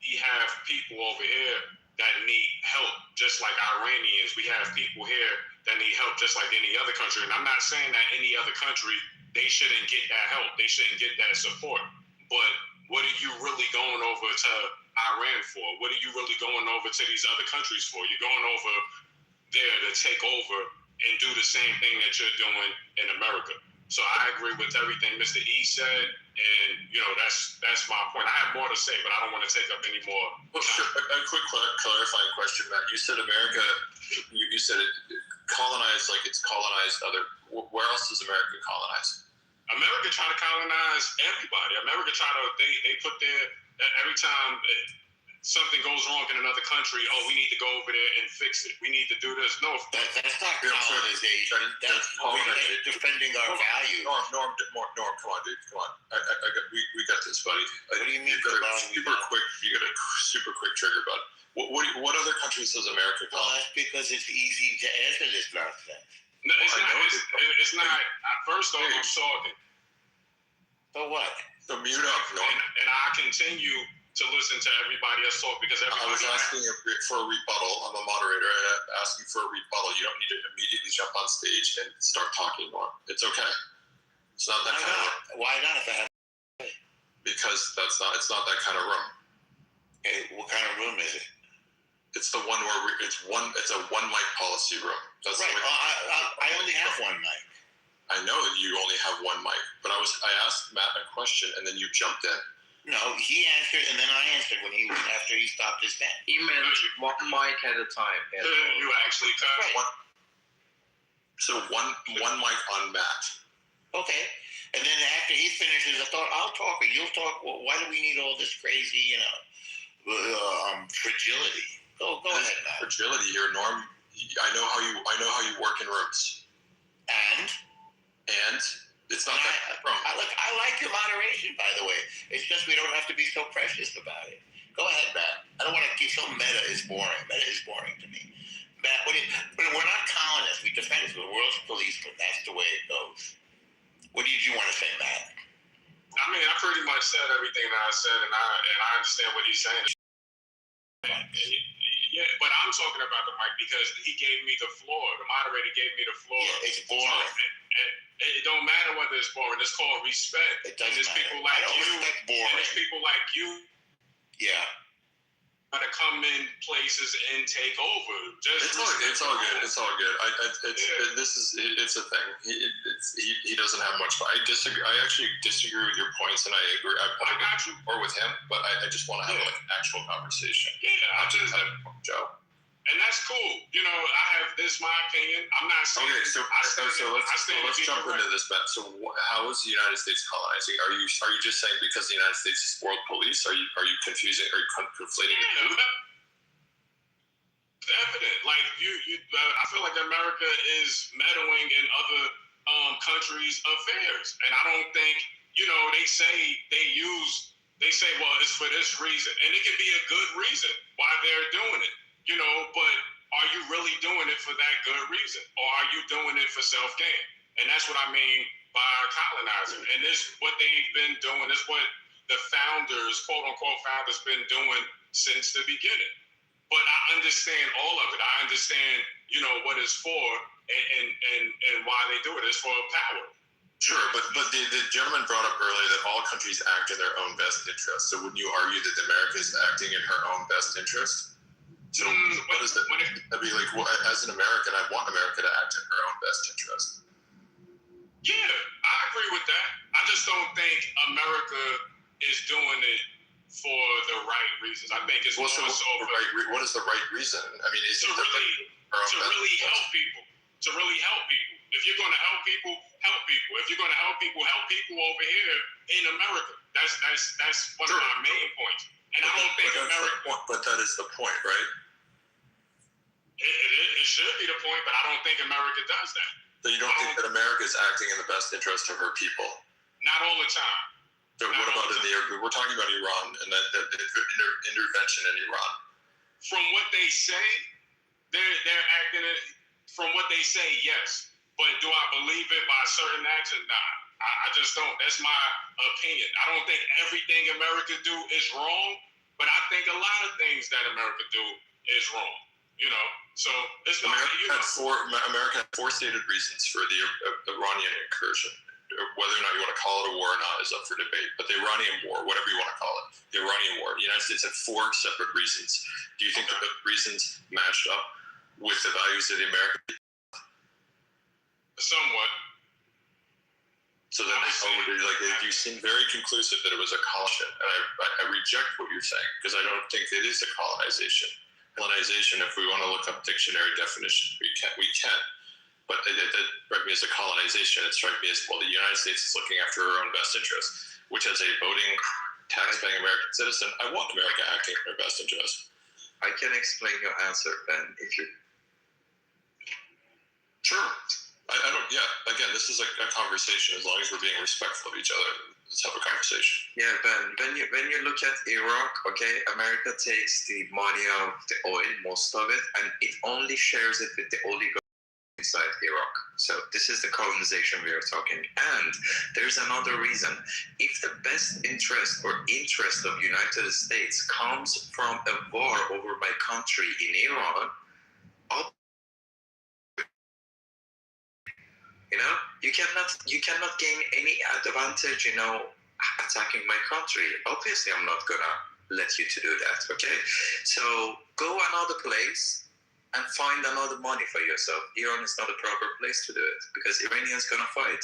We have people over here that need help, just like Iranians. We have people here that need help, just like any other country. And I'm not saying that any other country, they shouldn't get that help. They shouldn't get that support. But what are you really going over to Iran for? What are you really going over to these other countries for? You're going over there to take over and do the same thing that you're doing in America. So I agree with everything Mr. E said, and that's my point. I have more to say, but I don't want to take up any more. Well, sure. A quick clarifying question, Matt. You said America. You said it colonized like it's colonized other. Where else does America colonize? America try to colonize everybody. America try to they put their every time something goes wrong in another country. Oh, we need to go over there and fix it. We need to do this. No, that's not colonization. That's defending our values. Norm, come on, dude. Come on. We got this, buddy. What do you mean? You got a super quick trigger, bud. What other countries does America colonize? Well, that's because it's easy to answer this nonsense. No, it's not. First off, I'm sorry. So what? So mute up, Norm. And I continue to listen to everybody else talk because everybody. I was asking for a rebuttal. I'm a moderator, and I'm asking for a rebuttal. You don't need to immediately jump on stage and start talking more. It's okay. It's not that kind of room. Why not? Because it's not that kind of room. Okay, what kind of room is it? It's It's the one where it's a one mic policy room. That's right. I only have one mic. I know you only have one mic, but I asked Matt a question and then you jumped in. No, he answered and then I answered after he stopped his pen. He meant one mic at a time. You actually got one. So one mic on Matt. Okay. And then after he finishes, I thought, I'll talk or you'll talk. Well, why do we need all this crazy, fragility? Go ahead, Matt. Fragility, your norm. I know how you work in rooms. And it's not that wrong. I like your moderation, by the way. It's just we don't have to be so precious about it. Go ahead, Matt. I don't want to keep so meta is boring. Meta is boring to me. Matt, but we're not colonists. We defend the world's policemen. That's the way it goes. What did you want to say, Matt? I mean, I pretty much said everything that I said, and I understand what he's saying. Yeah, but I'm talking about the mic because he gave me the floor. The moderator gave me the floor. Yeah, it's boring. It don't matter whether it's boring. It's called respect. It doesn't matter. People like you. Respect boring. And there's people like you. Yeah. To come in places and take over. It's all good. It's all good. It's a thing. He doesn't have much. I disagree. I actually disagree with your points, and I agree. I got you more with him, but I just want to have an actual conversation. Yeah, I just have Joe. And that's cool. I have my opinion. I'm not saying. Okay, so let's jump into this, Ben. So how is the United States colonizing? Are you just saying because the United States is world police? Are you confusing? Are you conflating? Yeah, it's evident. Like I feel like America is meddling in other countries' affairs, and I don't think they say well it's for this reason, and it can be a good reason why they're doing it. But are you really doing it for that good reason? Or are you doing it for self-gain? And that's what I mean by colonizing. And this what they've been doing. Is what the founders, quote-unquote founders, been doing since the beginning. But I understand all of it. I understand, what it's for and why they do it. It's for power. Sure, but the gentleman brought up earlier that all countries act in their own best interest. So wouldn't you argue that America is acting in her own best interest? So what is that? I'd be like, well, as an American, I want America to act in her own best interest. Yeah, I agree with that. I just don't think America is doing it for the right reasons. I think it's what is the right reason? I mean, is to really help people. To really help people. If you're going to help people, help people. If you're going to help people over here in America. That's one of my main points. And I don't think America. But that is the point, right? It should be the point, but I don't think America does that. So you don't think that America is acting in the best interest of her people? Not all the time. So what about we're talking about Iran and the intervention in Iran? From what they say, they're acting it. From what they say, yes. But do I believe it by certain actions? Nah. I just don't. That's my opinion. I don't think everything America do is wrong, but I think a lot of things that America do is wrong. So it's America had four stated reasons for the Iranian incursion. Whether or not you want to call it a war or not is up for debate. But the Iranian war, whatever you want to call it, the Iranian war, the United States had four separate reasons. Do you think that the reasons matched up with the values of the American people? Somewhat. So then, you seem very conclusive that it was a colonization, and I reject what you're saying because I don't think it is a colonization. Colonization, if we want to look up dictionary definition, we can. But it struck me as a colonization. It struck me as, well, the United States is looking after her own best interest, which as a voting, tax-paying American citizen, I want America acting in her best interest. I can explain your answer, Ben, if you... Sure. I don't, again, this is a conversation. As long as we're being respectful of each other, let's have a conversation. Yeah, Ben, when you look at Iraq, okay, America takes the money of the oil, most of it, and it only shares it with the oligarchs inside Iraq. So this is the colonization we are talking. And there's another reason. If the best interest or interest of United States comes from a war over my country in Iran, you cannot gain any advantage, attacking my country. Obviously, I'm not gonna let you to do that, okay? So go another place and find another money for yourself. Iran is not a proper place to do it because Iranians gonna fight.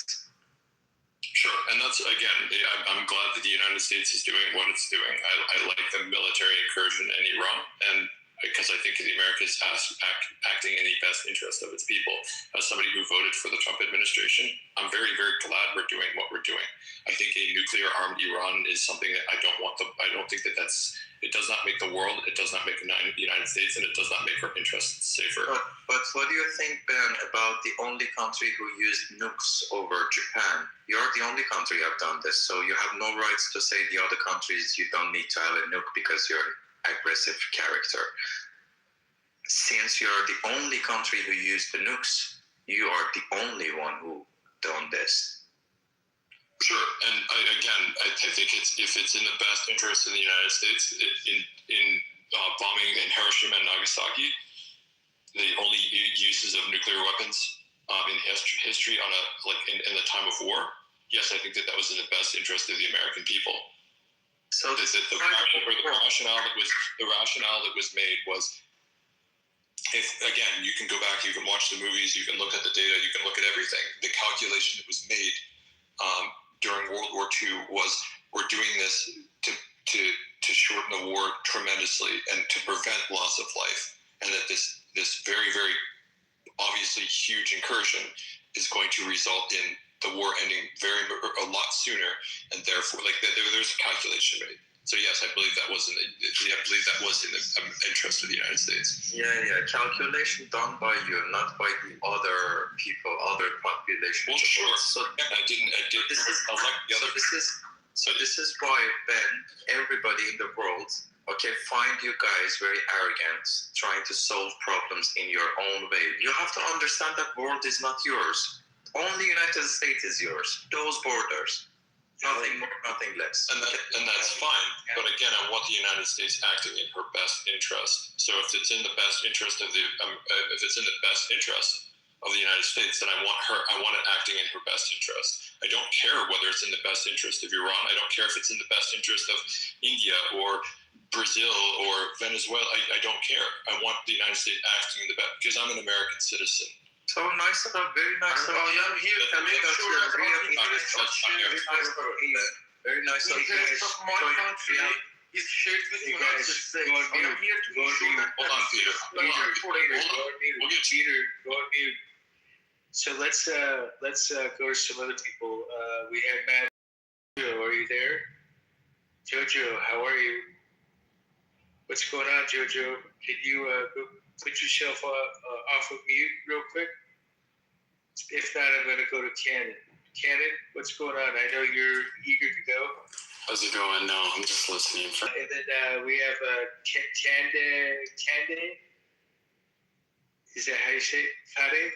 Sure, and that's, again, I'm glad that the United States is doing what it's doing. I like the military incursion in Iran, and because I think America is acting in the best interest of its people. As somebody who voted for the Trump administration, I'm very, very glad we're doing what we're doing. I think a nuclear-armed Iran is something that I don't think that it does not make the world, it does not make the United States, and it does not make our interests safer. But what do you think, Ben, about the only country who used nukes over Japan? You're the only country who have done this, so you have no rights to say the other countries you don't need to have a nuke because you're an aggressive character. Since you're the only country who used the nukes, you are the only one who done this. Sure, and I think if it's in the best interest of the United States, in bombing in Hiroshima and Nagasaki, the only uses of nuclear weapons in history in the time of war, yes, I think that was in the best interest of the American people. So the rationale that was made was, if again, you can go back, you can watch the movies, you can look at the data, you can look at everything. The calculation that was made during World War II was, we're doing this to shorten the war tremendously and to prevent loss of life, and that this very, very obviously huge incursion is going to result in the war ending a lot sooner, and therefore, there's a calculation made. So yes, I believe that was in the interest of the United States. Yeah, calculation done by you, not by the other people, other population. Well, sure. So this is why, Ben, everybody in the world, okay, find you guys very arrogant, trying to solve problems in your own way. You have to understand that world is not yours. Only United States is yours. Those borders. Nothing more, nothing less. And that's fine. But again, I want the United States acting in her best interest. So if it's in the best interest of the United States, then I want it acting in her best interest. I don't care whether it's in the best interest of Iran. I don't care if it's in the best interest of India or Brazil or Venezuela. I don't care. I want the United States acting in the best, because I'm an American citizen. So nice of you, very nice of you. Very nice of you. Is shared with the United States. I'm here to be sure that. Hold on, Peter. We'll get Peter. Go on mute. So let's go to some other people. We have Matt. Jojo, are you there? Jojo, how are you? What's going on, Jojo? Can you go put yourself off of mute real quick? If not, I'm going to go to Cannon. Cannon, what's going on? I know you're eager to go. How's it going? No, I'm just listening. And then we have Kande. Is that how you say it? Kade?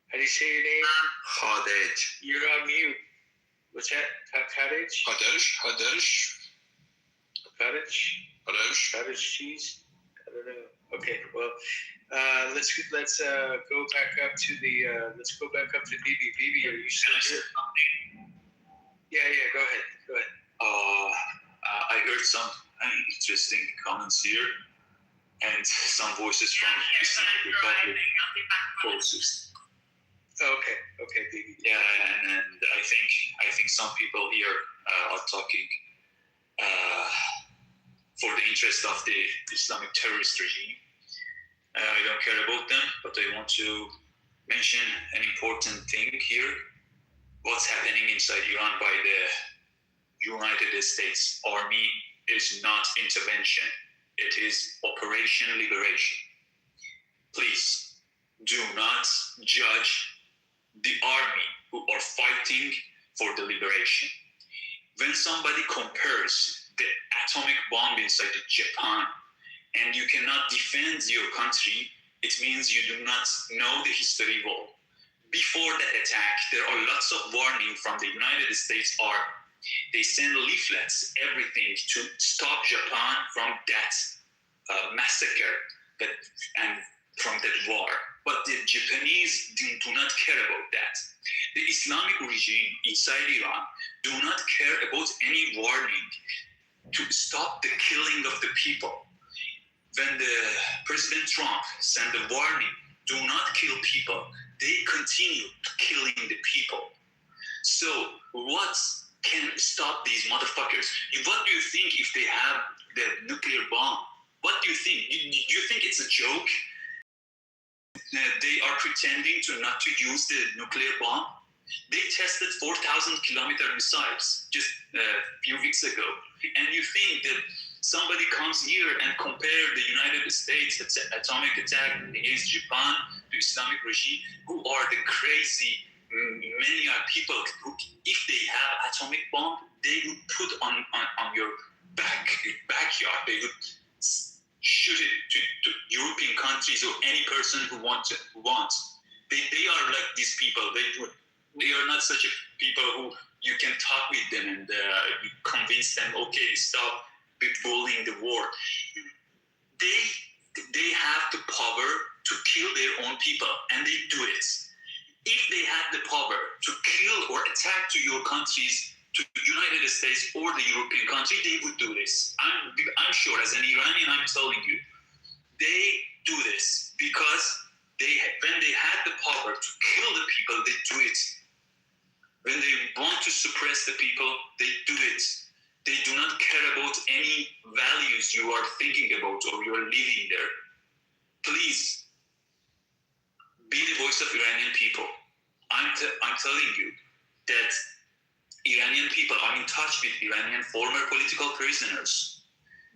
How do you say your name? Khadej. You're on mute. What's that? Kadej? Cottage cheese? I don't know. Okay, well, let's go back up to Bibi. Bibi, are you still here? Yeah, go ahead. I heard some interesting comments here, and some voices from Islamic Republic forces. Okay, Bibi. Yeah, and I think some people here are talking for the interest of the Islamic terrorist regime. I don't care about them, but I want to mention an important thing here. What's happening inside Iran by the United States Army is not intervention. It is Operation Liberation. Please do not judge the army who are fighting for the liberation. When somebody compares the atomic bomb inside Japan and you cannot defend your country, it means you do not know the history well. Before the attack, there are lots of warning from the United States Army. They send leaflets, everything to stop Japan from that massacre and from that war. But the Japanese do not care about that. The Islamic regime inside Iran do not care about any warning. to stop the killing of the people. When the President Trump sent a warning, do not kill people, they continue killing the people. So what can stop these motherfuckers? What do you think if they have the nuclear bomb? What do you think? You think it's a joke? They are pretending to not to use the nuclear bomb. They tested 4,000-kilometer missiles just a few weeks ago. And you think that somebody comes here and compare the United States atomic attack against Japan, the Islamic regime, who are the crazy maniac people who, if they have atomic bomb, they would put on your backyard. They would shoot it to European countries or any person who wants. They are like these people. They are not such a people who you can talk with them and convince them, okay, stop bullying the war. They have the power to kill their own people, and they do it. If they had the power to kill or attack to your countries, to the United States or the European country, they would do this. I'm sure, as an Iranian, I'm telling you, they do this because when they had the power to kill the people, they do it. When they want to suppress the people, they do it. They do not care about any values you are thinking about or you are living there. Please, be the voice of Iranian people. I'm telling you that Iranian people, I'm in touch with Iranian former political prisoners.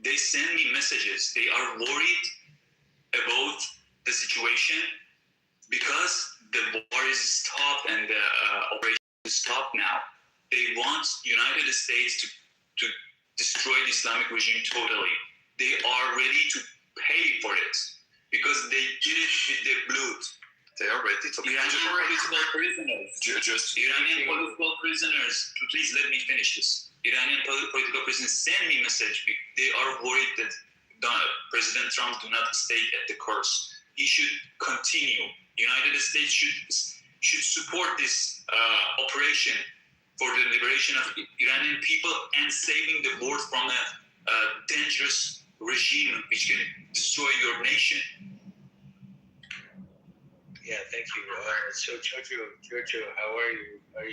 They send me messages. They are worried about the situation because the war is stopped and the operation is stopped now. They want United States to destroy the Islamic regime totally. They are ready to pay for it because they did it with their blood. They are ready to Iranian political prisoners. Iranian political prisoners. Please let me finish this. Iranian political prisoners send me message. They are worried that President Trump do not stay at the course. He should continue. United States should support this operation for the liberation of Iranian people and saving the world from a dangerous regime which can destroy your nation. Yeah, thank you. So Jojo, how are you? Are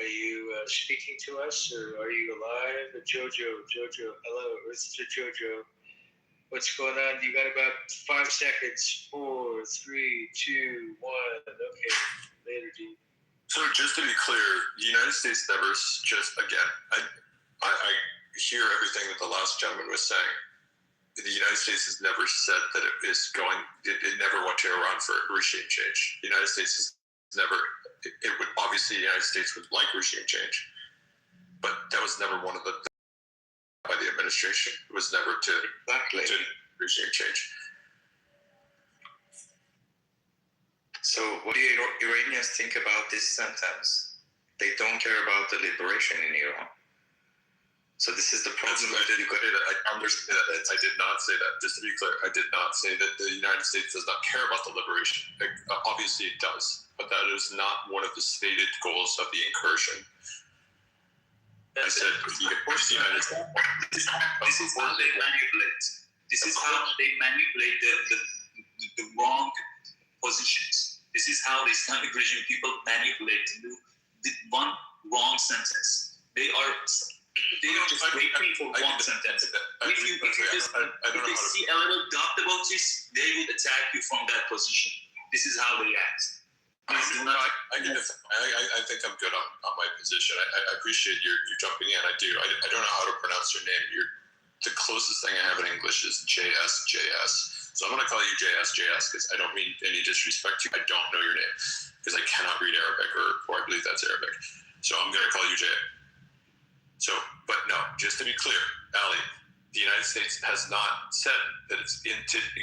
you speaking to us, or are you alive? Jojo, hello, Mr. Jojo. What's going on? You got about 5 seconds. 4, 3, 2, 1. Okay, later, D. So just to be clear, the United States never just, again, I hear everything that the last gentleman was saying. The United States has never said that it never went to Iran for regime change. The United States has never, it would, obviously the United States would like regime change, but that was never one of the, by the administration, it was never to regime change. So what do Iranians think about this sentence? They don't care about the liberation in Iran. So this is the problem. I understand that. I did not say that. Just to be clear, I did not say that the United States does not care about the liberation. Obviously it does, but that is not one of the stated goals of the incursion. I said, this is how they manipulate. This is how they manipulate the wrong positions. This is how the Islamic regime people manipulate the one wrong sentence. They are just waiting for one sentence. If they see a little doubt about this, they will attack you from that position. This is how they act. I think I'm good on my position. I appreciate you jumping in. I do. I don't know how to pronounce your name. The closest thing I have in English is JS. So I'm going to call you JS because I don't mean any disrespect to you. I don't know your name because I cannot read Arabic or I believe that's Arabic. So I'm going to call you J. So, but no, just to be clear, Ali, the United States has not said that it's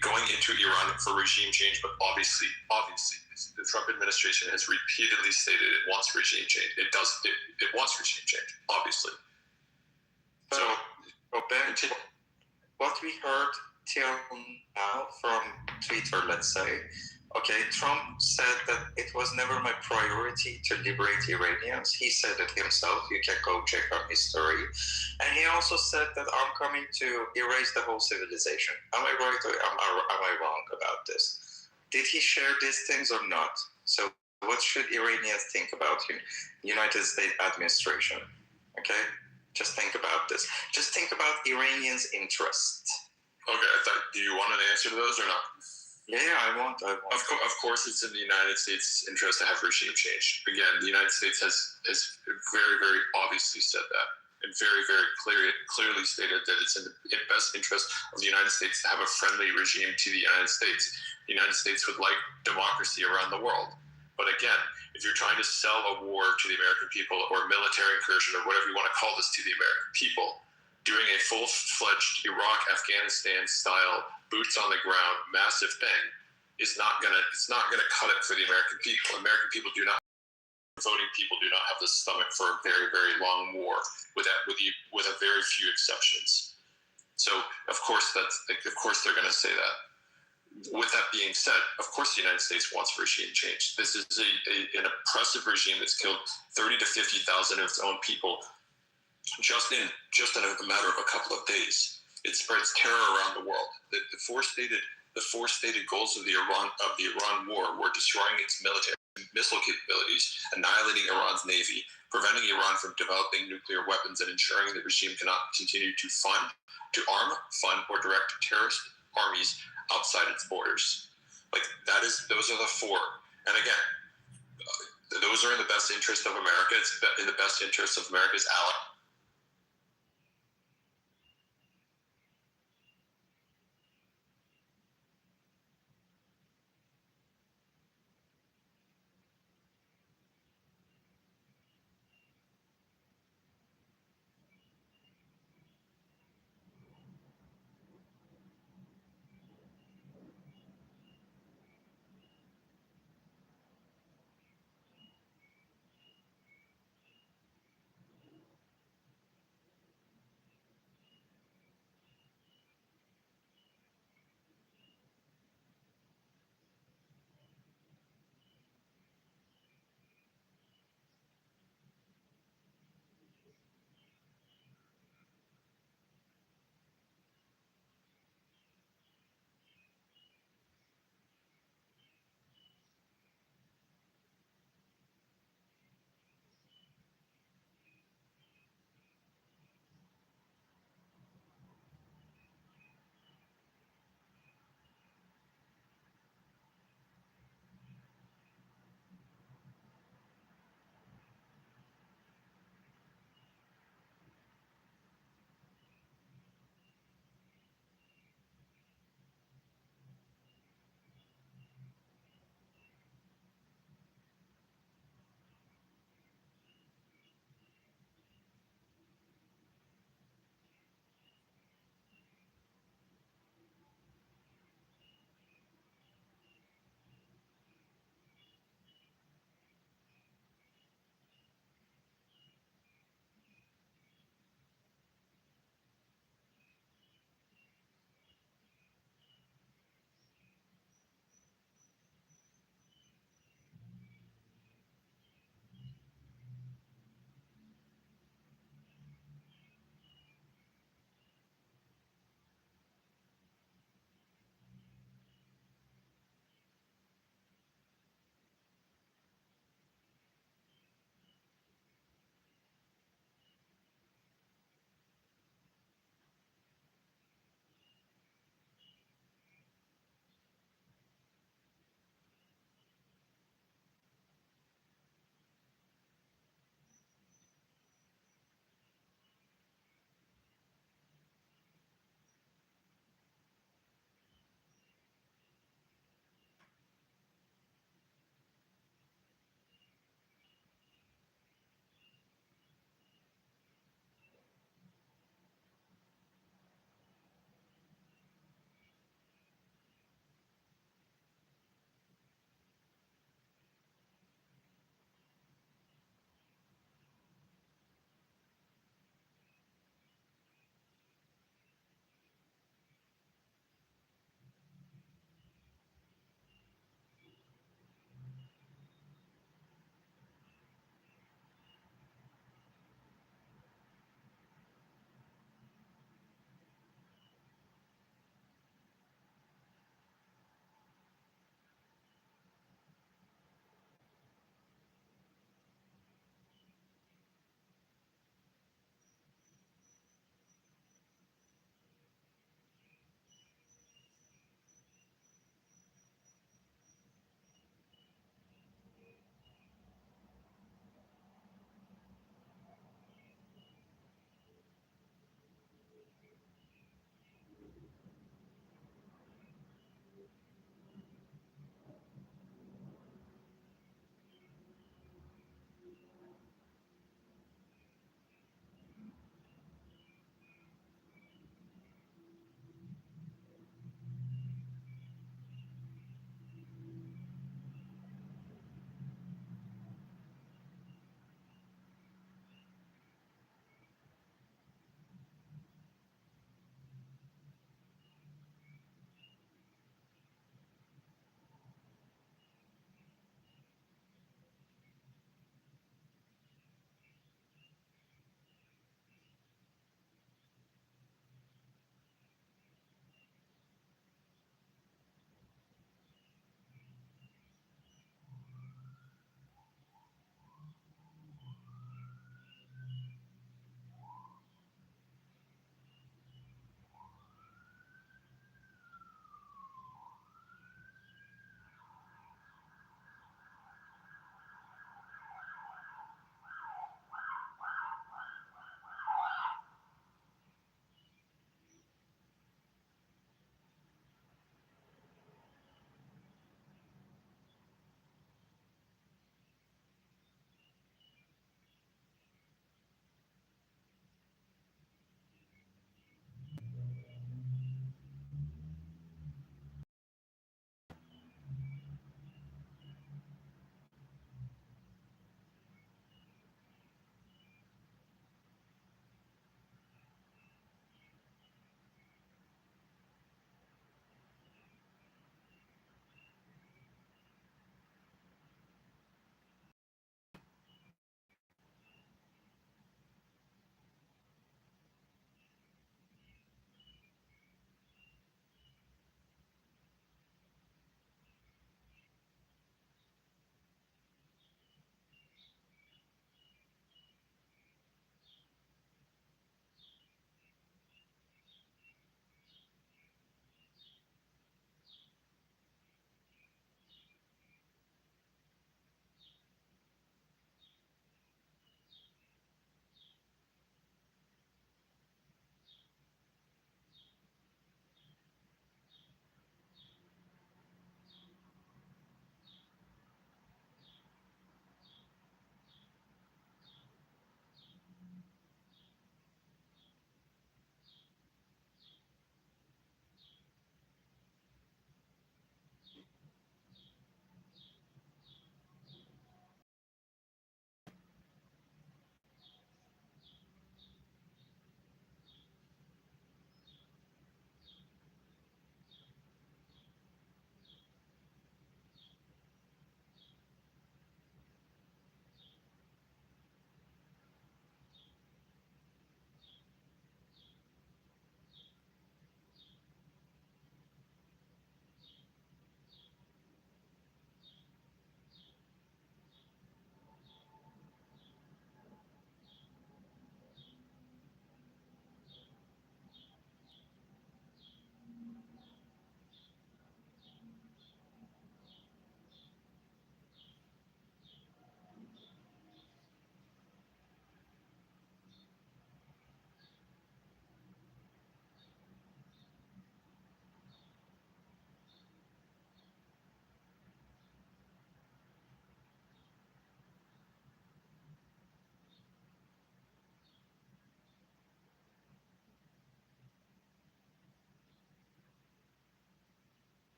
going into Iran for regime change, but obviously, the Trump administration has repeatedly stated it wants regime change. It wants regime change, obviously. So Ben, what we heard till now from Twitter, let's say, Okay, Trump said that it was never my priority to liberate Iranians. He said it himself. You can go check on his story. And he also said that I'm coming to erase the whole civilization. Am I right or am I wrong about this? Did he share these things or not? So what should Iranians think about United States administration? Okay? Just think about this. Just think about Iranians' interest. Okay, I thought, do you want an answer to those or not? Yeah, I want. Of course, it's in the United States' interest to have regime change. Again, the United States has very, very obviously said that, and very, very clearly stated that it's in the best interest of the United States to have a friendly regime to the United States. The United States would like democracy around the world. But again, if you're trying to sell a war to the American people or military incursion or whatever you want to call this to the American people, doing a full-fledged Iraq, Afghanistan style, boots on the ground, massive thing is not gonna cut it for the American people. American people do not, voting people do not have the stomach for a very, very long war with a very few exceptions. So of course they're gonna say that. With that being said, of course the United States wants regime change. This is an oppressive regime that's killed 30 to 50,000 of its own people just in a matter of a couple of days. It spreads terror around the world. The four stated goals of the Iran war were destroying its military missile capabilities, annihilating Iran's navy, preventing Iran from developing nuclear weapons, and ensuring the regime cannot continue to arm, fund, or direct terrorist armies outside its borders. Those are the four. And again, those are in the best interest of America. It's in the best interest of America's allies.